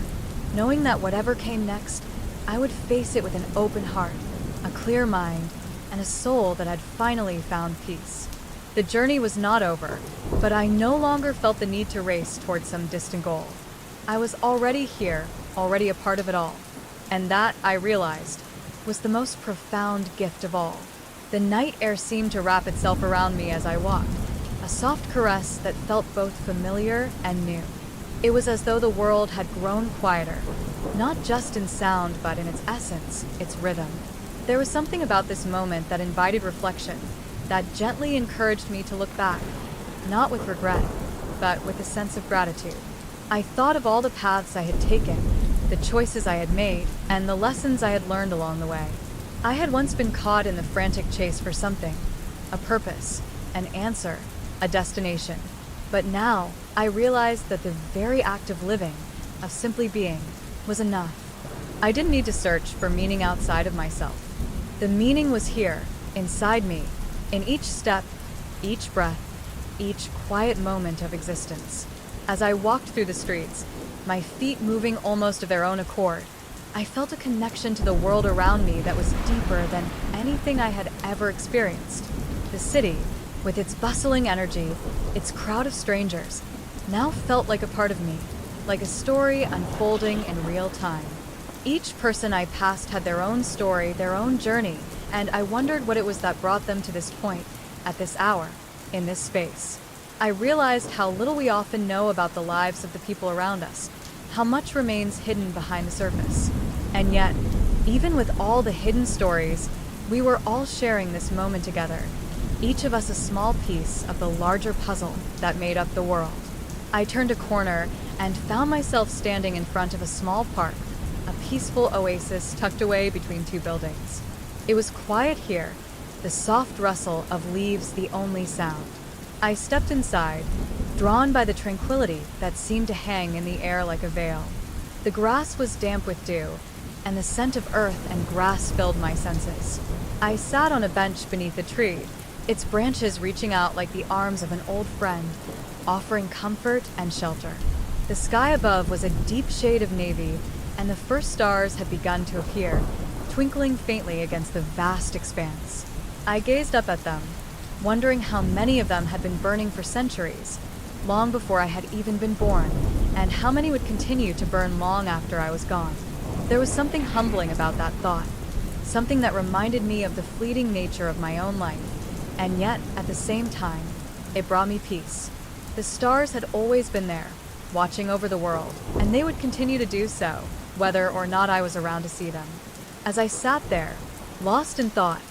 knowing that whatever came next, I would face it with an open heart, a clear mind, and a soul that had finally found peace. The journey was not over, but I no longer felt the need to race towards some distant goal. I was already here, already a part of it all, and that, I realized, was the most profound gift of all. The night air seemed to wrap itself around me as I walked, a soft caress that felt both familiar and new. It was as though the world had grown quieter, not just in sound, but in its essence, its rhythm. There was something about this moment that invited reflection, that gently encouraged me to look back, not with regret, but with a sense of gratitude. I thought of all the paths I had taken, the choices I had made, and the lessons I had learned along the way. I had once been caught in the frantic chase for something, a purpose, an answer, a destination. But now, I realized that the very act of living, of simply being, was enough. I didn't need to search for meaning outside of myself. The meaning was here, inside me, in each step, each breath, each quiet moment of existence. As I walked through the streets, my feet moving almost of their own accord, I felt a connection to the world around me that was deeper than anything I had ever experienced. The city, with its bustling energy, its crowd of strangers, now felt like a part of me, like a story unfolding in real time. Each person I passed had their own story, their own journey, and I wondered what it was that brought them to this point, at this hour, in this space. I realized how little we often know about the lives of the people around us, how much remains hidden behind the surface. And yet, even with all the hidden stories, we were all sharing this moment together, each of us a small piece of the larger puzzle that made up the world. I turned a corner and found myself standing in front of a small park, a peaceful oasis tucked away between two buildings. It was quiet here, the soft rustle of leaves the only sound. I stepped inside, drawn by the tranquility that seemed to hang in the air like a veil. The grass was damp with dew, and the scent of earth and grass filled my senses. I sat on a bench beneath a tree, its branches reaching out like the arms of an old friend, offering comfort and shelter. The sky above was a deep shade of navy, and the first stars had begun to appear, twinkling faintly against the vast expanse. I gazed up at them, wondering how many of them had been burning for centuries, long before I had even been born, and how many would continue to burn long after I was gone. There was something humbling about that thought, something that reminded me of the fleeting nature of my own life, and yet, at the same time, it brought me peace. The stars had always been there, watching over the world, and they would continue to do so, whether or not I was around to see them. As I sat there, lost in thought,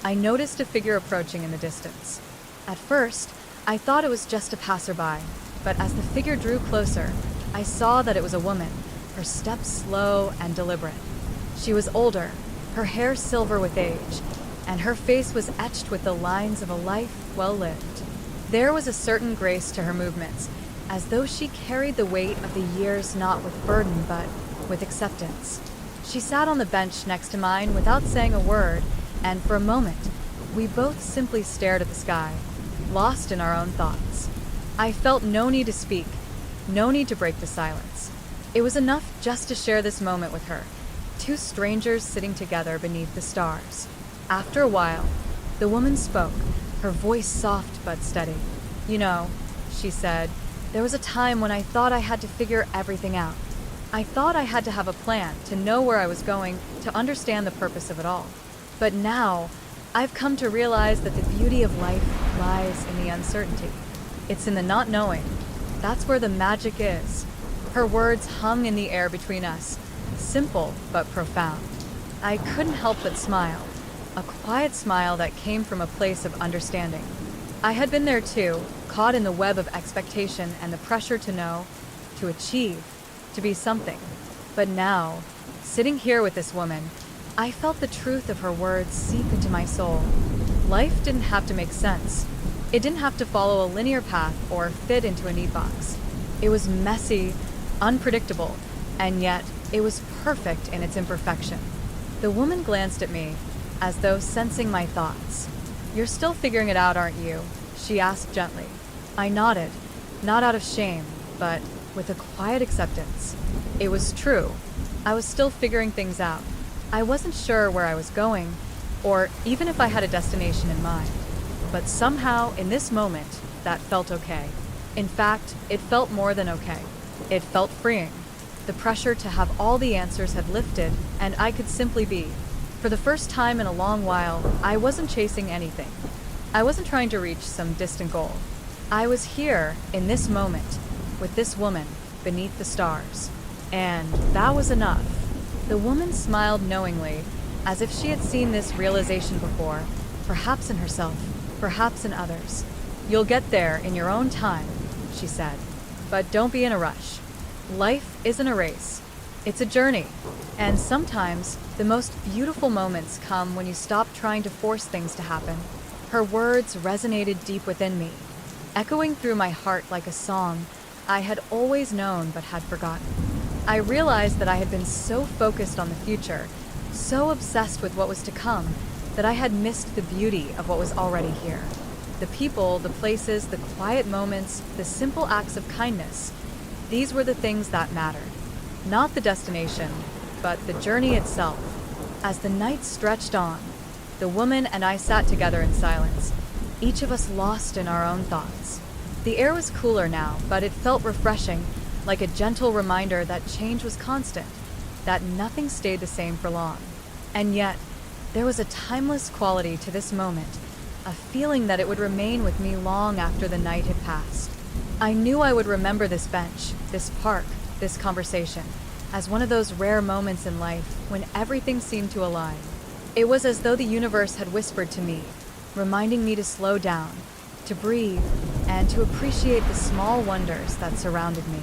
I noticed a figure approaching in the distance. At first, I thought it was just a passerby, but as the figure drew closer, I saw that it was a woman, her steps slow and deliberate. She was older, her hair silver with age, and her face was etched with the lines of a life well lived. There was a certain grace to her movements, as though she carried the weight of the years not with burden but with acceptance. She sat on the bench next to mine without saying a word, and for a moment, we both simply stared at the sky, lost in our own thoughts. I felt no need to speak, no need to break the silence. It was enough just to share this moment with her, two strangers sitting together beneath the stars. After a while, the woman spoke, her voice soft but steady. "You know," she said, "there was a time when I thought I had to figure everything out. I thought I had to have a plan, to know where I was going, to understand the purpose of it all. But now, I've come to realize that the beauty of life lies in the uncertainty. It's in the not knowing. That's where the magic is." Her words hung in the air between us, simple but profound. I couldn't help but smile, a quiet smile that came from a place of understanding. I had been there too, caught in the web of expectation and the pressure to know, to achieve, to be something. But now, sitting here with this woman, I felt the truth of her words seep into my soul. Life didn't have to make sense. It didn't have to follow a linear path or fit into a neat box. It was messy, unpredictable, and yet it was perfect in its imperfection. The woman glanced at me, as though sensing my thoughts. "You're still figuring it out, aren't you?" she asked gently. I nodded, not out of shame, but with a quiet acceptance. It was true. I was still figuring things out. I wasn't sure where I was going, or even if I had a destination in mind. But somehow, in this moment, that felt okay. In fact, it felt more than okay. It felt freeing. The pressure to have all the answers had lifted, and I could simply be. For the first time in a long while, I wasn't chasing anything. I wasn't trying to reach some distant goal. I was here, in this moment, with this woman, beneath the stars. And that was enough. The woman smiled knowingly, as if she had seen this realization before, perhaps in herself, perhaps in others. "You'll get there in your own time," she said. "But don't be in a rush. Life isn't a race. It's a journey. And sometimes, the most beautiful moments come when you stop trying to force things to happen." Her words resonated deep within me, echoing through my heart like a song I had always known but had forgotten. I realized that I had been so focused on the future, so obsessed with what was to come, that I had missed the beauty of what was already here. The people, the places, the quiet moments, the simple acts of kindness, these were the things that mattered. Not the destination, but the journey itself. As the night stretched on, the woman and I sat together in silence, each of us lost in our own thoughts. The air was cooler now, but it felt refreshing, like a gentle reminder that change was constant, that nothing stayed the same for long. And yet, there was a timeless quality to this moment, a feeling that it would remain with me long after the night had passed. I knew I would remember this bench, this park, this conversation, as one of those rare moments in life when everything seemed to align. It was as though the universe had whispered to me, reminding me to slow down, to breathe, and to appreciate the small wonders that surrounded me.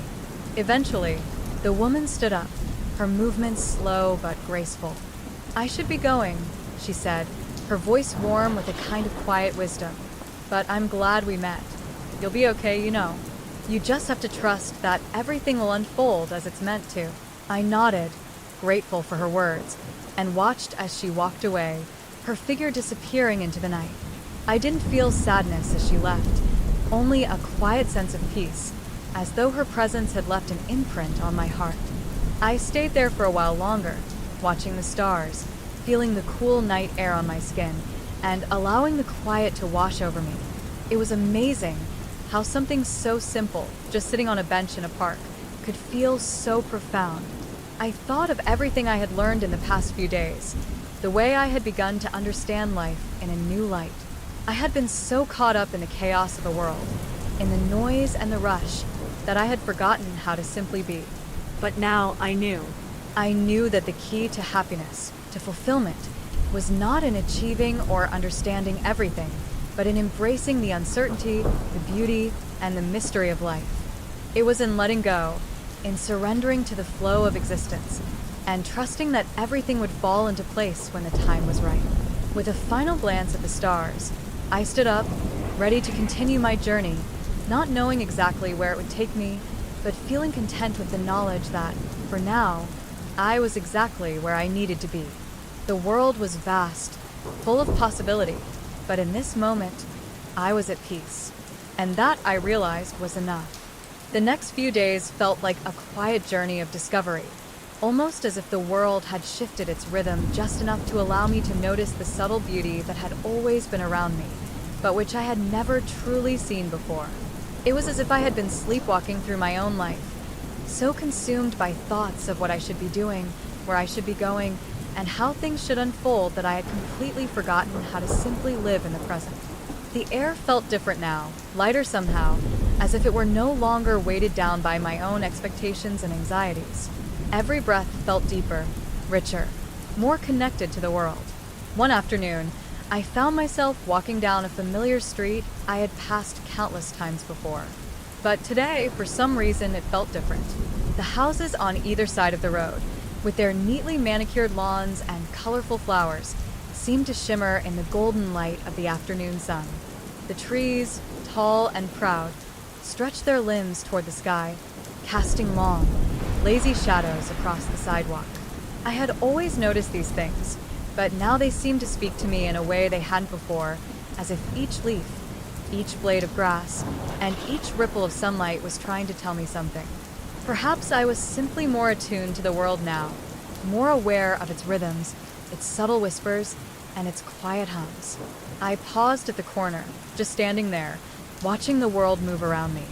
Eventually, the woman stood up, her movements slow but graceful. "I should be going," she said, her voice warm with a kind of quiet wisdom. "But I'm glad we met. You'll be okay, you know. You just have to trust that everything will unfold as it's meant to." I nodded, grateful for her words, and watched as she walked away, her figure disappearing into the night. I didn't feel sadness as she left, only a quiet sense of peace, as though her presence had left an imprint on my heart. I stayed there for a while longer, watching the stars, feeling the cool night air on my skin, and allowing the quiet to wash over me. It was amazing how something so simple, just sitting on a bench in a park, could feel so profound. I thought of everything I had learned in the past few days, the way I had begun to understand life in a new light. I had been so caught up in the chaos of the world, in the noise and the rush, that I had forgotten how to simply be. But now I knew. I knew that the key to happiness, to fulfillment, was not in achieving or understanding everything, but in embracing the uncertainty, the beauty, and the mystery of life. It was in letting go, in surrendering to the flow of existence, and trusting that everything would fall into place when the time was right. With a final glance at the stars, I stood up, ready to continue my journey, not knowing exactly where it would take me, but feeling content with the knowledge that, for now, I was exactly where I needed to be. The world was vast, full of possibility, but in this moment, I was at peace. And that, I realized, was enough. The next few days felt like a quiet journey of discovery, almost as if the world had shifted its rhythm just enough to allow me to notice the subtle beauty that had always been around me, but which I had never truly seen before. It was as if I had been sleepwalking through my own life, so consumed by thoughts of what I should be doing, where I should be going, and how things should unfold that I had completely forgotten how to simply live in the present. The air felt different now, lighter somehow, as if it were no longer weighted down by my own expectations and anxieties. Every breath felt deeper, richer, more connected to the world. One afternoon, I found myself walking down a familiar street I had passed countless times before. But today, for some reason, it felt different. The houses on either side of the road, with their neatly manicured lawns and colorful flowers, seemed to shimmer in the golden light of the afternoon sun. The trees, tall and proud, stretched their limbs toward the sky, casting long, lazy shadows across the sidewalk. I had always noticed these things, but now they seemed to speak to me in a way they hadn't before, as if each leaf, each blade of grass, and each ripple of sunlight was trying to tell me something. Perhaps I was simply more attuned to the world now, more aware of its rhythms, its subtle whispers, and its quiet hums. I paused at the corner, just standing there, watching the world move around me.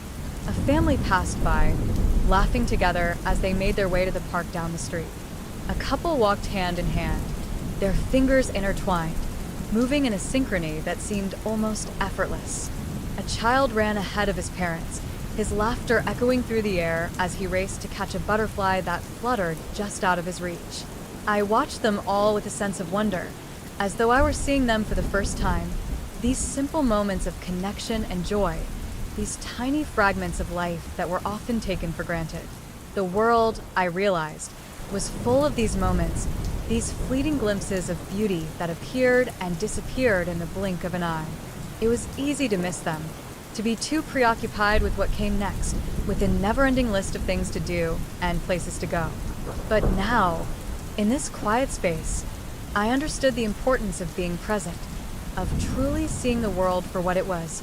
A family passed by, laughing together as they made their way to the park down the street. A couple walked hand in hand, their fingers intertwined, moving in a synchrony that seemed almost effortless. A child ran ahead of his parents, his laughter echoing through the air as he raced to catch a butterfly that fluttered just out of his reach. I watched them all with a sense of wonder, as though I were seeing them for the first time. These simple moments of connection and joy, these tiny fragments of life that were often taken for granted. The world, I realized, was full of these moments, these fleeting glimpses of beauty that appeared and disappeared in the blink of an eye. It was easy to miss them, to be too preoccupied with what came next, with a never-ending list of things to do and places to go. But now, in this quiet space, I understood the importance of being present, of truly seeing the world for what it was,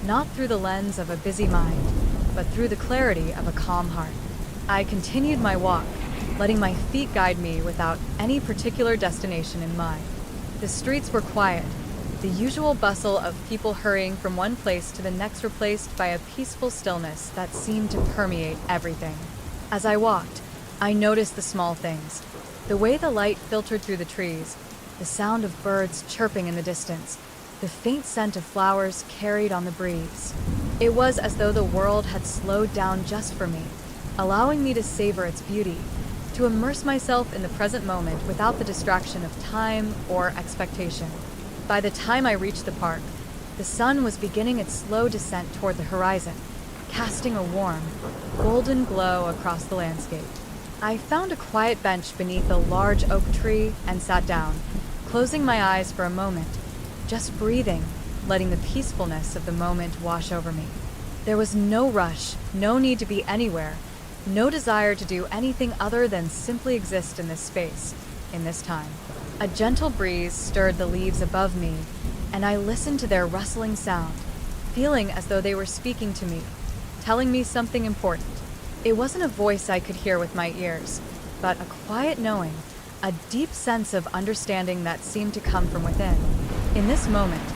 not through the lens of a busy mind, but through the clarity of a calm heart. I continued my walk, letting my feet guide me without any particular destination in mind. The streets were quiet, the usual bustle of people hurrying from one place to the next replaced by a peaceful stillness that seemed to permeate everything. As I walked, I noticed the small things, the way the light filtered through the trees, the sound of birds chirping in the distance, the faint scent of flowers carried on the breeze. It was as though the world had slowed down just for me, allowing me to savor its beauty, to immerse myself in the present moment without the distraction of time or expectation. By the time I reached the park, the sun was beginning its slow descent toward the horizon, casting a warm, golden glow across the landscape. I found a quiet bench beneath a large oak tree and sat down, closing my eyes for a moment, just breathing, letting the peacefulness of the moment wash over me. There was no rush, no need to be anywhere, no desire to do anything other than simply exist in this space, in this time. A gentle breeze stirred the leaves above me, and I listened to their rustling sound, feeling as though they were speaking to me, telling me something important. It wasn't a voice I could hear with my ears, but a quiet knowing, a deep sense of understanding that seemed to come from within. In this moment,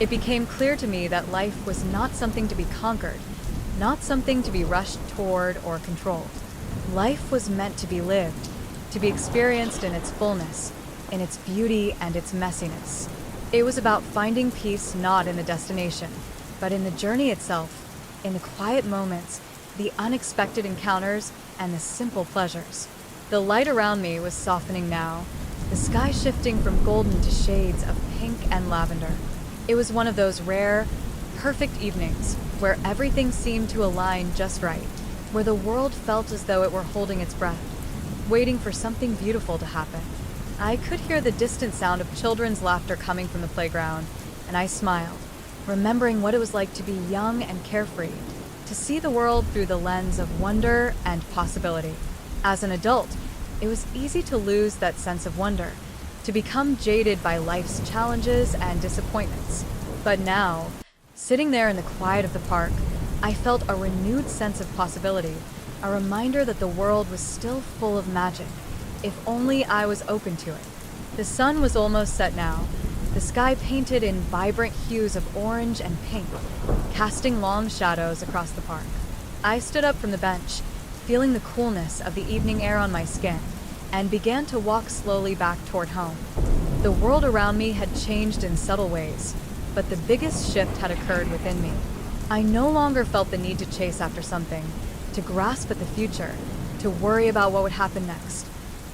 it became clear to me that life was not something to be conquered, not something to be rushed toward or controlled. Life was meant to be lived, to be experienced in its fullness, in its beauty and its messiness. It was about finding peace not in the destination, but in the journey itself, in the quiet moments, the unexpected encounters, and the simple pleasures. The light around me was softening now, the sky shifting from golden to shades of pink and lavender. It was one of those rare, perfect evenings where everything seemed to align just right, where the world felt as though it were holding its breath, waiting for something beautiful to happen. I could hear the distant sound of children's laughter coming from the playground, and I smiled, remembering what it was like to be young and carefree, to see the world through the lens of wonder and possibility. As an adult, it was easy to lose that sense of wonder, to become jaded by life's challenges and disappointments. But now, sitting there in the quiet of the park, I felt a renewed sense of possibility, a reminder that the world was still full of magic, if only I was open to it. The sun was almost set now, the sky painted in vibrant hues of orange and pink, casting long shadows across the park. I stood up from the bench, feeling the coolness of the evening air on my skin, and began to walk slowly back toward home. The world around me had changed in subtle ways, but the biggest shift had occurred within me. I no longer felt the need to chase after something, to grasp at the future, to worry about what would happen next.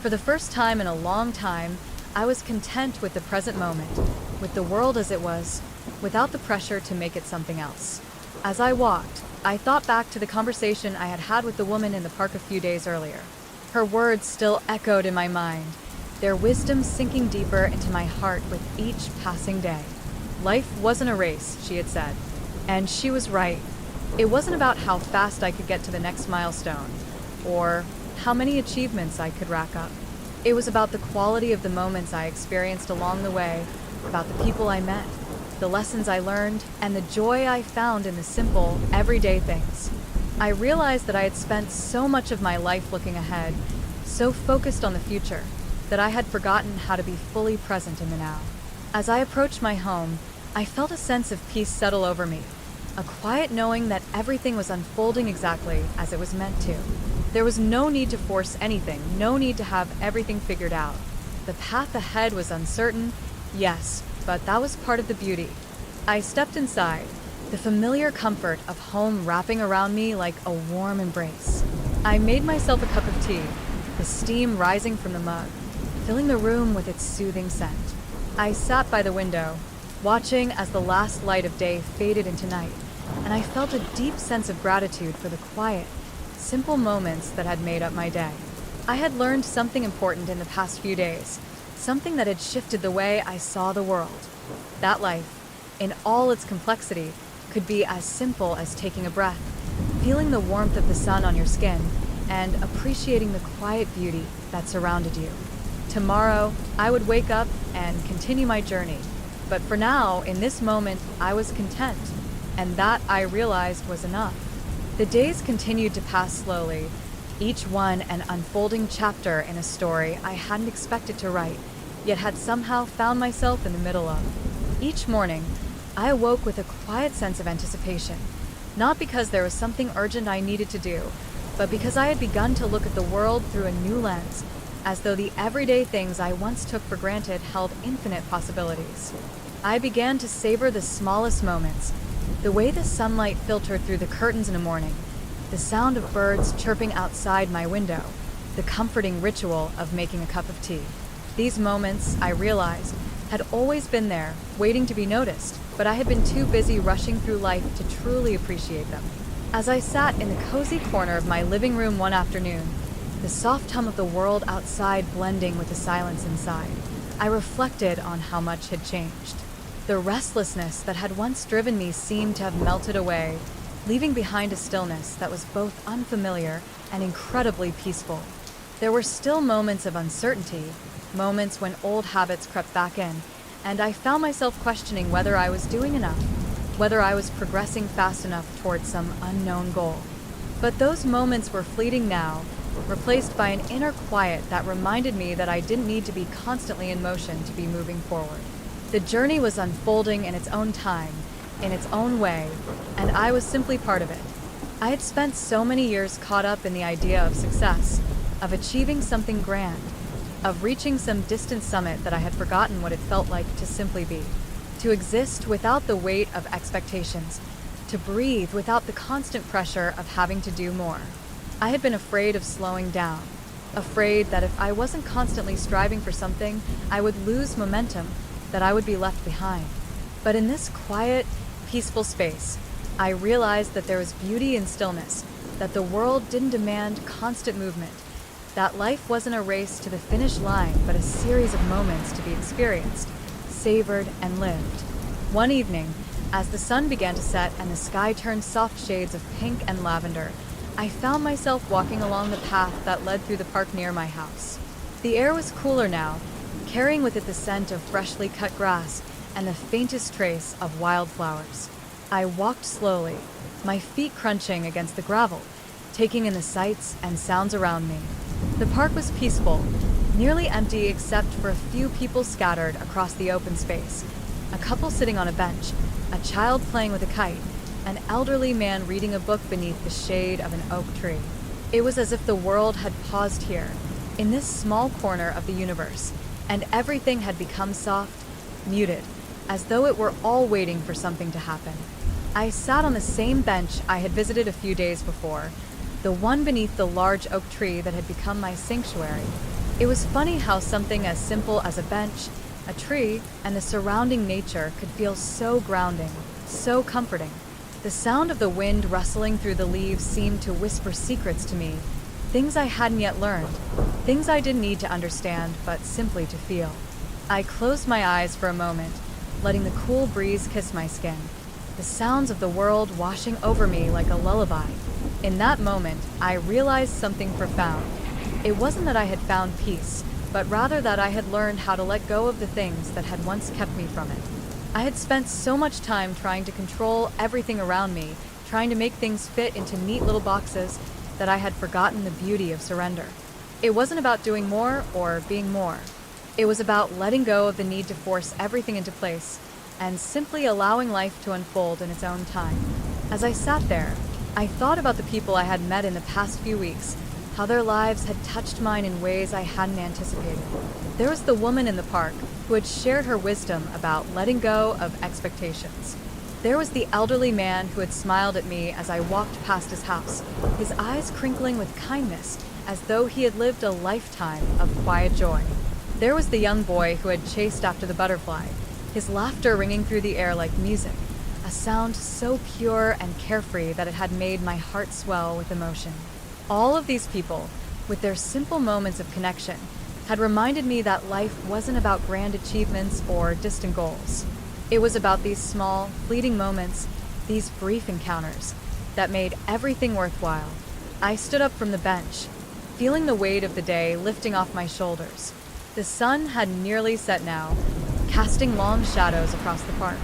For the first time in a long time, I was content with the present moment, with the world as it was, without the pressure to make it something else. As I walked, I thought back to the conversation I had had with the woman in the park a few days earlier. Her words still echoed in my mind, their wisdom sinking deeper into my heart with each passing day. Life wasn't a race, she had said, and she was right. It wasn't about how fast I could get to the next milestone, or how many achievements I could rack up. It was about the quality of the moments I experienced along the way, about the people I met, the lessons I learned, and the joy I found in the simple, everyday things. I realized that I had spent so much of my life looking ahead, so focused on the future, that I had forgotten how to be fully present in the now. As I approached my home, I felt a sense of peace settle over me, a quiet knowing that everything was unfolding exactly as it was meant to. There was no need to force anything, no need to have everything figured out. The path ahead was uncertain, yes, but that was part of the beauty. I stepped inside, the familiar comfort of home wrapping around me like a warm embrace. I made myself a cup of tea, the steam rising from the mug, filling the room with its soothing scent. I sat by the window, watching as the last light of day faded into night, and I felt a deep sense of gratitude for the quiet, simple moments that had made up my day. I had learned something important in the past few days, something that had shifted the way I saw the world. That life, in all its complexity, could be as simple as taking a breath, feeling the warmth of the sun on your skin, and appreciating the quiet beauty that surrounded you. Tomorrow, I would wake up and continue my journey, but for now, in this moment, I was content, and that, I realized, was enough. The days continued to pass slowly, each one an unfolding chapter in a story I hadn't expected to write, yet had somehow found myself in the middle of. Each morning, I awoke with a quiet sense of anticipation, not because there was something urgent I needed to do, but because I had begun to look at the world through a new lens, as though the everyday things I once took for granted held infinite possibilities. I began to savor the smallest moments, the way the sunlight filtered through the curtains in the morning, the sound of birds chirping outside my window, the comforting ritual of making a cup of tea. These moments, I realized, had always been there, waiting to be noticed, but I had been too busy rushing through life to truly appreciate them. As I sat in the cozy corner of my living room one afternoon, the soft hum of the world outside blending with the silence inside, I reflected on how much had changed. The restlessness that had once driven me seemed to have melted away, leaving behind a stillness that was both unfamiliar and incredibly peaceful. There were still moments of uncertainty, moments when old habits crept back in, and I found myself questioning whether I was doing enough, whether I was progressing fast enough towards some unknown goal. But those moments were fleeting now, replaced by an inner quiet that reminded me that I didn't need to be constantly in motion to be moving forward. The journey was unfolding in its own time, in its own way, and I was simply part of it. I had spent so many years caught up in the idea of success, of achieving something grand, of reaching some distant summit that I had forgotten what it felt like to simply be. To exist without the weight of expectations, to breathe without the constant pressure of having to do more. I had been afraid of slowing down, afraid that if I wasn't constantly striving for something, I would lose momentum, that I would be left behind. But in this quiet, peaceful space, I realized that there was beauty in stillness, that the world didn't demand constant movement, that life wasn't a race to the finish line, but a series of moments to be experienced, savored, and lived. One evening, as the sun began to set and the sky turned soft shades of pink and lavender, I found myself walking along the path that led through the park near my house. The air was cooler now, carrying with it the scent of freshly cut grass and the faintest trace of wildflowers. I walked slowly, my feet crunching against the gravel, taking in the sights and sounds around me. The park was peaceful, nearly empty except for a few people scattered across the open space. A couple sitting on a bench, a child playing with a kite, an elderly man reading a book beneath the shade of an oak tree. It was as if the world had paused here, in this small corner of the universe, and everything had become soft, muted, as though it were all waiting for something to happen. I sat on the same bench I had visited a few days before, the one beneath the large oak tree that had become my sanctuary. It was funny how something as simple as a bench, a tree, and the surrounding nature could feel so grounding, so comforting. The sound of the wind rustling through the leaves seemed to whisper secrets to me, things I hadn't yet learned, things I didn't need to understand, but simply to feel. I closed my eyes for a moment, letting the cool breeze kiss my skin, the sounds of the world washing over me like a lullaby. In that moment, I realized something profound. It wasn't that I had found peace, but rather that I had learned how to let go of the things that had once kept me from it. I had spent so much time trying to control everything around me, trying to make things fit into neat little boxes, that I had forgotten the beauty of surrender. It wasn't about doing more or being more. It was about letting go of the need to force everything into place and simply allowing life to unfold in its own time. As I sat there, I thought about the people I had met in the past few weeks, how their lives had touched mine in ways I hadn't anticipated. There was the woman in the park who had shared her wisdom about letting go of expectations. There was the elderly man who had smiled at me as I walked past his house, his eyes crinkling with kindness as though he had lived a lifetime of quiet joy. There was the young boy who had chased after the butterfly, his laughter ringing through the air like music, a sound so pure and carefree that it had made my heart swell with emotion. All of these people, with their simple moments of connection, had reminded me that life wasn't about grand achievements or distant goals. It was about these small, fleeting moments, these brief encounters, that made everything worthwhile. I stood up from the bench, feeling the weight of the day lifting off my shoulders. The sun had nearly set now, casting long shadows across the park,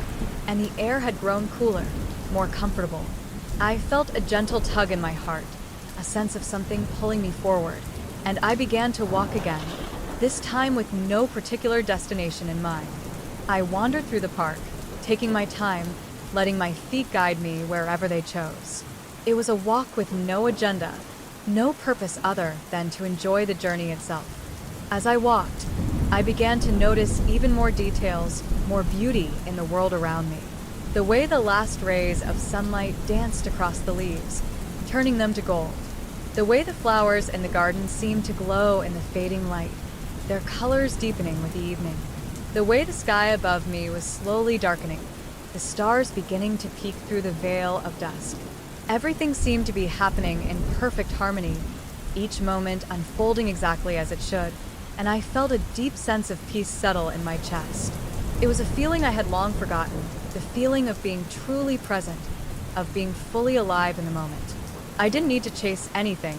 and the air had grown cooler, more comfortable. I felt a gentle tug in my heart, a sense of something pulling me forward, and I began to walk again, this time with no particular destination in mind. I wandered through the park, taking my time, letting my feet guide me wherever they chose. It was a walk with no agenda, no purpose other than to enjoy the journey itself. As I walked, I began to notice even more details, more beauty in the world around me. The way the last rays of sunlight danced across the leaves, turning them to gold. The way the flowers in the garden seemed to glow in the fading light, their colors deepening with the evening. The way the sky above me was slowly darkening, the stars beginning to peek through the veil of dusk. Everything seemed to be happening in perfect harmony, each moment unfolding exactly as it should, and I felt a deep sense of peace settle in my chest. It was a feeling I had long forgotten, the feeling of being truly present, of being fully alive in the moment. I didn't need to chase anything,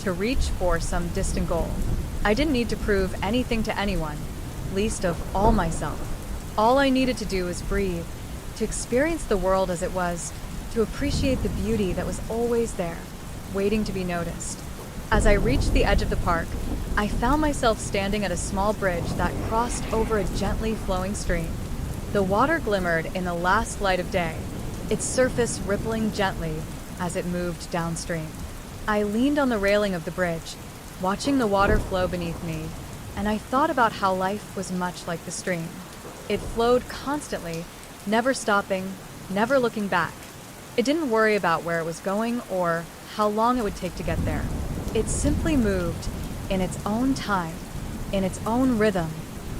to reach for some distant goal. I didn't need to prove anything to anyone, least of all myself. All I needed to do was breathe, to experience the world as it was, to appreciate the beauty that was always there, waiting to be noticed. As I reached the edge of the park, I found myself standing at a small bridge that crossed over a gently flowing stream. The water glimmered in the last light of day, its surface rippling gently as it moved downstream. I leaned on the railing of the bridge, watching the water flow beneath me, and I thought about how life was much like the stream. It flowed constantly, never stopping, never looking back. It didn't worry about where it was going or how long it would take to get there. It simply moved in its own time, in its own rhythm,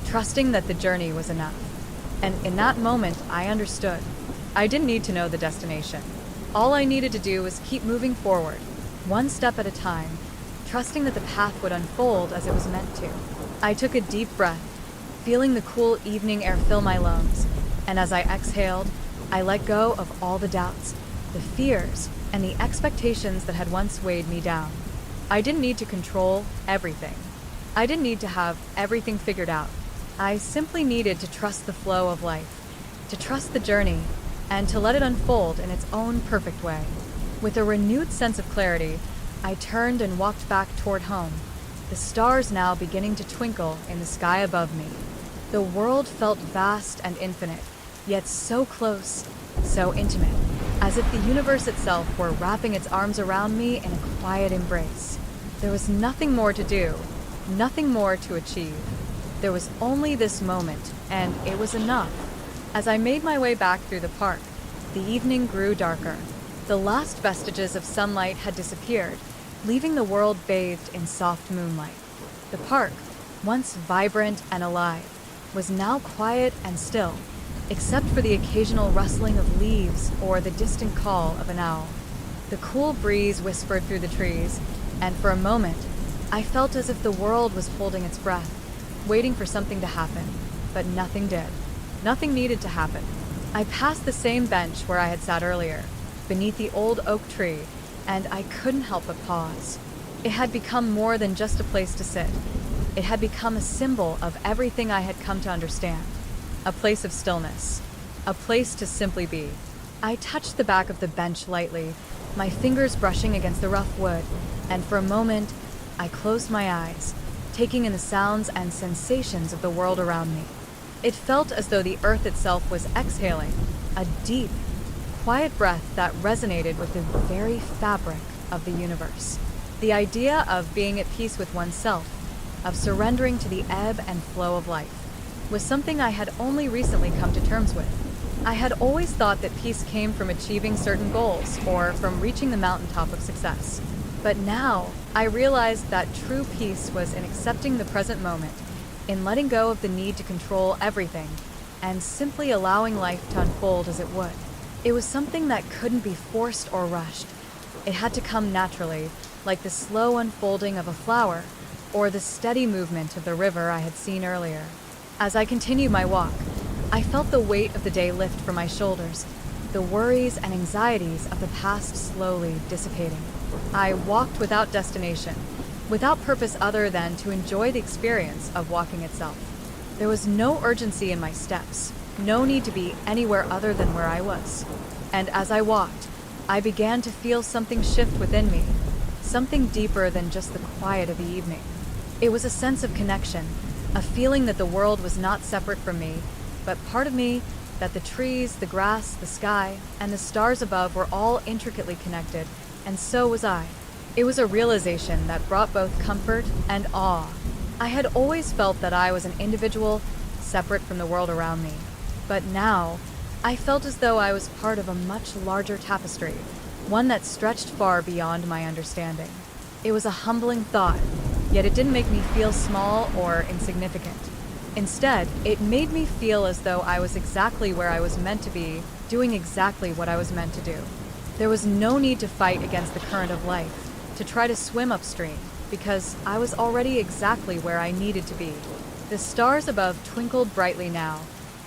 trusting that the journey was enough. And in that moment, I understood. I didn't need to know the destination. All I needed to do was keep moving forward, one step at a time, trusting that the path would unfold as it was meant to. I took a deep breath, feeling the cool evening air fill my lungs, and as I exhaled, I let go of all the doubts, the fears, and the expectations that had once weighed me down. I didn't need to control everything. I didn't need to have everything figured out. I simply needed to trust the flow of life, to trust the journey, and to let it unfold in its own perfect way. With a renewed sense of clarity, I turned and walked back toward home, the stars now beginning to twinkle in the sky above me. The world felt vast and infinite, yet so close, so intimate, as if the universe itself were wrapping its arms around me in a quiet embrace. There was nothing more to do, nothing more to achieve. There was only this moment, and it was enough. As I made my way back through the park, the evening grew darker. The last vestiges of sunlight had disappeared, leaving the world bathed in soft moonlight. The park, once vibrant and alive, was now quiet and still, except for the occasional rustling of leaves or the distant call of an owl. The cool breeze whispered through the trees, and for a moment, I felt as if the world was holding its breath, waiting for something to happen, but nothing did. Nothing needed to happen. I passed the same bench where I had sat earlier, beneath the old oak tree, and I couldn't help but pause. It had become more than just a place to sit. It had become a symbol of everything I had come to understand. A place of stillness. A place to simply be. I touched the back of the bench lightly, my fingers brushing against the rough wood, and for a moment, I closed my eyes, taking in the sounds and sensations of the world around me. It felt as though the earth itself was exhaling, a deep, quiet breath that resonated with the very fabric of the universe. The idea of being at peace with oneself, of surrendering to the ebb and flow of life, was something I had only recently come to terms with. I had always thought that peace came from achieving certain goals or from reaching the mountaintop of success. But now, I realized that true peace was in accepting the present moment, in letting go of the need to control everything, and simply allowing life to unfold as it would. It was something that couldn't be forced or rushed. It had to come naturally, like the slow unfolding of a flower, or the steady movement of the river I had seen earlier. As I continued my walk, I felt the weight of the day lift from my shoulders, the worries and anxieties of the past slowly dissipating. I walked without destination, without purpose other than to enjoy the experience of walking itself. There was no urgency in my steps, no need to be anywhere other than where I was. And as I walked, I began to feel something shift within me, something deeper than just the quiet of the evening. It was a sense of connection, a feeling that the world was not separate from me, but part of me, that the trees, the grass, the sky, and the stars above were all intricately connected, and so was I. It was a realization that brought both comfort and awe. I had always felt that I was an individual, separate from the world around me. But now, I felt as though I was part of a much larger tapestry, one that stretched far beyond my understanding. It was a humbling thought, yet it didn't make me feel small or insignificant. Instead, it made me feel as though I was exactly where I was meant to be, doing exactly what I was meant to do. There was no need to fight against the current of life, to try to swim upstream, because I was already exactly where I needed to be. The stars above twinkled brightly now,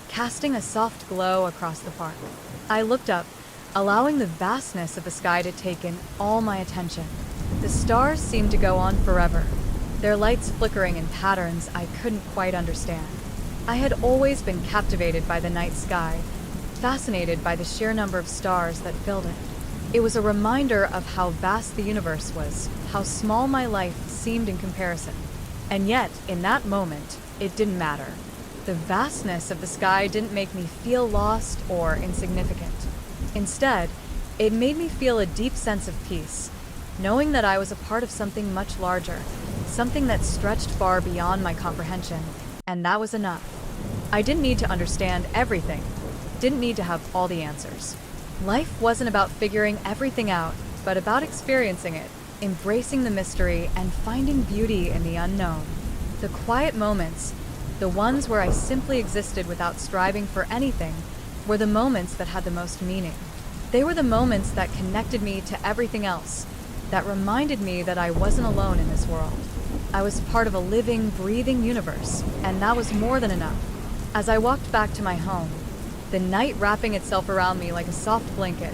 casting a soft glow across the park. I looked up, allowing the vastness of the sky to take in all my attention. The stars seemed to go on forever, their lights flickering in patterns I couldn't quite understand. I had always been captivated by the night sky, fascinated by the sheer number of stars that filled it. It was a reminder of how vast the universe was, how small my life seemed in comparison. And yet, in that moment, it didn't matter. The vastness of the sky didn't make me feel lost or insignificant. Instead, it made me feel a deep sense of peace, knowing that I was a part of something much larger, something that stretched far beyond my comprehension, and that was enough. I didn't need to understand everything, didn't need to have all the answers. Life wasn't about figuring everything out, but about experiencing it, embracing the mystery, and finding beauty in the unknown. The quiet moments, the ones where I simply existed without striving for anything, were the moments that had the most meaning. They were the moments that connected me to everything else, that reminded me that I wasn't alone in this world. I was part of a living, breathing universe, and that was more than enough. As I walked back to my home, the night wrapping itself around me like a soft blanket,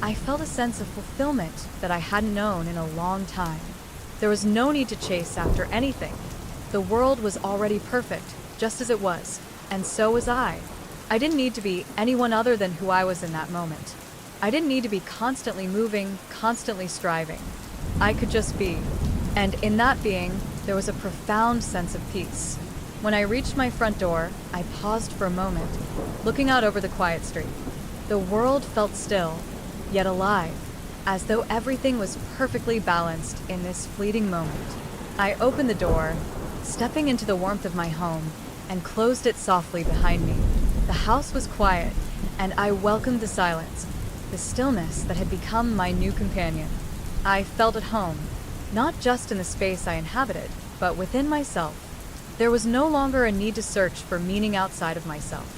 I felt a sense of fulfillment that I hadn't known in a long time. There was no need to chase after anything. The world was already perfect, just as it was, and so was I. I didn't need to be anyone other than who I was in that moment. I didn't need to be constantly moving, constantly striving. I could just be. And in that being, there was a profound sense of peace. When I reached my front door, I paused for a moment, looking out over the quiet street. The world felt still, yet alive, as though everything was perfectly balanced in this fleeting moment. I opened the door, stepping into the warmth of my home, and closed it softly behind me. The house was quiet, and I welcomed the silence, the stillness that had become my new companion. I felt at home, not just in the space I inhabited, but within myself. There was no longer a need to search for meaning outside of myself.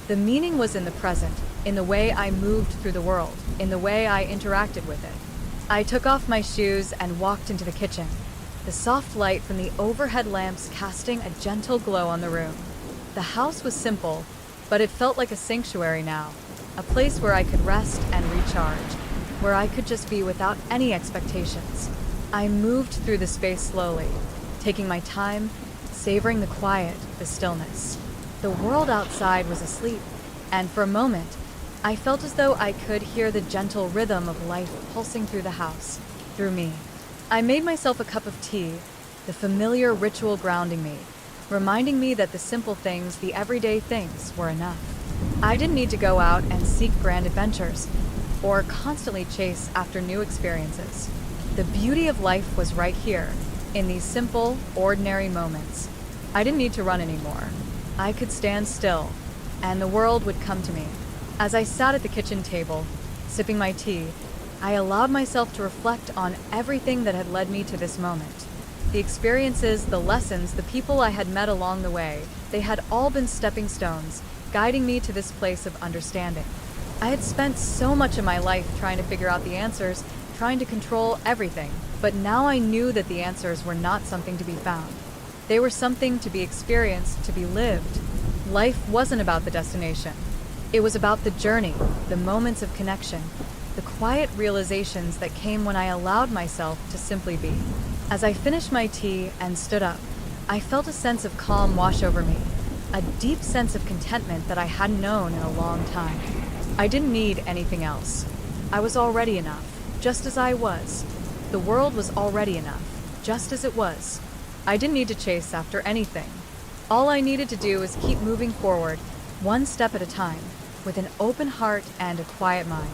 The meaning was in the present, in the way I moved through the world, in the way I interacted with it. I took off my shoes and walked into the kitchen, the soft light from the overhead lamps casting a gentle glow on the room. The house was simple, but it felt like a sanctuary now, a place where I could rest and recharge, where I could just be without any expectations. I moved through the space slowly, taking my time, savoring the quiet, the stillness. The world outside was asleep, and for a moment, I felt as though I could hear the gentle rhythm of life pulsing through the house, through me. I made myself a cup of tea, the familiar ritual grounding me, reminding me that the simple things, the everyday things, were enough. I didn't need to go out and seek grand adventures, or constantly chase after new experiences. The beauty of life was right here, in these simple, ordinary moments. I didn't need to run anymore. I could stand still, and the world would come to me. As I sat at the kitchen table, sipping my tea, I allowed myself to reflect on everything that had led me to this moment. The experiences, the lessons, the people I had met along the way, they had all been stepping stones, guiding me to this place of understanding. I had spent so much of my life trying to figure out the answers, trying to control everything, but now I knew that the answers were not something to be found. They were something to be experienced, to be lived. Life wasn't about the destination. It was about the journey, the moments of connection, the quiet realizations that came when I allowed myself to simply be. As I finished my tea and stood up, I felt a sense of calm wash over me, a deep sense of contentment that I hadn't known in a long time. I didn't need anything else. I was already enough, just as I was. The world was already enough, just as it was. I didn't need to chase after anything. All I needed to do was keep moving forward, one step at a time, with an open heart and a quiet mind.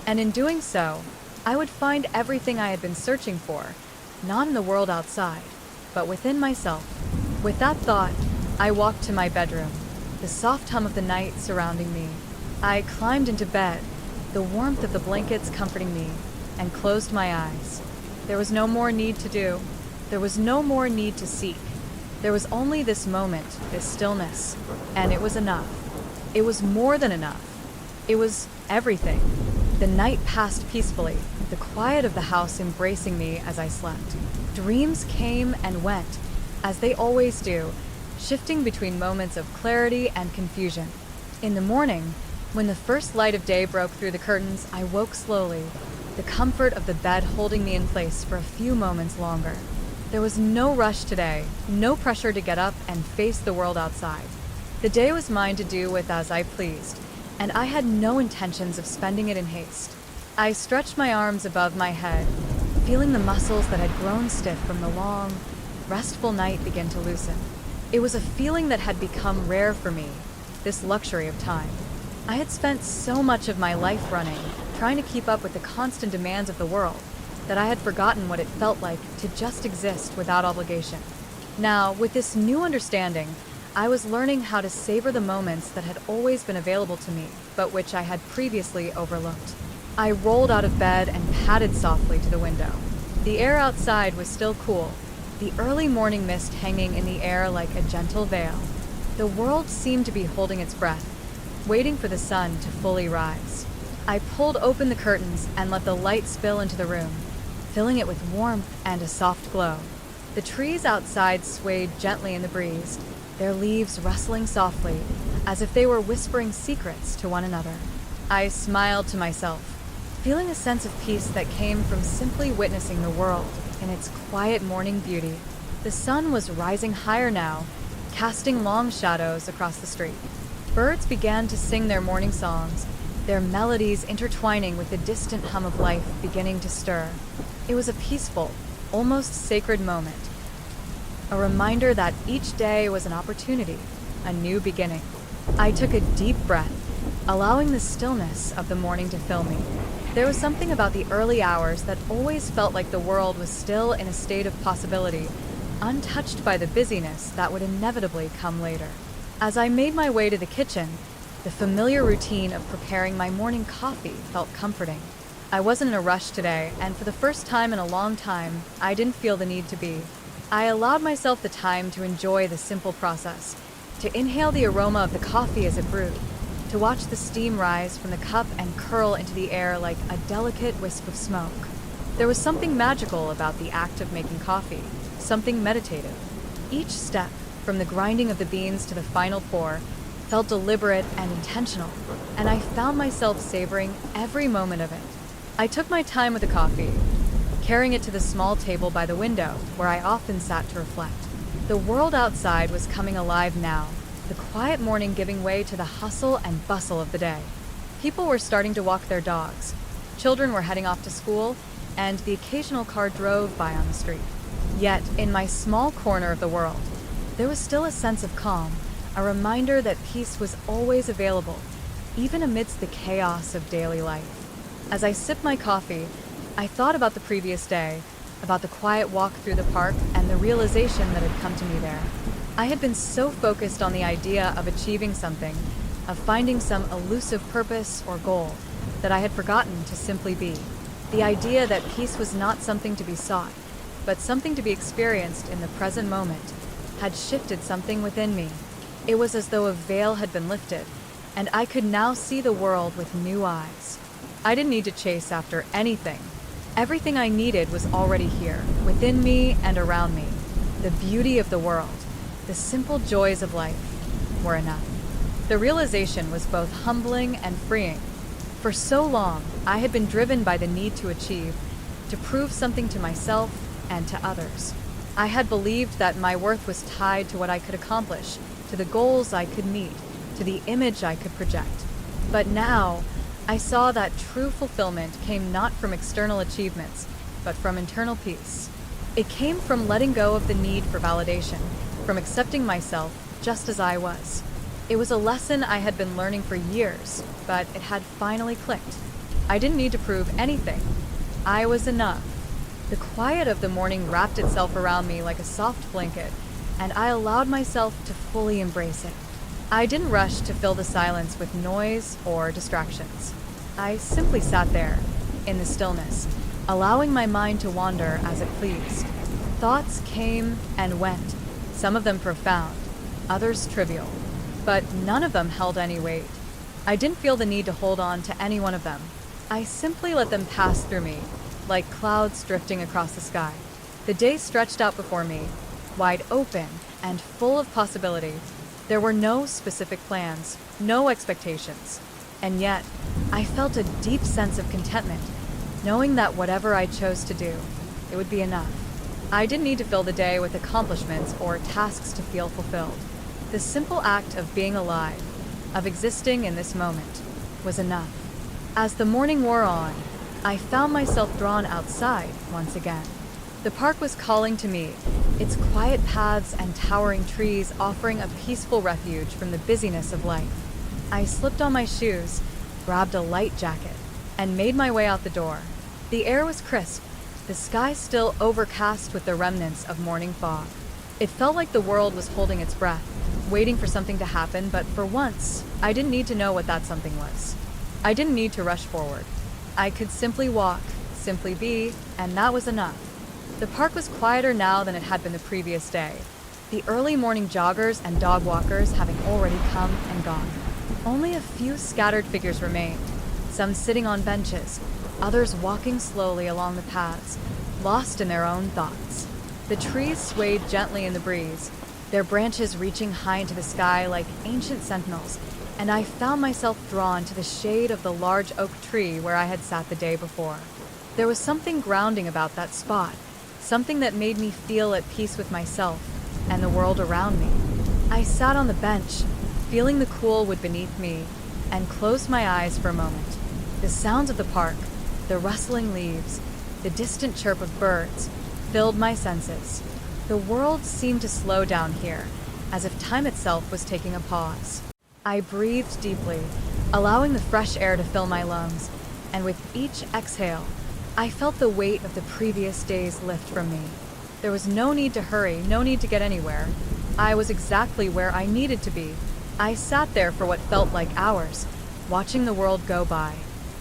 And in doing so, I would find everything I had been searching for, not in the world outside, but within myself. With that thought, I walked to my bedroom, the soft hum of the night surrounding me. I climbed into bed, the warmth of the blankets comforting me, and closed my eyes. There was no more need to do. There was no more need to seek. There was only this moment, this stillness, and it was enough. It was more than enough. It was everything. The night passed peacefully, the quiet of the house embracing me as I slept. Dreams came and went, as they always do, shifting between moments of clarity and confusion. In the morning, when the first light of day broke through the curtains, I woke slowly, the comfort of the bed holding me in place for a few moments longer. There was no rush today, no pressure to get up and face the world outside. The day was mine to do with as I pleased, and I had no intentions of spending it in haste. I stretched my arms above my head, feeling the muscles that had grown stiff from the long, restful night begin to loosen. It was a feeling that had become rare for me, this luxury of time. I had spent so much of my life running, trying to keep up with the constant demands of the world, that I had forgotten what it felt like to just exist without obligation. Now, with this new understanding, I was learning how to savor the moments that had always been available to me, but which I had previously overlooked. I rolled out of bed and padded softly to the window. The air outside was still cool, the early morning mist hanging in the air like a gentle veil. The world seemed to be holding its breath, waiting for the sun to fully rise. I pulled open the curtains and let the light spill into the room, filling it with warmth and a soft glow. The trees outside swayed gently in the breeze, their leaves rustling softly, as if they were whispering secrets to one another. I smiled to myself, feeling a sense of peace that came from simply witnessing the world in its quiet morning beauty. The sun was rising higher now, casting long shadows across the street. Birds began to sing their morning songs, their melodies intertwining with the distant hum of life beginning to stir. It was a peaceful, almost sacred moment, a reminder that each day was an opportunity, a new beginning. I took a deep breath, allowing the stillness of the morning to fill me. There was something about the early hours that always felt like the world was still in a state of possibility, untouched by the busyness that would inevitably come later. As I made my way to the kitchen, the familiar routine of preparing my morning coffee felt comforting. I wasn't in a rush today, and for the first time in a long time, I didn't feel the need to be. I allowed myself the time to enjoy the simple process, to inhale the aroma of the coffee as it brewed, to watch the steam rise from the cup and curl into the air like a delicate wisp of smoke. There was something magical about the act of making coffee, something meditative. Each step, from the grinding of the beans to the final pour, felt deliberate and intentional, and I found myself savoring every moment of it. I took my time with the coffee, carrying it to the small table by the window where I often sat to reflect. The world outside was coming alive now, the quiet morning giving way to the hustle and bustle of the day. People were starting to walk their dogs, children were heading off to school, and the occasional car drove by on the street. Yet, in my small corner of the world, there was still a sense of calm, a reminder that peace was always available, even amidst the chaos of daily life. As I sipped my coffee, I thought about the previous day, about the quiet walk through the park and the realization that had come to me there. I had been so focused on the idea of achieving something, of finding some elusive purpose or goal, that I had forgotten to simply be. The idea that peace was not something to be sought, but something to be experienced in the present moment, had shifted something within me. It was as though a veil had been lifted, and I could now see the world with new eyes. I didn't need to chase after anything. Everything I needed was already here, within me and around me. The beauty of the world, the simple joys of life, were enough. The realization was both humbling and freeing. For so long, I had been driven by the need to achieve, to prove something to myself and to others. I had believed that my worth was tied to what I could accomplish, to the goals I could meet, to the image I could project. But now, I saw that true fulfillment came not from external achievements, but from internal peace. It came from letting go of the need for validation, from accepting myself just as I was. It was a lesson I had been learning for years, but it had finally clicked. I didn't need to prove anything. I was enough. The quiet of the morning wrapped itself around me like a soft blanket, and I allowed myself to fully embrace it. I didn't rush to fill the silence with noise or distractions. I simply sat there, in the stillness, allowing my mind to wander as it pleased. Thoughts came and went, some of them profound, others trivial, but none of them held any weight. I didn't feel the need to hold on to any one of them. I simply let them pass through me, like clouds drifting across the sky. The day stretched out before me, wide open and full of possibility. There were no specific plans, no expectations, and yet I felt a deep sense of contentment, knowing that whatever I chose to do, it would be enough. I didn't need to fill the day with accomplishments or tasks to feel fulfilled. The simple act of being alive, of existing in this moment, was enough. As the morning wore on, I found myself drawn outside once again. The park was calling to me, its quiet paths and towering trees offering a peaceful refuge from the busyness of life. I slipped on my shoes, grabbed a light jacket, and made my way out the door. The air was crisp, the sky still overcast with the remnants of morning fog. It felt like the world was holding its breath, waiting for something to happen, but for once, I didn't need to know what that something was. I didn't need to rush forward. I could simply walk, simply be, and that was enough. The park was quieter now than it had been the previous day, the early morning joggers and dog walkers having already come and gone. Only a few scattered figures remained, some sitting on benches, others walking slowly along the paths, lost in their own thoughts. The trees swayed gently in the breeze, their branches reaching high into the sky like ancient sentinels, and I found myself drawn to the shade of the large oak tree where I had sat the day before. There was something grounding about that spot, something that made me feel at peace with myself and the world around me. I sat on the bench, feeling the cool wood beneath me, and closed my eyes for a moment. The sounds of the park, the rustling leaves, the distant chirp of birds, filled my senses. The world seemed to slow down here, as if time itself was taking a pause. I breathed deeply, allowing the fresh air to fill my lungs, and with each exhale, I felt the weight of the previous days lift from me. There was no need to hurry, no need to get anywhere. I was exactly where I needed to be. I sat there for what felt like hours, watching the world go by,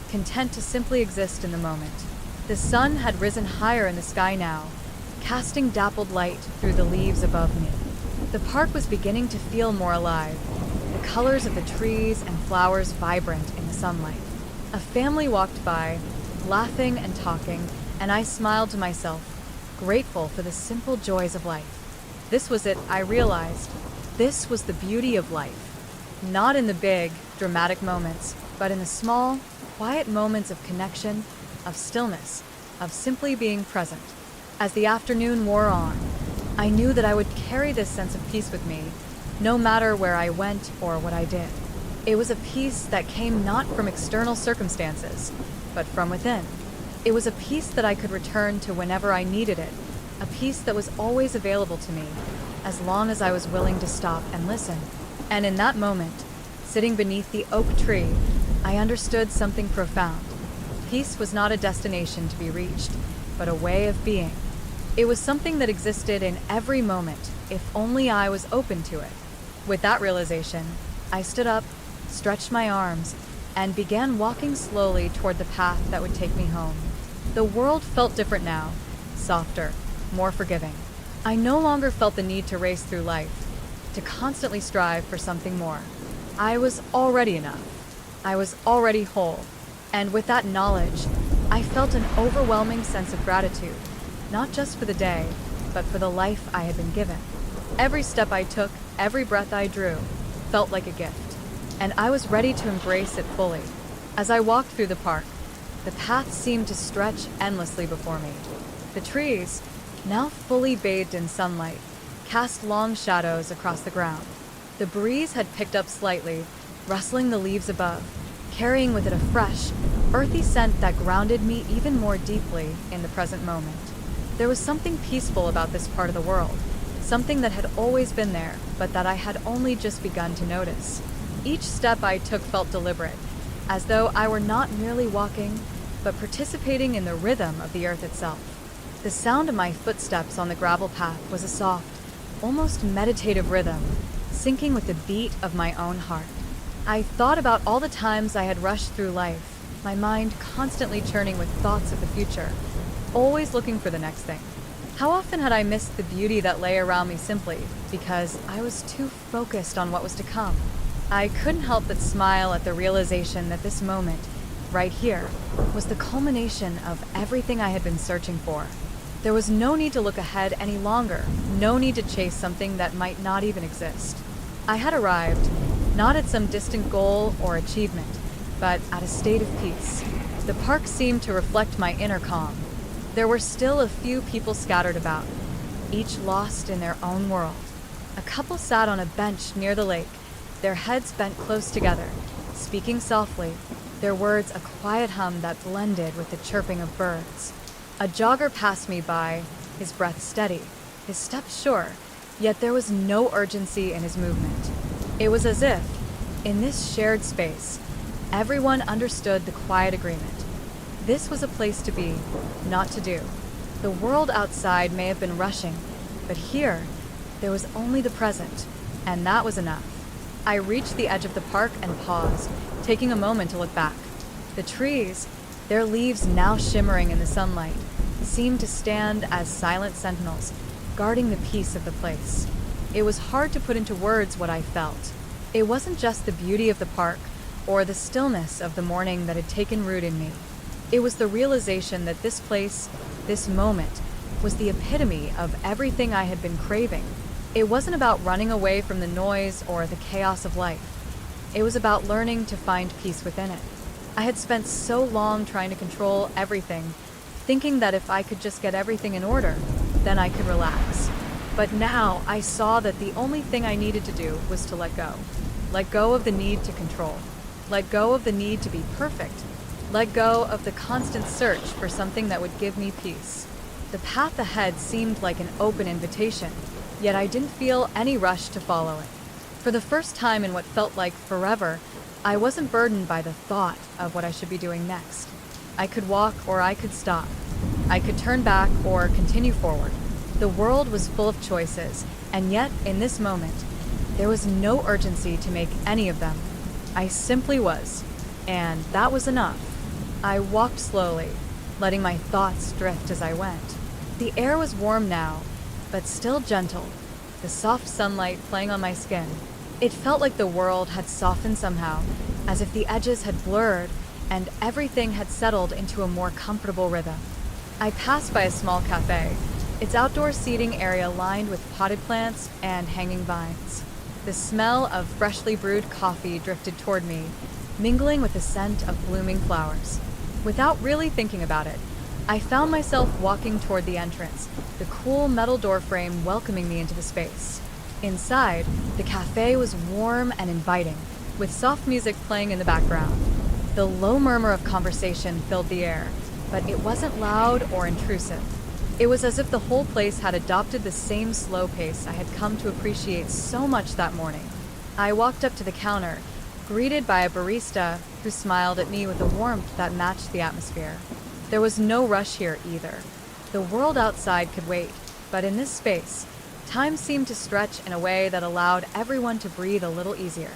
content to simply exist in the moment. The sun had risen higher in the sky now, casting dappled light through the leaves above me. The park was beginning to feel more alive, the colors of the trees and flowers vibrant in the sunlight. A family walked by, laughing and talking, and I smiled to myself, grateful for the simple joys of life. This was it, I realized. This was the beauty of life. Not in the big, dramatic moments, but in the small, quiet moments of connection, of stillness, of simply being present. As the afternoon wore on, I knew that I would carry this sense of peace with me, no matter where I went or what I did. It was a peace that came not from external circumstances, but from within. It was a peace that I could return to whenever I needed it, a peace that was always available to me, as long as I was willing to stop and listen. And in that moment, sitting beneath the oak tree, I understood something profound. Peace was not a destination to be reached, but a way of being. It was something that existed in every moment, if only I was open to it. With that realization, I stood up, stretched my arms, and began walking slowly toward the path that would take me home. The world felt different now, softer, more forgiving. I no longer felt the need to race through life, to constantly strive for something more. I was already enough. I was already whole. And with that knowledge, I felt an overwhelming sense of gratitude, not just for the day, but for the life I had been given. Every step I took, every breath I drew, felt like a gift, and I was ready to embrace it fully. As I walked through the park, the path seemed to stretch endlessly before me. The trees, now fully bathed in sunlight, cast long shadows across the ground. The breeze had picked up slightly, rustling the leaves above, carrying with it a fresh, earthy scent that grounded me even more deeply in the present moment. There was something peaceful about this part of the world, something that had always been there, but that I had only just begun to notice. Each step I took felt deliberate, as though I were not merely walking, but participating in the rhythm of the earth itself. The sound of my footsteps on the gravel path was a soft, almost meditative rhythm, syncing with the beat of my own heart. I thought about all the times I had rushed through life, my mind constantly churning with thoughts of the future, always looking for the next thing. How often had I missed the beauty that lay around me simply because I was too focused on what was to come? I couldn't help but smile at the realization that this moment, right here, was the culmination of everything I had been searching for. There was no need to look ahead any longer, no need to chase something that might not even exist. I had arrived, not at some distant goal or achievement, but at a state of peace. The park seemed to reflect my inner calm. There were still a few people scattered about, each lost in their own world. A couple sat on a bench near the lake, their heads bent close together, speaking softly, their words a quiet hum that blended with the chirping of birds. A jogger passed me by, his breath steady, his steps sure, yet there was no urgency in his movement. It was as if, in this shared space, everyone understood the quiet agreement. This was a place to be, not to do. The world outside may have been rushing, but here, there was only the present, and that was enough. I reached the edge of the park and paused, taking a moment to look back. The trees, their leaves now shimmering in the sunlight, seemed to stand as silent sentinels, guarding the peace of the place. It was hard to put into words what I felt. It wasn't just the beauty of the park or the stillness of the morning that had taken root in me. It was the realization that this place, this moment, was the epitome of everything I had been craving. It wasn't about running away from the noise or the chaos of life. It was about learning to find peace within it. I had spent so long trying to control everything, thinking that if I could just get everything in order, then I could relax. But now I saw that the only thing I needed to do was to let go. Let go of the need to control. Let go of the need to be perfect. Let go of the constant search for something that would give me peace. The path ahead seemed like an open invitation, yet I didn't feel any rush to follow it. For the first time in what felt like forever, I wasn't burdened by the thought of what I should be doing next. I could walk or I could stop. I could turn back or continue forward. The world was full of choices, and yet, in this moment, there was no urgency to make any of them. I simply was, and that was enough. I walked slowly, letting my thoughts drift as I went. The air was warm now, but still gentle, the soft sunlight playing on my skin. It felt like the world had softened somehow, as if the edges had blurred and everything had settled into a more comfortable rhythm. I passed by a small cafe, its outdoor seating area lined with potted plants and hanging vines. The smell of freshly brewed coffee drifted toward me, mingling with the scent of blooming flowers. Without really thinking about it, I found myself walking toward the entrance, the cool metal doorframe welcoming me into the space. Inside, the cafe was warm and inviting, with soft music playing in the background. The low murmur of conversation filled the air, but it wasn't loud or intrusive. It was as if the whole place had adopted the same slow pace I had come to appreciate so much that morning. I walked up to the counter, greeted by a barista who smiled at me with a warmth that matched the atmosphere. There was no rush here either. The world outside could wait, but in this space, time seemed to stretch in a way that allowed everyone to breathe a little easier.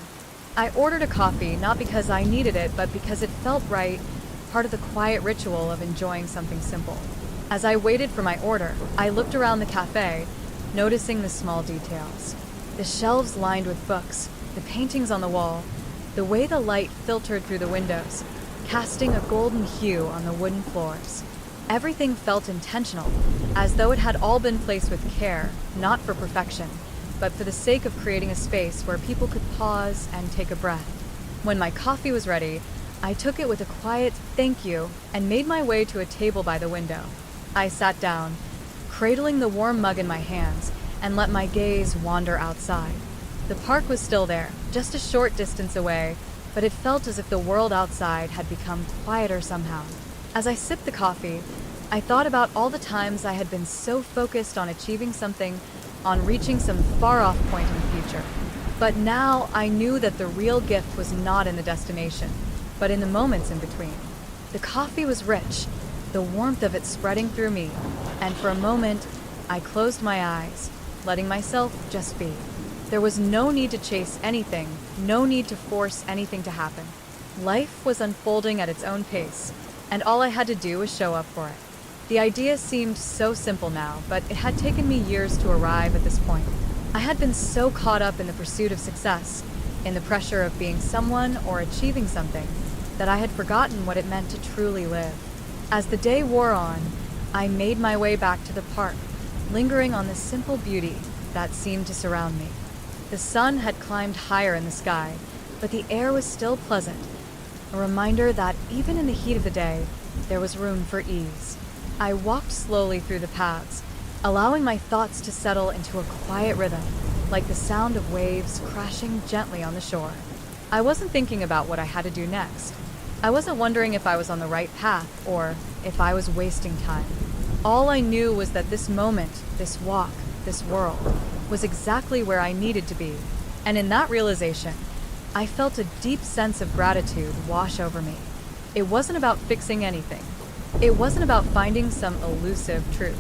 I ordered a coffee not because I needed it, but because it felt right, part of the quiet ritual of enjoying something simple. As I waited for my order, I looked around the cafe, noticing the small details. The shelves lined with books, the paintings on the wall, the way the light filtered through the windows, casting a golden hue on the wooden floors. Everything felt intentional, as though it had all been placed with care, not for perfection, but for the sake of creating a space where people could pause and take a breath. When my coffee was ready, I took it with a quiet thank you and made my way to a table by the window. I sat down, cradling the warm mug in my hands, and let my gaze wander outside. The park was still there, just a short distance away, but it felt as if the world outside had become quieter somehow. As I sipped the coffee, I thought about all the times I had been so focused on achieving something, on reaching some far-off point in the future. But now I knew that the real gift was not in the destination, but in the moments in between. The coffee was rich, the warmth of it spreading through me, and for a moment, I closed my eyes, letting myself just be. There was no need to chase anything, no need to force anything to happen. Life was unfolding at its own pace, and all I had to do was show up for it. The idea seemed so simple now, but it had taken me years to arrive at this point. I had been so caught up in the pursuit of success, in the pressure of being someone or achieving something, that I had forgotten what it meant to truly live. As the day wore on, I made my way back to the park, lingering on the simple beauty that seemed to surround me. The sun had climbed higher in the sky, but the air was still pleasant, a reminder that even in the heat of the day, there was room for ease. I walked slowly through the paths, allowing my thoughts to settle into a quiet rhythm, like the sound of waves crashing gently on the shore. I wasn't thinking about what I had to do next. I wasn't wondering if I was on the right path or if I was wasting time. All I knew was that this moment, this walk, this world, was exactly where I needed to be. And in that realization, I felt a deep sense of gratitude wash over me. It wasn't about fixing anything. It wasn't about finding some elusive truth.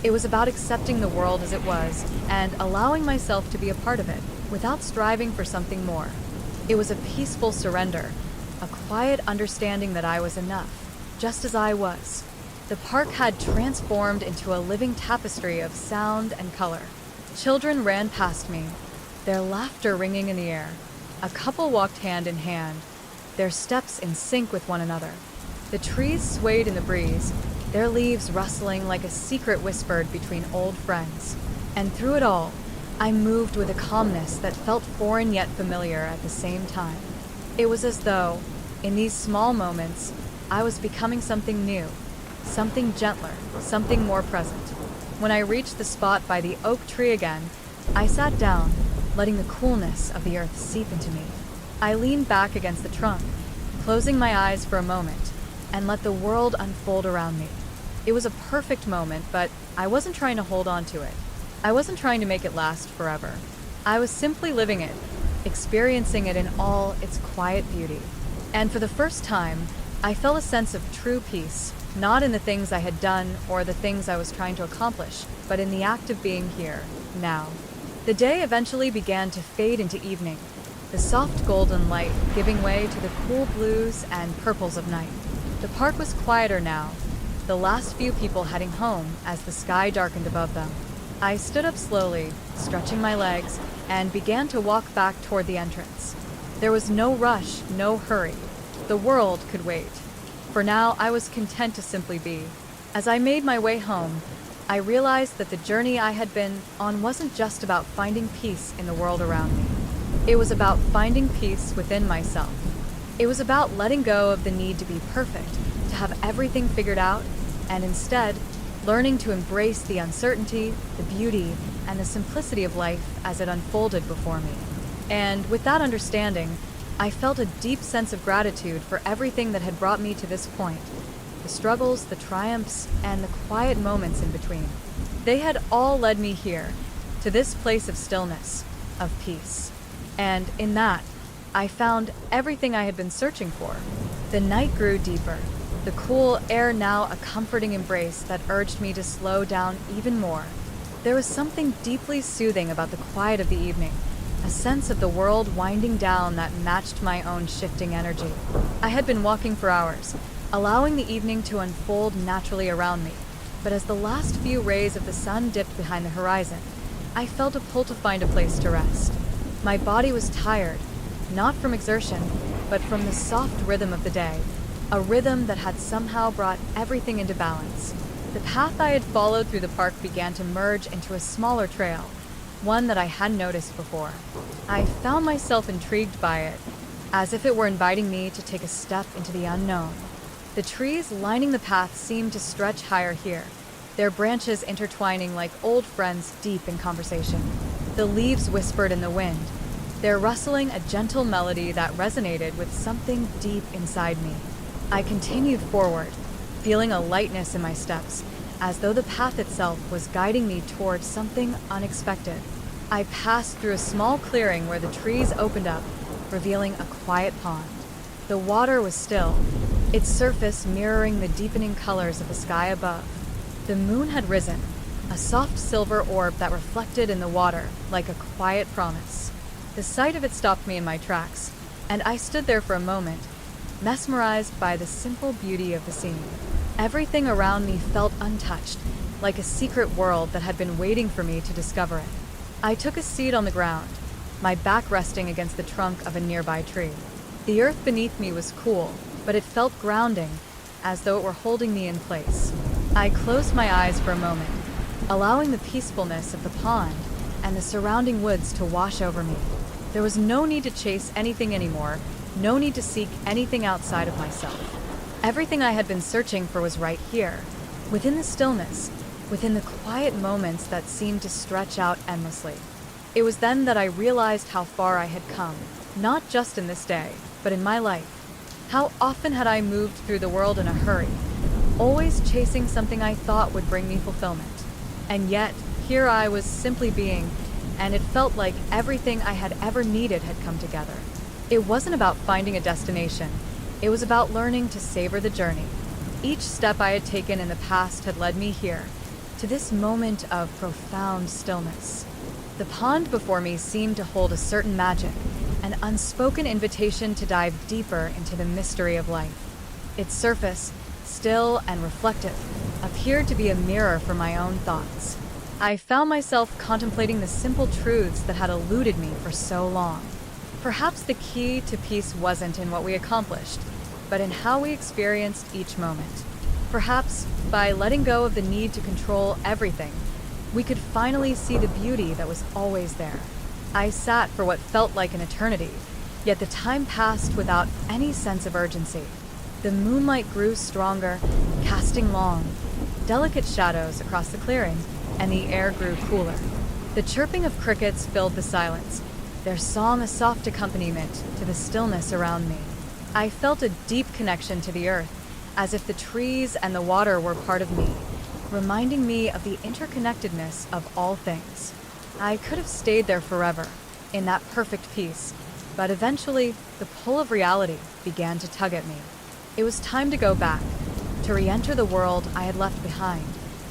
It was about accepting the world as it was and allowing myself to be a part of it without striving for something more. It was a peaceful surrender, a quiet understanding that I was enough, just as I was. The park had transformed into a living tapestry of sound and color. Children ran past me, their laughter ringing in the air. A couple walked hand in hand, their steps in sync with one another. The trees swayed in the breeze, their leaves rustling like a secret whispered between old friends. And through it all, I moved with a calmness that felt foreign yet familiar at the same time. It was as though, in these small moments, I was becoming something new, something gentler, something more present. When I reached the spot by the oak tree again, I sat down, letting the coolness of the earth seep into me. I leaned back against the trunk, closing my eyes for a moment, and let the world unfold around me. It was a perfect moment, but I wasn't trying to hold on to it. I wasn't trying to make it last forever. I was simply living it, experiencing it in all its quiet beauty. And for the first time, I felt a sense of true peace, not in the things I had done or the things I was trying to accomplish, but in the act of being here, now. The day eventually began to fade into evening, the soft golden light giving way to the cool blues and purples of night. The park was quieter now, the last few people heading home as the sky darkened above them. I stood up slowly, stretching my legs, and began to walk back toward the entrance. There was no rush, no hurry. The world could wait. For now, I was content to simply be. As I made my way home, I realized that the journey I had been on wasn't just about finding peace in the world around me. It was about finding peace within myself. It was about letting go of the need to be perfect, to have everything figured out, and instead, learning to embrace the uncertainty, the beauty, and the simplicity of life as it unfolded before me. And with that understanding, I felt a deep sense of gratitude for everything that had brought me to this point. The struggles, the triumphs, and the quiet moments in between. They had all led me here, to this place of stillness, of peace. And in that, I found everything I had been searching for. The night grew deeper, the cool air now a comforting embrace that urged me to slow down even more. There was something deeply soothing about the quiet of the evening, a sense of the world winding down that matched my own shifting energy. I had been walking for hours, allowing the evening to unfold naturally around me, but as the last few rays of the sun dipped behind the horizon, I felt a pull to find a place to rest. My body was tired, not from exertion, but from the soft rhythm of the day, a rhythm that had somehow brought everything into balance. The path I had followed through the park began to merge into a smaller trail, one that I hadn't noticed before. I found myself intrigued by it, as if it were inviting me to take a step into the unknown. The trees lining the path seemed to stretch higher here, their branches intertwining like old friends deep in conversation. The leaves whispered in the wind, their rustling a gentle melody that resonated with something deep inside me. I continued forward, feeling a lightness in my steps, as though the path itself was guiding me towards something unexpected. I passed through a small clearing where the trees opened up, revealing a quiet pond. The water was still, its surface mirroring the deepening colors of the sky above. The moon had risen, a soft silver orb that reflected in the water like a quiet promise. The sight of it stopped me in my tracks, and I stood there for a moment, mesmerized by the simple beauty of the scene. Everything around me felt untouched, like a secret world that had been waiting for me to discover it. I took a seat on the ground, my back resting against the trunk of a nearby tree. The earth beneath me was cool, but it felt grounding, as though it were holding me in place. I closed my eyes for a moment, allowing the peacefulness of the pond and the surrounding woods to wash over me. There was no need to chase anything anymore, no need to seek anything outside of myself. Everything I had been searching for was right here, within the stillness, within the quiet moments that seemed to stretch out endlessly. It was then that I realized how far I had come, not just in this day, but in my life. How often had I moved through the world in a hurry, always chasing something I thought would bring me fulfillment. And yet, here I was simply being, and it felt like everything I had ever needed had come together. It wasn't about finding a destination, it was about learning to savor the journey. Each step I had taken in the past had led me here, to this moment of profound stillness. The pond before me seemed to hold a certain magic, an unspoken invitation to dive deeper into the mystery of life. Its surface, still and reflective, appeared to be a mirror for my own thoughts. I found myself contemplating the simple truths that had eluded me for so long. Perhaps the key to peace wasn't in what we accomplished, but in how we experienced each moment. Perhaps, by letting go of the need to control everything, we could finally see the beauty that was always there. I sat for what felt like an eternity, yet the time passed without any sense of urgency. The moonlight grew stronger, casting long, delicate shadows across the clearing, and the air grew cooler. The chirping of crickets filled the silence, their song a soft accompaniment to the stillness around me. I felt a deep connection to the earth, as if the trees and the water were part of me, reminding me of the interconnectedness of all things. I could have stayed there forever, in that perfect peace, but eventually, the pull of reality began to tug at me. It was time to go back, to re-enter the world I had left behind,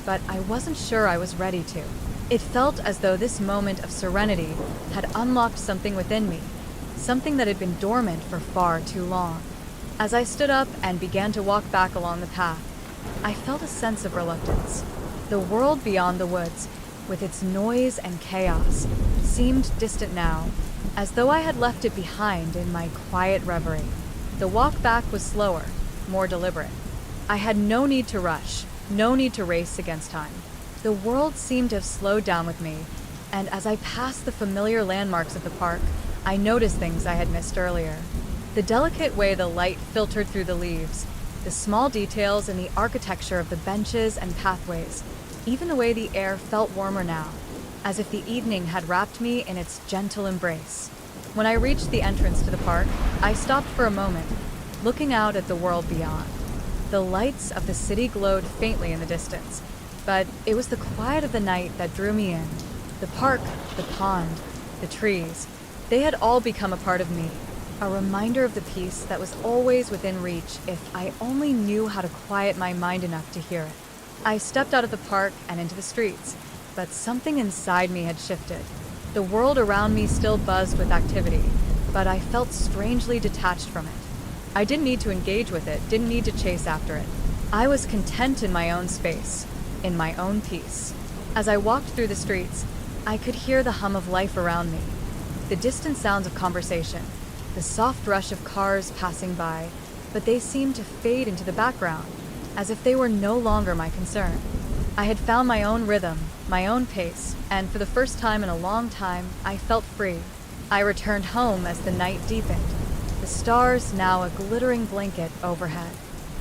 but I wasn't sure I was ready to. It felt as though this moment of serenity had unlocked something within me, something that had been dormant for far too long. As I stood up and began to walk back along the path, I felt a sense of reluctance. The world beyond the woods, with its noise and chaos, seemed distant now, as though I had left it behind in my quiet reverie. The walk back was slower, more deliberate. I had no need to rush, no need to race against time. The world seemed to have slowed down with me, and as I passed the familiar landmarks of the park, I noticed things I had missed earlier. The delicate way the light filtered through the leaves, the small details in the architecture of the benches and pathways, even the way the air felt warmer now, as if the evening had wrapped me in its gentle embrace. When I reached the entrance to the park, I stopped for a moment, looking out at the world beyond. The lights of the city glowed faintly in the distance, but it was the quiet of the night that drew me in. The park, the pond, the trees, they had all become a part of me, a reminder of the peace that was always within reach if I only knew how to quiet my mind enough to hear it. I stepped out of the park and into the streets, but something inside me had shifted. The world around me still buzzed with activity, but I felt strangely detached from it. I didn't need to engage with it, didn't need to chase after it. I was content in my own space, in my own peace. As I walked through the streets, I could hear the hum of life around me, the distant sounds of conversation, the soft rush of cars passing by, but they seemed to fade into the background, as if they were no longer my concern. I had found my own rhythm, my own pace, and for the first time in a long time, I felt free. I returned home as the night deepened, the stars now a glittering blanket overhead.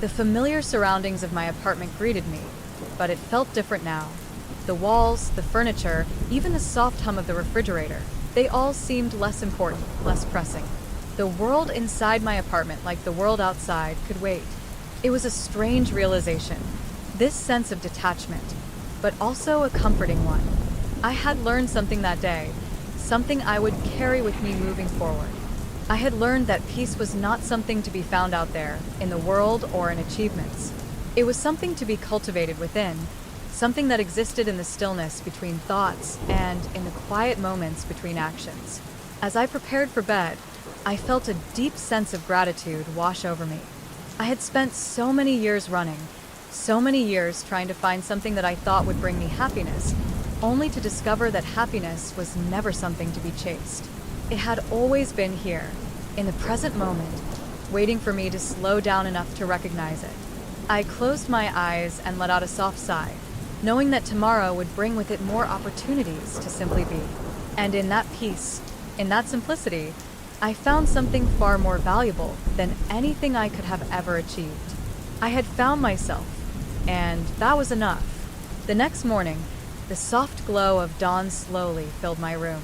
The familiar surroundings of my apartment greeted me, but it felt different now. The walls, the furniture, even the soft hum of the refrigerator, they all seemed less important, less pressing. The world inside my apartment, like the world outside, could wait. It was a strange realization, this sense of detachment, but also a comforting one. I had learned something that day, something I would carry with me moving forward. I had learned that peace was not something to be found out there, in the world or in achievements. It was something to be cultivated within, something that existed in the stillness between thoughts and in the quiet moments between actions. As I prepared for bed, I felt a deep sense of gratitude wash over me. I had spent so many years running, so many years trying to find something that I thought would bring me happiness, only to discover that happiness was never something to be chased. It had always been here, in the present moment, waiting for me to slow down enough to recognize it. I closed my eyes and let out a soft sigh, knowing that tomorrow would bring with it more opportunities to simply be. And in that peace, in that simplicity, I found something far more valuable than anything I could have ever achieved. I had found myself, and that was enough. The next morning, the soft glow of dawn slowly filled my room.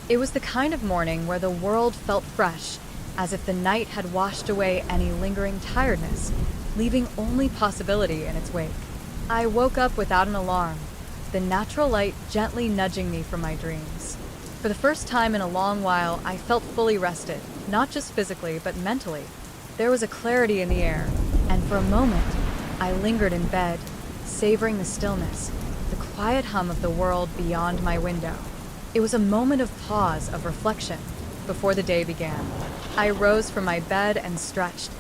It was the kind of morning where the world felt fresh, as if the night had washed away any lingering tiredness, leaving only possibility in its wake. I woke up without an alarm, the natural light gently nudging me from my dreams. For the first time in a long while, I felt fully rested, not just physically, but mentally. There was a clarity in the air, and for a moment, I lingered in bed, savoring the stillness, the quiet hum of the world beyond my window. It was a moment of pause, of reflection, before the day began. I rose from my bed and stretched,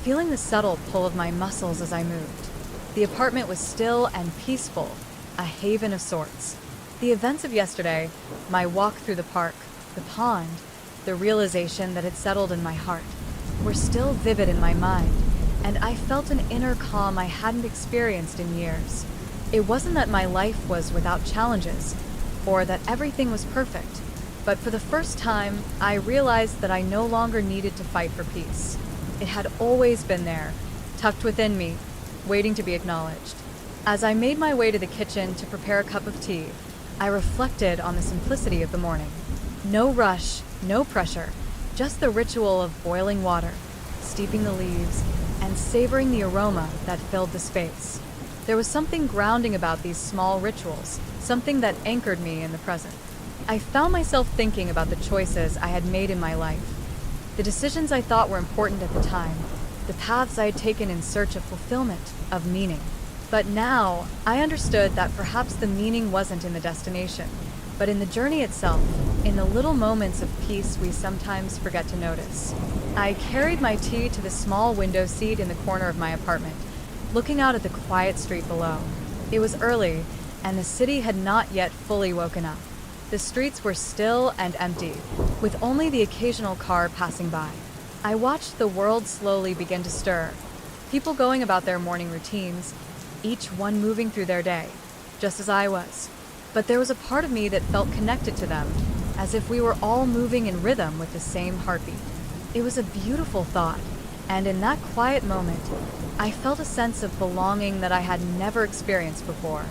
feeling the subtle pull of my muscles as I moved. The apartment was still and peaceful, a haven of sorts. The events of yesterday, my walk through the park, the pond, the realization that had settled in my heart, were still vivid in my mind, and I felt an inner calm I hadn't experienced in years. It wasn't that my life was without challenges, or that everything was perfect, but for the first time, I realized that I no longer needed to fight for peace. It had always been there, tucked within me, waiting to be acknowledged. As I made my way to the kitchen to prepare a cup of tea, I reflected on the simplicity of the morning. No rush, no pressure, just the ritual of boiling water, steeping the leaves, and savoring the aroma that filled the space. There was something grounding about these small rituals, something that anchored me in the present. I found myself thinking about the choices I had made in my life, the decisions I thought were important at the time, the paths I had taken in search of fulfillment, of meaning. But now, I understood that perhaps the meaning wasn't in the destination, but in the journey itself, in the little moments of peace we sometimes forget to notice. I carried my tea to the small window seat in the corner of my apartment, looking out at the quiet street below. It was early, and the city had not yet fully woken up. The streets were still and empty, with only the occasional car passing by. I watched the world slowly begin to stir, people going about their morning routines, each one moving through their day, just as I was. But there was a part of me that felt connected to them, as if we were all moving in rhythm with the same heartbeat. It was a beautiful thought, and in that quiet moment, I felt a sense of belonging that I had never experienced before.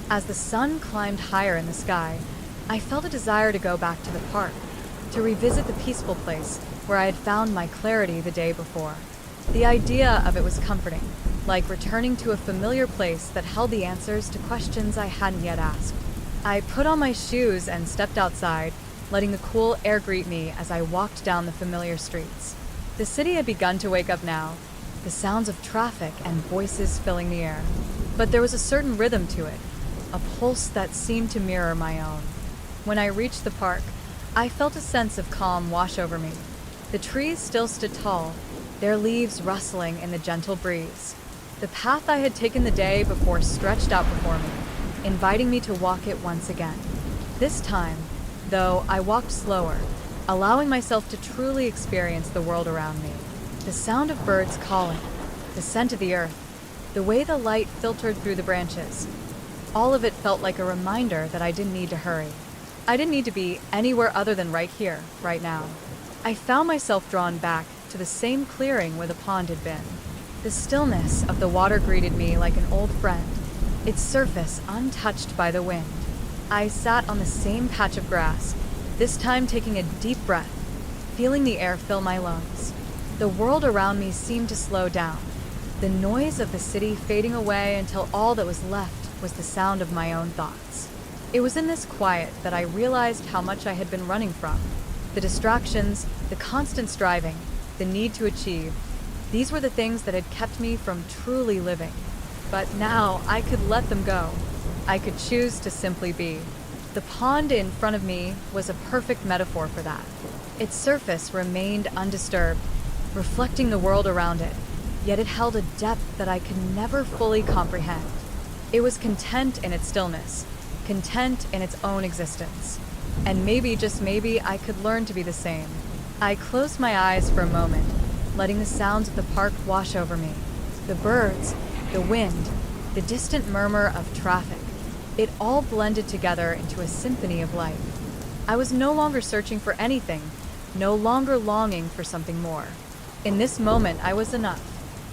As the sun climbed higher in the sky, I felt a desire to go back to the park, to revisit the peaceful place where I had found my clarity the day before. The idea of it was comforting, like returning to a familiar place that held the answers to questions I hadn't yet asked. I put on my shoes and stepped outside, letting the cool air greet me as I walked down the familiar streets. The city had begun to wake up now, the sounds of traffic and voices filling the air. But there was a certain rhythm to it, a pulse that seemed to mirror my own. When I reached the park, I felt a sense of calm wash over me. The trees still stood tall, their leaves rustling in the gentle breeze. The path I had taken the day before stretched out before me, inviting me to walk it once again. This time, though, I walked slower, allowing myself to truly experience the world around me. The sound of birds calling, the scent of the earth, the way the light filtered through the branches. All of it felt like a reminder that I didn't need to hurry. I didn't need to be anywhere other than right here, right now. I found myself drawn back to the same clearing where the pond had been. The stillness of the water greeted me like an old friend, its surface untouched by the wind. I sat on the same patch of grass, this time taking a deep breath, feeling the air fill my lungs. The world around me seemed to slow down, the noise of the city fading away until all that was left was the sound of my own thoughts. It was in this quiet that I realized how much I had been running from. The distractions, the constant striving, the need to achieve, these were the things that had kept me from truly living. But now I could let them go. I could choose to simply be. The pond in front of me was a perfect metaphor for that. Its surface remained undisturbed, reflecting the world around it, yet it held a depth that I could never fully comprehend. It was content in its stillness, content in its own existence. And maybe, just maybe, I could learn to be the same. I closed my eyes for a moment, letting the sounds of the park wash over me. The birds, the wind, the distant murmur of traffic. It all blended together into a symphony of life. I was no longer searching for anything, no longer longing for something more. In this moment, I was enough,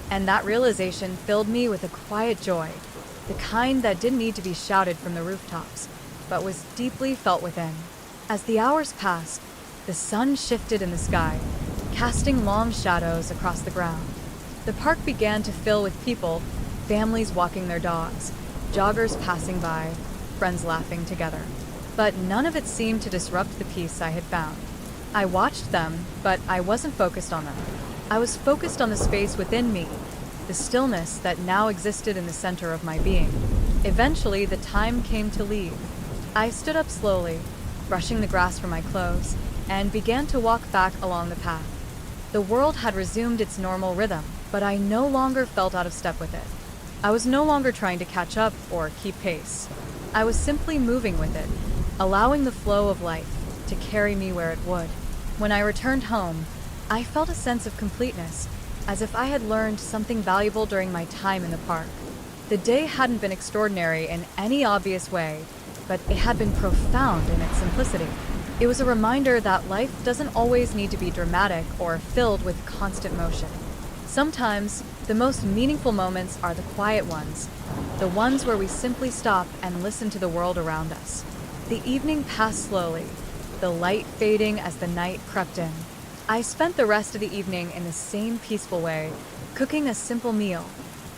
and that realization filled me with a quiet joy, the kind that didn't need to be shouted from the rooftops, but was deeply felt within. As the hours passed, the sun shifted in the sky, casting long shadows across the ground. The park began to fill with people, families walking their dogs, joggers passing by, friends laughing together. But none of it seemed to disrupt the peace I had found. I watched them, but I wasn't focused on them. I was focused on the space within me, the stillness that now existed in the center of my being. Eventually, the time came to leave. I stood up slowly, brushing the grass from my clothes, and began to walk back along the path. The world had resumed its normal rhythm, but I no longer felt out of step with it. I was no longer trying to catch up or keep pace. I was simply moving with it, allowing the flow of life to carry me where it would. When I returned home, I felt a sense of completeness, as if I had learned something valuable during my time in the park. The day hadn't been extraordinary in any obvious way, but it had been profound in its simplicity. It was a reminder that life doesn't always need to be dramatic or filled with constant motion. Sometimes, the most meaningful moments are the quiet ones, the ones where we simply stop and listen to the world around us. The evening passed slowly, the light fading as the night crept in. I spent the rest of the evening in the same peaceful way, cooking a simple meal,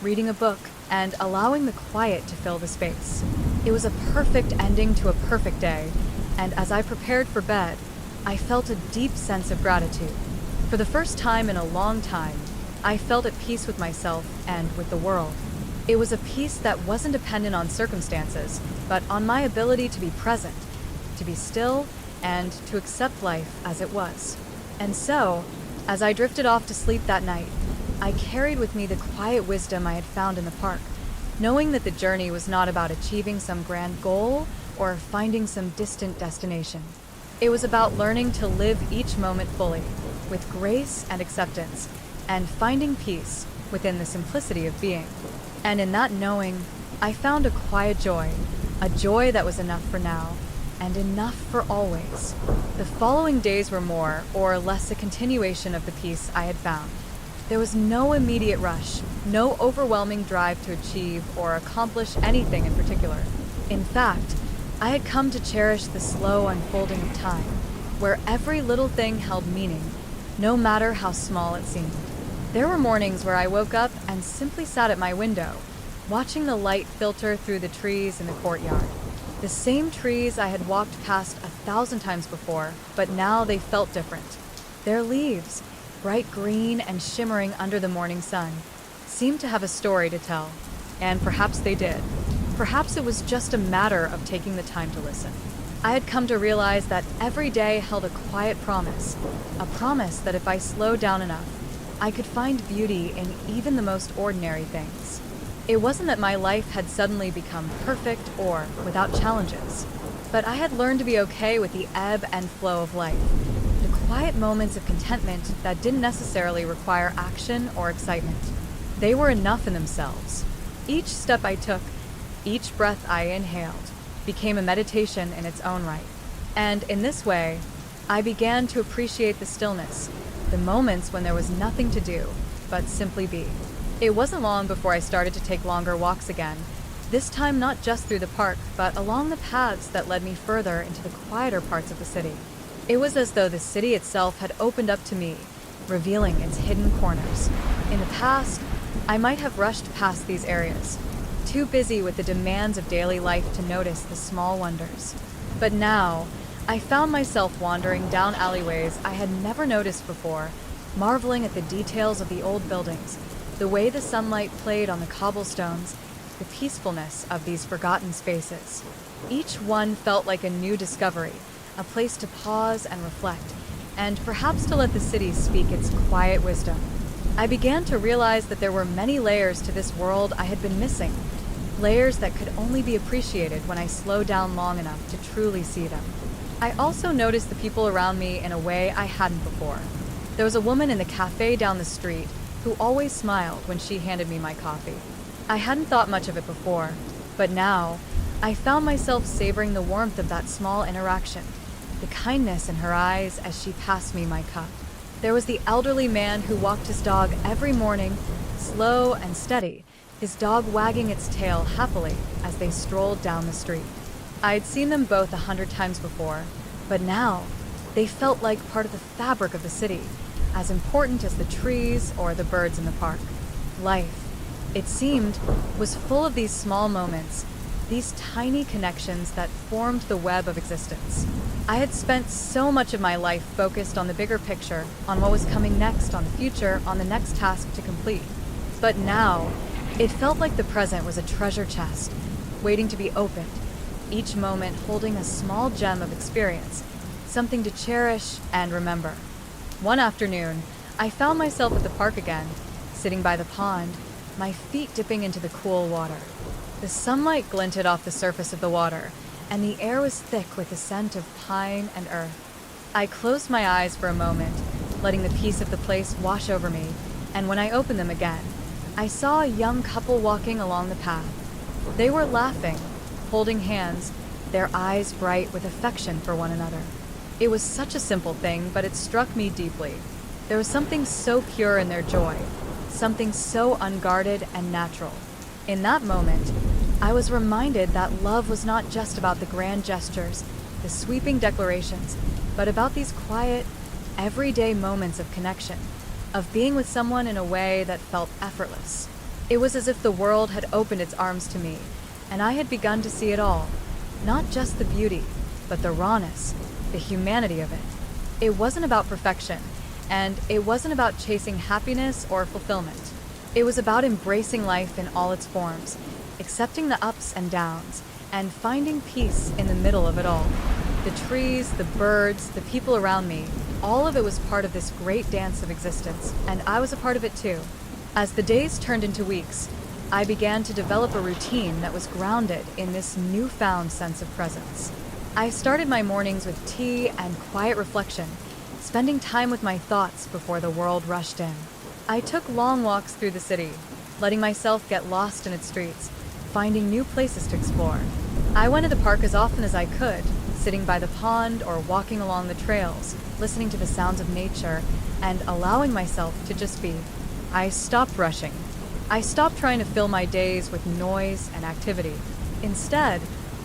reading a book, and allowing the quiet to fill the space. It was a perfect ending to a perfect day, and as I prepared for bed, I felt a deep sense of gratitude. For the first time in a long time, I felt at peace with myself and with the world. It was a peace that wasn't dependent on circumstances, but on my ability to be present, to be still, and to accept life as it was. And so, as I drifted off to sleep that night, I carried with me the quiet wisdom I had found in the park, knowing that the journey was not about achieving some grand goal or finding some distant destination. It was about learning to live each moment fully, with grace and acceptance, and finding peace within the simplicity of being. And in that knowing, I found a quiet joy, a joy that was enough for now, and enough for always. The following days were more or less a continuation of the peace I had found. There was no immediate rush, no overwhelming drive to achieve or accomplish anything in particular. In fact, I had come to cherish the slow unfolding of time, where every little thing held meaning, no matter how small it seemed. There were mornings where I woke up and simply sat at my window, watching the light filter through the trees in the courtyard. The same trees I had walked past 1,000 times before, but now they felt different. Their leaves, bright green and shimmering under the morning sun, seemed to have a story to tell. And perhaps they did. Perhaps it was just a matter of taking the time to listen. I had come to realize that every day held a quiet promise, a promise that if I slowed down enough, I could find beauty in even the most ordinary things. It wasn't that my life had suddenly become perfect or without challenges, but I had learned to be okay with the ebb and flow of life, the quiet moments of contentment that didn't necessarily require action or excitement. They were enough in themselves. Each step I took, each breath I inhaled, became a meditation in its own right. And in this way, I began to appreciate the stillness, the moments when there was nothing to do, but simply be. It wasn't long before I started to take longer walks again, this time not just through the park, but along the paths that led me further into the quieter parts of the city. It was as though the city itself had opened up to me, revealing its hidden corners. In the past, I might have rushed past these areas, too busy with the demands of daily life to notice the small wonders. But now, I found myself wandering down alleyways I had never noticed before, marveling at the details of the old buildings, the way the sunlight played on the cobblestones, the peacefulness of these forgotten spaces. Each one felt like a new discovery, a place to pause and reflect, and perhaps to let the city speak its quiet wisdom. I began to realize that there were many layers to this world I had been missing, layers that could only be appreciated when I slowed down long enough to truly see them. I also noticed the people around me in a way I hadn't before. There was a woman in the cafe down the street who always smiled when she handed me my coffee. I hadn't thought much of it before, but now I found myself savoring the warmth of that small interaction, the kindness in her eyes as she passed me my cup. There was the elderly man who walked his dog every morning, slow and steady, his dog wagging its tail happily as they strolled down the street. I had seen them both 100 times before, but now they felt like part of the fabric of the city, as important as the trees or the birds in the park. Life, it seemed, was full of these small moments, these tiny connections that formed the web of existence. I had spent so much of my life focused on the bigger picture, on what was coming next, on the future, on the next task to complete. But now, it felt like the present was a treasure chest, waiting to be opened, each moment holding a small gem of experience, something to cherish and remember. One afternoon, I found myself at the park again, sitting by the pond, my feet dipping into the cool water. The sunlight glinted off the surface of the water, and the air was thick with the scent of pine and earth. I closed my eyes for a moment, letting the peace of the place wash over me, and when I opened them again, I saw a young couple walking along the path. They were laughing, holding hands, their eyes bright with affection for one another. It was such a simple thing, but it struck me deeply. There was something so pure in their joy, something so unguarded and natural. In that moment, I was reminded that love was not just about the grand gestures, the sweeping declarations, but about these quiet, everyday moments of connection, of being with someone in a way that felt effortless. It was as if the world had opened its arms to me, and I had begun to see it all, not just the beauty, but the rawness, the humanity of it. It wasn't about perfection, and it wasn't about chasing happiness or fulfillment. It was about embracing life in all its forms, accepting the ups and downs, and finding peace in the middle of it all. The trees, the birds, the people around me, all of it was part of this great dance of existence, and I was a part of it too. As the days turned into weeks, I began to develop a routine that was grounded in this newfound sense of presence. I started my mornings with tea and quiet reflection, spending time with my thoughts before the world rushed in. I took long walks through the city, letting myself get lost in its streets, finding new places to explore. I went to the park as often as I could, sitting by the pond or walking along the trails, listening to the sounds of nature and allowing myself to just be. I stopped rushing. I stopped trying to fill my days with noise and activity. Instead,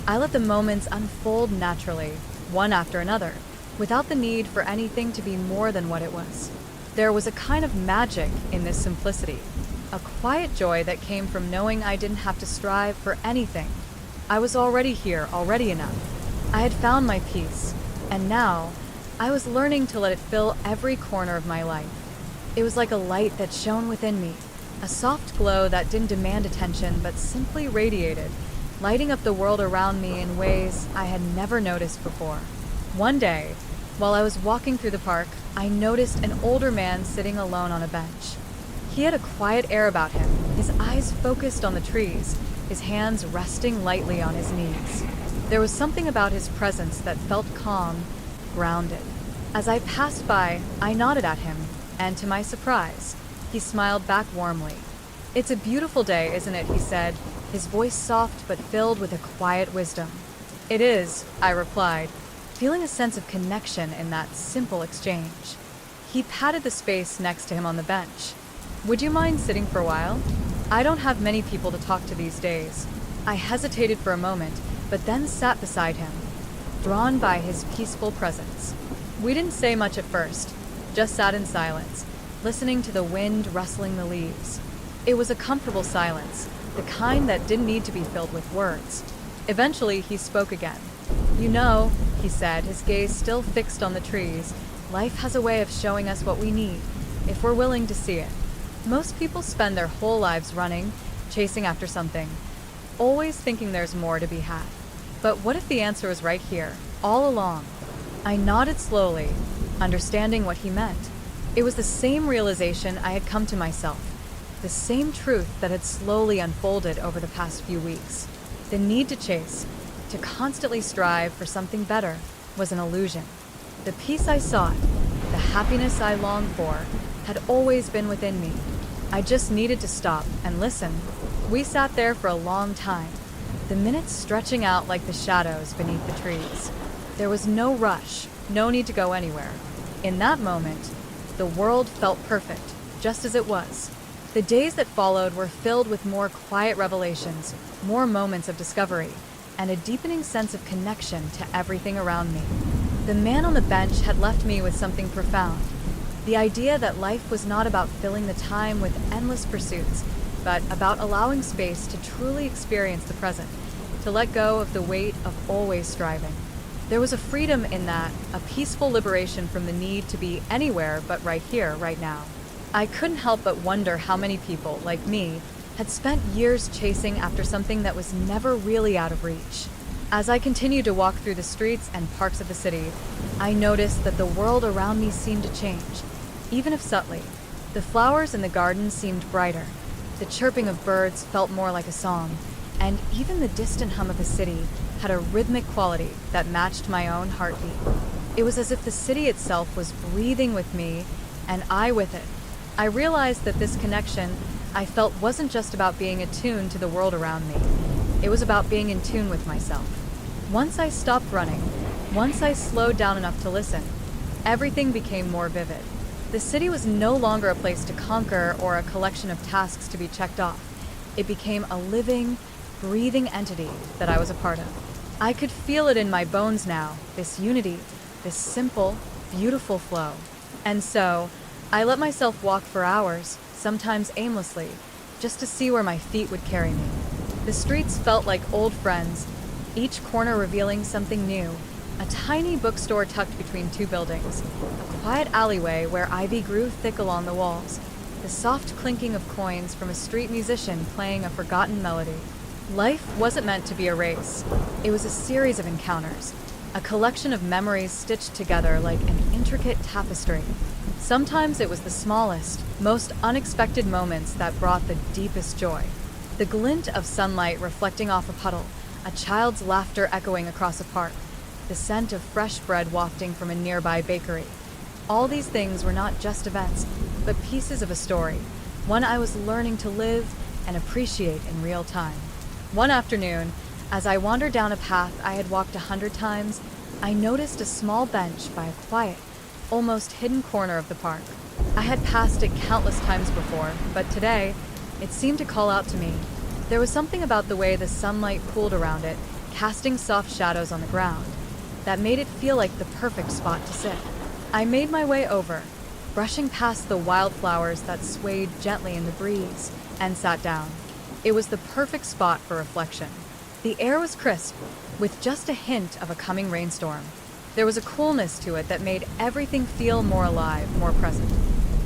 I let the moments unfold naturally, one after another, without the need for anything to be more than what it was. There was a kind of magic in this simplicity, a quiet joy that came from knowing I didn't have to strive for anything. I was already here, already enough. I had found my peace, and now I was learning to let it fill every corner of my life. It was like a light that shone within me, a soft glow that didn't demand attention but simply radiated, lighting up the world around me in ways I had never noticed before. One day, while I was walking through the park, I noticed an older man sitting alone on a bench. He had a quiet air about him, his eyes focused on the trees, his hands resting lightly on his knees. There was something about his presence that felt calm, grounded. As I passed by, I nodded at him, and to my surprise, he smiled back warmly. "It's a beautiful day, isn't it?" he said, his voice soft but filled with a quiet wisdom. "It is," I replied, feeling a sense of connection in that simple exchange. He patted the space next to him on the bench. "Would you mind sitting for a while? I don't have many people to talk to these days." I hesitated for a moment, but then sat beside him, drawn by his peaceful presence. We didn't say much at first, just sat in silence, listening to the wind rustling the leaves. It was a comfortable silence, the kind that didn't need to be filled with words. Eventually, he spoke again. "You know," he said, his gaze still fixed on the trees, "life has a way of showing us what we need, if we're willing to see it. Most people spend their whole lives running, chasing after something, always thinking there's more to be had. But what if the answer was right here, all along?" I nodded slowly, understanding what he meant. It was the same realization I had come to myself, the same truth that had slowly unfolded over the past few weeks. The need to chase, to constantly strive for something better, was an illusion. The peace I sought, the happiness I longed for, had always been within me. I just needed to stop and listen. We sat there for a long time, the minutes stretching out like the shadows beneath the trees. There was no rush, no need to go anywhere. In that moment, the world felt perfect, just as it was. The days that followed were filled with more quiet revelations, more moments of discovery, and a deepening sense of connection to everything around me. The man on the bench had left me with something profound. The idea that life was not about filling the time with endless pursuits, but about allowing space to truly experience the present, to let go of the weight of always striving. There was a freedom in that, a peaceful liberation from the need to be anywhere but right here, right now. I couldn't help but wonder how many people, like me, had spent years chasing after something that was never really out of reach. As I continued to walk through the streets and parks of the city, I noticed that the world around me seemed to change, even if subtly. The flowers in the garden seemed brighter, the chirping of birds felt more like a song, and even the distant hum of the city had a rhythmic quality that matched my own heartbeat. It was as if the city itself was breathing with me, and I with it. I realized that this connection I felt wasn't just about being attuned to the world around me. It was about being in tune with myself. Once I stopped running, once I slowed down enough to listen, everything became more vivid. The city was no longer a place to conquer or a collection of tasks to be checked off. It became a living, breathing entity that I was a part of. I could feel it in my bones now, this unity, this simple, beautiful flow. And so, I let myself walk for hours, sometimes aimlessly, just to see where my feet would carry me. The streets felt like old friends, each corner revealing something new. A tiny bookstore tucked between two buildings, a quiet alleyway where ivy grew thick along the walls, the soft clinking of coins from a street musician playing a forgotten melody. Life wasn't meant to be a race. It was a series of encounters, a collection of memories stitched together like an intricate tapestry. Sometimes it was the smallest, most unexpected moments that brought the deepest joy. The glint of sunlight reflecting off a puddle, a child's laughter echoing across a park, the scent of fresh bread wafting from a nearby bakery. All these things were not just events, but pieces of a story, one I was learning to live and appreciate in real time. One afternoon, as I wandered down a path I had walked 100 times, I noticed a small bench by a quiet, almost hidden corner of the park. I had passed it countless times before, but today, it seemed to call out to me. There was something about the way the sunlight pooled around it, casting soft shadows on the ground, that made it feel like the perfect spot to sit. I made my way over, brushing past the wildflowers that swayed gently in the breeze, and sat down. It was the perfect spot for reflection. The air was crisp, with just a hint of a coming rainstorm. There was a coolness to it that made everything feel more alive, more present.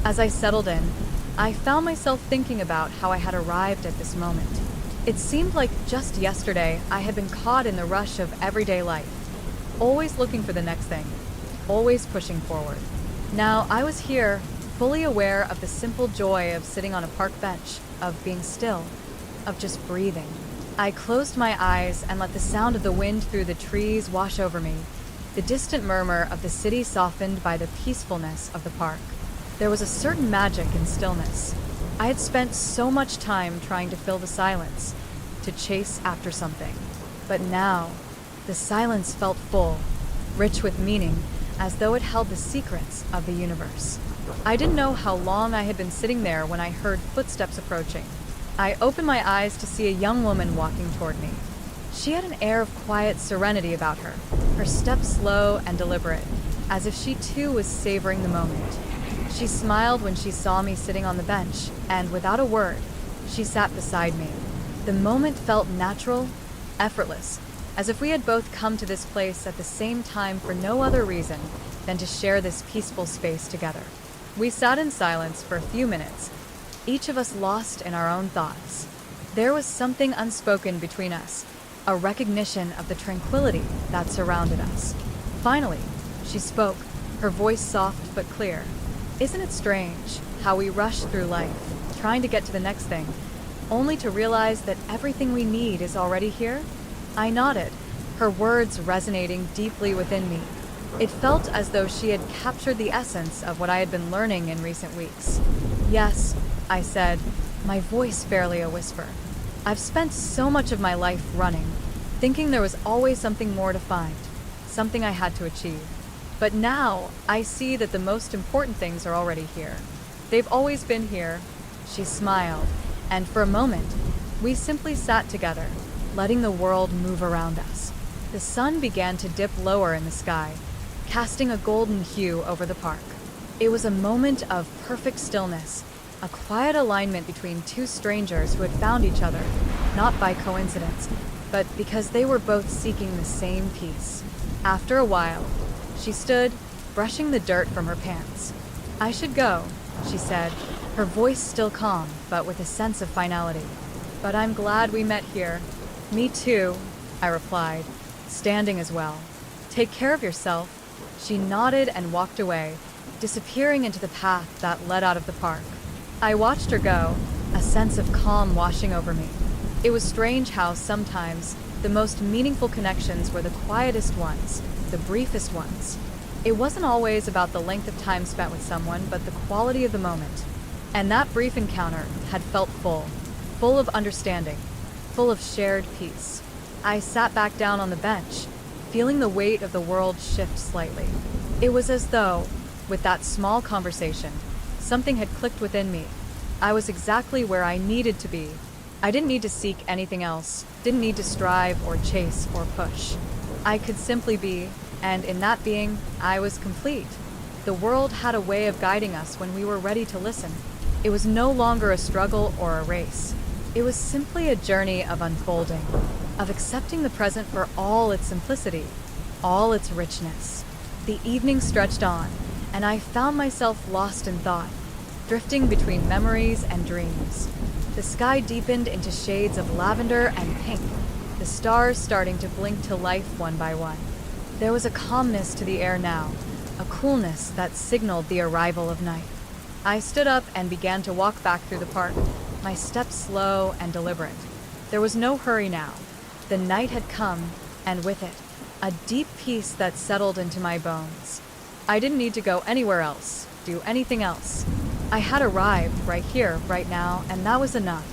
As I settled in, I found myself thinking about how I had arrived at this moment. It seemed like just yesterday I had been caught in the rush of everyday life, always looking for the next thing, always pushing forward. Now I was here, fully aware of the simple joy of sitting on a park bench, of being still, of just breathing. I closed my eyes and let the sound of the wind through the trees wash over me, the distant murmur of the city softened by the peacefulness of the park. There was a certain magic in stillness. I had spent so much time trying to fill the silence, to chase after something. But now, the silence felt full, rich with meaning, as though it held the secrets of the universe. I didn't know how long I had been sitting there when I heard footsteps approaching. I opened my eyes to see a young woman walking toward me. She had an air of quiet serenity about her, her steps slow and deliberate, as if she too was savoring the moment. She smiled when she saw me sitting on the bench, and without a word, she sat beside me. The moment felt natural, effortless, as if we had both come to this place at the same time for no other reason than to share this peaceful space together. We sat in silence for a few minutes, each of us lost in our own thoughts. There was something unspoken between us, a recognition of the tranquility that surrounded us. Finally, she spoke, her voice soft but clear. Isn't it strange how we rush through life, trying to get to the next thing, only to realize that everything we need is already here? I nodded, her words resonating deeply within me. It felt as though she had captured the essence of what I had been learning in recent weeks. Yes, I said, my voice barely a whisper. I've spent so much of my life running, thinking there was always something more to find, something I had to achieve. But now, I see that the most important things are already here. They've always been here. She smiled, and for a moment, we simply sat together, letting the world move around us. The sun began to dip lower in the sky, casting a golden hue over the park. It was a moment of perfect stillness, a quiet alignment between two strangers who had found each other, not by coincidence, but because they were both seeking the same peace. After a while, she stood, brushing the dirt from her pants. "I should go," she said, her voice still calm, but with a sense of finality. "But I'm glad we met here." "Me too," I replied, standing as well. "Take care of yourself." She nodded and walked away, disappearing into the path that led out of the park. I watched her go, a sense of calm washing over me. It was strange how sometimes the most meaningful connections were the quietest ones, the briefest ones. It wasn't always about the length of time spent with someone, but the quality of the moment. And that brief encounter had felt full of understanding, full of shared peace. I sat back down on the bench, feeling the weight of the world shift slightly. It was as though, with that small conversation, something had clicked within me. I was exactly where I needed to be. I didn't need to seek anything else, didn't need to strive or chase or push. I could simply be, and in that being, I was complete. The world had a way of guiding us when we were ready to listen. It was no longer a struggle or a race. It was simply a journey of unfolding, of accepting the present for all its simplicity, all its richness. The evening stretched on, and I found myself lost in thought, drifting between memories and dreams. The sky deepened into shades of lavender and pink, the stars starting to blink to life one by one. There was a calmness to the air now, a coolness that signaled the arrival of night. I stood up and began to walk back through the park, my steps slow and deliberate. There was no hurry now. The night had come, and with it, a deep peace that settled into my bones. I didn't need to go anywhere else, do anything else. I had arrived right here, right now, and that was enough.